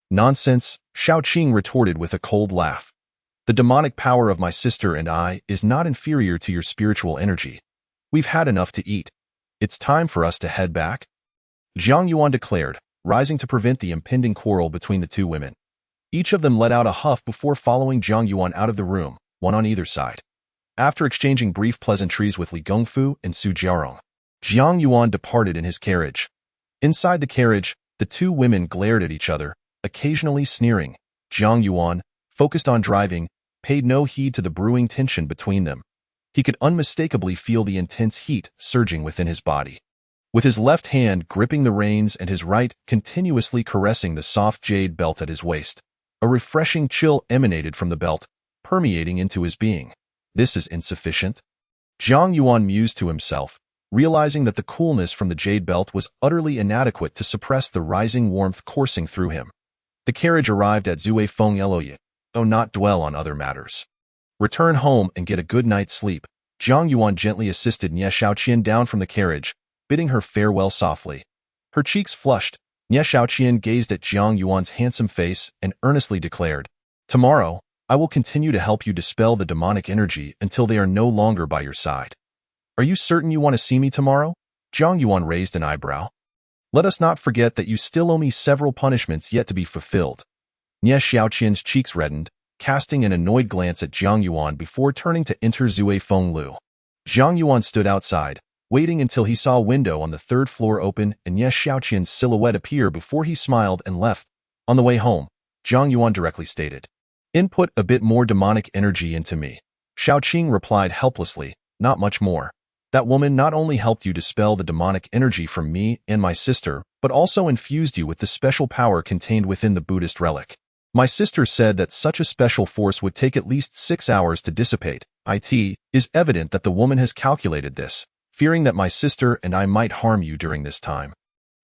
Nonsense, Xiao Qing retorted with a cold laugh. The demonic power of my sister and I is not inferior to your spiritual energy. We've had enough to eat. It's time for us to head back. Zhang Yuan declared, rising to prevent the impending quarrel between the two women. Each of them let out a huff before following Zhang Yuan out of the room, one on either side. After exchanging brief pleasantries with Li Gongfu and Su Jiarong, Zhang Yuan departed in his carriage. Inside the carriage, the two women glared at each other, occasionally sneering. Zhang Yuan, focused on driving, paid no heed to the brewing tension between them. He could unmistakably feel the intense heat surging within his body. With his left hand gripping the reins and his right continuously caressing the soft jade belt at his waist, a refreshing chill emanated from the belt, permeating into his being. This is insufficient. Zhang Yuan mused to himself, realizing that the coolness from the jade belt was utterly inadequate to suppress the rising warmth coursing through him. The carriage arrived at Zue Feng Eloye, though not dwell on other matters. Return home and get a good night's sleep. Zhang Yuan gently assisted Nie Xiaoqian down from the carriage, bidding her farewell softly. Her cheeks flushed. Nie Xiaoqian gazed at Zhang Yuan's handsome face and earnestly declared, tomorrow, I will continue to help you dispel the demonic energy until they are no longer by your side. Are you certain you want to see me tomorrow? Zhang Yuan raised an eyebrow. Let us not forget that you still owe me several punishments yet to be fulfilled. Nie Xiaoqian's cheeks reddened, casting an annoyed glance at Zhang Yuan before turning to enter Zue Feng Lu. Zhang Yuan stood outside, waiting until he saw a window on the third floor open and Ye Xiaoqian's silhouette appear before he smiled and left. On the way home, Zhang Yuan directly stated, "Input a bit more demonic energy into me." Xiaoqing replied helplessly, "Not much more. That woman not only helped you dispel the demonic energy from me and my sister, but also infused you with the special power contained within the Buddhist relic. My sister said that such a special force would take at least 6 hours to dissipate. It is evident that the woman has calculated this, fearing that my sister and I might harm you during this time.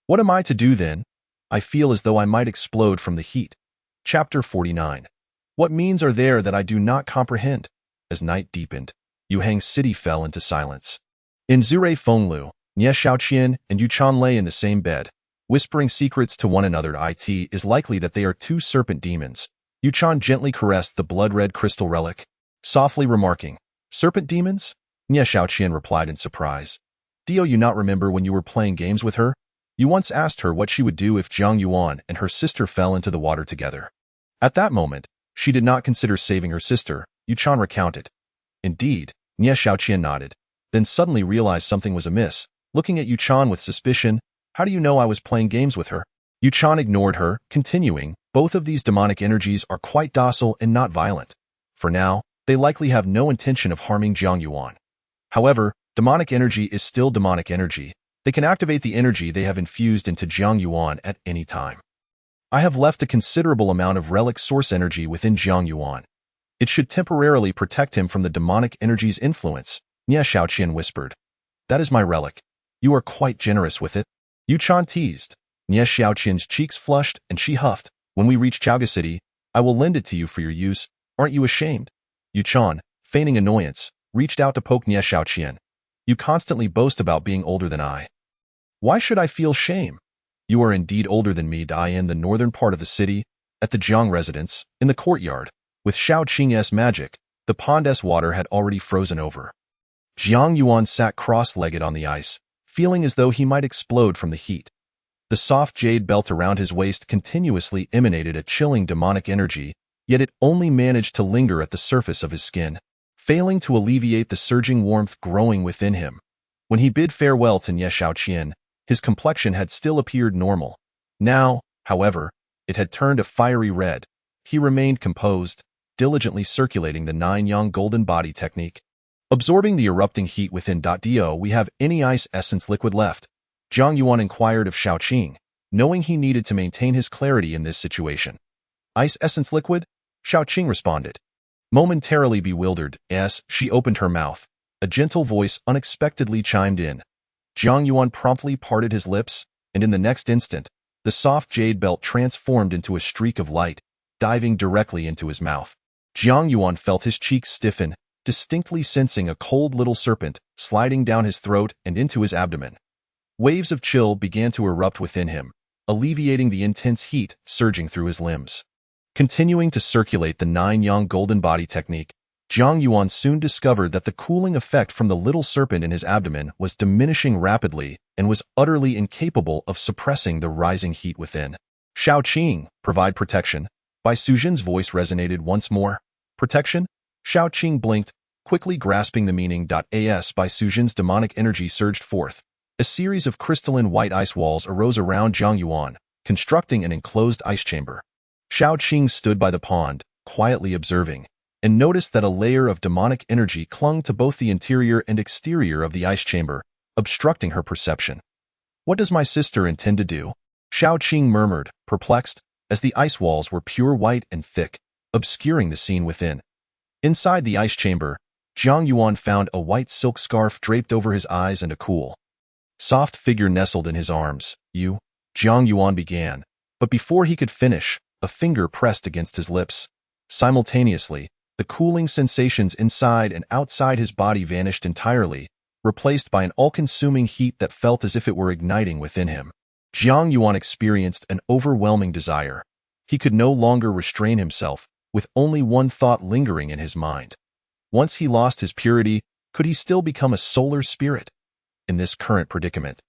What am I to do then? I feel as though I might explode from the heat." Chapter 49. What means are there that I do not comprehend? As night deepened, Yuhang City fell into silence. In Zurei Fenglu, Nie Xiaoqian and Yuchan lay in the same bed, whispering secrets to one another. It is likely that they are two serpent demons. Yuchan gently caressed the blood-red crystal relic, softly remarking, "Serpent demons?" Nie Xiaoqian replied in surprise. "Do you not remember when you were playing games with her? You once asked her what she would do if Zhang Yuan and her sister fell into the water together. At that moment, she did not consider saving her sister," Yuchan recounted. "Indeed," Nie Xiaoqian nodded, then suddenly realized something was amiss, looking at Yuchan with suspicion. "How do you know I was playing games with her?" Yuchan ignored her, continuing, "Both of these demonic energies are quite docile and not violent. For now, they likely have no intention of harming Zhang Yuan. However, demonic energy is still demonic energy. They can activate the energy they have infused into Zhang Yuan at any time. I have left a considerable amount of relic source energy within Zhang Yuan. It should temporarily protect him from the demonic energy's influence," Nie Xiaoqian whispered. "That is my relic. You are quite generous with it," Yuchan teased. Nie Xiaoqian's cheeks flushed and she huffed. "When we reach Chaoga City, I will lend it to you for your use. Aren't you ashamed?" Yuchan, feigning annoyance, reached out to poke Nie Xiaoqian. "You constantly boast about being older than I. Why should I feel shame? You are indeed older than me." In the northern part of the city, at the Jiang residence, in the courtyard, with Xiaoqing's magic, the pond's water had already frozen over. Zhang Yuan sat cross-legged on the ice, feeling as though he might explode from the heat. The soft jade belt around his waist continuously emanated a chilling demonic energy, yet it only managed to linger at the surface of his skin, failing to alleviate the surging warmth growing within him. When he bid farewell to Nie Xiaoqian, his complexion had still appeared normal. Now, however, it had turned a fiery red. He remained composed, diligently circulating the 9-yang golden body technique, absorbing the erupting heat within. "Do we have any ice essence liquid left?" Zhang Yuan inquired of Xiaoqing, knowing he needed to maintain his clarity in this situation. "Ice essence liquid?" Xiaoqing responded. Momentarily bewildered, as she opened her mouth, a gentle voice unexpectedly chimed in. Zhang Yuan promptly parted his lips, and in the next instant, the soft jade belt transformed into a streak of light, diving directly into his mouth. Zhang Yuan felt his cheeks stiffen, distinctly sensing a cold little serpent sliding down his throat and into his abdomen. Waves of chill began to erupt within him, alleviating the intense heat surging through his limbs. Continuing to circulate the 9-yang golden body technique, Zhang Yuan soon discovered that the cooling effect from the little serpent in his abdomen was diminishing rapidly and was utterly incapable of suppressing the rising heat within. "Xiaoqing, provide protection." Bai Sujin's voice resonated once more. "Protection?" Xiaoqing blinked, quickly grasping the meaning. As Bai Sujin's demonic energy surged forth, a series of crystalline white ice walls arose around Zhang Yuan, constructing an enclosed ice chamber. Xiaoqing stood by the pond, quietly observing, and noticed that a layer of demonic energy clung to both the interior and exterior of the ice chamber, obstructing her perception. "What does my sister intend to do?" Xiaoqing murmured, perplexed, as the ice walls were pure white and thick, obscuring the scene within. Inside the ice chamber, Zhang Yuan found a white silk scarf draped over his eyes and a cool, soft figure nestled in his arms. "You?" Zhang Yuan began, but before he could finish, a finger pressed against his lips. Simultaneously, the cooling sensations inside and outside his body vanished entirely, replaced by an all-consuming heat that felt as if it were igniting within him. Zhang Yuan experienced an overwhelming desire. He could no longer restrain himself, with only one thought lingering in his mind. Once he lost his purity, could he still become a solar spirit? In this current predicament,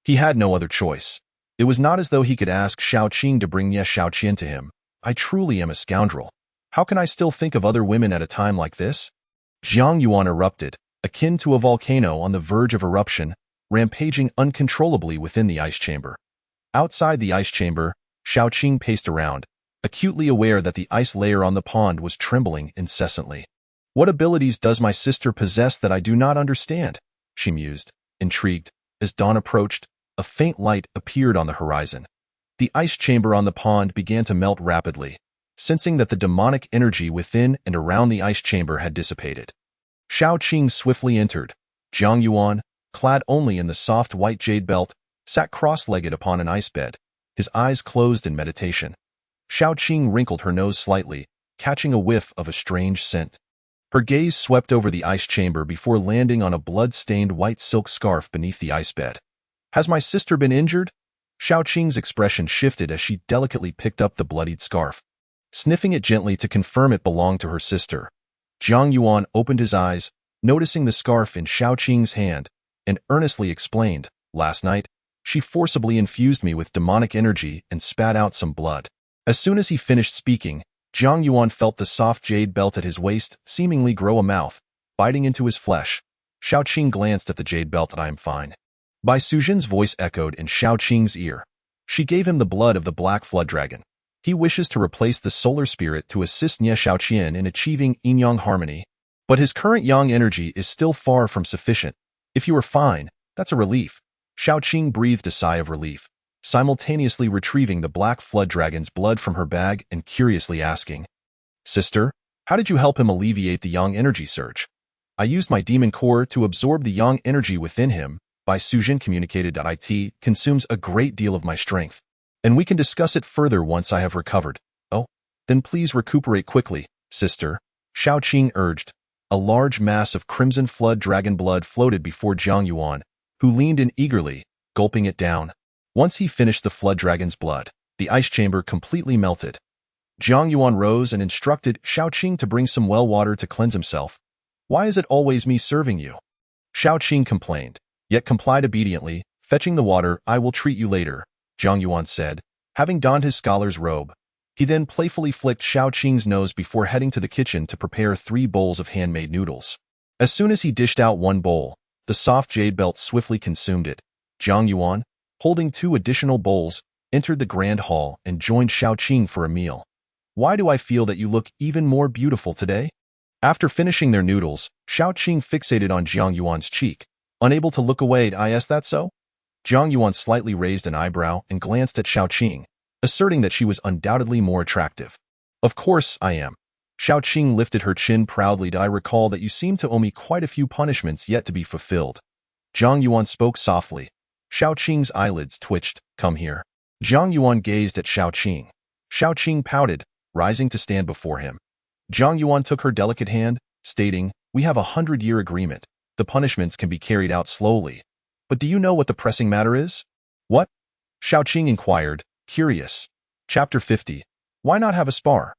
he had no other choice. It was not as though he could ask Xiaoqing to bring Nie Xiaoqian to him. "I truly am a scoundrel. How can I still think of other women at a time like this?" Zhang Yuan erupted, akin to a volcano on the verge of eruption, rampaging uncontrollably within the ice chamber. Outside the ice chamber, Xiaoqing paced around, acutely aware that the ice layer on the pond was trembling incessantly. What abilities does my sister possess that I do not understand? She mused, intrigued. As dawn approached, a faint light appeared on the horizon. The ice chamber on the pond began to melt rapidly, sensing that the demonic energy within and around the ice chamber had dissipated. Xiaoqing swiftly entered. Jiang Yuan, clad only in the soft white jade belt, sat cross-legged upon an ice bed, his eyes closed in meditation. Xiaoqing wrinkled her nose slightly, catching a whiff of a strange scent. Her gaze swept over the ice chamber before landing on a blood-stained white silk scarf beneath the ice bed. Has my sister been injured? Xiaoqing's expression shifted as she delicately picked up the bloodied scarf, sniffing it gently to confirm it belonged to her sister. Jiang Yuan opened his eyes, noticing the scarf in Xiaoqing's hand, and earnestly explained, "Last night, she forcibly infused me with demonic energy and spat out some blood." As soon as he finished speaking, Jiang Yuan felt the soft jade belt at his waist seemingly grow a mouth, biting into his flesh. Xiaoqing glanced at the jade belt. "I am fine." Bai Sujin's voice echoed in Xiaoqing's ear. "She gave him the blood of the black flood dragon. He wishes to replace the solar spirit to assist Nie Xiaoqian in achieving yin-yang harmony. But his current yang energy is still far from sufficient. If you are fine, that's a relief." Xiaoqing breathed a sigh of relief, simultaneously retrieving the black flood dragon's blood from her bag and curiously asking, "Sister, how did you help him alleviate the yang energy surge?" "I used my demon core to absorb the yang energy within him," Bai Sujin communicated. "It consumes a great deal of my strength, and we can discuss it further once I have recovered." "Oh, then please recuperate quickly, sister," Xiaoqing urged. A large mass of crimson flood dragon blood floated before Jiang Yuan, who leaned in eagerly, gulping it down. Once he finished the flood dragon's blood, the ice chamber completely melted. Jiang Yuan rose and instructed Xiaoqing to bring some well water to cleanse himself. "Why is it always me serving you?" Xiaoqing complained, yet complied obediently. "Fetching the water, I will treat you later," Jiang Yuan said, having donned his scholar's robe. He then playfully flicked Xiaoqing's nose before heading to the kitchen to prepare 3 bowls of handmade noodles. As soon as he dished out one bowl, the soft jade belt swiftly consumed it. Jiang Yuan, holding 2 additional bowls, entered the grand hall and joined Xiaoqing for a meal. "Why do I feel that you look even more beautiful today?" After finishing their noodles, Xiaoqing fixated on Jiang Yuan's cheek, unable to look away. "Is that so?" Jiang Yuan slightly raised an eyebrow and glanced at Xiaoqing, asserting that she was undoubtedly more attractive. "Of course I am." Xiaoqing lifted her chin proudly. "I recall that you seem to owe me quite a few punishments yet to be fulfilled." Jiang Yuan spoke softly. Xiaoqing's eyelids twitched. "Come here." Jiang Yuan gazed at Xiaoqing. Xiaoqing pouted, rising to stand before him. Jiang Yuan took her delicate hand, stating, "We have a 100-year agreement. The punishments can be carried out slowly. But do you know what the pressing matter is?" "What?" Xiaoqing inquired, curious. Chapter 50. Why not have a spar?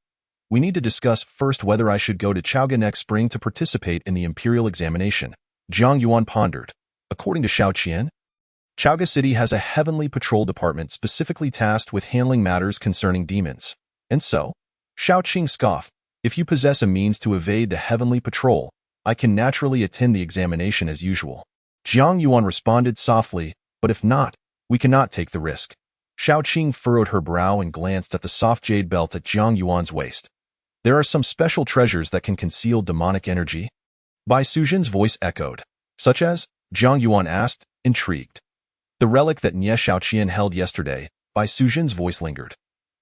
We need to discuss first whether I should go to Chaoga next spring to participate in the imperial examination. Jiang Yuan pondered. According to Xiaoqian, Chaoga City has a heavenly patrol department specifically tasked with handling matters concerning demons. And so, Xiaoqing scoffed, "If you possess a means to evade the heavenly patrol, I can naturally attend the examination as usual." Jiang Yuan responded softly, "But if not, we cannot take the risk." Xiaoqing furrowed her brow and glanced at the soft jade belt at Jiang Yuan's waist. "There are some special treasures that can conceal demonic energy?" Bai Sujin's voice echoed. "Such as?" Jiang Yuan asked, intrigued. "The relic that Nie Xiaoqian held yesterday," Bai Sujin's voice lingered.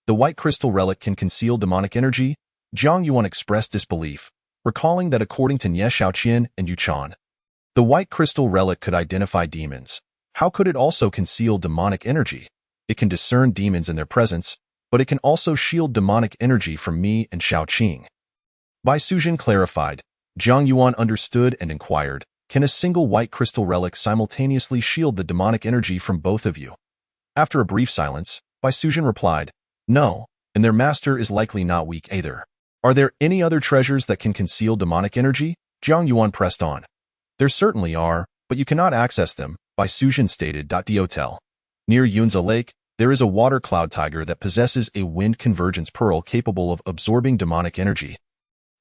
"The white crystal relic can conceal demonic energy?" Jiang Yuan expressed disbelief, recalling that according to Nie Xiaoqian and Yuchan, the white crystal relic could identify demons. How could it also conceal demonic energy? It can discern demons in their presence, but it can also shield demonic energy from me and Xiaoqing. Bai Sujin clarified. Jiang Yuan understood and inquired, "Can a single white crystal relic simultaneously shield the demonic energy from both of you?" After a brief silence, Bai Sujin replied, "No, and their master is likely not weak either." "Are there any other treasures that can conceal demonic energy?" Jiang Yuan pressed on. "There certainly are, but you cannot access them," Bai Sujin stated. Hotel. Near Yunza Lake, there is a water cloud tiger that possesses a wind convergence pearl capable of absorbing demonic energy.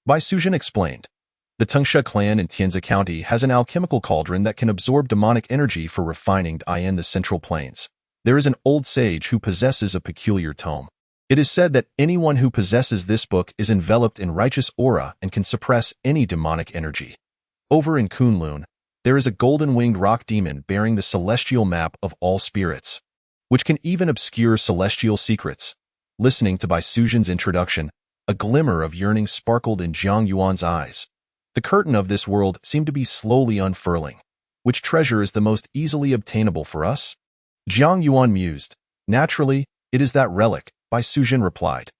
Bai Sujin explained. The Tengshe clan in Tianzi County has an alchemical cauldron that can absorb demonic energy for refining in the Central Plains. There is an old sage who possesses a peculiar tome. It is said that anyone who possesses this book is enveloped in righteous aura and can suppress any demonic energy. Over in Kunlun, there is a golden-winged rock demon bearing the celestial map of all spirits, which can even obscure celestial secrets. Listening to Bai Sujin's introduction, a glimmer of yearning sparkled in Jiang Yuan's eyes. The curtain of this world seemed to be slowly unfurling. Which treasure is the most easily obtainable for us? Jiang Yuan mused. Naturally, it is that relic, Bai Sujin replied.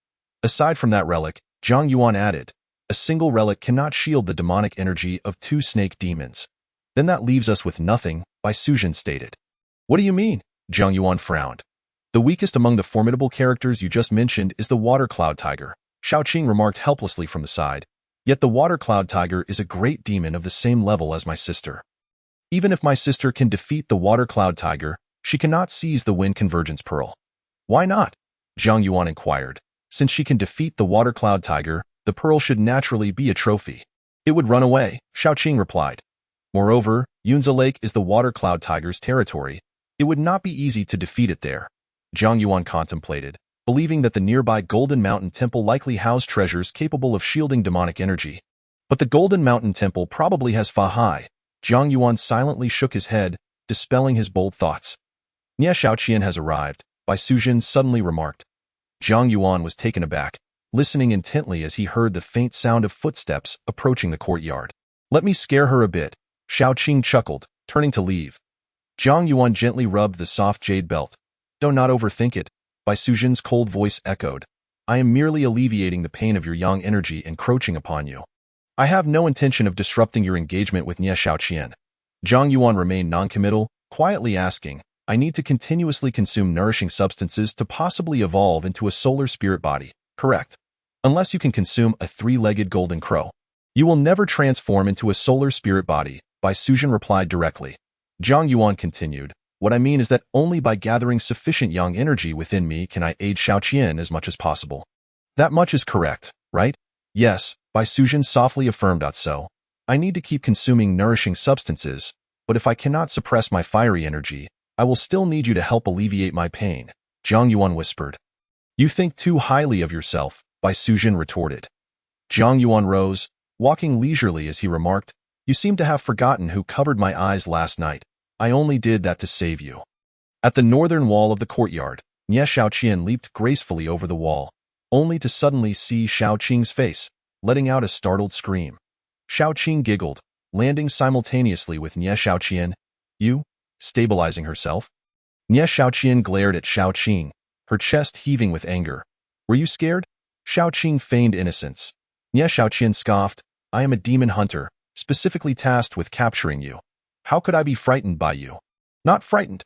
Aside from that relic, Jiang Yuan added, a single relic cannot shield the demonic energy of 2 snake demons. Then that leaves us with nothing, Bai Sujin stated. What do you mean? Jiang Yuan frowned. The weakest among the formidable characters you just mentioned is the water cloud tiger, Shaoqing remarked helplessly from the side. Yet the water cloud tiger is a great demon of the same level as my sister. Even if my sister can defeat the water cloud tiger, she cannot seize the wind convergence pearl. Why not? Jiang Yuan inquired. Since she can defeat the water cloud tiger, the pearl should naturally be a trophy. It would run away, Shaoqing replied. Moreover, Yunzi Lake is the water cloud tiger's territory. It would not be easy to defeat it there. Jiang Yuan contemplated, believing that the nearby Golden Mountain Temple likely housed treasures capable of shielding demonic energy. But the Golden Mountain Temple probably has Fa Hai. Jiang Yuan silently shook his head, dispelling his bold thoughts. Nie Shaoqian has arrived, Bai Sujin suddenly remarked. Jiang Yuan was taken aback, listening intently as he heard the faint sound of footsteps approaching the courtyard. Let me scare her a bit, Shaoqing chuckled, turning to leave. Jiang Yuan gently rubbed the soft jade belt. Do not overthink it, Bai Sujin's cold voice echoed. I am merely alleviating the pain of your yang energy encroaching upon you. I have no intention of disrupting your engagement with Nie Shaoqian. Jiang Yuan remained noncommittal, quietly asking, I need to continuously consume nourishing substances to possibly evolve into a solar spirit body, correct? Unless you can consume a 3-legged golden crow. You will never transform into a solar spirit body, Bai Sujin replied directly. Jiang Yuan continued, what I mean is that only by gathering sufficient yang energy within me can I aid Shaoqian as much as possible. That much is correct, right? Yes, Bai Sujin softly affirmed. So, I need to keep consuming nourishing substances, but if I cannot suppress my fiery energy, I will still need you to help alleviate my pain, Jiang Yuan whispered. You think too highly of yourself, Bai Sujin retorted. Jiang Yuan rose, walking leisurely as he remarked, you seem to have forgotten who covered my eyes last night. I only did that to save you. At the northern wall of the courtyard, Nie Shaoqian leaped gracefully over the wall, only to suddenly see Shaoqing's face, letting out a startled scream. Shaoqing giggled, landing simultaneously with Nie Shaoqian. You? Stabilizing herself? Nie Shaoqian glared at Shaoqing, her chest heaving with anger. Were you scared? Shaoqing feigned innocence. Nie Shaoqian scoffed, I am a demon hunter, specifically tasked with capturing you. How could I be frightened by you? Not frightened.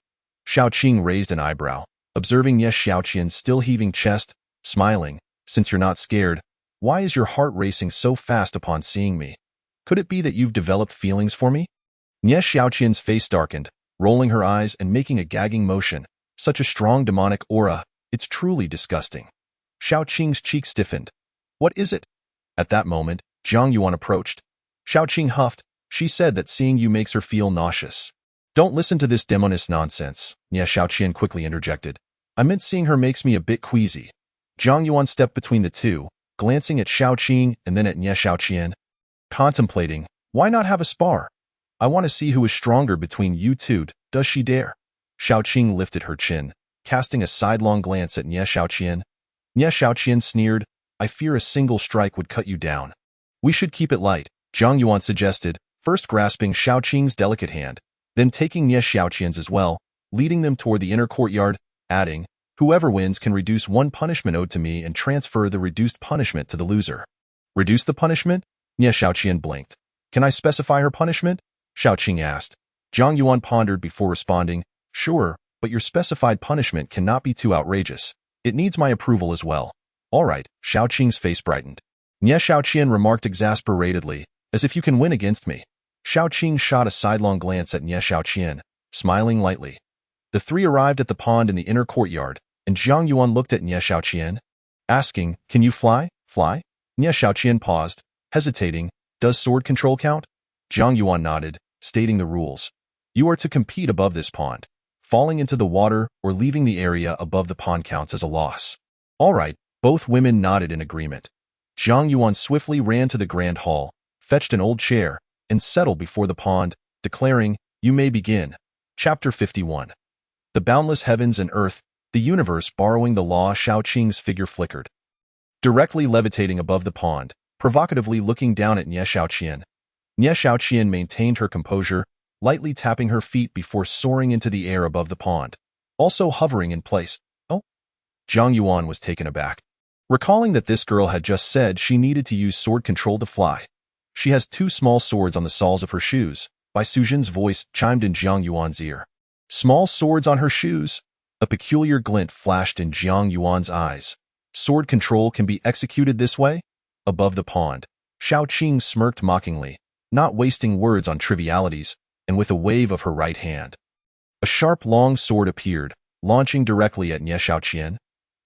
Shaoqing raised an eyebrow, observing Nie Shaoqian's still heaving chest, smiling. Since you're not scared, why is your heart racing so fast upon seeing me? Could it be that you've developed feelings for me? Nie Shaoqian's face darkened, rolling her eyes and making a gagging motion. Such a strong demonic aura, it's truly disgusting. Shaoqing's cheek stiffened. What is it? At that moment, Jiang Yuan approached. Shaoqing huffed. She said that seeing you makes her feel nauseous. Don't listen to this demonist nonsense, Nie Shaoqian quickly interjected. I meant seeing her makes me a bit queasy. Jiang Yuan stepped between the two, glancing at Shaoqing and then at Nie Shaoqian. Contemplating, why not have a spar? I want to see who is stronger between you two, does she dare? Shaoqing lifted her chin, casting a sidelong glance at Nie Shaoqian. Nie Shaoqian sneered, I fear a single strike would cut you down. We should keep it light, Jiang Yuan suggested, first grasping Shaoqing's delicate hand, then taking Nie Shaoqian's as well, leading them toward the inner courtyard, adding, whoever wins can reduce 1 punishment owed to me and transfer the reduced punishment to the loser. Reduce the punishment? Nie Shaoqian blinked. Can I specify her punishment? Shaoqing asked. Jiang Yuan pondered before responding, sure, but your specified punishment cannot be too outrageous. It needs my approval as well. All right, Shaoqing's face brightened. Nie Shaoqian remarked exasperatedly, as if you can win against me. Shaoqing shot a sidelong glance at Nie Shaoqian, smiling lightly. The three arrived at the pond in the inner courtyard, and Jiang Yuan looked at Nie Shaoqian, asking, can you fly? Fly? Nie Shaoqian paused, hesitating, Does sword control count? Jiang Yuan nodded, stating the rules. You are to compete above this pond. Falling into the water or leaving the area above the pond counts as a loss. All right, both women nodded in agreement. Jiang Yuan swiftly ran to the grand hall, fetched an old chair, and settled before the pond, declaring, "You may begin." Chapter 51. The boundless heavens and earth, the universe borrowing the law. Shao Qing's figure flickered. Directly levitating above the pond, provocatively looking down at Nie Shaoqian. Nie Shaoqian maintained her composure, lightly tapping her feet before soaring into the air above the pond, also hovering in place. Oh? Jiang Yuan was taken aback, recalling that this girl had just said she needed to use sword control to fly. She has 2 small swords on the soles of her shoes. Bai Sujin's voice chimed in Jiang Yuan's ear. Small swords on her shoes? A peculiar glint flashed in Jiang Yuan's eyes. Sword control can be executed this way? Above the pond, Shao Qing smirked mockingly, not wasting words on trivialities, and with a wave of her right hand, a sharp long sword appeared, launching directly at Nie Shaoqian.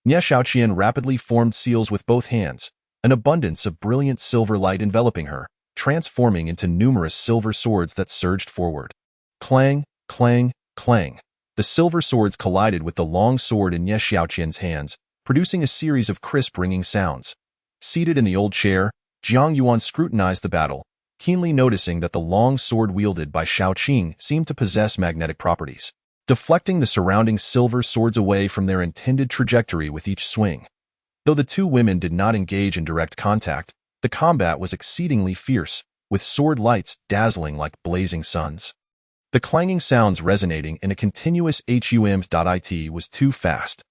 Nie Shaoqian rapidly formed seals with both hands, an abundance of brilliant silver light enveloping her, transforming into numerous silver swords that surged forward. Clang, clang, clang. The silver swords collided with the long sword in Nie Shaoqian's hands, producing a series of crisp ringing sounds. Seated in the old chair, Jiang Yuan scrutinized the battle, keenly noticing that the long sword wielded by Shao Qing seemed to possess magnetic properties, deflecting the surrounding silver swords away from their intended trajectory with each swing. Though the 2 women did not engage in direct contact, the combat was exceedingly fierce, with sword lights dazzling like blazing suns. The clanging sounds resonating in a continuous hum.it was too fast.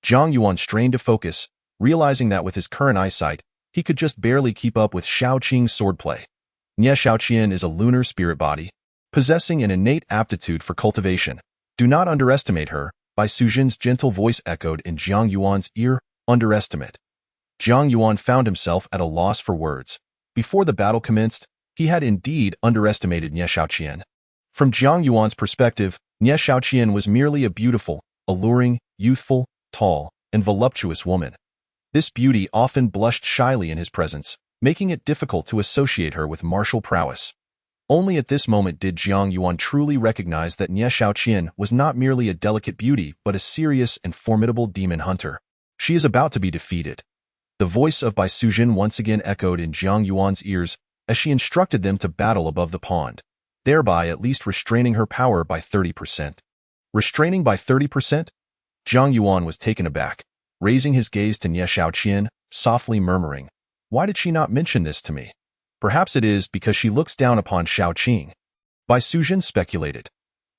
Jiang Yuan strained to focus, realizing that with his current eyesight, he could just barely keep up with Shao Qing's swordplay. Nie Shaoqian is a lunar spirit body, possessing an innate aptitude for cultivation. Do not underestimate her, Bai Sujin's gentle voice echoed in Jiang Yuan's ear. Underestimate. Jiang Yuan found himself at a loss for words. Before the battle commenced, he had indeed underestimated Nie Shaoqian. From Jiang Yuan's perspective, Nie Shaoqian was merely a beautiful, alluring, youthful, tall, and voluptuous woman. This beauty often blushed shyly in his presence, making it difficult to associate her with martial prowess. Only at this moment did Jiang Yuan truly recognize that Nie Shaoqian was not merely a delicate beauty but a serious and formidable demon hunter. She is about to be defeated. The voice of Bai Sujin once again echoed in Jiang Yuan's ears as she instructed them to battle above the pond, thereby at least restraining her power by 30%. Restraining by 30%? Jiang Yuan was taken aback, raising his gaze to Nie Shaoqian, softly murmuring, "Why did she not mention this to me? Perhaps it is because she looks down upon Shao Qing." Bai Sujin speculated.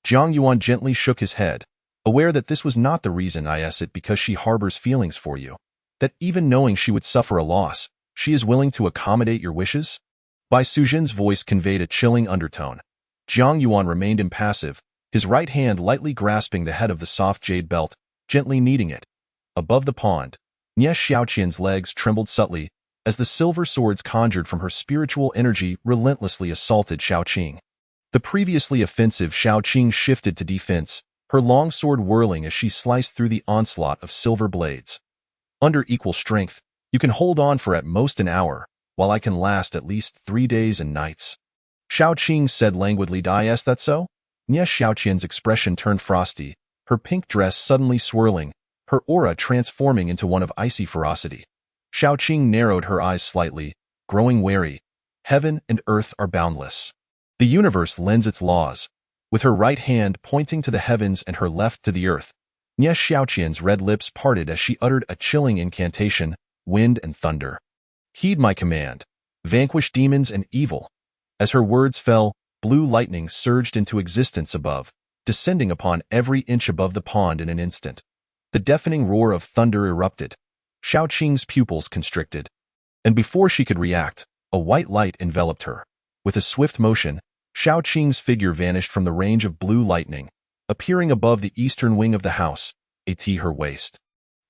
Jiang Yuan gently shook his head, aware that this was not the reason. Is it because she harbors feelings for you? That even knowing she would suffer a loss, she is willing to accommodate your wishes? Bai Sujin's voice conveyed a chilling undertone. Jiang Yuan remained impassive, his right hand lightly grasping the head of the soft jade belt, gently kneading it. Above the pond, Nie Shaoqian's legs trembled subtly, as the silver swords conjured from her spiritual energy relentlessly assaulted Shao Qing. The previously offensive Shao Qing shifted to defense, her long sword whirling as she sliced through the onslaught of silver blades. Under equal strength, you can hold on for at most an hour, while I can last at least 3 days and nights. Shao Qing said languidly. Is that so? Nie Shaoqian's expression turned frosty, her pink dress suddenly swirling, her aura transforming into one of icy ferocity. Shao Qing narrowed her eyes slightly, growing wary. Heaven and earth are boundless. The universe lends its laws. With her right hand pointing to the heavens and her left to the earth, Nie Shaoqian's red lips parted as she uttered a chilling incantation, wind and thunder. Heed my command. Vanquish demons and evil. As her words fell, blue lightning surged into existence above, descending upon every inch above the pond in an instant. The deafening roar of thunder erupted. Shao Qing's pupils constricted, and before she could react, a white light enveloped her. With a swift motion, Shao Qing's figure vanished from the range of blue lightning, appearing above the eastern wing of the house, at her waist.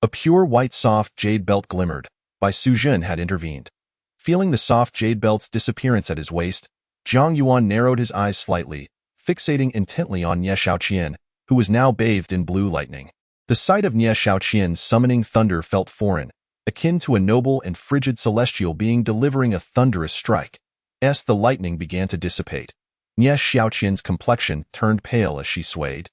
A pure white soft jade belt glimmered. Bai Sujin had intervened. Feeling the soft jade belt's disappearance at his waist, Jiang Yuan narrowed his eyes slightly, fixating intently on Nie Shaoqian, who was now bathed in blue lightning. The sight of Nie Shaoqian summoning thunder felt foreign, akin to a noble and frigid celestial being delivering a thunderous strike. As the lightning began to dissipate, Nie Xiaoqian's complexion turned pale as she swayed,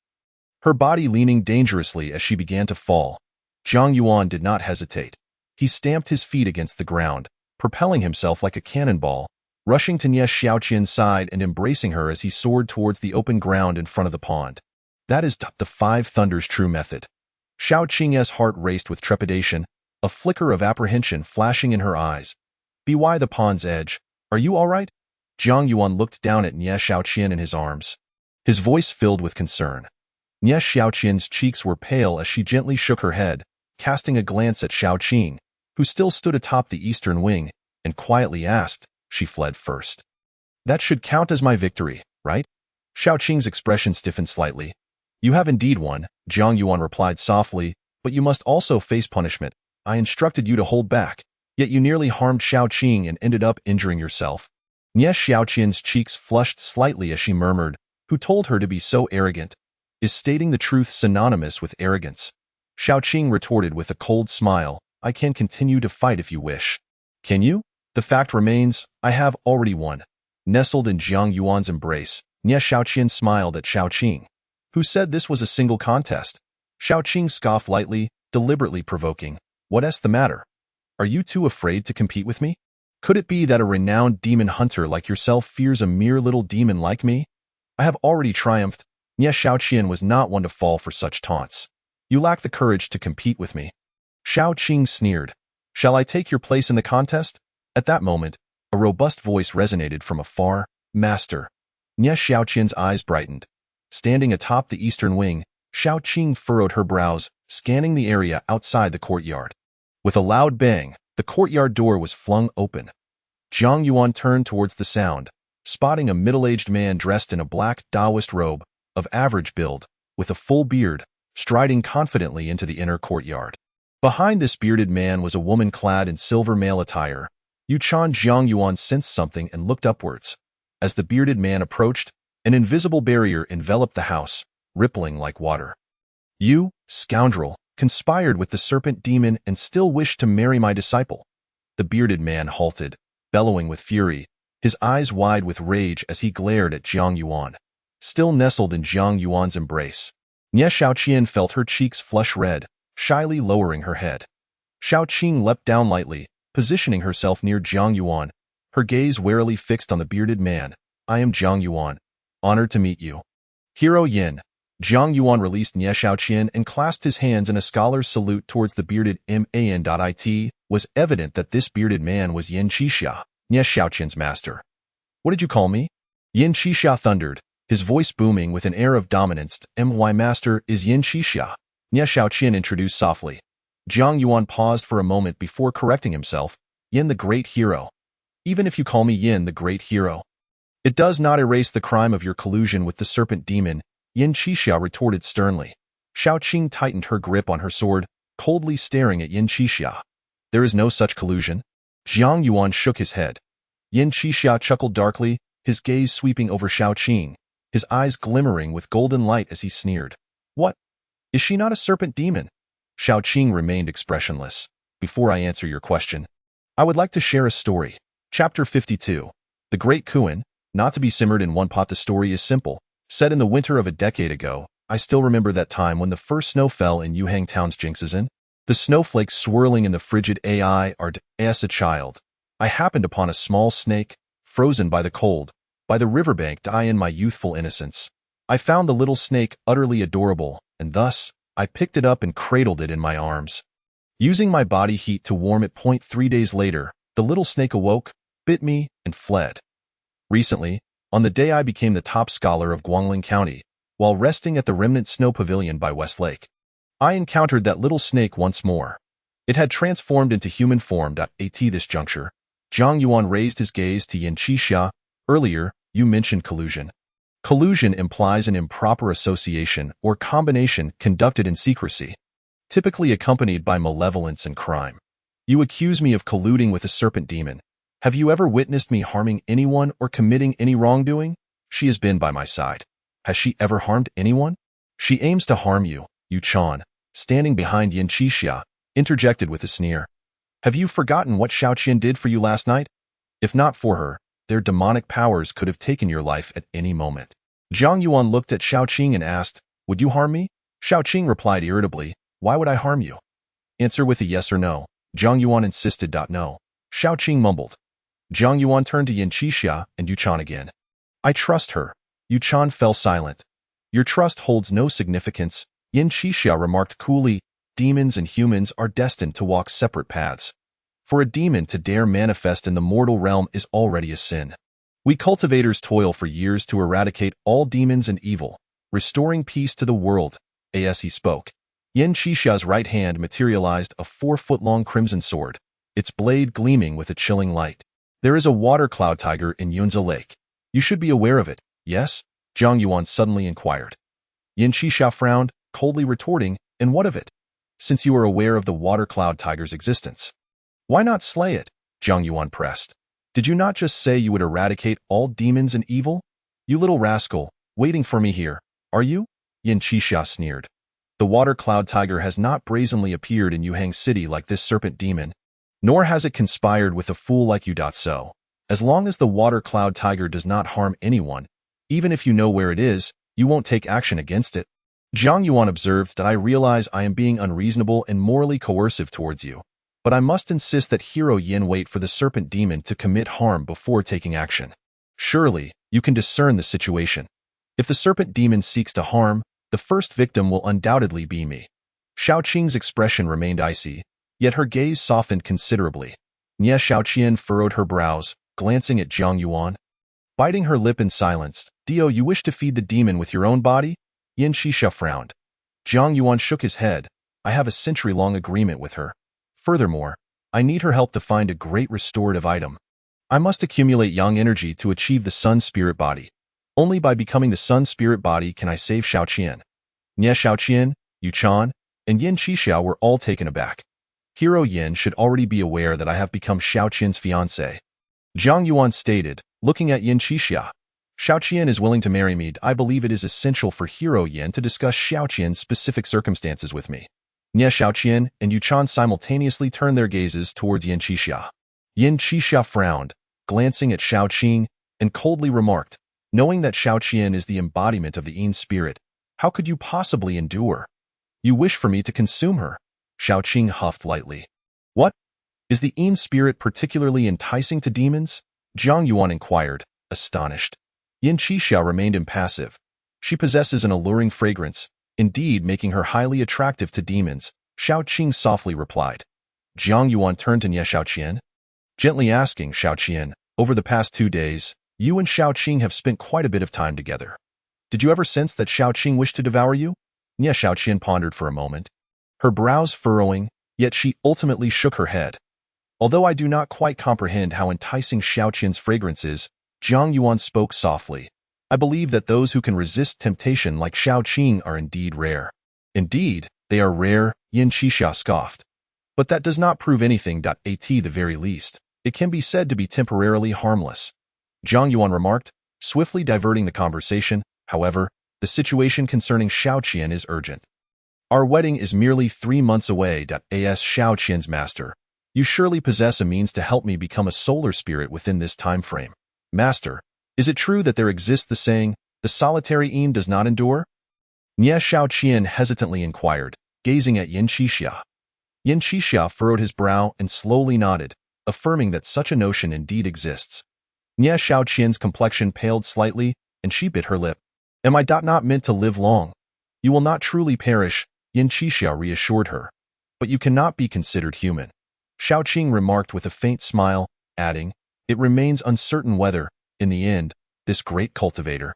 her body leaning dangerously as she began to fall. Zhang Yuan did not hesitate. He stamped his feet against the ground, propelling himself like a cannonball, rushing to Nie Xiaoqian's side and embracing her as he soared towards the open ground in front of the pond. That is the Five Thunders true method. Xiao Qing's heart raced with trepidation, a flicker of apprehension flashing in her eyes. By the pond's edge, are you all right? Zhang Yuan looked down at Nie Xiaoqian in his arms, his voice filled with concern. Nie Xiaoqian's cheeks were pale as she gently shook her head, casting a glance at Xiao Qing, who still stood atop the eastern wing, and quietly asked, she fled first. That should count as my victory, right? Xiao Qing's expression stiffened slightly. You have indeed won, Zhang Yuan replied softly, but you must also face punishment. I instructed you to hold back, yet you nearly harmed Xiao Qing and ended up injuring yourself. Nie Xiaoqian's cheeks flushed slightly as she murmured, who told her to be so arrogant? Is stating the truth synonymous with arrogance? Xiao Qing retorted with a cold smile, I can continue to fight if you wish. Can you? The fact remains, I have already won. Nestled in Zhang Yuan's embrace, Nie Xiaoqian smiled at Xiao Qing, who said this was a single contest. Xiao Qing scoffed lightly, deliberately provoking. What's the matter? Are you too afraid to compete with me? Could it be that a renowned demon hunter like yourself fears a mere little demon like me? I have already triumphed. Nie Xiaoqian was not one to fall for such taunts. You lack the courage to compete with me. Xiao Qing sneered. Shall I take your place in the contest? At that moment, a robust voice resonated from afar. Master. Nie Xiaoqian's eyes brightened. Standing atop the eastern wing, Xiao Qing furrowed her brows, scanning the area outside the courtyard. With a loud bang, the courtyard door was flung open. Zhang Yuan turned towards the sound, spotting a middle-aged man dressed in a black Taoist robe, of average build, with a full beard, striding confidently into the inner courtyard. Behind this bearded man was a woman clad in silver male attire. Zhang Yuan sensed something and looked upwards. As the bearded man approached, an invisible barrier enveloped the house, rippling like water. You, scoundrel, conspired with the serpent demon and still wished to marry my disciple. The bearded man halted, bellowing with fury, his eyes wide with rage as he glared at Zhang Yuan. Still nestled in Zhang Yuan's embrace, Nie Xiaoqian felt her cheeks flush red, shyly lowering her head. Xiao Qing leapt down lightly, positioning herself near Zhang Yuan, her gaze warily fixed on the bearded man. I am Zhang Yuan. Honored to meet you. Hero Yin. Zhang Yuan released Nie Xiaoqian and clasped his hands in a scholar's salute towards the bearded man. It was evident that this bearded man was Yin Qixia, Nie Xiaoqian's master. What did you call me? Yin Qixia thundered, his voice booming with an air of dominance. My master is Yin Qixia, Nie Xiaoqian introduced softly. Zhang Yuan paused for a moment before correcting himself. Yin the Great Hero. Even if you call me Yin the Great Hero, it does not erase the crime of your collusion with the serpent demon, Yin Qixia retorted sternly. Xiao Qing tightened her grip on her sword, coldly staring at Yin Qixia. There is no such collusion. Zhang Yuan shook his head. Yin Qixia chuckled darkly, his gaze sweeping over Xiao Qing, his eyes glimmering with golden light as he sneered. What? Is she not a serpent demon? Xiao Qing remained expressionless. Before I answer your question, I would like to share a story. Chapter 52. The Great Kuan. Not to be simmered in one pot. The story is simple. Set in the winter of a decade ago, I still remember that time when the first snow fell in Yuhang Town's Jingxizhen. The snowflakes swirling in the frigid as a child. I happened upon a small snake, frozen by the cold, by the riverbank. Die in my youthful innocence. I found the little snake utterly adorable, and thus, I picked it up and cradled it in my arms. Using my body heat to warm it. 3 days later, the little snake awoke, bit me, and fled. Recently, on the day I became the top scholar of Guangling County, while resting at the Remnant Snow Pavilion by West Lake, I encountered that little snake once more. It had transformed into human form. At this juncture, Zhang Yuan raised his gaze to Yin Qixia. Earlier, you mentioned collusion. Collusion implies an improper association or combination conducted in secrecy, typically accompanied by malevolence and crime. You accuse me of colluding with a serpent demon. Have you ever witnessed me harming anyone or committing any wrongdoing? She has been by my side. Has she ever harmed anyone? She aims to harm you, Yu Chan, standing behind Yin Qixia, interjected with a sneer. Have you forgotten what Xiao Qian did for you last night? If not for her, their demonic powers could have taken your life at any moment. Zhang Yuan looked at Xiaoqing and asked, "Would you harm me?" Xiaoqing replied irritably, "Why would I harm you? Answer with a yes or no." Zhang Yuan insisted. No. Xiaoqing mumbled. Zhang Yuan turned to Yin Qixia and Yuchan again. "I trust her." Yuchan fell silent. "Your trust holds no significance," Yin Qixia remarked coolly. "Demons and humans are destined to walk separate paths. For a demon to dare manifest in the mortal realm is already a sin. We cultivators toil for years to eradicate all demons and evil, restoring peace to the world." As he spoke, Yin Qixia's right hand materialized a 4-foot-long crimson sword, its blade gleaming with a chilling light. "There is a water cloud tiger in Yunzi Lake. You should be aware of it, yes?" Zhang Yuan suddenly inquired. Yin Qixia frowned, coldly retorting, "And what of it? Since you are aware of the water cloud tiger's existence, why not slay it?" Zhang Yuan pressed. "Did you not just say you would eradicate all demons and evil? You little rascal, waiting for me here, are you?" Yin Qixia sneered. "The water cloud tiger has not brazenly appeared in Yuhang City like this serpent demon, nor has it conspired with a fool like you. So, as long as the water cloud tiger does not harm anyone, even if you know where it is, you won't take action against it." Zhang Yuan observed that I realize I am being unreasonable and morally coercive towards you, but I must insist that Hero Yin wait for the serpent demon to commit harm before taking action. Surely, you can discern the situation. If the serpent demon seeks to harm, the first victim will undoubtedly be me. Xiaoqing's expression remained icy, yet her gaze softened considerably. Nie Xiaoqian furrowed her brows, glancing at Zhang Yuan. Biting her lip in silence, "Dio, you wish to feed the demon with your own body?" Yin Qixia frowned. Zhang Yuan shook his head. "I have a century-long agreement with her. Furthermore, I need her help to find a great restorative item. I must accumulate yang energy to achieve the sun spirit body. Only by becoming the sun spirit body can I save Xiaoqian." Nie Xiaoqian, Yuchan, and Yin Qixia were all taken aback. Hero Yin should already be aware that I have become Xiaoqian's fiancé. Zhang Yuan stated, looking at Yin Qixia. "Xiaoqian is willing to marry me. I believe it is essential for Hero Yin to discuss Xiaoqian's specific circumstances with me." Nie Xiaoqian and Yuchan simultaneously turned their gazes towards Yin Qixia. Yin Qixia frowned, glancing at Xiaoqing, and coldly remarked, "Knowing that Xiaoqian is the embodiment of the Yin spirit, how could you possibly endure? You wish for me to consume her?" Xiaoqing huffed lightly. "What? Is the Yin spirit particularly enticing to demons?" Zhang Yuan inquired, astonished. Yin Qixia remained impassive. "She possesses an alluring fragrance, indeed making her highly attractive to demons," Xiaoqing softly replied. Zhang Yuan turned to Nie Xiaoqian, gently asking, "Xiaoqian, over the past 2 days, you and Xiaoqing have spent quite a bit of time together. Did you ever sense that Xiaoqing wished to devour you?" Nie Xiaoqian pondered for a moment, her brows furrowing, yet she ultimately shook her head. "Although I do not quite comprehend how enticing Xiaoqian's fragrance is," Zhang Yuan spoke softly, "I believe that those who can resist temptation like Xiaoqing are indeed rare." "Indeed, they are rare," Yin Qixia scoffed. "But that does not prove anything. At the very least, it can be said to be temporarily harmless," Zhang Yuan remarked, swiftly diverting the conversation. "However, the situation concerning Xiaoqian is urgent. Our wedding is merely 3 months away. As Xiaoqian's master, you surely possess a means to help me become a solar spirit within this time frame. Master, is it true that there exists the saying, 'The solitary Yin does not endure'?" Nie Xiaoqian hesitantly inquired, gazing at Yin Qixia. Yin Qixia furrowed his brow and slowly nodded, affirming that such a notion indeed exists. Nie Xiaoqian's complexion paled slightly, and she bit her lip. "Am I not meant to live long? You will not truly perish," Yin Qixia reassured her. "But you cannot be considered human." Xiaoqing remarked with a faint smile, adding, "It remains uncertain whether, in the end, this great cultivator,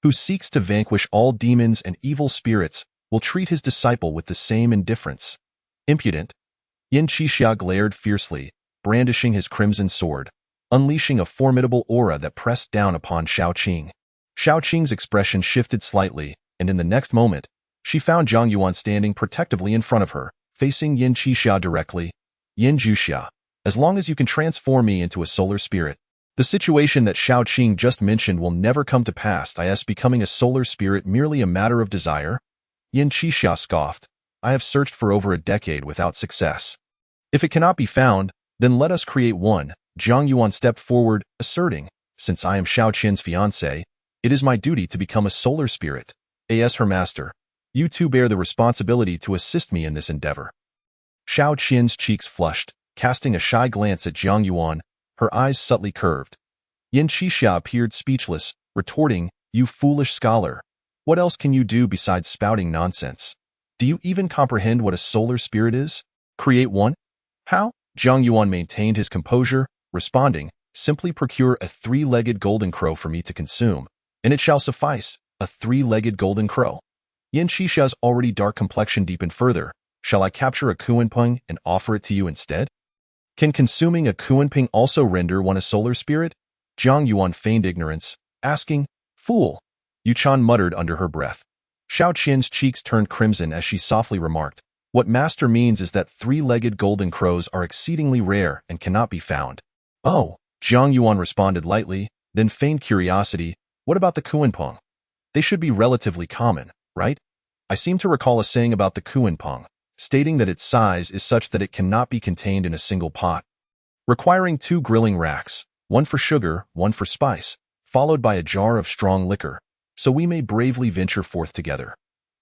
who seeks to vanquish all demons and evil spirits, will treat his disciple with the same indifference." "Impudent!" Yin Qixia glared fiercely, brandishing his crimson sword, unleashing a formidable aura that pressed down upon Xiaoqing. Xiaoqing's expression shifted slightly, and in the next moment, she found Zhang Yuan standing protectively in front of her, facing Yin Qixia directly. "Yin Qixia, as long as you can transform me into a solar spirit, the situation that Xiaoqing just mentioned will never come to pass. Is becoming a solar spirit merely a matter of desire?" Yin Qixia scoffed. "I have searched for over a decade without success. If it cannot be found, then let us create one." Zhang Yuan stepped forward, asserting, Since I am Xiao Qian's fiancé, it is my duty to become a solar spirit. As her master, you two bear the responsibility to assist me in this endeavor. Xiao Qian's cheeks flushed, casting a shy glance at Jiang Yuan, her eyes subtly curved. Yin Qixia appeared speechless, retorting, "You foolish scholar. What else can you do besides spouting nonsense? Do you even comprehend what a solar spirit is? Create one? How?" Jiang Yuan maintained his composure, responding, "Simply procure a three-legged golden crow for me to consume, and it shall suffice, a three-legged golden crow." Yin Qixia's already dark complexion deepened further. "Shall I capture a kuanping and offer it to you instead? Can consuming a kuanping also render one a solar spirit?" Jiang Yuan feigned ignorance, asking, "Fool." Yuchan muttered under her breath. Xiao Qian's cheeks turned crimson as she softly remarked, "What master means is that three-legged golden crows are exceedingly rare and cannot be found." "Oh," Jiang Yuan responded lightly, then feigned curiosity, "What about the kuanping? They should be relatively common, right? I seem to recall a saying about the kuanping, stating that its size is such that it cannot be contained in a single pot, requiring 2 grilling racks, one for sugar, one for spice, followed by a jar of strong liquor, so we may bravely venture forth together."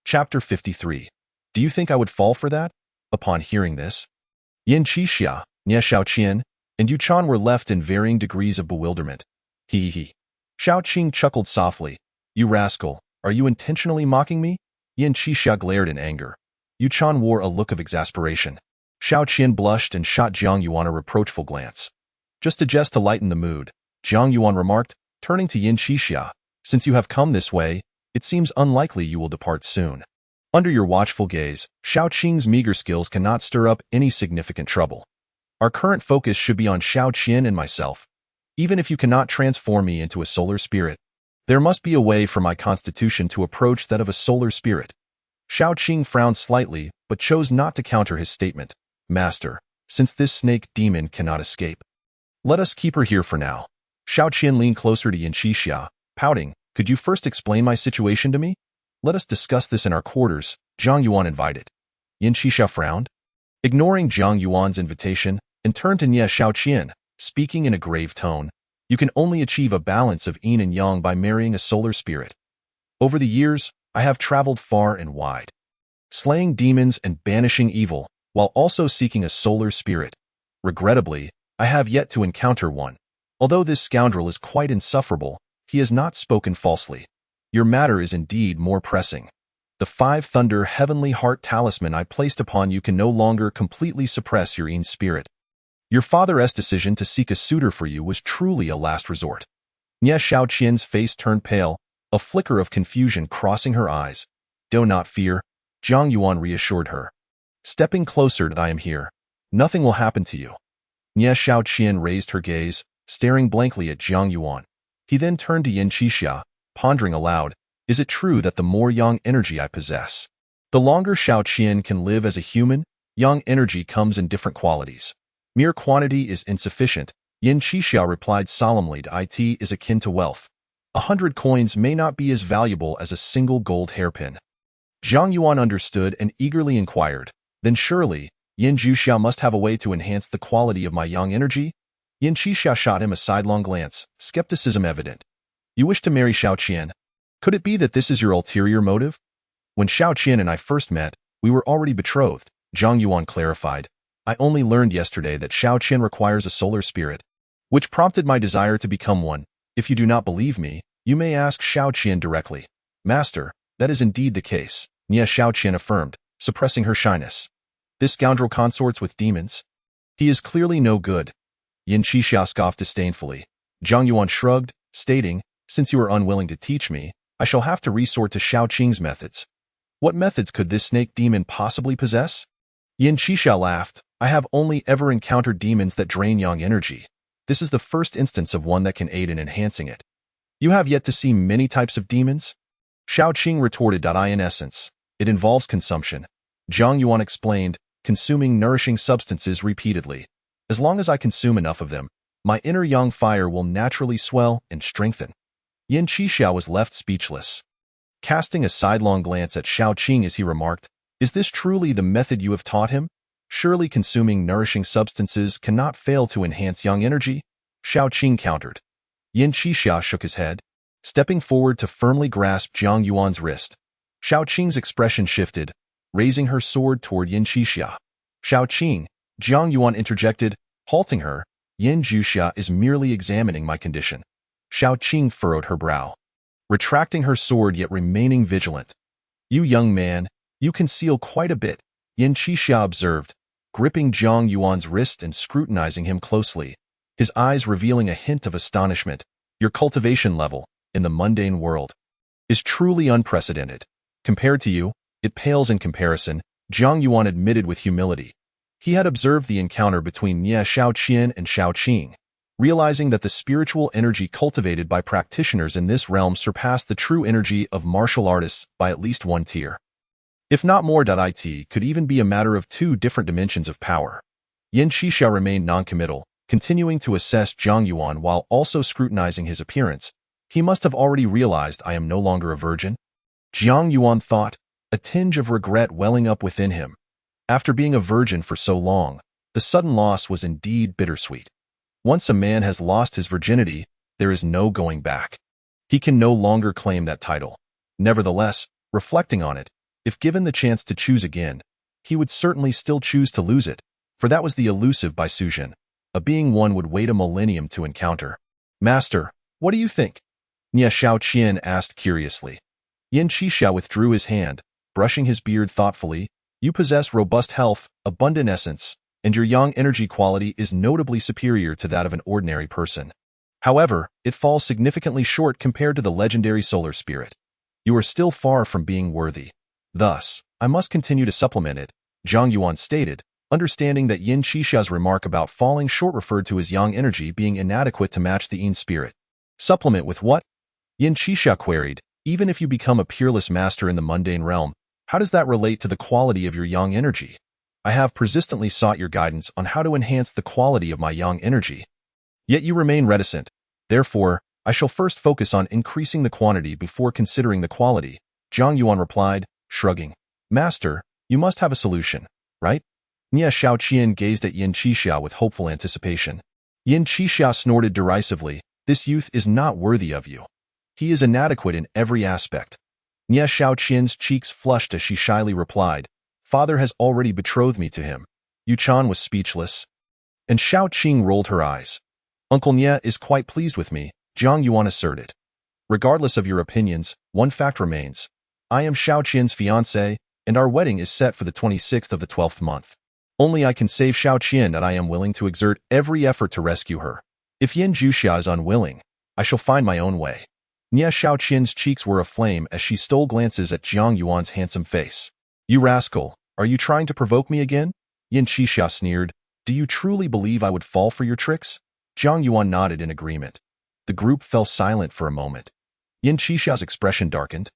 Chapter 53. Do you think I would fall for that? Upon hearing this, Yin Qixia, Nie Xiaoqian, and Yuchan were left in varying degrees of bewilderment. He. Xiao Qing chuckled softly. "You rascal, are you intentionally mocking me?" Yin Qixia glared in anger. Yuchan wore a look of exasperation. Xiao Qian blushed and shot Jiang Yuan a reproachful glance. "Just a jest to lighten the mood," Jiang Yuan remarked, turning to Yin Qixia. "Since you have come this way, it seems unlikely you will depart soon. Under your watchful gaze, Xiao Qing's meager skills cannot stir up any significant trouble. Our current focus should be on Xiao Qian and myself. Even if you cannot transform me into a solar spirit, there must be a way for my constitution to approach that of a solar spirit." Xiao Qing frowned slightly, but chose not to counter his statement. "Master, since this snake demon cannot escape, let us keep her here for now." Xiao Qian leaned closer to Yin Qixia, pouting, "Could you first explain my situation to me? Let us discuss this in our quarters," Jiang Yuan invited. Yin Qixia frowned, ignoring Jiang Yuan's invitation, and turned to Nie Xiaoqian, speaking in a grave tone. "You can only achieve a balance of yin and yang by marrying a solar spirit. Over the years, I have traveled far and wide, slaying demons and banishing evil, while also seeking a solar spirit. Regrettably, I have yet to encounter one. Although this scoundrel is quite insufferable, he has not spoken falsely. Your matter is indeed more pressing. The 5 Thunder Heavenly Heart Talisman I placed upon you can no longer completely suppress your yin spirit. Your father's decision to seek a suitor for you was truly a last resort." Nie Xiaoqian's face turned pale, a flicker of confusion crossing her eyes. "Do not fear," Jiang Yuan reassured her. "Stepping closer, I am here. Nothing will happen to you." Nie Xiaoqian raised her gaze, staring blankly at Jiang Yuan. He then turned to Yin Qixia, pondering aloud, "Is it true that the more yang energy I possess, the longer Xiao Qian can live as a human? Yang energy comes in different qualities. Mere quantity is insufficient." Yin Qixia replied solemnly, "It is akin to wealth. 100 coins may not be as valuable as a single gold hairpin." Jiang Yuan understood and eagerly inquired, "Then surely, Yin Qixia must have a way to enhance the quality of my yang energy?" Yin Qixia shot him a sidelong glance, skepticism evident. "You wish to marry Xiao Qian? Could it be that this is your ulterior motive?" "When Xiao Qian and I first met, we were already betrothed," Jiang Yuan clarified. "I only learned yesterday that Xiao Qian requires a solar spirit, which prompted my desire to become one. If you do not believe me, you may ask Xiao Qian directly." "Master, that is indeed the case," Nie Xiaoqian affirmed, suppressing her shyness. "This scoundrel consorts with demons. He is clearly no good." Yin Qixia scoffed disdainfully. Jiang Yuan shrugged, stating, "Since you are unwilling to teach me, I shall have to resort to Xiao Qing's methods." "What methods could this snake demon possibly possess?" Yin Qixia laughed. "I have only ever encountered demons that drain yang energy. This is the first instance of one that can aid in enhancing it." "You have yet to see many types of demons?" Xiao Qing retorted. "In essence, it involves consumption." Jiang Yuan explained, "Consuming nourishing substances repeatedly. As long as I consume enough of them, my inner yang fire will naturally swell and strengthen." Yin Qixia was left speechless. Casting a sidelong glance at Xiao Qing as he remarked, "Is this truly the method you have taught him? Surely consuming nourishing substances cannot fail to enhance yang energy?" Xiao Qing countered. Yin Qixia shook his head, stepping forward to firmly grasp Jiang Yuan's wrist. Shao Qing's expression shifted, raising her sword toward Yin Qixia. Shao Qing, Jiang Yuan interjected, halting her. Yin Qixia is merely examining my condition. Shao Qing furrowed her brow, retracting her sword yet remaining vigilant. You young man, you conceal quite a bit, Yin Qixia observed, gripping Jiang Yuan's wrist and scrutinizing him closely, his eyes revealing a hint of astonishment. Your cultivation level, in the mundane world, is truly unprecedented. Compared to you, it pales in comparison, Jiang Yuan admitted with humility. He had observed the encounter between Nie Shaoqian and Shao Qing, realizing that the spiritual energy cultivated by practitioners in this realm surpassed the true energy of martial artists by at least one tier. If not more. It could even be a matter of two different dimensions of power. Yin Qixia remained noncommittal, continuing to assess Jiang Yuan while also scrutinizing his appearance. He must have already realized I am no longer a virgin. Jiang Yuan thought, a tinge of regret welling up within him. After being a virgin for so long, the sudden loss was indeed bittersweet. Once a man has lost his virginity, there is no going back. He can no longer claim that title. Nevertheless, reflecting on it, if given the chance to choose again, he would certainly still choose to lose it, for that was the elusive Bai Sujin, a being one would wait a millennium to encounter. Master, what do you think? Nie Shaoqian asked curiously. Yin Qixia withdrew his hand, brushing his beard thoughtfully. You possess robust health, abundant essence, and your yang energy quality is notably superior to that of an ordinary person. However, it falls significantly short compared to the legendary solar spirit. You are still far from being worthy. Thus, I must continue to supplement it, Jiang Yuan stated, understanding that Yin Qixia's remark about falling short referred to his yang energy being inadequate to match the Yin spirit. Supplement with what? Yin Qixia queried. Even if you become a peerless master in the mundane realm, how does that relate to the quality of your yang energy? I have persistently sought your guidance on how to enhance the quality of my yang energy. Yet you remain reticent. Therefore, I shall first focus on increasing the quantity before considering the quality, Jiang Yuan replied, shrugging. Master, you must have a solution, right? Nie Shaoqian gazed at Yin Qixia with hopeful anticipation. Yin Qixia snorted derisively. This youth is not worthy of you. He is inadequate in every aspect. Nie Shaoqian's cheeks flushed as she shyly replied, Father has already betrothed me to him. Yu Chan was speechless. And Shao Qing rolled her eyes. Uncle Nie is quite pleased with me, Jiang Yuan asserted. Regardless of your opinions, one fact remains. I am Shao Qian's fiancé, and our wedding is set for the 26th of the 12th month. Only I can save Shao Qian, and I am willing to exert every effort to rescue her. If Yin Qixia is unwilling, I shall find my own way. Nie Shaoqian's cheeks were aflame as she stole glances at Jiang Yuan's handsome face. You rascal, are you trying to provoke me again? Yin Qixia sneered. Do you truly believe I would fall for your tricks? Jiang Yuan nodded in agreement. The group fell silent for a moment. Yin Qixia's expression darkened.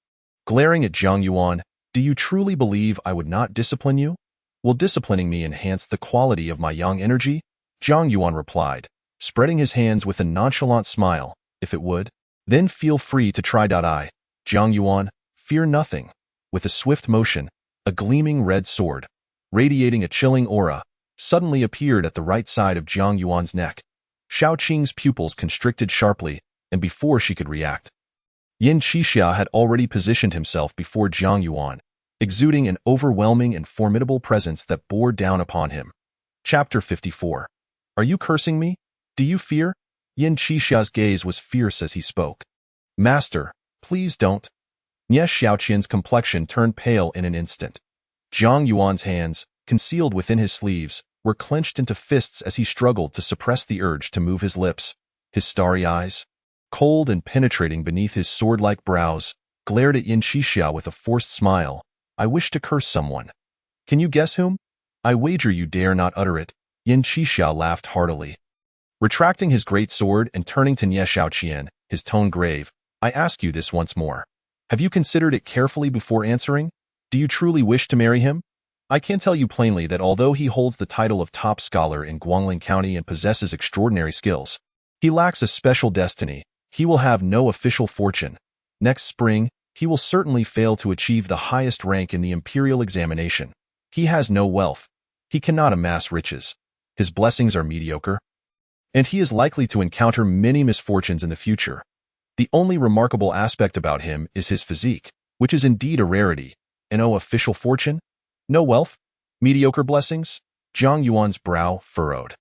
Glaring at Jiang Yuan, do you truly believe I would not discipline you? Will disciplining me enhance the quality of my yang energy? Jiang Yuan replied, spreading his hands with a nonchalant smile. If it would, then feel free to try. Jiang Yuan, fear nothing. With a swift motion, a gleaming red sword, radiating a chilling aura, suddenly appeared at the right side of Jiang Yuan's neck. Shao Qing's pupils constricted sharply, and before she could react, Yin Qixia had already positioned himself before Jiang Yuan, exuding an overwhelming and formidable presence that bore down upon him. Chapter 54. Are you cursing me? Do you fear? Yin Qixia's gaze was fierce as he spoke. Master, please don't. Nie Shaoqian's complexion turned pale in an instant. Jiang Yuan's hands, concealed within his sleeves, were clenched into fists as he struggled to suppress the urge to move his lips. His starry eyes, cold and penetrating beneath his sword-like brows, glared at Yin Qixia with a forced smile. I wish to curse someone. Can you guess whom? I wager you dare not utter it. Yin Qixia laughed heartily. Retracting his great sword and turning to Nie Shaoqian, his tone grave, I ask you this once more. Have you considered it carefully before answering? Do you truly wish to marry him? I can tell you plainly that although he holds the title of top scholar in Guangling County and possesses extraordinary skills, he lacks a special destiny. He will have no official fortune. Next spring, he will certainly fail to achieve the highest rank in the imperial examination. He has no wealth. He cannot amass riches. His blessings are mediocre. and he is likely to encounter many misfortunes in the future. The only remarkable aspect about him is his physique, which is indeed a rarity. No official fortune? No wealth? Mediocre blessings? Zhang Yuan's brow furrowed.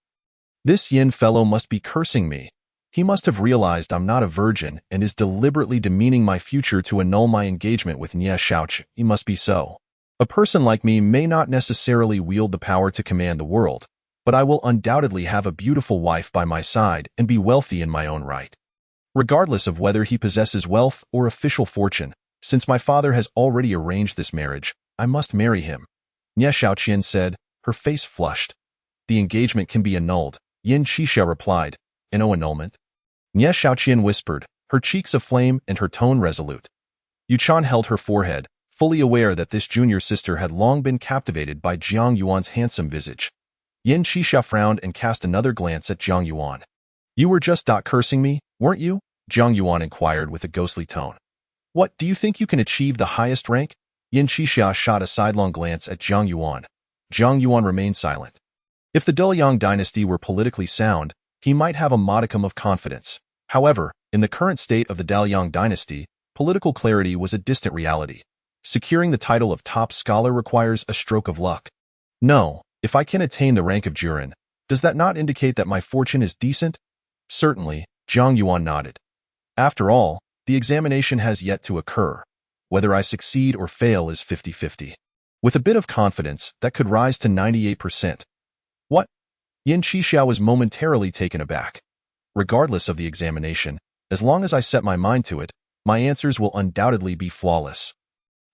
This Yin fellow must be cursing me. He must have realized I'm not a virgin and is deliberately demeaning my future to annul my engagement with Nie Xiaoqi. He must be so. A person like me may not necessarily wield the power to command the world, but I will undoubtedly have a beautiful wife by my side and be wealthy in my own right. Regardless of whether he possesses wealth or official fortune, since my father has already arranged this marriage, I must marry him. Nie Xiaoqian said, her face flushed. The engagement can be annulled, Yin Qixia replied. No annulment? Nie Xiaoqian whispered, her cheeks aflame and her tone resolute. Yuchan held her forehead, fully aware that this junior sister had long been captivated by Zhang Yuan's handsome visage. Yin Qixia frowned and cast another glance at Zhang Yuan. You were just cursing me, weren't you? Zhang Yuan inquired with a ghostly tone. What, do you think you can achieve the highest rank? Yin Qixia shot a sidelong glance at Zhang Yuan. Zhang Yuan remained silent. If the Daliang dynasty were politically sound, he might have a modicum of confidence. However, in the current state of the Daliang dynasty, political clarity was a distant reality. Securing the title of top scholar requires a stroke of luck. No, if I can attain the rank of Jurin, does that not indicate that my fortune is decent? Certainly, Zhang Yuan nodded. After all, the examination has yet to occur. Whether I succeed or fail is 50-50. With a bit of confidence, that could rise to 98%. What? Yin Qixia was momentarily taken aback. Regardless of the examination, as long as I set my mind to it, my answers will undoubtedly be flawless.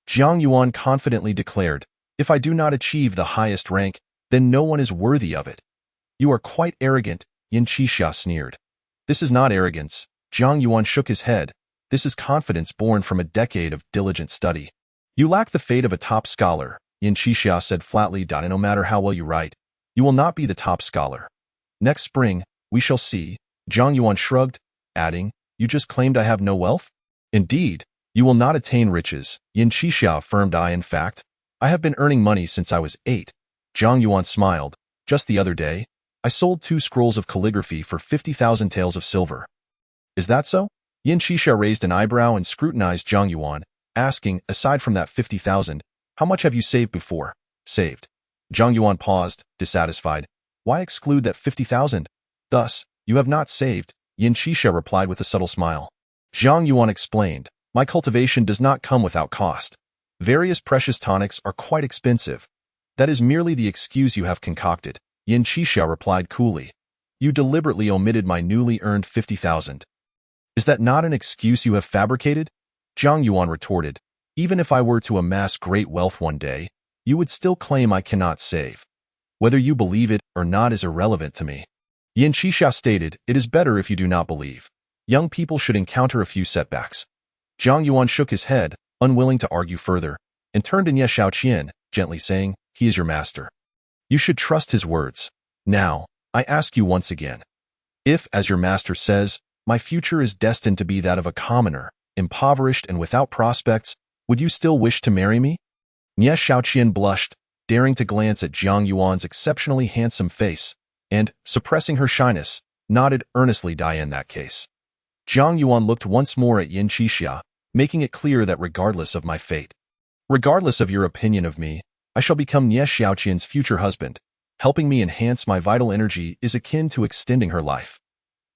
Zhang Yuan confidently declared, if I do not achieve the highest rank, then no one is worthy of it. You are quite arrogant, Yin Qixia sneered. This is not arrogance, Zhang Yuan shook his head. This is confidence born from a decade of diligent study. You lack the fate of a top scholar, Yin Qixia said flatly. And no matter how well you write, you will not be the top scholar. Next spring, we shall see. Zhang Yuan shrugged, adding, you just claimed I have no wealth? Indeed, you will not attain riches, Yin Qixia affirmed. In fact, I have been earning money since I was 8. Zhang Yuan smiled. Just the other day, I sold 2 scrolls of calligraphy for 50,000 taels of silver. Is that so? Yin Qixia raised an eyebrow and scrutinized Zhang Yuan, asking, aside from that 50,000, how much have you saved before? Saved. Zhang Yuan paused, dissatisfied. Why exclude that 50,000? Thus, you have not saved, Yin Qixia replied with a subtle smile. Zhang Yuan explained, my cultivation does not come without cost. Various precious tonics are quite expensive. That is merely the excuse you have concocted, Yin Qixia replied coolly. You deliberately omitted my newly earned 50,000. Is that not an excuse you have fabricated? Zhang Yuan retorted, even if I were to amass great wealth one day, you would still claim I cannot save. Whether you believe it or not is irrelevant to me. Yin Qixia stated, it is better if you do not believe. Young people should encounter a few setbacks. Zhang Yuan shook his head, unwilling to argue further, and turned to Nie Xiaoqian, gently saying, he is your master. You should trust his words. Now, I ask you once again. If, as your master says, my future is destined to be that of a commoner, impoverished and without prospects, would you still wish to marry me? Nie Xiaoqian blushed, daring to glance at Zhang Yuan's exceptionally handsome face, and, suppressing her shyness, nodded earnestly. In that case. Zhang Yuan looked once more at Yin Qixia, making it clear that regardless of my fate, regardless of your opinion of me, I shall become Nie Xiaoqian's future husband. Helping me enhance my vital energy is akin to extending her life.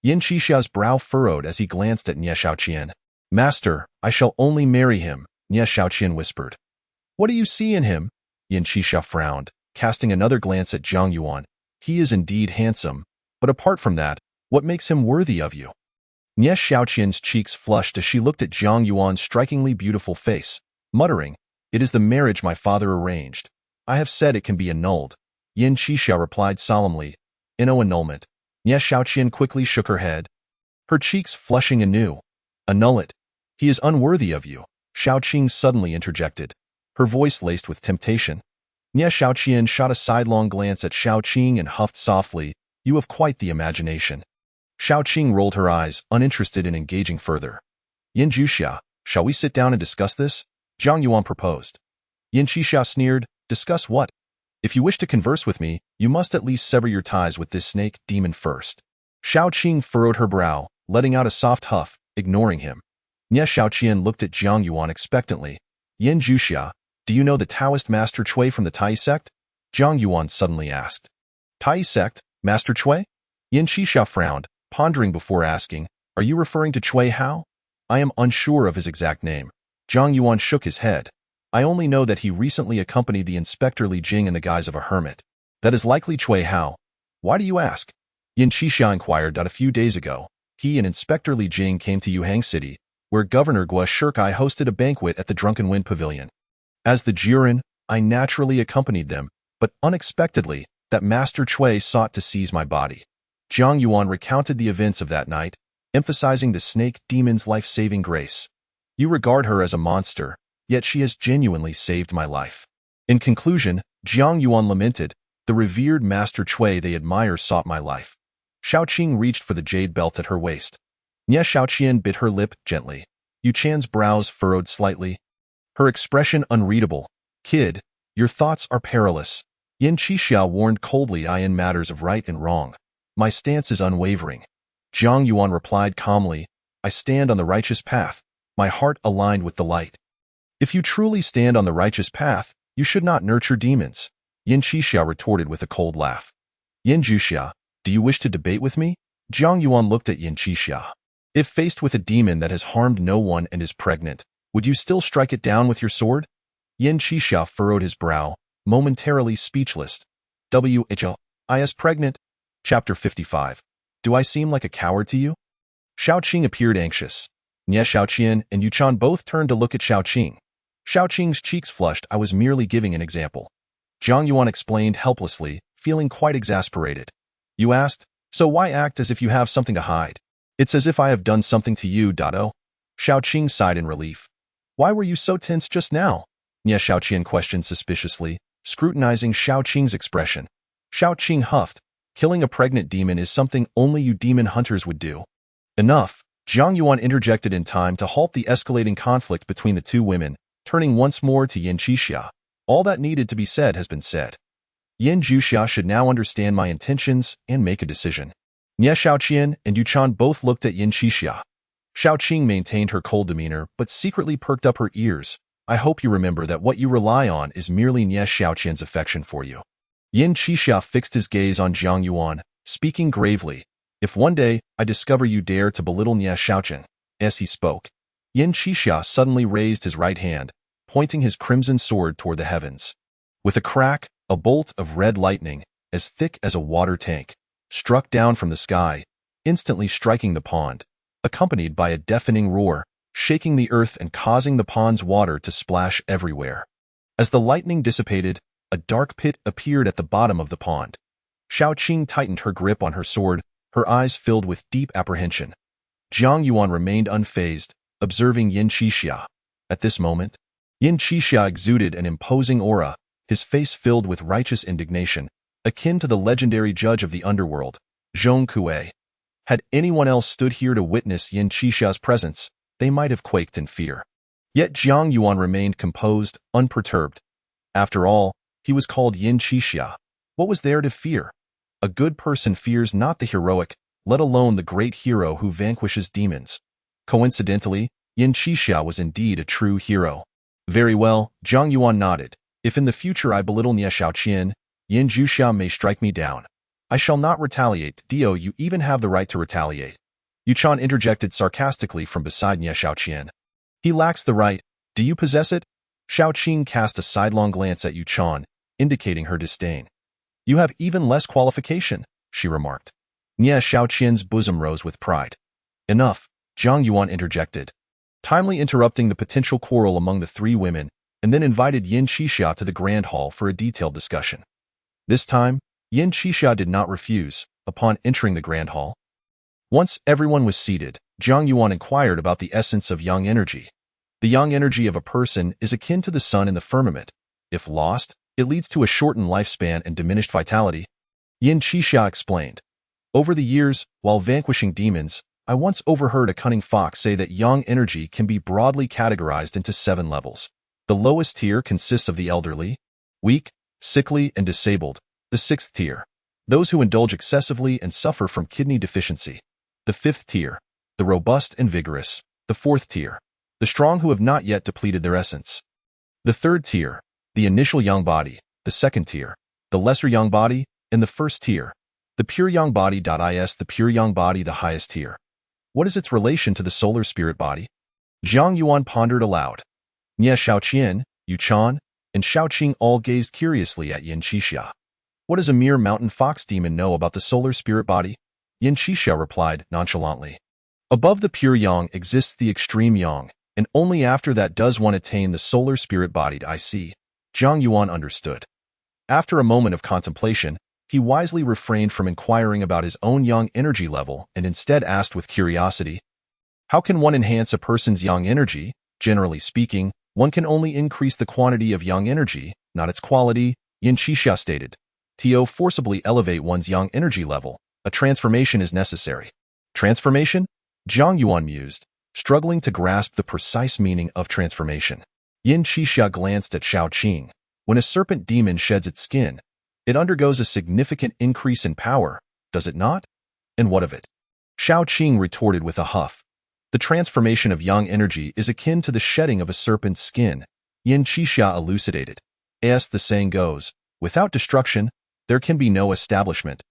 Yin Qixia's brow furrowed as he glanced at Nie Xiaoqian. Master, I shall only marry him, Nie Xiaoqian whispered. What do you see in him? Yin Qixia frowned, casting another glance at Zhang Yuan. He is indeed handsome, but apart from that, what makes him worthy of you? Nie Xiaoqian's cheeks flushed as she looked at Zhang Yuan's strikingly beautiful face, muttering, it is the marriage my father arranged. I have said it can be annulled. Yin Qixia replied solemnly, no annulment. Nie Xiaoqian quickly shook her head, her cheeks flushing anew. Annul it. He is unworthy of you, Xiaoqing suddenly interjected, her voice laced with temptation. Nie Xiaoqian shot a sidelong glance at Xiaoqing and huffed softly, you have quite the imagination. Xiaoqing rolled her eyes, uninterested in engaging further. Yin Qixia, shall we sit down and discuss this? Zhang Yuan proposed. Yin Qixia sneered, discuss what? If you wish to converse with me, you must at least sever your ties with this snake demon first. Xiao Qing furrowed her brow, letting out a soft huff, ignoring him. Nie Xiaoqian looked at Jiang Yuan expectantly. Yin Zhuxia, do you know the Taoist Master Cui from the Tai sect? Jiang Yuan suddenly asked. Tai sect, Master Cui? Yin Qixia frowned, pondering before asking, are you referring to Cui Hao? I am unsure of his exact name. Jiang Yuan shook his head. I only know that he recently accompanied the Inspector Li Jing in the guise of a hermit. That is likely Cui Hao. Why do you ask? Yin Qixia inquired that a few days ago, he and Inspector Li Jing came to Yuhang City, where Governor Guo Shikai hosted a banquet at the Drunken Wind Pavilion. As the Jiren, I naturally accompanied them, but unexpectedly, that Master Cui sought to seize my body. Jiang Yuan recounted the events of that night, emphasizing the snake demon's life-saving grace. You regard her as a monster, yet she has genuinely saved my life. In conclusion, Jiang Yuan lamented, the revered Master Cui they admire sought my life. Xiaoqing reached for the jade belt at her waist. Nie Xiaoqian bit her lip gently. Yu Chan's brows furrowed slightly. Her expression unreadable. Kid, your thoughts are perilous. Yin Qixia warned coldly in matters of right and wrong. My stance is unwavering. Jiang Yuan replied calmly, I stand on the righteous path, my heart aligned with the light. If you truly stand on the righteous path, you should not nurture demons. Yin Qixia retorted with a cold laugh. Yin Zhuxia, do you wish to debate with me? Jiang Yuan looked at Yin Qixia. If faced with a demon that has harmed no one and is pregnant, would you still strike it down with your sword? Yin Qixia furrowed his brow, momentarily speechless. Is pregnant? Chapter 55. Do I seem like a coward to you? Xiaoqing appeared anxious. Nie Xiaoqian and Yu Chan both turned to look at Xiaoqing. Xiaoqing's cheeks flushed. I was merely giving an example. Jiang Yuan explained helplessly, feeling quite exasperated. You asked, so why act as if you have something to hide? It's as if I have done something to you, Dado. Xiaoqing sighed in relief. Why were you so tense just now? Nie Xiaoqian questioned suspiciously, scrutinizing Xiaoqing's expression. Xiaoqing huffed. Killing a pregnant demon is something only you demon hunters would do. Enough. Jiang Yuan interjected in time to halt the escalating conflict between the two women, turning once more to Yin Qixia. All that needed to be said has been said. Yin Zhuxia should now understand my intentions and make a decision. Nie Xiaoqian and Yu Chan both looked at Yin Qixia. Xiaoqing maintained her cold demeanor but secretly perked up her ears. I hope you remember that what you rely on is merely Nie Xiaoqian's affection for you. Yin Qixia fixed his gaze on Jiang Yuan, speaking gravely. If one day I discover you dare to belittle Nie Xiaoqian, as he spoke, Yin Qixia suddenly raised his right hand, pointing his crimson sword toward the heavens. With a crack, a bolt of red lightning, as thick as a water tank, struck down from the sky, instantly striking the pond, accompanied by a deafening roar, shaking the earth and causing the pond's water to splash everywhere. As the lightning dissipated, a dark pit appeared at the bottom of the pond. Xiaoqing tightened her grip on her sword, her eyes filled with deep apprehension. Jiang Yuan remained unfazed, observing Yin Qixia. At this moment, Yin Qixia exuded an imposing aura, his face filled with righteous indignation, akin to the legendary judge of the underworld, Zhong Kuei. Had anyone else stood here to witness Yin Qixia's presence, they might have quaked in fear. Yet Jiang Yuan remained composed, unperturbed. After all, he was called Yin Qixia. What was there to fear? A good person fears not the heroic, let alone the great hero who vanquishes demons. Coincidentally, Yin Qixia was indeed a true hero. Very well, Jiang Yuan nodded. If in the future I belittle Nie Xiaoqian, Yin Zhuxia may strike me down. I shall not retaliate. Dio, you even have the right to retaliate. Yu Chan interjected sarcastically from beside Nie Xiaoqian. He lacks the right. Do you possess it? Xiaoqing cast a sidelong glance at Yu Chan, indicating her disdain. You have even less qualification, she remarked. Nie Xiaoqian's bosom rose with pride. Enough, Jiang Yuan interjected, timely interrupting the potential quarrel among the three women, and then invited Yin Qixia to the grand hall for a detailed discussion. This time, Yin Qixia did not refuse. Upon entering the grand hall, once everyone was seated, Jiang Yuan inquired about the essence of yang energy. The yang energy of a person is akin to the sun in the firmament. If lost, it leads to a shortened lifespan and diminished vitality. Yin Qixia explained. Over the years, while vanquishing demons, I once overheard a cunning fox say that yang energy can be broadly categorized into 7 levels. The lowest tier consists of the elderly, weak, sickly, and disabled. The 6th tier, those who indulge excessively and suffer from kidney deficiency. The fifth tier, the robust and vigorous. The fourth tier, the strong who have not yet depleted their essence. The third tier, the initial yang body. The second tier, the lesser yang body. And the first tier, the pure yang body. The pure yang body, the highest tier. What is its relation to the solar spirit body? Zhang Yuan pondered aloud. Nie Shaoqian, Yu Chan, and Shaoqing all gazed curiously at Yin Qixia. What does a mere mountain fox demon know about the solar spirit body? Yin Qixia replied nonchalantly. Above the pure yang exists the extreme yang, and only after that does one attain the solar spirit body. I see. Zhang Yuan understood. After a moment of contemplation, he wisely refrained from inquiring about his own yang energy level and instead asked with curiosity, how can one enhance a person's yang energy? Generally speaking, one can only increase the quantity of yang energy, not its quality, Yin Qixia stated. To forcibly elevate one's yang energy level, a transformation is necessary. Transformation? Zhang Yuan mused, struggling to grasp the precise meaning of transformation. Yin Qixia glanced at Shaoqing. When a serpent demon sheds its skin, it undergoes a significant increase in power, does it not? And what of it? Shaoqing retorted with a huff. The transformation of yang energy is akin to the shedding of a serpent's skin. Yin Qixia elucidated. As the saying goes, without destruction, there can be no establishment.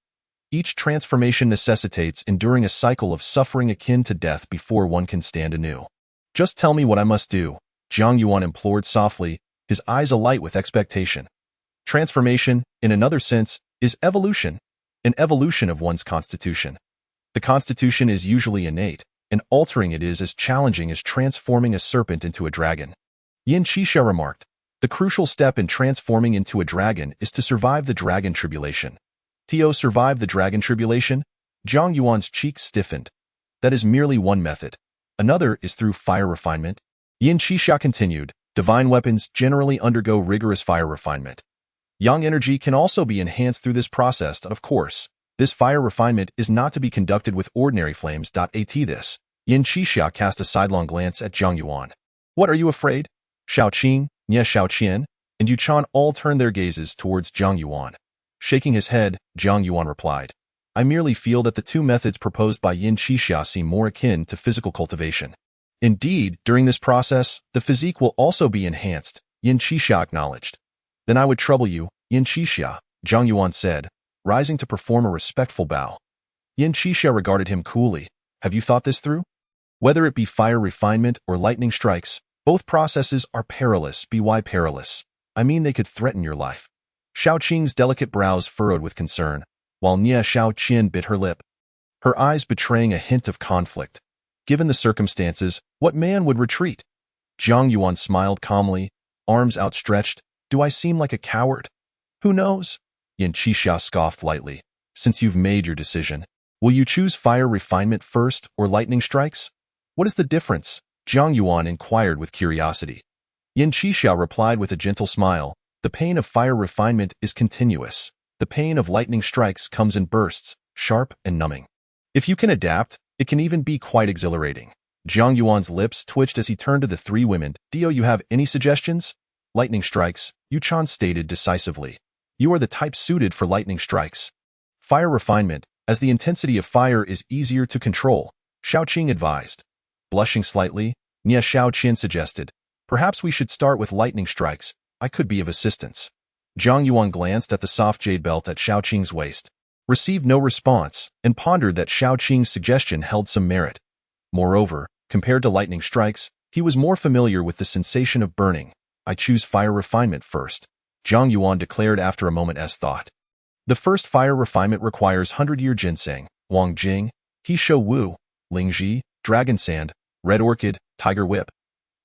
Each transformation necessitates enduring a cycle of suffering akin to death before one can stand anew. Just tell me what I must do, Zhang Yuan implored softly, his eyes alight with expectation. Transformation, in another sense, is evolution, an evolution of one's constitution. The constitution is usually innate, and altering it is as challenging as transforming a serpent into a dragon. Yin Qixia remarked, the crucial step in transforming into a dragon is to survive the dragon tribulation. To survive the dragon tribulation? Zhang Yuan's cheeks stiffened. That is merely one method. Another is through fire refinement. Yin Qixia continued, divine weapons generally undergo rigorous fire refinement. Yang energy can also be enhanced through this process, and of course, this fire refinement is not to be conducted with ordinary flames. At this, Yin Qixia cast a sidelong glance at Zhang Yuan. What are you afraid? Shaoqing, Nie Shaoqian, and Yu Chan all turned their gazes towards Zhang Yuan. Shaking his head, Zhang Yuan replied, I merely feel that the two methods proposed by Yin Qixia seem more akin to physical cultivation. Indeed, during this process, the physique will also be enhanced, Yin Qixia acknowledged. Then I would trouble you, Yin Qixia, Zhang Yuan said, rising to perform a respectful bow. Yin Qixia regarded him coolly. Have you thought this through? Whether it be fire refinement or lightning strikes, both processes are perilous. Why perilous? I mean they could threaten your life. Shaoqing's delicate brows furrowed with concern, while Nie Shaoqian bit her lip, her eyes betraying a hint of conflict. Given the circumstances, what man would retreat? Zhang Yuan smiled calmly, arms outstretched. Do I seem like a coward? Who knows? Yin Qixia scoffed lightly. Since you've made your decision, will you choose fire refinement first or lightning strikes? What is the difference? Zhang Yuan inquired with curiosity. Yin Qixia replied with a gentle smile. The pain of fire refinement is continuous. The pain of lightning strikes comes in bursts, sharp and numbing. If you can adapt, it can even be quite exhilarating. Zhang Yuan's lips twitched as he turned to the three women. Do you have any suggestions? Lightning strikes, Yu Chan stated decisively. You are the type suited for lightning strikes. Fire refinement, as the intensity of fire is easier to control, Shaoqing advised. Blushing slightly, Nie Shaoqian suggested, perhaps we should start with lightning strikes. I could be of assistance. Zhang Yuan glanced at the soft jade belt at Shaoqing's waist, received no response, and pondered that Shaoqing's suggestion held some merit. Moreover, compared to lightning strikes, he was more familiar with the sensation of burning. I choose fire refinement first, Zhang Yuan declared after a moment's thought. The first fire refinement requires 100-year ginseng, Wang Jing, He Shou Wu, Ling Ji, Dragon Sand, Red Orchid, Tiger Whip.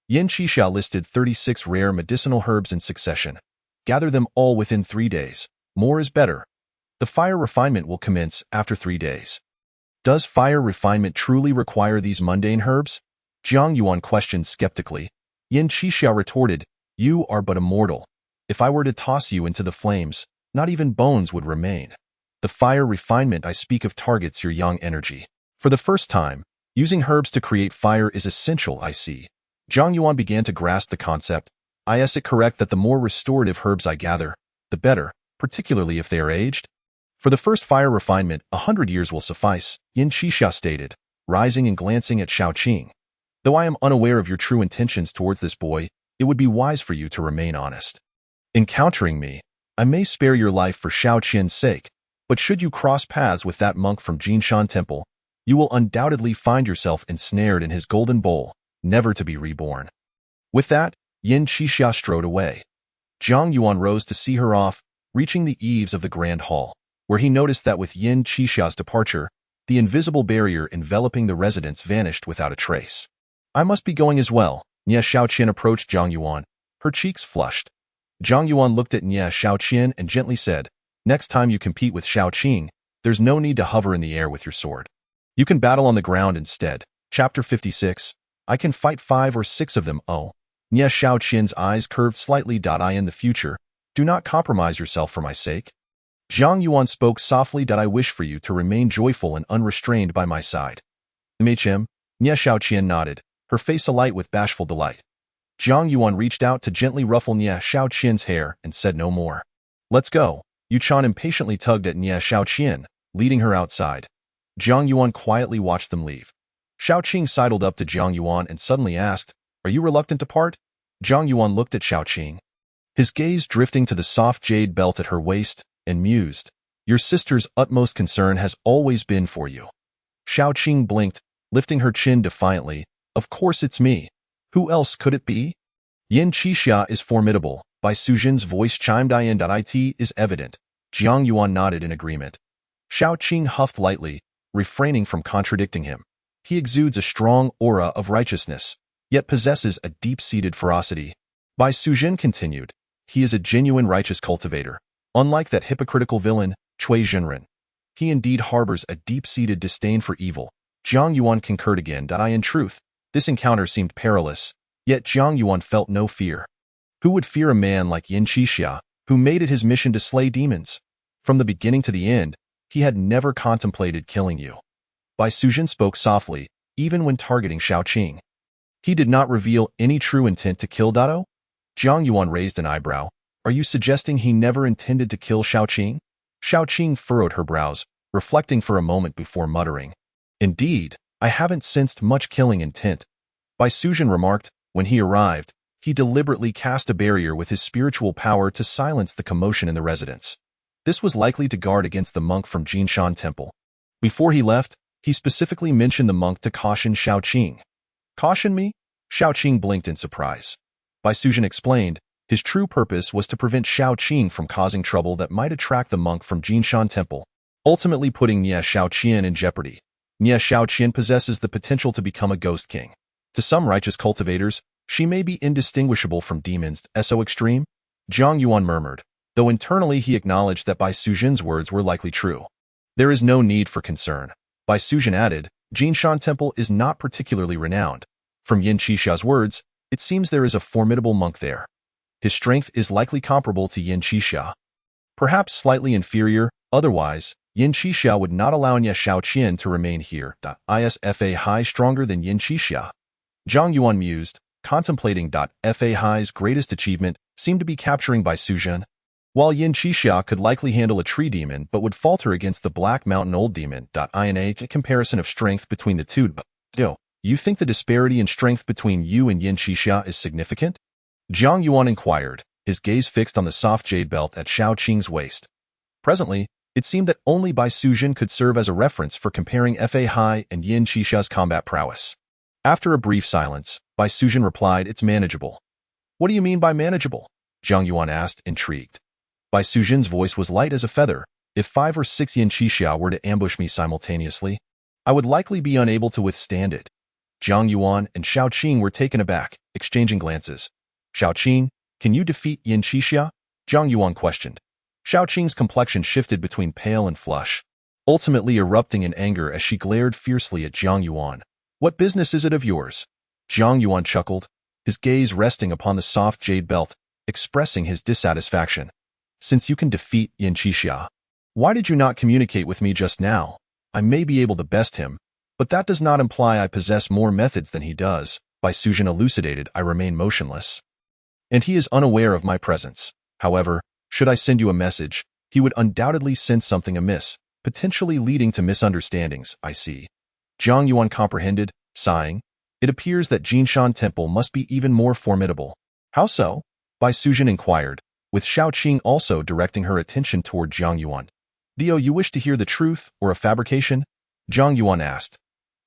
Yin Qixia listed 36 rare medicinal herbs in succession. Gather them all within 3 days. More is better. The fire refinement will commence after 3 days. Does fire refinement truly require these mundane herbs? Zhang Yuan questioned skeptically. Yin Qixia retorted, you are but a mortal. If I were to toss you into the flames, not even bones would remain. The fire refinement I speak of targets your yang energy. For the first time, using herbs to create fire is essential, I see. Zhang Yuan began to grasp the concept. Is it correct that the more restorative herbs I gather, the better, particularly if they are aged? For the first fire refinement, 100 years will suffice, Yin Qixia stated, rising and glancing at Xiaoqing. Though I am unaware of your true intentions towards this boy, it would be wise for you to remain honest. Encountering me, I may spare your life for Xiaoqian's sake, but should you cross paths with that monk from Jinshan Temple, you will undoubtedly find yourself ensnared in his golden bowl, never to be reborn. With that, Yin Qixia strode away. Zhang Yuan rose to see her off, reaching the eaves of the grand hall, where he noticed that with Yin Qixia's departure, the invisible barrier enveloping the residence vanished without a trace. I must be going as well. Nie Xiaoqian approached Zhang Yuan, her cheeks flushed. Zhang Yuan looked at Nie Xiaoqian and gently said, next time you compete with Xiaoqing, there's no need to hover in the air with your sword. You can battle on the ground instead. Chapter 56. I can fight 5 or 6 of them. Oh. Nie Xiaoqian's eyes curved slightly. I in the future, do not compromise yourself for my sake. Zhang Yuan spoke softly. I wish for you to remain joyful and unrestrained by my side. MHM, Nie Xiaoqian nodded, her face alight with bashful delight. Zhang Yuan reached out to gently ruffle Nie Xiaoqian's hair and said no more. Let's go. Yu Chan impatiently tugged at Nie Xiaoqian, leading her outside. Zhang Yuan quietly watched them leave. Xiaoqing sidled up to Zhang Yuan and suddenly asked, are you reluctant to part? Zhang Yuan looked at Xiaoqing, his gaze drifting to the soft jade belt at her waist, and mused, your sister's utmost concern has always been for you. Xiaoqing blinked, lifting her chin defiantly. Of course it's me. Who else could it be? Yin Qixia is formidable. By Sujin's voice chimed in. It is evident. Zhang Yuan nodded in agreement. Xiaoqing huffed lightly, refraining from contradicting him. He exudes a strong aura of righteousness, yet possesses a deep-seated ferocity. Bai Sujin continued, he is a genuine righteous cultivator, unlike that hypocritical villain, Cui Zhenren. He indeed harbors a deep-seated disdain for evil. Zhang Yuan concurred again. In truth, this encounter seemed perilous, yet Zhang Yuan felt no fear. Who would fear a man like Yin Qixia, who made it his mission to slay demons? From the beginning to the end, he had never contemplated killing you. Bai Sujin spoke softly, even when targeting Xiaoqing. He did not reveal any true intent to kill Dado? Zhang Yuan raised an eyebrow. Are you suggesting he never intended to kill Xiaoqing? Xiaoqing furrowed her brows, reflecting for a moment before muttering. Indeed, I haven't sensed much killing intent. Bai Sujin remarked, when he arrived, he deliberately cast a barrier with his spiritual power to silence the commotion in the residence. This was likely to guard against the monk from Jinshan Temple. Before he left, he specifically mentioned the monk to caution Xiaoqing. Caution me? Xiaoqing blinked in surprise. Bai Sujin explained, his true purpose was to prevent Xiaoqing from causing trouble that might attract the monk from Jinshan Temple, ultimately putting Nie Xiaoqian in jeopardy. Nie Xiaoqian possesses the potential to become a ghost king. To some righteous cultivators, she may be indistinguishable from demons. So extreme? Zhang Yuan murmured, though internally he acknowledged that Bai Sujin's words were likely true. There is no need for concern. Bai Sujin added, Jinshan Temple is not particularly renowned. From Yin Qixia's words, it seems there is a formidable monk there. His strength is likely comparable to Yin Qixia. Perhaps slightly inferior, otherwise, Yin Qixia would not allow Nie Xiaoqian to remain here. Isfa Hai stronger than Yin Qixia. Zhang Yuan mused, contemplating. Fa Hai's greatest achievement seemed to be capturing Bai Sujin. While Yin Qixia could likely handle a tree demon but would falter against the Black Mountain Old Demon. In a comparison of strength between the two. You think the disparity in strength between you and Yin Qixia is significant? Zhang Yuan inquired, his gaze fixed on the soft jade belt at Xiaoqing's waist. Presently, it seemed that only Bai Sujin could serve as a reference for comparing Fa Hai and Yin Qixia's combat prowess. After a brief silence, Bai Sujin replied, it's manageable. What do you mean by manageable? Zhang Yuan asked, intrigued. Bai Sujin's voice was light as a feather. If 5 or 6 Yin Qixia were to ambush me simultaneously, I would likely be unable to withstand it. Zhang Yuan and Xiaoqing were taken aback, exchanging glances. Xiaoqing, can you defeat Yin Qixia? Zhang Yuan questioned. Xiaoqing's complexion shifted between pale and flush, ultimately erupting in anger as she glared fiercely at Zhang Yuan. What business is it of yours? Zhang Yuan chuckled, his gaze resting upon the soft jade belt, expressing his dissatisfaction. Since you can defeat Yin Qixia, why did you not communicate with me just now? I may be able to best him, but that does not imply I possess more methods than he does. Bai Sujin elucidated. I remain motionless, and he is unaware of my presence. However, should I send you a message, He would undoubtedly sense something amiss, potentially leading to misunderstandings, I see. Zhang Yuan comprehended, sighing. It appears that Jinshan Temple must be even more formidable. How so? Bai Sujin inquired, with Xiaoqing also directing her attention toward Zhang Yuan. Dio, you wish to hear the truth, or a fabrication? Zhang Yuan asked.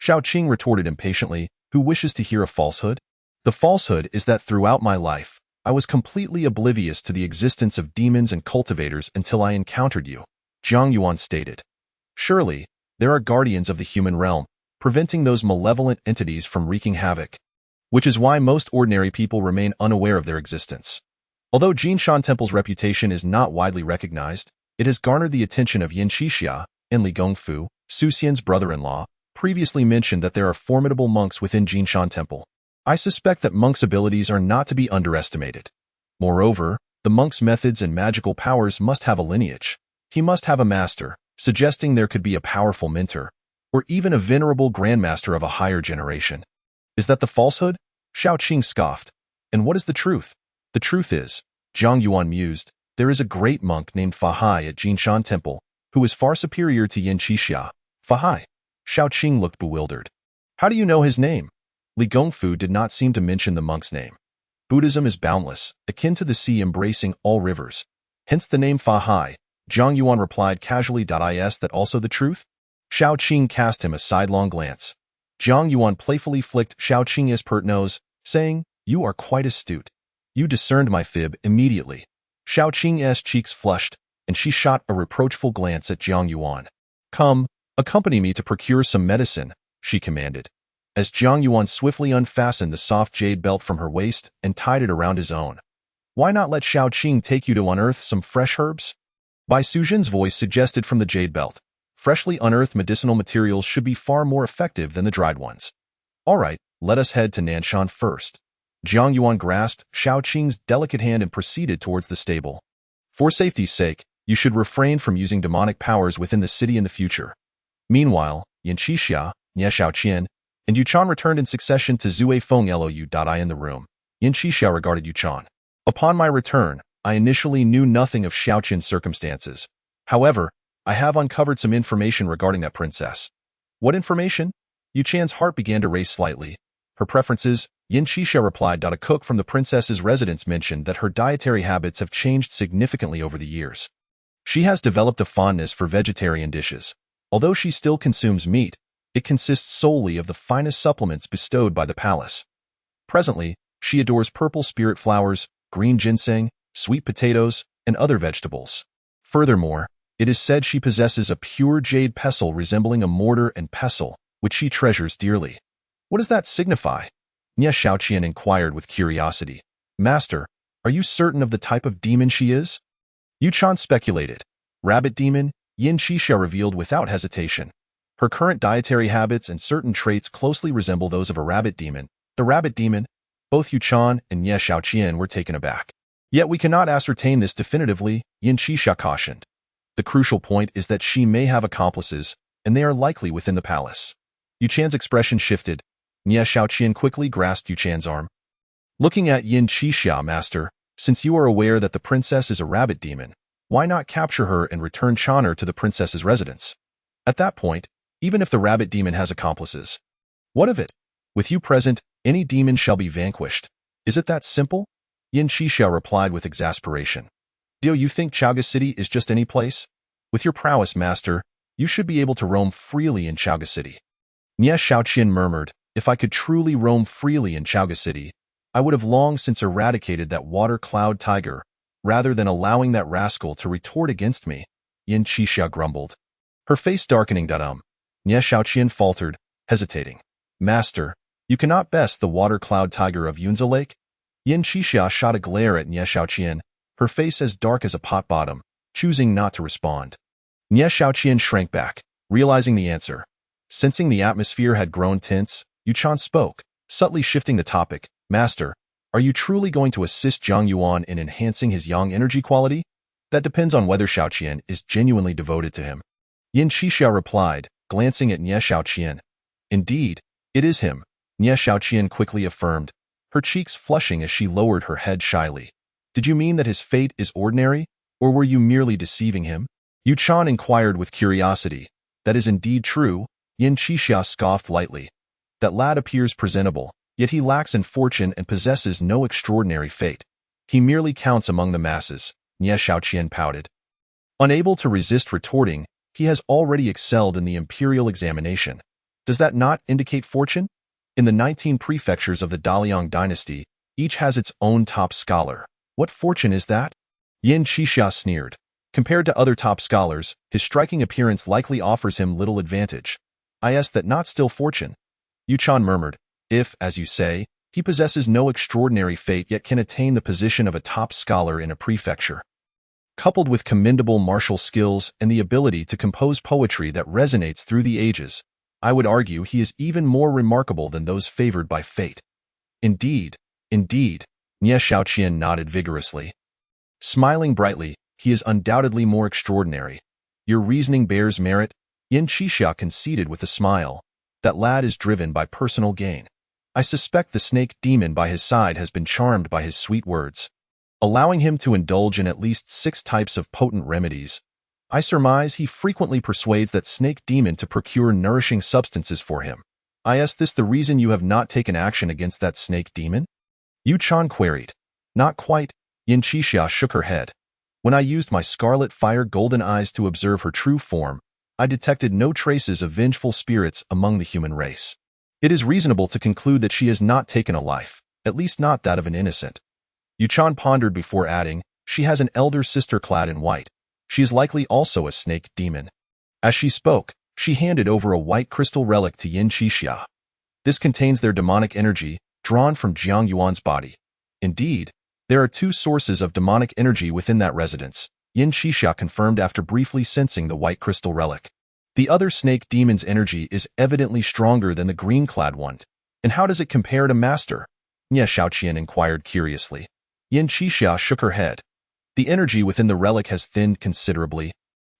Xiaoqing retorted impatiently, who wishes to hear a falsehood? The falsehood is that throughout my life, I was completely oblivious to the existence of demons and cultivators until I encountered you, Zhang Yuan stated. Surely, there are guardians of the human realm, preventing those malevolent entities from wreaking havoc, which is why most ordinary people remain unaware of their existence. Although Jinshan Temple's reputation is not widely recognized, it has garnered the attention of Yin Qixia and Li Gongfu, Su Xian's brother-in-law, previously mentioned that there are formidable monks within Jinshan Temple. I suspect that monks' abilities are not to be underestimated. Moreover, the monk's methods and magical powers must have a lineage. He must have a master, suggesting there could be a powerful mentor, or even a venerable grandmaster of a higher generation. Is that the falsehood? Xiaoqing scoffed. And what is the truth? The truth is, Zhang Yuan mused, there is a great monk named Fahai at Jinshan Temple, who is far superior to Yin Qixia. Fahai? Xiaoqing looked bewildered. How do you know his name? Li Gongfu did not seem to mention the monk's name. Buddhism is boundless, akin to the sea embracing all rivers. Hence the name Fahai. Zhang Yuan replied casually. Is that also the truth? Xiaoqing cast him a sidelong glance. Zhang Yuan playfully flicked Xiaoqing's pert nose, saying, You are quite astute. You discerned my fib immediately. Xiaoqing's cheeks flushed, and she shot a reproachful glance at Zhang Yuan. Come, accompany me to procure some medicine, she commanded. As Zhang Yuan swiftly unfastened the soft jade belt from her waist and tied it around his own. Why not let Xiaoqing take you to unearth some fresh herbs? Bai Sujin's voice suggested from the jade belt. Freshly unearthed medicinal materials should be far more effective than the dried ones. All right, let us head to Nanshan first. Zhang Yuan grasped Xiaoqing's delicate hand and proceeded towards the stable. For safety's sake, you should refrain from using demonic powers within the city in the future. Meanwhile, Yin Qixia, Nie Xiaoqian, and Yuchan returned in succession to Zue Feng Lou. In the room. Yin Qixia regarded Yuchan. Upon my return, I initially knew nothing of Xiaoqian's circumstances. However, I have uncovered some information regarding that princess. What information? Yuchan's heart began to race slightly. Her preferences, Yin Qixia replied. A cook from the princess's residence mentioned that her dietary habits have changed significantly over the years. She has developed a fondness for vegetarian dishes. Although she still consumes meat, it consists solely of the finest supplements bestowed by the palace. Presently, she adores purple spirit flowers, green ginseng, sweet potatoes, and other vegetables. Furthermore, it is said she possesses a pure jade pestle resembling a mortar and pestle, which she treasures dearly. What does that signify? Nie Xiaoqian inquired with curiosity. Master, are you certain of the type of demon she is? Yuchan speculated. Rabbit demon, Yin Qixia revealed without hesitation. Her current dietary habits and certain traits closely resemble those of a rabbit demon. The rabbit demon, both Yuchan and Nie Xiaoqian were taken aback. Yet we cannot ascertain this definitively, Yin Qixia cautioned. The crucial point is that she may have accomplices, and they are likely within the palace. Yuchan's expression shifted. Nie Xiaoqian quickly grasped Yuchan's arm. Looking at Yin Qixia, master, since you are aware that the princess is a rabbit demon, why not capture her and return Chan'er to the princess's residence? At that point, even if the rabbit demon has accomplices. What of it? With you present, any demon shall be vanquished. Is it that simple? Yin Qixia replied with exasperation. Do you think Chaoga City is just any place? With your prowess, master, you should be able to roam freely in Chaoga City. Nie Xiaoqian murmured, if I could truly roam freely in Chaoga City, I would have long since eradicated that water cloud tiger, rather than allowing that rascal to retort against me. Yin Qixia grumbled. Her face darkening. Nie Xiaoqian faltered, hesitating. Master, you cannot best the water cloud tiger of Yunza Lake? Yin Qixia shot a glare at Nie Xiaoqian, her face as dark as a pot bottom, choosing not to respond. Nie Xiaoqian shrank back, realizing the answer. Sensing the atmosphere had grown tense, Yuchan spoke, subtly shifting the topic. Master, are you truly going to assist Zhang Yuan in enhancing his yang energy quality? That depends on whether Xiaoqian is genuinely devoted to him. Yin Qixia replied, glancing at Nie Xiaoqian. Indeed, it is him, Nie Xiaoqian quickly affirmed, her cheeks flushing as she lowered her head shyly. Did you mean that his fate is ordinary, Or were you merely deceiving him? Yu Chan inquired with curiosity. That is indeed true, Yin Qixia scoffed lightly. That lad appears presentable, yet he lacks in fortune and possesses no extraordinary fate. He merely counts among the masses, Nie Shaoqian pouted. Unable to resist retorting, he has already excelled in the imperial examination. Does that not indicate fortune? In the 19 prefectures of the Daliang dynasty, each has its own top scholar. What fortune is that? Yin Qixia sneered. Compared to other top scholars, his striking appearance likely offers him little advantage. That not still fortune. Yu Chan murmured, if, as you say, he possesses no extraordinary fate yet can attain the position of a top scholar in a prefecture. Coupled with commendable martial skills and the ability to compose poetry that resonates through the ages, I would argue he is even more remarkable than those favored by fate. Indeed, Nie Shaoqian nodded vigorously. Smiling brightly, he is undoubtedly more extraordinary. Your reasoning bears merit, Yin Qixia conceded with a smile. That lad is driven by personal gain. I suspect the snake demon by his side has been charmed by his sweet words, allowing him to indulge in at least 6 types of potent remedies. I surmise he frequently persuades that snake demon to procure nourishing substances for him. Is this the reason you have not taken action against that snake demon? Yu Chan queried. Not quite, Yin Qixia shook her head. When I used my scarlet fire golden eyes to observe her true form, I detected no traces of vengeful spirits among the human race. It is reasonable to conclude that she has not taken a life, at least not that of an innocent. Yu Chan pondered before adding, she has an elder sister clad in white. She is likely also a snake demon. As she spoke, she handed over a white crystal relic to Yin Qixia. This contains their demonic energy, drawn from Jiang Yuan's body. Indeed, there are 2 sources of demonic energy within that residence, Yin Qixia confirmed after briefly sensing the white crystal relic. The other snake demon's energy is evidently stronger than the green-clad one. And how does it compare to Master? Nie Shaoqian inquired curiously. Yin Qixia shook her head. The energy within the relic has thinned considerably,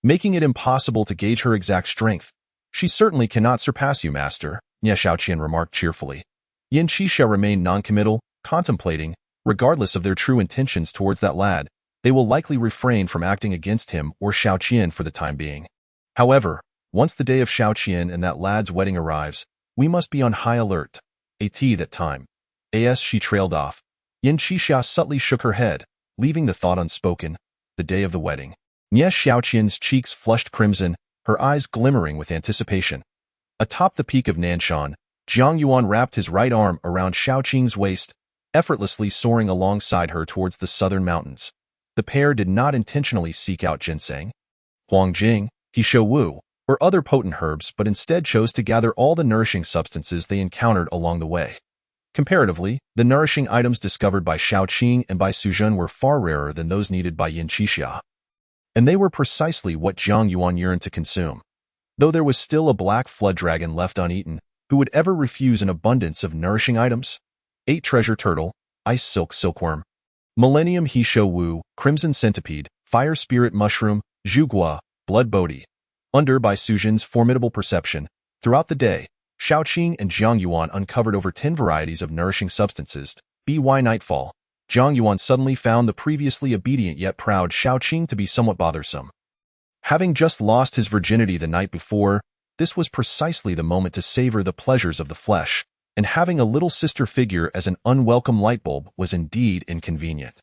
making it impossible to gauge her exact strength. She certainly cannot surpass you, Master, Nie Shaoqian remarked cheerfully. Yin Qixia remained noncommittal, contemplating. Regardless of their true intentions towards that lad, they will likely refrain from acting against him or Shaoqian for the time being. However, once the day of Shaoqian and that lad's wedding arrives, we must be on high alert. That time. She trailed off. Yin Qixia subtly shook her head, leaving the thought unspoken. The day of the wedding. Nie Shaoqian's cheeks flushed crimson, her eyes glimmering with anticipation. Atop the peak of Nanshan, Jiang Yuan wrapped his right arm around Shaoqing's waist, effortlessly soaring alongside her towards the southern mountains. The pair did not intentionally seek out ginseng, huangjing, Heeshou Wu, or other potent herbs, but instead chose to gather all the nourishing substances they encountered along the way. Comparatively, the nourishing items discovered by Shaoqing and by Suzhen were far rarer than those needed by Yin Qixia. And they were precisely what Jiang Yuan yearned to consume. Though there was still a black flood dragon left uneaten, who would ever refuse an abundance of nourishing items? 8 treasure turtle, ice silkworm, millennium Heeshou Wu, crimson centipede, fire spirit mushroom, zhugua, blood bodhi. Under by Suzhen's formidable perception, throughout the day, Shaoqing and Jiang Yuan uncovered over 10 varieties of nourishing substances. By nightfall, Jiang Yuan suddenly found the previously obedient yet proud Shaoqing to be somewhat bothersome. Having just lost his virginity the night before, this was precisely the moment to savor the pleasures of the flesh, and having a little sister figure as an unwelcome light bulb was indeed inconvenient.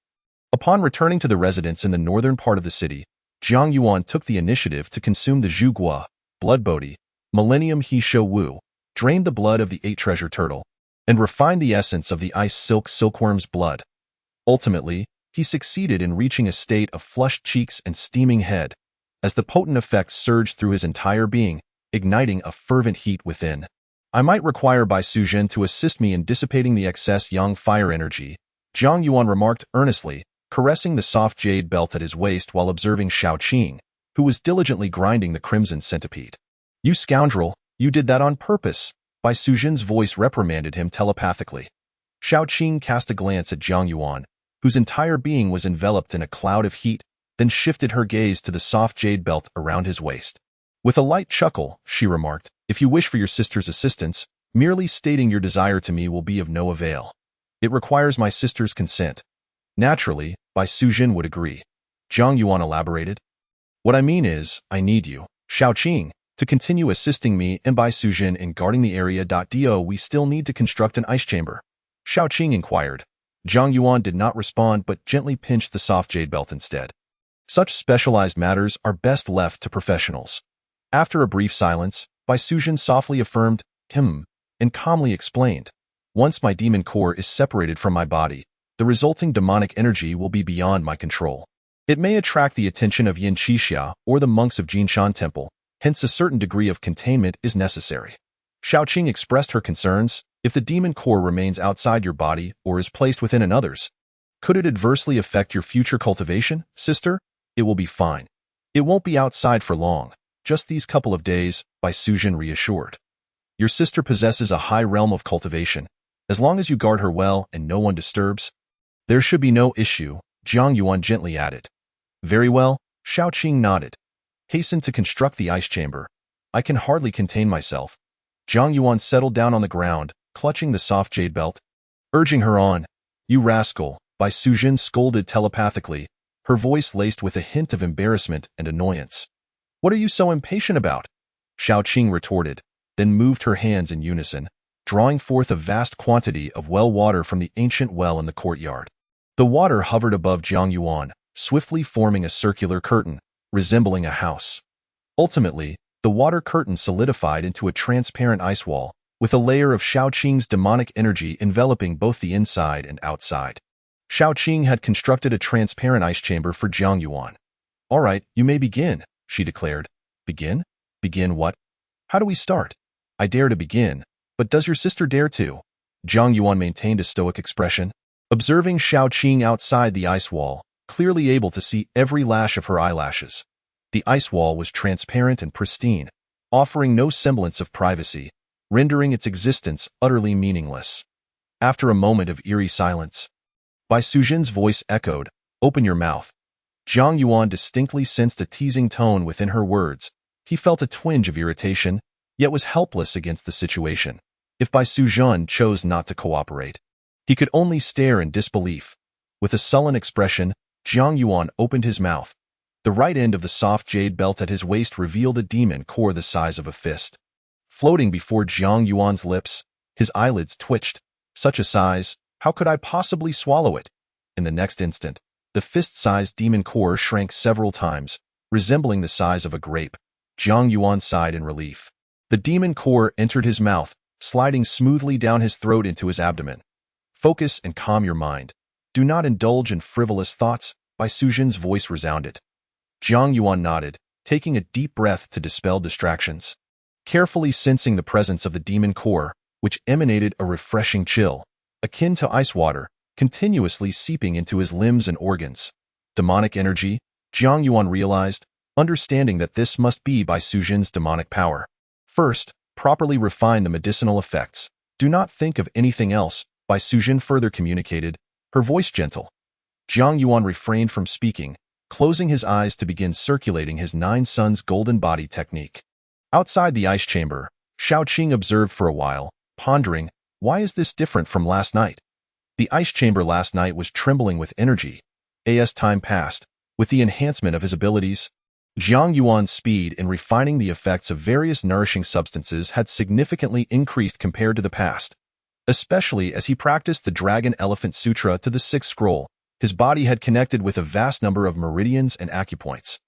Upon returning to the residence in the northern part of the city, Jiang Yuan took the initiative to consume the zhugua, blood bodhi, millennium Heeshou Wu, drained the blood of the 8 treasure turtle, and refined the essence of the ice silkworm's blood. Ultimately, he succeeded in reaching a state of flushed cheeks and steaming head, as the potent effects surged through his entire being, igniting a fervent heat within. I might require Bai Suzhen to assist me in dissipating the excess yang fire energy, Jiang Yuan remarked earnestly, caressing the soft jade belt at his waist while observing Shaoqing, who was diligently grinding the crimson centipede. You scoundrel, you did that on purpose, Bai Suzhen's voice reprimanded him telepathically. Shaoqing cast a glance at Jiang Yuan, whose entire being was enveloped in a cloud of heat, then shifted her gaze to the soft jade belt around his waist. With a light chuckle, she remarked, if you wish for your sister's assistance, merely stating your desire to me will be of no avail. It requires my sister's consent. Naturally, Bai Suzhen would agree. Zhang Yuan elaborated. What I mean is, I need you, Shaoqing, to continue assisting me and Bai Sujin in guarding the area. Do we still need to construct an ice chamber? Shaoqing inquired. Zhang Yuan did not respond but gently pinched the soft jade belt instead. Such specialized matters are best left to professionals. After a brief silence, Bai Sujin softly affirmed, and calmly explained, once my demon core is separated from my body, the resulting demonic energy will be beyond my control. It may attract the attention of Yin Qixia or the monks of Jinshan Temple, hence a certain degree of containment is necessary. Shaoqing expressed her concerns. If the demon core remains outside your body or is placed within another's, could it adversely affect your future cultivation, sister? It will be fine. It won't be outside for long, just these couple of days, Bai Sujin reassured. Your sister possesses a high realm of cultivation. As long as you guard her well and no one disturbs, there should be no issue, Zhang Yuan gently added. Very well, Shaoqing nodded. Hasten to construct the ice chamber. I can hardly contain myself. Zhang Yuan settled down on the ground, clutching the soft jade belt. Urging her on. You rascal, Bai Sujin scolded telepathically, her voice laced with a hint of embarrassment and annoyance. What are you so impatient about? Shaoqing retorted, then moved her hands in unison, drawing forth a vast quantity of well water from the ancient well in the courtyard. The water hovered above Zhang Yuan, swiftly forming a circular curtain, resembling a house. Ultimately, the water curtain solidified into a transparent ice wall, with a layer of Shaoqing's demonic energy enveloping both the inside and outside. Shaoqing had constructed a transparent ice chamber for Zhang Yuan. All right, you may begin, she declared. Begin? Begin what? How do we start? I dare to begin, but does your sister dare to? Zhang Yuan maintained a stoic expression, observing Shaoqing outside the ice wall, clearly able to see every lash of her eyelashes. The ice wall was transparent and pristine, offering no semblance of privacy, rendering its existence utterly meaningless. After a moment of eerie silence, Bai Sujin's voice echoed, "Open your mouth." Zhang Yuan distinctly sensed a teasing tone within her words. He felt a twinge of irritation, yet was helpless against the situation. If Bai Sujin chose not to cooperate, he could only stare in disbelief. With a sullen expression, Zhang Yuan opened his mouth. The right end of the soft jade belt at his waist revealed a demon core the size of a fist. Floating before Zhang Yuan's lips, his eyelids twitched. Such a size, how could I possibly swallow it? In the next instant, the fist-sized demon core shrank several times, resembling the size of a grape. Zhang Yuan sighed in relief. The demon core entered his mouth, sliding smoothly down his throat into his abdomen. Focus and calm your mind. Do not indulge in frivolous thoughts, Bai Sujin's voice resounded. Zhang Yuan nodded, taking a deep breath to dispel distractions. Carefully sensing the presence of the demon core, which emanated a refreshing chill, akin to ice water, continuously seeping into his limbs and organs. Demonic energy, Zhang Yuan realized, understanding that this must be Bai Sujin's demonic power. First, properly refine the medicinal effects. Do not think of anything else, Bai Sujin further communicated, her voice gentle. Zhang Yuan refrained from speaking, closing his eyes to begin circulating his 9 suns golden body technique. Outside the ice chamber, Shaoqing observed for a while, pondering, why is this different from last night? The ice chamber last night was trembling with energy. As time passed, with the enhancement of his abilities, Zhang Yuan's speed in refining the effects of various nourishing substances had significantly increased compared to the past. Especially as he practiced the Dragon Elephant Sutra to the 6th scroll, his body had connected with a vast number of meridians and acupoints,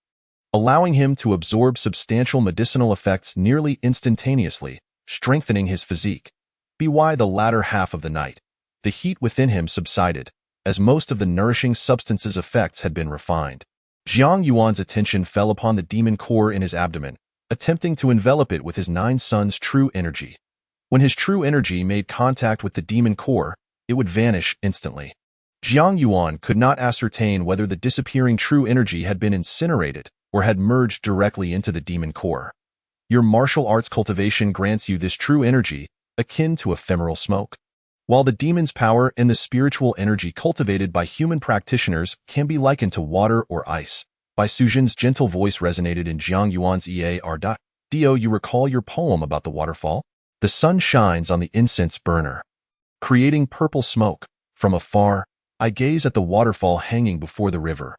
allowing him to absorb substantial medicinal effects nearly instantaneously, strengthening his physique. By the latter half of the night, the heat within him subsided, as most of the nourishing substances' effects had been refined. Zhang Yuan's attention fell upon the demon core in his abdomen, attempting to envelop it with his 9 suns true energy. When his true energy made contact with the demon core, it would vanish instantly. Zhang Yuan could not ascertain whether the disappearing true energy had been incinerated or had merged directly into the demon core. Your martial arts cultivation grants you this true energy, akin to ephemeral smoke. While the demon's power and the spiritual energy cultivated by human practitioners can be likened to water or ice, Bai Sujin's gentle voice resonated in Zhang Yuan's ear. Do you recall your poem about the waterfall? The sun shines on the incense burner, creating purple smoke. From afar, I gaze at the waterfall hanging before the river.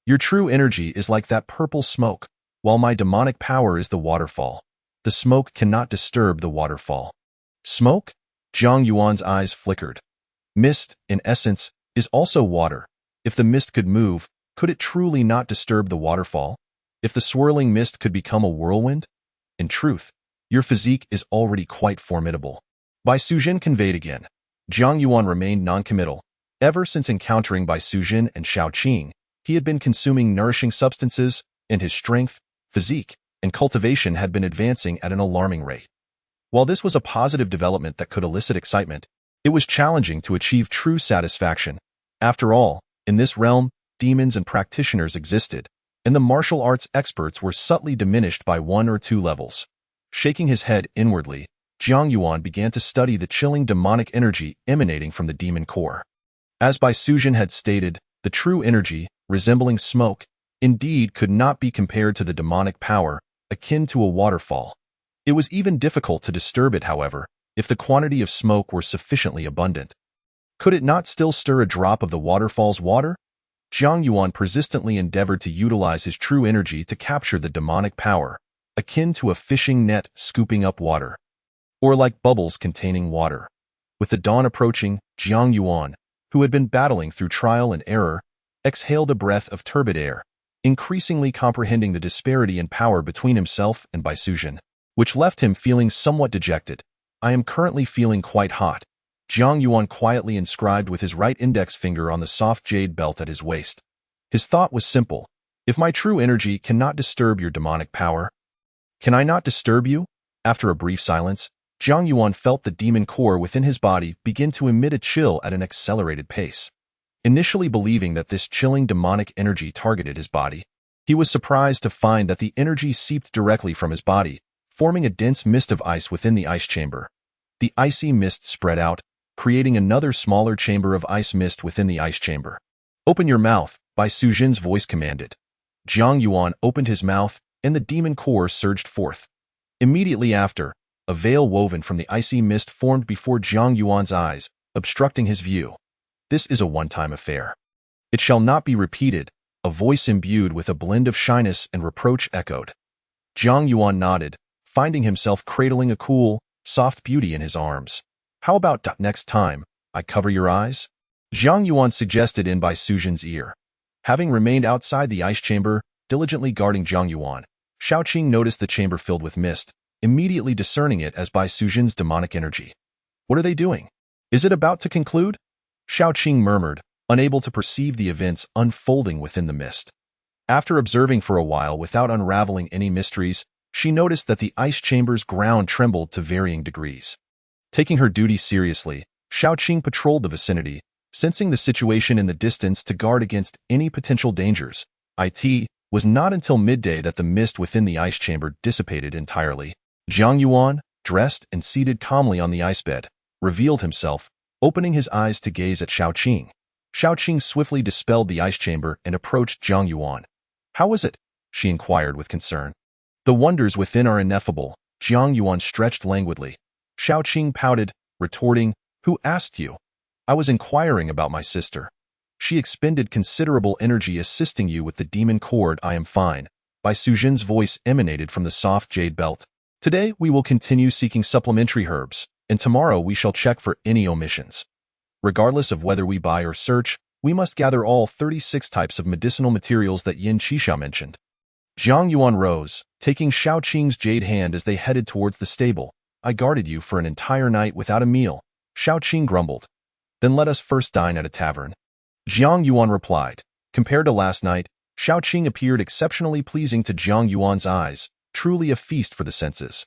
Your true energy is like that purple smoke, while my demonic power is the waterfall. The smoke cannot disturb the waterfall. Smoke? Jiang Yuan's eyes flickered. Mist, in essence, is also water. If the mist could move, could it truly not disturb the waterfall? If the swirling mist could become a whirlwind? In truth, your physique is already quite formidable. Bai Sujin conveyed again. Jiang Yuan remained noncommittal. Ever since encountering Bai Sujin and Shao Qing, he had been consuming nourishing substances, and his strength, physique, and cultivation had been advancing at an alarming rate. While this was a positive development that could elicit excitement, it was challenging to achieve true satisfaction. After all, in this realm, demons and practitioners existed, and the martial arts experts were subtly diminished by 1 or 2 levels. Shaking his head inwardly, Jiang Yuan began to study the chilling demonic energy emanating from the demon core. As Bai Sujin had stated, the true energy, resembling smoke, indeed could not be compared to the demonic power, akin to a waterfall. It was even difficult to disturb it, however, if the quantity of smoke were sufficiently abundant. Could it not still stir a drop of the waterfall's water? Jiang Yuan persistently endeavored to utilize his true energy to capture the demonic power, akin to a fishing net scooping up water, or like bubbles containing water. With the dawn approaching, Jiang Yuan, who had been battling through trial and error, exhaled a breath of turbid air, increasingly comprehending the disparity in power between himself and Bai Sujin, which left him feeling somewhat dejected. I am currently feeling quite hot. Jiang Yuan quietly inscribed with his right index finger on the soft jade belt at his waist. His thought was simple. If my true energy cannot disturb your demonic power, can I not disturb you? After a brief silence, Jiang Yuan felt the demon core within his body begin to emit a chill at an accelerated pace. Initially believing that this chilling demonic energy targeted his body, he was surprised to find that the energy seeped directly from his body, forming a dense mist of ice within the ice chamber. The icy mist spread out, creating another smaller chamber of ice mist within the ice chamber. Open your mouth, Bai Sujin's voice commanded. Jiang Yuan opened his mouth, and the demon core surged forth. Immediately after, a veil woven from the icy mist formed before Jiang Yuan's eyes, obstructing his view. This is a one-time affair. It shall not be repeated, a voice imbued with a blend of shyness and reproach echoed. Jiang Yuan nodded, finding himself cradling a cool, soft beauty in his arms. How about next time, I cover your eyes? Jiang Yuan suggested in Bai Sujin's ear. Having remained outside the ice chamber, diligently guarding Jiang Yuan, Shao Qing noticed the chamber filled with mist, immediately discerning it as Bai Sujin's demonic energy. What are they doing? Is it about to conclude? Shao Qing murmured, unable to perceive the events unfolding within the mist. After observing for a while without unraveling any mysteries, she noticed that the ice chamber's ground trembled to varying degrees. Taking her duty seriously, Shao Qing patrolled the vicinity, sensing the situation in the distance to guard against any potential dangers. It was not until midday that the mist within the ice chamber dissipated entirely. Jiang Yuan, dressed and seated calmly on the ice bed, revealed himself, opening his eyes to gaze at Shao Qing. Shao Qing swiftly dispelled the ice chamber and approached Jiang Yuan. How is it? She inquired with concern. The wonders within are ineffable. Jiang Yuan stretched languidly. Shao Qing pouted, retorting, Who asked you? I was inquiring about my sister. She expended considerable energy assisting you with the demon cord. I am fine. Bai Sujin's voice emanated from the soft jade belt. Today we will continue seeking supplementary herbs, and tomorrow we shall check for any omissions. Regardless of whether we buy or search, we must gather all 36 types of medicinal materials that Yin Qixia mentioned. Jiang Yuan rose, taking Shao Qing's jade hand as they headed towards the stable. I guarded you for an entire night without a meal, Shao Qing grumbled. Then let us first dine at a tavern. Jiang Yuan replied. Compared to last night, Shao Qing appeared exceptionally pleasing to Jiang Yuan's eyes, truly a feast for the senses.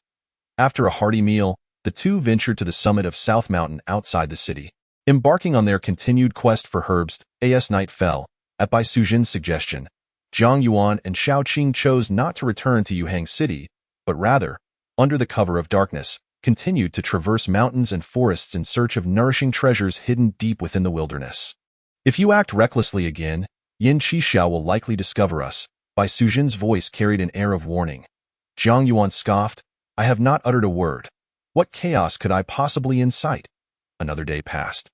After a hearty meal, the two ventured to the summit of South Mountain outside the city. Embarking on their continued quest for herbs, as night fell, at Bai Sujin's suggestion, Jiang Yuan and Shao Qing chose not to return to Yuhang City, but rather, under the cover of darkness, continued to traverse mountains and forests in search of nourishing treasures hidden deep within the wilderness. If you act recklessly again, Yin Qixia will likely discover us. Bai Sujin's voice carried an air of warning. Jiang Yuan scoffed, I have not uttered a word. What chaos could I possibly incite? Another day passed.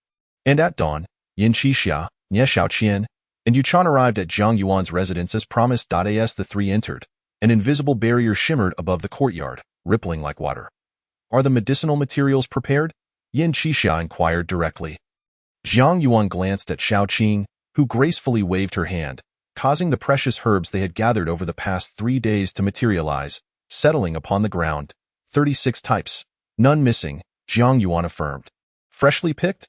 And at dawn, Yin Qixia, Nie Shaoqian, and Yuchan arrived at Jiang Yuan's residence as promised. As the three entered, an invisible barrier shimmered above the courtyard, rippling like water. Are the medicinal materials prepared? Yin Qixia inquired directly. Jiang Yuan glanced at Xiaoqing, who gracefully waved her hand, causing the precious herbs they had gathered over the past 3 days to materialize, settling upon the ground. 36 types, none missing, Jiang Yuan affirmed. Freshly picked?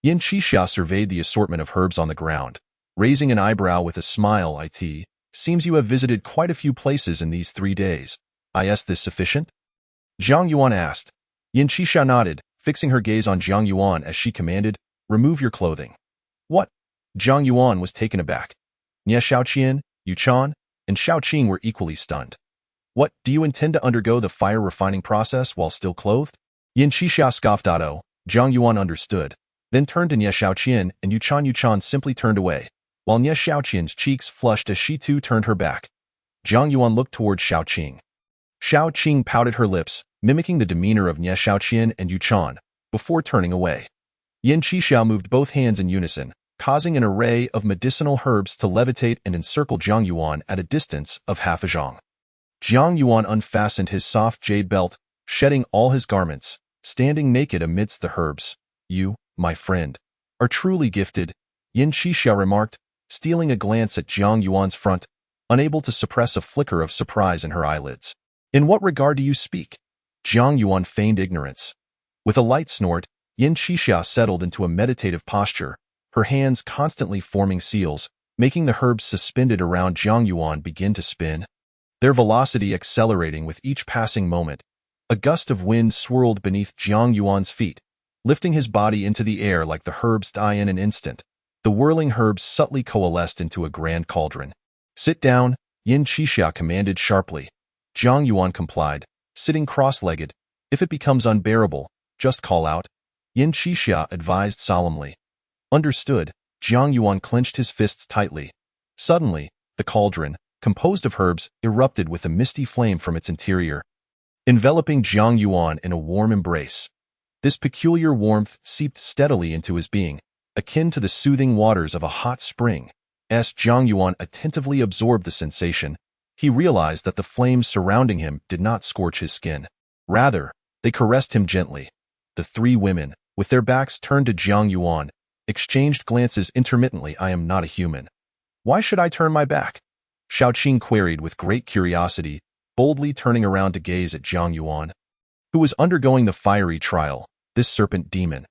Yin Qixia surveyed the assortment of herbs on the ground, raising an eyebrow with a smile. It seems you have visited quite a few places in these 3 days. Is this sufficient? Jiang Yuan asked. Yin Qixia nodded, fixing her gaze on Jiang Yuan as she commanded, remove your clothing. What? Jiang Yuan was taken aback. Nie Xiaoqian, Yuchan, and Xiaoqing were equally stunned. What, do you intend to undergo the fire refining process while still clothed? Yin Qixia scoffed. Jiang Yuan understood, then turned to Nie Xiaoqian and Yuchan. Yuchan simply turned away, while Nie Xiaoqian's cheeks flushed as she too turned her back. Jiang Yuan looked towards Xiaoqing. Xiaoqing pouted her lips, mimicking the demeanor of Nie Xiaoqian and Yuchan, before turning away. Yin Qixia moved both hands in unison, causing an array of medicinal herbs to levitate and encircle Jiang Yuan at a distance of half a zhang. Jiang Yuan unfastened his soft jade belt, shedding all his garments, standing naked amidst the herbs. You, my friend, are truly gifted, Yin Qixia remarked, stealing a glance at Jiang Yuan's front, unable to suppress a flicker of surprise in her eyelids. In what regard do you speak? Jiang Yuan feigned ignorance. With a light snort, Yin Qixia settled into a meditative posture, her hands constantly forming seals, making the herbs suspended around Jiang Yuan begin to spin, their velocity accelerating with each passing moment. A gust of wind swirled beneath Jiang Yuan's feet, lifting his body into the air like the herbs die in an instant. The whirling herbs subtly coalesced into a grand cauldron. Sit down, Yin Qixia commanded sharply. Jiang Yuan complied, sitting cross-legged. If it becomes unbearable, just call out, Yin Qixia advised solemnly. Understood. Jiang Yuan clenched his fists tightly. Suddenly, the cauldron, composed of herbs, erupted with a misty flame from its interior, enveloping Jiang Yuan in a warm embrace. This peculiar warmth seeped steadily into his being, akin to the soothing waters of a hot spring. As Jiang Yuan attentively absorbed the sensation, he realized that the flames surrounding him did not scorch his skin. Rather, they caressed him gently. The three women, with their backs turned to Jiang Yuan, exchanged glances intermittently. I am not a human. Why should I turn my back? Xiaoqing queried with great curiosity, boldly turning around to gaze at Jiang Yuan, who was undergoing the fiery trial, this serpent demon.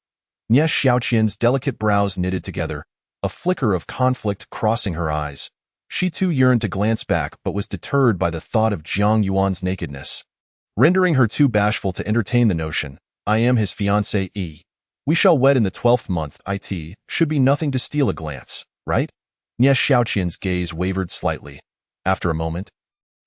Nie Xiaoqian's delicate brows knitted together, a flicker of conflict crossing her eyes. She too yearned to glance back but was deterred by the thought of Jiang Yuan's nakedness, rendering her too bashful to entertain the notion. I am his fiancée. We shall wed in the 12th month. It should be nothing to steal a glance, right? Nie Xiaoqian's gaze wavered slightly. After a moment,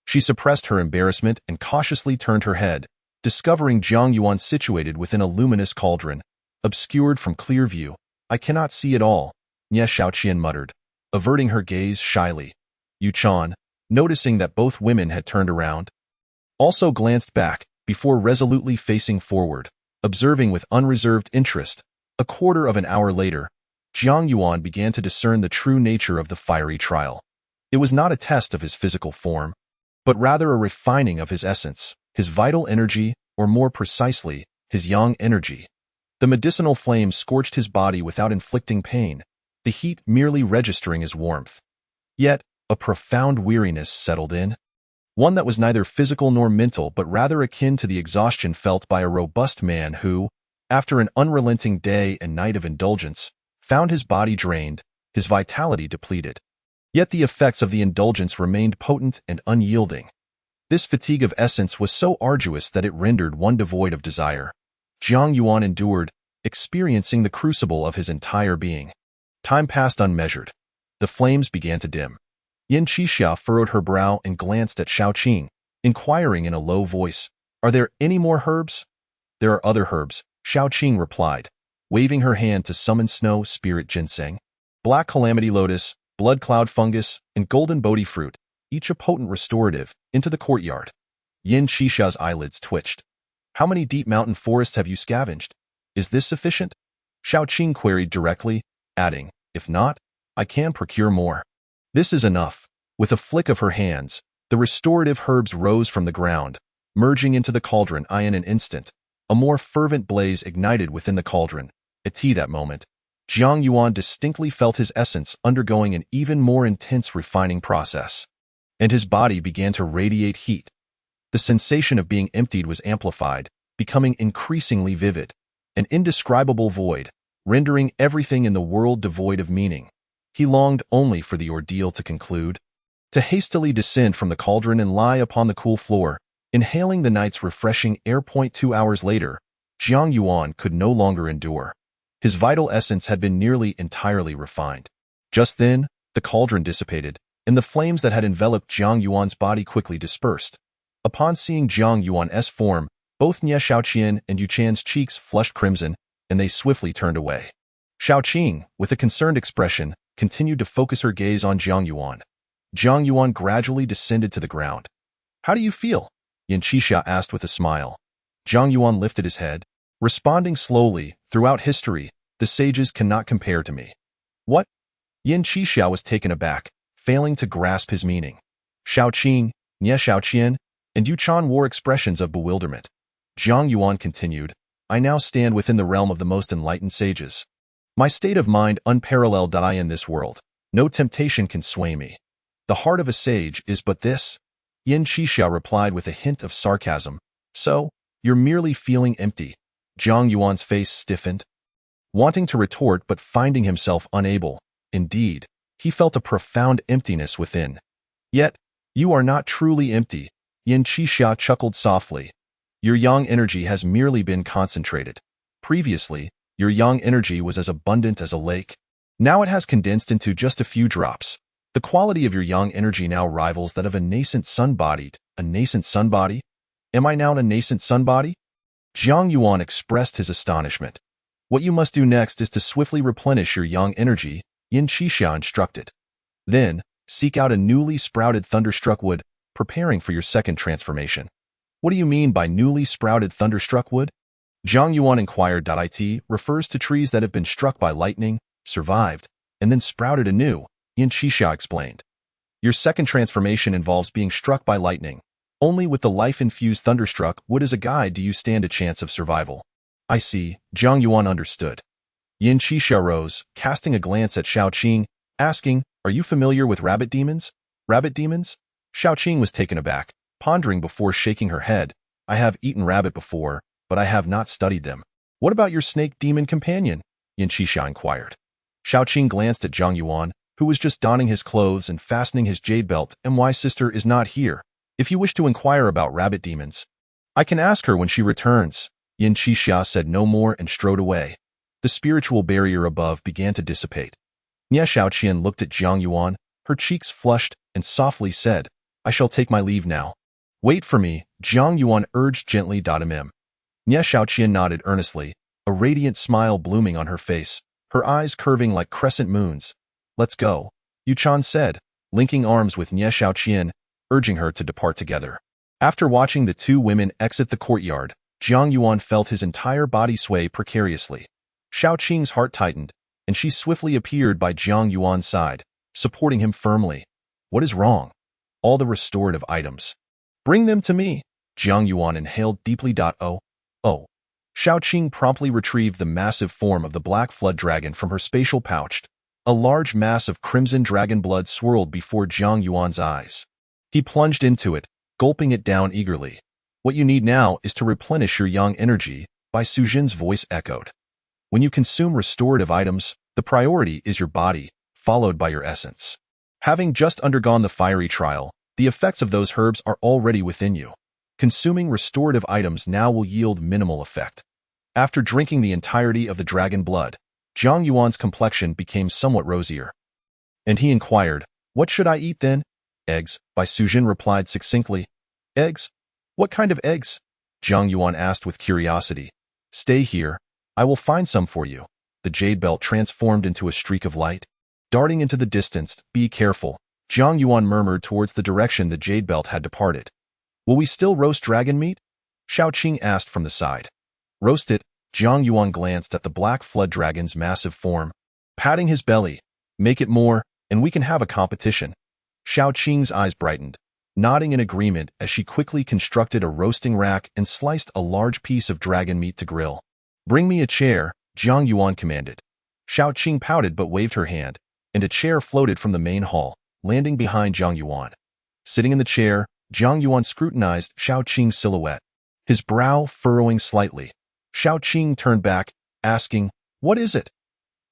she suppressed her embarrassment and cautiously turned her head, discovering Jiang Yuan situated within a luminous cauldron, obscured from clear view. I cannot see it all, Nie Xiaoqian muttered, averting her gaze shyly. Yuchan, noticing that both women had turned around, also glanced back before resolutely facing forward, observing with unreserved interest. A quarter of an hour later, Jiang Yuan began to discern the true nature of the fiery trial. It was not a test of his physical form, but rather a refining of his essence, his vital energy, or more precisely, his yang energy. The medicinal flame scorched his body without inflicting pain, the heat merely registering as warmth. Yet, a profound weariness settled in, one that was neither physical nor mental but rather akin to the exhaustion felt by a robust man who, after an unrelenting day and night of indulgence, found his body drained, his vitality depleted. Yet the effects of the indulgence remained potent and unyielding. This fatigue of essence was so arduous that it rendered one devoid of desire. Jiang Yuan endured, experiencing the crucible of his entire being. Time passed unmeasured. The flames began to dim. Yin Qixia furrowed her brow and glanced at Xiaoqing, inquiring in a low voice, Are there any more herbs? There are other herbs, Xiaoqing replied, waving her hand to summon snow spirit ginseng, black calamity lotus, blood cloud fungus, and golden bodhi fruit, each a potent restorative, into the courtyard. Yin Qixia's eyelids twitched. How many deep mountain forests have you scavenged? Is this sufficient? Xiaoqing queried directly, adding, If not, I can procure more. This is enough. With a flick of her hands, the restorative herbs rose from the ground, merging into the cauldron in an instant. A more fervent blaze ignited within the cauldron. At that moment, Jiang Yuan distinctly felt his essence undergoing an even more intense refining process, and his body began to radiate heat. The sensation of being emptied was amplified, becoming increasingly vivid, an indescribable void, rendering everything in the world devoid of meaning. He longed only for the ordeal to conclude, to hastily descend from the cauldron and lie upon the cool floor, inhaling the night's refreshing air. 2 hours later, Jiang Yuan could no longer endure. His vital essence had been nearly entirely refined. Just then, the cauldron dissipated, and the flames that had enveloped Jiang Yuan's body quickly dispersed. Upon seeing Jiang Yuan's form, both Nie Shaoqian and Yu Chan's cheeks flushed crimson, and they swiftly turned away. Shaoqing, with a concerned expression, continued to focus her gaze on Jiang Yuan. Jiang Yuan gradually descended to the ground. "How do you feel?" Yin Qixia asked with a smile. Jiang Yuan lifted his head, responding slowly, "Throughout history, the sages cannot compare to me." "What?" Yin Qixia was taken aback, failing to grasp his meaning. Shaoqing, Nie Shaoqian, and Yu Chan wore expressions of bewilderment. Jiang Yuan continued, "I now stand within the realm of the most enlightened sages. My state of mind unparalleled in this world. No temptation can sway me. The heart of a sage is but this." Yin Qixia replied with a hint of sarcasm. "So, you're merely feeling empty." Jiang Yuan's face stiffened, wanting to retort but finding himself unable. Indeed, he felt a profound emptiness within. "Yet, you are not truly empty," Yin Qixia chuckled softly. "Your yang energy has merely been concentrated. Previously, your yang energy was as abundant as a lake. Now it has condensed into just a few drops. The quality of your yang energy now rivals that of a nascent sun-bodied. A nascent sun-body? Am I now a nascent sun-body?" Jiang Yuan expressed his astonishment. "What you must do next is to swiftly replenish your yang energy," Yin Qixia instructed. "Then, seek out a newly sprouted thunderstruck wood, preparing for your second transformation." "What do you mean by newly sprouted thunderstruck wood?" Jiang Yuan inquired. "It refers to trees that have been struck by lightning, survived, and then sprouted anew," Yin Qixia explained. "Your second transformation involves being struck by lightning. Only with the life-infused thunderstruck wood as a guide do you stand a chance of survival." "I see," Jiang Yuan understood. Yin Qixia rose, casting a glance at Shaoqing, asking, "Are you familiar with rabbit demons?" "Rabbit demons?" Shaoqing was taken aback, pondering before shaking her head. "I have eaten rabbit before, but I have not studied them." "What about your snake demon companion?" Yin Qixia inquired. Shaoqing glanced at Jiang Yuan, who was just donning his clothes and fastening his jade belt. "My sister is not here. If you wish to inquire about rabbit demons, I can ask her when she returns." Yin Qixia said no more and strode away. The spiritual barrier above began to dissipate. Nie Shaoqian looked at Jiang Yuan, her cheeks flushed, and softly said, "I shall take my leave now." "Wait for me," Jiang Yuan urged gently. Nie Shaoqian nodded earnestly, a radiant smile blooming on her face, her eyes curving like crescent moons. "Let's go," Yu Chan said, linking arms with Nie Shaoqian, urging her to depart together. After watching the two women exit the courtyard, Jiang Yuan felt his entire body sway precariously. Shaoqing's heart tightened, and she swiftly appeared by Jiang Yuan's side, supporting him firmly. "What is wrong?" "All the restorative items." "Bring them to me." Jiang Yuan inhaled deeply. Oh. Shaoqing promptly retrieved the massive form of the black flood dragon from her spatial pouch. A large mass of crimson dragon blood swirled before Jiang Yuan's eyes. He plunged into it, gulping it down eagerly. "What you need now is to replenish your yang energy," Bai Sujin's voice echoed. "When you consume restorative items, the priority is your body, followed by your essence. Having just undergone the fiery trial, the effects of those herbs are already within you. Consuming restorative items now will yield minimal effect." After drinking the entirety of the dragon blood, Jiang Yuan's complexion became somewhat rosier. And he inquired, "What should I eat then?" "Eggs," Bai Sujin replied succinctly. "Eggs? What kind of eggs?" Jiang Yuan asked with curiosity. "Stay here. I will find some for you." The jade belt transformed into a streak of light, darting into the distance. "Be careful," Jiang Yuan murmured towards the direction the jade belt had departed. "Will we still roast dragon meat?" Shaoqing asked from the side. "Roast it." Jiang Yuan glanced at the black flood dragon's massive form. Patting his belly, Make it more, and we can have a competition. Xiao Qing's eyes brightened, nodding in agreement as she quickly constructed a roasting rack and sliced a large piece of dragon meat to grill. Bring me a chair, Jiang Yuan commanded. Xiao Qing pouted but waved her hand, and a chair floated from the main hall, landing behind Jiang Yuan. Sitting in the chair, Jiang Yuan scrutinized Xiao Qing's silhouette, his brow furrowing slightly. Xiao Qing turned back, asking, "What is it?"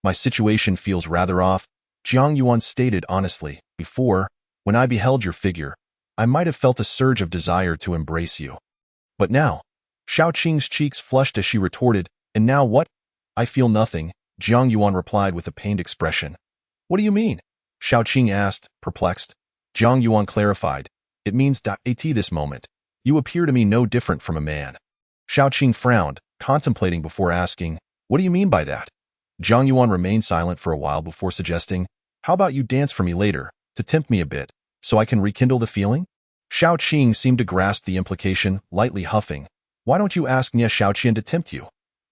"My situation feels rather off," Jiang Yuan stated honestly. "Before, when I beheld your figure, I might have felt a surge of desire to embrace you. But now," Xiao Qing's cheeks flushed as she retorted, "And now what?" "I feel nothing," Jiang Yuan replied with a pained expression. "What do you mean?" Xiao Qing asked, perplexed. Jiang Yuan clarified, "It means at this moment, you appear to me no different from a man." Xiao Qing frowned, contemplating before asking, "What do you mean by that?" Jiang Yuan remained silent for a while before suggesting, "How about you dance for me later, to tempt me a bit, so I can rekindle the feeling?" Xiao Qing seemed to grasp the implication, lightly huffing. "Why don't you ask Nia Xiaoqian to tempt you?"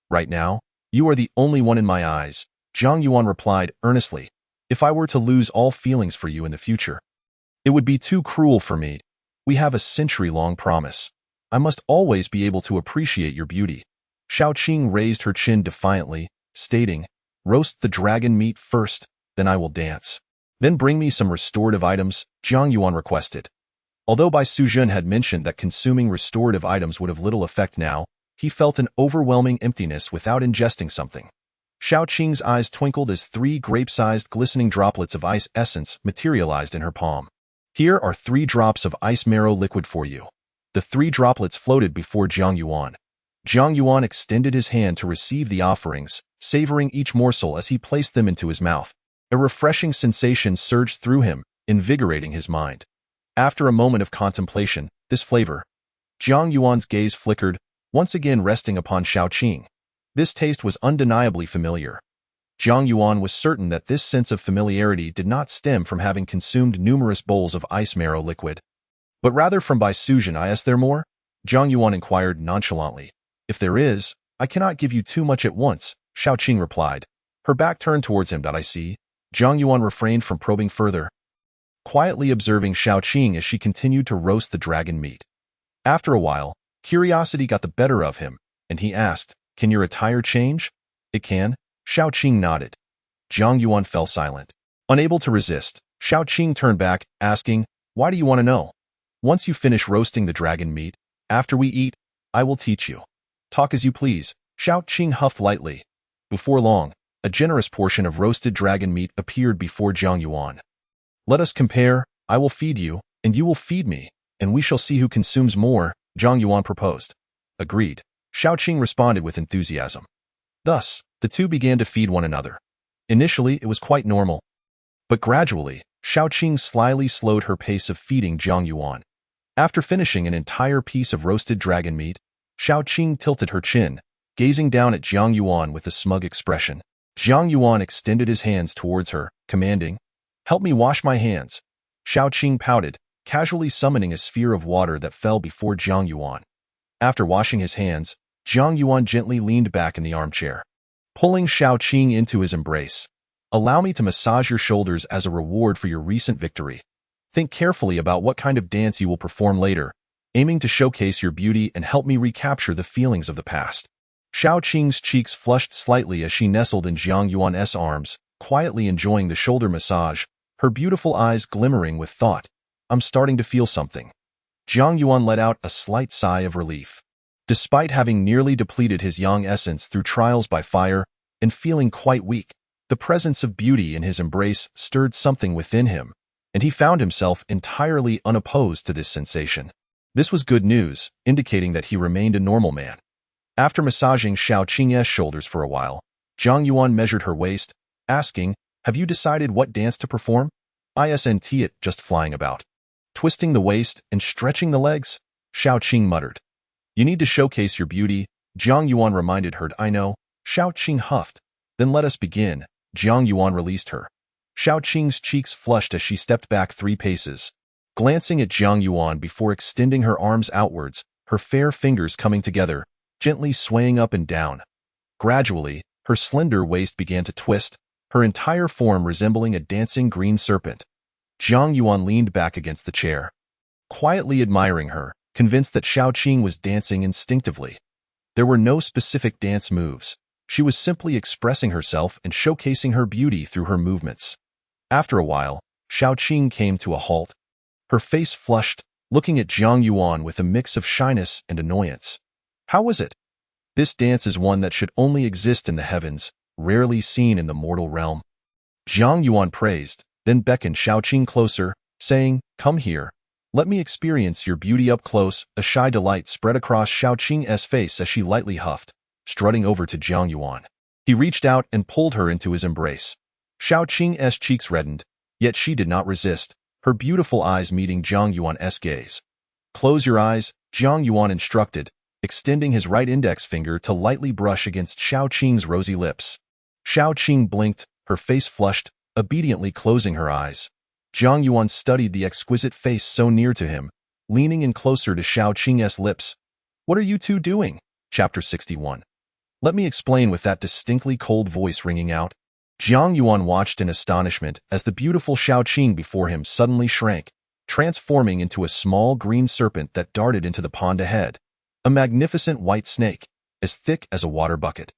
"Right now, you are the only one in my eyes," Jiang Yuan replied earnestly. "If I were to lose all feelings for you in the future, it would be too cruel for me. We have a century-long promise. I must always be able to appreciate your beauty." Xiao Qing raised her chin defiantly, stating, "Roast the dragon meat first, then I will dance." "Then bring me some restorative items," Jiang Yuan requested. Although Bai Suzhen had mentioned that consuming restorative items would have little effect now, he felt an overwhelming emptiness without ingesting something. Xiao Qing's eyes twinkled as 3 grape-sized glistening droplets of ice essence materialized in her palm. "Here are 3 drops of ice marrow liquid for you." The 3 droplets floated before Jiang Yuan. Jiang Yuan extended his hand to receive the offerings, savoring each morsel as he placed them into his mouth. A refreshing sensation surged through him, invigorating his mind. After a moment of contemplation, this flavor. Jiang Yuan's gaze flickered, once again resting upon Xiao Qing. This taste was undeniably familiar. Jiang Yuan was certain that this sense of familiarity did not stem from having consumed numerous bowls of ice marrow liquid, but rather from Bai Suzhen. "Is there more?" Jiang Yuan inquired nonchalantly. "If there is, I cannot give you too much at once," Xiao Qing replied. Her back turned towards him. "I see." Jiang Yuan refrained from probing further, quietly observing Xiao Qing as she continued to roast the dragon meat. After a while, curiosity got the better of him, and he asked, "Can your attire change?" "It can." Xiao Qing nodded. Jiang Yuan fell silent. Unable to resist, Xiao Qing turned back, asking, "Why do you want to know?" "Once you finish roasting the dragon meat, after we eat, I will teach you." "Talk as you please," Xiao Qing huffed lightly. Before long, a generous portion of roasted dragon meat appeared before Jiang Yuan. "Let us compare. I will feed you, and you will feed me, and we shall see who consumes more," Jiang Yuan proposed. "Agreed," Xiao Qing responded with enthusiasm. Thus, the two began to feed one another. Initially, it was quite normal, but gradually, Xiao Qing slyly slowed her pace of feeding Jiang Yuan. After finishing an entire piece of roasted dragon meat, Xiao Qing tilted her chin, gazing down at Jiang Yuan with a smug expression. Jiang Yuan extended his hands towards her, commanding, "Help me wash my hands." Xiao Qing pouted, casually summoning a sphere of water that fell before Jiang Yuan. After washing his hands, Jiang Yuan gently leaned back in the armchair, pulling Xiao Qing into his embrace. "Allow me to massage your shoulders as a reward for your recent victory. Think carefully about what kind of dance you will perform later, aiming to showcase your beauty and help me recapture the feelings of the past." Xiao Qing's cheeks flushed slightly as she nestled in Jiang Yuan's arms, quietly enjoying the shoulder massage, her beautiful eyes glimmering with thought. "I'm starting to feel something." Jiang Yuan let out a slight sigh of relief. Despite having nearly depleted his yang essence through trials by fire and feeling quite weak, the presence of beauty in his embrace stirred something within him, and he found himself entirely unopposed to this sensation. This was good news, indicating that he remained a normal man. After massaging Xiao Qing's shoulders for a while, Jiang Yuan measured her waist, asking, "Have you decided what dance to perform?" "Isn't it just flying about, twisting the waist and stretching the legs?" Xiao Qing muttered. "You need to showcase your beauty," Jiang Yuan reminded her. "I know," Xiao Qing huffed. "Then let us begin." Jiang Yuan released her. Xiao Qing's cheeks flushed as she stepped back 3 paces, glancing at Jiang Yuan before extending her arms outwards, her fair fingers coming together, gently swaying up and down. Gradually, her slender waist began to twist, her entire form resembling a dancing green serpent. Jiang Yuan leaned back against the chair, quietly admiring her, convinced that Xiaoqing was dancing instinctively. There were no specific dance moves. She was simply expressing herself and showcasing her beauty through her movements. After a while, Xiaoqing came to a halt. Her face flushed, looking at Jiang Yuan with a mix of shyness and annoyance. How was it? This dance is one that should only exist in the heavens, rarely seen in the mortal realm. Jiang Yuan praised, then beckoned Xiaoqing closer, saying, "Come here. Let me experience your beauty up close." A shy delight spread across Xiaoqing's face as she lightly huffed, strutting over to Jiang Yuan. He reached out and pulled her into his embrace. Xiaoqing's cheeks reddened, yet she did not resist, her beautiful eyes meeting Jiang Yuan's gaze. "Close your eyes," Jiang Yuan instructed, extending his right index finger to lightly brush against Xiaoqing's rosy lips. Xiaoqing blinked, her face flushed, obediently closing her eyes. Jiang Yuan studied the exquisite face so near to him, leaning in closer to Xiaoqing's lips. "What are you two doing?" Chapter 61. Let me explain, with that distinctly cold voice ringing out. Jiang Yuan watched in astonishment as the beautiful Xiaoqing before him suddenly shrank, transforming into a small green serpent that darted into the pond ahead. A magnificent white snake, as thick as a water bucket,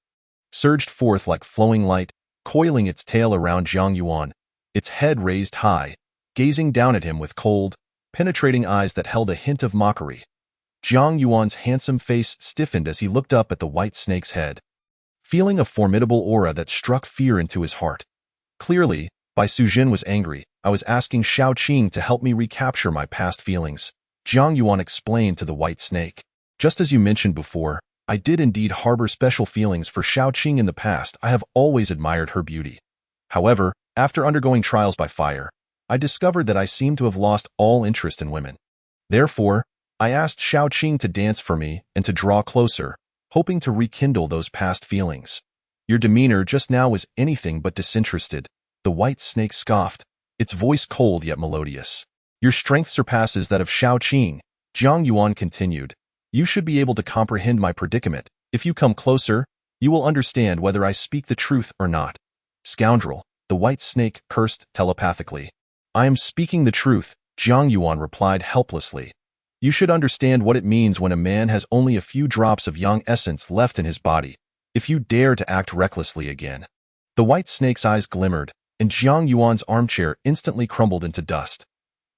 surged forth like flowing light, coiling its tail around Jiang Yuan, its head raised high, gazing down at him with cold, penetrating eyes that held a hint of mockery. Jiang Yuan's handsome face stiffened as he looked up at the white snake's head, feeling a formidable aura that struck fear into his heart. Clearly, Bai Sujin was angry. "I was asking Xiaoqing to help me recapture my past feelings," Jiang Yuan explained to the white snake. "Just as you mentioned before, I did indeed harbor special feelings for Xiaoqing in the past. I have always admired her beauty. However, after undergoing trials by fire, I discovered that I seem to have lost all interest in women. Therefore, I asked Xiaoqing to dance for me and to draw closer, hoping to rekindle those past feelings." "Your demeanor just now was anything but disinterested," the white snake scoffed, its voice cold yet melodious. "Your strength surpasses that of Xiaoqing," Jiang Yuan continued. "You should be able to comprehend my predicament. If you come closer, you will understand whether I speak the truth or not." "Scoundrel," the white snake cursed telepathically. "I am speaking the truth," Jiang Yuan replied helplessly. "You should understand what it means when a man has only a few drops of yang essence left in his body. If you dare to act recklessly again." The white snake's eyes glimmered, and Jiang Yuan's armchair instantly crumbled into dust.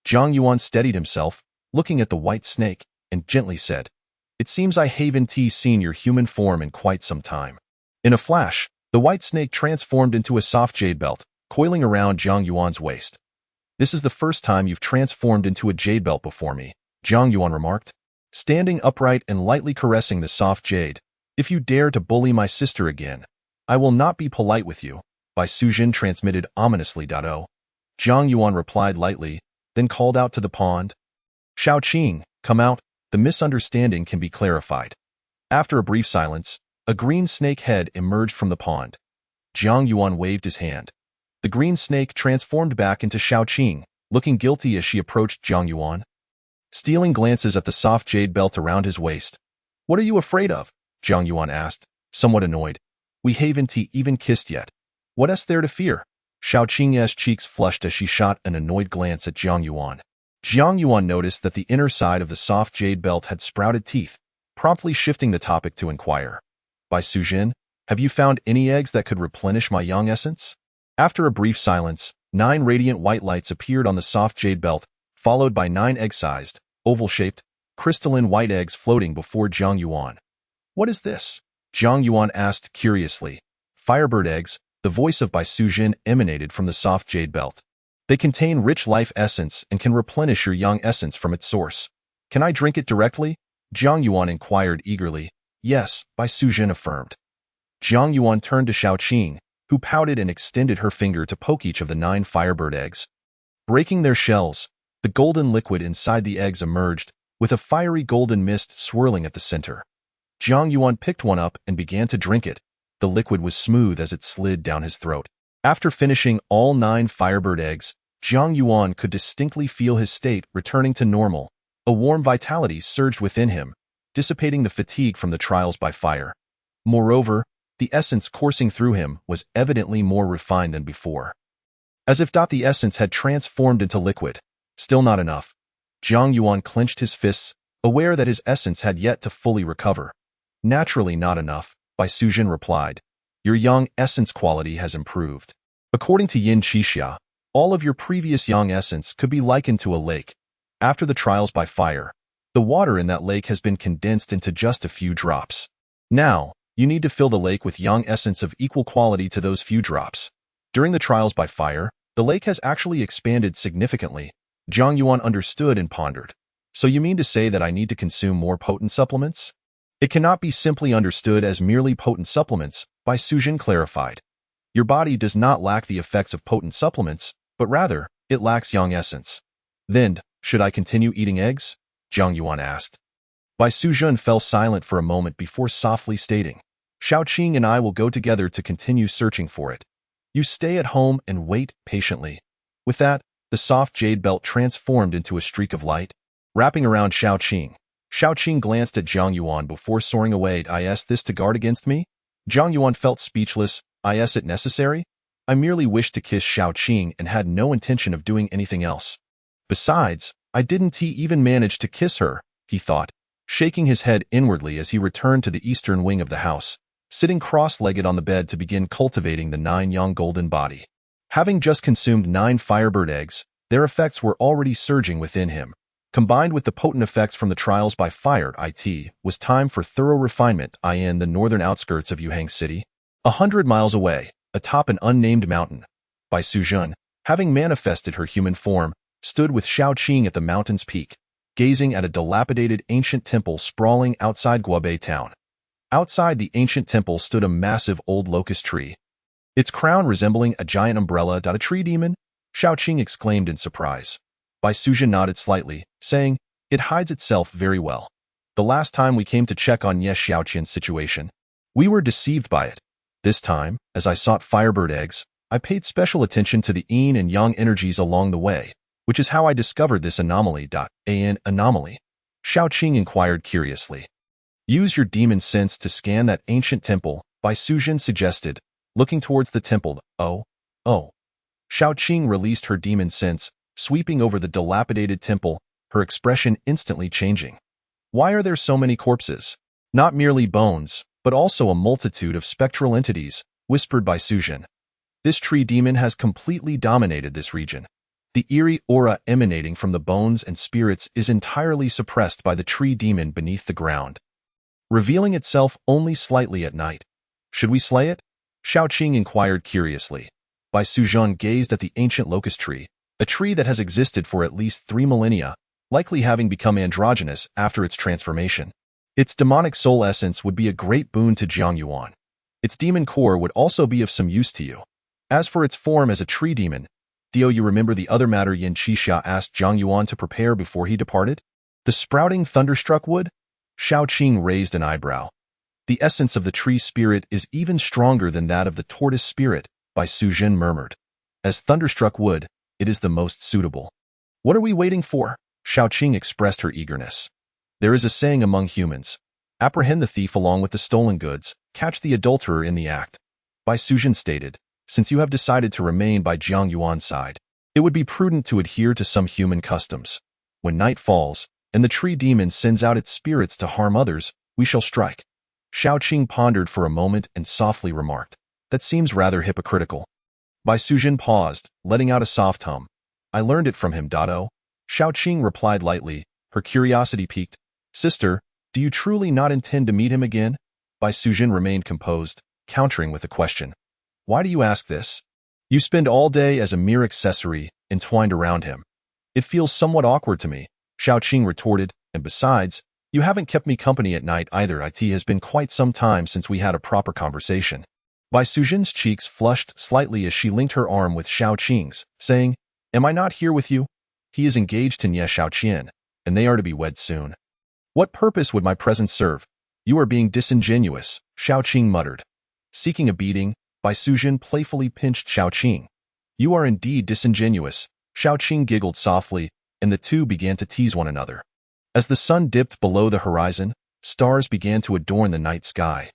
Jiang Yuan steadied himself, looking at the white snake, and gently said, "It seems I haven't seen your human form in quite some time." In a flash, the white snake transformed into a soft jade belt, coiling around Jiang Yuan's waist. "This is the first time you've transformed into a jade belt before me," Jiang Yuan remarked, standing upright and lightly caressing the soft jade. "If you dare to bully my sister again, I will not be polite with you," Bai Sujin transmitted ominously. Jiang Yuan replied lightly, then called out to the pond, "Xiaoqing, come out, the misunderstanding can be clarified." After a brief silence, a green snake head emerged from the pond. Jiang Yuan waved his hand. The green snake transformed back into Xiaoqing, looking guilty as she approached Jiang Yuan, stealing glances at the soft jade belt around his waist. "What are you afraid of?" Jiang Yuan asked, somewhat annoyed. "We haven't even kissed yet. What's there to fear?" Xiaoqing's cheeks flushed as she shot an annoyed glance at Jiang Yuan. Jiang Yuan noticed that the inner side of the soft jade belt had sprouted teeth, promptly shifting the topic to inquire, "Bai Sujin, have you found any eggs that could replenish my yang essence?" After a brief silence, 9 radiant white lights appeared on the soft jade belt, followed by 9 egg-sized, oval-shaped, crystalline white eggs floating before Jiang Yuan. "What is this?" Jiang Yuan asked curiously. "Firebird eggs," the voice of Bai Sujin emanated from the soft jade belt. "They contain rich life essence and can replenish your yang essence from its source. Can I drink it directly?" Jiang Yuan inquired eagerly. "Yes," Bai Sujin affirmed. Jiang Yuan turned to Xiaoqing, who pouted and extended her finger to poke each of the 9 firebird eggs. Breaking their shells, the golden liquid inside the eggs emerged, with a fiery golden mist swirling at the center. Jiang Yuan picked one up and began to drink it. The liquid was smooth as it slid down his throat. After finishing all 9 firebird eggs, Jiang Yuan could distinctly feel his state returning to normal. A warm vitality surged within him, dissipating the fatigue from the trials by fire. Moreover, The essence coursing through him was evidently more refined than before. As if the essence had transformed into liquid. Still not enough. Jiang Yuan clenched his fists, aware that his essence had yet to fully recover. Naturally not enough, Bai Suzhen replied. Your yang essence quality has improved. According to Yin Qixia, all of your previous yang essence could be likened to a lake. After the trials by fire, the water in that lake has been condensed into just a few drops. Now, you need to fill the lake with yang essence of equal quality to those few drops. During the trials by fire, the lake has actually expanded significantly. Jiang Yuan understood and pondered. So you mean to say that I need to consume more potent supplements? It cannot be simply understood as merely potent supplements, Bai Suzhen clarified. Your body does not lack the effects of potent supplements, but rather, it lacks yang essence. Then, should I continue eating eggs? Jiang Yuan asked. Bai Suzhen fell silent for a moment before softly stating, Shaoqing and I will go together to continue searching for it. You stay at home and wait patiently. With that, the soft jade belt transformed into a streak of light, wrapping around Shaoqing. Shaoqing glanced at Jiang Yuan before soaring away. Is this to guard against me? Jiang Yuan felt speechless. Is it necessary? I merely wished to kiss Shaoqing and had no intention of doing anything else. Besides, I didn't even manage to kiss her, he thought, shaking his head inwardly as he returned to the eastern wing of the house, sitting cross-legged on the bed to begin cultivating the 9 yang golden body. Having just consumed 9 firebird eggs, their effects were already surging within him. Combined with the potent effects from the trials by fire, it was time for thorough refinement in the northern outskirts of Yuhang City. 100 miles away, atop an unnamed mountain, Bai Suzhen, having manifested her human form, stood with Shaoqing at the mountain's peak, gazing at a dilapidated ancient temple sprawling outside Guobei town. Outside the ancient temple stood a massive old locust tree, its crown resembling a giant umbrella. A tree demon? Shaoqing exclaimed in surprise. Bai Suzhen nodded slightly, saying, It hides itself very well. The last time we came to check on Ye Xiaoqian's situation, we were deceived by it. This time, as I sought firebird eggs, I paid special attention to the yin and yang energies along the way, which is how I discovered this anomaly. An anomaly? Shaoqing inquired curiously. Use your demon sense to scan that ancient temple, Bai Suzhen suggested, looking towards the temple. Oh. Shaoqing released her demon sense, sweeping over the dilapidated temple, her expression instantly changing. Why are there so many corpses? Not merely bones, but also a multitude of spectral entities, whispered Bai Suzhen. This tree demon has completely dominated this region. The eerie aura emanating from the bones and spirits is entirely suppressed by the tree demon beneath the ground, revealing itself only slightly at night. Should we slay it? Shaoqing inquired curiously. Bai Suzhen gazed at the ancient locust tree, a tree that has existed for at least 3 millennia, likely having become androgynous after its transformation. Its demonic soul essence would be a great boon to Jiang Yuan. Its demon core would also be of some use to you. As for its form as a tree demon, do you remember the other matter Yin Qixia asked Jiang Yuan to prepare before he departed? The sprouting thunderstruck wood? Shaoqing raised an eyebrow. The essence of the tree spirit is even stronger than that of the tortoise spirit, Bai Suzhen murmured. As thunderstruck wood, it is the most suitable. What are we waiting for? Shaoqing expressed her eagerness. There is a saying among humans, apprehend the thief along with the stolen goods, catch the adulterer in the act. Bai Suzhen stated, since you have decided to remain by Jiang Yuan's side, it would be prudent to adhere to some human customs. When night falls, and the tree demon sends out its spirits to harm others, we shall strike. Shaoqing pondered for a moment and softly remarked, that seems rather hypocritical. Bai Suzhen paused, letting out a soft hum. I learned it from him. Shaoqing replied lightly, her curiosity piqued. Sister, do you truly not intend to meet him again? Bai Suzhen remained composed, countering with a question. Why do you ask this? You spend all day as a mere accessory, entwined around him. It feels somewhat awkward to me, Shaoqing retorted, and besides, you haven't kept me company at night either. It has been quite some time since we had a proper conversation. Bai Suzhen's cheeks flushed slightly as she linked her arm with Shaoqing's, saying, Am I not here with you? He is engaged to Ye Xiaoqian, and they are to be wed soon. What purpose would my presence serve? You are being disingenuous, Shaoqing muttered. Seeking a beating, Bai Suzhen playfully pinched Shaoqing. You are indeed disingenuous, Shaoqing giggled softly, and the two began to tease one another. As the sun dipped below the horizon, stars began to adorn the night sky.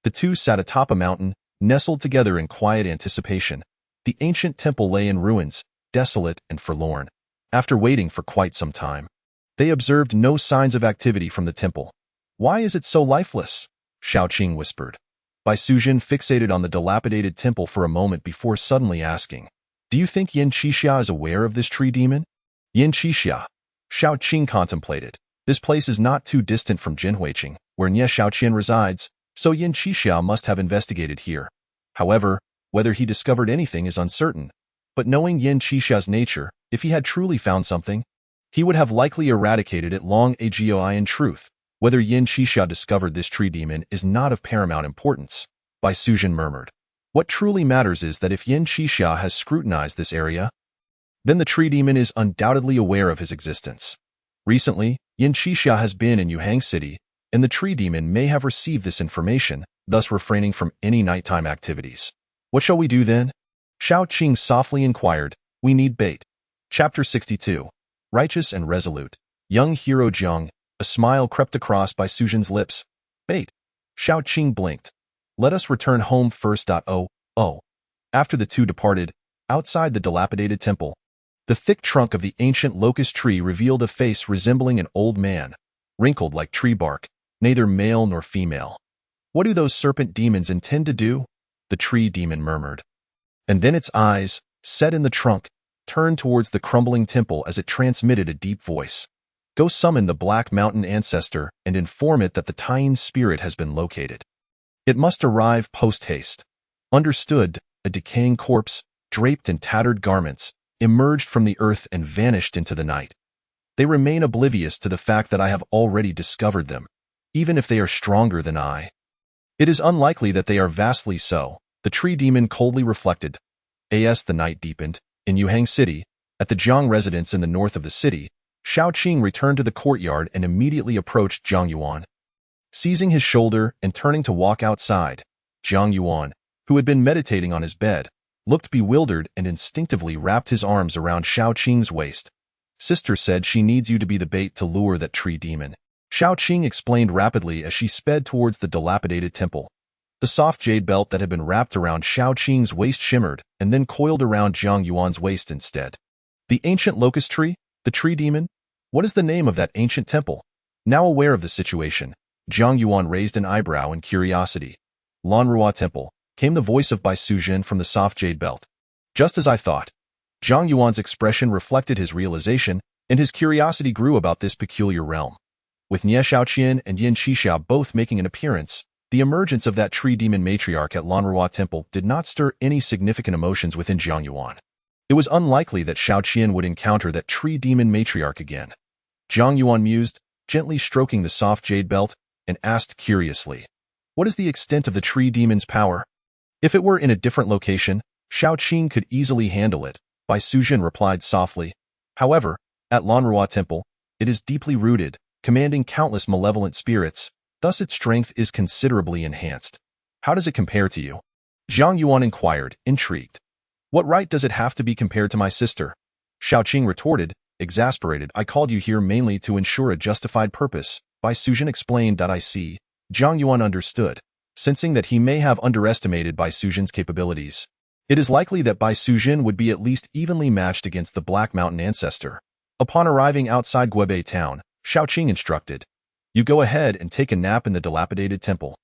The two sat atop a mountain, nestled together in quiet anticipation. The ancient temple lay in ruins, desolate and forlorn. After waiting for quite some time, they observed no signs of activity from the temple. "Why is it so lifeless?" Xiaoqing whispered. Bai Sujin fixated on the dilapidated temple for a moment before suddenly asking, "Do you think Yin Qixia is aware of this tree demon?" Yin Qixia. Xiaoqing contemplated. This place is not too distant from Jinhuiqing, where Nie Xiaoqian resides, so Yin Qixia must have investigated here. However, whether he discovered anything is uncertain. But knowing Yin Qixia's nature, if he had truly found something, he would have likely eradicated it long ago. In truth, whether Yin Qixia discovered this tree demon is not of paramount importance, Bai Sujin murmured. What truly matters is that if Yin Qixia has scrutinized this area, then the tree demon is undoubtedly aware of his existence. Recently, Yin Qixia has been in Yuhang City, and the tree demon may have received this information, thus refraining from any nighttime activities. What shall we do then? Xiaoqing softly inquired. We need bait. Chapter 62. Righteous and resolute. Young hero Jiang. A smile crept across Bai Sujin's lips. Bait. Xiaoqing blinked. Let us return home first. Oh. After the two departed, outside the dilapidated temple, the thick trunk of the ancient locust tree revealed a face resembling an old man, wrinkled like tree bark, neither male nor female. What do those serpent demons intend to do? The tree demon murmured. And then its eyes, set in the trunk, turned towards the crumbling temple as it transmitted a deep voice. Go summon the Black Mountain ancestor and inform it that the Taiyin spirit has been located. It must arrive post-haste. Understood. A decaying corpse, draped in tattered garments, emerged from the earth and vanished into the night. They remain oblivious to the fact that I have already discovered them, even if they are stronger than I. It is unlikely that they are vastly so, the tree demon coldly reflected. As the night deepened, in Yuhang City, at the Jiang residence in the north of the city, Xiaoqing returned to the courtyard and immediately approached Zhang Yuan. Seizing his shoulder and turning to walk outside, Zhang Yuan, who had been meditating on his bed, looked bewildered and instinctively wrapped his arms around Xiaoqing's waist. Sister said she needs you to be the bait to lure that tree demon. Xiaoqing explained rapidly as she sped towards the dilapidated temple. The soft jade belt that had been wrapped around Xiaoqing's waist shimmered and then coiled around Zhang Yuan's waist instead. The ancient locust tree? The tree demon? What is the name of that ancient temple? Now aware of the situation, Zhang Yuan raised an eyebrow in curiosity. Lanrua Temple, came the voice of Bai Sujin from the soft jade belt. Just as I thought. Zhang Yuan's expression reflected his realization, and his curiosity grew about this peculiar realm. With Nie Xiaoqian and Yin Qixia both making an appearance, the emergence of that tree demon matriarch at Lanrua Temple did not stir any significant emotions within Zhang Yuan. It was unlikely that Xiaoqian would encounter that tree demon matriarch again. Zhang Yuan mused, gently stroking the soft jade belt, and asked curiously, what is the extent of the tree demon's power? If it were in a different location, Xiaoqing could easily handle it, Bai Sujin replied softly. However, at Lanrua Temple, it is deeply rooted, commanding countless malevolent spirits, thus its strength is considerably enhanced. How does it compare to you? Zhang Yuan inquired, intrigued. What right does it have to be compared to my sister? Xiaoqing retorted, exasperated. I called you here mainly to ensure a justified purpose. Bai Sujin explained that I see. Zhang Yuan understood, sensing that he may have underestimated Bai Sujin's capabilities. It is likely that Bai Sujin would be at least evenly matched against the Black Mountain ancestor. Upon arriving outside Guebei town, Xiaoqing instructed, you go ahead and take a nap in the dilapidated temple.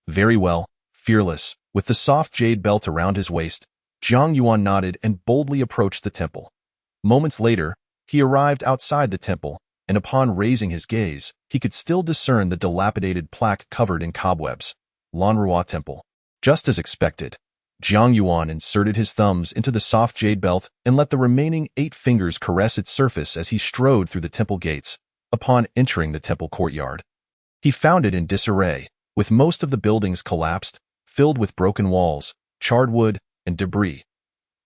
Very well, fearless, with the soft jade belt around his waist, Zhang Yuan nodded and boldly approached the temple. Moments later, he arrived outside the temple, and upon raising his gaze, he could still discern the dilapidated plaque covered in cobwebs. Lanrua Temple. Just as expected, Zhang Yuan inserted his thumbs into the soft jade belt and let the remaining 8 fingers caress its surface as he strode through the temple gates. Upon entering the temple courtyard, he found it in disarray, with most of the buildings collapsed, filled with broken walls, charred wood, and debris.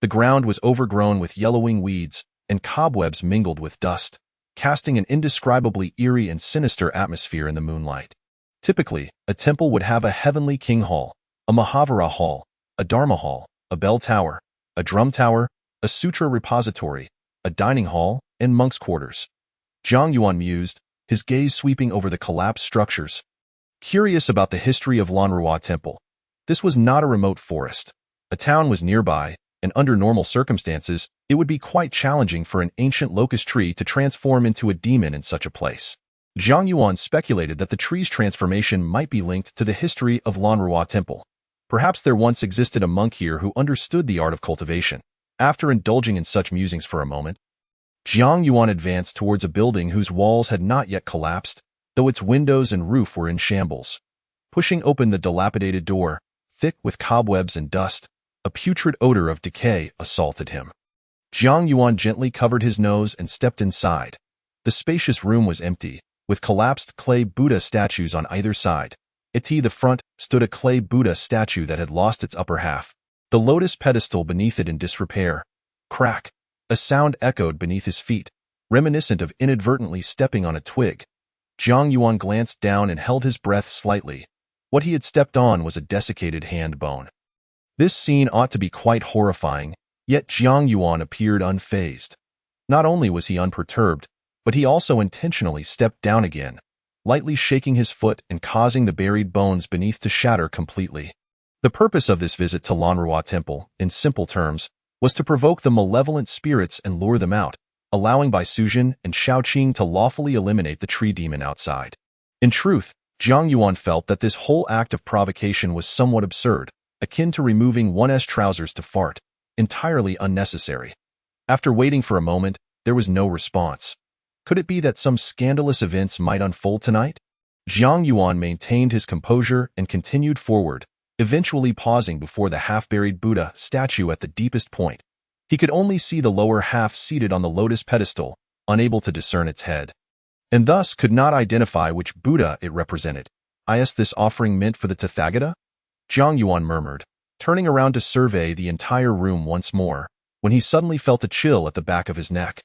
The ground was overgrown with yellowing weeds, and cobwebs mingled with dust, casting an indescribably eerie and sinister atmosphere in the moonlight. Typically, a temple would have a heavenly king hall, a Mahavira hall, a Dharma hall, a bell tower, a drum tower, a sutra repository, a dining hall, and monks' quarters. Zhang Yuan mused, his gaze sweeping over the collapsed structures. Curious about the history of Lanrua Temple, This was not a remote forest. A town was nearby, and under normal circumstances, it would be quite challenging for an ancient locust tree to transform into a demon in such a place. Zhang Yuan speculated that the tree's transformation might be linked to the history of Unrivaled Temple. Perhaps there once existed a monk here who understood the art of cultivation. After indulging in such musings for a moment, Zhang Yuan advanced towards a building whose walls had not yet collapsed, though its windows and roof were in shambles. Pushing open the dilapidated door, thick with cobwebs and dust, a putrid odor of decay assaulted him. Zhang Yuan gently covered his nose and stepped inside. The spacious room was empty, with collapsed clay Buddha statues on either side. At the front stood a clay Buddha statue that had lost its upper half, the lotus pedestal beneath it in disrepair. Crack! A sound echoed beneath his feet, reminiscent of inadvertently stepping on a twig. Zhang Yuan glanced down and held his breath slightly. What he had stepped on was a desiccated hand bone. This scene ought to be quite horrifying, yet Zhang Yuan appeared unfazed. Not only was he unperturbed, but he also intentionally stepped down again, lightly shaking his foot and causing the buried bones beneath to shatter completely. The purpose of this visit to Unrivaled Temple, in simple terms, was to provoke the malevolent spirits and lure them out, allowing Bai Sujin and Shaoqing to lawfully eliminate the tree demon outside. In truth, Zhang Yuan felt that this whole act of provocation was somewhat absurd, akin to removing one's trousers to fart, entirely unnecessary. After waiting for a moment, there was no response. Could it be that some scandalous events might unfold tonight? Zhang Yuan maintained his composure and continued forward, eventually pausing before the half-buried Buddha statue at the deepest point. He could only see the lower half seated on the lotus pedestal, unable to discern its head, and thus could not identify which Buddha it represented. Is this offering meant for the Tathagata? Zhang Yuan murmured, turning around to survey the entire room once more, when he suddenly felt a chill at the back of his neck,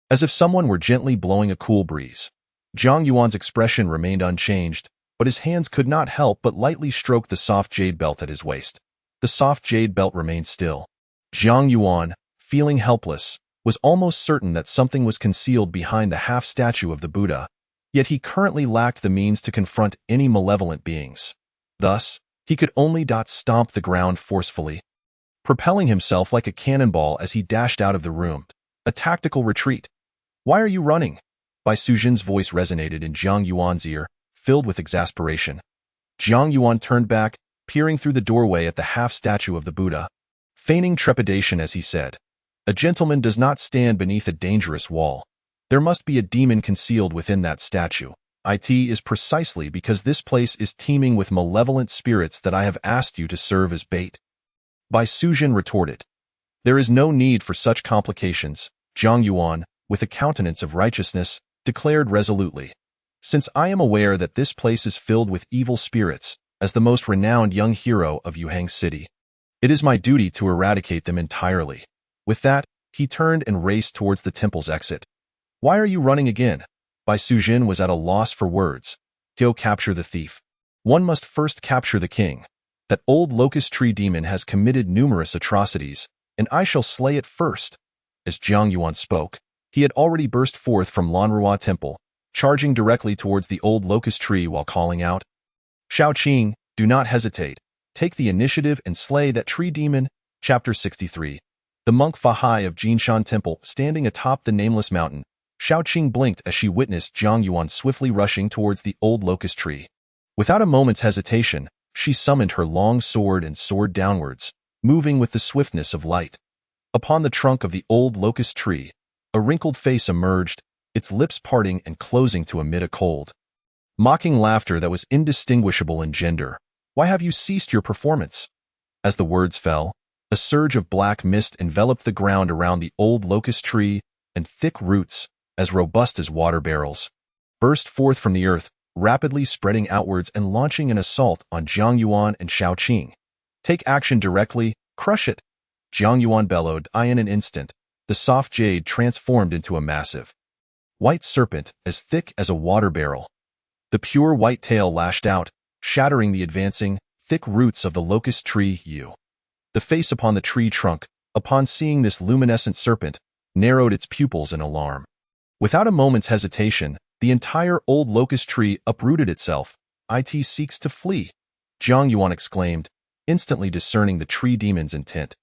as if someone were gently blowing a cool breeze. Zhang Yuan's expression remained unchanged, but his hands could not help but lightly stroke the soft jade belt at his waist. The soft jade belt remained still. Zhang Yuan, feeling helpless, was almost certain that something was concealed behind the half-statue of the Buddha, yet he currently lacked the means to confront any malevolent beings. Thus, he could only stomp the ground forcefully, propelling himself like a cannonball as he dashed out of the room. A tactical retreat. Why are you running? Bai Sujin's voice resonated in Zhang Yuan's ear, filled with exasperation. Zhang Yuan turned back, peering through the doorway at the half-statue of the Buddha, feigning trepidation as he said, "A gentleman does not stand beneath a dangerous wall. There must be a demon concealed within that statue. It is precisely because this place is teeming with malevolent spirits that I have asked you to serve as bait." Bai Sujin retorted. "There is no need for such complications," Zhang Yuan, with a countenance of righteousness, declared resolutely. "Since I am aware that this place is filled with evil spirits, as the most renowned young hero of Yuhang City, it is my duty to eradicate them entirely." With that, he turned and raced towards the temple's exit. "Why are you running again?" Bai Sujin was at a loss for words. "To capture the thief. One must first capture the king. That old locust tree demon has committed numerous atrocities, and I shall slay it first." As Zhang Yuan spoke, he had already burst forth from Unrivaled Temple, charging directly towards the old locust tree while calling out, "Shaoqing, do not hesitate. Take the initiative and slay that tree demon." Chapter 63. The monk Fahai of Jinshan Temple, standing atop the nameless mountain, Shaoqing blinked as she witnessed Zhang Yuan swiftly rushing towards the old locust tree. Without a moment's hesitation, she summoned her long sword and soared downwards, moving with the swiftness of light. Upon the trunk of the old locust tree, a wrinkled face emerged, its lips parting and closing to emit a cold, mocking laughter that was indistinguishable in gender. "Why have you ceased your performance?" As the words fell, a surge of black mist enveloped the ground around the old locust tree, and thick roots, as robust as water barrels, burst forth from the earth, rapidly spreading outwards and launching an assault on Zhang Yuan and Shaoqing. "Take action directly, crush it!" Zhang Yuan bellowed. In an instant, the soft jade transformed into a massive white serpent as thick as a water barrel. The pure white tail lashed out, shattering the advancing, thick roots of the locust tree. The face upon the tree trunk, upon seeing this luminescent serpent, narrowed its pupils in alarm. Without a moment's hesitation, the entire old locust tree uprooted itself. "It seeks to flee," Zhang Yuan exclaimed, instantly discerning the tree demon's intent.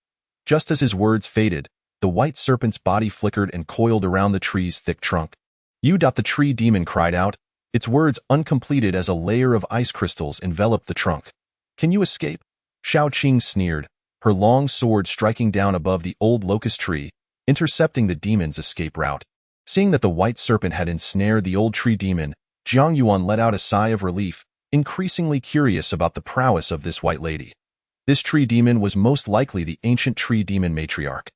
Just as his words faded, the white serpent's body flickered and coiled around the tree's thick trunk. The tree demon cried out, its words uncompleted as a layer of ice crystals enveloped the trunk. Can you escape? Shao Qing sneered, her long sword striking down above the old locust tree, intercepting the demon's escape route. Seeing that the white serpent had ensnared the old tree demon, Jiang Yuan let out a sigh of relief, increasingly curious about the prowess of this white lady. This tree demon was most likely the ancient tree demon matriarch.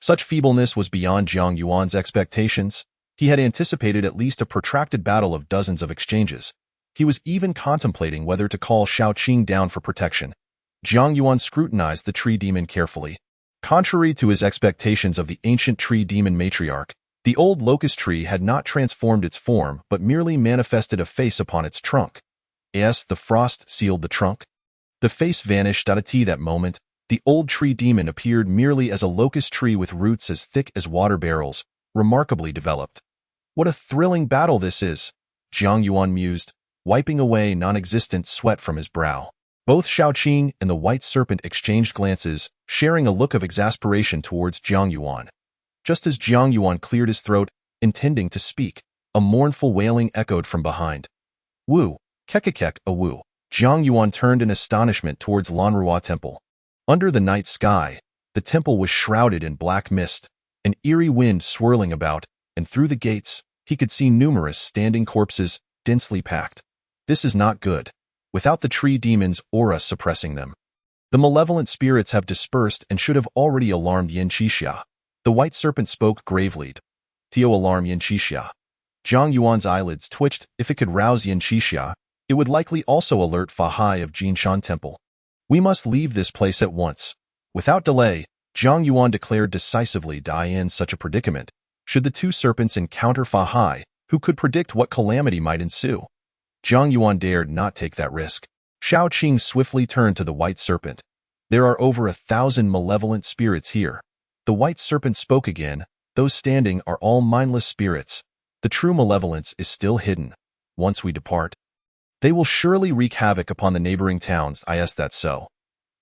Such feebleness was beyond Jiang Yuan's expectations. He had anticipated at least a protracted battle of dozens of exchanges. He was even contemplating whether to call Shao Qing down for protection. Jiang Yuan scrutinized the tree demon carefully. Contrary to his expectations of the ancient tree demon matriarch, the old locust tree had not transformed its form but merely manifested a face upon its trunk. Yes, the frost sealed the trunk. The face vanished at that moment. The old tree demon appeared merely as a locust tree with roots as thick as water barrels, remarkably developed. What a thrilling battle this is, Jiang Yuan mused, wiping away non-existent sweat from his brow. Both Shao Qing and the white serpent exchanged glances, sharing a look of exasperation towards Jiang Yuan. Just as Jiang Yuan cleared his throat, intending to speak, a mournful wailing echoed from behind. Woo, kekekek, a woo. Jiang Yuan turned in astonishment towards Lanrua Temple. Under the night sky, the temple was shrouded in black mist, an eerie wind swirling about, and through the gates, he could see numerous standing corpses, densely packed. This is not good, without the tree demon's aura suppressing them. The malevolent spirits have dispersed and should have already alarmed Yin Qixia. The white serpent spoke gravely. Tio alarm Yin Qixia. Jiang Yuan's eyelids twitched. If it could rouse Yin Qixia, it would likely also alert Fa Hai of Jinshan Temple. We must leave this place at once. Without delay, Jiang Yuan declared decisively in such a predicament, should the two serpents encounter Fa Hai, who could predict what calamity might ensue. Jiang Yuan dared not take that risk. Shao Qing swiftly turned to the white serpent. There are over 1,000 malevolent spirits here. The white serpent spoke again. Those standing are all mindless spirits. The true malevolence is still hidden. Once we depart, they will surely wreak havoc upon the neighboring towns. Is that so?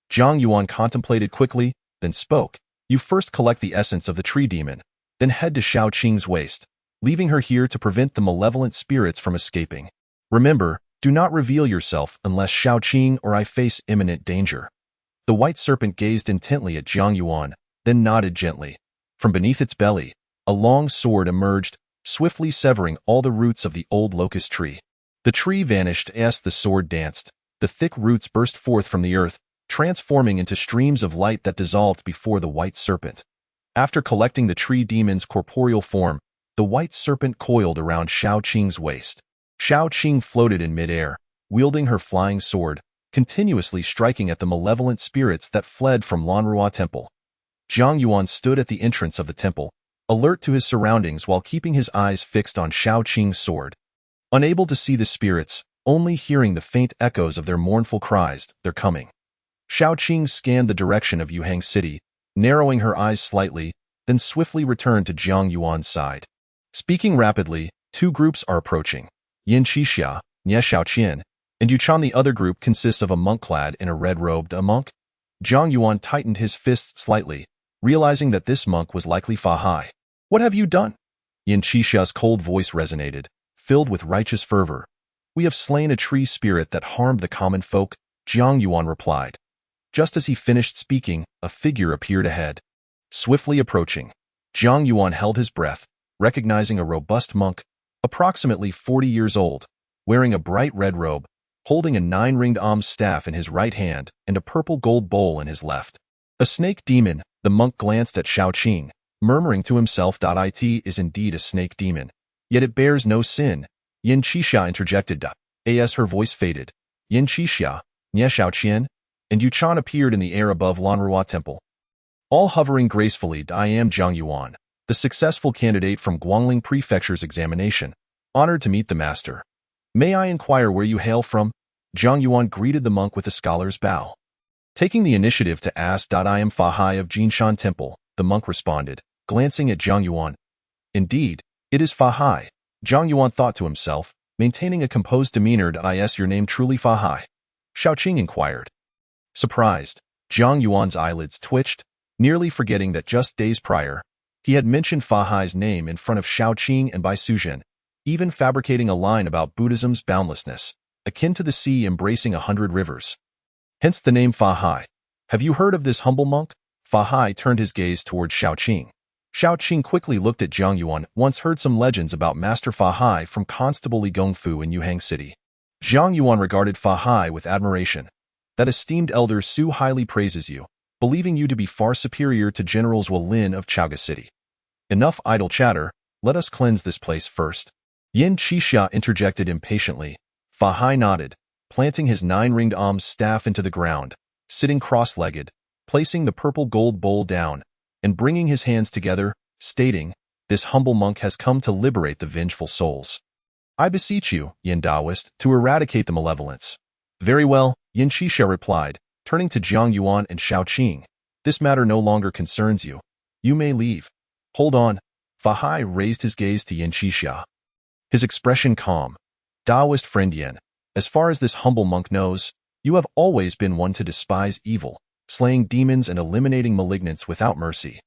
Jiang Yuan contemplated quickly, then spoke. You first collect the essence of the tree demon, then head to Shao Qing's waist, leaving her here to prevent the malevolent spirits from escaping. Remember, do not reveal yourself unless Shao Qing or I face imminent danger. The white serpent gazed intently at Jiang Yuan, then nodded gently. From beneath its belly, a long sword emerged, swiftly severing all the roots of the old locust tree. The tree vanished as the sword danced. The thick roots burst forth from the earth, transforming into streams of light that dissolved before the white serpent. After collecting the tree demon's corporeal form, the white serpent coiled around Shao Qing's waist. Shao Qing floated in midair, wielding her flying sword, continuously striking at the malevolent spirits that fled from Lanrua Temple. Jiang Yuan stood at the entrance of the temple, alert to his surroundings while keeping his eyes fixed on Shao Qing's sword. Unable to see the spirits, only hearing the faint echoes of their mournful cries, they're coming. Shao Qing scanned the direction of Yuhang City, narrowing her eyes slightly, then swiftly returned to Jiang Yuan's side. Speaking rapidly, two groups are approaching. Yin Qixia, Nie Shaoqian, and Yuchan. The other group consists of a monk clad in a red robe. A monk? Jiang Yuan tightened his fists slightly, realizing that this monk was likely Fa Hai. What have you done? Yin Qixia's cold voice resonated, filled with righteous fervor. We have slain a tree spirit that harmed the common folk, Jiang Yuan replied. Just as he finished speaking, a figure appeared ahead. Swiftly approaching, Jiang Yuan held his breath, recognizing a robust monk, approximately 40 years old, wearing a bright red robe, holding a 9-ringed alms staff in his right hand and a purple gold bowl in his left. A snake demon, the monk glanced at Shao Qing, murmuring to himself. It is indeed a snake demon, yet it bears no sin. Yin Qixia interjected. As her voice faded, Yin Qixia, Nie Shaoqian, and Yuchan appeared in the air above Lanrua Temple. All hovering gracefully. I am Jiang Yuan, the successful candidate from Guangling Prefecture's examination, honored to meet the master. May I inquire where you hail from? Jiang Yuan greeted the monk with a scholar's bow. Taking the initiative to ask. I am Fa Hai of Jinshan Temple, the monk responded, glancing at Jiang Yuan. Indeed, it is Fa Hai, Jiang Yuan thought to himself, maintaining a composed demeanor. Is your name truly Fa Hai? Shao Qing inquired. Surprised, Zhang Yuan's eyelids twitched, nearly forgetting that just days prior, he had mentioned Fa Hai's name in front of Shaoqing and Bai Suzhen, even fabricating a line about Buddhism's boundlessness, akin to the sea embracing 100 rivers. Hence the name Fa Hai. Have you heard of this humble monk? Fa Hai turned his gaze towards Shaoqing. Shaoqing quickly looked at Zhang Yuan, once heard some legends about Master Fa Hai from Constable Li Gongfu in Yuhang City. Zhang Yuan regarded Fa Hai with admiration. That esteemed elder Su highly praises you, believing you to be far superior to Generals Wu Lin of Chaoga City. Enough idle chatter, let us cleanse this place first. Yin Qixia interjected impatiently. Fa Hai nodded, planting his 9-ringed alms staff into the ground, sitting cross-legged, placing the purple gold bowl down, and bringing his hands together, stating, "This humble monk has come to liberate the vengeful souls. I beseech you, Yin Taoist, to eradicate the malevolence." "Very well," Yin Qixia replied, turning to Zhang Yuan and Shaoqing. "This matter no longer concerns you. You may leave." "Hold on." Fa Hai raised his gaze to Yin Qixia. His expression calm. "Taoist friend Yin, as far as this humble monk knows, you have always been one to despise evil, slaying demons and eliminating malignants without mercy.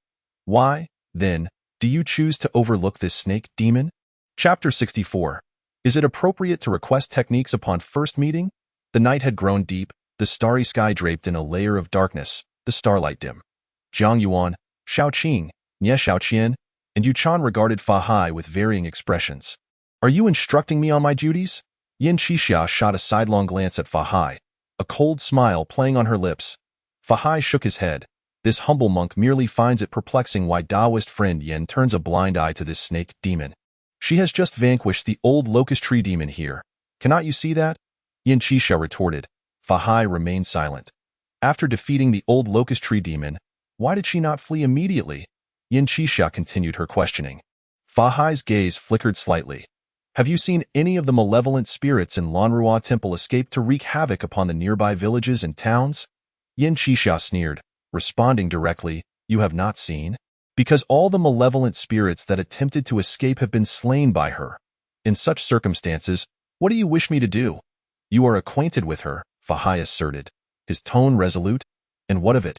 Why, then, do you choose to overlook this snake demon?" Chapter 64. Is it appropriate to request techniques upon first meeting? The night had grown deep, the starry sky draped in a layer of darkness, the starlight dim. Zhang Yuan, Shaoqing, Nie Shaoqian, and Yu Chan regarded Fa Hai with varying expressions. "Are you instructing me on my duties?" Yin Qixia shot a sidelong glance at Fa Hai, a cold smile playing on her lips. Fa Hai shook his head. This humble monk merely finds it perplexing why Taoist friend Yin turns a blind eye to this snake demon. She has just vanquished the old locust tree demon here. Cannot you see that? Yin Qixia retorted. Fa Hai remained silent. After defeating the old locust tree demon, why did she not flee immediately? Yin Qixia continued her questioning. Fa Hai's gaze flickered slightly. Have you seen any of the malevolent spirits in Lanrua Temple escape to wreak havoc upon the nearby villages and towns? Yin Qixia sneered, responding directly, "You have not seen? Because all the malevolent spirits that attempted to escape have been slain by her. In such circumstances, what do you wish me to do?" "You are acquainted with her," Fa Hai asserted, his tone resolute. "And what of it?"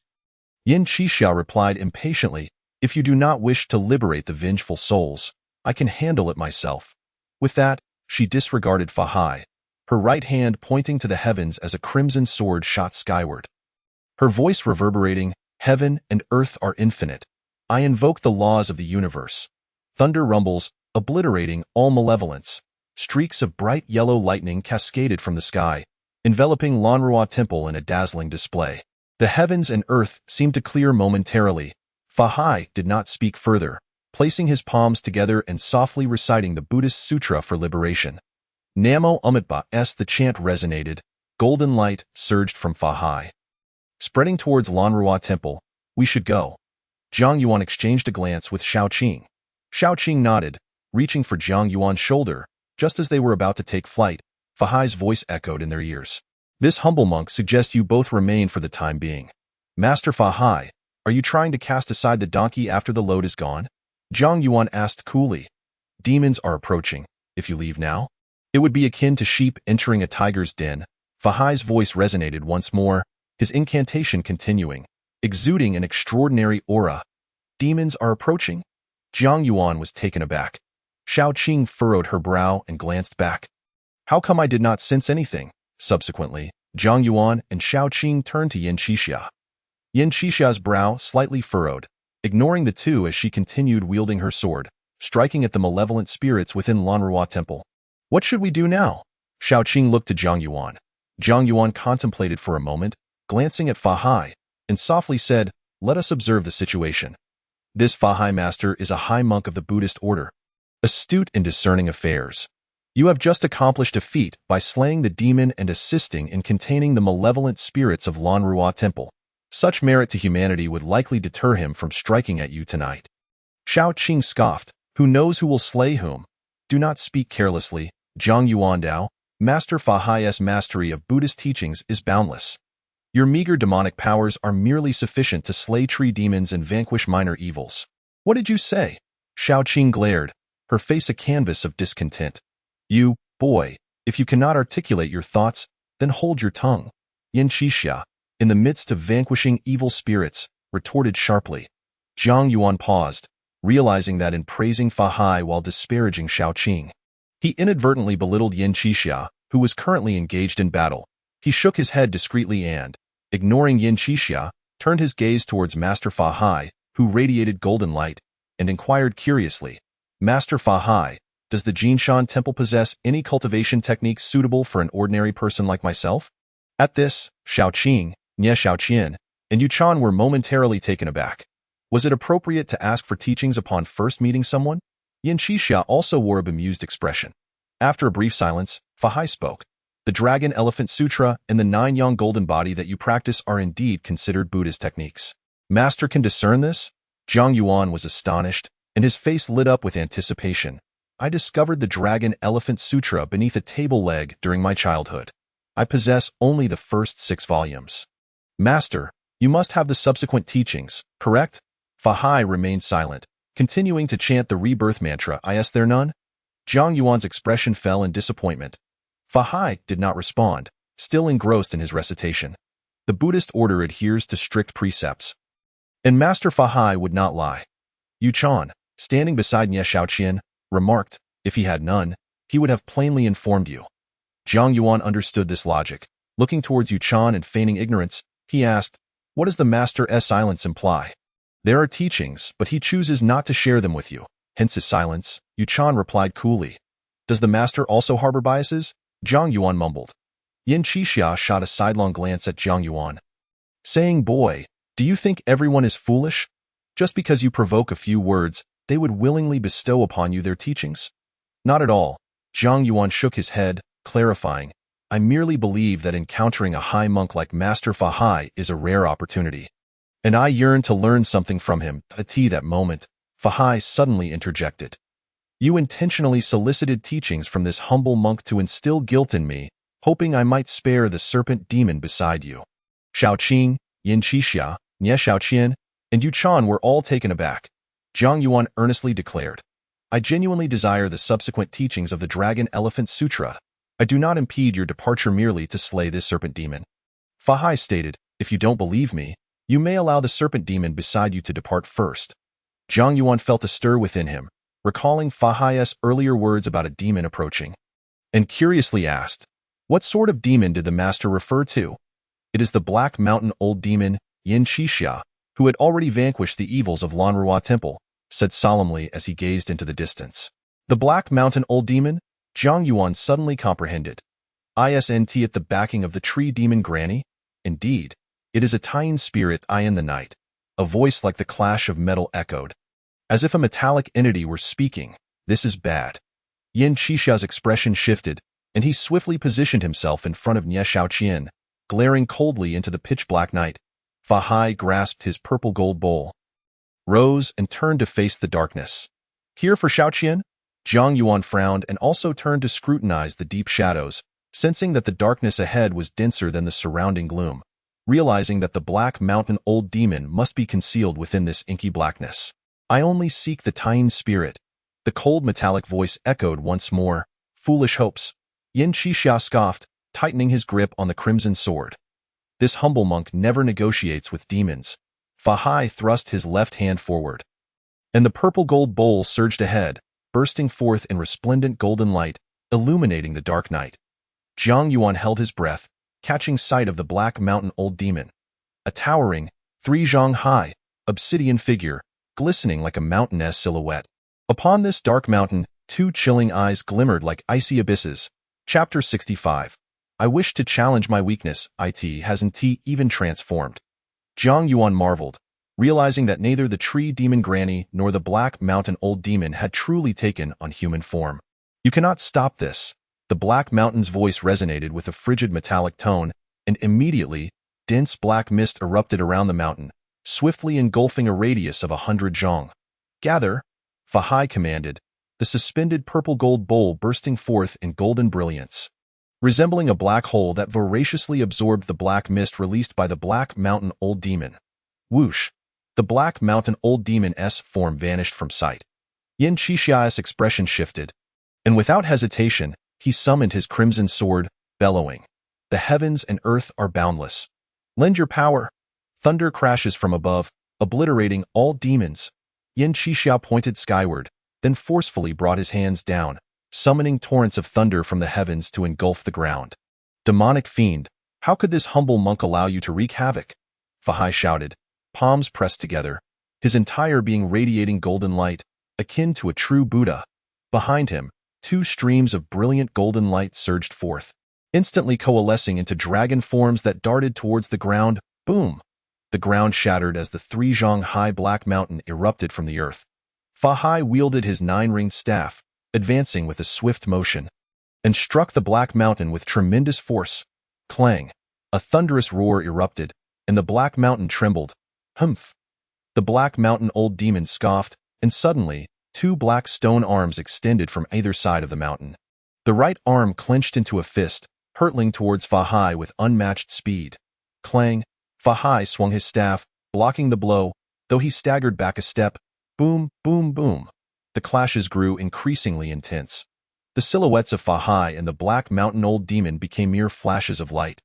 Yin Qixia replied impatiently, "If you do not wish to liberate the vengeful souls, I can handle it myself." With that, she disregarded Fa Hai, her right hand pointing to the heavens as a crimson sword shot skyward. Her voice reverberating, "Heaven and earth are infinite. I invoke the laws of the universe." Thunder rumbles, obliterating all malevolence. Streaks of bright yellow lightning cascaded from the sky, enveloping Lanrua Temple in a dazzling display. The heavens and earth seemed to clear momentarily. Fa Hai did not speak further, placing his palms together and softly reciting the Buddhist Sutra for liberation. Namo Amitba S. The chant resonated. Golden light surged from Fa Hai. Spreading towards Lanrua Temple, "We should go." Zhang Yuan exchanged a glance with Shaoqing. Shaoqing nodded, reaching for Zhang Yuan's shoulder. Just as they were about to take flight, Fa Hai's voice echoed in their ears. "This humble monk suggests you both remain for the time being. Master Fa Hai, are you trying to cast aside the donkey after the load is gone?" Zhang Yuan asked coolly. "Demons are approaching. If you leave now, it would be akin to sheep entering a tiger's den." Fa Hai's voice resonated once more, his incantation continuing, exuding an extraordinary aura. "Demons are approaching?" Zhang Yuan was taken aback. Shaoqing furrowed her brow and glanced back. "How come I did not sense anything?" Subsequently, Zhang Yuan and Shaoqing turned to Yin Qixia. Yin Qixia's brow slightly furrowed, ignoring the two as she continued wielding her sword, striking at the malevolent spirits within Lanrua Temple. "What should we do now?" Shaoqing looked to Zhang Yuan. Zhang Yuan contemplated for a moment, glancing at Fa Hai, and softly said, "Let us observe the situation. This Fa Hai master is a high monk of the Buddhist order, astute in discerning affairs. You have just accomplished a feat by slaying the demon and assisting in containing the malevolent spirits of Lanrua Temple. Such merit to humanity would likely deter him from striking at you tonight." Shaoqing scoffed, "Who knows who will slay whom? Do not speak carelessly, Zhang Yuan Dao. Master Fa Hai's mastery of Buddhist teachings is boundless. Your meager demonic powers are merely sufficient to slay tree demons and vanquish minor evils." "What did you say?" Shaoqing glared, her face a canvas of discontent. "You, boy, if you cannot articulate your thoughts, then hold your tongue." Yin Qixia, in the midst of vanquishing evil spirits, retorted sharply. Zhang Yuan paused, realizing that in praising Fa Hai while disparaging Shaoqing, he inadvertently belittled Yin Qixia, who was currently engaged in battle. He shook his head discreetly and, ignoring Yin Qixia, turned his gaze towards Master Fa Hai, who radiated golden light, and inquired curiously, "Master Fa Hai, does the Jinshan Temple possess any cultivation techniques suitable for an ordinary person like myself?" At this, Shaoqing, Nie Shaoqian, and Yuchan were momentarily taken aback. Was it appropriate to ask for teachings upon first meeting someone? Yin Qixia also wore a bemused expression. After a brief silence, Fa Hai spoke. "The Dragon Elephant Sutra and the 9-yang golden body that you practice are indeed considered Buddha's techniques. Master can discern this?" Zhang Yuan was astonished, and his face lit up with anticipation. "I discovered the Dragon Elephant Sutra beneath a table leg during my childhood. I possess only the first 6 volumes. Master, you must have the subsequent teachings, correct?" Fa Hai remained silent, continuing to chant the rebirth mantra, "Is there none?" Zhang Yuan's expression fell in disappointment. Fa Hai did not respond, still engrossed in his recitation. The Buddhist order adheres to strict precepts. And Master Fa Hai would not lie. Yuchan, standing beside Nie Shaoqian, remarked, "If he had none, he would have plainly informed you." Zhang Yuan understood this logic. Looking towards Yuchan and feigning ignorance, he asked, "What does the Master's silence imply?" "There are teachings, but he chooses not to share them with you, hence his silence," Yuchan replied coolly. "Does the Master also harbor biases?" Zhang Yuan mumbled. Yin Qixia shot a sidelong glance at Zhang Yuan, saying, "Boy, do you think everyone is foolish? Just because you provoke a few words, they would willingly bestow upon you their teachings?" "Not at all." Zhang Yuan shook his head, clarifying, "I merely believe that encountering a high monk like Master Fa Hai is a rare opportunity. And I yearn to learn something from him." At that moment, Fa Hai suddenly interjected. "You intentionally solicited teachings from this humble monk to instill guilt in me, hoping I might spare the serpent demon beside you." Shaoqing, Yin Qixia, Nie Shaoqian, and Yuchan were all taken aback. Zhang Yuan earnestly declared, "I genuinely desire the subsequent teachings of the Dragon Elephant Sutra. I do not impede your departure merely to slay this serpent demon." Fa Hai stated, "If you don't believe me, you may allow the serpent demon beside you to depart first." Zhang Yuan felt a stir within him, recalling Fa Hai's earlier words about a demon approaching, and curiously asked, "What sort of demon did the master refer to?" "It is the Black Mountain Old Demon, Yin Qixia, who had already vanquished the evils of Unrivaled Temple," said solemnly as he gazed into the distance. "The Black Mountain Old Demon?" Zhang Yuan suddenly comprehended. "Isn't at the backing of the tree demon Granny? Indeed, it is a Taiyin spirit in the night." A voice like the clash of metal echoed, as if a metallic entity were speaking. "This is bad." Yin Qixia's expression shifted, and he swiftly positioned himself in front of Nie Shaoqian, glaring coldly into the pitch-black night. Fa Hai grasped his purple gold bowl, rose, and turned to face the darkness. "Here for Shaoqian?" Zhang Yuan frowned and also turned to scrutinize the deep shadows, sensing that the darkness ahead was denser than the surrounding gloom. Realizing that the Black Mountain Old Demon must be concealed within this inky blackness. "I only seek the Taiyin spirit." The cold metallic voice echoed once more. "Foolish hopes." Yin Qixia scoffed, tightening his grip on the crimson sword. "This humble monk never negotiates with demons." Fa Hai thrust his left hand forward, and the purple gold bowl surged ahead, bursting forth in resplendent golden light, illuminating the dark night. Zhang Yuan held his breath, catching sight of the Black Mountain Old Demon. A towering, 3-zhang high, obsidian figure, glistening like a mountainous silhouette. Upon this dark mountain, 2 chilling eyes glimmered like icy abysses. Chapter 65. I wish to challenge my weakness. Hasn't even transformed. Zhang Yuan marveled, realizing that neither the tree demon Granny nor the Black Mountain Old Demon had truly taken on human form. "You cannot stop this." The Black Mountain's voice resonated with a frigid metallic tone, and immediately, dense black mist erupted around the mountain, swiftly engulfing a radius of 100 zhang. "Gather," Fa Hai commanded, the suspended purple gold bowl bursting forth in golden brilliance, resembling a black hole that voraciously absorbed the black mist released by the Black Mountain Old Demon. Whoosh! The Black Mountain Old Demon's form vanished from sight. Yin Qixia's expression shifted, and without hesitation, he summoned his crimson sword, bellowing, "The heavens and earth are boundless. Lend your power. Thunder crashes from above, obliterating all demons. Yin Qixia pointed skyward, then forcefully brought his hands down, summoning torrents of thunder from the heavens to engulf the ground. Demonic fiend, how could this humble monk allow you to wreak havoc? Fahai shouted, palms pressed together, his entire being radiating golden light, akin to a true Buddha. Behind him, two streams of brilliant golden light surged forth, instantly coalescing into dragon forms that darted towards the ground. Boom! The ground shattered as the 3-zhang-high black mountain erupted from the earth. Fahai wielded his 9-ringed staff, advancing with a swift motion, and struck the black mountain with tremendous force. Clang! A thunderous roar erupted, and the black mountain trembled. Humph! The black mountain old demon scoffed, and suddenly, 2 black stone arms extended from either side of the mountain. The right arm clenched into a fist, hurtling towards Fahai with unmatched speed. Clang! Fahai swung his staff, blocking the blow, though he staggered back a step. Boom, boom, boom. The clashes grew increasingly intense. The silhouettes of Fahai and the black mountain old demon became mere flashes of light.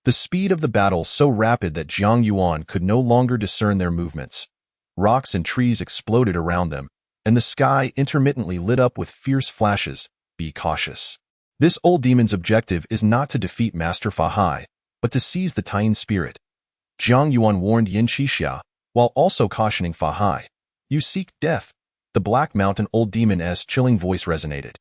The speed of the battle so rapid that Jiang Yuan could no longer discern their movements. Rocks and trees exploded around them, and the sky intermittently lit up with fierce flashes. Be cautious. This old demon's objective is not to defeat Master Fahai, but to seize the Taiyin spirit. Jiang Yuan warned Yin Qixia, while also cautioning Fahai. You seek death. The Black Mountain old demon's chilling voice resonated.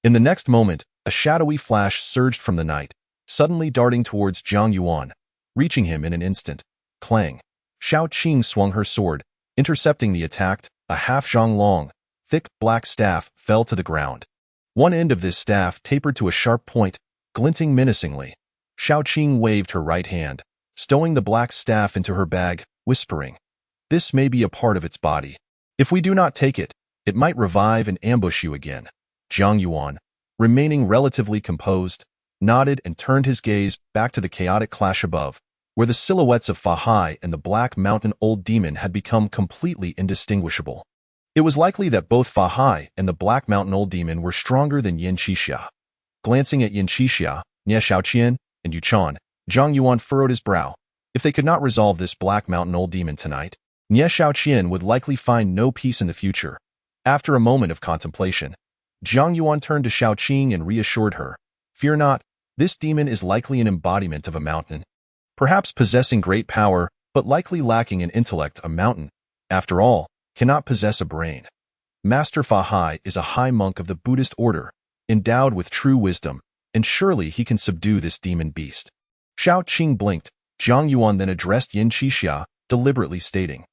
In the next moment, a shadowy flash surged from the night, suddenly darting towards Jiang Yuan, reaching him in an instant. Clang! Shao Qing swung her sword, intercepting the attack. A half-zhang long, thick black staff fell to the ground. One end of this staff tapered to a sharp point, glinting menacingly. Shao Qing waved her right hand, stowing the black staff into her bag, whispering, "This may be a part of its body. If we do not take it, it might revive and ambush you again." Jiang Yuan, remaining relatively composed, nodded and turned his gaze back to the chaotic clash above, where the silhouettes of Fahai and the Black Mountain old demon had become completely indistinguishable. It was likely that both Fahai and the Black Mountain old demon were stronger than Yin Qixia. Glancing at Yin Qixia, Nie Shaoqian, and Yuchan, Jiang Yuan furrowed his brow. If they could not resolve this Black Mountain old demon tonight, Nie Shaoqian would likely find no peace in the future. After a moment of contemplation, Jiang Yuan turned to Shao Qing and reassured her, "Fear not, this demon is likely an embodiment of a mountain. Perhaps possessing great power, but likely lacking in intellect. A mountain, after all, cannot possess a brain. Master Fahai is a high monk of the Buddhist order, endowed with true wisdom, and surely he can subdue this demon beast." Shao Qing blinked. Jiang Yuan then addressed Yin Qixia, deliberately stating,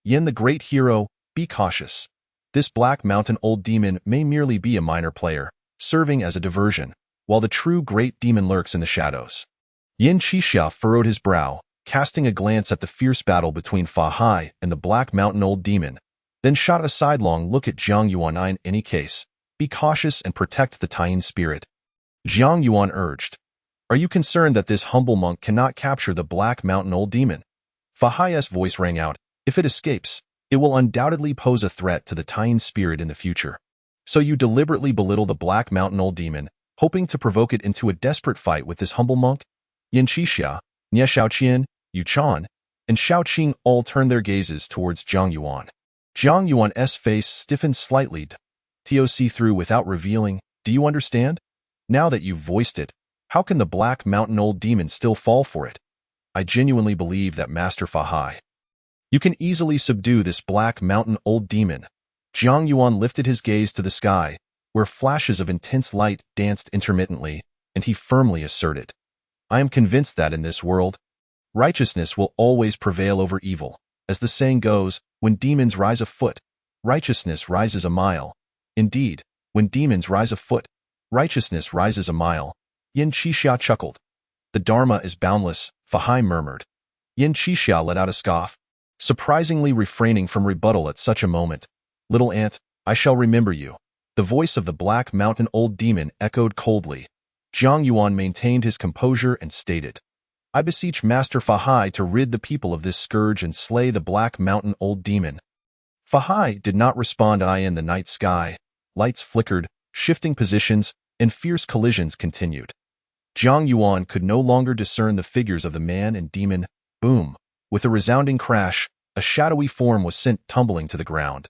"Yin the great hero, be cautious. This Black Mountain old demon may merely be a minor player, serving as a diversion, while the true great demon lurks in the shadows." Yin Qixia furrowed his brow, casting a glance at the fierce battle between Fahai and the Black Mountain old demon, then shot a sidelong look at Jiang Yuan. "In any case, be cautious and protect the Taiyin spirit." Jiang Yuan urged, "Are you concerned that this humble monk cannot capture the Black Mountain old demon?" Fahai's voice rang out, "If it escapes, it will undoubtedly pose a threat to the Taiyin spirit in the future. So you deliberately belittle the Black Mountain old demon, hoping to provoke it into a desperate fight with this humble monk?" Yin Qixia, Nie Shaoqian, Yuchan, and Shao Qing all turned their gazes towards Jiang Yuan. Jiang Yuan's face stiffened slightly. "To see through without revealing, do you understand? Now that you've voiced it, how can the Black Mountain old demon still fall for it? I genuinely believe that Master Fahai, you can easily subdue this Black Mountain old demon." Jiang Yuan lifted his gaze to the sky, where flashes of intense light danced intermittently, and he firmly asserted, "I am convinced that in this world, righteousness will always prevail over evil. As the saying goes, when demons rise a foot, righteousness rises a mile. Indeed, when demons rise a foot, righteousness rises a mile." Yin Qixia chuckled. "The Dharma is boundless," Fahai murmured. Yin Qixia let out a scoff, surprisingly refraining from rebuttal at such a moment. "Little ant, I shall remember you." The voice of the Black Mountain old demon echoed coldly. Jiang Yuan maintained his composure and stated, "I beseech Master Fahai to rid the people of this scourge and slay the Black Mountain old demon." Fahai did not respond. In the night sky, lights flickered, shifting positions, and fierce collisions continued. Jiang Yuan could no longer discern the figures of the man and demon, Boom! With a resounding crash, a shadowy form was sent tumbling to the ground,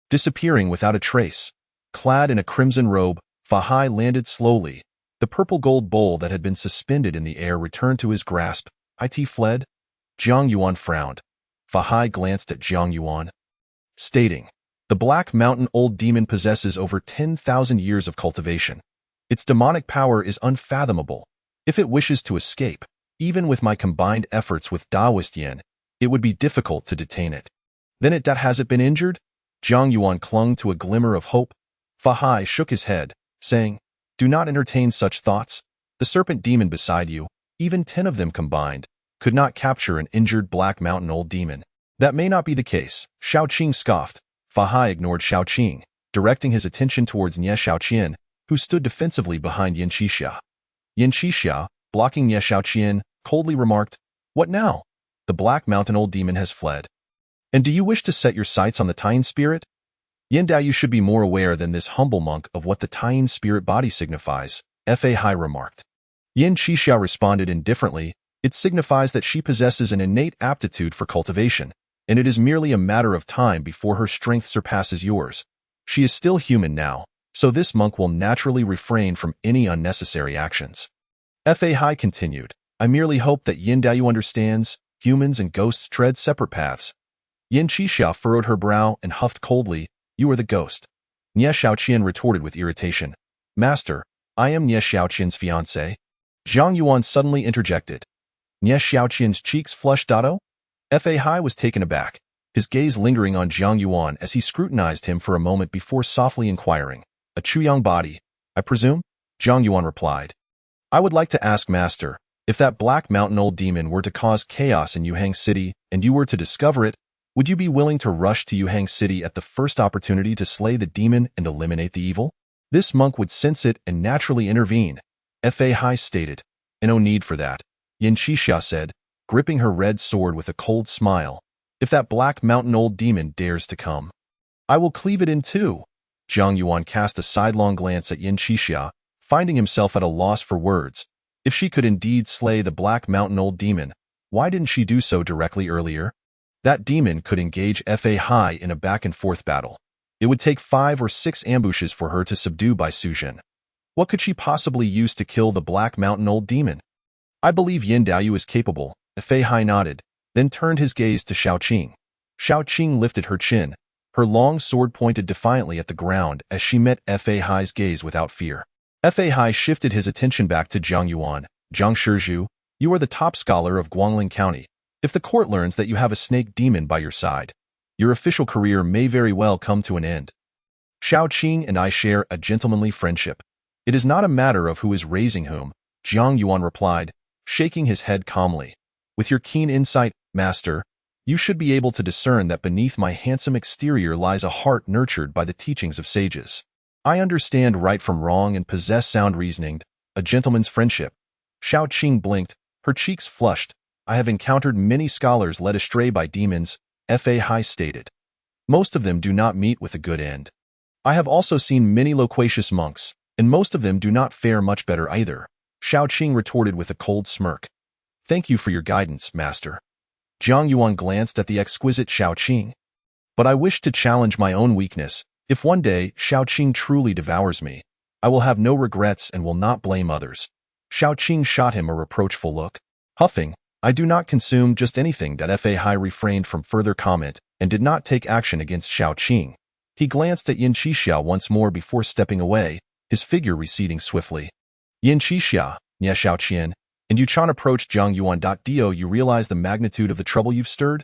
disappearing without a trace. Clad in a crimson robe, Fahai landed slowly. The purple-gold bowl that had been suspended in the air returned to his grasp. It fled? Jiang Yuan frowned. Fahai glanced at Jiang Yuan, stating, "The Black Mountain Old Demon possesses over 10,000 years of cultivation. Its demonic power is unfathomable. If it wishes to escape, even with my combined efforts with Taoist Yin, it would be difficult to detain it." "Then has it been injured?" Jiang Yuan clung to a glimmer of hope. Fahai shook his head, saying, "Do not entertain such thoughts. The serpent demon beside you, even 10 of them combined, could not capture an injured Black Mountain Old Demon." "That may not be the case," Xiaoqing scoffed. Fahai ignored Xiaoqing, directing his attention towards Nie Xiaoqian, who stood defensively behind Yin Qixia. Yin Qixia, blocking Nie Xiaoqian, coldly remarked, "What now? The Black Mountain Old Demon has fled. And do you wish to set your sights on the Taiyin spirit?" "Yin Dao, you should be more aware than this humble monk of what the Taiyin spirit body signifies," Fahai remarked. Yin Qixia responded indifferently. "It signifies that she possesses an innate aptitude for cultivation, and it is merely a matter of time before her strength surpasses yours. She is still human now, so this monk will naturally refrain from any unnecessary actions." Fahai continued, "I merely hope that Yin Dao understands, humans and ghosts tread separate paths." Yin Qixia furrowed her brow and huffed coldly, "You are the ghost." Nie Xiaoqian retorted with irritation, "Master, I am Nie Xiaoqian's fiancé." Jiang Yuan suddenly interjected. Nie Xiaoqian's cheeks flushed. Fahai was taken aback, his gaze lingering on Jiang Yuan as he scrutinized him for a moment before softly inquiring, "A Chuyang body, I presume?" Jiang Yuan replied, "I would like to ask Master, if that Black Mountain Old Demon were to cause chaos in Yuhang City and you were to discover it, would you be willing to rush to Yuhang City at the first opportunity to slay the demon and eliminate the evil?" "This monk would sense it and naturally intervene," Fahai stated. "And no need for that," Yin Qixia said, gripping her red sword with a cold smile. "If that Black Mountain Old Demon dares to come, I will cleave it in two." Jiang Yuan cast a sidelong glance at Yin Qixia, finding himself at a loss for words. If she could indeed slay the Black Mountain Old Demon, why didn't she do so directly earlier? That demon could engage Fahai in a back-and-forth battle. It would take 5 or 6 ambushes for her to subdue Bai Suzhen. What could she possibly use to kill the Black Mountain Old Demon? "I believe Yin Daoyu is capable," Fahai nodded, then turned his gaze to Xiaoqing. Xiaoqing lifted her chin, her long sword pointed defiantly at the ground as she met Fahai's gaze without fear. Fahai shifted his attention back to Jiang Yuan. "Jiang Shizhu, you are the top scholar of Guangling County. If the court learns that you have a snake demon by your side, your official career may very well come to an end. Xiaoqing and I share a gentlemanly friendship. It is not a matter of who is raising whom," Jiang Yuan replied, shaking his head calmly. "With your keen insight, Master, you should be able to discern that beneath my handsome exterior lies a heart nurtured by the teachings of sages. I understand right from wrong and possess sound reasoning, a gentleman's friendship." Xiaoqing blinked, her cheeks flushed. "I have encountered many scholars led astray by demons," Fahai stated. "Most of them do not meet with a good end. I have also seen many loquacious monks, and most of them do not fare much better either," Xiaoqing retorted with a cold smirk. "Thank you for your guidance, Master." Jiang Yuan glanced at the exquisite Xiaoqing. "But I wish to challenge my own weakness. If one day Xiaoqing truly devours me, I will have no regrets and will not blame others." Xiaoqing shot him a reproachful look. Huffing, "I do not consume just anything." Fahai refrained from further comment and did not take action against Xiaoqing. He glanced at Yin Qixia once more before stepping away, his figure receding swiftly. "Yin Qixia, Nie Xiaoqian, and Yuchan approached Jiang Yuan. Do you realize the magnitude of the trouble you've stirred?"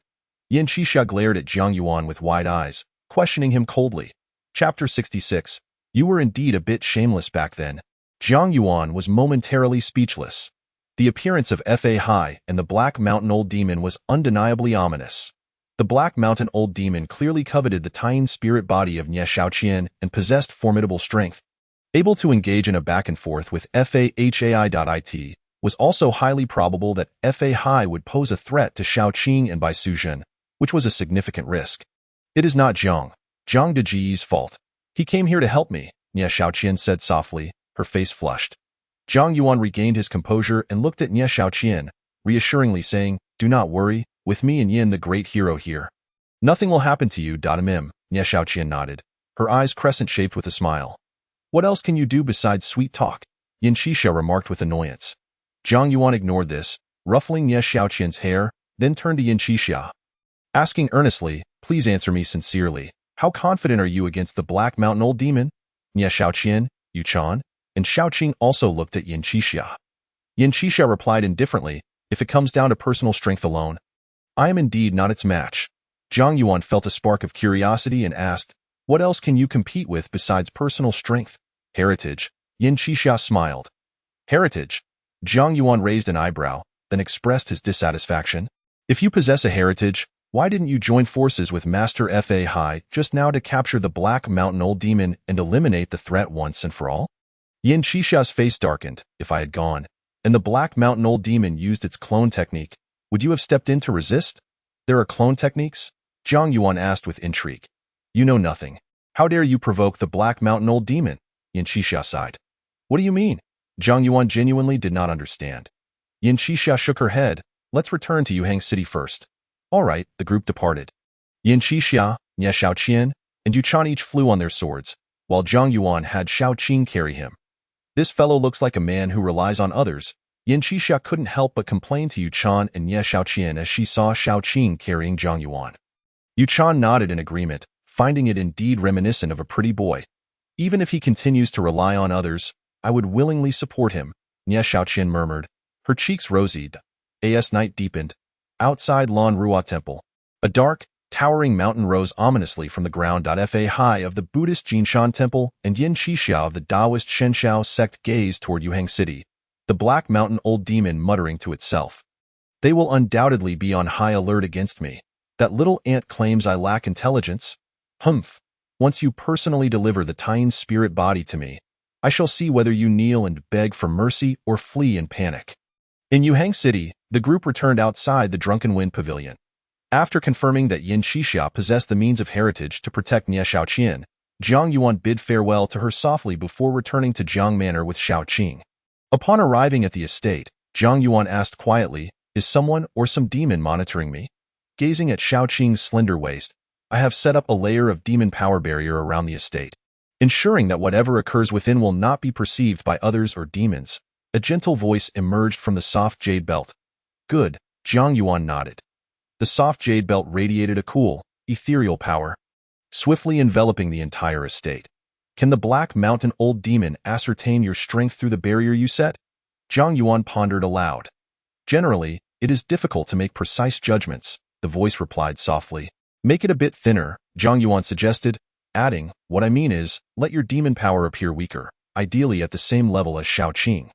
Yin Qixia glared at Jiang Yuan with wide eyes, questioning him coldly. Chapter 66. You were indeed a bit shameless back then. Jiang Yuan was momentarily speechless. The appearance of Fahai and the Black Mountain Old Demon was undeniably ominous. The Black Mountain Old Demon clearly coveted the Taiyin spirit body of Nie Xiaoqian and possessed formidable strength. Able to engage in a back-and-forth with Fahai. It was also highly probable that Fahai would pose a threat to Xiaoqing and Bai Suzhen, which was a significant risk. "It is not Jiang Deji's fault. He came here to help me," Nie Xiaoqian said softly, her face flushed. Jiang Yuan regained his composure and looked at Nie Xiaoqian, reassuringly saying, "Do not worry, with me and Yin the great hero here. Nothing will happen to you." Nie Xiaoqian nodded, her eyes crescent-shaped with a smile. "What else can you do besides sweet talk?" Yin Qixia remarked with annoyance. Zhang Yuan ignored this, ruffling Nie Xiaoqian's hair, then turned to Yin Qixia, asking earnestly, "Please answer me sincerely. How confident are you against the Black Mountain Old Demon?" Nie Xiaoqian, Yuchan, and Xiaoqing also looked at Yin Qixia. Yin Qixia replied indifferently, "If it comes down to personal strength alone, I am indeed not its match." Zhang Yuan felt a spark of curiosity and asked, "What else can you compete with besides personal strength?" "Heritage." Yin Qixia smiled. "Heritage?" Zhang Yuan raised an eyebrow, then expressed his dissatisfaction. "If you possess a heritage, why didn't you join forces with Master Fa Hai just now to capture the Black Mountain Old Demon and eliminate the threat once and for all?" Yin Qixia's face darkened. "If I had gone, and the Black Mountain Old Demon used its clone technique, would you have stepped in to resist?" "There are clone techniques?" Zhang Yuan asked with intrigue. "You know nothing. How dare you provoke the Black Mountain Old Demon?" Yin Qixia sighed. "What do you mean?" Zhang Yuan genuinely did not understand. Yin Qixia shook her head. "Let's return to Yuhang City first." "All right," the group departed. Yin Qixia, Nie Xiaoqian, and Yuchan each flew on their swords, while Zhang Yuan had Xiaoqing carry him. "This fellow looks like a man who relies on others." Yin Qixia couldn't help but complain to Yuchan and Nie Xiaoqian as she saw Xiaoqing carrying Zhang Yuan. Yuchan nodded in agreement, finding it indeed reminiscent of a pretty boy. "Even if he continues to rely on others, I would willingly support him," Nie Xiaoqian murmured, her cheeks rosied. As night deepened, outside Lan Rua Temple, a dark, towering mountain rose ominously from the ground. Fa Hai of the Buddhist Jinshan Temple and Yin Qixia of the Taoist Shenxiao sect gazed toward Yuhang City, the Black Mountain Old Demon muttering to itself. "They will undoubtedly be on high alert against me. That little ant claims I lack intelligence. Humph. Once you personally deliver the Taiyin spirit body to me, I shall see whether you kneel and beg for mercy or flee in panic." In Yuhang City, the group returned outside the Drunken Wind Pavilion. After confirming that Yin Qixia possessed the means of heritage to protect Nie Xiaoqian, Zhang Yuan bid farewell to her softly before returning to Jiang Manor with Xiaoqing. Upon arriving at the estate, Zhang Yuan asked quietly, "Is someone or some demon monitoring me?" Gazing at Xiaoqing's slender waist, "I have set up a layer of demon power barrier around the estate, ensuring that whatever occurs within will not be perceived by others or demons." A gentle voice emerged from the soft jade belt. "Good," Zhang Yuan nodded. The soft jade belt radiated a cool, ethereal power, swiftly enveloping the entire estate. "Can the Black Mountain Old Demon ascertain your strength through the barrier you set?" Zhang Yuan pondered aloud. "Generally, it is difficult to make precise judgments," the voice replied softly. "Make it a bit thinner," Zhang Yuan suggested, adding, "What I mean is, let your demon power appear weaker, ideally at the same level as Xiaoqing."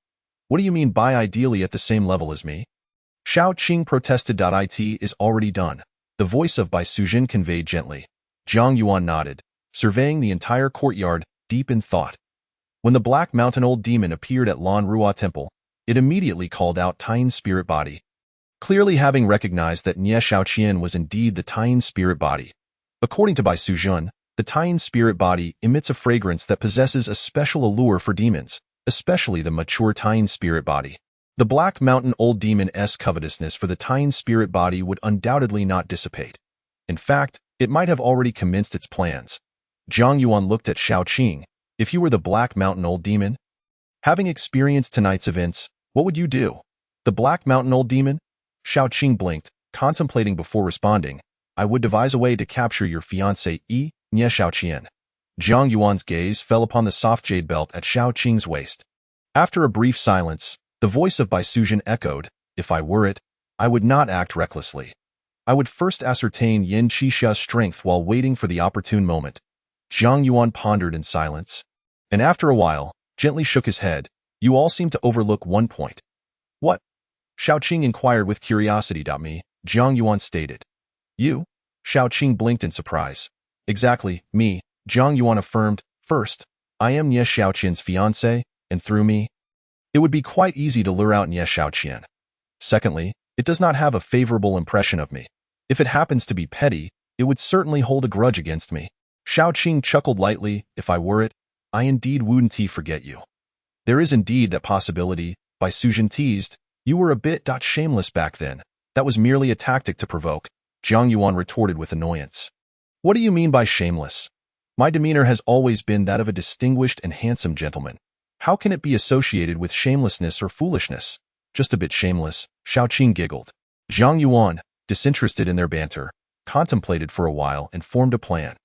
"What do you mean by ideally at the same level as me?" Xiaoqing protested. "It is already done," the voice of Bai Sujin conveyed gently. Zhang Yuan nodded, surveying the entire courtyard, deep in thought. When the Black Mountain Old Demon appeared at Lan Rua Temple, it immediately called out Taiyin spirit body. Clearly having recognized that Nie Xiaoqian was indeed the Taiyin spirit body. According to Bai Sujin, the Taiyin spirit body emits a fragrance that possesses a special allure for demons, especially the mature Taiyin spirit body. The Black Mountain Old Demon's covetousness for the Taiyin spirit body would undoubtedly not dissipate. In fact, it might have already commenced its plans. Zhang Yuan looked at Xiaoqing. "If you were the Black Mountain Old Demon, having experienced tonight's events, what would you do?" "The Black Mountain Old Demon?" Xiaoqing blinked, contemplating before responding. "I would devise a way to capture your fiancée, Nie Xiaoqian." Zhang Yuan's gaze fell upon the soft jade belt at Xiaoqing's waist. After a brief silence, the voice of Bai Sujin echoed, "If I were it, I would not act recklessly. I would first ascertain Yin Qixia's strength while waiting for the opportune moment." Zhang Yuan pondered in silence, and after a while, gently shook his head. "You all seem to overlook one point." "What?" Xiaoqing inquired with curiosity. "Me," Zhang Yuan stated. "You?" Xiaoqing blinked in surprise. "Exactly, me," Zhang Yuan affirmed. "First, I am Nie Xiaoqian's fiancé, and through me, it would be quite easy to lure out Nie Xiaoqian. Secondly, it does not have a favorable impression of me. If it happens to be petty, it would certainly hold a grudge against me." Xiaoqing chuckled lightly. "If I were it, I indeed wouldn't forget you." "There is indeed that possibility," Bai Sujin teased. You were a bit shameless back then. That was merely a tactic to provoke, Jiang Yuan retorted with annoyance. What do you mean by shameless? My demeanor has always been that of a distinguished and handsome gentleman. How can it be associated with shamelessness or foolishness? Just a bit shameless, Xiaoqing giggled. Jiang Yuan, disinterested in their banter, contemplated for a while and formed a plan.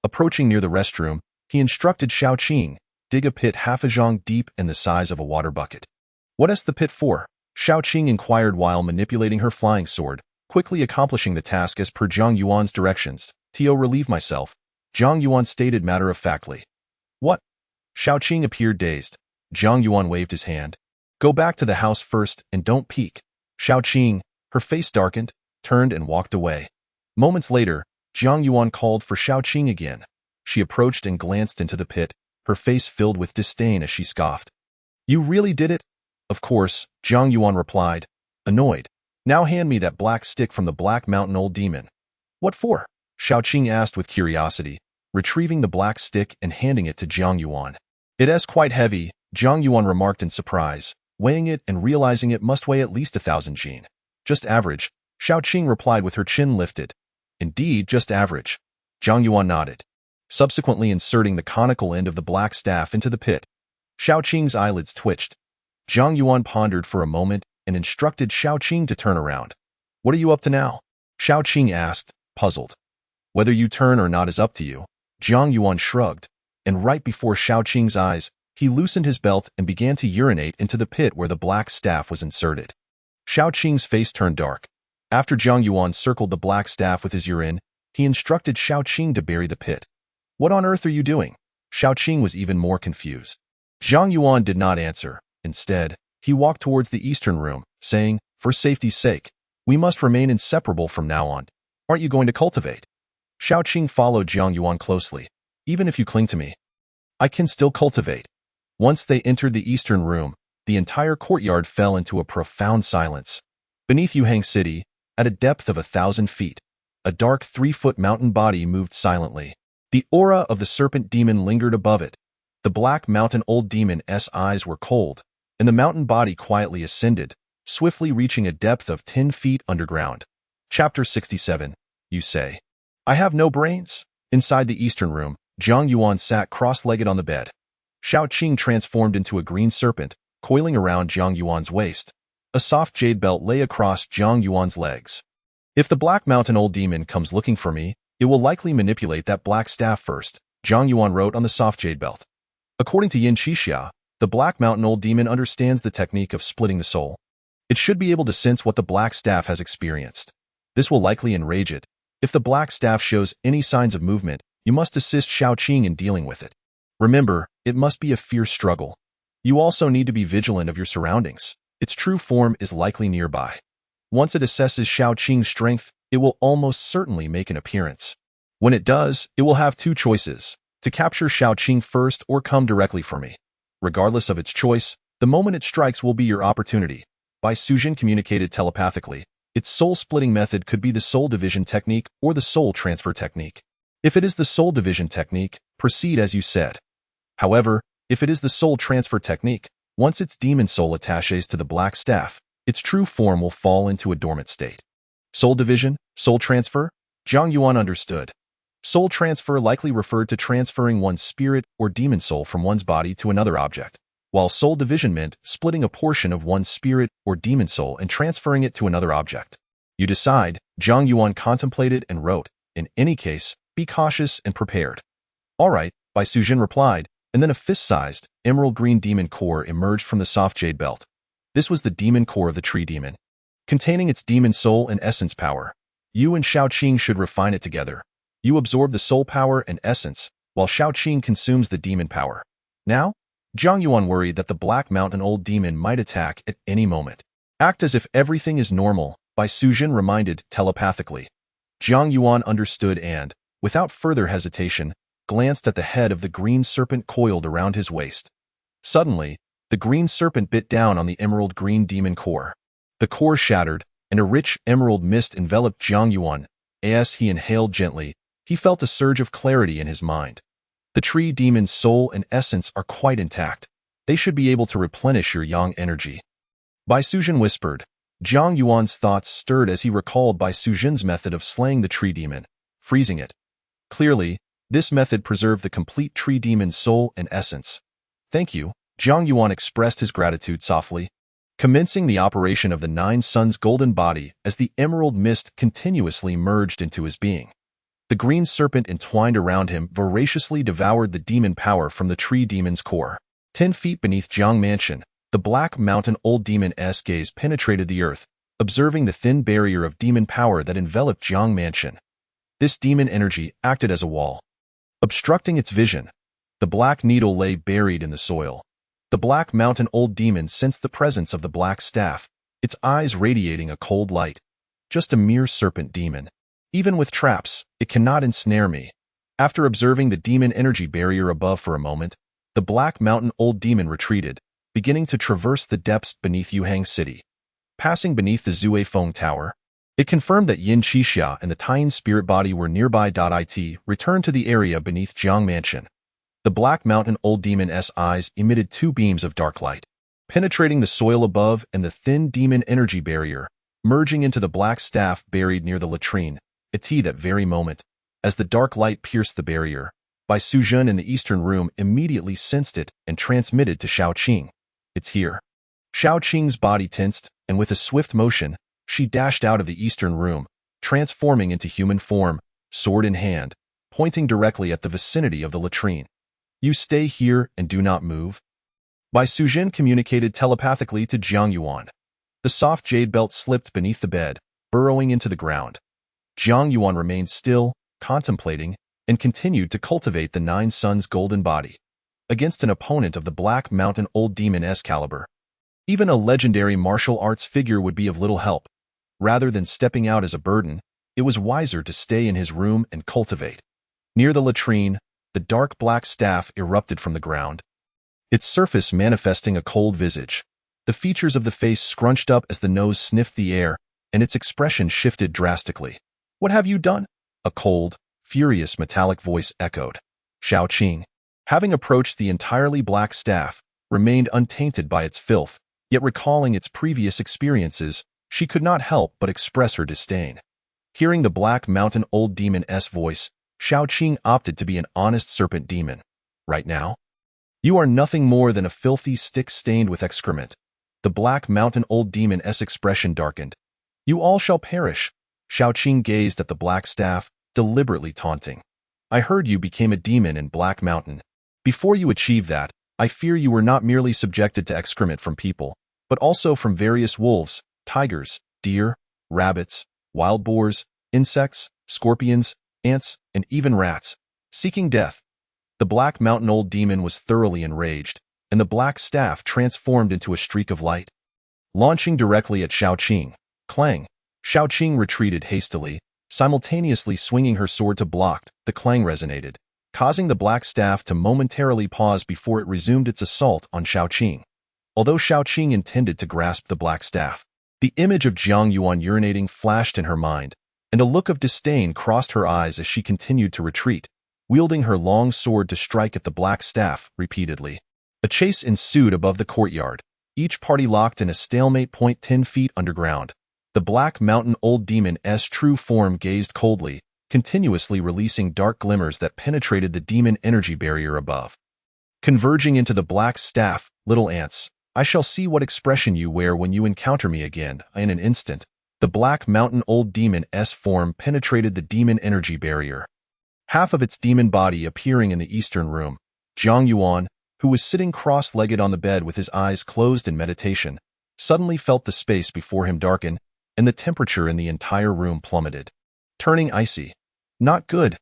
Approaching near the restroom, he instructed Xiaoqing, dig a pit half a zhang deep and the size of a water bucket. What is the pit for? Xiaoqing inquired while manipulating her flying sword, quickly accomplishing the task as per Jiang Yuan's directions. To relieve myself, Jiang Yuan stated matter-of-factly. What? Xiaoqing appeared dazed. Jiang Yuan waved his hand. Go back to the house first and don't peek. Xiaoqing, her face darkened, turned and walked away. Moments later, Jiang Yuan called for Xiaoqing again. She approached and glanced into the pit, her face filled with disdain as she scoffed. You really did it? Of course, Jiang Yuan replied, annoyed. Now hand me that black stick from the Black Mountain Old Demon. What for? Xiaoqing asked with curiosity, retrieving the black stick and handing it to Jiang Yuan. It is quite heavy, Jiang Yuan remarked in surprise, weighing it and realizing it must weigh at least 1,000 jin. Just average, Xiaoqing replied with her chin lifted. Indeed, just average. Jiang Yuan nodded, subsequently inserting the conical end of the black staff into the pit. Xiaoqing's eyelids twitched. Jiang Yuan pondered for a moment and instructed Xiaoqing to turn around. What are you up to now? Xiaoqing asked, puzzled. Whether you turn or not is up to you. Jiang Yuan shrugged, and right before Xiaoqing's eyes, he loosened his belt and began to urinate into the pit where the black staff was inserted. Xiaoqing's face turned dark. After Jiang Yuan circled the black staff with his urine, he instructed Xiaoqing to bury the pit. What on earth are you doing? Xiaoqing was even more confused. Jiang Yuan did not answer. Instead, he walked towards the eastern room, saying, for safety's sake, we must remain inseparable from now on. Aren't you going to cultivate? Xiaoqing followed Jiang Yuan closely. Even if you cling to me, I can still cultivate. Once they entered the eastern room, the entire courtyard fell into a profound silence. Beneath Yuhang City, at a depth of 1,000 feet, a dark 3-foot mountain body moved silently. The aura of the serpent demon lingered above it. The Black Mountain Old Demon's eyes were cold, and the mountain body quietly ascended, swiftly reaching a depth of 10 feet underground. Chapter 67. You say, I have no brains? Inside the eastern room, Jiang Yuan sat cross-legged on the bed. Xiaoqing transformed into a green serpent, coiling around Jiang Yuan's waist. A soft jade belt lay across Jiang Yuan's legs. If the Black Mountain Old Demon comes looking for me, it will likely manipulate that black staff first, Jiang Yuan wrote on the soft jade belt. According to Yin Qixia, the Black Mountain Old Demon understands the technique of splitting the soul. It should be able to sense what the black staff has experienced. This will likely enrage it. If the black staff shows any signs of movement, you must assist Xiaoqing in dealing with it. Remember, it must be a fierce struggle. You also need to be vigilant of your surroundings. Its true form is likely nearby. Once it assesses Xiaoqing's strength, it will almost certainly make an appearance. When it does, it will have two choices, to capture Xiaoqing first or come directly for me. Regardless of its choice, the moment it strikes will be your opportunity. Bai Sujin communicated telepathically. Its soul-splitting method could be the soul division technique or the soul transfer technique. If it is the soul division technique, proceed as you said. However, if it is the soul transfer technique, once its demon soul attaches to the black staff, its true form will fall into a dormant state. Soul division, soul transfer? Jiang Yuan understood. Soul transfer likely referred to transferring one's spirit or demon soul from one's body to another object, while soul division meant splitting a portion of one's spirit or demon soul and transferring it to another object. You decide, Jiang Yuan contemplated and wrote. In any case, be cautious and prepared. All right, Bai Sujin replied, and then a fist-sized, emerald green demon core emerged from the soft jade belt. This was the demon core of the tree demon. Containing its demon soul and essence power. You and Xiaoqing should refine it together. You absorb the soul power and essence, while Xiaoqing consumes the demon power. Now, Jiang Yuan worried that the Black Mountain Old Demon might attack at any moment. Act as if everything is normal, Bai Sujin reminded telepathically. Jiang Yuan understood and, without further hesitation, glanced at the head of the green serpent coiled around his waist. Suddenly, the green serpent bit down on the emerald green demon core. The core shattered, and a rich emerald mist enveloped Jiang Yuan. As he inhaled gently, he felt a surge of clarity in his mind. The tree demon's soul and essence are quite intact. They should be able to replenish your yang energy. Bai Sujin whispered. Jiang Yuan's thoughts stirred as he recalled Bai Sujin's method of slaying the tree demon, freezing it. Clearly, this method preserved the complete tree demon's soul and essence. Thank you, Jiang Yuan expressed his gratitude softly, commencing the operation of the Nine Suns' golden body as the emerald mist continuously merged into his being. The green serpent entwined around him voraciously devoured the demon power from the tree demon's core. 10 feet beneath Jiang Mansion, the Black Mountain Old Demon's gaze penetrated the earth, observing the thin barrier of demon power that enveloped Jiang Mansion. This demon energy acted as a wall, obstructing its vision. The black needle lay buried in the soil. The Black Mountain Old Demon sensed the presence of the black staff, its eyes radiating a cold light. Just a mere serpent demon. Even with traps, it cannot ensnare me. After observing the demon energy barrier above for a moment, the Black Mountain Old Demon retreated, beginning to traverse the depths beneath Yuhang City. Passing beneath the Zue Feng Tower, it confirmed that Yin Qixia and the Tian spirit body were nearby. It returned to the area beneath Jiang Mansion. The Black Mountain Old Demon's eyes emitted 2 beams of dark light, penetrating the soil above and the thin demon energy barrier, merging into the black staff buried near the latrine. At that very moment, as the dark light pierced the barrier, Bai Sujin in the eastern room immediately sensed it and transmitted to Xiaoqing. It's here. Xiaoqing's body tensed, and with a swift motion, she dashed out of the eastern room, transforming into human form, sword in hand, pointing directly at the vicinity of the latrine. You stay here and do not move. Bai Sujin communicated telepathically to Jiang Yuan. The soft jade belt slipped beneath the bed, burrowing into the ground. Jiang Yuan remained still, contemplating, and continued to cultivate the Nine Suns' golden body. Against an opponent of the Black Mountain Old Demon's caliber, even a legendary martial arts figure would be of little help. Rather than stepping out as a burden, it was wiser to stay in his room and cultivate. Near the latrine, the dark black staff erupted from the ground, its surface manifesting a cold visage. The features of the face scrunched up as the nose sniffed the air, and its expression shifted drastically. What have you done? A cold, furious metallic voice echoed. Xiaoqing, having approached the entirely black staff, remained untainted by its filth, yet recalling its previous experiences, she could not help but express her disdain. Hearing the Black Mountain Old Demon's voice, Xiaoqing opted to be an honest serpent demon. Right now? You are nothing more than a filthy stick stained with excrement. The Black Mountain Old Demon's expression darkened. You all shall perish. Xiaoqing gazed at the black staff, deliberately taunting. I heard you became a demon in Black Mountain. Before you achieved that, I fear you were not merely subjected to excrement from people, but also from various wolves, tigers, deer, rabbits, wild boars, insects, scorpions, ants, and even rats, seeking death. The Black Mountain Old Demon was thoroughly enraged, and the black staff transformed into a streak of light. Launching directly at Xiaoqing, clang. Xiaoqing retreated hastily, simultaneously swinging her sword to block. The clang resonated, causing the black staff to momentarily pause before it resumed its assault on Xiaoqing. Although Xiaoqing intended to grasp the black staff, the image of Jiang Yuan urinating flashed in her mind, and a look of disdain crossed her eyes as she continued to retreat, wielding her long sword to strike at the black staff repeatedly. A chase ensued above the courtyard, each party locked in a stalemate. 10 feet underground. The Black Mountain Old Demon's true form gazed coldly, continuously releasing dark glimmers that penetrated the demon energy barrier above. Converging into the black staff, little ants, I shall see what expression you wear when you encounter me again. In an instant, the Black Mountain Old Demon's form penetrated the demon energy barrier. Half of its demon body appearing in the eastern room, Jiang Yuan, who was sitting cross-legged on the bed with his eyes closed in meditation, suddenly felt the space before him darken, and the temperature in the entire room plummeted, turning icy. Not good.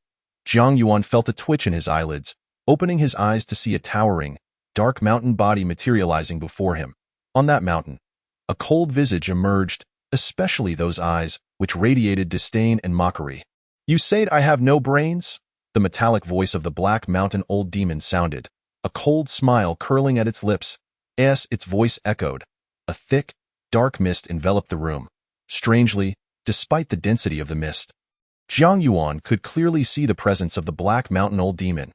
Jiang Yuan felt a twitch in his eyelids, opening his eyes to see a towering, dark mountain body materializing before him. On that mountain, a cold visage emerged, especially those eyes, which radiated disdain and mockery. You say I have no brains? The metallic voice of the Black Mountain Old Demon sounded, a cold smile curling at its lips. Its voice echoed. A thick, dark mist enveloped the room. Strangely, despite the density of the mist, Jiang Yuan could clearly see the presence of the Black Mountain Old Demon.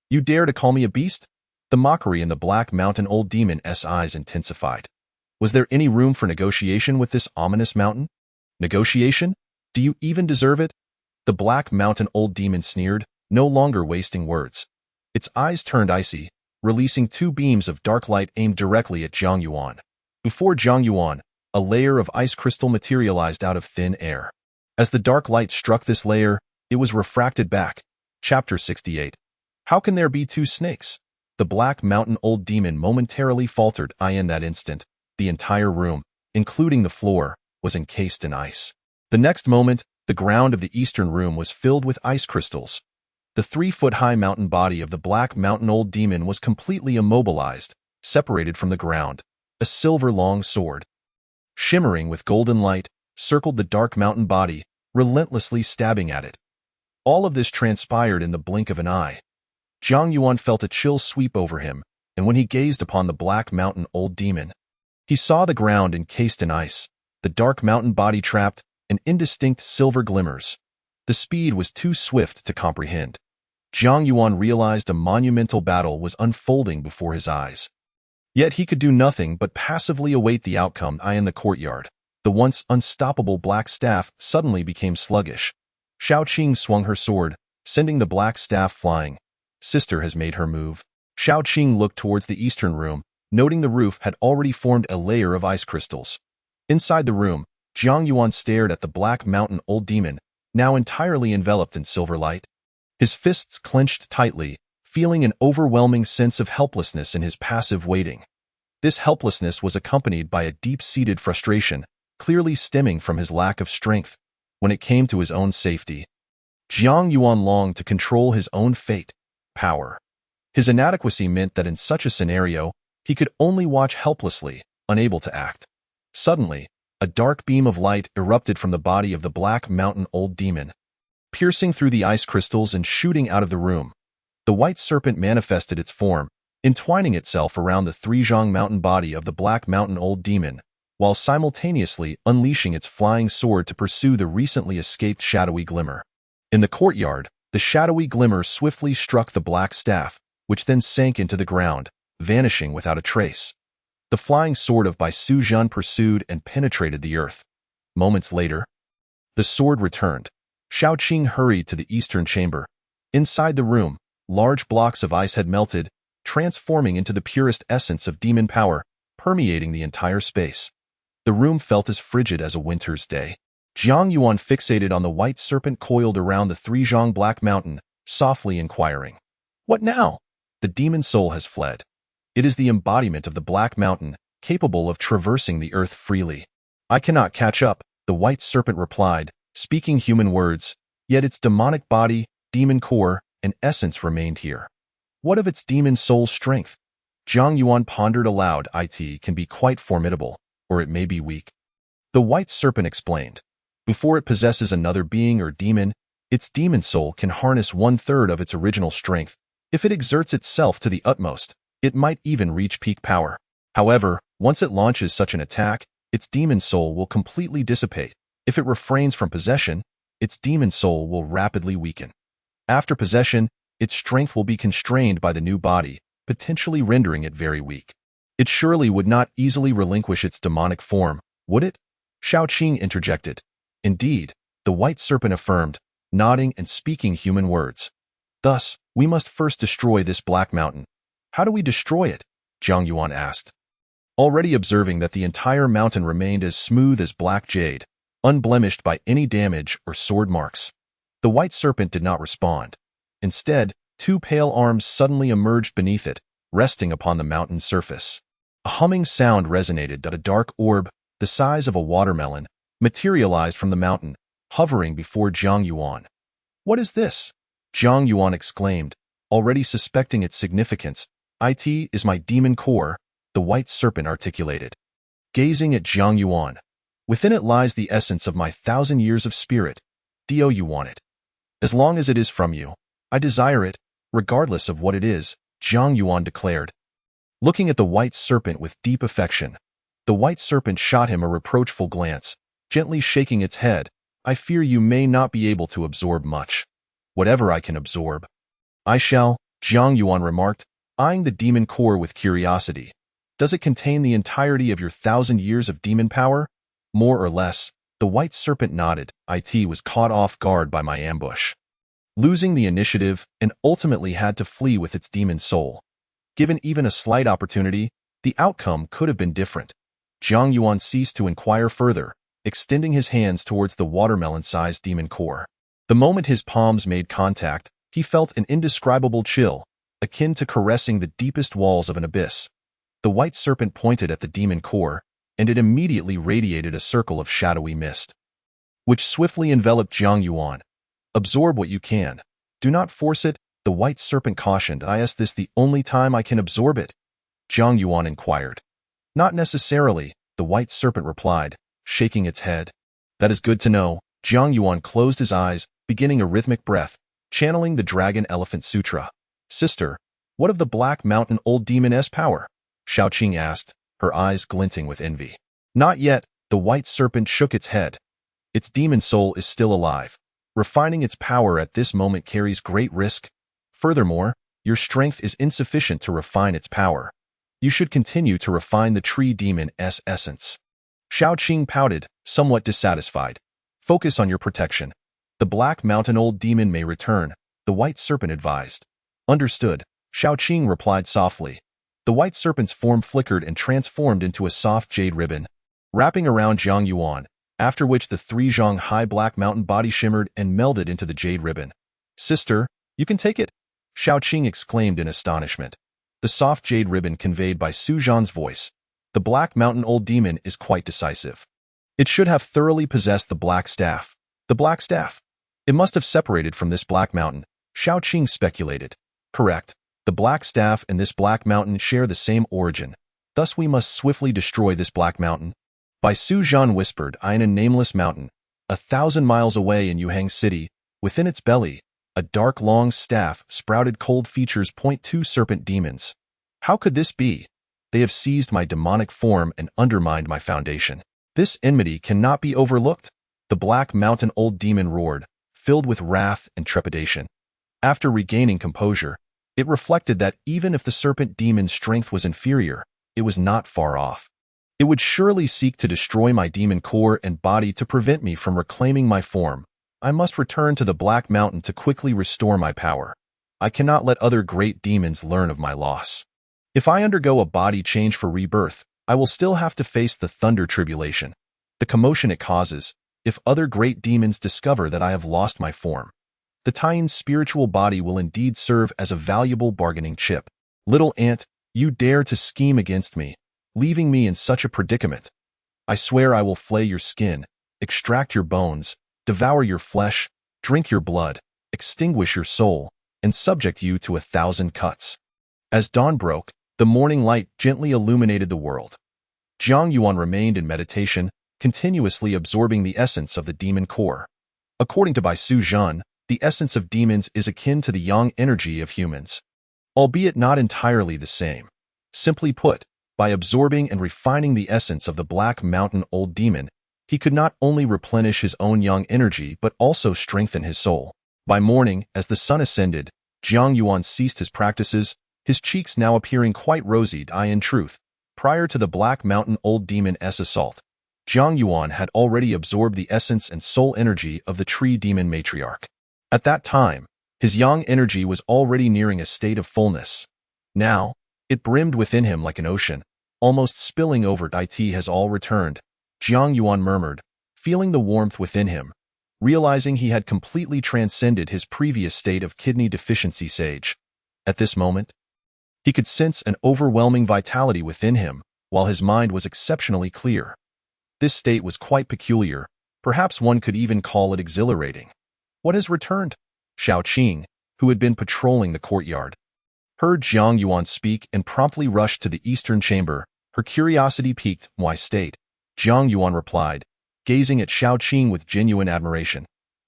You dare to call me a beast? The mockery in the Black Mountain Old Demon's eyes intensified. Was there any room for negotiation with this ominous mountain? Negotiation? Do you even deserve it? The black mountain old demon sneered, no longer wasting words. Its eyes turned icy, releasing two beams of dark light aimed directly at Zhang Yuan. Before Zhang Yuan, a layer of ice crystal materialized out of thin air. As the dark light struck this layer, it was refracted back. Chapter 68. How can there be two snakes? The black mountain old demon momentarily faltered. In that instant, the entire room, including the floor, was encased in ice. The next moment, the ground of the eastern room was filled with ice crystals. The 3-foot-high mountain body of the black mountain old demon was completely immobilized, separated from the ground. A silver-long sword, shimmering with golden light, circled the dark mountain body, relentlessly stabbing at it. All of this transpired in the blink of an eye. Zhang Yuan felt a chill sweep over him, and when he gazed upon the black mountain old demon, he saw the ground encased in ice, the dark mountain body trapped, and indistinct silver glimmers. The speed was too swift to comprehend. Zhang Yuan realized a monumental battle was unfolding before his eyes. Yet he could do nothing but passively await the outcome. In the courtyard, the once unstoppable black staff suddenly became sluggish. Shao Qing swung her sword, sending the black staff flying. Sister has made her move. Shao Qing looked towards the eastern room, noting the roof had already formed a layer of ice crystals. Inside the room, Zhang Yuan stared at the black mountain old demon, now entirely enveloped in silver light. His fists clenched tightly, feeling an overwhelming sense of helplessness in his passive waiting. This helplessness was accompanied by a deep-seated frustration, clearly stemming from his lack of strength. When it came to his own safety, Zhang Yuan longed to control his own fate. Power. His inadequacy meant that in such a scenario, he could only watch helplessly, unable to act. Suddenly, a dark beam of light erupted from the body of the black mountain old demon, piercing through the ice crystals and shooting out of the room. The white serpent manifested its form, entwining itself around the Three-Zhang mountain body of the black mountain old demon, while simultaneously unleashing its flying sword to pursue the recently escaped shadowy glimmer. In the courtyard, the shadowy glimmer swiftly struck the black staff, which then sank into the ground, vanishing without a trace. The flying sword of Bai Suzhan pursued and penetrated the earth. Moments later, the sword returned. Shao Qing hurried to the eastern chamber. Inside the room, large blocks of ice had melted, transforming into the purest essence of demon power, permeating the entire space. The room felt as frigid as a winter's day. Zhang Yuan fixated on the white serpent coiled around the Three-Zhang Black Mountain, softly inquiring, "What now?" The demon soul has fled. It is the embodiment of the Black Mountain, capable of traversing the earth freely. "I cannot catch up," the white serpent replied, speaking human words, yet its demonic body, demon core, and essence remained here. What of its demon soul's strength? Zhang Yuan pondered aloud. It can be quite formidable, or it may be weak. The white serpent explained. Before it possesses another being or demon, its demon soul can harness 1/3 of its original strength. If it exerts itself to the utmost, it might even reach peak power. However, once it launches such an attack, its demon soul will completely dissipate. If it refrains from possession, its demon soul will rapidly weaken. After possession, its strength will be constrained by the new body, potentially rendering it very weak. It surely would not easily relinquish its demonic form, would it? Shao Qing interjected. Indeed, the white serpent affirmed, nodding and speaking human words. Thus, we must first destroy this black mountain. How do we destroy it? Zhang Yuan asked. Already observing that the entire mountain remained as smooth as black jade, unblemished by any damage or sword marks. The white serpent did not respond. Instead, two pale arms suddenly emerged beneath it, resting upon the mountain's surface. A humming sound resonated. A dark orb, the size of a watermelon, materialized from the mountain, hovering before Zhang Yuan. "What is this?" Zhang Yuan exclaimed, already suspecting its significance. "It is my demon core," the white serpent articulated. Gazing at Zhang Yuan, "Within it lies the essence of my 1,000 years of spirit. Do you want it? As long as it is from you, I desire it, regardless of what it is," Zhang Yuan declared. Looking at the white serpent with deep affection, the white serpent shot him a reproachful glance, gently shaking its head. "I fear you may not be able to absorb much. Whatever I can absorb, I shall," Zhang Yuan remarked, eyeing the demon core with curiosity. Does it contain the entirety of your 1,000 years of demon power? More or less, the white serpent nodded. It was caught off guard by my ambush, losing the initiative, and ultimately had to flee with its demon soul. Given even a slight opportunity, the outcome could have been different. Jiang Yuan ceased to inquire further, extending his hands towards the watermelon-sized demon core. The moment his palms made contact, he felt an indescribable chill, akin to caressing the deepest walls of an abyss. The white serpent pointed at the demon core, and it immediately radiated a circle of shadowy mist, which swiftly enveloped Jiang Yuan. Absorb what you can. Do not force it, the white serpent cautioned. Is this the only time I can absorb it? Jiang Yuan inquired. Not necessarily, the white serpent replied, shaking its head. That is good to know. Jiang Yuan closed his eyes, beginning a rhythmic breath, channeling the Dragon Elephant Sutra. Sister, what of the Black Mountain Old Demon's power? Xiaoqing asked, her eyes glinting with envy. Not yet, the white serpent shook its head. Its demon soul is still alive. Refining its power at this moment carries great risk. Furthermore, your strength is insufficient to refine its power. You should continue to refine the tree demon's essence. Xiaoqing pouted, somewhat dissatisfied. Focus on your protection. The Black Mountain Old Demon may return, the white serpent advised. Understood, Xiaoqing replied softly. The white serpent's form flickered and transformed into a soft jade ribbon, wrapping around Jiang Yuan, after which the 3-zhong-high Black Mountain body shimmered and melded into the jade ribbon. Sister, you can take it? Xiaoqing exclaimed in astonishment. The soft jade ribbon conveyed by Su Zhan's voice. The Black Mountain Old Demon is quite decisive. It should have thoroughly possessed the black staff. The black staff. It must have separated from this black mountain, Xiaoqing speculated. Correct. The black staff and this black mountain share the same origin. Thus we must swiftly destroy this black mountain. By Su Zhan whispered, in a nameless mountain, 1,000 miles away in Yuhang City, within its belly, a dark long staff sprouted. Cold features point to serpent demons. How could this be? They have seized my demonic form and undermined my foundation. This enmity cannot be overlooked. The Black Mountain Old Demon roared, filled with wrath and trepidation. After regaining composure, it reflected that even if the serpent demon's strength was inferior, it was not far off. It would surely seek to destroy my demon core and body to prevent me from reclaiming my form. I must return to the Black Mountain to quickly restore my power. I cannot let other great demons learn of my loss. If I undergo a body change for rebirth, I will still have to face the thunder tribulation, the commotion it causes, if other great demons discover that I have lost my form. The Tian's spiritual body will indeed serve as a valuable bargaining chip. Little ant, you dare to scheme against me, leaving me in such a predicament. I swear I will flay your skin, extract your bones, devour your flesh, drink your blood, extinguish your soul, and subject you to 1,000 cuts. As dawn broke, the morning light gently illuminated the world. Jiang Yuan remained in meditation, continuously absorbing the essence of the demon core. According to Bai Su Zhan, the essence of demons is akin to the yang energy of humans, albeit not entirely the same. Simply put, by absorbing and refining the essence of the Black Mountain Old Demon, he could not only replenish his own yang energy but also strengthen his soul. By morning, as the sun ascended, Jiang Yuan ceased his practices, his cheeks now appearing quite rosied. In truth, prior to the Black Mountain Old Demon's assault, Jiang Yuan had already absorbed the essence and soul energy of the tree demon matriarch. At that time, his yang energy was already nearing a state of fullness. Now, it brimmed within him like an ocean, almost spilling over. It has all returned, Jiang Yuan murmured, feeling the warmth within him, realizing he had completely transcended his previous state of kidney deficiency stage. At this moment, he could sense an overwhelming vitality within him, while his mind was exceptionally clear. This state was quite peculiar, perhaps one could even call it exhilarating. What has returned? Xiaoqing, who had been patrolling the courtyard, heard Jiang Yuan speak and promptly rushed to the eastern chamber, her curiosity piqued. Why state? Jiang Yuan replied, gazing at Xiaoqing with genuine admiration.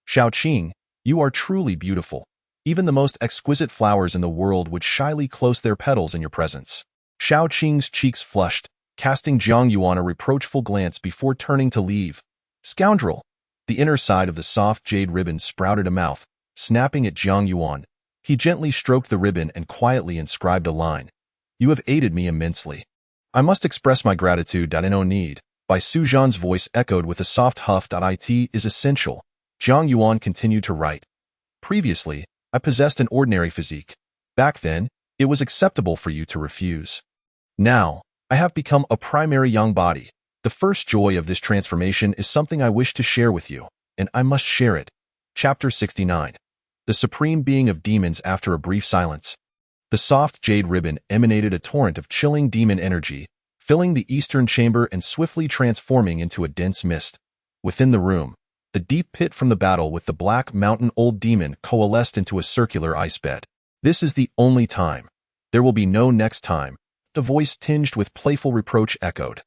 Xiaoqing, you are truly beautiful. Even the most exquisite flowers in the world would shyly close their petals in your presence. Xiaoqing's cheeks flushed, casting Jiang Yuan a reproachful glance before turning to leave. Scoundrel! The inner side of the soft jade ribbon sprouted a mouth, snapping at Jiang Yuan. He gently stroked the ribbon and quietly inscribed a line. You have aided me immensely. I must express my gratitude. No need. By Su Zhan's voice echoed with a soft huff. It is essential. Jiang Yuan continued to write. Previously, I possessed an ordinary physique. Back then, it was acceptable for you to refuse. Now, I have become a primary young body. The first joy of this transformation is something I wish to share with you, and I must share it. Chapter 69. The Supreme Being of Demons. After a brief silence, the soft jade ribbon emanated a torrent of chilling demon energy, filling the eastern chamber and swiftly transforming into a dense mist. Within the room, the deep pit from the battle with the Black Mountain Old Demon coalesced into a circular ice bed. This is the only time. There will be no next time. The voice tinged with playful reproach echoed.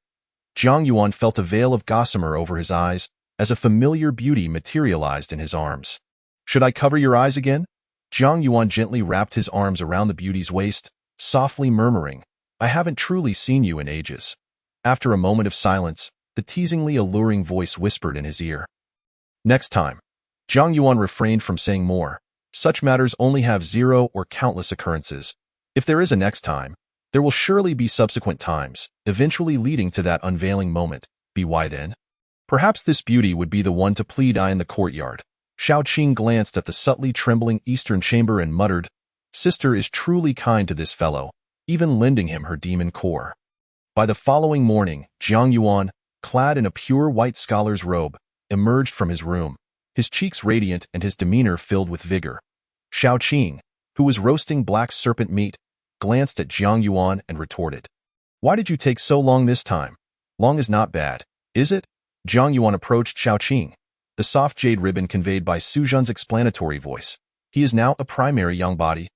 Jiang Yuan felt a veil of gossamer over his eyes as a familiar beauty materialized in his arms. Should I cover your eyes again? Jiang Yuan gently wrapped his arms around the beauty's waist, softly murmuring, I haven't truly seen you in ages. After a moment of silence, the teasingly alluring voice whispered in his ear. Next time. Jiang Yuan refrained from saying more. Such matters only have zero or countless occurrences. If there is a next time, there will surely be subsequent times, eventually leading to that unveiling moment. Be why then? Perhaps this beauty would be the one to plead I in the courtyard. Shao Qing glanced at the subtly trembling eastern chamber and muttered, Sister is truly kind to this fellow, even lending him her demon core. By the following morning, Jiang Yuan, clad in a pure white scholar's robe, emerged from his room, his cheeks radiant and his demeanor filled with vigor. Shao Qing, who was roasting black serpent meat, glanced at Jiang Yuan and retorted, Why did you take so long this time? Long is not bad, is it? Jiang Yuan approached Shao Qing. The soft jade ribbon conveyed by Su Zhan's explanatory voice. He is now a primary young body.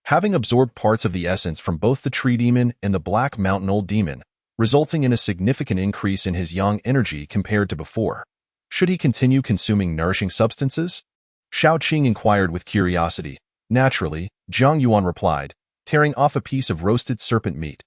Having absorbed parts of the essence from both the tree demon and the Black Mountain Old Demon, resulting in a significant increase in his yang energy compared to before. Should he continue consuming nourishing substances? Shao Qing inquired with curiosity. Naturally, Jiang Yuan replied, tearing off a piece of roasted serpent meat.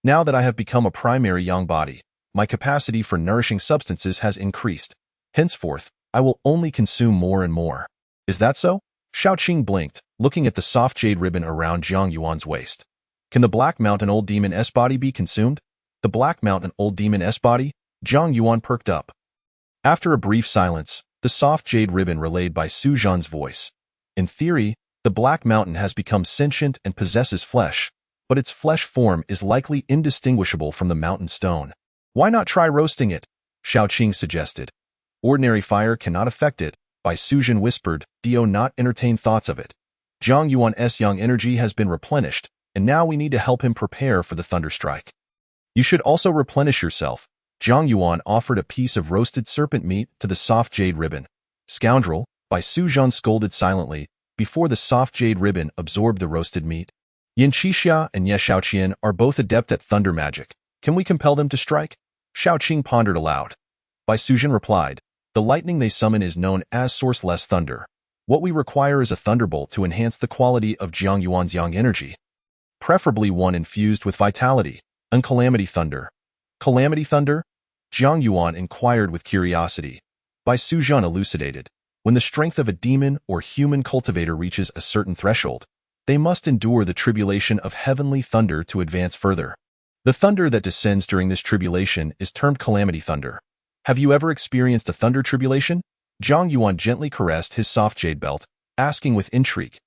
Now that I have become a primary young body, my capacity for nourishing substances has increased. Henceforth, I will only consume more and more. Is that so? Shao Qing blinked, looking at the soft jade ribbon around Jiang Yuan's waist. Can the Black Mountain Old Demon S-body be consumed? The Black Mountain Old Demon S-body? Jiang Yuan perked up. After a brief silence, the soft jade ribbon relayed by Su Zhan's voice. In theory, the Black Mountain has become sentient and possesses flesh, but its flesh form is likely indistinguishable from the mountain stone. Why not try roasting it? Shao Qing suggested. Ordinary fire cannot affect it, by Su Zhan whispered, Do not entertain thoughts of it. Jiang Yuan's yang energy has been replenished, and now we need to help him prepare for the thunderstrike. You should also replenish yourself. Jiang Yuan offered a piece of roasted serpent meat to the soft jade ribbon. Scoundrel, by Su Zhan scolded silently, before the soft jade ribbon absorbed the roasted meat. Yin Qixia and Ye Shaoqian are both adept at thunder magic. Can we compel them to strike? Shao Qing pondered aloud. By Su Zhan replied, The lightning they summon is known as sourceless thunder. What we require is a thunderbolt to enhance the quality of Jiang Yuan's yang energy. Preferably one infused with vitality, and calamity thunder. Calamity thunder? Jiang Yuan inquired with curiosity. By Su Zhan elucidated, when the strength of a demon or human cultivator reaches a certain threshold, they must endure the tribulation of heavenly thunder to advance further. The thunder that descends during this tribulation is termed calamity thunder. Have you ever experienced a thunder tribulation? Jiang Yuan gently caressed his soft jade belt, asking with intrigue.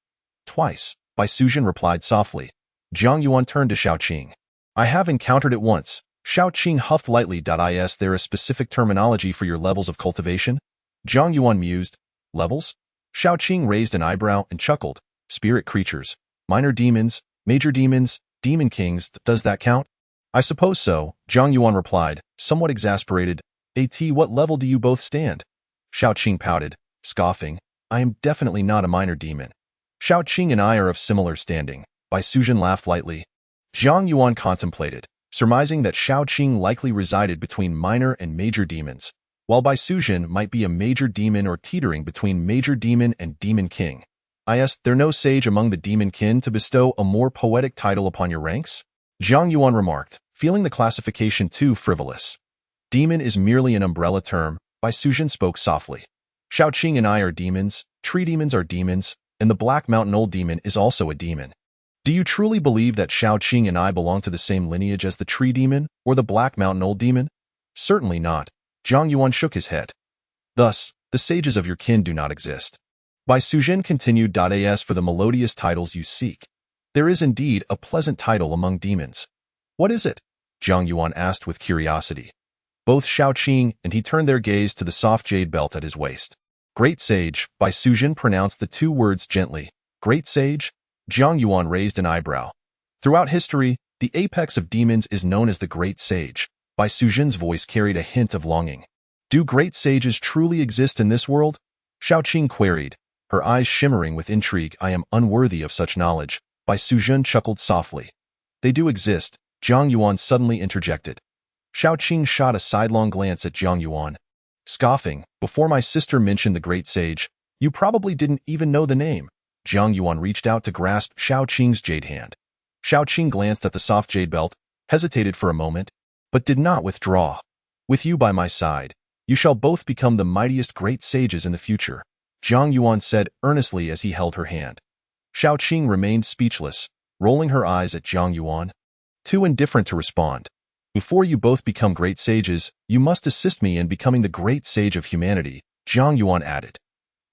Twice, by Su Zhan replied softly. Jiang Yuan turned to Shao Qing. I have encountered it once. Shao Qing huffed lightly. Is there a specific terminology for your levels of cultivation? Jiang Yuan mused. Levels? Shao Qing raised an eyebrow and chuckled. Spirit creatures, minor demons, major demons, demon kings, does that count? I suppose so, Jiang Yuan replied, somewhat exasperated. What level do you both stand? Shao Qing pouted, scoffing. I am definitely not a minor demon. Shao Qing and I are of similar standing. By Su Zhan laughed lightly. Jiang Yuan contemplated, surmising that Shao Qing likely resided between minor and major demons, while Bai Su Zhan might be a major demon or teetering between major demon and demon king. There no sage among the demon kin to bestow a more poetic title upon your ranks? Jiang Yuan remarked, feeling the classification too frivolous. Demon is merely an umbrella term, Bai Su Zhan spoke softly. Shao Qing and I are demons, tree demons are demons, and the Black Mountain Old Demon is also a demon. Do you truly believe that Xiaoqing and I belong to the same lineage as the tree demon or the Black Mountain Old Demon? Certainly not. Zhang Yuan shook his head. Thus, the sages of your kin do not exist. Bai Sujin continued. As for the melodious titles you seek, there is indeed a pleasant title among demons. What is it? Zhang Yuan asked with curiosity. Both Xiaoqing and he turned their gaze to the soft jade belt at his waist. Great Sage, Bai Sujin pronounced the two words gently. Great Sage? Zhang Yuan raised an eyebrow. Throughout history, the apex of demons is known as the Great Sage. Bai Sujin's voice carried a hint of longing. Do great sages truly exist in this world? Xiaoqing queried, her eyes shimmering with intrigue. I am unworthy of such knowledge. Bai Sujin chuckled softly. They do exist, Zhang Yuan suddenly interjected. Xiaoqing shot a sidelong glance at Zhang Yuan. Scoffing, before my sister mentioned the great sage, you probably didn't even know the name. Zhang Yuan reached out to grasp Xiaoqing's jade hand. Xiaoqing glanced at the soft jade belt, hesitated for a moment, but did not withdraw. With you by my side, you shall both become the mightiest great sages in the future, Zhang Yuan said earnestly as he held her hand. Xiaoqing remained speechless, rolling her eyes at Zhang Yuan. Too indifferent to respond. Before you both become great sages, you must assist me in becoming the great sage of humanity, Zhang Yuan added.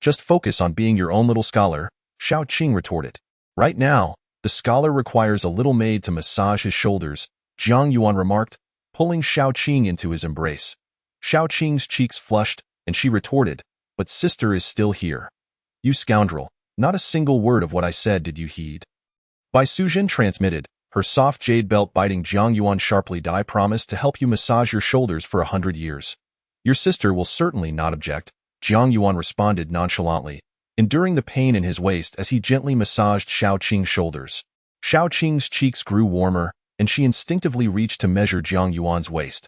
Just focus on being your own little scholar, Xiaoqing retorted. Right now, the scholar requires a little maid to massage his shoulders, Zhang Yuan remarked, pulling Xiaoqing into his embrace. Xiaoqing's cheeks flushed, and she retorted, but sister is still here. You scoundrel, not a single word of what I said did you heed. Bai Sujin transmitted, her soft jade belt biting Zhang Yuan sharply. I promise to help you massage your shoulders for 100 years. Your sister will certainly not object, Zhang Yuan responded nonchalantly, enduring the pain in his waist as he gently massaged Xiaoqing's shoulders. Xiaoqing's cheeks grew warmer, and she instinctively reached to measure Zhang Yuan's waist.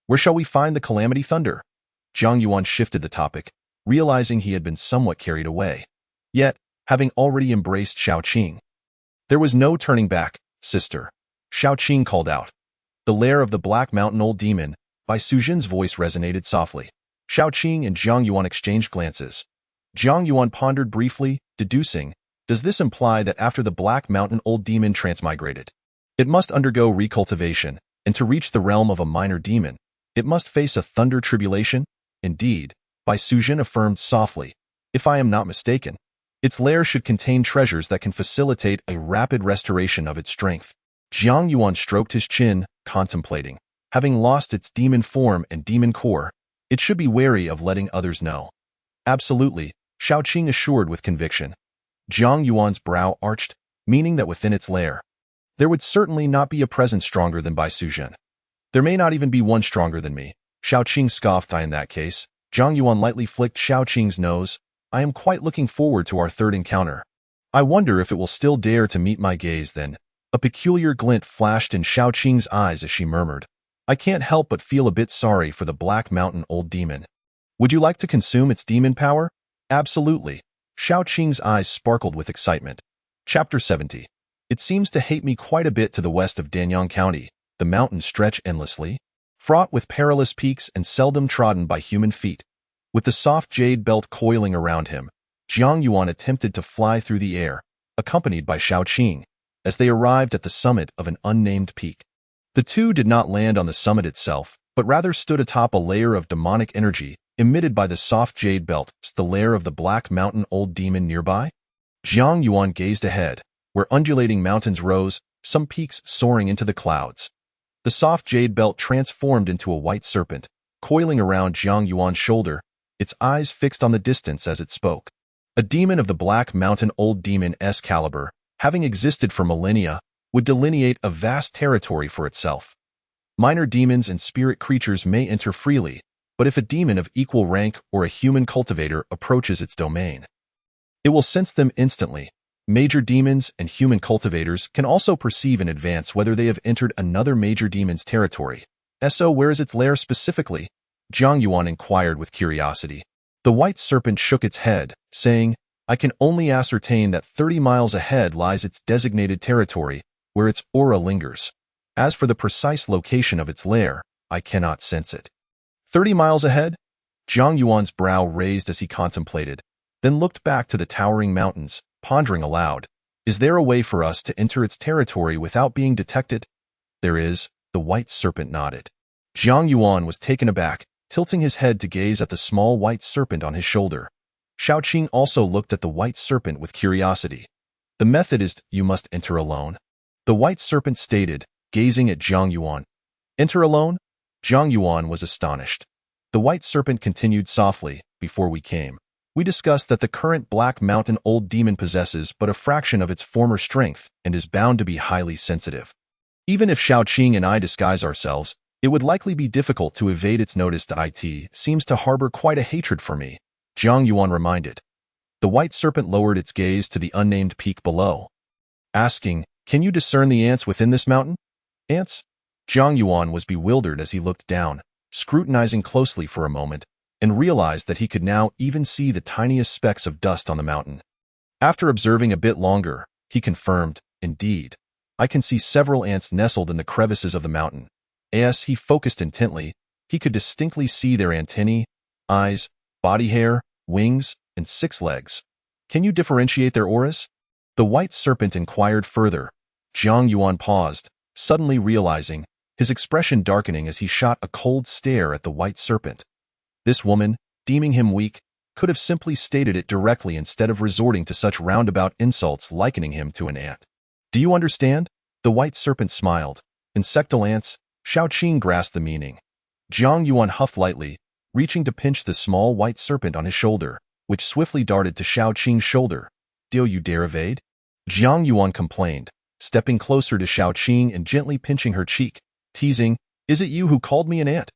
Where shall we find the Calamity Thunder? Zhang Yuan shifted the topic, realizing he had been somewhat carried away. Yet, having already embraced Xiaoqing, there was no turning back, sister. Xiaoqing called out. The lair of the Black Mountain Old Demon, Bai Sujin's voice resonated softly. Xiaoqing and Zhang Yuan exchanged glances. Zhang Yuan pondered briefly, deducing, does this imply that after the Black Mountain Old Demon transmigrated, it must undergo recultivation, and to reach the realm of a minor demon, it must face a thunder tribulation? Indeed, Bai Sujin affirmed softly, if I am not mistaken, its lair should contain treasures that can facilitate a rapid restoration of its strength. Zhang Yuan stroked his chin, contemplating. Having lost its demon form and demon core, it should be wary of letting others know. Absolutely, Xiaoqing assured with conviction. Zhang Yuan's brow arched, meaning that within its lair, there would certainly not be a presence stronger than Bai Sujin. There may not even be one stronger than me, Xiaoqing scoffed. In that case, Zhang Yuan lightly flicked Xiaoqing's nose. I am quite looking forward to our third encounter. I wonder if it will still dare to meet my gaze then. A peculiar glint flashed in Xiaoqing's eyes as she murmured, I can't help but feel a bit sorry for the Black Mountain Old Demon. Would you like to consume its demon power? Absolutely. Xiaoqing's eyes sparkled with excitement. Chapter 70. It seems to hate me quite a bit to the west of Danyang County. The mountains stretch endlessly, fraught with perilous peaks and seldom trodden by human feet. With the soft jade belt coiling around him, Zhang Yuan attempted to fly through the air, accompanied by Xiaoqing, as they arrived at the summit of an unnamed peak. The two did not land on the summit itself, but rather stood atop a layer of demonic energy emitted by the soft jade belt, the lair of the Black Mountain Old Demon nearby. Zhang Yuan gazed ahead, where undulating mountains rose, some peaks soaring into the clouds. The soft jade belt transformed into a white serpent, coiling around Zhang Yuan's shoulder, its eyes fixed on the distance as it spoke. A demon of the Black Mountain Old Demon's caliber, having existed for millennia, would delineate a vast territory for itself. Minor demons and spirit creatures may enter freely, but if a demon of equal rank or a human cultivator approaches its domain, it will sense them instantly. Major demons and human cultivators can also perceive in advance whether they have entered another major demon's territory. So where is its lair specifically? Zhang Yuan inquired with curiosity. The white serpent shook its head, saying, I can only ascertain that 30 miles ahead lies its designated territory, where its aura lingers. As for the precise location of its lair, I cannot sense it. 30 miles ahead? Zhang Yuan's brow raised as he contemplated, then looked back to the towering mountains, pondering aloud. Is there a way for us to enter its territory without being detected? There is, the white serpent nodded. Jiang Yuan was taken aback, tilting his head to gaze at the small white serpent on his shoulder. Shaoqing also looked at the white serpent with curiosity. The method is, you must enter alone. The white serpent stated, gazing at Jiang Yuan. Enter alone? Jiang Yuan was astonished. The white serpent continued softly, before we came. We discussed that the current Black Mountain Old Demon possesses but a fraction of its former strength and is bound to be highly sensitive. Even if Shaoqing and I disguise ourselves, it would likely be difficult to evade its notice. It seems to harbor quite a hatred for me, Jiang Yuan reminded. The white serpent lowered its gaze to the unnamed peak below, asking, can you discern the ants within this mountain? Ants? Jiang Yuan was bewildered as he looked down, scrutinizing closely for a moment, and realized that he could now even see the tiniest specks of dust on the mountain. After observing a bit longer, he confirmed, indeed, I can see several ants nestled in the crevices of the mountain. As he focused intently, he could distinctly see their antennae, eyes, body hair, wings, and 6 legs. Can you differentiate their auras? The white serpent inquired further. Jiang Yuan paused, suddenly realizing, his expression darkening as he shot a cold stare at the white serpent. This woman, deeming him weak, could have simply stated it directly instead of resorting to such roundabout insults likening him to an ant. Do you understand? The white serpent smiled. Insectal ants? Shaoqing grasped the meaning. Jiang Yuan huffed lightly, reaching to pinch the small white serpent on his shoulder, which swiftly darted to Shaoqing's shoulder. Do you dare evade? Jiang Yuan complained, stepping closer to Shaoqing and gently pinching her cheek, teasing, is it you who called me an ant?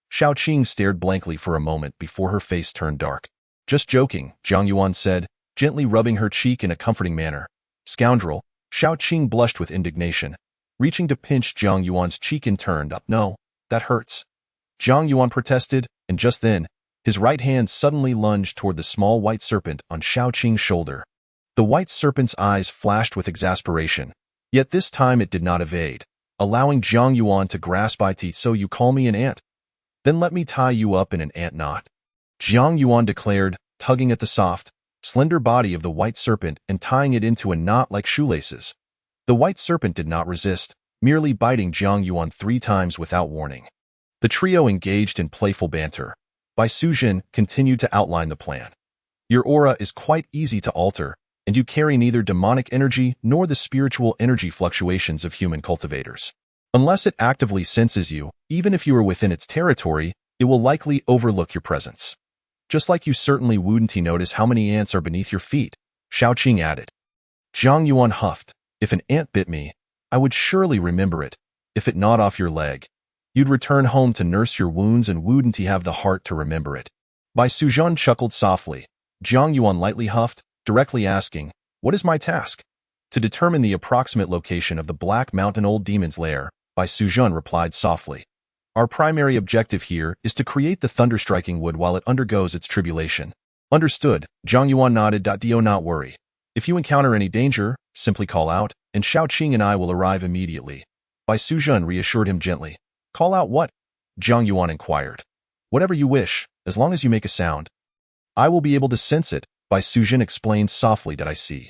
Shaoqing stared blankly for a moment before her face turned dark. Just joking, Jiang Yuan said, gently rubbing her cheek in a comforting manner. Scoundrel, Shaoqing blushed with indignation, reaching to pinch Jiang Yuan's cheek and turned up. No, that hurts. Jiang Yuan protested, and just then, his right hand suddenly lunged toward the small white serpent on Shaoqing's shoulder. The white serpent's eyes flashed with exasperation, yet this time it did not evade, allowing Jiang Yuan to grasp it. So you call me an ant? Then let me tie you up in an ant knot. Jiang Yuan declared, tugging at the soft, slender body of the white serpent and tying it into a knot like shoelaces. The white serpent did not resist, merely biting Jiang Yuan 3 times without warning. The trio engaged in playful banter. Bai Suzhen continued to outline the plan. Your aura is quite easy to alter, and you carry neither demonic energy nor the spiritual energy fluctuations of human cultivators. Unless it actively senses you, even if you are within its territory, it will likely overlook your presence. Just like you certainly wouldn't notice how many ants are beneath your feet, Shaoqing added. Jiang Yuan huffed. If an ant bit me, I would surely remember it. If it gnawed off your leg, you'd return home to nurse your wounds and wouldn't have the heart to remember it. Bai Suzhen chuckled softly. Jiang Yuan lightly huffed, directly asking, what is my task? To determine the approximate location of the Black Mountain Old Demon's lair, Bai Suzhen replied softly. Our primary objective here is to create the thunderstriking wood while it undergoes its tribulation. Understood, Jiang Yuan nodded. Do not worry. If you encounter any danger, simply call out, and Shaoqing and I will arrive immediately. Bai Suzhen reassured him gently. Call out what? Jiang Yuan inquired. Whatever you wish, as long as you make a sound. I will be able to sense it, Bai Suzhen explained softly. Did I see?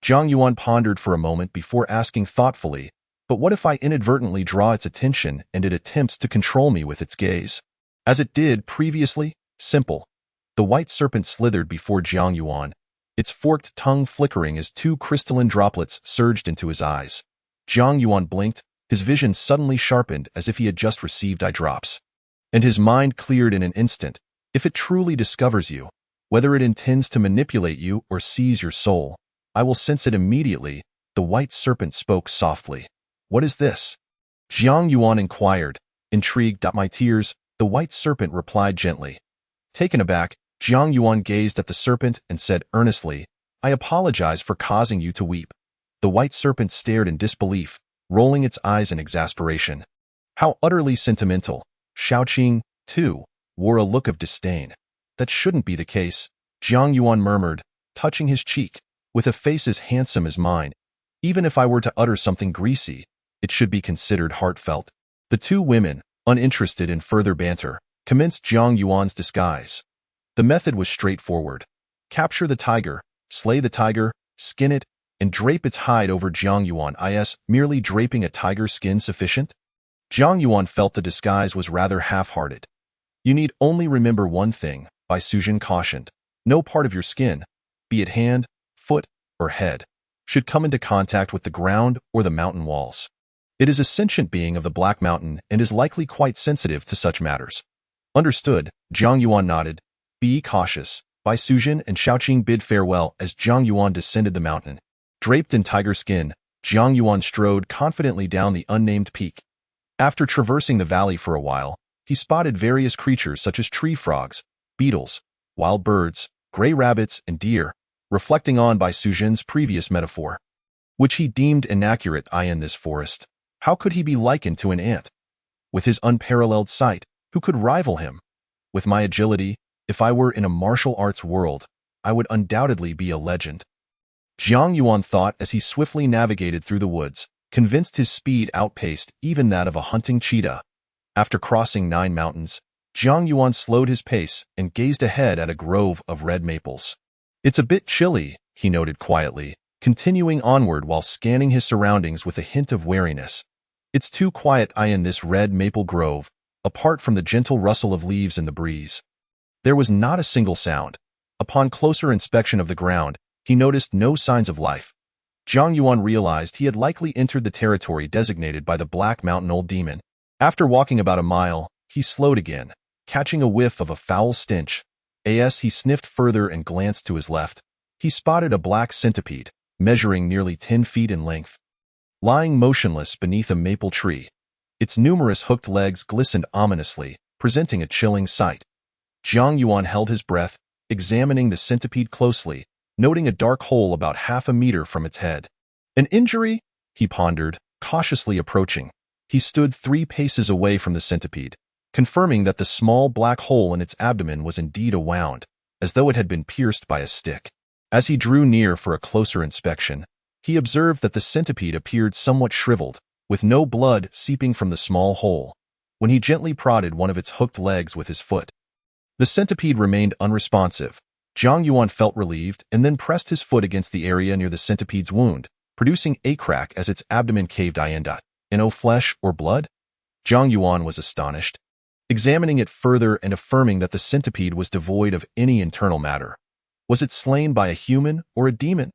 Jiang Yuan pondered for a moment before asking thoughtfully, but what if I inadvertently draw its attention and it attempts to control me with its gaze? As it did previously? Simple. The white serpent slithered before Jiang Yuan, its forked tongue flickering as 2 crystalline droplets surged into his eyes. Jiang Yuan blinked, his vision suddenly sharpened as if he had just received eye drops. And his mind cleared in an instant. If it truly discovers you, whether it intends to manipulate you or seize your soul, I will sense it immediately, the white serpent spoke softly. What is this? Jiang Yuan inquired, intrigued. My tears, the white serpent replied gently. Taken aback, Jiang Yuan gazed at the serpent and said earnestly, I apologize for causing you to weep. The white serpent stared in disbelief, rolling its eyes in exasperation. How utterly sentimental. Shaoqing, too, wore a look of disdain. That shouldn't be the case, Jiang Yuan murmured, touching his cheek, with a face as handsome as mine. Even if I were to utter something greasy, it should be considered heartfelt. The 2 women, uninterested in further banter, commenced Jiang Yuan's disguise. The method was straightforward. Capture the tiger, slay the tiger, skin it, and drape its hide over Jiang Yuan. Is merely draping a tiger's skin sufficient? Jiang Yuan felt the disguise was rather half-hearted. You need only remember one thing, Bai Sujin cautioned. No part of your skin, be it hand, foot, or head, should come into contact with the ground or the mountain walls. It is a sentient being of the Black Mountain and is likely quite sensitive to such matters. Understood, Jiang Yuan nodded. Be cautious. Bai Sujin and Shaoqing bid farewell as Jiang Yuan descended the mountain. Draped in tiger skin, Jiang Yuan strode confidently down the unnamed peak. After traversing the valley for a while, he spotted various creatures such as tree frogs, beetles, wild birds, gray rabbits, and deer, reflecting on Bai Sujin's previous metaphor, which he deemed inaccurate. In this forest, how could he be likened to an ant? With his unparalleled sight, who could rival him? With my agility, if I were in a martial arts world, I would undoubtedly be a legend. Jiang Yuan thought as he swiftly navigated through the woods, convinced his speed outpaced even that of a hunting cheetah. After crossing 9 mountains, Jiang Yuan slowed his pace and gazed ahead at a grove of red maples. It's a bit chilly, he noted quietly, continuing onward while scanning his surroundings with a hint of wariness. It's too quiet in this red maple grove, apart from the gentle rustle of leaves in the breeze. There was not a single sound. Upon closer inspection of the ground, he noticed no signs of life. Jiang Yuan realized he had likely entered the territory designated by the Black Mountain Old Demon. After walking about a mile, he slowed again, catching a whiff of a foul stench. As he sniffed further and glanced to his left, he spotted a black centipede, measuring nearly 10 feet in length, lying motionless beneath a maple tree. Its numerous hooked legs glistened ominously, presenting a chilling sight. Jiang Yuan held his breath, examining the centipede closely, noting a dark hole about half a meter from its head. An injury? He pondered, cautiously approaching. He stood 3 paces away from the centipede, confirming that the small black hole in its abdomen was indeed a wound, as though it had been pierced by a stick. As he drew near for a closer inspection, he observed that the centipede appeared somewhat shriveled, with no blood seeping from the small hole. When he gently prodded one of its hooked legs with his foot, the centipede remained unresponsive. Jiang Yuan felt relieved and then pressed his foot against the area near the centipede's wound, producing a crack as its abdomen caved in. No flesh or blood? Jiang Yuan was astonished, examining it further and affirming that the centipede was devoid of any internal matter. Was it slain by a human or a demon?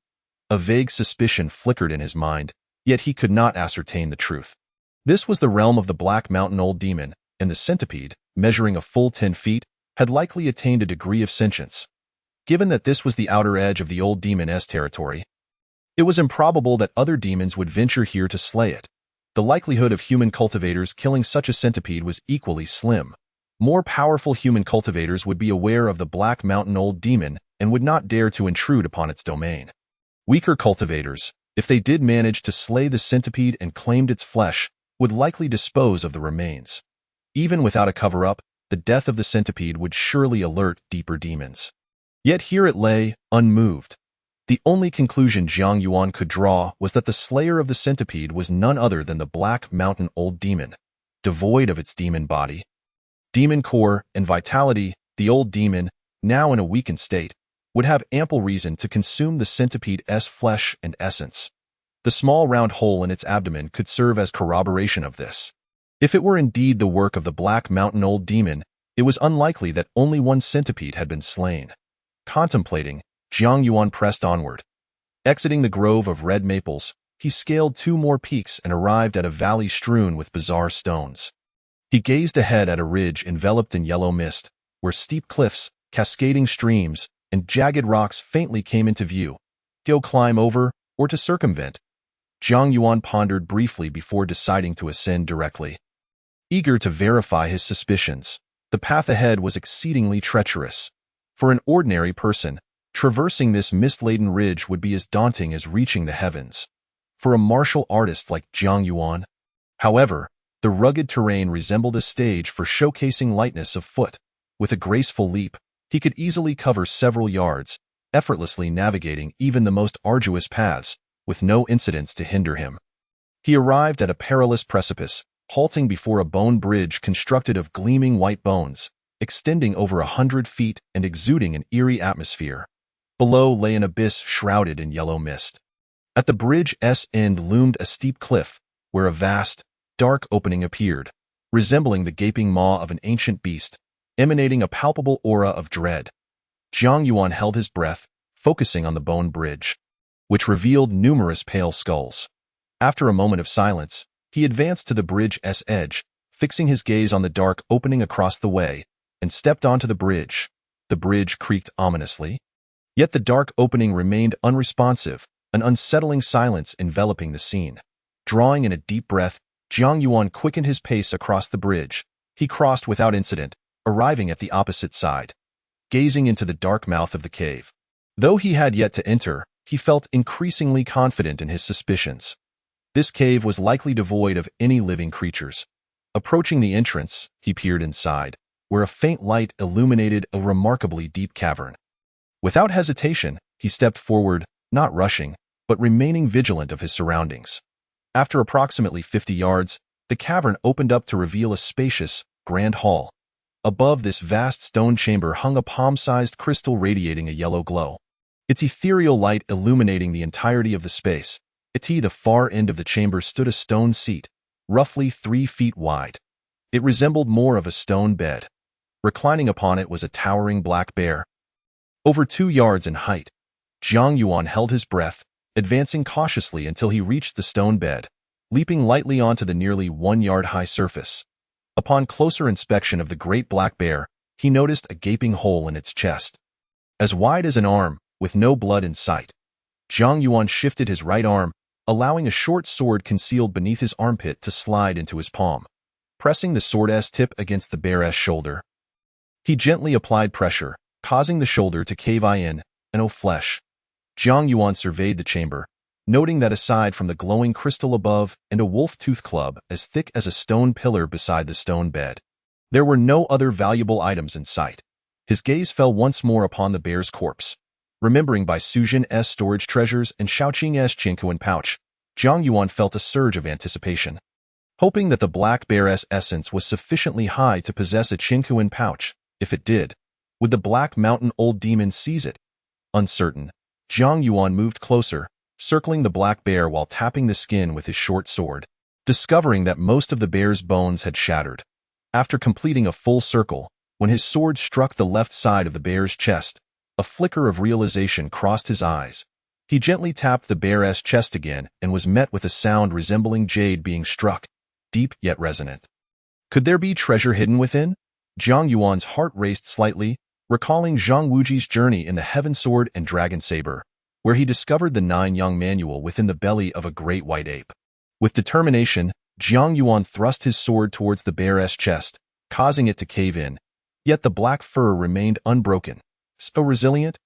A vague suspicion flickered in his mind, yet he could not ascertain the truth. This was the realm of the Black Mountain Old Demon, and the centipede, measuring a full 10 feet, had likely attained a degree of sentience. Given that this was the outer edge of the Old Demon's territory, it was improbable that other demons would venture here to slay it. The likelihood of human cultivators killing such a centipede was equally slim. More powerful human cultivators would be aware of the Black Mountain Old Demon and would not dare to intrude upon its domain. Weaker cultivators, if they did manage to slay the centipede and claimed its flesh, would likely dispose of the remains. Even without a cover-up, the death of the centipede would surely alert deeper demons. Yet here it lay, unmoved. The only conclusion Jiang Yuan could draw was that the slayer of the centipede was none other than the Black Mountain Old Demon. Devoid of its demon body, demon core, and vitality, the old demon, now in a weakened state, would have ample reason to consume the centipede's flesh and essence. The small round hole in its abdomen could serve as corroboration of this. If it were indeed the work of the Black Mountain Old Demon, it was unlikely that only one centipede had been slain. Contemplating, Jiang Yuan pressed onward. Exiting the grove of red maples, he scaled 2 more peaks and arrived at a valley strewn with bizarre stones. He gazed ahead at a ridge enveloped in yellow mist, where steep cliffs, cascading streams, and jagged rocks faintly came into view. To climb over, or to circumvent? Jiang Yuan pondered briefly before deciding to ascend directly. Eager to verify his suspicions, the path ahead was exceedingly treacherous. For an ordinary person, traversing this mist-laden ridge would be as daunting as reaching the heavens. For a martial artist like Jiang Yuan, however, the rugged terrain resembled a stage for showcasing lightness of foot. With a graceful leap, he could easily cover several yards, effortlessly navigating even the most arduous paths, with no incidents to hinder him. He arrived at a perilous precipice, halting before a bone bridge constructed of gleaming white bones, extending over 100 feet and exuding an eerie atmosphere. Below lay an abyss shrouded in yellow mist. At the bridge's end loomed a steep cliff, where a vast, dark opening appeared, resembling the gaping maw of an ancient beast, emanating a palpable aura of dread. Jiang Yuan held his breath, focusing on the bone bridge, which revealed numerous pale skulls. After a moment of silence, he advanced to the bridge's edge, fixing his gaze on the dark opening across the way, and stepped onto the bridge. The bridge creaked ominously, yet the dark opening remained unresponsive, an unsettling silence enveloping the scene. Drawing in a deep breath, Jiang Yuan quickened his pace across the bridge. He crossed without incident, arriving at the opposite side. Gazing into the dark mouth of the cave. Though he had yet to enter, he felt increasingly confident in his suspicions. This cave was likely devoid of any living creatures. Approaching the entrance, he peered inside, where a faint light illuminated a remarkably deep cavern. Without hesitation, he stepped forward, not rushing, but remaining vigilant of his surroundings. After approximately 50 yards, the cavern opened up to reveal a spacious, grand hall. Above this vast stone chamber hung a palm-sized crystal radiating a yellow glow, its ethereal light illuminating the entirety of the space. At the far end of the chamber stood a stone seat, roughly 3 feet wide. It resembled more of a stone bed. Reclining upon it was a towering black bear, over 2 yards in height. Jiang Yuan held his breath, advancing cautiously until he reached the stone bed, leaping lightly onto the nearly 1-yard-high surface. Upon closer inspection of the great black bear, he noticed a gaping hole in its chest, as wide as an arm, with no blood in sight. Jiang Yuan shifted his right arm, allowing a short sword concealed beneath his armpit to slide into his palm. Pressing the sword's tip against the bear's shoulder, he gently applied pressure, causing the shoulder to cave in, and flesh. Jiang Yuan surveyed the chamber, noting that aside from the glowing crystal above and a wolf-tooth club as thick as a stone pillar beside the stone bed, there were no other valuable items in sight. His gaze fell once more upon the bear's corpse. Remembering Bai Suzhen's storage treasures and Shaoqing's Qingkuan pouch, Jiang Yuan felt a surge of anticipation. Hoping that the black bear's essence was sufficiently high to possess a Qingkuan pouch, if it did, would the Black Mountain Old Demon seize it? Uncertain, Jiang Yuan moved closer, circling the black bear while tapping the skin with his short sword, discovering that most of the bear's bones had shattered. After completing a full circle, when his sword struck the left side of the bear's chest, a flicker of realization crossed his eyes. He gently tapped the bear's chest again and was met with a sound resembling jade being struck, deep yet resonant. Could there be treasure hidden within? Jiang Yuan's heart raced slightly, recalling Zhang Wuji's journey in the Heaven Sword and Dragon Saber, where he discovered the 9-Yang manual within the belly of a great white ape. With determination, Jiang Yuan thrust his sword towards the bear's chest, causing it to cave in. Yet the black fur remained unbroken. So resilient?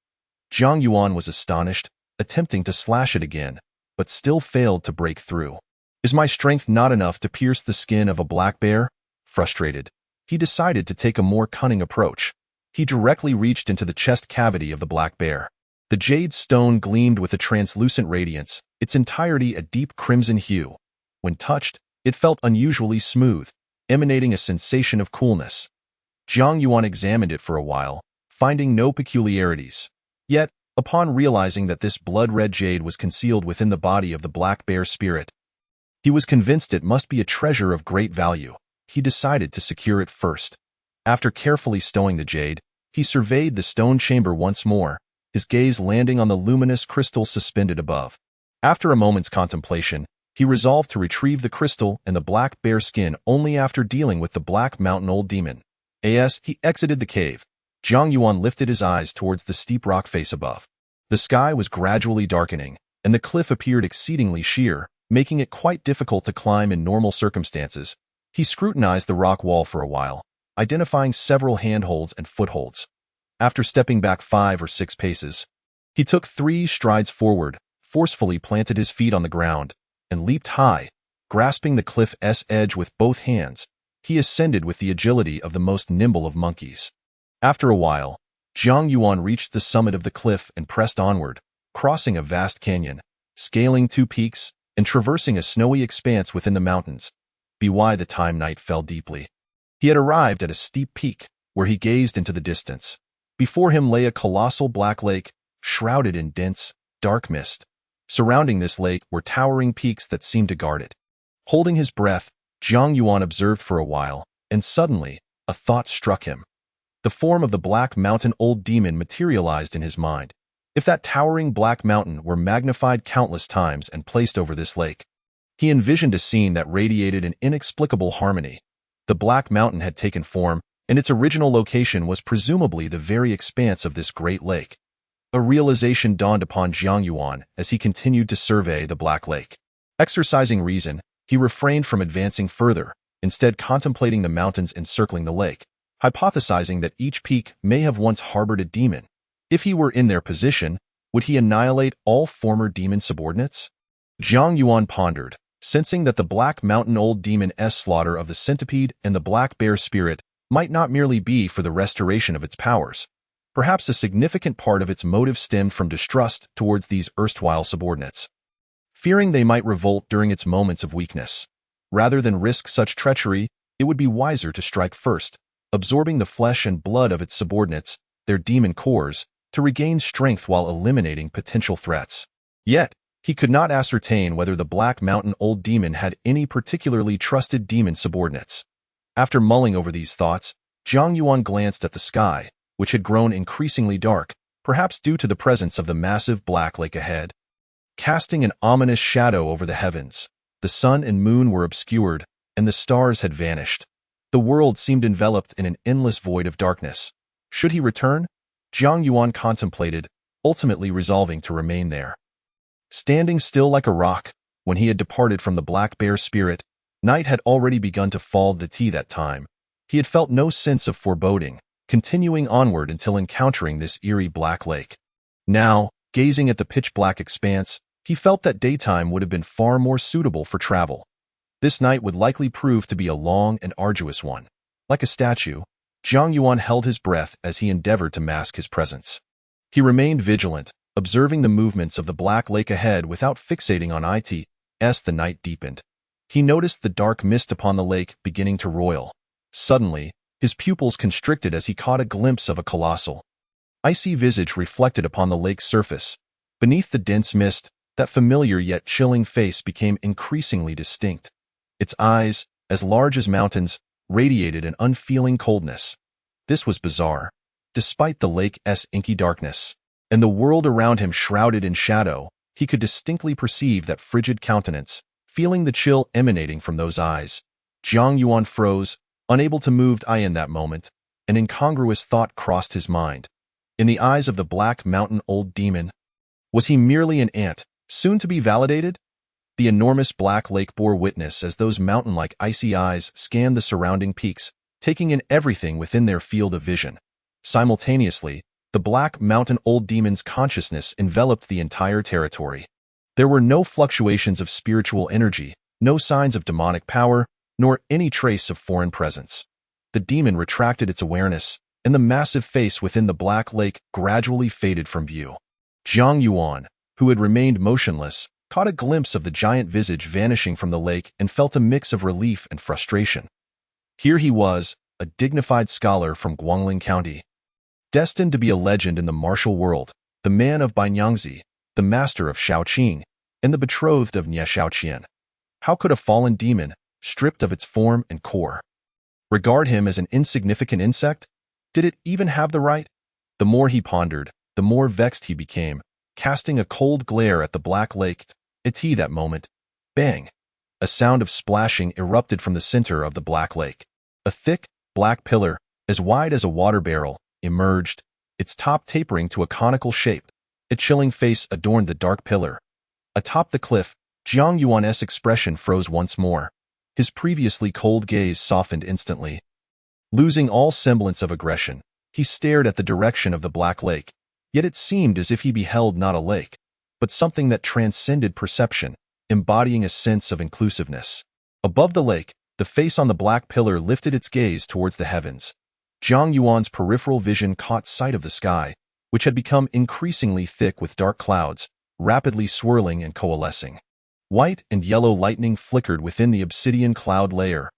Jiang Yuan was astonished, attempting to slash it again, but still failed to break through. Is my strength not enough to pierce the skin of a black bear? Frustrated, he decided to take a more cunning approach. He directly reached into the chest cavity of the black bear. The jade stone gleamed with a translucent radiance, its entirety a deep crimson hue. When touched, it felt unusually smooth, emanating a sensation of coolness. Jiang Yuan examined it for a while, finding no peculiarities. Yet, upon realizing that this blood-red jade was concealed within the body of the black bear spirit, he was convinced it must be a treasure of great value. He decided to secure it first. After carefully stowing the jade, he surveyed the stone chamber once more, his gaze landing on the luminous crystal suspended above. After a moment's contemplation, he resolved to retrieve the crystal and the black bear skin only after dealing with the Black Mountain Old Demon. As he exited the cave, Jiang Yuan lifted his eyes towards the steep rock face above. The sky was gradually darkening, and the cliff appeared exceedingly sheer, making it quite difficult to climb in normal circumstances. He scrutinized the rock wall for a while, identifying several handholds and footholds. After stepping back 5 or 6 paces, he took 3 strides forward, forcefully planted his feet on the ground, and leaped high, grasping the cliff's edge with both hands. He ascended with the agility of the most nimble of monkeys. After a while, Jiang Yuan reached the summit of the cliff and pressed onward, crossing a vast canyon, scaling 2 peaks, and traversing a snowy expanse within the mountains. By the time night fell deeply, he had arrived at a steep peak, where he gazed into the distance. Before him lay a colossal black lake, shrouded in dense, dark mist. Surrounding this lake were towering peaks that seemed to guard it. Holding his breath, Jiang Yuan observed for a while, and suddenly, a thought struck him. The form of the Black Mountain Old Demon materialized in his mind. If that towering Black Mountain were magnified countless times and placed over this lake, he envisioned a scene that radiated an inexplicable harmony. The Black Mountain had taken form, and its original location was presumably the very expanse of this great lake. A realization dawned upon Jiang Yuan as he continued to survey the Black Lake. Exercising reason, he refrained from advancing further, instead contemplating the mountains encircling the lake, hypothesizing that each peak may have once harbored a demon. If he were in their position, would he annihilate all former demon subordinates? Jiang Yuan pondered, sensing that the Black Mountain Old Demon's slaughter of the centipede and the black bear spirit might not merely be for the restoration of its powers. Perhaps a significant part of its motive stemmed from distrust towards these erstwhile subordinates, fearing they might revolt during its moments of weakness. Rather than risk such treachery, it would be wiser to strike first, absorbing the flesh and blood of its subordinates, their demon cores, to regain strength while eliminating potential threats. Yet, he could not ascertain whether the Black Mountain Old Demon had any particularly trusted demon subordinates. After mulling over these thoughts, Jiang Yuan glanced at the sky, which had grown increasingly dark, perhaps due to the presence of the massive Black Lake ahead. Casting an ominous shadow over the heavens, the sun and moon were obscured, and the stars had vanished. The world seemed enveloped in an endless void of darkness. Should he return? Jiang Yuan contemplated, ultimately resolving to remain there. Standing still like a rock, when he had departed from the black bear spirit, night had already begun to fall to tea that time. He had felt no sense of foreboding, continuing onward until encountering this eerie Black Lake. Now, gazing at the pitch-black expanse, he felt that daytime would have been far more suitable for travel. This night would likely prove to be a long and arduous one. Like a statue, Jiang Yuan held his breath as he endeavored to mask his presence. He remained vigilant, observing the movements of the Black Lake ahead without fixating on it. As the night deepened, he noticed the dark mist upon the lake beginning to roil. Suddenly, his pupils constricted as he caught a glimpse of a colossal, icy visage reflected upon the lake's surface. Beneath the dense mist, that familiar yet chilling face became increasingly distinct. Its eyes, as large as mountains, radiated an unfeeling coldness. This was bizarre. Despite the lake's inky darkness, and the world around him shrouded in shadow, he could distinctly perceive that frigid countenance, feeling the chill emanating from those eyes. Jiang Yuan froze, unable to move in that moment. An incongruous thought crossed his mind. In the eyes of the Black Mountain Old Demon, was he merely an ant, soon to be validated? The enormous Black Lake bore witness as those mountain-like icy eyes scanned the surrounding peaks, taking in everything within their field of vision. Simultaneously, the Black Mountain Old Demon's consciousness enveloped the entire territory. There were no fluctuations of spiritual energy, no signs of demonic power, nor any trace of foreign presence. The demon retracted its awareness, and the massive face within the Black Lake gradually faded from view. Jiang Yuan, who had remained motionless, caught a glimpse of the giant visage vanishing from the lake and felt a mix of relief and frustration. Here he was, a dignified scholar from Guangling County, destined to be a legend in the martial world, the man of Bainyangzi, the master of Shaoqing, and the betrothed of Nie Shaoqian. How could a fallen demon, stripped of its form and core, regard him as an insignificant insect? Did it even have the right? The more he pondered, the more vexed he became, casting a cold glare at the Black Lake. That moment, bang! A sound of splashing erupted from the center of the Black Lake. A thick, black pillar, as wide as a water barrel, emerged, its top tapering to a conical shape. A chilling face adorned the dark pillar. Atop the cliff, Jiang Yuan's expression froze once more. His previously cold gaze softened instantly. Losing all semblance of aggression, he stared at the direction of the Black Lake, yet it seemed as if he beheld not a lake, but something that transcended perception, embodying a sense of inclusiveness. Above the lake, the face on the black pillar lifted its gaze towards the heavens. Jiang Yuan's peripheral vision caught sight of the sky, which had become increasingly thick with dark clouds, rapidly swirling and coalescing. White and yellow lightning flickered within the obsidian cloud layer.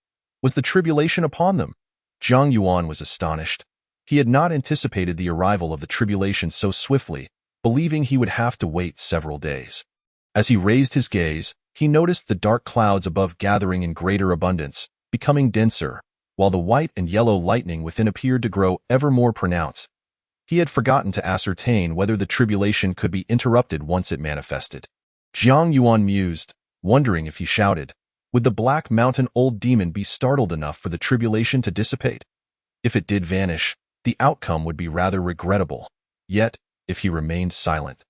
Was the tribulation upon them? Jiang Yuan was astonished. He had not anticipated the arrival of the tribulation so swiftly, believing he would have to wait several days. As he raised his gaze, he noticed the dark clouds above gathering in greater abundance, becoming denser, while the white and yellow lightning within appeared to grow ever more pronounced. He had forgotten to ascertain whether the tribulation could be interrupted once it manifested. Jiang Yuan mused, wondering if he shouted, would the Black Mountain Old Demon be startled enough for the tribulation to dissipate? If it did vanish, the outcome would be rather regrettable. Yet, if he remained silent,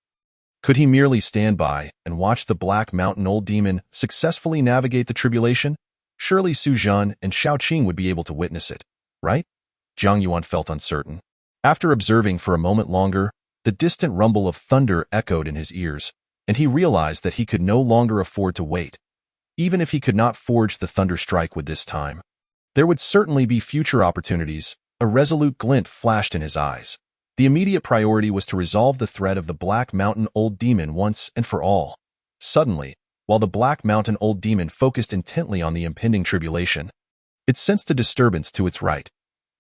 could he merely stand by and watch the Black Mountain Old Demon successfully navigate the tribulation? Surely Su Zhan and Shao Qing would be able to witness it, right? Jiang Yuan felt uncertain. After observing for a moment longer, the distant rumble of thunder echoed in his ears, and he realized that he could no longer afford to wait. Even if he could not forge the thunder strike with this time, there would certainly be future opportunities. A resolute glint flashed in his eyes. The immediate priority was to resolve the threat of the Black Mountain Old Demon once and for all. Suddenly, while the Black Mountain Old Demon focused intently on the impending tribulation, it sensed a disturbance to its right.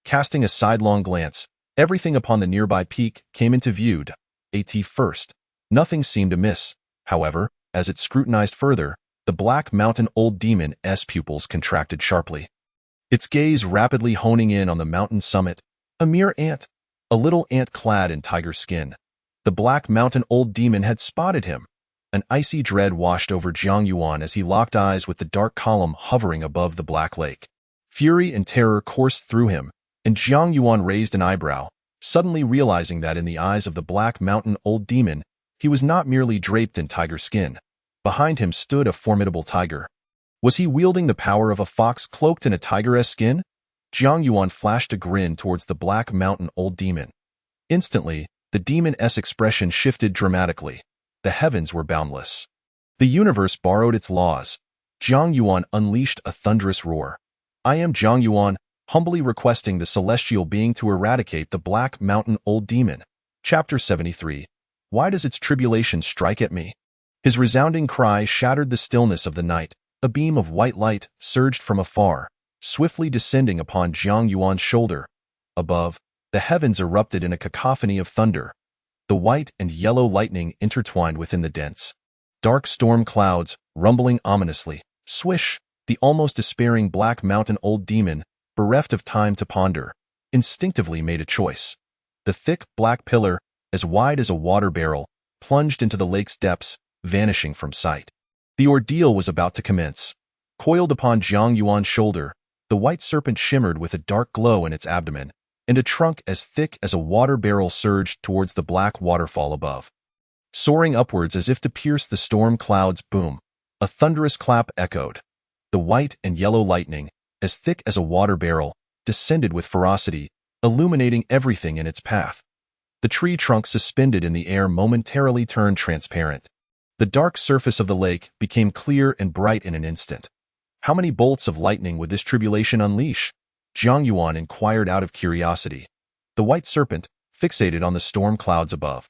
Casting a sidelong glance, everything upon the nearby peak came into view. At first, nothing seemed amiss. However, as it scrutinized further, the Black Mountain Old Demon's pupils contracted sharply. Its gaze rapidly honing in on the mountain summit, a mere ant, a little ant clad in tiger skin. The Black Mountain Old Demon had spotted him. An icy dread washed over Jiang Yuan as he locked eyes with the dark column hovering above the Black Lake. Fury and terror coursed through him, and Jiang Yuan raised an eyebrow, suddenly realizing that in the eyes of the Black Mountain Old Demon, he was not merely draped in tiger skin. Behind him stood a formidable tiger. Was he wielding the power of a fox cloaked in a tiger's skin? Jiang Yuan flashed a grin towards the Black Mountain Old Demon. Instantly, the demon's expression shifted dramatically. The heavens were boundless. The universe borrowed its laws. Jiang Yuan unleashed a thunderous roar. I am Jiang Yuan, humbly requesting the celestial being to eradicate the Black Mountain Old Demon. Chapter 73. Why does its tribulation strike at me? His resounding cry shattered the stillness of the night. A beam of white light surged from afar, swiftly descending upon Jiang Yuan's shoulder. Above, the heavens erupted in a cacophony of thunder. The white and yellow lightning intertwined within the dense, dark storm clouds, rumbling ominously. Swish! The almost despairing Black Mountain Old Demon, bereft of time to ponder, instinctively made a choice. The thick, black pillar, as wide as a water barrel, plunged into the lake's depths, vanishing from sight. The ordeal was about to commence. Coiled upon Jiang Yuan's shoulder, the white serpent shimmered with a dark glow in its abdomen, and a trunk as thick as a water barrel surged towards the black waterfall above. Soaring upwards as if to pierce the storm clouds, boom! A thunderous clap echoed. The white and yellow lightning, as thick as a water barrel, descended with ferocity, illuminating everything in its path. The tree trunk suspended in the air momentarily turned transparent. The dark surface of the lake became clear and bright in an instant. How many bolts of lightning would this tribulation unleash? Jiang Yuan inquired out of curiosity. The white serpent, fixated on the storm clouds above,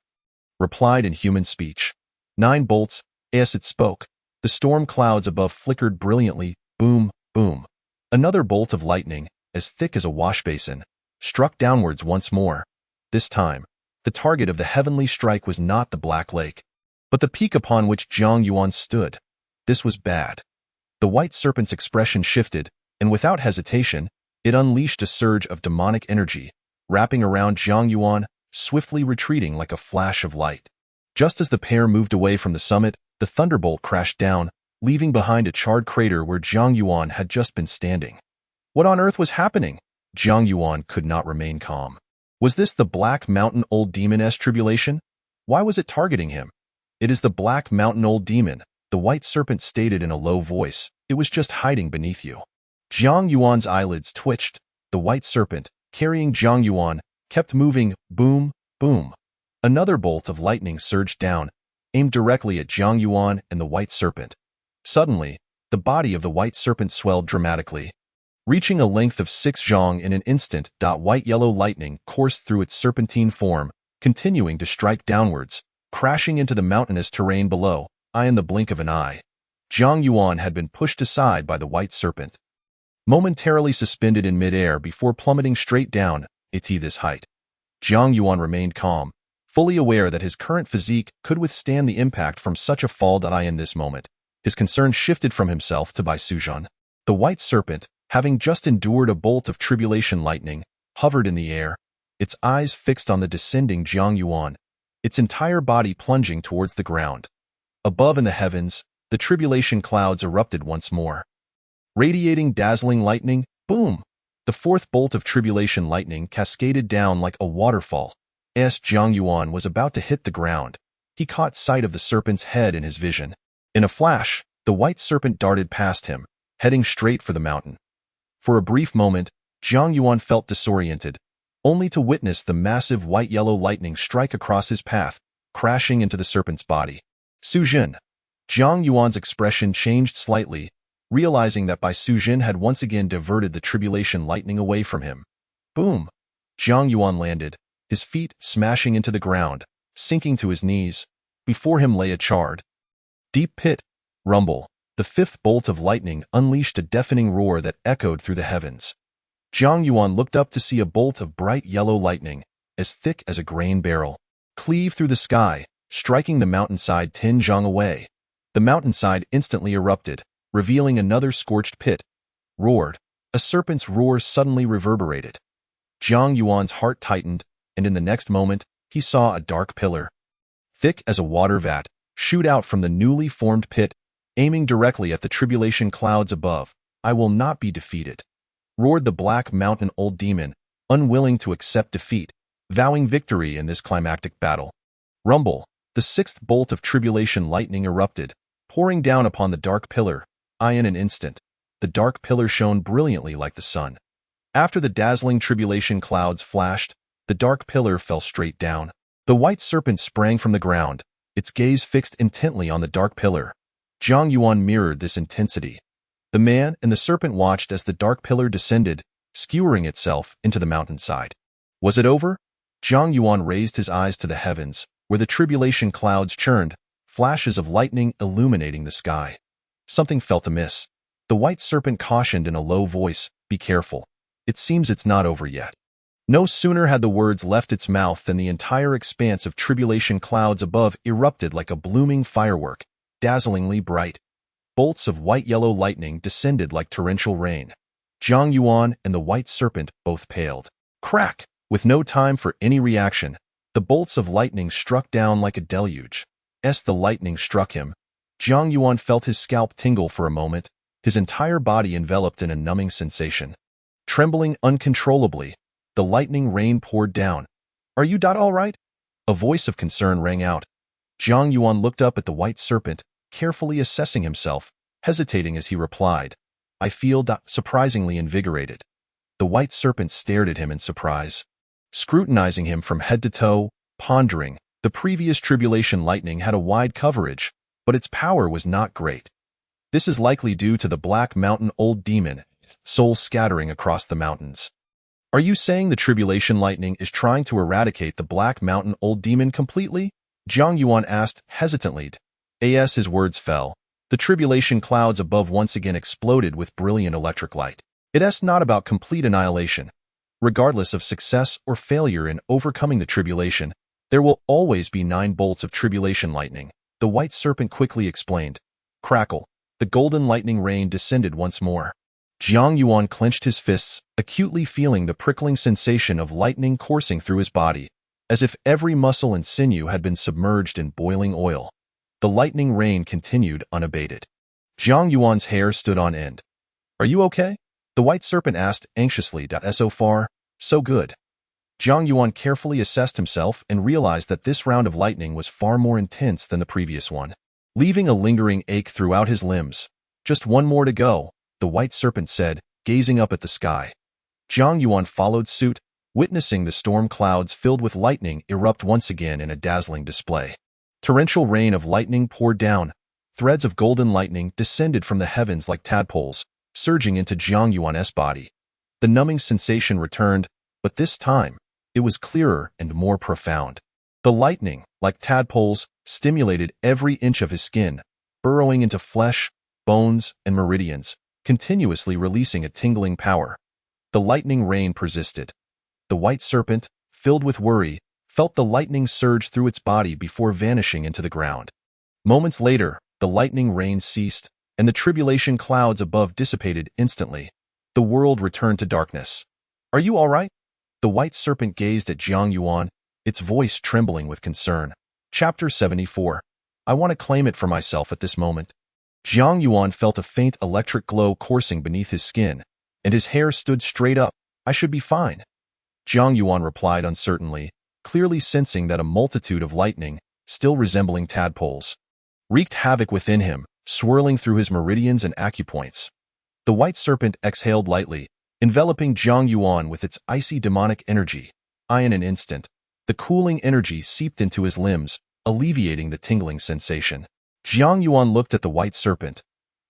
replied in human speech. 9 bolts. As it spoke, the storm clouds above flickered brilliantly. Boom, boom. Another bolt of lightning, as thick as a wash basin, struck downwards once more. This time, the target of the heavenly strike was not the Black Lake, but the peak upon which Jiang Yuan stood. This was bad. The white serpent's expression shifted, and without hesitation, it unleashed a surge of demonic energy, wrapping around Jiang Yuan, swiftly retreating like a flash of light. Just as the pair moved away from the summit, the thunderbolt crashed down, leaving behind a charred crater where Jiang Yuan had just been standing. What on earth was happening? Jiang Yuan could not remain calm. Was this the Black Mountain Old Demon's tribulation? Why was it targeting him? It is the Black Mountain Old Demon, the white serpent stated in a low voice. It was just hiding beneath you. Jiang Yuan's eyelids twitched. The white serpent, carrying Jiang Yuan, kept moving. Boom, boom. Another bolt of lightning surged down, aimed directly at Jiang Yuan and the white serpent. Suddenly, the body of the white serpent swelled dramatically, reaching a length of 6 zhang in an instant. White-yellow lightning coursed through its serpentine form, continuing to strike downwards, crashing into the mountainous terrain below. In the blink of an eye, Jiang Yuan had been pushed aside by the white serpent, momentarily suspended in midair before plummeting straight down. At this height, Jiang Yuan remained calm, Fully aware that his current physique could withstand the impact from such a fall in this moment, his concern shifted from himself to Bai Sujan. The white serpent, having just endured a bolt of tribulation lightning, hovered in the air, its eyes fixed on the descending Jiang Yuan, its entire body plunging towards the ground. Above in the heavens, the tribulation clouds erupted once more. Radiating dazzling lightning, boom! The fourth bolt of tribulation lightning cascaded down like a waterfall. As Jiang Yuan was about to hit the ground, he caught sight of the serpent's head in his vision. In a flash, the white serpent darted past him, heading straight for the mountain. For a brief moment, Jiang Yuan felt disoriented, only to witness the massive white-yellow lightning strike across his path, crashing into the serpent's body. Sujin. Jiang Yuan's expression changed slightly, realizing that Bai Sujin had once again diverted the tribulation lightning away from him. Boom! Jiang Yuan landed, his feet smashing into the ground, sinking to his knees. Before him lay a charred, deep pit. Rumble. The fifth bolt of lightning unleashed a deafening roar that echoed through the heavens. Jiang Yuan looked up to see a bolt of bright yellow lightning, as thick as a grain barrel, cleave through the sky, striking the mountainside 10 zhang away. The mountainside instantly erupted, revealing another scorched pit. Roared. A serpent's roar suddenly reverberated. Jiang Yuan's heart tightened, and in the next moment, he saw a dark pillar, thick as a water vat, shoot out from the newly formed pit, aiming directly at the tribulation clouds above. I will not be defeated, roared the black mountain old demon, unwilling to accept defeat, vowing victory in this climactic battle. Rumble. The sixth bolt of tribulation lightning erupted, pouring down upon the dark pillar. In an instant, the dark pillar shone brilliantly like the sun. After the dazzling tribulation clouds flashed, the dark pillar fell straight down. The white serpent sprang from the ground, its gaze fixed intently on the dark pillar. Jiang Yuan mirrored this intensity. The man and the serpent watched as the dark pillar descended, skewering itself into the mountainside. Was it over? Jiang Yuan raised his eyes to the heavens, where the tribulation clouds churned, flashes of lightning illuminating the sky. Something felt amiss. The white serpent cautioned in a low voice, "Be careful. It seems it's not over yet." No sooner had the words left its mouth than the entire expanse of tribulation clouds above erupted like a blooming firework, dazzlingly bright. Bolts of white-yellow lightning descended like torrential rain. Jiang Yuan and the white serpent both paled. Crack! With no time for any reaction, the bolts of lightning struck down like a deluge. As the lightning struck him, Jiang Yuan felt his scalp tingle for a moment, his entire body enveloped in a numbing sensation. Trembling uncontrollably, the lightning rain poured down. "Are you all right?" A voice of concern rang out. Jiang Yuan looked up at the white serpent, carefully assessing himself, hesitating as he replied, "I feel surprisingly invigorated." The white serpent stared at him in surprise, scrutinizing him from head to toe, pondering. The previous tribulation lightning had a wide coverage, but its power was not great. This is likely due to the black mountain old demon, soul scattering across the mountains. Are you saying the tribulation lightning is trying to eradicate the black mountain old demon completely? Jiang Yuan asked hesitantly. As his words fell, the tribulation clouds above once again exploded with brilliant electric light. It's not about complete annihilation. Regardless of success or failure in overcoming the tribulation, there will always be 9 bolts of tribulation lightning, the white serpent quickly explained. Crackle. The golden lightning rain descended once more. Jiang Yuan clenched his fists, acutely feeling the prickling sensation of lightning coursing through his body, as if every muscle and sinew had been submerged in boiling oil. The lightning rain continued unabated. Jiang Yuan's hair stood on end. "Are you okay?" the white serpent asked anxiously. So far, so good. Jiang Yuan carefully assessed himself and realized that this round of lightning was far more intense than the previous one, leaving a lingering ache throughout his limbs. "Just one more to go," the white serpent said, gazing up at the sky. Jiang Yuan followed suit, witnessing the storm clouds filled with lightning erupt once again in a dazzling display. Torrential rain of lightning poured down. Threads of golden lightning descended from the heavens like tadpoles, surging into Jiang Yuan's body. The numbing sensation returned, but this time, it was clearer and more profound. The lightning, like tadpoles, stimulated every inch of his skin, burrowing into flesh, bones, and meridians, continuously releasing a tingling power. The lightning rain persisted. The white serpent, filled with worry, felt the lightning surge through its body before vanishing into the ground. Moments later, the lightning rain ceased, and the tribulation clouds above dissipated instantly. The world returned to darkness. "Are you all right?" The white serpent gazed at Jiang Yuan, its voice trembling with concern. Chapter 74. I want to claim it for myself at this moment. Jiang Yuan felt a faint electric glow coursing beneath his skin, and his hair stood straight up. "I should be fine." Jiang Yuan replied uncertainly, clearly sensing that a multitude of lightning, still resembling tadpoles, wreaked havoc within him, swirling through his meridians and acupoints. The white serpent exhaled lightly, enveloping Jiang Yuan with its icy demonic energy. In an instant, the cooling energy seeped into his limbs, alleviating the tingling sensation. Jiang Yuan looked at the white serpent.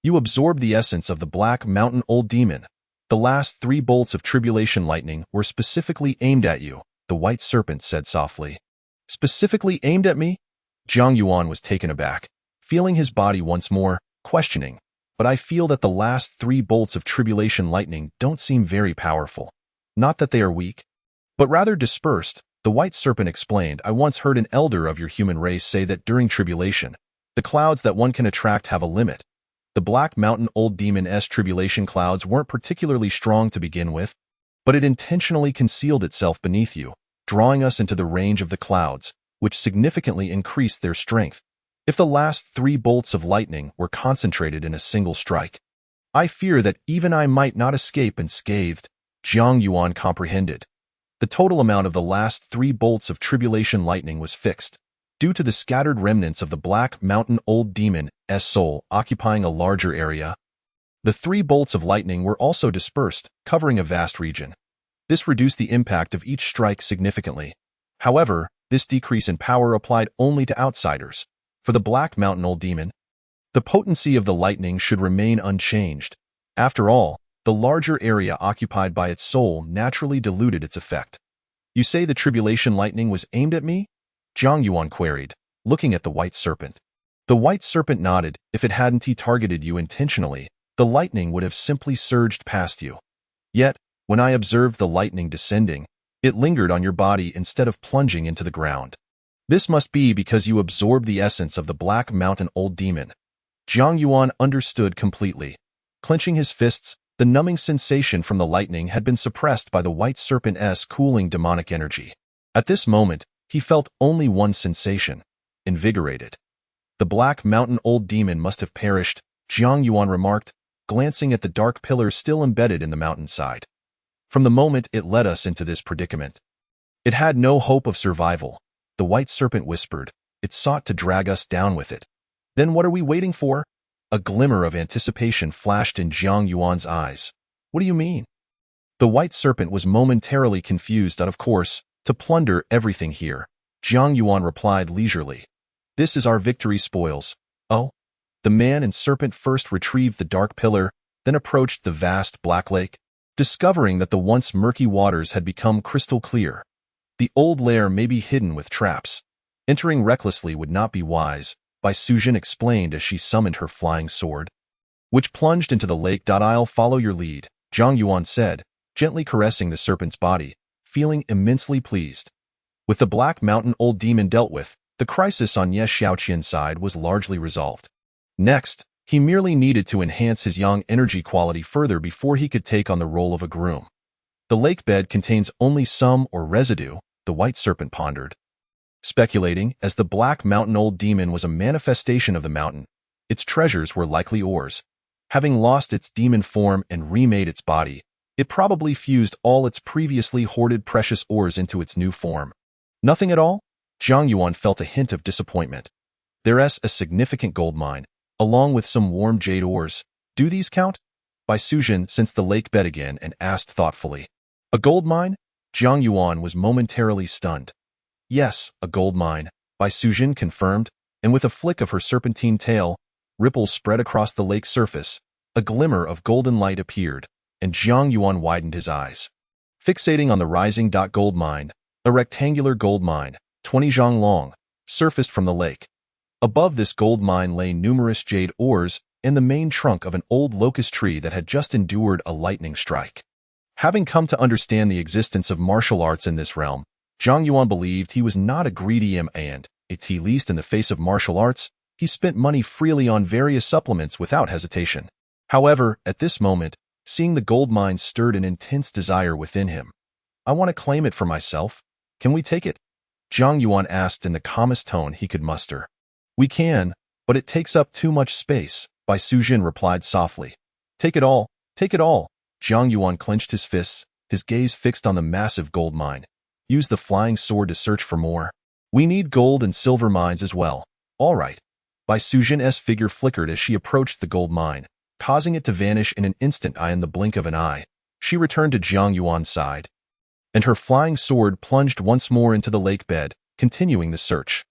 "You absorbed the essence of the Black Mountain Old Demon. The last 3 bolts of tribulation lightning were specifically aimed at you," the white serpent said softly. "Specifically aimed at me?" Jiang Yuan was taken aback, feeling his body once more, questioning. "But I feel that the last 3 bolts of tribulation lightning don't seem very powerful. Not that they are weak, but rather dispersed," the white serpent explained. "I once heard an elder of your human race say that during tribulation, the clouds that one can attract have a limit. The Black Mountain Old Demon's tribulation clouds weren't particularly strong to begin with, but it intentionally concealed itself beneath you, drawing us into the range of the clouds, which significantly increased their strength. If the last 3 bolts of lightning were concentrated in a single strike, I fear that even I might not escape unscathed." Jiang Yuan comprehended. The total amount of the last 3 bolts of tribulation lightning was fixed, due to the scattered remnants of the Black Mountain Old Demon's soul occupying a larger area. The 3 bolts of lightning were also dispersed, covering a vast region. This reduced the impact of each strike significantly. However, this decrease in power applied only to outsiders. For the Black Mountain Old Demon, the potency of the lightning should remain unchanged. After all, the larger area occupied by its soul naturally diluted its effect. "You say the tribulation lightning was aimed at me?" Jiang Yuan queried, looking at the white serpent. The white serpent nodded. "If it hadn't targeted you intentionally, the lightning would have simply surged past you. Yet, when I observed the lightning descending, it lingered on your body instead of plunging into the ground. This must be because you absorbed the essence of the Black Mountain Old Demon." Jiang Yuan understood completely. Clenching his fists, the numbing sensation from the lightning had been suppressed by the white serpent's cooling demonic energy. At this moment, he felt only one sensation: invigorated. "The Black Mountain Old Demon must have perished," Jiang Yuan remarked, glancing at the dark pillars still embedded in the mountainside. "From the moment it led us into this predicament, it had no hope of survival," the white serpent whispered. "It sought to drag us down with it. Then what are we waiting for?" A glimmer of anticipation flashed in Jiang Yuan's eyes. "What do you mean?" The white serpent was momentarily confused. "Of course, to plunder everything here," Jiang Yuan replied leisurely. "This is our victory spoils." "Oh?" The man and serpent first retrieved the dark pillar, then approached the vast black lake, discovering that the once murky waters had become crystal clear. "The old lair may be hidden with traps. Entering recklessly would not be wise," Bai Sujin explained as she summoned her flying sword, which plunged into the lake. "I'll follow your lead," Jiang Yuan said, gently caressing the serpent's body, feeling immensely pleased. With the Black Mountain Old Demon dealt with, the crisis on Ye Xiaoqian's side was largely resolved. Next, he merely needed to enhance his yang energy quality further before he could take on the role of a groom. "The lake bed contains only some or residue," the white serpent pondered, speculating. As the Black Mountain Old Demon was a manifestation of the mountain, its treasures were likely ores. Having lost its demon form and remade its body, it probably fused all its previously hoarded precious ores into its new form. "Nothing at all?" Jiang Yuan felt a hint of disappointment. "There's a significant gold mine, along with some warm jade ores. Do these count?" Bai Sujin sensed the lake bed again and asked thoughtfully. "A gold mine?" Jiang Yuan was momentarily stunned. "Yes, a gold mine," Bai Sujin confirmed, and with a flick of her serpentine tail, ripples spread across the lake's surface. A glimmer of golden light appeared, and Jiang Yuan widened his eyes. Fixating on the rising gold mine, a rectangular gold mine, 20 zhang long, surfaced from the lake. Above this gold mine lay numerous jade ores and the main trunk of an old locust tree that had just endured a lightning strike. Having come to understand the existence of martial arts in this realm, Zhang Yuan believed he was not a greedy and, at least in the face of martial arts, he spent money freely on various supplements without hesitation. However, at this moment, seeing the gold mine stirred an intense desire within him. I want to claim it for myself. Can we take it? Zhang Yuan asked in the calmest tone he could muster. We can, but it takes up too much space, Bai Sujin replied softly. Take it all, take it all. Zhang Yuan clenched his fists, his gaze fixed on the massive gold mine. Use the flying sword to search for more. We need gold and silver mines as well. All right. Bai Sujin's figure flickered as she approached the gold mine, causing it to vanish in an instant in the blink of an eye. She returned to Zhang Yuan's side, and her flying sword plunged once more into the lake bed, continuing the search.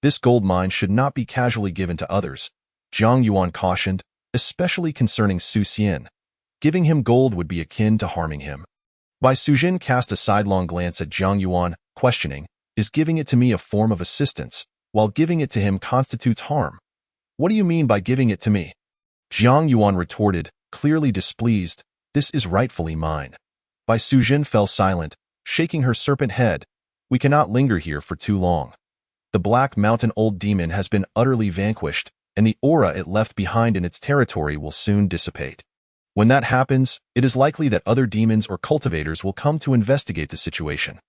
This gold mine should not be casually given to others, Zhang Yuan cautioned, especially concerning Su Xian. Giving him gold would be akin to harming him. Bai Sujin cast a sidelong glance at Zhang Yuan, questioning, is giving it to me a form of assistance, while giving it to him constitutes harm? What do you mean by giving it to me? Zhang Yuan retorted, clearly displeased, this is rightfully mine. Bai Sujin fell silent, shaking her serpent head. We cannot linger here for too long. The Black Mountain Old Demon has been utterly vanquished, and the aura it left behind in its territory will soon dissipate. When that happens, it is likely that other demons or cultivators will come to investigate the situation.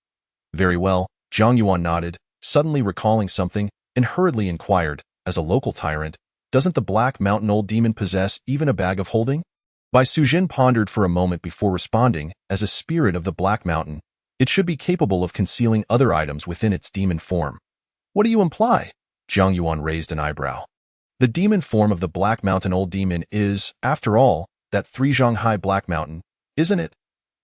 Very well, Zhang Yuan nodded, suddenly recalling something, and hurriedly inquired, as a local tyrant, doesn't the Black Mountain Old Demon possess even a bag of holding? Bai Sujin pondered for a moment before responding, as a spirit of the Black Mountain, it should be capable of concealing other items within its demon form. What do you imply? Zhang Yuan raised an eyebrow. The demon form of the Black Mountain Old Demon is, after all, that 3 Zhanghai Black Mountain, isn't it?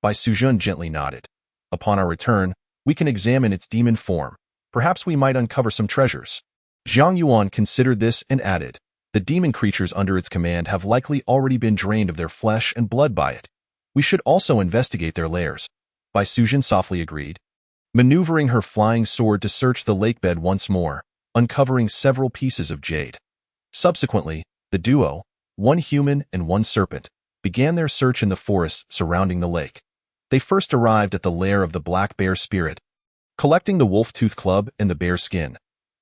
Bai Sujin gently nodded. Upon our return, we can examine its demon form. Perhaps we might uncover some treasures. Zhang Yuan considered this and added, the demon creatures under its command have likely already been drained of their flesh and blood by it. We should also investigate their lairs. Bai Sujin softly agreed, maneuvering her flying sword to search the lake bed once more, uncovering several pieces of jade. Subsequently, the duo, one human and one serpent, began their search in the forest surrounding the lake. They first arrived at the lair of the black bear spirit, collecting the wolf-tooth club and the bear skin.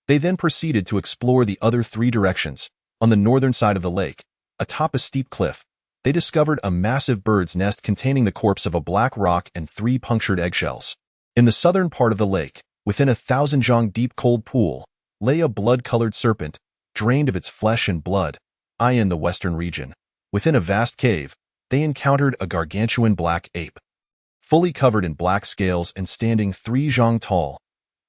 They then proceeded to explore the other 3 directions. On the northern side of the lake, atop a steep cliff, they discovered a massive bird's nest containing the corpse of a black rock and 3 punctured eggshells. In the southern part of the lake, within a 1,000 zhang deep cold pool, lay a blood-colored serpent, drained of its flesh and blood. In the western region, within a vast cave, they encountered a gargantuan black ape, fully covered in black scales and standing 3 zhang tall.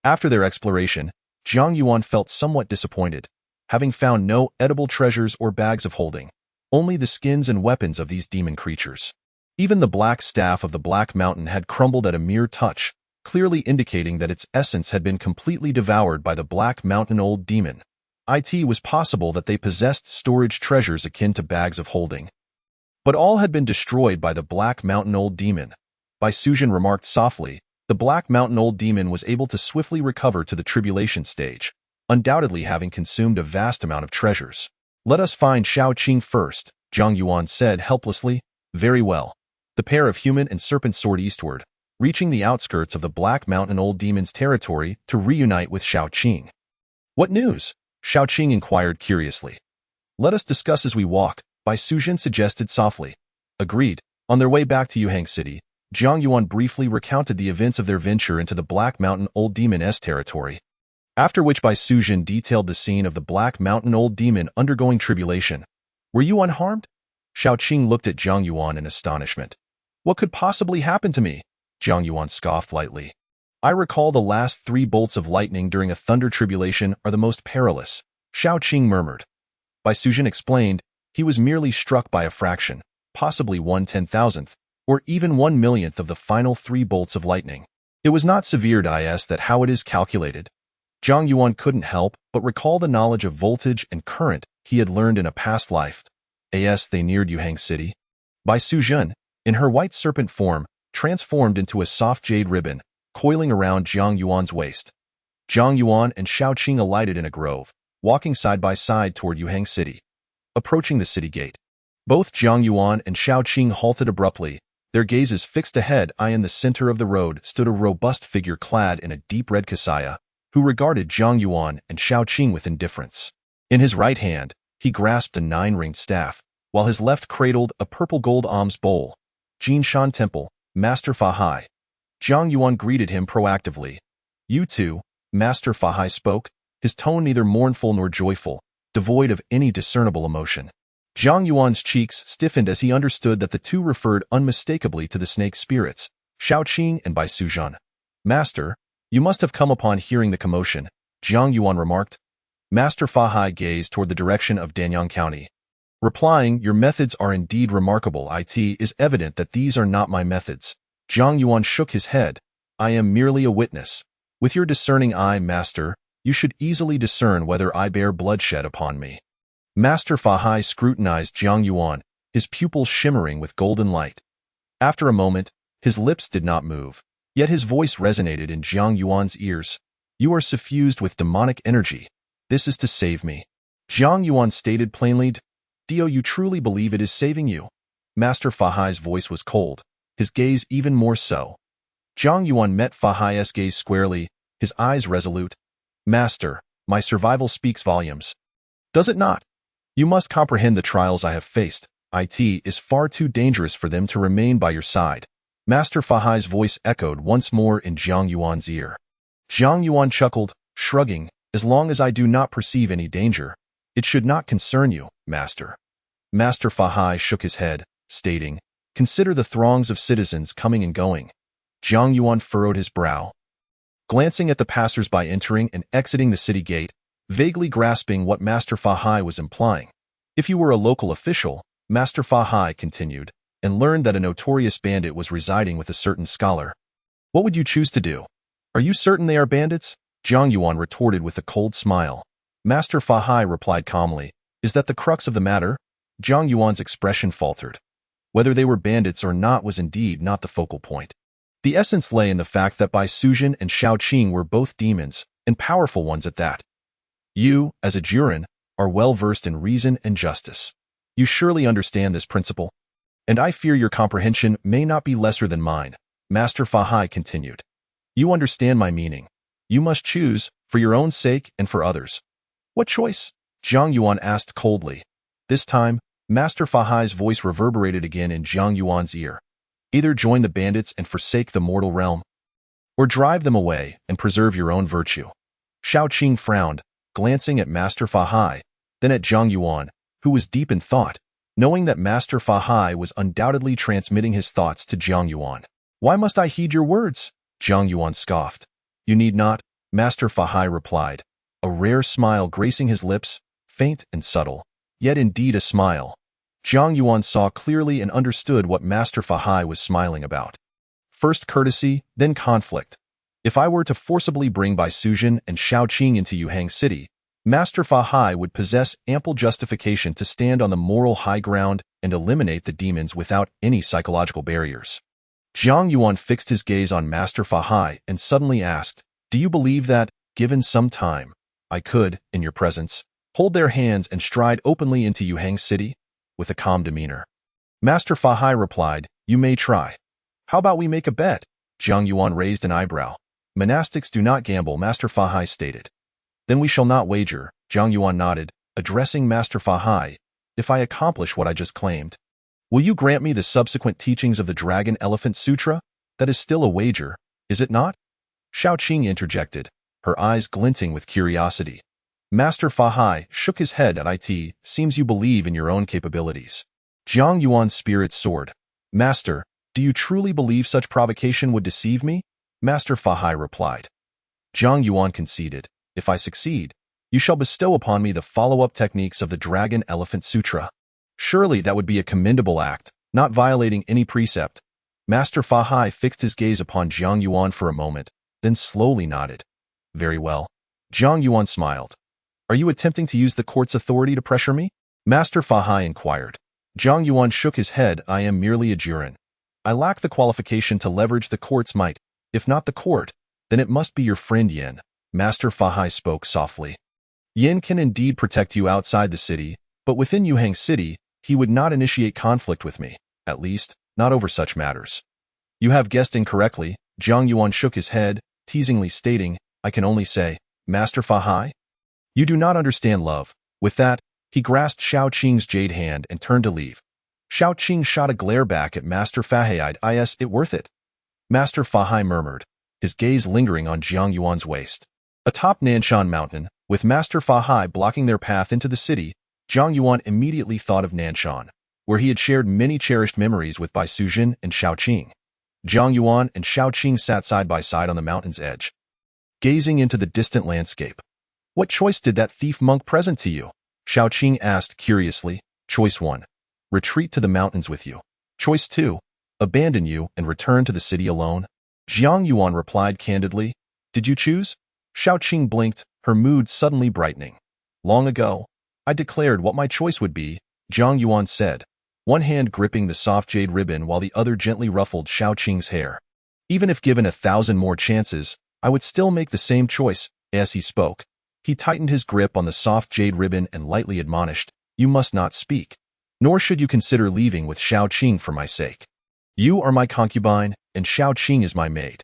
After their exploration, Zhang Yuan felt somewhat disappointed, having found no edible treasures or bags of holding, only the skins and weapons of these demon creatures. Even the black staff of the Black Mountain had crumbled at a mere touch, clearly indicating that its essence had been completely devoured by the Black Mountain Old Demon. It was possible that they possessed storage treasures akin to bags of holding. But all had been destroyed by the Black Mountain Old Demon. Bai Sujin remarked softly, the Black Mountain Old Demon was able to swiftly recover to the tribulation stage, undoubtedly having consumed a vast amount of treasures. Let us find Xiao Qing first, Zhang Yuan said helplessly. Very well. The pair of human and serpent soared eastward, reaching the outskirts of the Black Mountain Old Demon's territory to reunite with Xiao Qing. What news? Xiao Qing inquired curiously. Let us discuss as we walk, Bai Sujin suggested softly. Agreed. On their way back to Yuhang City, Zhang Yuan briefly recounted the events of their venture into the Black Mountain Old Demon's territory, after which Bai Sujin detailed the scene of the Black Mountain Old Demon undergoing tribulation. Were you unharmed? Xiao Qing looked at Zhang Yuan in astonishment. What could possibly happen to me? Zhang Yuan scoffed lightly. I recall the last 3 bolts of lightning during a thunder tribulation are the most perilous, Xiao Qing murmured. Bai Sujin explained, he was merely struck by a fraction, possibly 1/10,000th, or even 1/1,000,000th of the final 3 bolts of lightning. It was not severe that how it is calculated. Zhang Yuan couldn't help but recall the knowledge of voltage and current he had learned in a past life. As they neared Yuhang City, Bai Sujin, in her white serpent form, transformed into a soft jade ribbon, coiling around Zhang Yuan's waist. Zhang Yuan and Xiao Qing alighted in a grove, walking side by side toward Yuhang City. Approaching the city gate, both Zhang Yuan and Xiao Qing halted abruptly, Their gazes fixed ahead. In the center of the road stood a robust figure clad in a deep red kasaya, who regarded Zhang Yuan and Xiao Qing with indifference. In his right hand, he grasped a 9-ringed staff, while his left cradled a purple-gold alms bowl. Jinshan Temple, Master Fa Hai. Zhang Yuan greeted him proactively. You too, Master Fa Hai spoke, his tone neither mournful nor joyful, devoid of any discernible emotion. Zhang Yuan's cheeks stiffened as he understood that the two referred unmistakably to the snake spirits, Xiao Qing and Bai Suzhan. Master, you must have come upon hearing the commotion, Zhang Yuan remarked. Master Fa Hai gazed toward the direction of Danyang County. Replying, your methods are indeed remarkable. It is evident that these are not my methods. Zhang Yuan shook his head. I am merely a witness. With your discerning eye, Master, you should easily discern whether I bear bloodshed upon me. Master Fa Hai scrutinized Zhang Yuan, his pupils shimmering with golden light. After a moment, his lips did not move, yet his voice resonated in Zhang Yuan's ears. You are suffused with demonic energy. This is to save me. Zhang Yuan stated plainly. Do you truly believe it is saving you? Master Fa Hai's voice was cold, his gaze even more so. Zhang Yuan met Fa Hai's gaze squarely, his eyes resolute. Master, my survival speaks volumes. Does it not? You must comprehend the trials I have faced. It is far too dangerous for them to remain by your side. Master Fa Hai's voice echoed once more in Zhang Yuan's ear. Zhang Yuan chuckled, shrugging, as long as I do not perceive any danger, it should not concern you, Master. Master Fa Hai shook his head, stating, consider the throngs of citizens coming and going. Zhang Yuan furrowed his brow. Glancing at the passers-by entering and exiting the city gate, vaguely grasping what Master Fa Hai was implying. If you were a local official, Master Fa Hai continued, and learned that a notorious bandit was residing with a certain scholar, what would you choose to do? Are you certain they are bandits? Zhang Yuan retorted with a cold smile. Master Fa Hai replied calmly, is that the crux of the matter? Zhang Yuan's expression faltered. Whether they were bandits or not was indeed not the focal point. The essence lay in the fact that Bai Suzhan and Xiao Qing were both demons, and powerful ones at that. You, as a Juren, are well versed in reason and justice. You surely understand this principle. And I fear your comprehension may not be lesser than mine, Master Fa Hai continued. You understand my meaning. You must choose, for your own sake and for others. What choice? Zhang Yuan asked coldly. This time, Master Fa Hai's voice reverberated again in Zhang Yuan's ear. Either join the bandits and forsake the mortal realm, or drive them away and preserve your own virtue. Xiao Qing frowned, glancing at Master Fa Hai, then at Zhang Yuan, who was deep in thought, knowing that Master Fa Hai was undoubtedly transmitting his thoughts to Zhang Yuan. Why must I heed your words? Zhang Yuan scoffed. You need not, Master Fa Hai replied, a rare smile gracing his lips, faint and subtle, yet indeed a smile. Zhang Yuan saw clearly and understood what Master Fa Hai was smiling about. First courtesy, then conflict. If I were to forcibly bring Bai Suzhan and Xiao Qing into Yuhang City, Master Fa Hai would possess ample justification to stand on the moral high ground and eliminate the demons without any psychological barriers. Zhang Yuan fixed his gaze on Master Fa Hai and suddenly asked, do you believe that, given some time, I could, in your presence, hold their hands and stride openly into Yuhang City? With a calm demeanor. Master Fa Hai replied, you may try. How about we make a bet? Zhang Yuan raised an eyebrow. Monastics do not gamble, Master Fa Hai stated. Then we shall not wager, Zhang Yuan nodded, addressing Master Fa Hai. If I accomplish what I just claimed, will you grant me the subsequent teachings of the Dragon Elephant Sutra? That is still a wager, is it not? Xiao Qing interjected, her eyes glinting with curiosity. Master Fa Hai shook his head at it. Seems you believe in your own capabilities. Zhang Yuan's spirit soared. Master, do you truly believe such provocation would deceive me? Master Fa Hai replied. Zhang Yuan conceded, if I succeed, you shall bestow upon me the follow-up techniques of the Dragon Elephant Sutra. Surely that would be a commendable act, not violating any precept. Master Fa Hai fixed his gaze upon Zhang Yuan for a moment, then slowly nodded. Very well. Zhang Yuan smiled. Are you attempting to use the court's authority to pressure me? Master Fa Hai inquired. Zhang Yuan shook his head. I am merely a Juren. I lack the qualification to leverage the court's might. If not the court, then it must be your friend Yin. Master Fa Hai spoke softly. Yin can indeed protect you outside the city, but within Yuhang City, he would not initiate conflict with me, at least, not over such matters. You have guessed incorrectly, Jiang Yuan shook his head, teasingly stating, I can only say, Master Fa Hai? You do not understand love. With that, he grasped Xiao Qing's jade hand and turned to leave. Xiao Qing shot a glare back at Master Fa Hai. Is it worth it? Master Fa Hai murmured, his gaze lingering on Jiang Yuan's waist. Atop Nanshan Mountain, with Master Fa Hai blocking their path into the city, Jiang Yuan immediately thought of Nanshan, where he had shared many cherished memories with Bai Sujin and Xiao Qing. Jiang Yuan and Xiao Qing sat side by side on the mountain's edge, gazing into the distant landscape. What choice did that thief monk present to you? Xiao Qing asked curiously. Choice 1. Retreat to the mountains with you. Choice 2. Abandon you and return to the city alone. Jiang Yuan replied candidly. Did you choose? Xiao Qing blinked, her mood suddenly brightening. Long ago, I declared what my choice would be, Jiang Yuan said, one hand gripping the soft jade ribbon while the other gently ruffled Xiao Qing's hair. Even if given 1,000 more chances, I would still make the same choice. As he spoke, he tightened his grip on the soft jade ribbon and lightly admonished, You must not speak, nor should you consider leaving with Xiao Qing for my sake. You are my concubine, and Xiao Qing is my maid.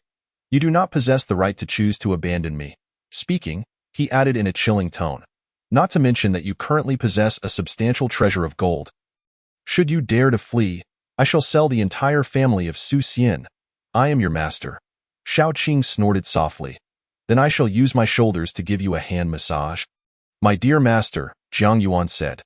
You do not possess the right to choose to abandon me. Speaking, he added in a chilling tone, not to mention that you currently possess a substantial treasure of gold. Should you dare to flee, I shall sell the entire family of Su Xian. I am your master. Xiao Qing snorted softly. Then I shall use my shoulders to give you a hand massage. My dear master, Jiang Yuan said.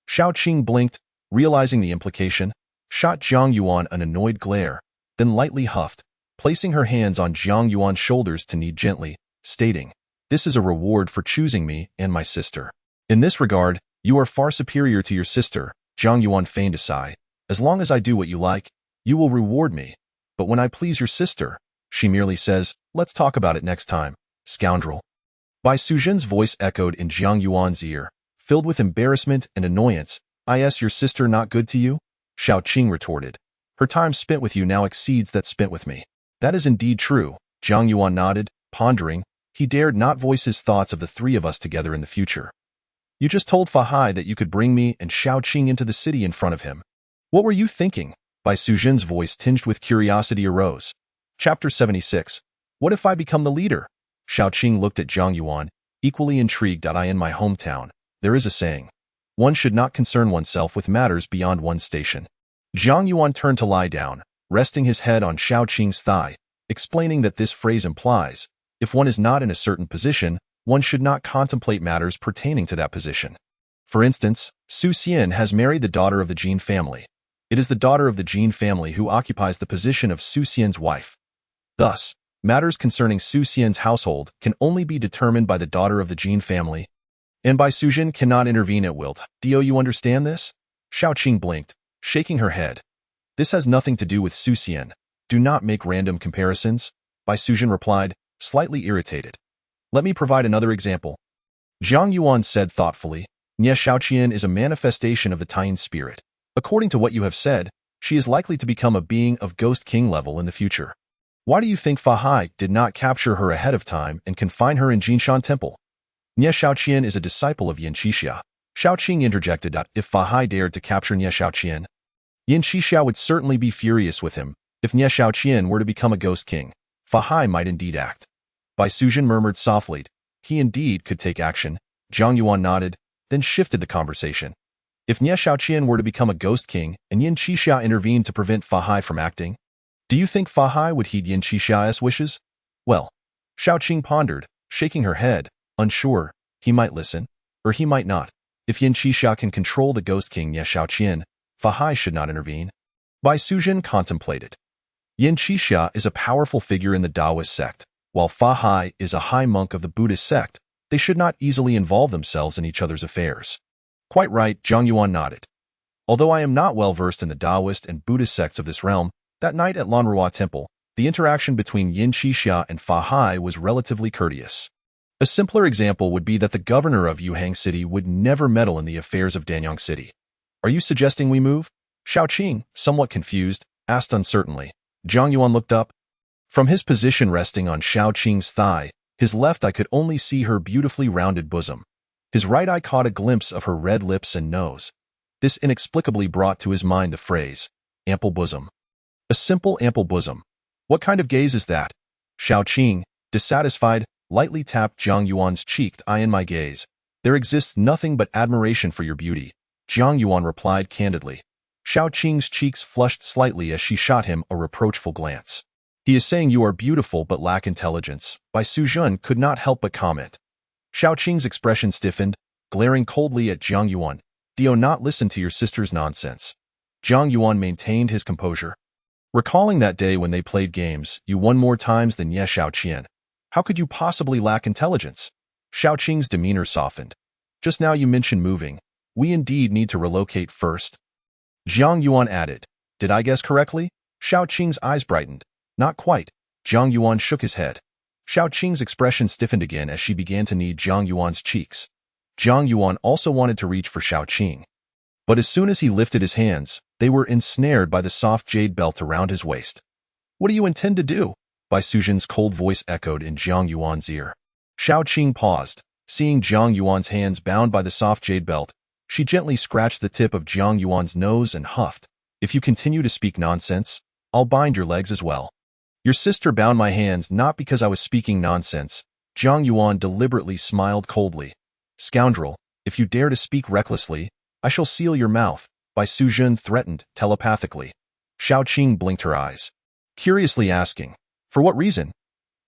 Xiao Qing blinked, realizing the implication, shot Jiang Yuan an annoyed glare, then lightly huffed, placing her hands on Jiang Yuan's shoulders to knead gently, stating, This is a reward for choosing me and my sister. In this regard, you are far superior to your sister. Jiang Yuan feigned a sigh. As long as I do what you like, you will reward me. But when I please your sister, she merely says, Let's talk about it next time, scoundrel. Bai Sujin's voice echoed in Jiang Yuan's ear, filled with embarrassment and annoyance. Is your sister not good to you? Xiao Qing retorted. Her time spent with you now exceeds that spent with me. That is indeed true, Jiang Yuan nodded, pondering. He dared not voice his thoughts of the three of us together in the future. You just told Fa Hai that you could bring me and Xiao Qing into the city in front of him. What were you thinking? Bai Sujin's voice tinged with curiosity arose. Chapter 76. What if I become the leader? Xiao Qing looked at Jiang Yuan, equally intrigued. In my hometown, there is a saying. One should not concern oneself with matters beyond one's station. Jiang Yuan turned to lie down, resting his head on Xiao Qing's thigh, explaining that this phrase implies, if one is not in a certain position, one should not contemplate matters pertaining to that position. For instance, Su Xian has married the daughter of the Jin family. It is the daughter of the Jin family who occupies the position of Su Xian's wife. Thus, matters concerning Su Xian's household can only be determined by the daughter of the Jin family, and Bai Sujin cannot intervene at will. Do you understand this? Xiao Qing blinked, shaking her head. This has nothing to do with Su Xian. Do not make random comparisons, Bai Sujin replied, slightly irritated. Let me provide another example. Jiang Yuan said thoughtfully, Nie Xiaoqian is a manifestation of the Taiyin spirit. According to what you have said, she is likely to become a being of Ghost King level in the future. Why do you think Fa Hai did not capture her ahead of time and confine her in Jinshan Temple? Nie Xiaoqian is a disciple of Yin Qixia. Xiao Qing interjected. If Fa Hai dared to capture Nie Xiaoqian, Yin Qixia would certainly be furious with him. If Nie Xiaoqian were to become a Ghost King, Fa Hai might indeed act. Bai Sujin murmured softly. He indeed could take action. Jiang Yuan nodded, then shifted the conversation. If Nie Xiaoqian were to become a Ghost King and Yin Qixia intervened to prevent Fa Hai from acting, do you think Fa Hai would heed Yin Qixia's wishes? Well, Xiao Qing pondered, shaking her head, unsure. He might listen, or he might not. If Yin Qixia can control the Ghost King Nie Xiaoqian, Fa Hai should not intervene. Bai Sujin contemplated. Yin Qixia is a powerful figure in the Taoist sect, while Fa Hai is a high monk of the Buddhist sect. They should not easily involve themselves in each other's affairs. Quite right, Jiang Yuan nodded. Although I am not well versed in the Taoist and Buddhist sects of this realm, that night at Lanrua Temple, the interaction between Yin Qixia and Fa Hai was relatively courteous. A simpler example would be that the governor of Yuhang City would never meddle in the affairs of Danyang City. Are you suggesting we move? Xiao Qing, somewhat confused, asked uncertainly. Jiang Yuan looked up. From his position resting on Xiao Qing's thigh, his left eye could only see her beautifully rounded bosom. His right eye caught a glimpse of her red lips and nose. This inexplicably brought to his mind the phrase, ample bosom. A simple, ample bosom. What kind of gaze is that? Xiao Qing, dissatisfied, lightly tapped Jiang Yuan's cheek. I in my gaze. There exists nothing but admiration for your beauty, Jiang Yuan replied candidly. Xiao Qing's cheeks flushed slightly as she shot him a reproachful glance. He is saying you are beautiful but lack intelligence, Bai Suzhen could not help but comment. Xiao Qing's expression stiffened, glaring coldly at Jiang Yuan. Do you not listen to your sister's nonsense? Jiang Yuan maintained his composure. Recalling that day when they played games, you won more times than Ye Xiaoqian. How could you possibly lack intelligence? Xiao Qing's demeanor softened. Just now you mentioned moving. We indeed need to relocate first. Jiang Yuan added. Did I guess correctly? Xiao Qing's eyes brightened. Not quite. Jiang Yuan shook his head. Xiao Qing's expression stiffened again as she began to knead Jiang Yuan's cheeks. Jiang Yuan also wanted to reach for Xiao Qing. But as soon as he lifted his hands, they were ensnared by the soft jade belt around his waist. What do you intend to do? Bai Suzhen's cold voice echoed in Jiang Yuan's ear. Xiao Qing paused. Seeing Jiang Yuan's hands bound by the soft jade belt, she gently scratched the tip of Jiang Yuan's nose and huffed. If you continue to speak nonsense, I'll bind your legs as well. Your sister bound my hands not because I was speaking nonsense. Jiang Yuan deliberately smiled coldly. Scoundrel, if you dare to speak recklessly, I shall seal your mouth, Bai Suzhen threatened telepathically. Xiao Qing blinked her eyes, curiously asking, for what reason?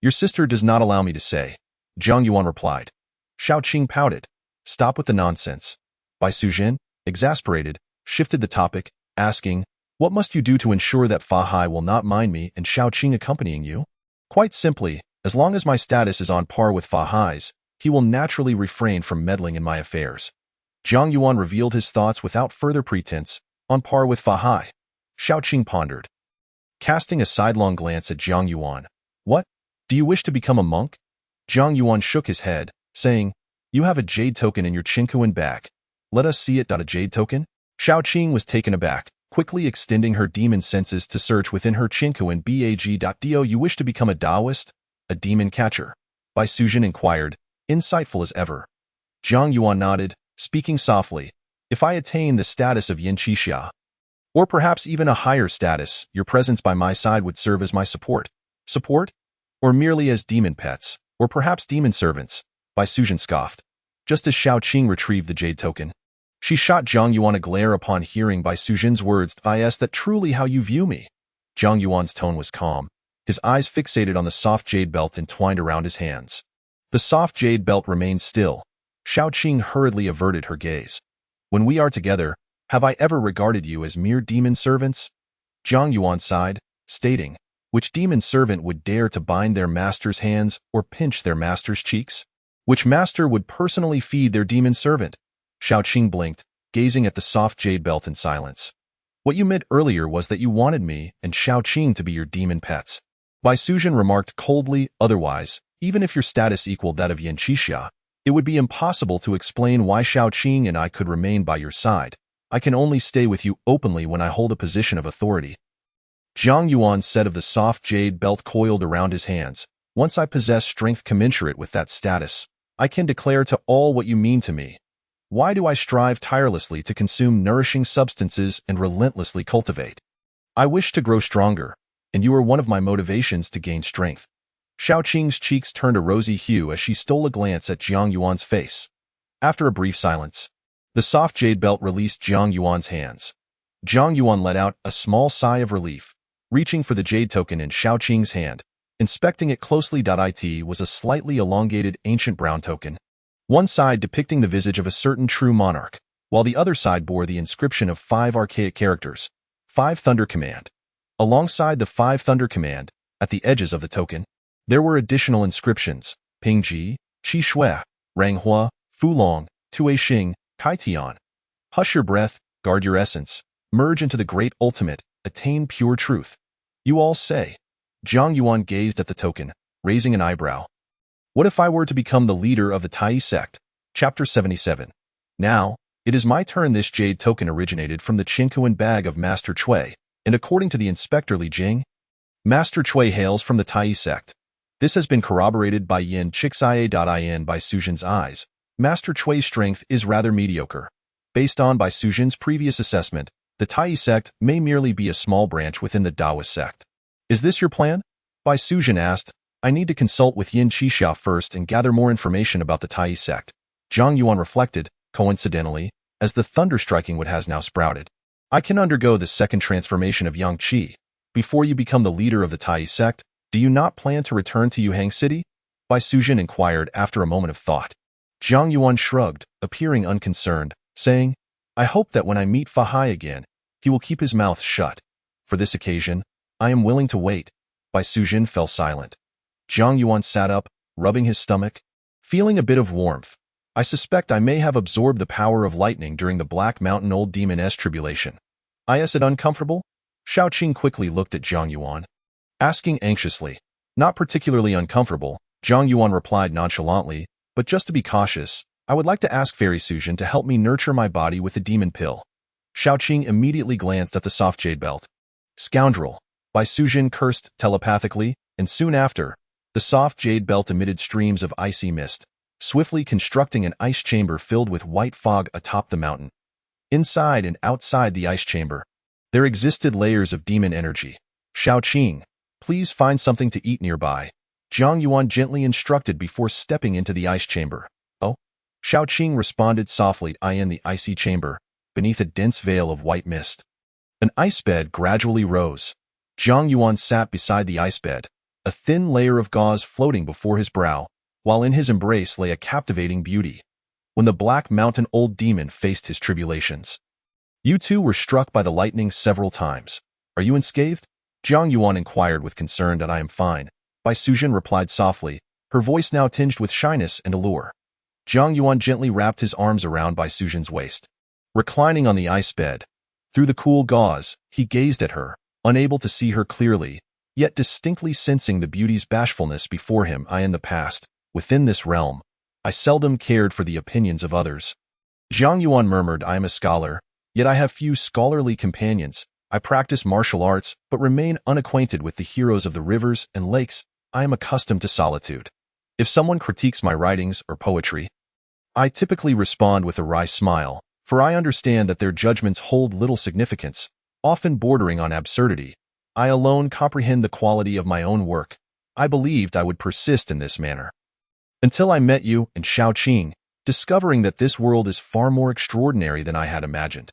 Your sister does not allow me to say, Jiang Yuan replied. Xiao Qing pouted. Stop with the nonsense. Bai Suzhen, exasperated, shifted the topic, asking, what must you do to ensure that Fa Hai will not mind me and Xiao Qing accompanying you? Quite simply, as long as my status is on par with Fa Hai's, he will naturally refrain from meddling in my affairs. Jiang Yuan revealed his thoughts without further pretense, on par with Fa Hai. Xiao Qing pondered, casting a sidelong glance at Jiang Yuan. What? Do you wish to become a monk? Jiang Yuan shook his head, saying, you have a jade token in your Qingkuan bag. Let us see it. A jade token? Xiao Qing was taken aback, quickly extending her demon senses to search within her Qingkuan bag. Do you wish to become a Taoist? A demon catcher? Bai Suzhen inquired, insightful as ever. Jiang Yuan nodded, speaking softly. If I attain the status of Yin Qixia, or perhaps even a higher status, your presence by my side would serve as my support. Support? Or merely as demon pets, or perhaps demon servants, Bai Suzhen scoffed. Just as Xiao Qing retrieved the jade token, she shot Jiang Yuan a glare upon hearing Bai Suzhen's words. Is that truly how you view me? Jiang Yuan's tone was calm, his eyes fixated on the soft jade belt entwined around his hands. The soft jade belt remained still. Xiao Qing hurriedly averted her gaze. When we are together, have I ever regarded you as mere demon servants? Jiang Yuan sighed, stating, which demon servant would dare to bind their master's hands or pinch their master's cheeks? Which master would personally feed their demon servant? Xiao Qing blinked, gazing at the soft jade belt in silence. What you meant earlier was that you wanted me and Xiao Qing to be your demon pets. Bai Suzhen remarked coldly. Otherwise, even if your status equaled that of Yin Qixia, it would be impossible to explain why Xiao Qing and I could remain by your side. I can only stay with you openly when I hold a position of authority. Jiang Yuan said of the soft jade belt coiled around his hands. Once I possess strength commensurate with that status, I can declare to all what you mean to me. Why do I strive tirelessly to consume nourishing substances and relentlessly cultivate? I wish to grow stronger, and you are one of my motivations to gain strength. Xiao Qing's cheeks turned a rosy hue as she stole a glance at Jiang Yuan's face. After a brief silence, the soft jade belt released Jiang Yuan's hands. Jiang Yuan let out a small sigh of relief, reaching for the jade token in Xiao Qing's hand. Inspecting it closely. It was a slightly elongated ancient brown token, one side depicting the visage of a certain true monarch, while the other side bore the inscription of 5 archaic characters, 5 Thunder Command. Alongside the 5 Thunder Command, at the edges of the token, there were additional inscriptions, Pingji, Qi Shui, Ranghua, Fulong, Tue Xing, Kai Tian. Hush your breath, guard your essence, merge into the great ultimate, attain pure truth. You all say. Jiang Yuan gazed at the token, raising an eyebrow. What if I were to become the leader of the Tai sect? Chapter 77. Now, it is my turn. This jade token originated from the Qingkuan bag of Master Cui, and according to the Inspector Li Jing, Master Cui hails from the Tai sect. This has been corroborated by Yin Chixia.in. Bai Suzhen's eyes. Master Cui's strength is rather mediocre. Based on Bai Suzhen's previous assessment, The Tai sect may merely be a small branch within the Taoist sect. Is this your plan? Bai Suzhen asked. I need to consult with Yin Qixia first and gather more information about the Tai sect. Zhang Yuan reflected, coincidentally, as the thunder striking wood has now sprouted. I can undergo the second transformation of Yang Qi. Before you become the leader of the Tai sect, do you not plan to return to Yuhang City? Bai Suzhen inquired after a moment of thought. Zhang Yuan shrugged, appearing unconcerned, saying, I hope that when I meet Fa Hai again, he will keep his mouth shut. For this occasion, I am willing to wait. Bai Suzhen fell silent. Zhang Yuan sat up, rubbing his stomach, feeling a bit of warmth. I suspect I may have absorbed the power of lightning during the Black Mountain Old Demon's tribulation. Is it uncomfortable? Xiaoqing quickly looked at Zhang Yuan, asking anxiously. Not particularly uncomfortable, Zhang Yuan replied nonchalantly, but just to be cautious, I would like to ask Fairy Suzhen to help me nurture my body with the demon pill. Xiaoqing immediately glanced at the soft jade belt. Scoundrel! Bai Suzhen cursed telepathically, and soon after, the soft jade belt emitted streams of icy mist, swiftly constructing an ice chamber filled with white fog atop the mountain. Inside and outside the ice chamber, there existed layers of demon energy. Xiaoqing, please find something to eat nearby. Zhang Yuan gently instructed before stepping into the ice chamber. Oh? Xiaoqing responded softly. I in the icy chamber, beneath a dense veil of white mist. An ice bed gradually rose. Zhang Yuan sat beside the ice bed, a thin layer of gauze floating before his brow, while in his embrace lay a captivating beauty. When the Black Mountain Old Demon faced his tribulations, you two were struck by the lightning several times. Are you unscathed? Zhang Yuan inquired with concern. That I am fine. Bai Suzhen replied softly, her voice now tinged with shyness and allure. Zhang Yuan gently wrapped his arms around Bai Suzhen's waist. Reclining on the ice bed, through the cool gauze, he gazed at her, unable to see her clearly, yet distinctly sensing the beauty's bashfulness before him. In the past, within this realm, I seldom cared for the opinions of others. Zhang Yuan murmured, I am a scholar, yet I have few scholarly companions. I practice martial arts, but remain unacquainted with the heroes of the rivers and lakes. I am accustomed to solitude. If someone critiques my writings or poetry, I typically respond with a wry smile, for I understand that their judgments hold little significance, often bordering on absurdity. I alone comprehend the quality of my own work. I believed I would persist in this manner until I met you and Xiaoqing, discovering that this world is far more extraordinary than I had imagined.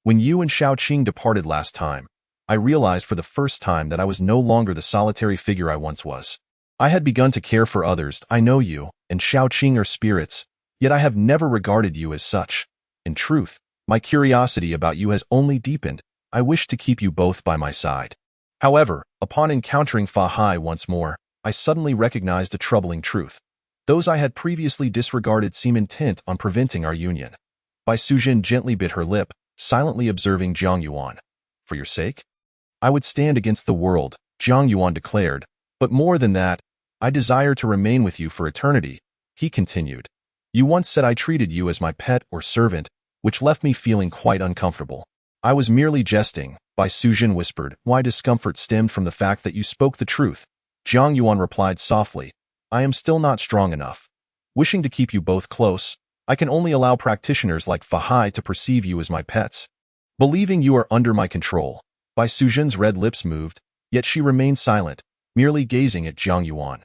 When you and Xiaoqing departed last time, I realized for the first time that I was no longer the solitary figure I once was. I had begun to care for others. I know you and Xiaoqing are spirits, yet I have never regarded you as such. In truth, my curiosity about you has only deepened. I wish to keep you both by my side. However, upon encountering Fa Hai once more, I suddenly recognized a troubling truth. Those I had previously disregarded seem intent on preventing our union. Bai Suzhen gently bit her lip, silently observing Zhang Yuan. For your sake? I would stand against the world, Zhang Yuan declared, but more than that, I desire to remain with you for eternity, he continued. You once said I treated you as my pet or servant, which left me feeling quite uncomfortable. I was merely jesting, Bai Suzhen whispered. My discomfort stemmed from the fact that you spoke the truth. Zhang Yuan replied softly, I am still not strong enough. Wishing to keep you both close, I can only allow practitioners like Fa Hai to perceive you as my pets. Believing you are under my control. Bai Suzhen's red lips moved, yet she remained silent, merely gazing at Zhang Yuan.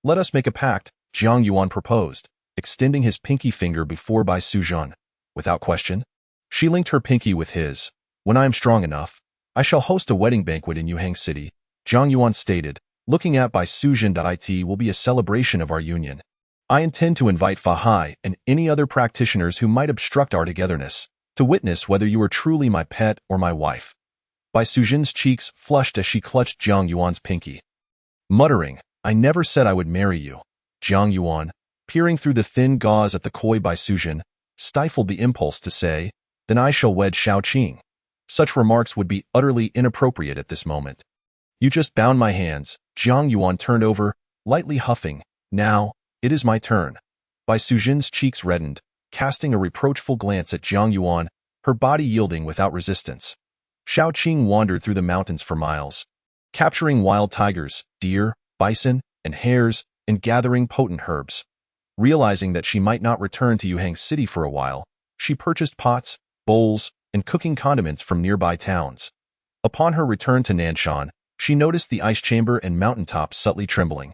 Let us make a pact, Zhang Yuan proposed, extending his pinky finger before Bai Suzhen. Without question, she linked her pinky with his. When I am strong enough, I shall host a wedding banquet in Yuhang City, Zhang Yuan stated, looking at Bai Suzhen. It will be a celebration of our union. I intend to invite Fa Hai and any other practitioners who might obstruct our togetherness, to witness whether you are truly my pet or my wife. Bai Suzhen's cheeks flushed as she clutched Zhang Yuan's pinky. Muttering, I never said I would marry you. Zhang Yuan, peering through the thin gauze at the coy Bai Suzhen, stifled the impulse to say, then I shall wed Xiaoqing. Such remarks would be utterly inappropriate at this moment. You just bound my hands. Zhang Yuan turned over, lightly huffing. Now, it is my turn. Bai Suzhen's cheeks reddened, casting a reproachful glance at Zhang Yuan, her body yielding without resistance. Xiaoqing wandered through the mountains for miles, capturing wild tigers, deer, bison, and hares, and gathering potent herbs. Realizing that she might not return to Yuhang City for a while, she purchased pots, bowls, and cooking condiments from nearby towns. Upon her return to Nanshan, she noticed the ice chamber and mountaintop subtly trembling.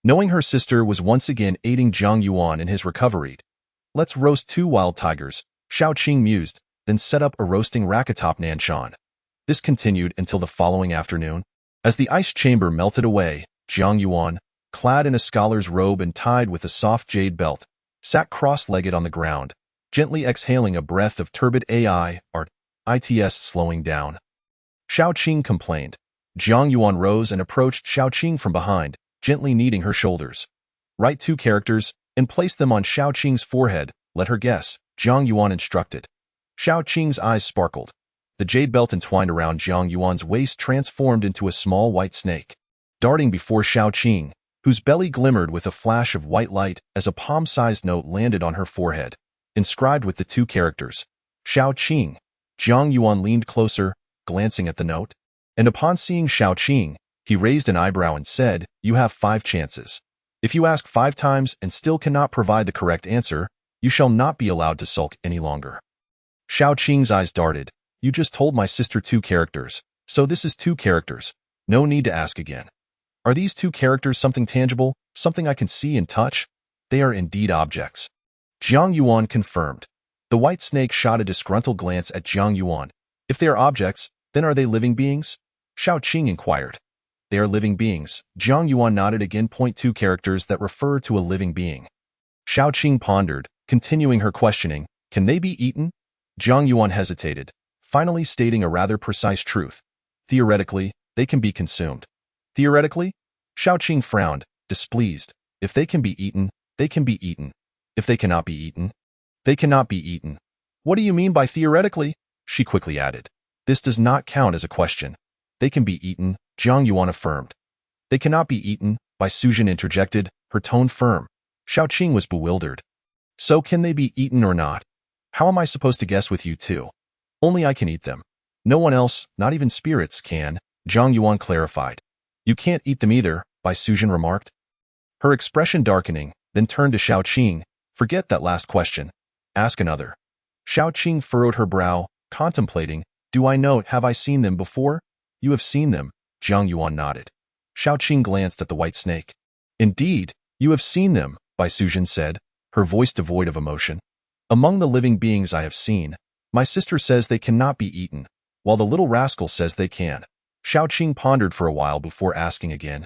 Knowing her sister was once again aiding Zhang Yuan in his recovery. "Let's roast 2 wild tigers," Xiao Qing mused, then set up a roasting rack atop Nanshan. This continued until the following afternoon. As the ice chamber melted away, Zhang Yuan, clad in a scholar's robe and tied with a soft jade belt, sat cross-legged on the ground, gently exhaling a breath of turbid AI, art, its slowing down. Xiao Qing complained. Zhang Yuan rose and approached Xiao Qing from behind, gently kneading her shoulders. "Write 2 characters and place them on Xiao Qing's forehead, let her guess," Zhang Yuan instructed. Xiao Qing's eyes sparkled. The jade belt entwined around Zhang Yuan's waist transformed into a small white snake, darting before Xiao Qing, whose belly glimmered with a flash of white light as a palm-sized note landed on her forehead, inscribed with the 2 characters, "Xiao Qing." Zhang Yuan leaned closer, glancing at the note, and upon seeing Xiao Qing, he raised an eyebrow and said, "You have 5 chances. If you ask 5 times and still cannot provide the correct answer, you shall not be allowed to sulk any longer." Xiao Qing's eyes darted. "You just told my sister 2 characters, so this is 2 characters. No need to ask again. Are these 2 characters something tangible, something I can see and touch?" "They are indeed objects." Zhang Yuan confirmed. The white snake shot a disgruntled glance at Zhang Yuan. "If they are objects, then are they living beings?" Xiao Qing inquired. "They are living beings." Zhang Yuan nodded again. "2 characters that refer to a living being." Xiao Qing pondered, continuing her questioning. "Can they be eaten?" Zhang Yuan hesitated, finally stating a rather precise truth. "Theoretically, they can be consumed." "Theoretically?" Xiao Qing frowned, displeased. "If they can be eaten, they can be eaten. If they cannot be eaten, they cannot be eaten." "What do you mean by theoretically?" she quickly added. "This does not count as a question. They can be eaten," Zhang Yuan affirmed. "They cannot be eaten," Bai Sujin interjected, her tone firm. Xiao Qing was bewildered. "So can they be eaten or not? How am I supposed to guess with you 2? Only I can eat them. No one else, not even spirits, can," Zhang Yuan clarified. "You can't eat them either," Bai Sujin remarked. Her expression darkening, then turned to Xiao Qing. "Forget that last question. Ask another." Xiao Qing furrowed her brow, contemplating. "Do I know, have I seen them before?" "You have seen them," Zhang Yuan nodded. Xiao Qing glanced at the white snake. "Indeed, you have seen them," Bai Sujin said, her voice devoid of emotion. "Among the living beings I have seen, my sister says they cannot be eaten, while the little rascal says they can." Xiao Qing pondered for a while before asking again.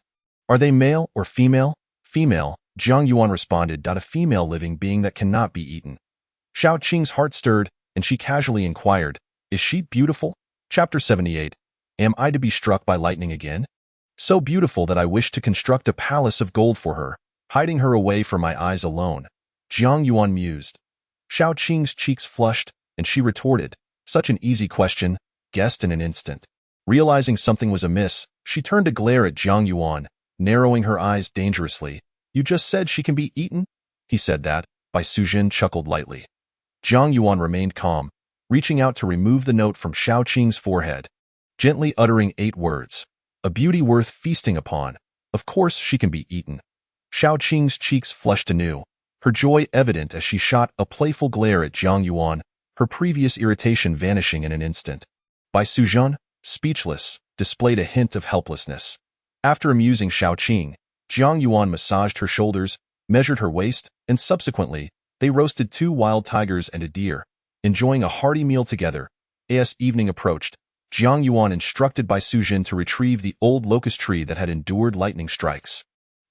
"Are they male or female?" "Female," Zhang Yuan responded. "A female living being that cannot be eaten." Xiao Qing's heart stirred, and she casually inquired, "Is she beautiful?" Chapter 78. Am I to be struck by lightning again? So beautiful that I wish to construct a palace of gold for her, hiding her away from my eyes alone. Zhang Yuan mused. Xiao Qing's cheeks flushed, and she retorted, "Such an easy question, guessed in an instant." Realizing something was amiss, she turned to glare at Zhang Yuan, narrowing her eyes dangerously. "You just said she can be eaten?" "He said that," Bai Sujin chuckled lightly. Zhang Yuan remained calm, reaching out to remove the note from Xiao Qing's forehead, gently uttering 8 words. "A beauty worth feasting upon. Of course she can be eaten." Xiao Qing's cheeks flushed anew, her joy evident as she shot a playful glare at Zhang Yuan, her previous irritation vanishing in an instant. Bai Sujin, speechless, displayed a hint of helplessness. After amusing Xiao Qing, Zhang Yuan massaged her shoulders, measured her waist, and subsequently, they roasted 2 wild tigers and a deer, enjoying a hearty meal together. As evening approached, Zhang Yuan instructed Bai Sujin to retrieve the old locust tree that had endured lightning strikes.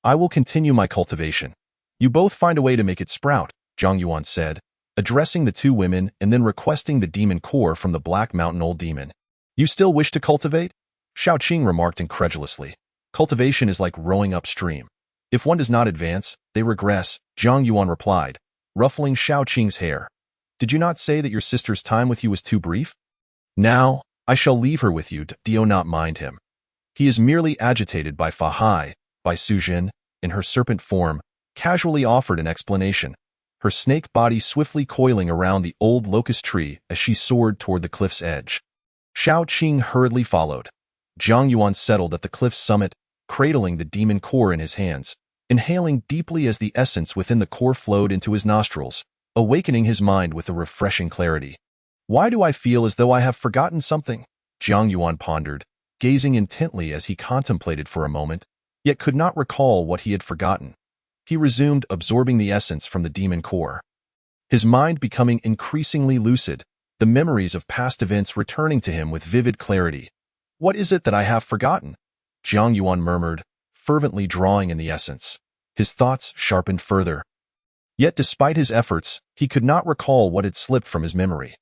"I will continue my cultivation. You both find a way to make it sprout," Zhang Yuan said, addressing the 2 women and then requesting the demon core from the Black Mountain Old Demon. "You still wish to cultivate?" Xiao Qing remarked incredulously. "Cultivation is like rowing upstream. If one does not advance, they regress," Zhang Yuan replied, ruffling Xiao Qing's hair. "Did you not say that your sister's time with you was too brief? Now, I shall leave her with you. Do not mind him. He is merely agitated by Fahai," Bai Sujin, in her serpent form, casually offered an explanation, her snake body swiftly coiling around the old locust tree as she soared toward the cliff's edge. Xiao Qing hurriedly followed. Zhang Yuan settled at the cliff's summit, cradling the demon core in his hands, inhaling deeply as the essence within the core flowed into his nostrils, awakening his mind with a refreshing clarity. Why do I feel as though I have forgotten something? Jiang Yuan pondered, gazing intently as he contemplated for a moment, yet could not recall what he had forgotten. He resumed absorbing the essence from the demon core, his mind becoming increasingly lucid, the memories of past events returning to him with vivid clarity. What is it that I have forgotten? Jiang Yuan murmured, fervently drawing in the essence. His thoughts sharpened further. Yet despite his efforts, he could not recall what had slipped from his memory.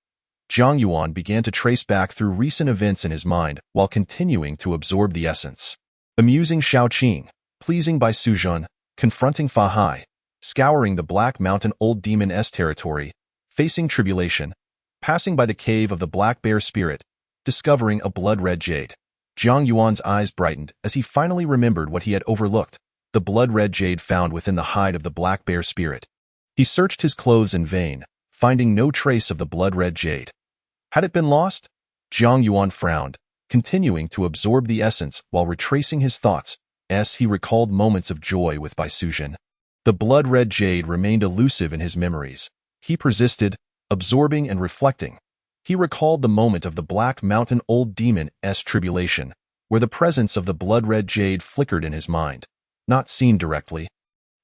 Jiang Yuan began to trace back through recent events in his mind while continuing to absorb the essence. Amusing Xiao Qing, pleasing Bai Suzhen, confronting Fa Hai, scouring the Black Mountain Old Demon S territory, facing tribulation, passing by the cave of the Black Bear Spirit, discovering a blood-red jade. Jiang Yuan's eyes brightened as he finally remembered what he had overlooked, the blood-red jade found within the hide of the Black Bear Spirit. He searched his clothes in vain, finding no trace of the blood-red jade. Had it been lost? Jiang Yuan frowned, continuing to absorb the essence while retracing his thoughts as he recalled moments of joy with Bai Suzhen. The blood-red jade remained elusive in his memories. He persisted, absorbing and reflecting. He recalled the moment of the Black Mountain Old Demon S tribulation, where the presence of the blood-red jade flickered in his mind, not seen directly,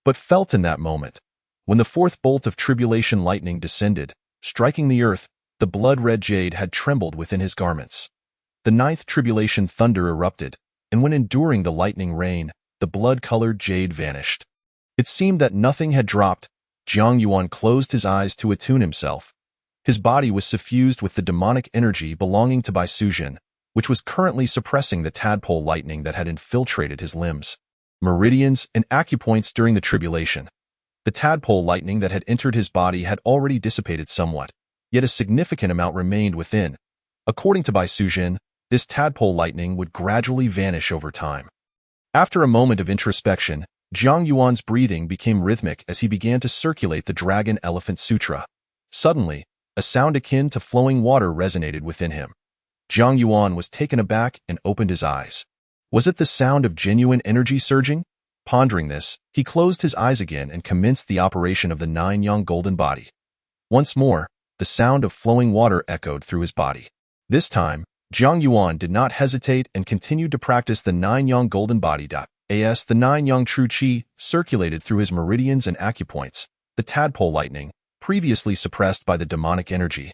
but felt in that moment. When the fourth bolt of tribulation lightning descended, striking the earth, the blood-red jade had trembled within his garments. The ninth tribulation thunder erupted, and when enduring the lightning rain, the blood-colored jade vanished. It seemed that nothing had dropped. Jiang Yuan closed his eyes to attune himself. His body was suffused with the demonic energy belonging to Bai Suzhen, which was currently suppressing the tadpole lightning that had infiltrated his limbs, meridians, and acupoints during the tribulation. The tadpole lightning that had entered his body had already dissipated somewhat, yet a significant amount remained within. According to Bai Suzhen, this tadpole lightning would gradually vanish over time. After a moment of introspection, Jiang Yuan's breathing became rhythmic as he began to circulate the Dragon Elephant Sutra. Suddenly, a sound akin to flowing water resonated within him. Jiang Yuan was taken aback and opened his eyes. Was it the sound of genuine energy surging? Pondering this, he closed his eyes again and commenced the operation of the nine-yang golden body. Once more, the sound of flowing water echoed through his body. This time, Jiang Yuan did not hesitate and continued to practice the nine-yang golden body. The nine-yang true qi circulated through his meridians and acupoints. The tadpole lightning, previously suppressed by the demonic energy,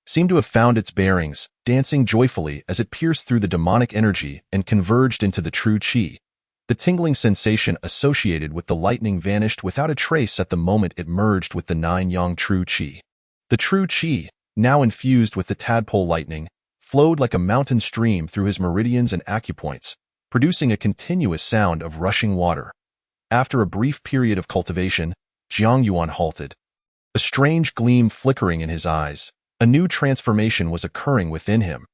seemed to have found its bearings, dancing joyfully as it pierced through the demonic energy and converged into the true qi. The tingling sensation associated with the lightning vanished without a trace at the moment it merged with the nine-yang true qi. The true qi, now infused with the tadpole lightning, flowed like a mountain stream through his meridians and acupoints, producing a continuous sound of rushing water. After a brief period of cultivation, Jiang Yuan halted, a strange gleam flickering in his eyes. A new transformation was occurring within him.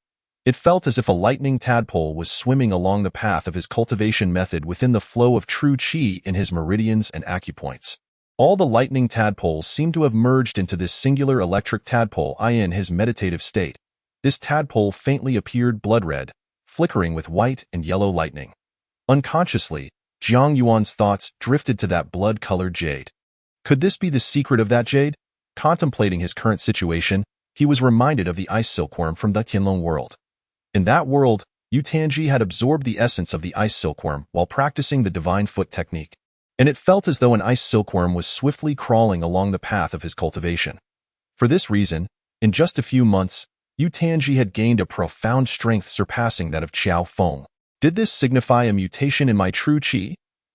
It felt as if a lightning tadpole was swimming along the path of his cultivation method within the flow of true qi in his meridians and acupoints. All the lightning tadpoles seemed to have merged into this singular electric tadpole in his meditative state. This tadpole faintly appeared blood-red, flickering with white and yellow lightning. Unconsciously, Jiang Yuan's thoughts drifted to that blood-colored jade. Could this be the secret of that jade? Contemplating his current situation, he was reminded of the ice silkworm from the Tianlong world. In that world, Yu Tanji had absorbed the essence of the ice silkworm while practicing the divine foot technique, and it felt as though an ice silkworm was swiftly crawling along the path of his cultivation. For this reason, in just a few months, Yu Tanji had gained a profound strength surpassing that of Qiao Feng. Did this signify a mutation in my true qi?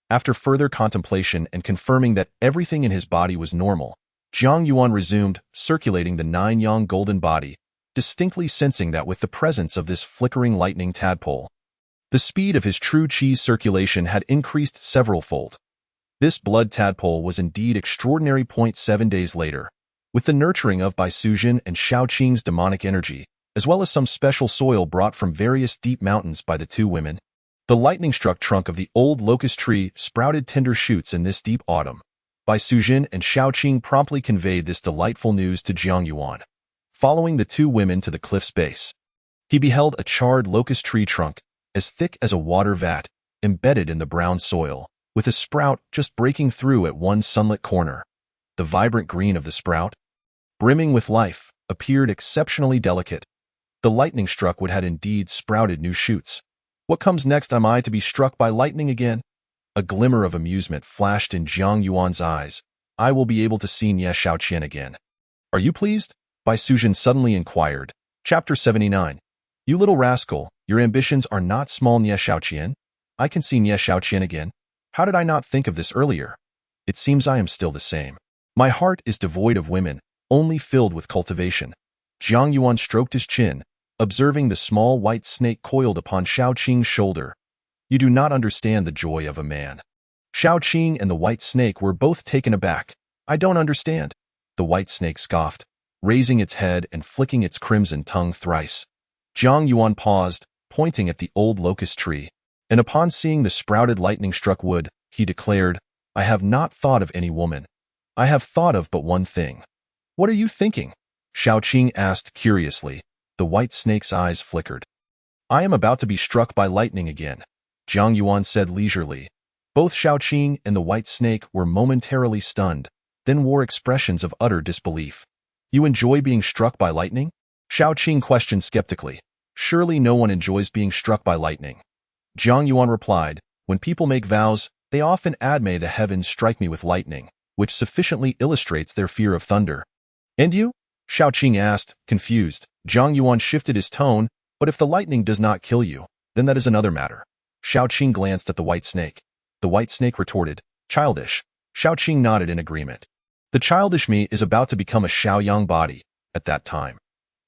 After further contemplation and confirming that everything in his body was normal, Jiang Yuan resumed circulating the nine-yang golden body, distinctly sensing that with the presence of this flickering lightning tadpole, the speed of his true qi circulation had increased several-fold. This blood tadpole was indeed extraordinary. 7 days later, with the nurturing of Bai Suzhen and Xiao Qing's demonic energy, as well as some special soil brought from various deep mountains by the two women, the lightning-struck trunk of the old locust tree sprouted tender shoots in this deep autumn. Bai Suzhen and Xiao Qing promptly conveyed this delightful news to Jiang Yuan. Following the two women to the cliff's base, he beheld a charred locust tree trunk, as thick as a water vat, embedded in the brown soil, with a sprout just breaking through at one sunlit corner. The vibrant green of the sprout, brimming with life, appeared exceptionally delicate. The lightning-struck wood had indeed sprouted new shoots. What comes next? Am I to be struck by lightning again? A glimmer of amusement flashed in Jiang Yuan's eyes. I will be able to see Nie Xiaoqian again. Are you pleased? Bai Sujin suddenly inquired. Chapter 79. You little rascal, your ambitions are not small, Nie Xiaoqian. I can see Nie Xiaoqian again. How did I not think of this earlier? It seems I am still the same. My heart is devoid of women, only filled with cultivation. Jiang Yuan stroked his chin, observing the small white snake coiled upon Xiaoqing's shoulder. You do not understand the joy of a man. Xiaoqing and the white snake were both taken aback. I don't understand. The white snake scoffed, raising its head and flicking its crimson tongue thrice. Jiang Yuan paused, pointing at the old locust tree, and upon seeing the sprouted lightning-struck wood, he declared, I have not thought of any woman. I have thought of but one thing. What are you thinking? Xiaoqing asked curiously. The white snake's eyes flickered. I am about to be struck by lightning again, Jiang Yuan said leisurely. Both Xiaoqing and the white snake were momentarily stunned, then wore expressions of utter disbelief. You enjoy being struck by lightning? Xiaoqing questioned skeptically. Surely no one enjoys being struck by lightning. Jiang Yuan replied, when people make vows, they often add, may the heavens strike me with lightning, which sufficiently illustrates their fear of thunder. And you? Xiaoqing asked, confused. Jiang Yuan shifted his tone, but if the lightning does not kill you, then that is another matter. Xiaoqing glanced at the white snake. The white snake retorted, childish. Xiaoqing nodded in agreement. The childish me is about to become a Xiaoyang body, at that time.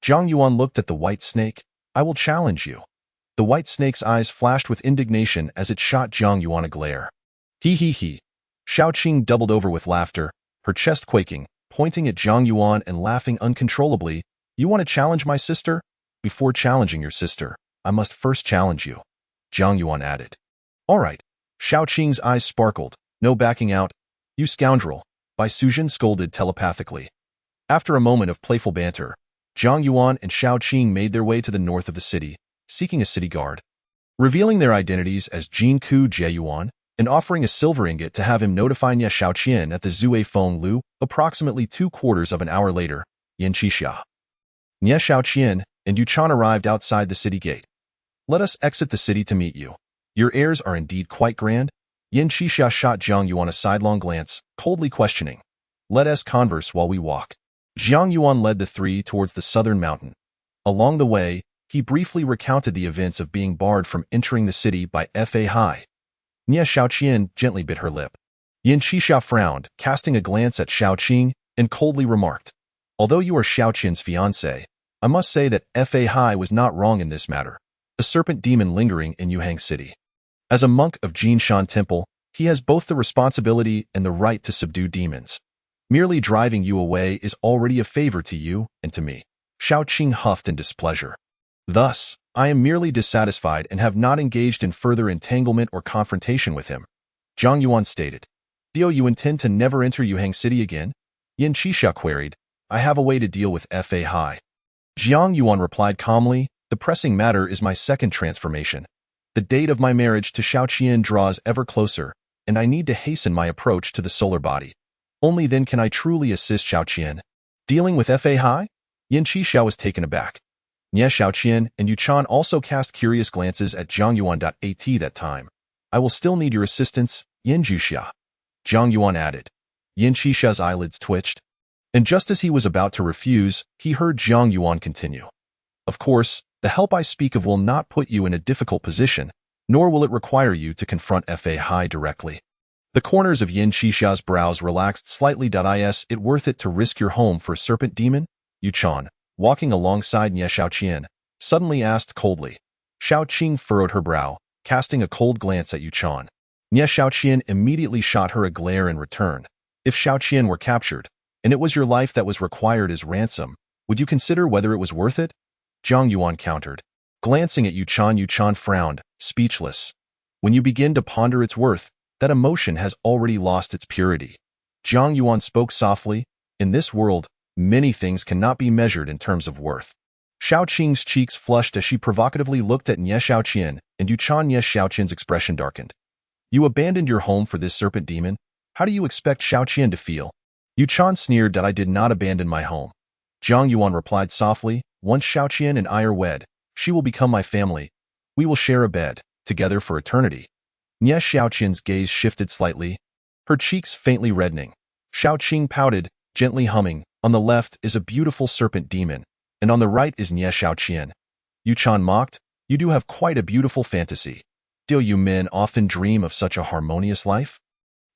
Jiang Yuan looked at the white snake. I will challenge you. The white snake's eyes flashed with indignation as it shot Jiang Yuan a glare. He. Xiaoqing doubled over with laughter, her chest quaking, pointing at Jiang Yuan and laughing uncontrollably. You want to challenge my sister? Before challenging your sister, I must first challenge you, Jiang Yuan added. All right. Xiaoqing's eyes sparkled. No backing out. You scoundrel, Bai Sujin scolded telepathically. After a moment of playful banter, Jiang Yuan and Xiaoqing made their way to the north of the city, seeking a city guard. Revealing their identities as Jin Ku Jieyuan and offering a silver ingot to have him notify Nie Xiaoqian at the Zue Feng Lu, approximately 2/4 of an hour later, Yan Qixia. Nie Xiaoqian and Yuchan arrived outside the city gate. Let us exit the city to meet you. Your airs are indeed quite grand. Yan Qixia shot Jiang Yuan a sidelong glance, coldly questioning. Let us converse while we walk. Jiang Yuan led the three towards the southern mountain. Along the way, he briefly recounted the events of being barred from entering the city by Fa Hai. Nie Xiaoqian gently bit her lip. Yan Qixia frowned, casting a glance at Xiaoqing, and coldly remarked, although you are Xiaoqian's fiancé, I must say that Fa Hai was not wrong in this matter. The serpent demon lingering in Yuhang City. As a monk of Jinshan Temple, he has both the responsibility and the right to subdue demons. Merely driving you away is already a favor to you and to me. Xiaoqing huffed in displeasure. Thus, I am merely dissatisfied and have not engaged in further entanglement or confrontation with him. Jiang Yuan stated. Do you intend to never enter Yuhang City again? Yan Qixia queried. I have a way to deal with Fa Hai. Jiang Yuan replied calmly, the pressing matter is my second transformation. The date of my marriage to Xiaoqian draws ever closer, and I need to hasten my approach to the solar body. Only then can I truly assist Xiaoqian. Dealing with Fa Hai? Yan Qixia was taken aback. Nie Xiaoqian and Yuchan also cast curious glances at Jiang Yuan. At that time. I will still need your assistance, Yan Qixia. Jiang Yuan added. Yan Qixia's eyelids twitched. And just as he was about to refuse, he heard Jiang Yuan continue. Of course, the help I speak of will not put you in a difficult position, nor will it require you to confront Fa Hai directly. The corners of Yan Qixia's brows relaxed slightly. Is it worth it to risk your home for a serpent demon? Yuchan, walking alongside Nie Xiaoqian, suddenly asked coldly. Xiaoqing furrowed her brow, casting a cold glance at Yuchan. Nie Xiaoqian immediately shot her a glare in return. If Xiaoqian were captured, and it was your life that was required as ransom, would you consider whether it was worth it? Jiang Yuan countered. Glancing at Yuchan, Yuchan frowned, speechless. When you begin to ponder its worth, that emotion has already lost its purity. Jiang Yuan spoke softly. In this world, many things cannot be measured in terms of worth. Xiaoqing's cheeks flushed as she provocatively looked at Nie Xiaoqian, and Yuchan. Nie Xiaoqian's expression darkened. You abandoned your home for this serpent demon? How do you expect Xiaoqian to feel? Yuchan sneered that I did not abandon my home. Jiang Yuan replied softly, once Xiaoqian and I are wed, she will become my family. We will share a bed, together for eternity. Nie Xiaoqian's gaze shifted slightly, her cheeks faintly reddening. Xiaoqing pouted, gently humming, on the left is a beautiful serpent demon, and on the right is Nie Xiaoqian. Yuchan mocked, you do have quite a beautiful fantasy. Do you men often dream of such a harmonious life?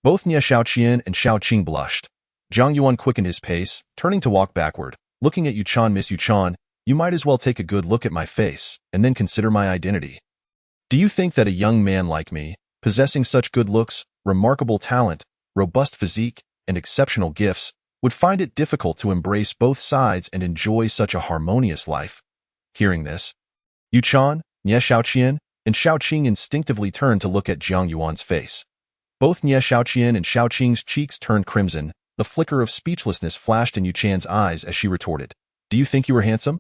Both Nie Xiaoqian and Xiaoqing blushed. Jiang Yuan quickened his pace, turning to walk backward. Looking at Yuchan, Miss Yuchan, you might as well take a good look at my face, and then consider my identity. Do you think that a young man like me, possessing such good looks, remarkable talent, robust physique, and exceptional gifts, would find it difficult to embrace both sides and enjoy such a harmonious life? Hearing this, Yuchan, Nie Xiaoqian, and Xiaoqing instinctively turned to look at Jiang Yuan's face. Both Nie Xiaoqian and Xiaoqing's cheeks turned crimson. The flicker of speechlessness flashed in Yuchan's eyes as she retorted, do you think you are handsome?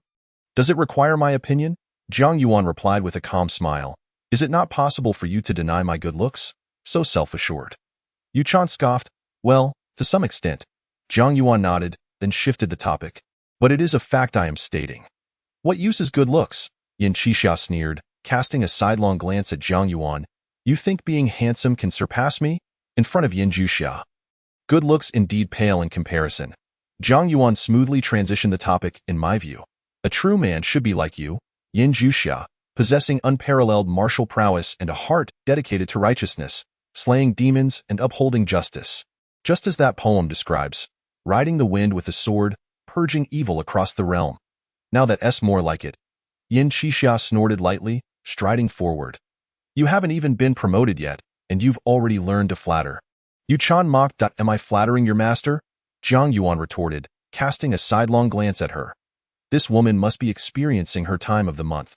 Does it require my opinion? Jiang Yuan replied with a calm smile. Is it not possible for you to deny my good looks? So self-assured. Yuchan scoffed, well, to some extent. Jiang Yuan nodded, then shifted the topic. But it is a fact I am stating. What use is good looks? Yin Qixia sneered, casting a sidelong glance at Jiang Yuan. You think being handsome can surpass me? In front of Yin Juxia. Good looks indeed pale in comparison. Jiang Yuan smoothly transitioned the topic, in my view. A true man should be like you, Yin Juxia, possessing unparalleled martial prowess and a heart dedicated to righteousness, slaying demons and upholding justice. Just as that poem describes, riding the wind with a sword, purging evil across the realm. Now that's more like it. Yin Qixia snorted lightly, striding forward. You haven't even been promoted yet, and you've already learned to flatter. Yuchan mocked. Am I flattering your master? Jiang Yuan retorted, casting a sidelong glance at her. This woman must be experiencing her time of the month.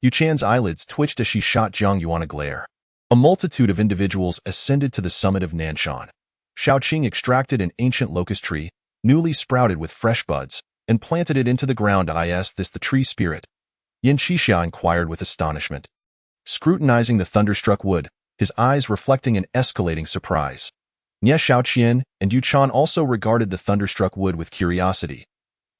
Yuchan's eyelids twitched as she shot Jiang Yuan a glare. A multitude of individuals ascended to the summit of Nanshan. Xiaoqing extracted an ancient locust tree, newly sprouted with fresh buds, and planted it into the ground. Is this the tree spirit? Yin Qixia inquired with astonishment. Scrutinizing the thunderstruck wood, his eyes reflecting an escalating surprise. Nie Xiaoqian and Yuchan also regarded the thunderstruck wood with curiosity.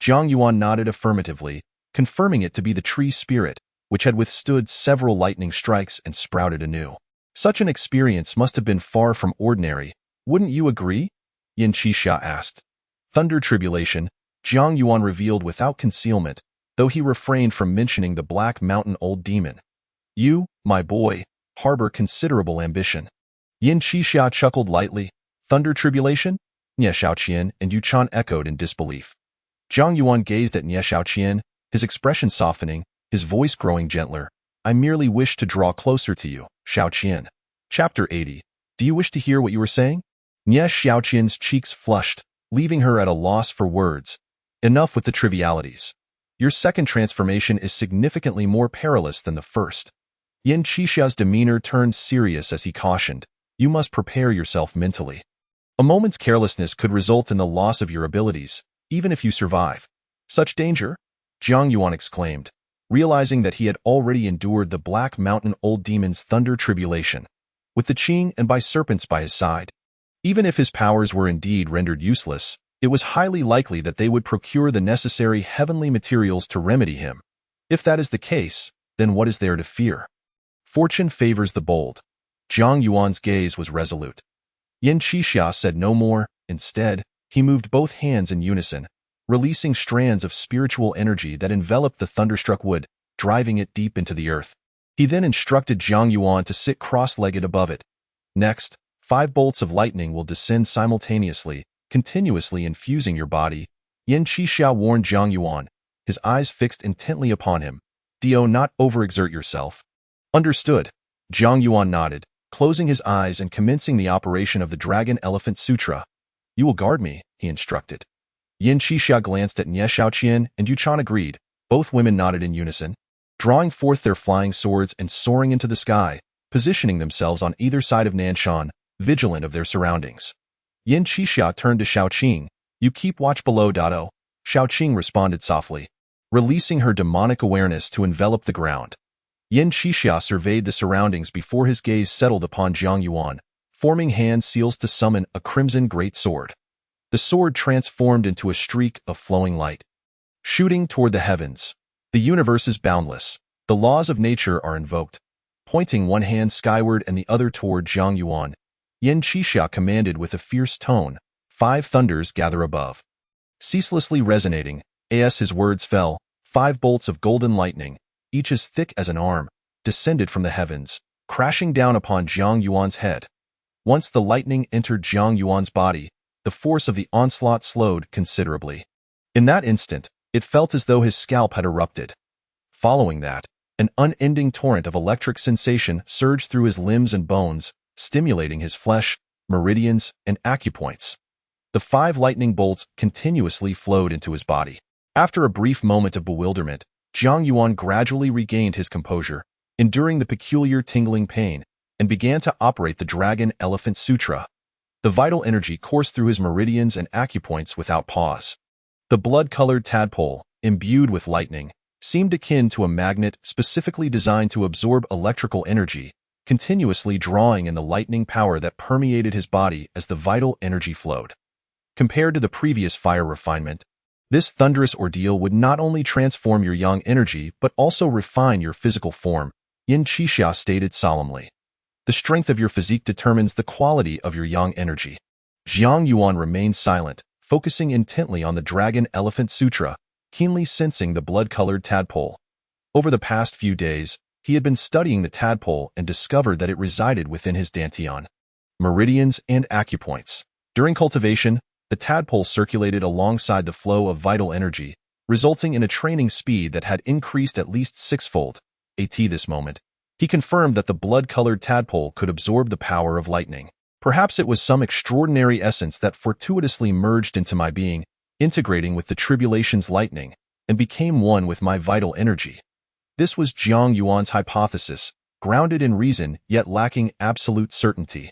Jiang Yuan nodded affirmatively, confirming it to be the tree spirit, which had withstood several lightning strikes and sprouted anew. Such an experience must have been far from ordinary, wouldn't you agree? Yin Qixia asked. Thunder tribulation, Jiang Yuan revealed without concealment, though he refrained from mentioning the Black Mountain Old Demon. You, my boy, harbor considerable ambition. Yin Qixia chuckled lightly. Thunder tribulation? Nie Xiaoqian and Yuchan echoed in disbelief. Jiang Yuan gazed at Nie Xiaoqian, his expression softening, his voice growing gentler. I merely wish to draw closer to you, Xiaoqian. Chapter 80. Do you wish to hear what you were saying? Nie Xiaoqian's cheeks flushed, leaving her at a loss for words. Enough with the trivialities. Your second transformation is significantly more perilous than the first. Yin Qixia's demeanor turned serious as he cautioned. You must prepare yourself mentally. A moment's carelessness could result in the loss of your abilities, even if you survive. Such danger? Jiang Yuan exclaimed, realizing that he had already endured the Black Mountain Old Demon's thunder tribulation, with the Qing and by serpents by his side. Even if his powers were indeed rendered useless, it was highly likely that they would procure the necessary heavenly materials to remedy him. If that is the case, then what is there to fear? Fortune favors the bold. Jiang Yuan's gaze was resolute. Yin Qixia said no more. Instead, he moved both hands in unison, releasing strands of spiritual energy that enveloped the thunderstruck wood, driving it deep into the earth. He then instructed Jiang Yuan to sit cross-legged above it. Next, 5 bolts of lightning will descend simultaneously, continuously infusing your body. Yin Qixia warned Jiang Yuan, his eyes fixed intently upon him. Do not overexert yourself. Understood. Jiang Yuan nodded, closing his eyes and commencing the operation of the Dragon Elephant Sutra. You will guard me, he instructed. Yin Qixia glanced at Nie Xiaoqian and Yuchan agreed. Both women nodded in unison, drawing forth their flying swords and soaring into the sky, positioning themselves on either side of Nanshan, vigilant of their surroundings. Yin Qixia turned to Xiaoqing. You keep watch below. Xiaoqing responded softly, releasing her demonic awareness to envelop the ground. Yin Qixia surveyed the surroundings before his gaze settled upon Jiang Yuan, forming hand seals to summon a crimson great sword. The sword transformed into a streak of flowing light. shooting toward the heavens. The universe is boundless. The laws of nature are invoked. Pointing one hand skyward and the other toward Jiang Yuan, Yin Qixia commanded with a fierce tone, 5 thunders gather above. Ceaselessly resonating, as his words fell, 5 bolts of golden lightning, each as thick as an arm, descended from the heavens, crashing down upon Jiang Yuan's head. Once the lightning entered Jiang Yuan's body, the force of the onslaught slowed considerably. In that instant, it felt as though his scalp had erupted. Following that, an unending torrent of electric sensation surged through his limbs and bones, stimulating his flesh, meridians, and acupoints. The 5 lightning bolts continuously flowed into his body. After a brief moment of bewilderment, Jiang Yuan gradually regained his composure, enduring the peculiar tingling pain, and began to operate the Dragon Elephant Sutra. The vital energy coursed through his meridians and acupoints without pause. The blood-colored tadpole, imbued with lightning, seemed akin to a magnet specifically designed to absorb electrical energy, continuously drawing in the lightning power that permeated his body as the vital energy flowed. Compared to the previous fire refinement, this thunderous ordeal would not only transform your yang energy but also refine your physical form, Yin Qixia stated solemnly. The strength of your physique determines the quality of your yang energy. Jiang Yuan remained silent, focusing intently on the Dragon Elephant Sutra, keenly sensing the blood-colored tadpole. Over the past few days, he had been studying the tadpole and discovered that it resided within his dantian, meridians, and acupoints. During cultivation, the tadpole circulated alongside the flow of vital energy, resulting in a training speed that had increased at least 6-fold. At this moment, he confirmed that the blood-colored tadpole could absorb the power of lightning. Perhaps it was some extraordinary essence that fortuitously merged into my being, integrating with the tribulation's lightning, and became one with my vital energy. This was Jiang Yuan's hypothesis, grounded in reason yet lacking absolute certainty.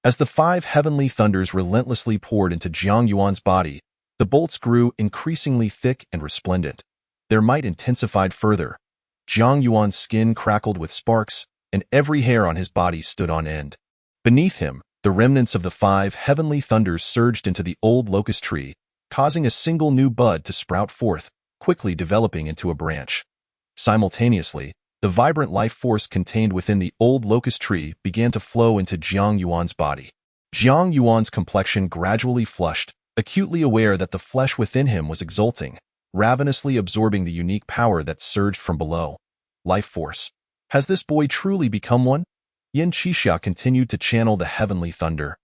As the 5 heavenly thunders relentlessly poured into Jiang Yuan's body, the bolts grew increasingly thick and resplendent. Their might intensified further. Jiang Yuan's skin crackled with sparks, and every hair on his body stood on end. Beneath him, the remnants of the 5 heavenly thunders surged into the old locust tree, causing a single new bud to sprout forth, quickly developing into a branch. Simultaneously, the vibrant life force contained within the old locust tree began to flow into Jiang Yuan's body. Jiang Yuan's complexion gradually flushed, acutely aware that the flesh within him was exulting, ravenously absorbing the unique power that surged from below. Life force. Has this boy truly become one? Yin Qixia continued to channel the heavenly thunder,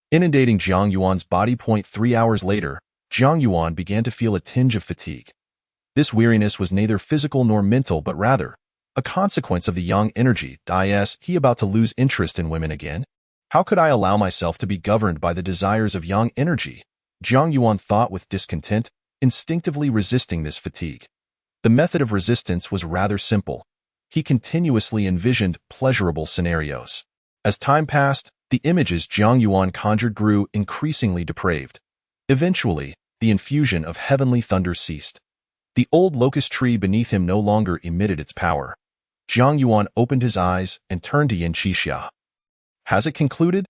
inundating Jiang Yuan's body. 3 hours later, Jiang Yuan began to feel a tinge of fatigue. This weariness was neither physical nor mental but rather a consequence of the yang energy. Is he about to lose interest in women again? How could I allow myself to be governed by the desires of yang energy? Jiang Yuan thought with discontent, instinctively resisting this fatigue. The method of resistance was rather simple. He continuously envisioned pleasurable scenarios. As time passed, the images Jiang Yuan conjured grew increasingly depraved. Eventually, the infusion of heavenly thunder ceased. The old locust tree beneath him no longer emitted its power. Jiang Yuan opened his eyes and turned to Yin Qixia. Has it concluded?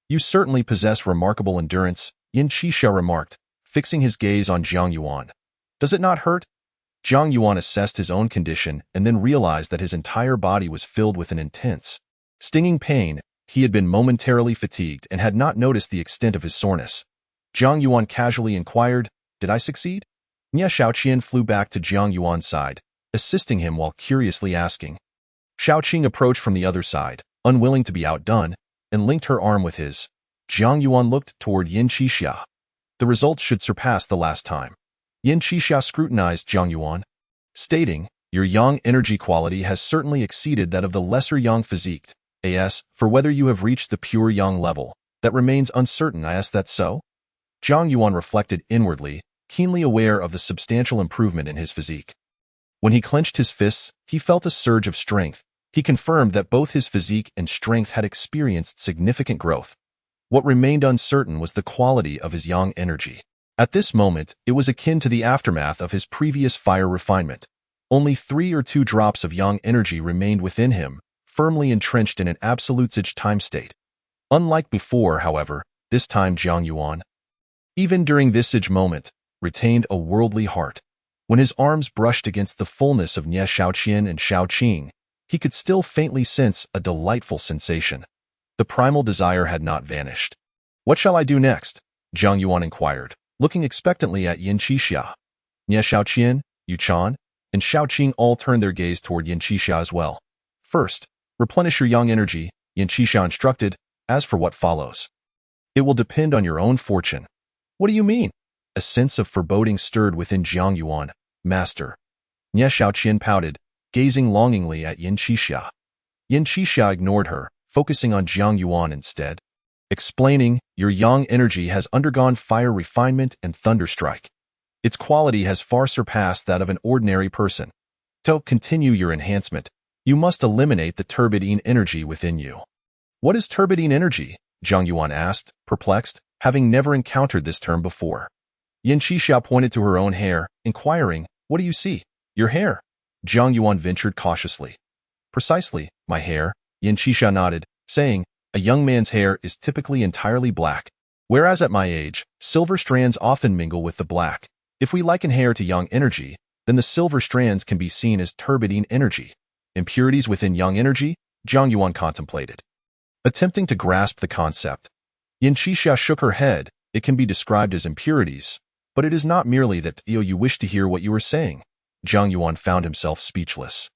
You certainly possess remarkable endurance, Yin Qixia remarked, fixing his gaze on Jiang Yuan. Does it not hurt? Jiang Yuan assessed his own condition and then realized that his entire body was filled with an intense, stinging pain. He had been momentarily fatigued and had not noticed the extent of his soreness. Jiang Yuan casually inquired, "Did I succeed?" Nie Shaoqian flew back to Jiang Yuan's side, assisting him while curiously asking. Shaoqing approached from the other side, unwilling to be outdone, and linked her arm with his. Jiang Yuan looked toward Yin Qixia. The results should surpass the last time. Yin Qixia scrutinized Jiang Yuan, stating, "Your yang energy quality has certainly exceeded that of the lesser yang physique. As for whether you have reached the pure yang level, that remains uncertain. Is that so?" Jiang Yuan reflected inwardly, keenly aware of the substantial improvement in his physique. When he clenched his fists, he felt a surge of strength. He confirmed that both his physique and strength had experienced significant growth. What remained uncertain was the quality of his yang energy. At this moment, it was akin to the aftermath of his previous fire refinement. Only 3 or 2 drops of yang energy remained within him, firmly entrenched in an absolute time state. Unlike before, however, this time Jiang Yuan, even during this moment, retained a worldly heart. When his arms brushed against the fullness of Nie Shaoqian and Shaoqing, he could still faintly sense a delightful sensation. The primal desire had not vanished. "What shall I do next?" Zhang Yuan inquired, looking expectantly at Yin Qixia. Nie Shaoqian, Yu Chan, and Shaoqing all turned their gaze toward Yin Qixia as well. "First, replenish your yang energy," Yin Qixia instructed. "As for what follows, it will depend on your own fortune." "What do you mean?" A sense of foreboding stirred within Zhang Yuan. "Master." Nie Shaoqian pouted, gazing longingly at Yin Qixia. Yin Qixia ignored her, focusing on Zhang Yuan instead. Explaining, "Your yang energy has undergone fire refinement and thunderstrike. Its quality has far surpassed that of an ordinary person. To continue your enhancement, you must eliminate the turbidine energy within you." "What is turbidine energy?" Zhang Yuan asked, perplexed, having never encountered this term before. Yin Qixia pointed to her own hair, inquiring, "What do you see?" "Your hair." Zhang Yuan ventured cautiously. "Precisely, my hair," Yin Qixia nodded, saying, "A young man's hair is typically entirely black, whereas at my age, silver strands often mingle with the black. If we liken hair to yang energy, then the silver strands can be seen as turbidine energy. Impurities within yang energy?" Zhang Yuan contemplated, attempting to grasp the concept. Yin Qixia shook her head. "It can be described as impurities, but it is not merely that you wish to hear what you are saying." Zhang Yuan found himself speechless.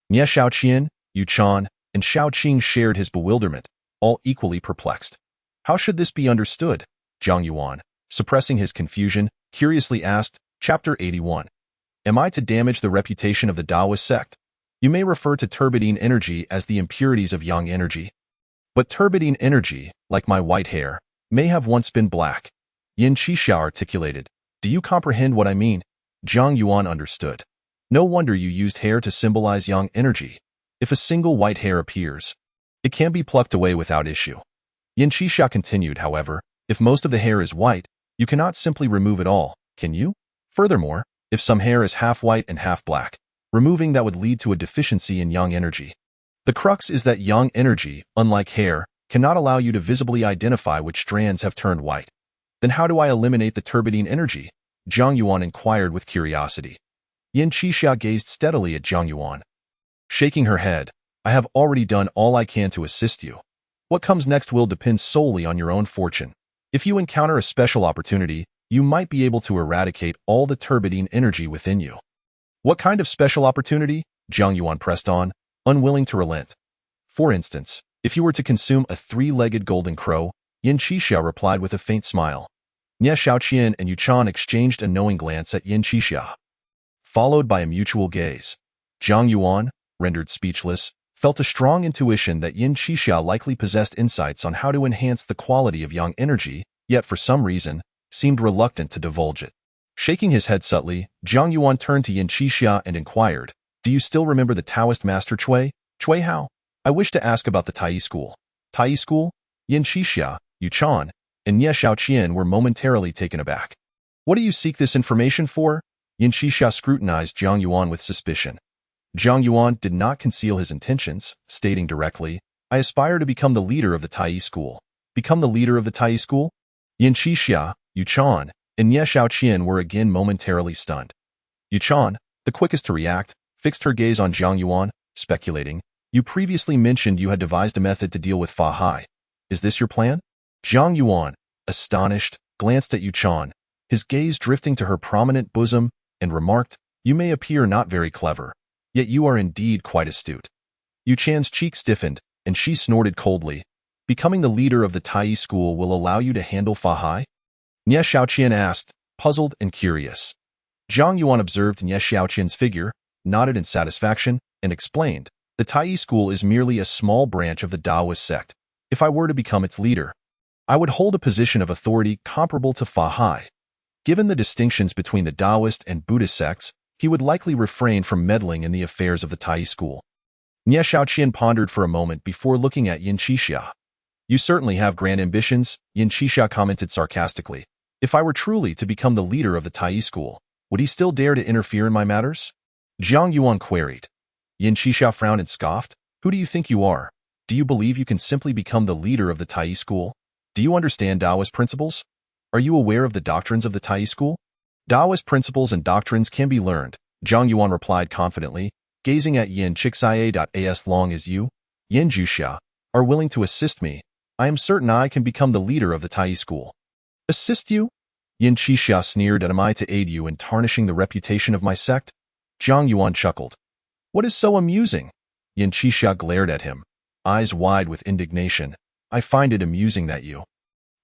Nie Shaoqian, Yu Chan, and Shaoqing shared his bewilderment, all equally perplexed. "How should this be understood?" Zhang Yuan, suppressing his confusion, curiously asked. Chapter 81. Am I to damage the reputation of the Taoist sect? You may refer to turbidine energy as the impurities of yang energy. But turbidine energy, like my white hair, may have once been black. Yin Qixia articulated. "Do you comprehend what I mean?" Zhang Yuan understood. "No wonder you used hair to symbolize yang energy. If a single white hair appears, it can be plucked away without issue." Yin Qixia continued, "However, if most of the hair is white, you cannot simply remove it all, can you? Furthermore, if some hair is half white and half black, removing that would lead to a deficiency in yang energy. The crux is that yang energy, unlike hair, cannot allow you to visibly identify which strands have turned white. Then how do I eliminate the turbidine energy?" Zhang Yuan inquired with curiosity. Yin Qixia gazed steadily at Zhang Yuan, shaking her head. "I have already done all I can to assist you. What comes next will depend solely on your own fortune. If you encounter a special opportunity, you might be able to eradicate all the turbidine energy within you." "What kind of special opportunity?" Zhang Yuan pressed on, unwilling to relent. "For instance, if you were to consume a three-legged golden crow," Yin Qixia replied with a faint smile. Nie Shaoqian and Yu Chan exchanged a knowing glance at Yin Qixia, followed by a mutual gaze. Zhang Yuan, rendered speechless, felt a strong intuition that Yin Qixia likely possessed insights on how to enhance the quality of yang energy, yet for some reason, seemed reluctant to divulge it. Shaking his head subtly, Zhang Yuan turned to Yin Qixia and inquired, "Do you still remember the Taoist master Cui? Cui Hao? I wish to ask about the Tai school." "Tai school?" Yin Qixia, Yu Chan, and Nie Shaoqian were momentarily taken aback. "What do you seek this information for?" Yin Qixia scrutinized Zhang Yuan with suspicion. Zhang Yuan did not conceal his intentions, stating directly, "I aspire to become the leader of the Tai school." "Become the leader of the Tai school?" Yin Qixia, Yu Chan, and Nie Shaoqian were again momentarily stunned. Yu Chan, the quickest to react, fixed her gaze on Zhang Yuan, speculating, "You previously mentioned you had devised a method to deal with Fa Hai. Is this your plan?" Zhang Yuan, astonished, glanced at Yu Chan, his gaze drifting to her prominent bosom, and remarked, "You may appear not very clever, yet you are indeed quite astute." Yu Chan's cheek stiffened, and she snorted coldly. "Becoming the leader of the Tai school will allow you to handle Fa Hai?" Nie Shaoqian asked, puzzled and curious. Zhang Yuan observed Nie Shaoqian's figure, nodded in satisfaction, and explained, "The Tai school is merely a small branch of the Taoist sect. If I were to become its leader, I would hold a position of authority comparable to Fa Hai. Given the distinctions between the Taoist and Buddhist sects, he would likely refrain from meddling in the affairs of the Tai school." Nie Shaoqian pondered for a moment before looking at Yin Qixia. "You certainly have grand ambitions," Yin Qixia commented sarcastically. "If I were truly to become the leader of the Tai school, would he still dare to interfere in my matters?" Zhang Yuan queried. Yin Qixia frowned and scoffed. "Who do you think you are? Do you believe you can simply become the leader of the Tai school? Do you understand Taoist principles? Are you aware of the doctrines of the Tai school?" Taoist principles and doctrines can be learned, Zhang Yuan replied confidently, gazing at Yin Chixia. As long as you, Yin Juxia, are willing to assist me, I am certain I can become the leader of the Tai school. Assist you? Yin Chixia sneered. Am I to aid you in tarnishing the reputation of my sect? Zhang Yuan chuckled. What is so amusing? Yin Chixia glared at him, eyes wide with indignation. I find it amusing that you,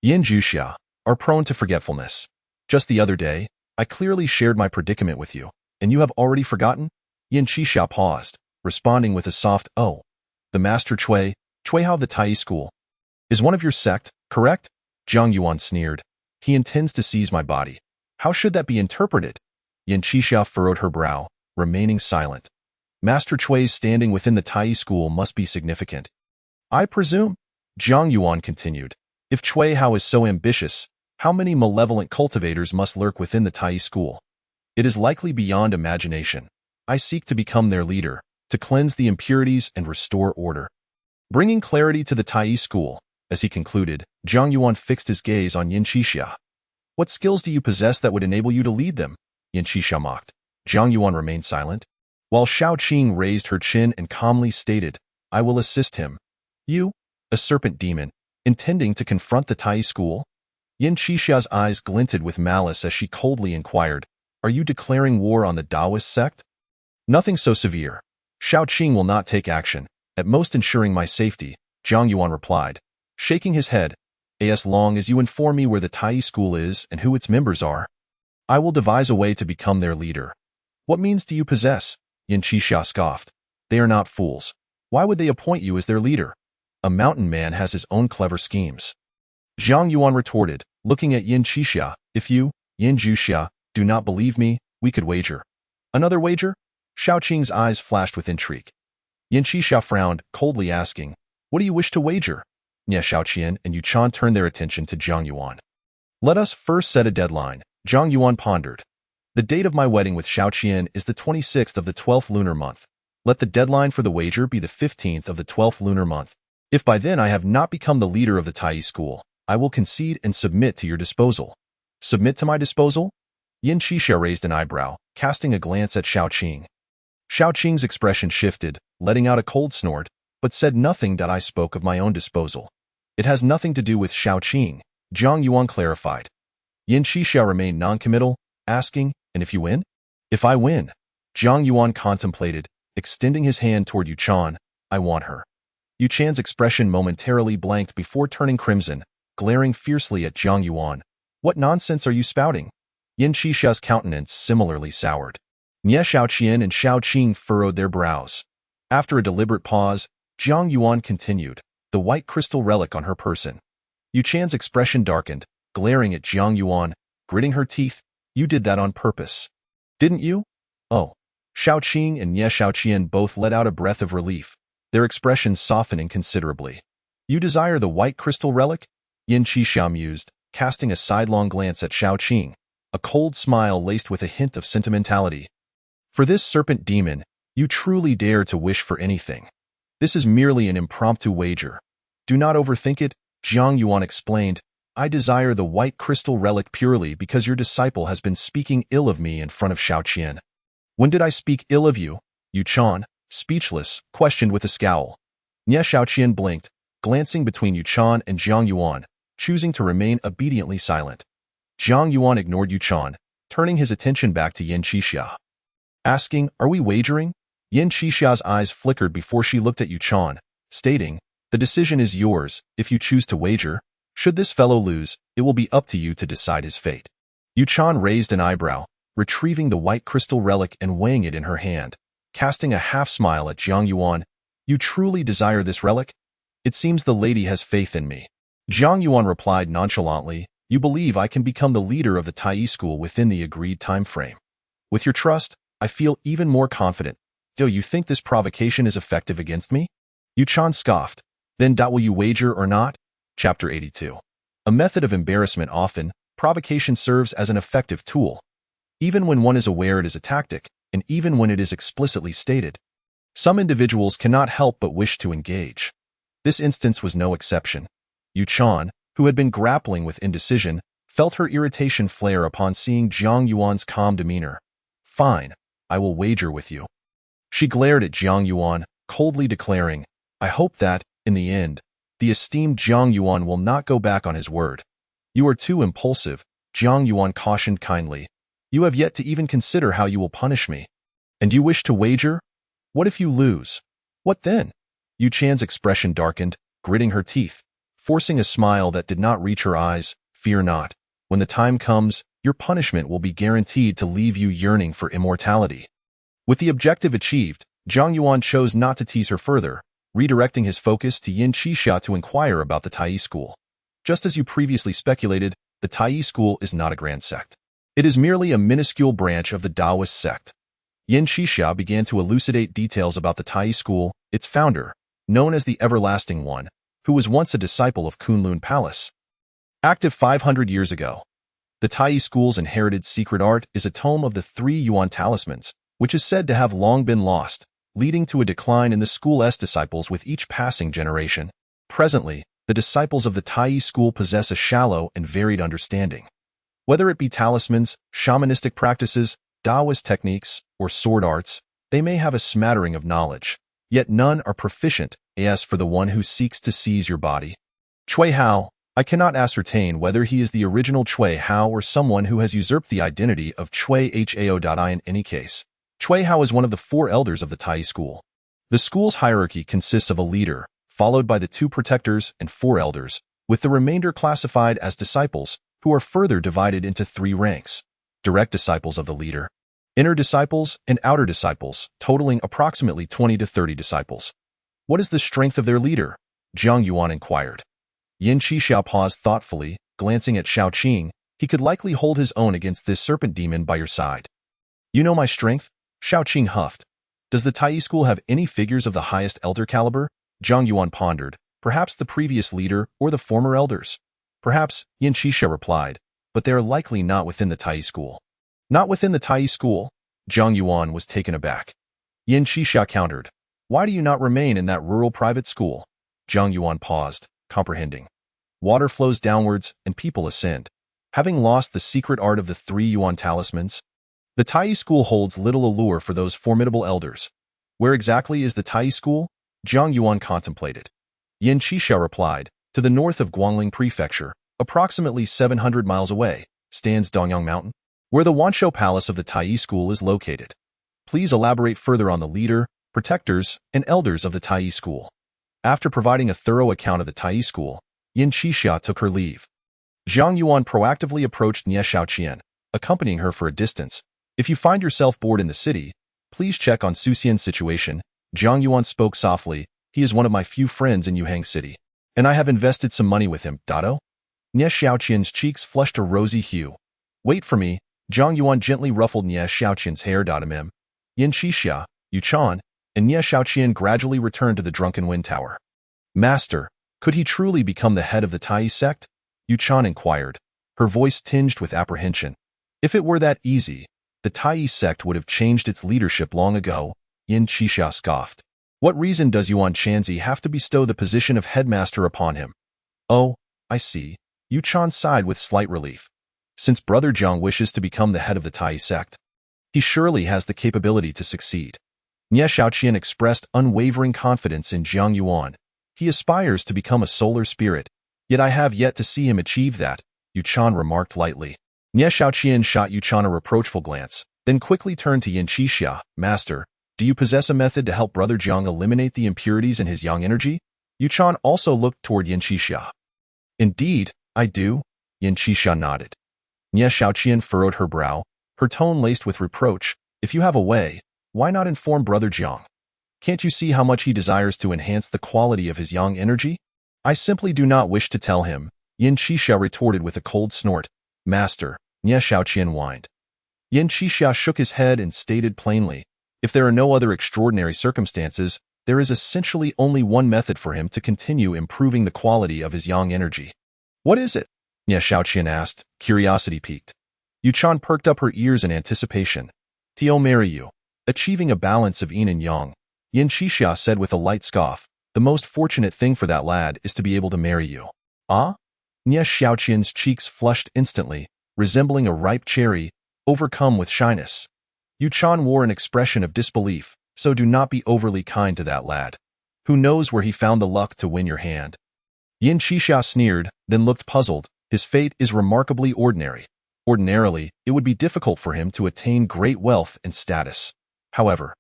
Yin Juxia, are prone to forgetfulness. Just the other day, I clearly shared my predicament with you, and you have already forgotten? Yin Chixia paused, responding with a soft, oh. The Master Cui Hao of the Tai school, is one of your sect, correct? Zhang Yuan sneered. He intends to seize my body. How should that be interpreted? Yin Chixia furrowed her brow, remaining silent. Master Cui's standing within the Tai school must be significant. I presume, Zhang Yuan continued, if Cui Hao is so ambitious, how many malevolent cultivators must lurk within the Tai school? It is likely beyond imagination. I seek to become their leader, to cleanse the impurities and restore order. Bringing clarity to the Tai school, as he concluded, Zhang Yuan fixed his gaze on Yin Chixia. What skills do you possess that would enable you to lead them? Yin Chixia mocked. Zhang Yuan remained silent, while Shao Qing raised her chin and calmly stated, I will assist him. You, a serpent demon, intending to confront the Tai school? Yin Qixia's eyes glinted with malice as she coldly inquired, are you declaring war on the Taoist sect? Nothing so severe. Shao Qing will not take action, at most ensuring my safety, Zhang Yuan replied, shaking his head. As long as you inform me where the Tai school is and who its members are, I will devise a way to become their leader. What means do you possess? Yin Chixia scoffed. They are not fools. Why would they appoint you as their leader? A mountain man has his own clever schemes. Zhang Yuan retorted, looking at Yin Chixia, if you, Yin Juxia, do not believe me, we could wager. Another wager? Shao Qing's eyes flashed with intrigue. Yin Chixia frowned, coldly asking, what do you wish to wager? Nie Shaoqian and Yu Chan turned their attention to Zhang Yuan. Let us first set a deadline, Zhang Yuan pondered. The date of my wedding with Shaoqian is the 26th of the 12th lunar month. Let the deadline for the wager be the 15th of the 12th lunar month. If by then I have not become the leader of the Tai school, I will concede and submit to your disposal. Submit to my disposal? Yin Chixia raised an eyebrow, casting a glance at Shao Qing. Shao Qing's expression shifted, letting out a cold snort, but said nothing. I spoke of my own disposal. It has nothing to do with Shao Qing, Zhang Yuan clarified. Yin Chixia remained noncommittal, asking, and if you win? If I win, Zhang Yuan contemplated, extending his hand toward Yu Chan, I want her. Yu Chan's expression momentarily blanked before turning crimson, glaring fiercely at Zhang Yuan. What nonsense are you spouting? Yin Qixia's countenance similarly soured. Nie Shaoqian and Shao Qing furrowed their brows. After a deliberate pause, Zhang Yuan continued, the white crystal relic on her person. Yu Chan's expression darkened, glaring at Zhang Yuan, gritting her teeth. You did that on purpose. Didn't you? Oh. Shao Qing and Nie Shaoqian both let out a breath of relief, their expressions softening considerably. You desire the white crystal relic? Yin Chixia mused, casting a sidelong glance at Shao Qing, a cold smile laced with a hint of sentimentality. For this serpent demon, you truly dare to wish for anything. This is merely an impromptu wager. Do not overthink it, Zhang Yuan explained. I desire the white crystal relic purely because your disciple has been speaking ill of me in front of Shaoqian. When did I speak ill of you? Yu Chan, speechless, questioned with a scowl. Nie Shaoqian blinked, glancing between Yu Chan and Zhang Yuan, choosing to remain obediently silent. Zhang Yuan ignored Yu Chan, turning his attention back to Yin Chixia. Asking, are we wagering? Yin Qixia's eyes flickered before she looked at Yu Chan, stating, the decision is yours, if you choose to wager. Should this fellow lose, it will be up to you to decide his fate. Yu Chan raised an eyebrow, retrieving the white crystal relic and weighing it in her hand, casting a half-smile at Zhang Yuan. You truly desire this relic? It seems the lady has faith in me. Zhang Yuan replied nonchalantly, you believe I can become the leader of the Tai school within the agreed time frame. With your trust, I feel even more confident. Do you think this provocation is effective against me? Yu Chan scoffed. Then will you wager or not? Chapter 82. A method of embarrassment. Often, provocation serves as an effective tool, even when one is aware it is a tactic, and even when it is explicitly stated. Some individuals cannot help but wish to engage. This instance was no exception. Yu Chan, who had been grappling with indecision, felt her irritation flare upon seeing Jiang Yuan's calm demeanor. Fine, I will wager with you. She glared at Jiang Yuan, coldly declaring, I hope that, in the end, the esteemed Jiang Yuan will not go back on his word. You are too impulsive, Jiang Yuan cautioned kindly. You have yet to even consider how you will punish me. And you wish to wager? What if you lose? What then? Yu Chan's expression darkened, gritting her teeth, forcing a smile that did not reach her eyes. Fear not. When the time comes, your punishment will be guaranteed to leave you yearning for immortality. With the objective achieved, Jiang Yuan chose not to tease her further, redirecting his focus to Yin Qixia to inquire about the Tai school. Just as you previously speculated, the Tai school is not a grand sect. It is merely a minuscule branch of the Taoist sect. Yin Qixia began to elucidate details about the Tai school, its founder, known as the Everlasting One, who was once a disciple of Kunlun Palace. Active 500 years ago. The Tai school's inherited secret art is a tome of the 3 Yuan talismans, which is said to have long been lost, leading to a decline in the school's disciples with each passing generation. Presently, the disciples of the Tai school possess a shallow and varied understanding. Whether it be talismans, shamanistic practices, Taoist techniques, or sword arts, they may have a smattering of knowledge, yet none are proficient as for the one who seeks to seize your body. Cui Hao, I cannot ascertain whether he is the original Cui Hao or someone who has usurped the identity of Cui Hao. In any case, Cui Hao is one of the 4 elders of the Tai school. The school's hierarchy consists of a leader, followed by the 2 protectors and 4 elders, with the remainder classified as disciples, who are further divided into 3 ranks: direct disciples of the leader, inner disciples, and outer disciples, totaling approximately 20 to 30 disciples. What is the strength of their leader? Jiang Yuan inquired. Yin Qixia paused thoughtfully, glancing at Shaoqing. He could likely hold his own against this serpent demon by your side. You know my strength? Shaoqing huffed. Does the Tai school have any figures of the highest elder caliber? Jiang Yuan pondered. Perhaps the previous leader or the former elders. Perhaps, Yin Qixia replied, but they are likely not within the Tai school. Not within the Tai school? Jiang Yuan was taken aback. Yin Qixia countered. Why do you not remain in that rural private school? Jiang Yuan paused, comprehending. Water flows downwards and people ascend. Having lost the secret art of the 3 Yuan talismans, the Tai school holds little allure for those formidable elders. Where exactly is the Tai school? Jiang Yuan contemplated. Yin Qixia replied, to the north of Guangling Prefecture, approximately 700 miles away, stands Dongyang Mountain, where the Wanshou Palace of the Tai school is located. Please elaborate further on the leader, protectors, and elders of the Tai school. After providing a thorough account of the Tai school, Yin Qixia took her leave. Jiang Yuan proactively approached Nie Shaoqian, accompanying her for a distance. If you find yourself bored in the city, please check on Su Xian's situation. Jiang Yuan spoke softly. He is one of my few friends in Yuhang City, and I have invested some money with him. Dado? Nie Shaoqian's cheeks flushed a rosy hue. Wait for me. Jiang Yuan gently ruffled Nie Shaoqian's hair. Yin Qixia, Yu Chan, and Nie Shaoqian gradually returned to the Drunken Wind Tower. Master, could he truly become the head of the Tai sect? Yu Chan inquired, her voice tinged with apprehension. If it were that easy, the Tai sect would have changed its leadership long ago. Yin Qixia scoffed. What reason does Yuan Chanzi have to bestow the position of headmaster upon him? Oh, I see. Yu Chan sighed with slight relief. Since Brother Jiang wishes to become the head of the Tai sect, he surely has the capability to succeed. Nie Shaoqian expressed unwavering confidence in Jiang Yuan. He aspires to become a solar spirit, yet I have yet to see him achieve that, Yu Chan remarked lightly. Nie Shaoqian shot Yu Chan a reproachful glance, then quickly turned to Yin Qixia. Master, do you possess a method to help Brother Jiang eliminate the impurities in his yang energy? Yu Chan also looked toward Yin Qixia. Indeed, I do. Yin Qixia nodded. Nie Shaoqian furrowed her brow, her tone laced with reproach. If you have a way, why not inform Brother Jiang? Can't you see how much he desires to enhance the quality of his yang energy? I simply do not wish to tell him, Yin Qixia retorted with a cold snort. Master, Nie Shaoqian whined. Yin Qixia shook his head and stated plainly, if there are no other extraordinary circumstances, there is essentially only one method for him to continue improving the quality of his yang energy. What is it? Nie Shaoqian asked, curiosity piqued. Yu Chan perked up her ears in anticipation. Tio marry you. Achieving a balance of yin and yang. Yin Qixia said with a light scoff, the most fortunate thing for that lad is to be able to marry you. Ah? Nie Xiaoqian's cheeks flushed instantly, resembling a ripe cherry, overcome with shyness. Yuchan wore an expression of disbelief, so do not be overly kind to that lad. Who knows where he found the luck to win your hand? Yin Qixia sneered, then looked puzzled. His fate is remarkably ordinary. Ordinarily, it would be difficult for him to attain great wealth and status. However,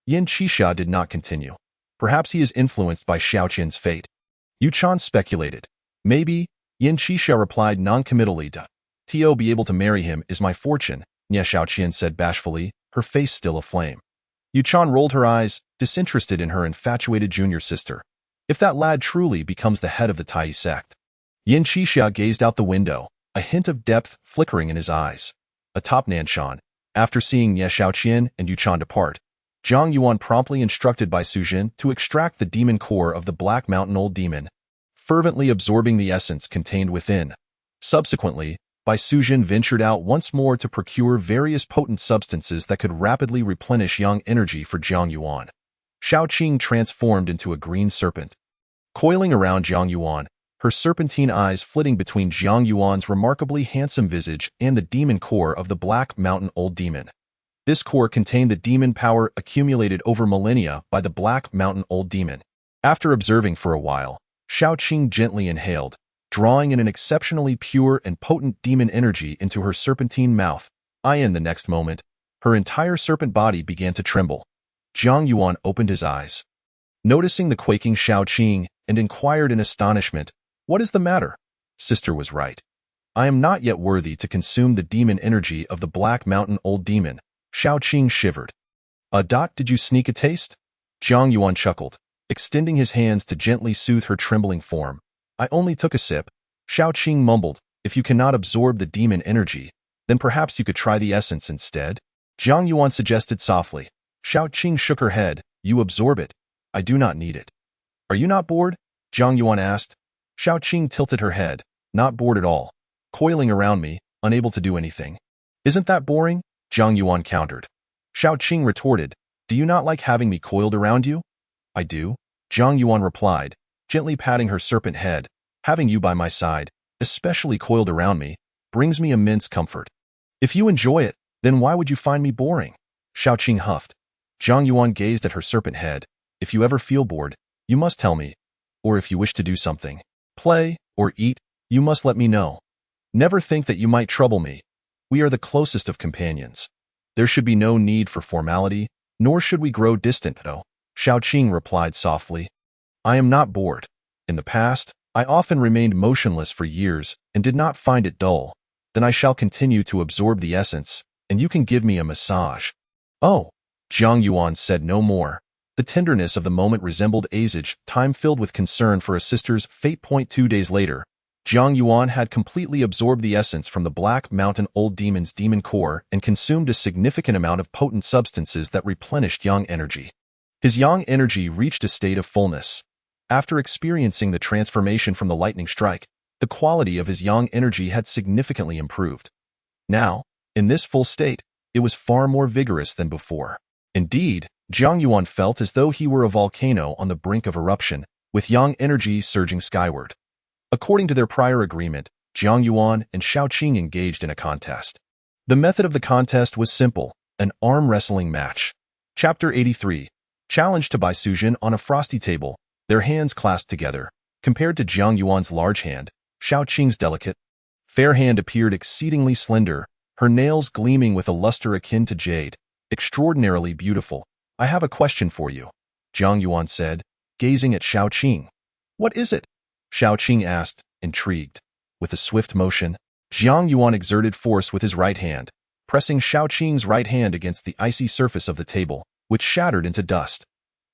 Yin Qixia did not continue. Perhaps he is influenced by Xiaoqian's fate. Yuchan speculated. Maybe, Yin Qixia replied non-committally. To be able to marry him is my fortune, Nie Xiaoqian said bashfully, her face still aflame. Yuchan rolled her eyes, disinterested in her infatuated junior sister. If that lad truly becomes the head of the Tai sect. Yin Qixia gazed out the window, a hint of depth flickering in his eyes. Atop Nanshan, after seeing Nie Xiaoqian and Yuchan depart, Zhang Yuan promptly instructed Bai Sujin to extract the demon core of the Black Mountain Old Demon, fervently absorbing the essence contained within. Subsequently, Bai Sujin ventured out once more to procure various potent substances that could rapidly replenish yang energy for Zhang Yuan. Xiaoqing transformed into a green serpent. Coiling around Zhang Yuan, her serpentine eyes flitting between Zhang Yuan's remarkably handsome visage and the demon core of the Black Mountain Old Demon. This core contained the demon power accumulated over millennia by the Black Mountain Old Demon. After observing for a while, Xiaoqing gently inhaled, drawing in an exceptionally pure and potent demon energy into her serpentine mouth. In the next moment, her entire serpent body began to tremble. Zhang Yuan opened his eyes, noticing the quaking Xiaoqing, and inquired in astonishment, "What is the matter?" Sister was right. I am not yet worthy to consume the demon energy of the Black Mountain Old Demon. Xiaoqing shivered. Did you sneak a taste? Zhang Yuan chuckled, extending his hands to gently soothe her trembling form. I only took a sip. Xiaoqing mumbled, if you cannot absorb the demon energy, then perhaps you could try the essence instead? Zhang Yuan suggested softly. Xiaoqing shook her head. You absorb it. I do not need it. Are you not bored? Zhang Yuan asked. Xiaoqing tilted her head. Not bored at all. Coiling around me, unable to do anything. Isn't that boring? Zhang Yuan countered. Xiaoqing retorted. Do you not like having me coiled around you? I do. Zhang Yuan replied, gently patting her serpent head. Having you by my side, especially coiled around me, brings me immense comfort. If you enjoy it, then why would you find me boring? Xiaoqing huffed. Zhang Yuan gazed at her serpent head. If you ever feel bored, you must tell me. Or if you wish to do something, play, or eat, you must let me know. Never think that you might trouble me. We are the closest of companions. There should be no need for formality, nor should we grow distant, though. Xiaoqing replied softly. I am not bored. In the past, I often remained motionless for years and did not find it dull. Then I shall continue to absorb the essence, and you can give me a massage. Oh, Zhang Yuan said no more. The tenderness of the moment resembled age, time filled with concern for a sister's fate. 2 days later, Zhang Yuan had completely absorbed the essence from the Black Mountain Old Demon's demon core and consumed a significant amount of potent substances that replenished yang energy. His yang energy reached a state of fullness. After experiencing the transformation from the lightning strike, the quality of his yang energy had significantly improved. Now, in this full state, it was far more vigorous than before. Indeed, Zhang Yuan felt as though he were a volcano on the brink of eruption, with yang energy surging skyward. According to their prior agreement, Zhang Yuan and Xiaoqing engaged in a contest. The method of the contest was simple, an arm wrestling match. Chapter 83. Challenge to Bai Sujin on a frosty table, their hands clasped together. Compared to Zhang Yuan's large hand, Xiaoqing's delicate, fair hand appeared exceedingly slender, her nails gleaming with a luster akin to jade. Extraordinarily beautiful. I have a question for you, Zhang Yuan said, gazing at Xiaoqing. What is it? Xiaoqing asked, intrigued. With a swift motion, Zhang Yuan exerted force with his right hand, pressing Xiaoqing's right hand against the icy surface of the table, which shattered into dust.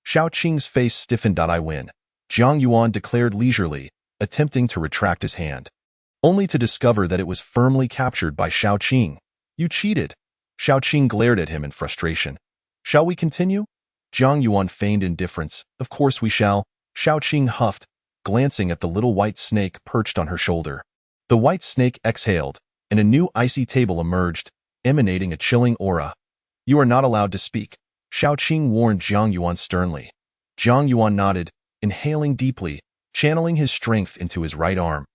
Xiaoqing's face stiffened. I win, Zhang Yuan declared leisurely, attempting to retract his hand, only to discover that it was firmly captured by Xiaoqing. You cheated. Xiaoqing glared at him in frustration. Shall we continue? Zhang Yuan feigned indifference. Of course we shall, Xiaoqing huffed, glancing at the little white snake perched on her shoulder. The white snake exhaled, and a new icy table emerged, emanating a chilling aura. You are not allowed to speak, Xiaoqing warned Zhang Yuan sternly. Zhang Yuan nodded, inhaling deeply, channeling his strength into his right arm.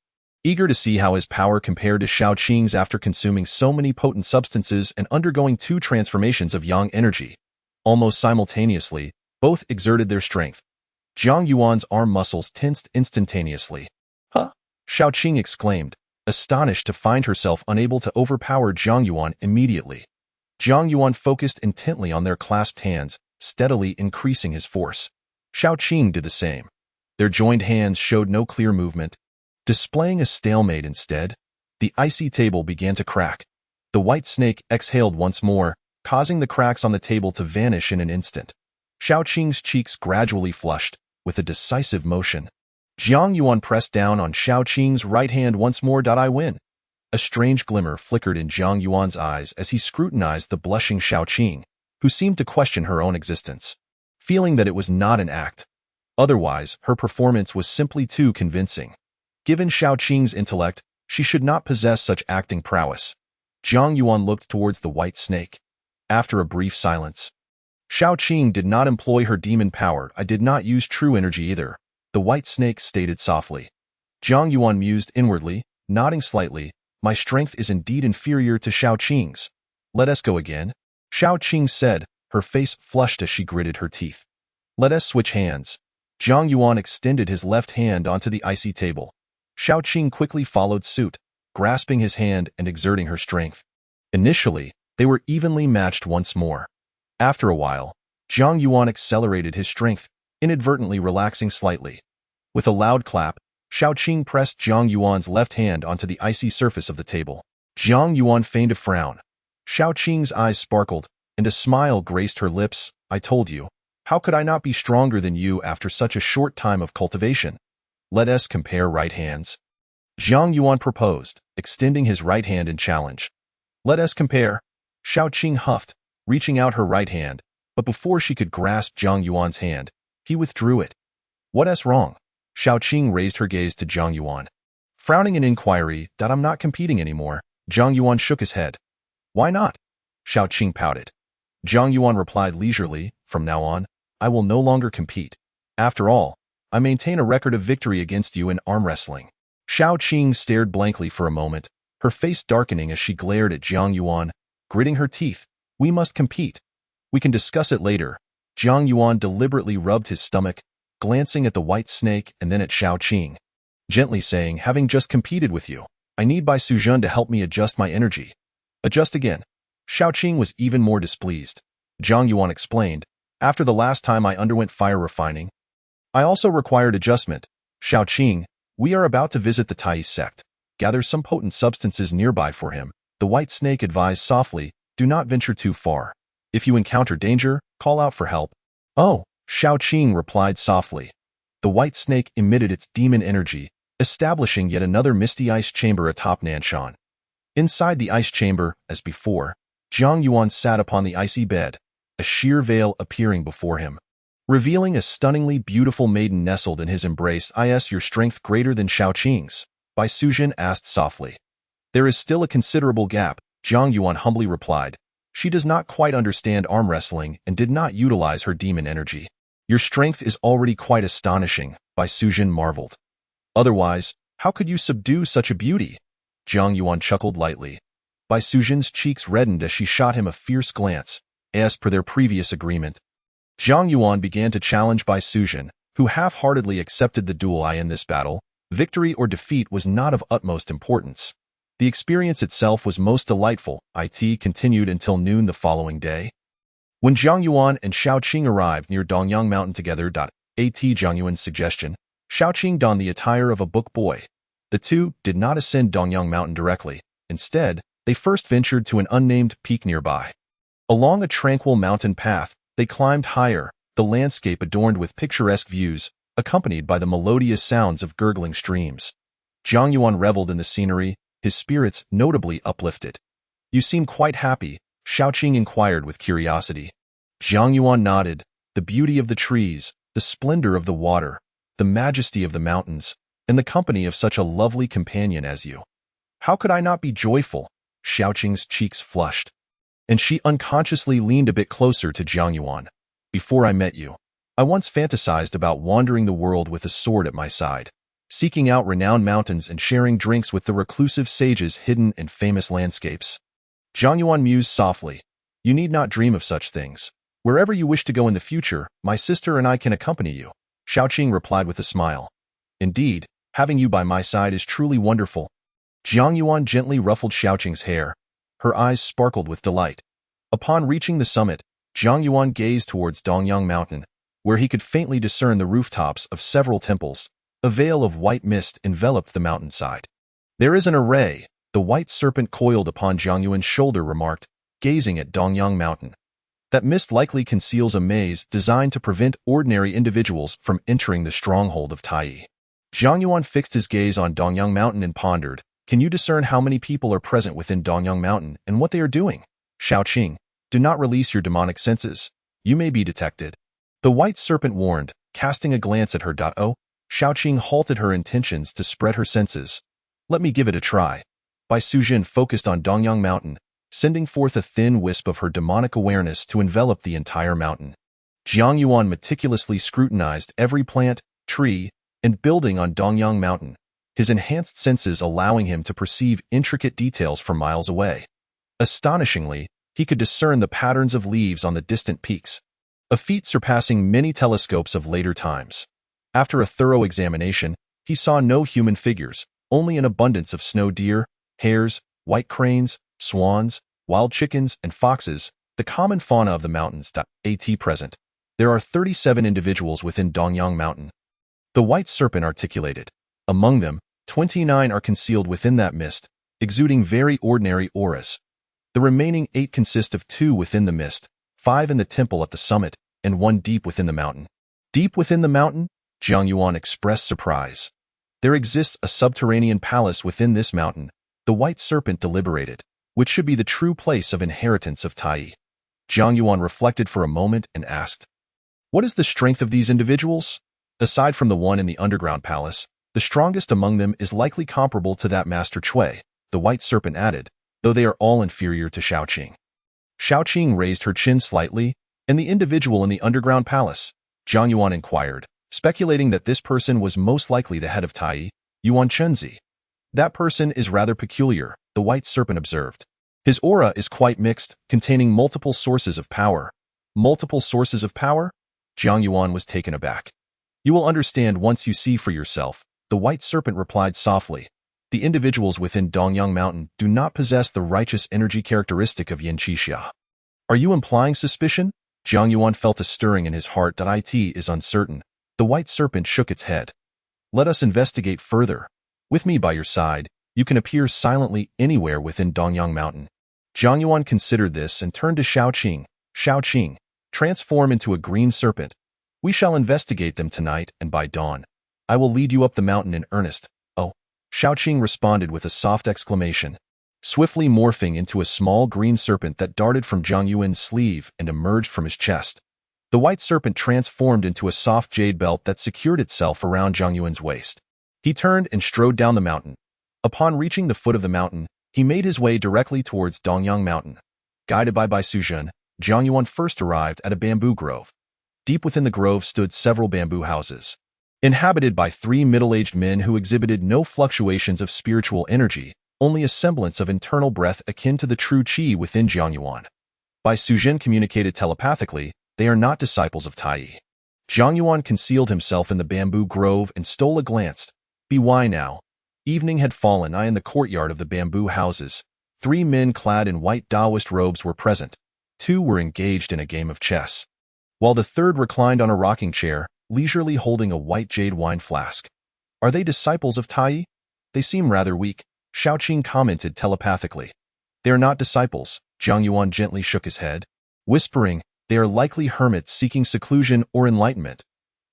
eager to see how his power compared to Xiao Qing's after consuming so many potent substances and undergoing 2 transformations of yang energy. Almost simultaneously, both exerted their strength. Jiang Yuan's arm muscles tensed instantaneously. Huh? Xiao Qing exclaimed, astonished to find herself unable to overpower Jiang Yuan immediately. Jiang Yuan focused intently on their clasped hands, steadily increasing his force. Xiao Qing did the same. Their joined hands showed no clear movement, displaying a stalemate instead. The icy table began to crack. The white snake exhaled once more, causing the cracks on the table to vanish in an instant. Xiao Qing's cheeks gradually flushed, with a decisive motion. Jiang Yuan pressed down on Xiao Qing's right hand once more. I win. A strange glimmer flickered in Jiang Yuan's eyes as he scrutinized the blushing Xiao Qing, who seemed to question her own existence, feeling that it was not an act. Otherwise, her performance was simply too convincing. Given Xiao Qing's intellect, she should not possess such acting prowess. Jiang Yuan looked towards the white snake. After a brief silence, Xiao Qing did not employ her demon power. I did not use true energy either, the white snake stated softly. Jiang Yuan mused inwardly, nodding slightly. My strength is indeed inferior to Xiao Qing's. Let us go again, Xiao Qing said, her face flushed as she gritted her teeth. Let us switch hands. Jiang Yuan extended his left hand onto the icy table. Xiao Qing quickly followed suit, grasping his hand and exerting her strength. Initially, they were evenly matched once more. After a while, Jiang Yuan accelerated his strength, inadvertently relaxing slightly. With a loud clap, Xiao Qing pressed Jiang Yuan's left hand onto the icy surface of the table. Jiang Yuan feigned a frown. Xiao Qing's eyes sparkled, and a smile graced her lips. I told you. How could I not be stronger than you after such a short time of cultivation? Let us compare right hands. Jiang Yuan proposed, extending his right hand in challenge. Let us compare. Xiao Qing huffed, reaching out her right hand, but before she could grasp Jiang Yuan's hand, he withdrew it. What's wrong? Xiao Qing raised her gaze to Jiang Yuan. Frowning in inquiry that I'm not competing anymore, Jiang Yuan shook his head. Why not? Xiao Qing pouted. Jiang Yuan replied leisurely, from now on, I will no longer compete. After all, I maintain a record of victory against you in arm wrestling. Xiao Qing stared blankly for a moment, her face darkening as she glared at Jiang Yuan, gritting her teeth. We must compete. We can discuss it later. Jiang Yuan deliberately rubbed his stomach, glancing at the white snake and then at Xiao Qing, gently saying, having just competed with you, I need Bai Suzhen to help me adjust my energy. Adjust again. Xiao Qing was even more displeased. Jiang Yuan explained, after the last time I underwent fire refining, I also required adjustment. Xiao Qing, we are about to visit the Tai sect. Gather some potent substances nearby for him. The white snake advised softly, do not venture too far. If you encounter danger, call out for help. Oh, Xiao Qing replied softly. The white snake emitted its demon energy, establishing yet another misty ice chamber atop Nanshan. Inside the ice chamber, as before, Jiang Yuan sat upon the icy bed, a sheer veil appearing before him, revealing a stunningly beautiful maiden nestled in his embrace. Is your strength greater than Xiao Qing's? Bai Suzhen asked softly. There is still a considerable gap, Jiang Yuan humbly replied. She does not quite understand arm wrestling and did not utilize her demon energy. Your strength is already quite astonishing, Bai Suzhen marveled. Otherwise, how could you subdue such a beauty? Jiang Yuan chuckled lightly. Bai Suzhen's cheeks reddened as she shot him a fierce glance, as per their previous agreement. Jiang Yuan began to challenge Bai Suzhen, who half-heartedly accepted the duel. In this battle, victory or defeat was not of utmost importance. The experience itself was most delightful. It continued until noon the following day. When Jiang Yuan and Xiao Qing arrived near Dongyang Mountain together, at Jiang Yuan's suggestion, Xiao Qing donned the attire of a book boy. The two did not ascend Dongyang Mountain directly. Instead, they first ventured to an unnamed peak nearby. Along a tranquil mountain path, they climbed higher, the landscape adorned with picturesque views, accompanied by the melodious sounds of gurgling streams. Jiang Yuan reveled in the scenery, his spirits notably uplifted. You seem quite happy, Xiao Qing inquired with curiosity. Jiang Yuan nodded. The beauty of the trees, the splendor of the water, the majesty of the mountains, and the company of such a lovely companion as you. How could I not be joyful? Xiao Qing's cheeks flushed, and she unconsciously leaned a bit closer to Jiang Yuan. Before I met you, I once fantasized about wandering the world with a sword at my side. seeking out renowned mountains and sharing drinks with the reclusive sages hidden in famous landscapes. Zhang Yuan mused softly. You need not dream of such things. Wherever you wish to go in the future, my sister and I can accompany you, Xiaoqing replied with a smile. Indeed, having you by my side is truly wonderful. Zhang Yuan gently ruffled Xiaoqing's hair. Her eyes sparkled with delight. Upon reaching the summit, Zhang Yuan gazed towards Dongyang Mountain, where he could faintly discern the rooftops of several temples. A veil of white mist enveloped the mountainside. There is an array, the white serpent coiled upon Zhang Yuan's shoulder remarked, gazing at Dongyang Mountain. That mist likely conceals a maze designed to prevent ordinary individuals from entering the stronghold of Tai. Zhang Yuan fixed his gaze on Dongyang Mountain and pondered, can you discern how many people are present within Dongyang Mountain and what they are doing? Xiaoqing, do not release your demonic senses. You may be detected. The white serpent warned, casting a glance at her. Xiaoqing halted her intentions to spread her senses. Let me give it a try. Bai Sujin focused on Dongyang Mountain, sending forth a thin wisp of her demonic awareness to envelop the entire mountain. Zhang Yuan meticulously scrutinized every plant, tree, and building on Dongyang Mountain, his enhanced senses allowing him to perceive intricate details from miles away. Astonishingly, he could discern the patterns of leaves on the distant peaks, a feat surpassing many telescopes of later times. After a thorough examination, he saw no human figures, only an abundance of snow deer, hares, white cranes, swans, wild chickens, and foxes, the common fauna of the mountains. At present, there are 37 individuals within Dongyang Mountain. The white serpent articulated. Among them, 29 are concealed within that mist, exuding very ordinary auras. The remaining 8 consist of 2 within the mist, 5 in the temple at the summit, and 1 deep within the mountain. Deep within the mountain? Zhang Yuan expressed surprise. There exists a subterranean palace within this mountain, the white serpent deliberated, which should be the true place of inheritance of Tai. Zhang Yuan reflected for a moment and asked, what is the strength of these individuals? Aside from the one in the underground palace, the strongest among them is likely comparable to that Master Cui, the white serpent added, though they are all inferior to Xiaoqing. Xiaoqing raised her chin slightly, and the individual in the underground palace, Zhang Yuan inquired, speculating that this person was most likely the head of Tai, Yuan Chenzi. That person is rather peculiar, the white serpent observed. His aura is quite mixed, containing multiple sources of power. Multiple sources of power? Zhang Yuan was taken aback. You will understand once you see for yourself, the white serpent replied softly. The individuals within Dongyang Mountain do not possess the righteous energy characteristic of Yin Qixia. Are you implying suspicion? Zhang Yuan felt a stirring in his heart that it is uncertain. The white serpent shook its head. Let us investigate further. With me by your side, you can appear silently anywhere within Dongyang Mountain. Zhang Yuan considered this and turned to Xiaoqing. Xiaoqing, transform into a green serpent. We shall investigate them tonight and by dawn. I will lead you up the mountain in earnest. Oh, Xiaoqing responded with a soft exclamation, swiftly morphing into a small green serpent that darted from Zhang Yuan's sleeve and emerged from his chest. The white serpent transformed into a soft jade belt that secured itself around Zhang Yuan's waist. He turned and strode down the mountain. Upon reaching the foot of the mountain, he made his way directly towards Dongyang Mountain. Guided by Bai Sujin, Zhang Yuan first arrived at a bamboo grove. Deep within the grove stood several bamboo houses, inhabited by 3 middle-aged men who exhibited no fluctuations of spiritual energy, only a semblance of internal breath akin to the true qi within Zhang Yuan. Bai Sujin communicated telepathically, they are not disciples of Tai. Zhang Yuan concealed himself in the bamboo grove and stole a glance. Why now? Evening had fallen. In the courtyard of the bamboo houses, 3 men clad in white Taoist robes were present. 2 were engaged in a game of chess, while the third reclined on a rocking chair, leisurely holding a white jade wine flask. Are they disciples of Tai? They seem rather weak, Xiaoqing commented telepathically. They are not disciples, Zhang Yuan gently shook his head, whispering, they are likely hermits seeking seclusion or enlightenment.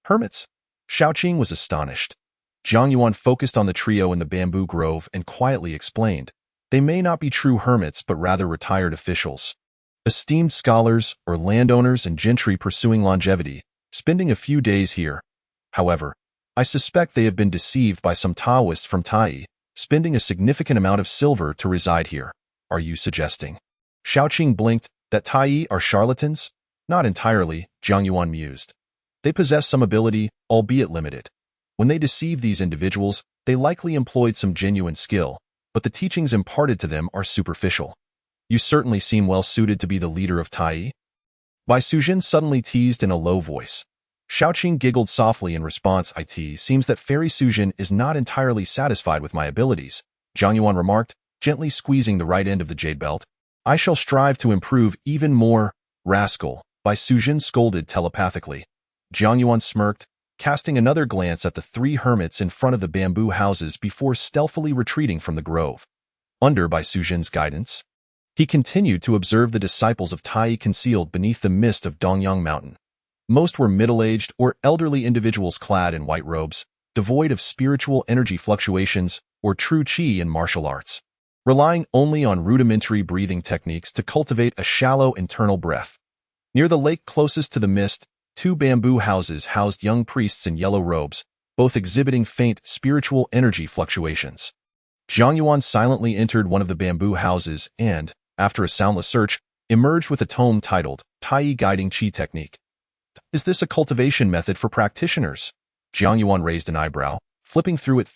Hermits? Xiaoqing was astonished. Zhang Yuan focused on the trio in the bamboo grove and quietly explained, they may not be true hermits but rather retired officials. Esteemed scholars or landowners and gentry pursuing longevity, spending a few days here. However, I suspect they have been deceived by some Taoists from Tai, spending a significant amount of silver to reside here. Are you suggesting? Xiaoqing blinked, that Tai are charlatans? Not entirely, Zhang Yuan mused. They possess some ability, albeit limited. When they deceived these individuals, they likely employed some genuine skill, but the teachings imparted to them are superficial. You certainly seem well suited to be the leader of Tai. Bai Sujin suddenly teased in a low voice. Xiaoqing giggled softly in response. It seems that Fairy Sujin is not entirely satisfied with my abilities, Zhang Yuan remarked, gently squeezing the right end of the jade belt. I shall strive to improve even more, rascal, Bai Sujin scolded telepathically. Zhang Yuan smirked, casting another glance at the three hermits in front of the bamboo houses before stealthily retreating from the grove. Under Bai Sujin's guidance, he continued to observe the disciples of Tai concealed beneath the mist of Dongyang Mountain. Most were middle-aged or elderly individuals clad in white robes, devoid of spiritual energy fluctuations or true qi in martial arts, relying only on rudimentary breathing techniques to cultivate a shallow internal breath. Near the lake closest to the mist, two bamboo houses housed young priests in yellow robes, both exhibiting faint spiritual energy fluctuations. Zhang Yuan silently entered one of the bamboo houses and, after a soundless search, emerged with a tome titled Tai Guiding Qi Technique. Is this a cultivation method for practitioners? Zhang Yuan raised an eyebrow, flipping through it